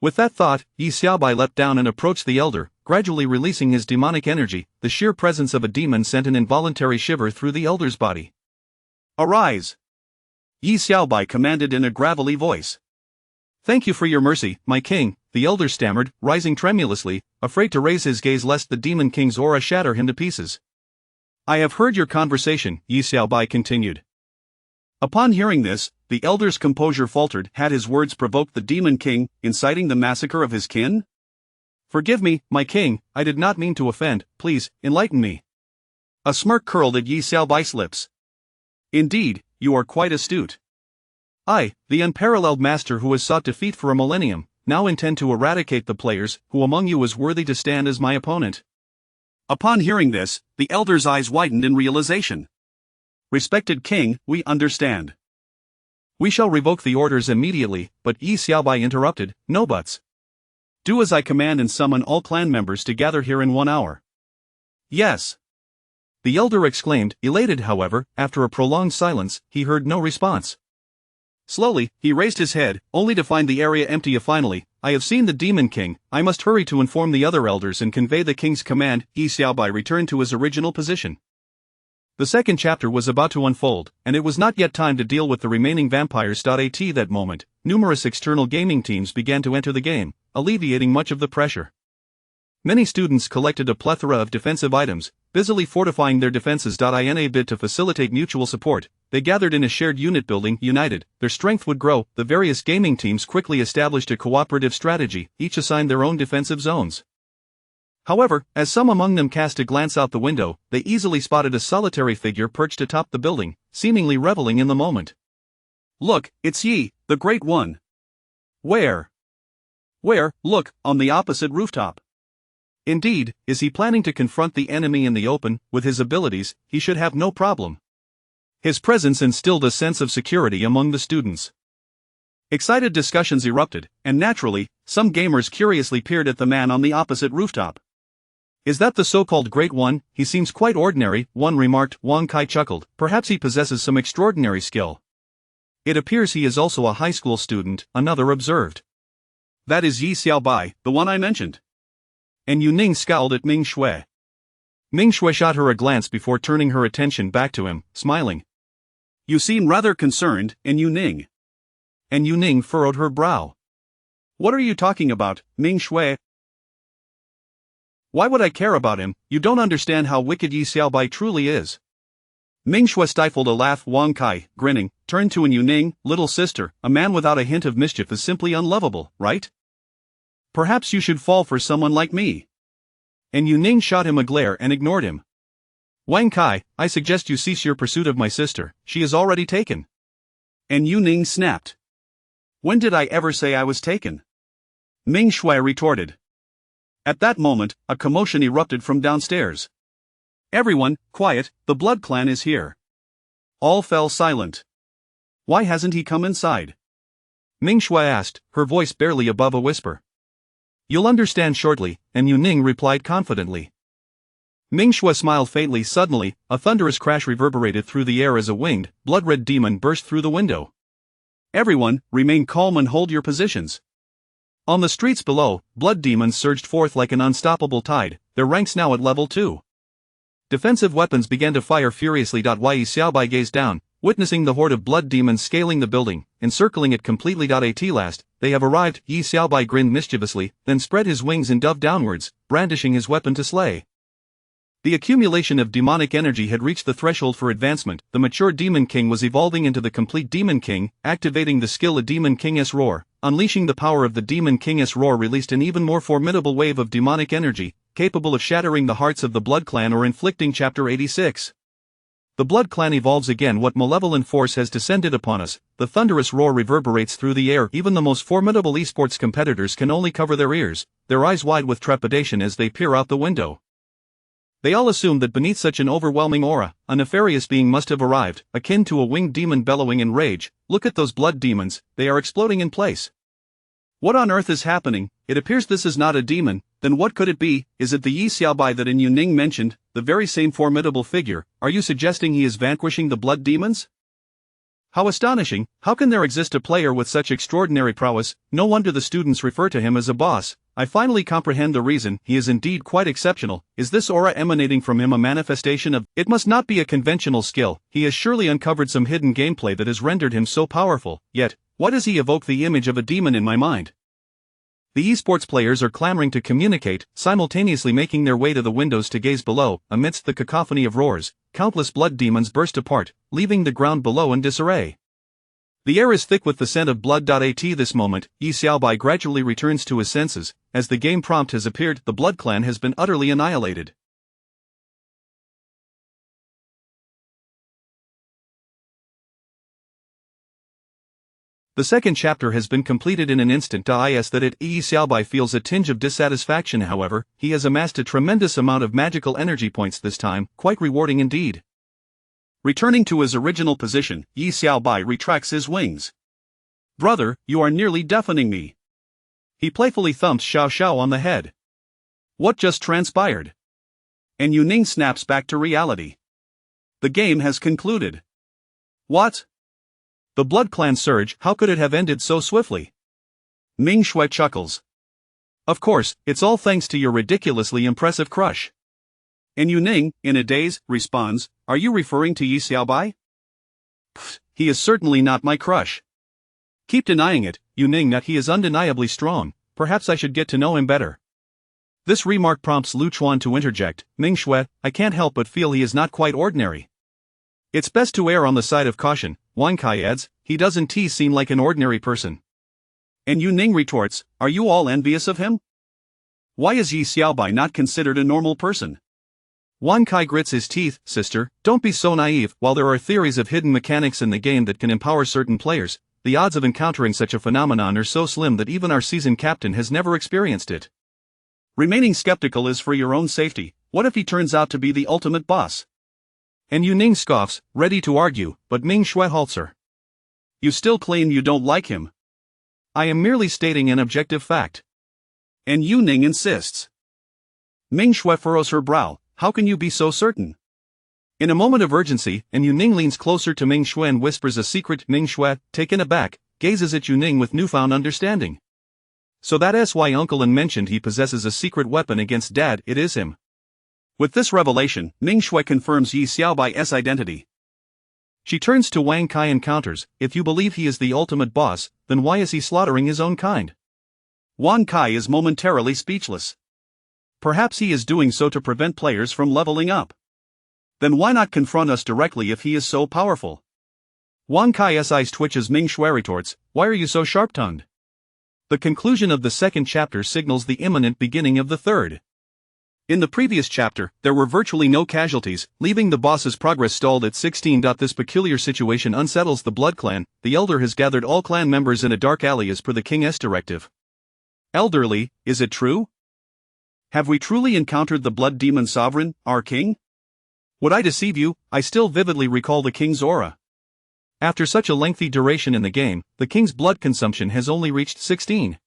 With that thought, Yi Xiaobai leapt down and approached the elder, gradually releasing his demonic energy. The sheer presence of a demon sent an involuntary shiver through the elder's body. Arise! Yi Xiaobai commanded in a gravelly voice. Thank you for your mercy, my king, the elder stammered, rising tremulously, afraid to raise his gaze lest the demon king's aura shatter him to pieces. I have heard your conversation, Yi Xiaobai continued. Upon hearing this, the elder's composure faltered. Had his words provoked the demon king, inciting the massacre of his kin? Forgive me, my king, I did not mean to offend. Please, enlighten me. A smirk curled at Yi Xiaobai's lips. Indeed, you are quite astute. I, the unparalleled master who has sought defeat for a millennium, now intend to eradicate the players. Who among you is worthy to stand as my opponent? Upon hearing this, the elder's eyes widened in realization. Respected king, we understand. We shall revoke the orders immediately, but Yi Xiaobai interrupted, no buts. Do as I command and summon all clan members to gather here in 1 hour. Yes. The elder exclaimed, elated. However, after a prolonged silence, he heard no response. Slowly, he raised his head, only to find the area empty. Finally, I have seen the demon king. I must hurry to inform the other elders and convey the king's command. Yi Xiaobai returned to his original position. The second chapter was about to unfold, and it was not yet time to deal with the remaining vampires. At that moment, numerous external gaming teams began to enter the game, alleviating much of the pressure. Many students collected a plethora of defensive items, busily fortifying their defenses. In a bid to facilitate mutual support, they gathered in a shared unit building. United, their strength would grow. The various gaming teams quickly established a cooperative strategy, each assigned their own defensive zones. However, as some among them cast a glance out the window, they easily spotted a solitary figure perched atop the building, seemingly reveling in the moment. Look, it's Yi, the Great One. Where? Look, on the opposite rooftop. Indeed, is he planning to confront the enemy in the open? With his abilities, he should have no problem. His presence instilled a sense of security among the students. Excited discussions erupted, and naturally, some gamers curiously peered at the man on the opposite rooftop. Is that the so-called Great One? He seems quite ordinary, one remarked. Wang Kai chuckled. Perhaps he possesses some extraordinary skill. It appears he is also a high school student, another observed. That is Yi Xiaobai, the one I mentioned. And Yu Ning scowled at Ming Shui. Ming Shui shot her a glance before turning her attention back to him, smiling. You seem rather concerned, and Yu Ning. And Yu Ning furrowed her brow. What are you talking about, Ming Shui? Why would I care about him? You don't understand how wicked Yi Xiaobai truly is. Ming Shui stifled a laugh. Wang Kai, grinning, turned to Yu Ning. Little sister, a man without a hint of mischief is simply unlovable, right? Perhaps you should fall for someone like me. And Yu Ning shot him a glare and ignored him. Wang Kai, I suggest you cease your pursuit of my sister. She is already taken. And Yu Ning snapped. When did I ever say I was taken? Ming Shui retorted. At that moment, a commotion erupted from downstairs. Everyone, quiet, the Blood Clan is here. All fell silent. Why hasn't he come inside? Ming Shui asked, her voice barely above a whisper. You'll understand shortly, and Yu Ning replied confidently. Ming Shui smiled faintly. Suddenly, a thunderous crash reverberated through the air as a winged, blood-red demon burst through the window. Everyone, remain calm and hold your positions. On the streets below, blood demons surged forth like an unstoppable tide, their ranks now at level 2. Defensive weapons began to fire furiously. Yi Xiaobai gazed down, witnessing the horde of blood demons scaling the building, encircling it completely. At last, they have arrived. Yi Xiaobai grinned mischievously, then spread his wings and dove downwards, brandishing his weapon to slay. The accumulation of demonic energy had reached the threshold for advancement. The mature Demon King was evolving into the complete Demon King, activating the skill of Demon King's Roar. Unleashing the power of the Demon King's Roar released an even more formidable wave of demonic energy, capable of shattering the hearts of the Blood Clan or inflicting Chapter 86. The Blood Clan evolves again. What malevolent force has descended upon us? The thunderous roar reverberates through the air. Even the most formidable esports competitors can only cover their ears, their eyes wide with trepidation as they peer out the window. They all assume that beneath such an overwhelming aura, a nefarious being must have arrived, akin to a winged demon bellowing in rage. Look at those blood demons, they are exploding in place. What on earth is happening? It appears this is not a demon. Then what could it be? Is it the Yi Xiaobai that Yu Ning mentioned, the very same formidable figure? Are you suggesting he is vanquishing the blood demons? How astonishing! How can there exist a player with such extraordinary prowess? No wonder the students refer to him as a boss. I finally comprehend the reason. He is indeed quite exceptional. Is this aura emanating from him a manifestation of... It must not be a conventional skill. He has surely uncovered some hidden gameplay that has rendered him so powerful. Yet, why does he evoke the image of a demon in my mind? The esports players are clamoring to communicate, simultaneously making their way to the windows to gaze below. Amidst the cacophony of roars, countless blood demons burst apart, leaving the ground below in disarray. The air is thick with the scent of blood. At this moment, Yi Xiaobai gradually returns to his senses. As the game prompt has appeared, the Blood Clan has been utterly annihilated. The second chapter has been completed in an instant. Is that it? Yi Xiaobai feels a tinge of dissatisfaction. However, he has amassed a tremendous amount of magical energy points this time, quite rewarding indeed. Returning to his original position, Yi Xiaobai retracts his wings. Brother, you are nearly deafening me. He playfully thumps Xiao Xiao on the head. What just transpired? And Yu Ning snaps back to reality. The game has concluded. What? The Blood Clan surge, how could it have ended so swiftly? Ming Shui chuckles. Of course, it's all thanks to your ridiculously impressive crush. And Yu Ning, in a daze, responds, are you referring to Yi Xiaobai? Pfft, he is certainly not my crush. Keep denying it, Yu Ning. That he is undeniably strong, perhaps I should get to know him better. This remark prompts Lu Chuan to interject, Ming Shui, I can't help but feel he is not quite ordinary. It's best to err on the side of caution, Wang Kai adds, he doesn't seem like an ordinary person. And Yu Ning retorts, are you all envious of him? Why is Yi Xiaobai not considered a normal person? Wang Kai grits his teeth, sister, don't be so naive. While there are theories of hidden mechanics in the game that can empower certain players, the odds of encountering such a phenomenon are so slim that even our seasoned captain has never experienced it. Remaining skeptical is for your own safety. What if he turns out to be the ultimate boss? And Yu Ning scoffs, ready to argue, but Ming Shui halts her. You still claim you don't like him? I am merely stating an objective fact. And Yu Ning insists. Ming Shui furrows her brow, how can you be so certain? In a moment of urgency, and Yu Ning leans closer to Ming Shui and whispers a secret. Ming Shui, taken aback, gazes at Yu Ning with newfound understanding. So that's why Uncle An mentioned he possesses a secret weapon against Dad. It is him. With this revelation, Ming Shui confirms Yi Xiaobai's identity. She turns to Wang Kai and counters, if you believe he is the ultimate boss, then why is he slaughtering his own kind? Wang Kai is momentarily speechless. Perhaps he is doing so to prevent players from leveling up. Then why not confront us directly if he is so powerful? Wang Kai's eyes twitch as Ming Shui retorts, why are you so sharp-tongued? The conclusion of the second chapter signals the imminent beginning of the third. In the previous chapter, there were virtually no casualties, leaving the boss's progress stalled at 16. This peculiar situation unsettles the Blood Clan. The Elder has gathered all clan members in a dark alley as per the King's directive. Elderly, is it true? Have we truly encountered the Blood Demon Sovereign, our king? Would I deceive you? I still vividly recall the king's aura. After such a lengthy duration in the game, the king's blood consumption has only reached 16.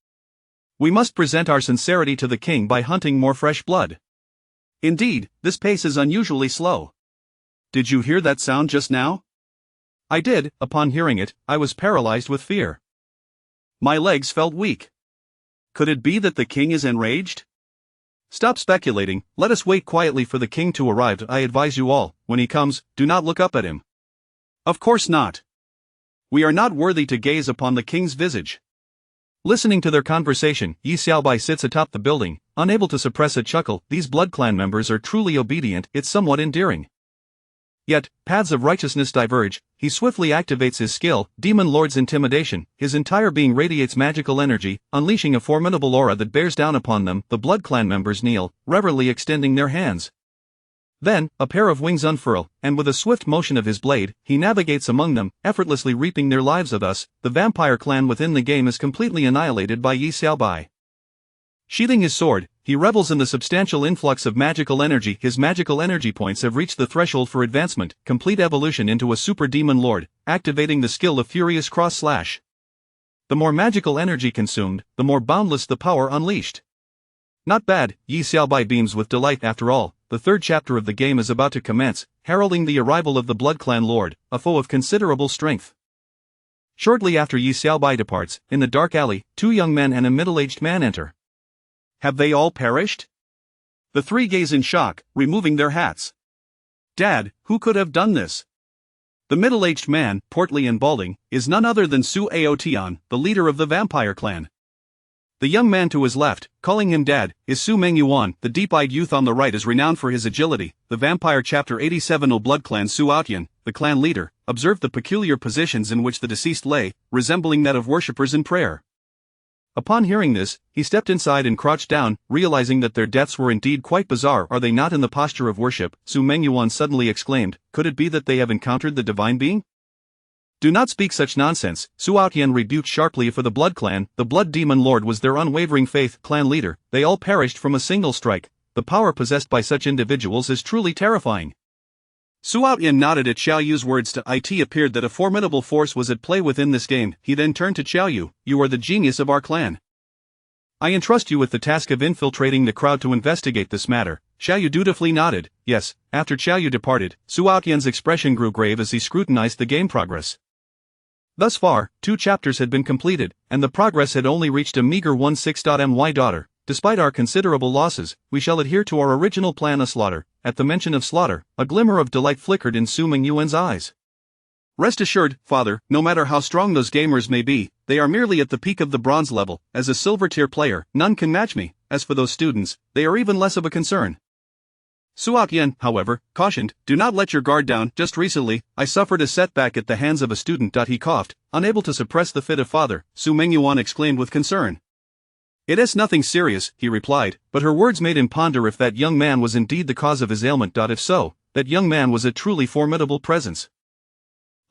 We must present our sincerity to the king by hunting more fresh blood. Indeed, this pace is unusually slow. Did you hear that sound just now? I did. Upon hearing it, I was paralyzed with fear. My legs felt weak. Could it be that the king is enraged? Stop speculating, let us wait quietly for the king to arrive. I advise you all, when he comes, do not look up at him. Of course not. We are not worthy to gaze upon the king's visage. Listening to their conversation, Yi Xiaobai sits atop the building, unable to suppress a chuckle. These Blood Clan members are truly obedient, it's somewhat endearing. Yet, paths of righteousness diverge. He swiftly activates his skill, Demon Lord's Intimidation. His entire being radiates magical energy, unleashing a formidable aura that bears down upon them. The Blood Clan members kneel, reverently extending their hands. Then, a pair of wings unfurl, and with a swift motion of his blade, he navigates among them, effortlessly reaping their lives. Thus, the vampire clan within the game is completely annihilated by Yi Xiaobai. Sheathing his sword, he revels in the substantial influx of magical energy. His magical energy points have reached the threshold for advancement, complete evolution into a super demon lord, activating the skill of Furious Cross Slash. The more magical energy consumed, the more boundless the power unleashed. Not bad, Yi Xiaobai beams with delight. After all, the third chapter of the game is about to commence, heralding the arrival of the Blood Clan Lord, a foe of considerable strength. Shortly after Yi Xiaobai departs, in the dark alley, two young men and a middle-aged man enter. Have they all perished? The three gaze in shock, removing their hats. Dad, who could have done this? The middle-aged man, portly and balding, is none other than Su Aotian, the leader of the vampire clan. The young man to his left, calling him Dad, is Su Mengyuan. The deep-eyed youth on the right is renowned for his agility. The vampire chapter 87 O Blood Clan Su Aotian, the clan leader, observed the peculiar positions in which the deceased lay, resembling that of worshippers in prayer. Upon hearing this, he stepped inside and crouched down, realizing that their deaths were indeed quite bizarre. Are they not in the posture of worship? Su Mengyuan suddenly exclaimed, could it be that they have encountered the divine being? Do not speak such nonsense, Su Aotian rebuked sharply. For the Blood Clan, the Blood Demon Lord was their unwavering faith. Clan leader, they all perished from a single strike. The power possessed by such individuals is truly terrifying. Su Aotian nodded at Xiao Yu's words. To it appeared that a formidable force was at play within this game. He then turned to Xiao Yu, you are the genius of our clan. I entrust you with the task of infiltrating the crowd to investigate this matter. Xiao Yu dutifully nodded. Yes. After Xiao Yu departed, Su Aotian's expression grew grave as he scrutinized the game progress. Thus far, 2 chapters had been completed, and the progress had only reached a meager 16. Daughter, despite our considerable losses, we shall adhere to our original plan. A slaughter. At the mention of slaughter, a glimmer of delight flickered in Su Mengyuan's eyes. Rest assured, father, no matter how strong those gamers may be, they are merely at the peak of the bronze level. As a silver tier player, none can match me. As for those students, they are even less of a concern. Su Aotian, however, cautioned, do not let your guard down. Just recently, I suffered a setback at the hands of a student. He coughed, unable to suppress the fit of father. Su Mengyuan exclaimed with concern. It is nothing serious, he replied, but her words made him ponder if that young man was indeed the cause of his ailment. If so, that young man was a truly formidable presence.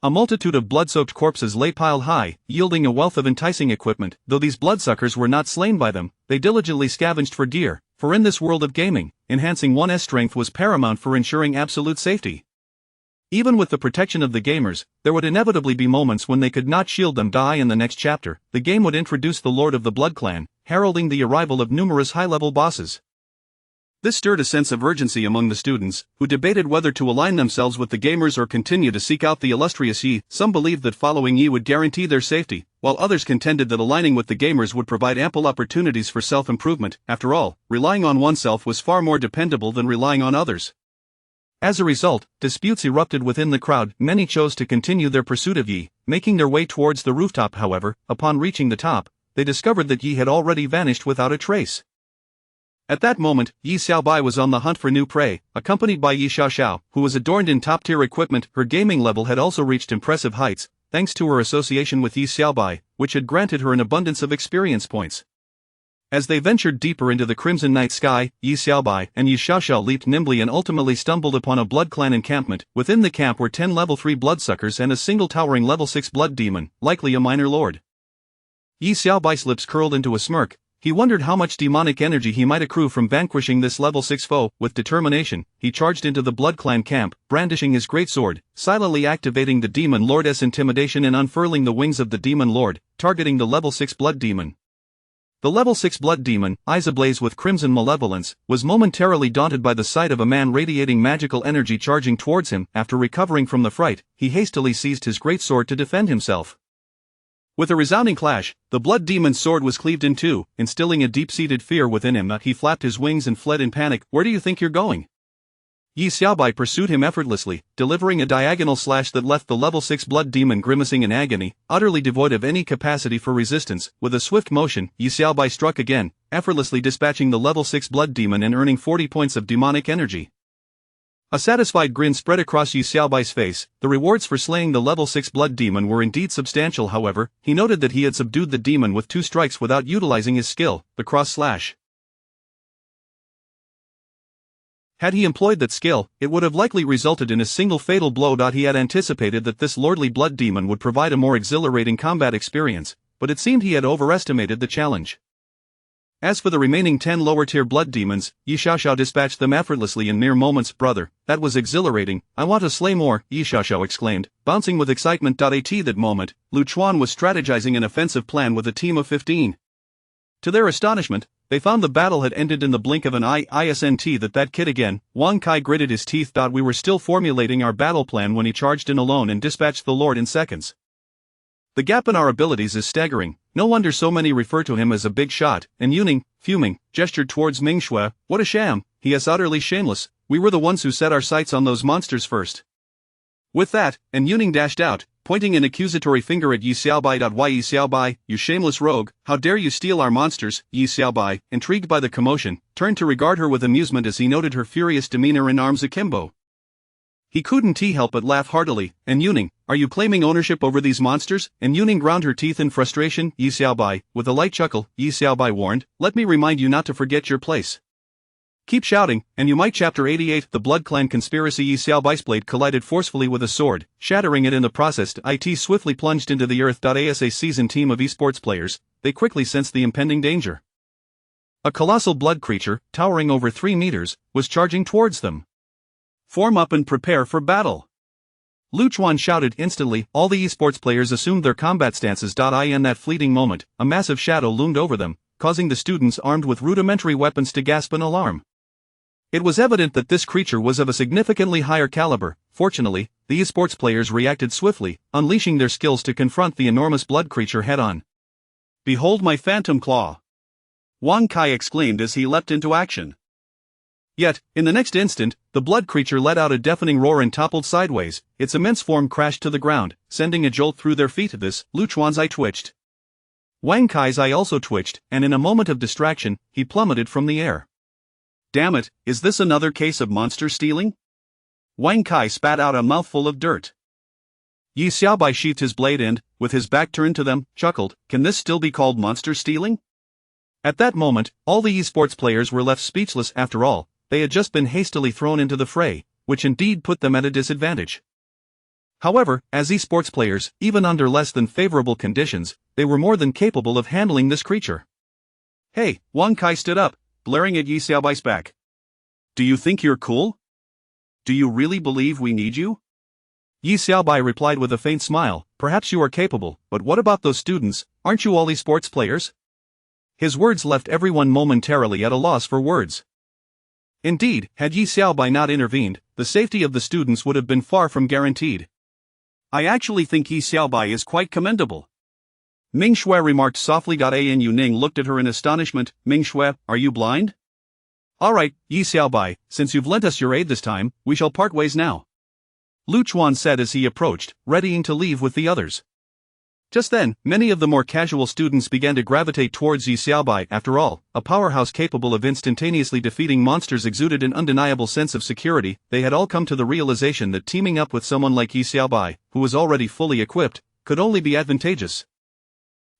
A multitude of blood-soaked corpses lay piled high, yielding a wealth of enticing equipment. Though these bloodsuckers were not slain by them, they diligently scavenged for gear, for in this world of gaming, enhancing one's strength was paramount for ensuring absolute safety. Even with the protection of the gamers, there would inevitably be moments when they could not shield them. In the next chapter, the game would introduce the Lord of the Blood Clan, heralding the arrival of numerous high-level bosses. This stirred a sense of urgency among the students, who debated whether to align themselves with the gamers or continue to seek out the illustrious Yi. Some believed that following Yi would guarantee their safety, while others contended that aligning with the gamers would provide ample opportunities for self-improvement. After all, relying on oneself was far more dependable than relying on others. As a result, disputes erupted within the crowd. Many chose to continue their pursuit of Yi, making their way towards the rooftop. However, upon reaching the top, they discovered that Yi had already vanished without a trace. At that moment, Yi Xiaobai was on the hunt for new prey, accompanied by Yi Xiaoxiao, who was adorned in top-tier equipment. Her gaming level had also reached impressive heights, thanks to her association with Yi Xiaobai, which had granted her an abundance of experience points. As they ventured deeper into the crimson night sky, Yi Xiaobai and Yi Xiaoxiao leaped nimbly and ultimately stumbled upon a blood clan encampment. Within the camp were 10 level 3 bloodsuckers and a single towering level 6 blood demon, likely a minor lord. Yi Xiaobai's lips curled into a smirk. He wondered how much demonic energy he might accrue from vanquishing this level 6 foe. With determination, he charged into the blood clan camp, brandishing his greatsword, silently activating the demon lord's intimidation and unfurling the wings of the demon lord, targeting the level 6 blood demon. The level 6 blood demon, eyes ablaze with crimson malevolence, was momentarily daunted by the sight of a man radiating magical energy charging towards him. After recovering from the fright, he hastily seized his greatsword to defend himself. With a resounding clash, the blood demon's sword was cleaved in two, instilling a deep-seated fear within him. He flapped his wings and fled in panic. "Where do you think you're going?" Yi Xiaobai pursued him effortlessly, delivering a diagonal slash that left the level 6 blood demon grimacing in agony, utterly devoid of any capacity for resistance. With a swift motion, Yi Xiaobai struck again, effortlessly dispatching the level 6 blood demon and earning 40 points of demonic energy. A satisfied grin spread across Yi Xiaobai's face. The rewards for slaying the level 6 blood demon were indeed substantial. However, he noted that he had subdued the demon with 2 strikes without utilizing his skill, the cross slash. Had he employed that skill, it would have likely resulted in a single fatal blow. He had anticipated that this lordly blood demon would provide a more exhilarating combat experience, but it seemed he had overestimated the challenge. As for the remaining 10 lower-tier blood demons, Yi Xiaoxiao dispatched them effortlessly in mere moments. "Brother, that was exhilarating. I want to slay more," Yi Xiaoxiao exclaimed, bouncing with excitement. At that moment, Lu Chuan was strategizing an offensive plan with a team of 15. To their astonishment, they found the battle had ended in the blink of an eye. "Isn't that kid again?" Wang Kai gritted his teeth. "We were still formulating our battle plan when he charged in alone and dispatched the lord in seconds. The gap in our abilities is staggering. No wonder so many refer to him as a big shot." And Yuning, fuming, gestured towards Ming Shui. "What a sham, he is utterly shameless. We were the ones who set our sights on those monsters first." With that, and Yuning dashed out, pointing an accusatory finger at Yi Xiaobai. "Why, Yi Xiaobai, you shameless rogue, how dare you steal our monsters?" Yi Xiaobai, intrigued by the commotion, turned to regard her with amusement as he noted her furious demeanor and arms akimbo. He couldn't help but laugh heartily. "And Yuning, are you claiming ownership over these monsters?" And Yuning ground her teeth in frustration. "Yi Xiaobai," with a light chuckle, Yi Xiaobai warned, "let me remind you not to forget your place. Keep shouting, and you might." Chapter 88. The Blood Clan Conspiracy. Yi Xiaobai's blade collided forcefully with a sword, shattering it in the process. It swiftly plunged into the earth. As a seasoned team of esports players, they quickly sensed the impending danger. A colossal blood creature, towering over 3 meters, was charging towards them. "Form up and prepare for battle!" Lu Chuan shouted instantly. All the esports players assumed their combat stances. In that fleeting moment, a massive shadow loomed over them, causing the students armed with rudimentary weapons to gasp in alarm. It was evident that this creature was of a significantly higher caliber. Fortunately, the esports players reacted swiftly, unleashing their skills to confront the enormous blood creature head-on. "Behold my phantom claw!" Wang Kai exclaimed as he leapt into action. Yet, in the next instant, the blood creature let out a deafening roar and toppled sideways. Its immense form crashed to the ground, sending a jolt through their feet. Lu Chuan's eye twitched. Wang Kai's eye also twitched, and in a moment of distraction, he plummeted from the air. "Damn it, is this another case of monster stealing?" Wang Kai spat out a mouthful of dirt. Yi Xiaobai sheathed his blade and, with his back turned to them, chuckled. "Can this still be called monster stealing?" At that moment, all the esports players were left speechless. After all, they had just been hastily thrown into the fray, which indeed put them at a disadvantage. However, as esports players, even under less than favorable conditions, they were more than capable of handling this creature. "Hey," Wang Kai stood up, blaring at Yi Xiaobai's back. "Do you think you're cool? Do you really believe we need you?" Yi Xiaobai replied with a faint smile. "Perhaps you are capable, but what about those students? Aren't you all esports players?" His words left everyone momentarily at a loss for words. Indeed, had Yi Xiaobai not intervened, the safety of the students would have been far from guaranteed. "I actually think Yi Xiaobai is quite commendable," Ming Shui remarked softly. An Yuning looked at her in astonishment. "Ming Shui, are you blind?" "Alright, Yi Xiaobai, since you've lent us your aid this time, we shall part ways now," Lu Chuan said as he approached, readying to leave with the others. Just then, many of the more casual students began to gravitate towards Yi Xiaobai. After all, a powerhouse capable of instantaneously defeating monsters exuded an undeniable sense of security. They had all come to the realization that teaming up with someone like Yi Xiaobai, who was already fully equipped, could only be advantageous.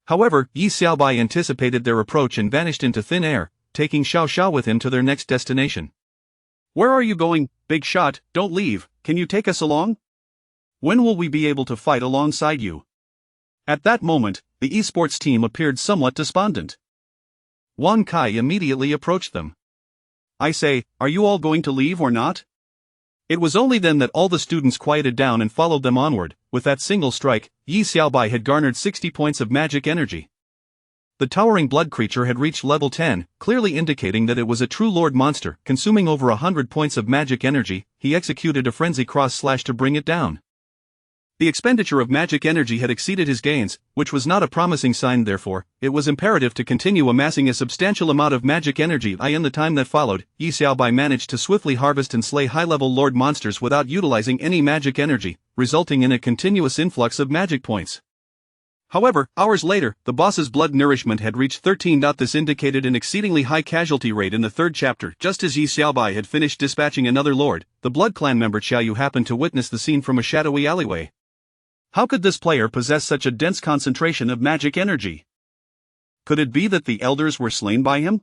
However, Yi Xiaobai anticipated their approach and vanished into thin air, taking Xiao Xiao with him to their next destination. Where are you going, big shot? Don't leave, can you take us along? When will we be able to fight alongside you? At that moment, the esports team appeared somewhat despondent. Wang Kai immediately approached them. I say, are you all going to leave or not? It was only then that all the students quieted down and followed them onward. With that single strike, Yi Xiaobai had garnered 60 points of magic energy. The towering blood creature had reached level 10, clearly indicating that it was a true lord monster. Consuming over 100 points of magic energy, he executed a frenzy cross-slash to bring it down. The expenditure of magic energy had exceeded his gains, which was not a promising sign. Therefore, it was imperative to continue amassing a substantial amount of magic energy. In the time that followed, Yi Xiaobai managed to swiftly harvest and slay high-level lord monsters without utilizing any magic energy, resulting in a continuous influx of magic points. However, hours later, the boss's blood nourishment had reached 13. This indicated an exceedingly high casualty rate in the third chapter. Just as Yi Xiaobai had finished dispatching another lord, the blood clan member Xiaoyu happened to witness the scene from a shadowy alleyway. How could this player possess such a dense concentration of magic energy? Could it be that the elders were slain by him?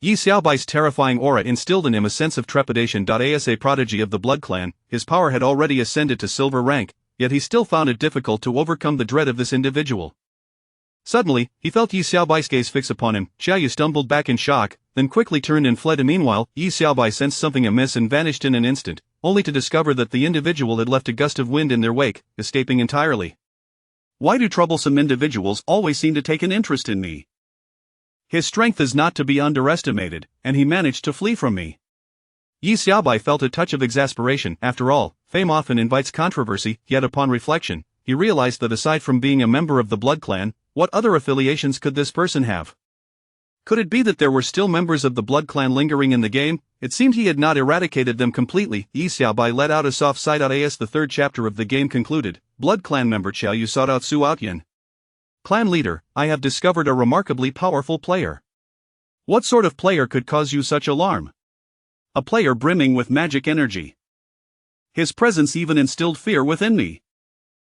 Yi Xiaobai's terrifying aura instilled in him a sense of trepidation. As a prodigy of the blood clan, his power had already ascended to silver rank, yet he still found it difficult to overcome the dread of this individual. Suddenly, he felt Yi Xiaobai's gaze fix upon him. Xiaoyu stumbled back in shock, then quickly turned and fled. Meanwhile, Yi Xiaobai sensed something amiss and vanished in an instant, only to discover that the individual had left a gust of wind in their wake, escaping entirely. Why do troublesome individuals always seem to take an interest in me? His strength is not to be underestimated, and he managed to flee from me. Yi Xiaobai felt a touch of exasperation. After all, fame often invites controversy, yet upon reflection, he realized that aside from being a member of the blood clan, what other affiliations could this person have? Could it be that there were still members of the blood clan lingering in the game? It seemed he had not eradicated them completely. Yi Xiaobai let out a soft sigh. As the third chapter of the game concluded, blood clan member Xiaoyu sought out Su Outyan. Clan leader, I have discovered a remarkably powerful player. What sort of player could cause you such alarm? A player brimming with magic energy. His presence even instilled fear within me.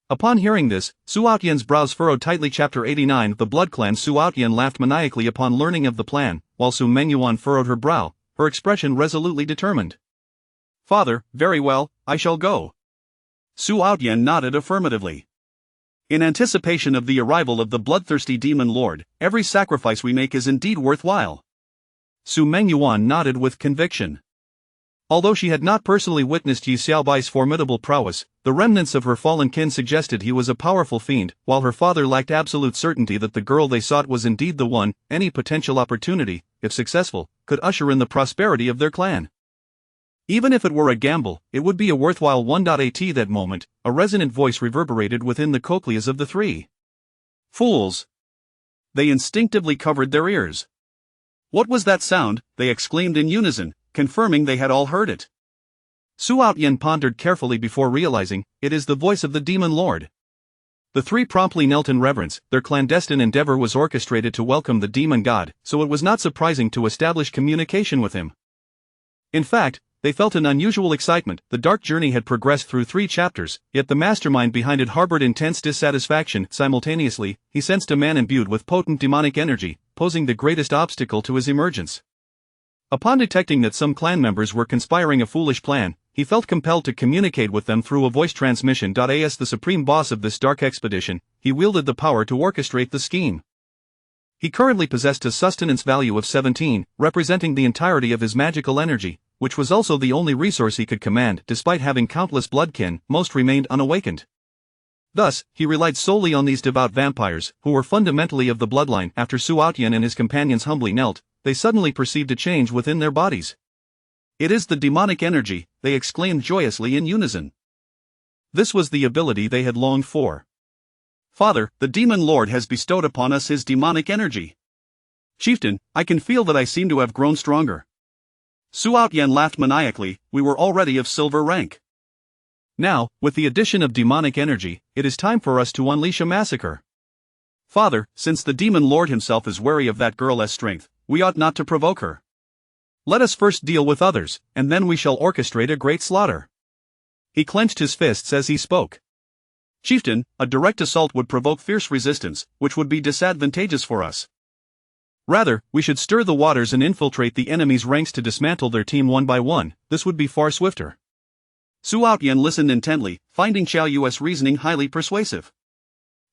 Upon hearing this, Su Outyan's brows furrowed tightly. Chapter 89. The blood clan. Su Outyan laughed maniacally upon learning of the plan, while Su Mengyuan furrowed her brow, her expression resolutely determined. Father, very well, I shall go. Su Outyan nodded affirmatively. In anticipation of the arrival of the bloodthirsty demon lord, every sacrifice we make is indeed worthwhile. Su Mengyuan nodded with conviction. Although she had not personally witnessed Yi Xiaobai's formidable prowess, the remnants of her fallen kin suggested he was a powerful fiend. While her father lacked absolute certainty that the girl they sought was indeed the one, any potential opportunity, if successful, could usher in the prosperity of their clan. Even if it were a gamble, it would be a worthwhile one. At that moment, a resonant voice reverberated within the cochleas of the three. Fools! They instinctively covered their ears. What was that sound? They exclaimed in unison, confirming they had all heard it. Su Outyan pondered carefully before realizing, it is the voice of the demon lord. The three promptly knelt in reverence. Their clandestine endeavor was orchestrated to welcome the demon god, so it was not surprising to establish communication with him. In fact, they felt an unusual excitement. The dark journey had progressed through 3 chapters, yet the mastermind behind it harbored intense dissatisfaction. Simultaneously, he sensed a man imbued with potent demonic energy, posing the greatest obstacle to his emergence. Upon detecting that some clan members were conspiring a foolish plan, he felt compelled to communicate with them through a voice transmission. As the supreme boss of this dark expedition, he wielded the power to orchestrate the scheme. He currently possessed a sustenance value of 17, representing the entirety of his magical energy, which was also the only resource he could command. Despite having countless bloodkin, most remained unawakened. Thus, he relied solely on these devout vampires, who were fundamentally of the bloodline. After Su Outyan and his companions humbly knelt, they suddenly perceived a change within their bodies. It is the demonic energy, they exclaimed joyously in unison. This was the ability they had longed for. Father, the demon lord has bestowed upon us his demonic energy. Chieftain, I can feel that I seem to have grown stronger. Su Outyan laughed maniacally. We were already of silver rank. Now, with the addition of demonic energy, it is time for us to unleash a massacre. Father, since the demon lord himself is wary of that girl's strength, we ought not to provoke her. Let us first deal with others, and then we shall orchestrate a great slaughter. He clenched his fists as he spoke. Chieftain, a direct assault would provoke fierce resistance, which would be disadvantageous for us. Rather, we should stir the waters and infiltrate the enemy's ranks to dismantle their team one by one. This would be far swifter. Su Outyan listened intently, finding Xiao Yu's reasoning highly persuasive.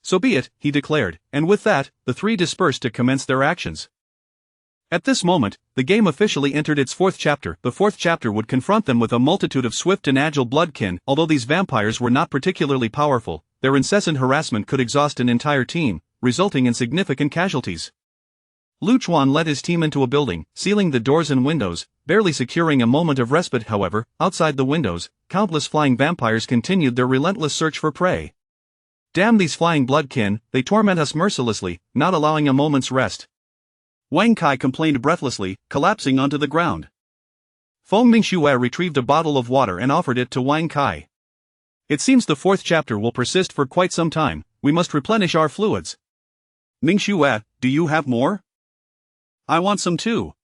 So be it, he declared, and with that, the three dispersed to commence their actions. At this moment, the game officially entered its fourth chapter. The fourth chapter would confront them with a multitude of swift and agile bloodkin. Although these vampires were not particularly powerful, their incessant harassment could exhaust an entire team, resulting in significant casualties. Lu Chuan led his team into a building, sealing the doors and windows, barely securing a moment of respite. However, outside the windows, countless flying vampires continued their relentless search for prey. Damn these flying bloodkin, they torment us mercilessly, not allowing a moment's rest. Wang Kai complained breathlessly, collapsing onto the ground. Feng Mingxue retrieved a bottle of water and offered it to Wang Kai. It seems the fourth chapter will persist for quite some time. We must replenish our fluids. Mingxue, do you have more? I want some too.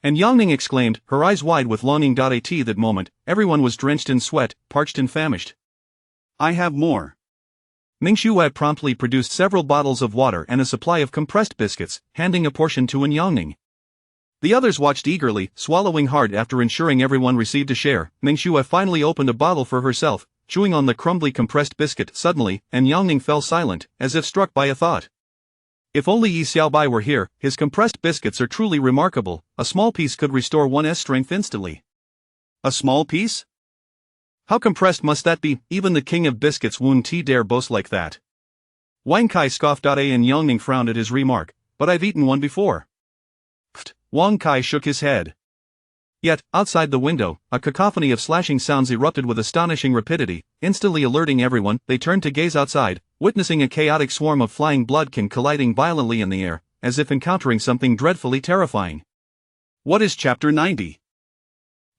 And Yangning exclaimed, her eyes wide with longing. At that moment, everyone was drenched in sweat, parched and famished. I have more. Mingxue promptly produced several bottles of water and a supply of compressed biscuits, handing a portion to Yangning. The others watched eagerly, swallowing hard after ensuring everyone received a share. Mingxue finally opened a bottle for herself, chewing on the crumbly compressed biscuit. Suddenly, Yangning fell silent, as if struck by a thought. If only Yi Xiaobai were here, his compressed biscuits are truly remarkable. A small piece could restore one's strength instantly. A small piece? How compressed must that be? Even the king of biscuits wouldn't dare boast like that. Wang Kai scoffed. And Yangning frowned at his remark, but I've eaten one before. Pfft, Wang Kai shook his head. Yet, outside the window, a cacophony of slashing sounds erupted with astonishing rapidity, instantly alerting everyone. They turned to gaze outside, witnessing a chaotic swarm of flying bloodkin colliding violently in the air, as if encountering something dreadfully terrifying. What is Chapter 90?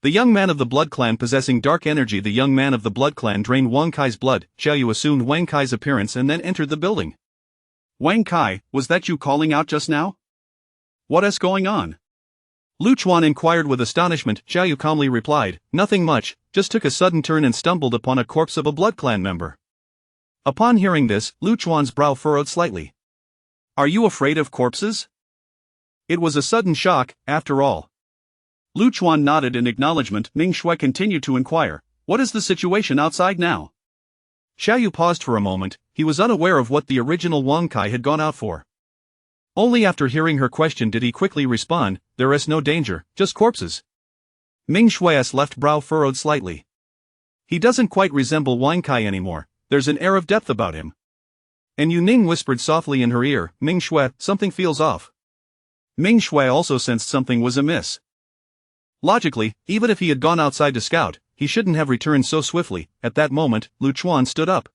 The young man of the Blood Clan possessing dark energy. The young man of the Blood Clan drained Wang Kai's blood. Xiao Yu assumed Wang Kai's appearance and then entered the building. Wang Kai, was that you calling out just now? What is going on? Lu Chuan inquired with astonishment. Xiao Yu calmly replied, nothing much, just took a sudden turn and stumbled upon a corpse of a Blood Clan member. Upon hearing this, Lu Chuan's brow furrowed slightly. Are you afraid of corpses? It was a sudden shock, after all. Lu Chuan nodded in acknowledgement. Mingxue continued to inquire, what is the situation outside now? Xiao Yu paused for a moment. He was unaware of what the original Wang Kai had gone out for. Only after hearing her question did he quickly respond, there is no danger, just corpses. Mingxue's left brow furrowed slightly. He doesn't quite resemble Wang Kai anymore, there's an air of depth about him. And Yu Ning whispered softly in her ear, Mingxue, something feels off. Mingxue also sensed something was amiss. Logically, even if he had gone outside to scout, he shouldn't have returned so swiftly. At that moment, Lu Chuan stood up.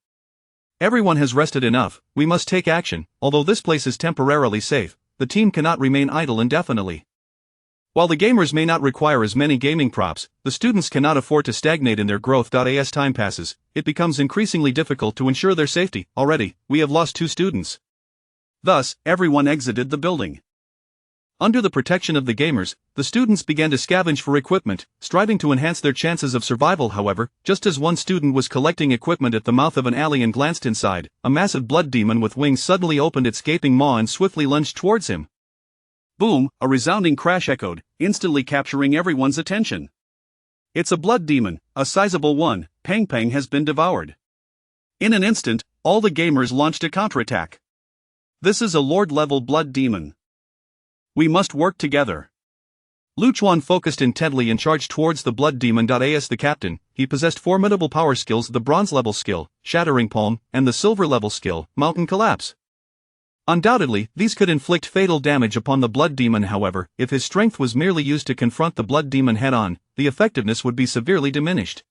Everyone has rested enough, we must take action. Although this place is temporarily safe, the team cannot remain idle indefinitely. While the gamers may not require as many gaming props, the students cannot afford to stagnate in their growth. As time passes, it becomes increasingly difficult to ensure their safety. Already, we have lost 2 students. Thus, everyone exited the building. Under the protection of the gamers, the students began to scavenge for equipment, striving to enhance their chances of survival. However, just as one student was collecting equipment at the mouth of an alley and glanced inside, a massive blood demon with wings suddenly opened its gaping maw and swiftly lunged towards him. Boom, a resounding crash echoed, instantly capturing everyone's attention. It's a blood demon, a sizable one. Pang Pang has been devoured. In an instant, all the gamers launched a counterattack. This is a Lord-level blood demon. We must work together. Lu Chuan focused intently and charged towards the blood demon. As the captain, he possessed formidable power skills: the bronze-level skill, Shattering Palm, and the silver-level skill, Mountain Collapse. Undoubtedly, these could inflict fatal damage upon the blood demon. However, if his strength was merely used to confront the blood demon head-on, the effectiveness would be severely diminished.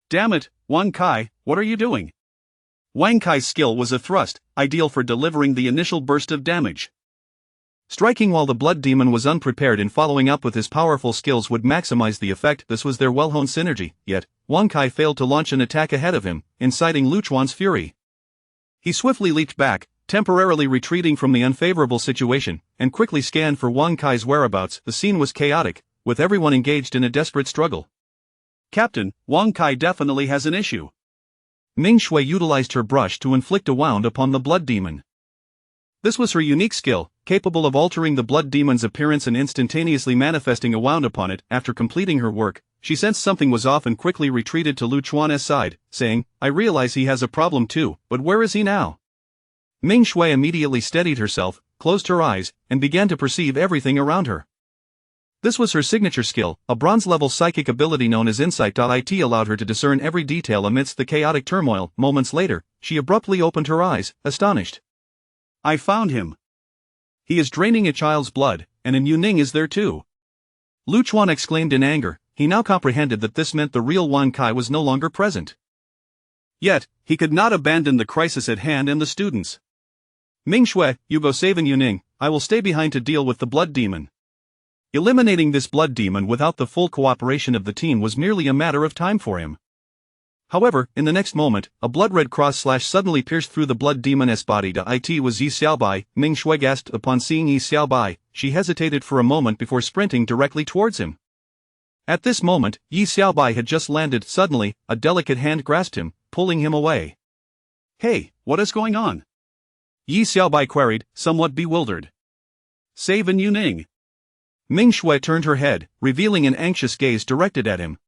Damn it, Wang Kai, what are you doing? Wang Kai's skill was a thrust, ideal for delivering the initial burst of damage. Striking while the blood demon was unprepared and following up with his powerful skills would maximize the effect. This was their well-honed synergy, yet, Wang Kai failed to launch an attack ahead of him, inciting Lu Chuan's fury. He swiftly leaped back, temporarily retreating from the unfavorable situation, and quickly scanned for Wang Kai's whereabouts. The scene was chaotic, with everyone engaged in a desperate struggle. Captain, Wang Kai definitely has an issue. Ming Shui utilized her brush to inflict a wound upon the blood demon. This was her unique skill, capable of altering the blood demon's appearance and instantaneously manifesting a wound upon it. After completing her work, she sensed something was off and quickly retreated to Lu Chuan's side, saying, "I realize he has a problem too, but where is he now?" Ming Shui immediately steadied herself, closed her eyes, and began to perceive everything around her. This was her signature skill, a bronze-level psychic ability known as Insight. It allowed her to discern every detail amidst the chaotic turmoil. Moments later, she abruptly opened her eyes, astonished. "I found him. He is draining a child's blood, and Yu Ning is there too." Lu Chuan exclaimed in anger. He now comprehended that this meant the real Wan Kai was no longer present. Yet, he could not abandon the crisis at hand and the students. "Ming Shui, you go save Yu Ning, I will stay behind to deal with the blood demon." Eliminating this blood demon without the full cooperation of the team was merely a matter of time for him. However, in the next moment, a blood-red cross-slash suddenly pierced through the blood demon's body. It was Yi Xiaobai. Ming Shui gasped upon seeing Yi Xiaobai. She hesitated for a moment before sprinting directly towards him. At this moment, Yi Xiaobai had just landed. Suddenly, a delicate hand grasped him, pulling him away. "Hey, what is going on?" Yi Xiaobai queried, somewhat bewildered. "Save Yu Ning." Ming Shui turned her head, revealing an anxious gaze directed at him.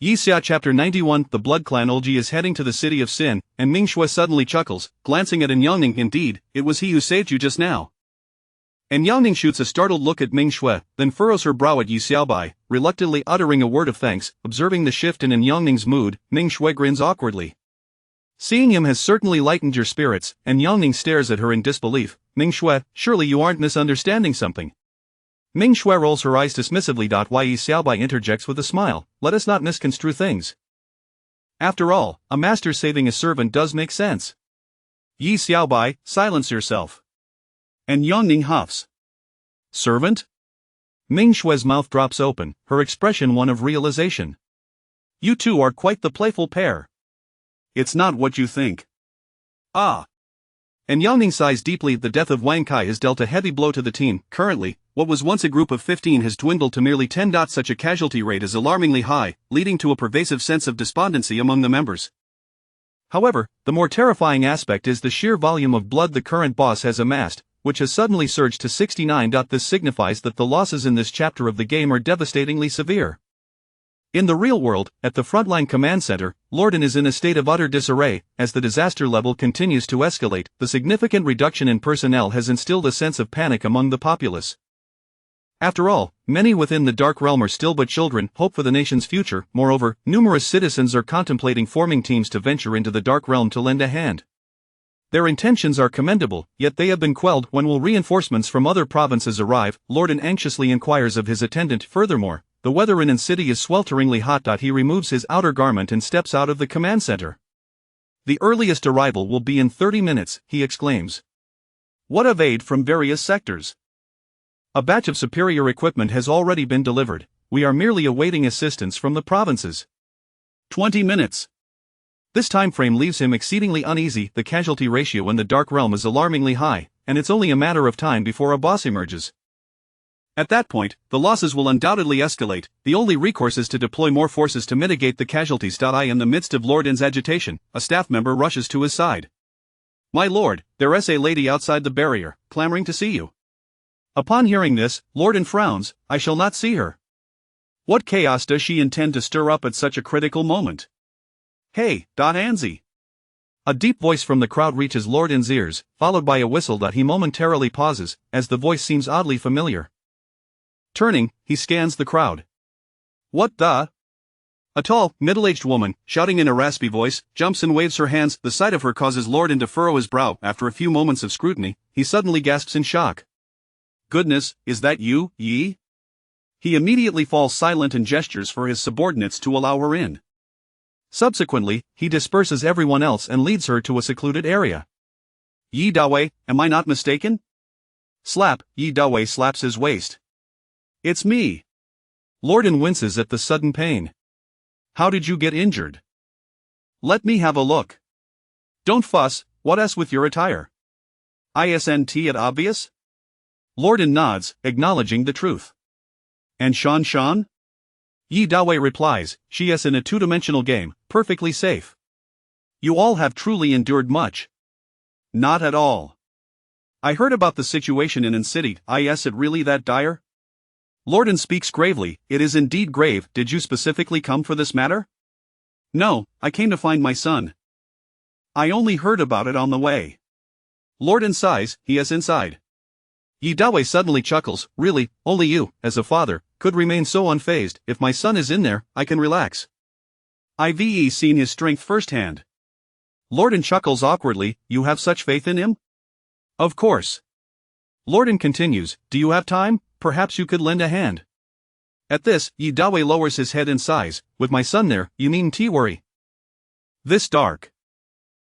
Yi Xia Chapter 91. The Blood Clan Olji is heading to the city of Sin, and Ming Shui suddenly chuckles, glancing at Yangning. "Indeed, it was he who saved you just now." And Yangning shoots a startled look at Ming Shui, then furrows her brow at Yi Xiaobai, reluctantly uttering a word of thanks. Observing the shift in Yangning's mood, Ming Shui grins awkwardly. "Seeing him has certainly lightened your spirits," and Yangning stares at her in disbelief. "Ming Shui, surely you aren't misunderstanding something." Ming Shui rolls her eyes dismissively. Yi Xiaobai interjects with a smile, "Let us not misconstrue things. After all, a master saving a servant does make sense." "Yi Xiaobai, silence yourself." And Yangning huffs. "Servant?" Ming Shui's mouth drops open, her expression one of realization. "You two are quite the playful pair." "It's not what you think." "Ah." And Yangning sighs deeply. The death of Wang Kai has dealt a heavy blow to the team. Currently, what was once a group of 15 has dwindled to merely 10. Such a casualty rate is alarmingly high, leading to a pervasive sense of despondency among the members. However, the more terrifying aspect is the sheer volume of blood the current boss has amassed, which has suddenly surged to 69. This signifies that the losses in this chapter of the game are devastatingly severe. In the real world, at the frontline command center, Lorden is in a state of utter disarray. As the disaster level continues to escalate, the significant reduction in personnel has instilled a sense of panic among the populace. After all, many within the Dark Realm are still but children, hope for the nation's future. Moreover, numerous citizens are contemplating forming teams to venture into the Dark Realm to lend a hand. Their intentions are commendable, yet they have been quelled. When will reinforcements from other provinces arrive? Lorden anxiously inquires of his attendant. Furthermore, the weather in the city is swelteringly hot. He removes his outer garment and steps out of the command center. "The earliest arrival will be in 30 minutes, he exclaims. "What of aid from various sectors?" "A batch of superior equipment has already been delivered. We are merely awaiting assistance from the provinces." 20 minutes. This time frame leaves him exceedingly uneasy. The casualty ratio in the Dark Realm is alarmingly high, and it's only a matter of time before a boss emerges. At that point, the losses will undoubtedly escalate. The only recourse is to deploy more forces to mitigate the casualties. In the midst of Lorden's agitation, a staff member rushes to his side. "My lord, there is a lady outside the barrier, clamoring to see you." Upon hearing this, Lorden frowns. "I shall not see her." What chaos does she intend to stir up at such a critical moment? "Hey, Anzi." A deep voice from the crowd reaches Lorden's ears, followed by a whistle. He momentarily pauses, as the voice seems oddly familiar. Turning, he scans the crowd. "What the?" A tall, middle-aged woman, shouting in a raspy voice, jumps and waves her hands. The sight of her causes Lorden to furrow his brow. After a few moments of scrutiny, he suddenly gasps in shock. "Goodness, is that you, Yi?" He immediately falls silent and gestures for his subordinates to allow her in. Subsequently, he disperses everyone else and leads her to a secluded area. "Yi Dawei, am I not mistaken?" Slap. Yi Dawei slaps his waist. "It's me." Lorden winces at the sudden pain. "How did you get injured?" "Let me have a look." "Don't fuss, what else with your attire? Isn't it obvious?" Lorden nods, acknowledging the truth. "And Shan?" Yi Dawei replies, "She is in a two-dimensional game, perfectly safe." You all have truly endured much. Not at all. I heard about the situation in city. Is it really that dire? Lorden speaks gravely. It is indeed grave. Did you specifically come for this matter? No, I came to find my son. I only heard about it on the way. Lorden sighs. He is inside. Yi Dawei suddenly chuckles. Really, only you, as a father, could remain so unfazed. If my son is in there, I can relax. I've seen his strength firsthand. Lorden chuckles awkwardly. You have such faith in him? Of course. Lorden continues. Do you have time? Perhaps you could lend a hand. At this, Yi Dawei lowers his head and sighs. With my son there, you mean worry. This dark.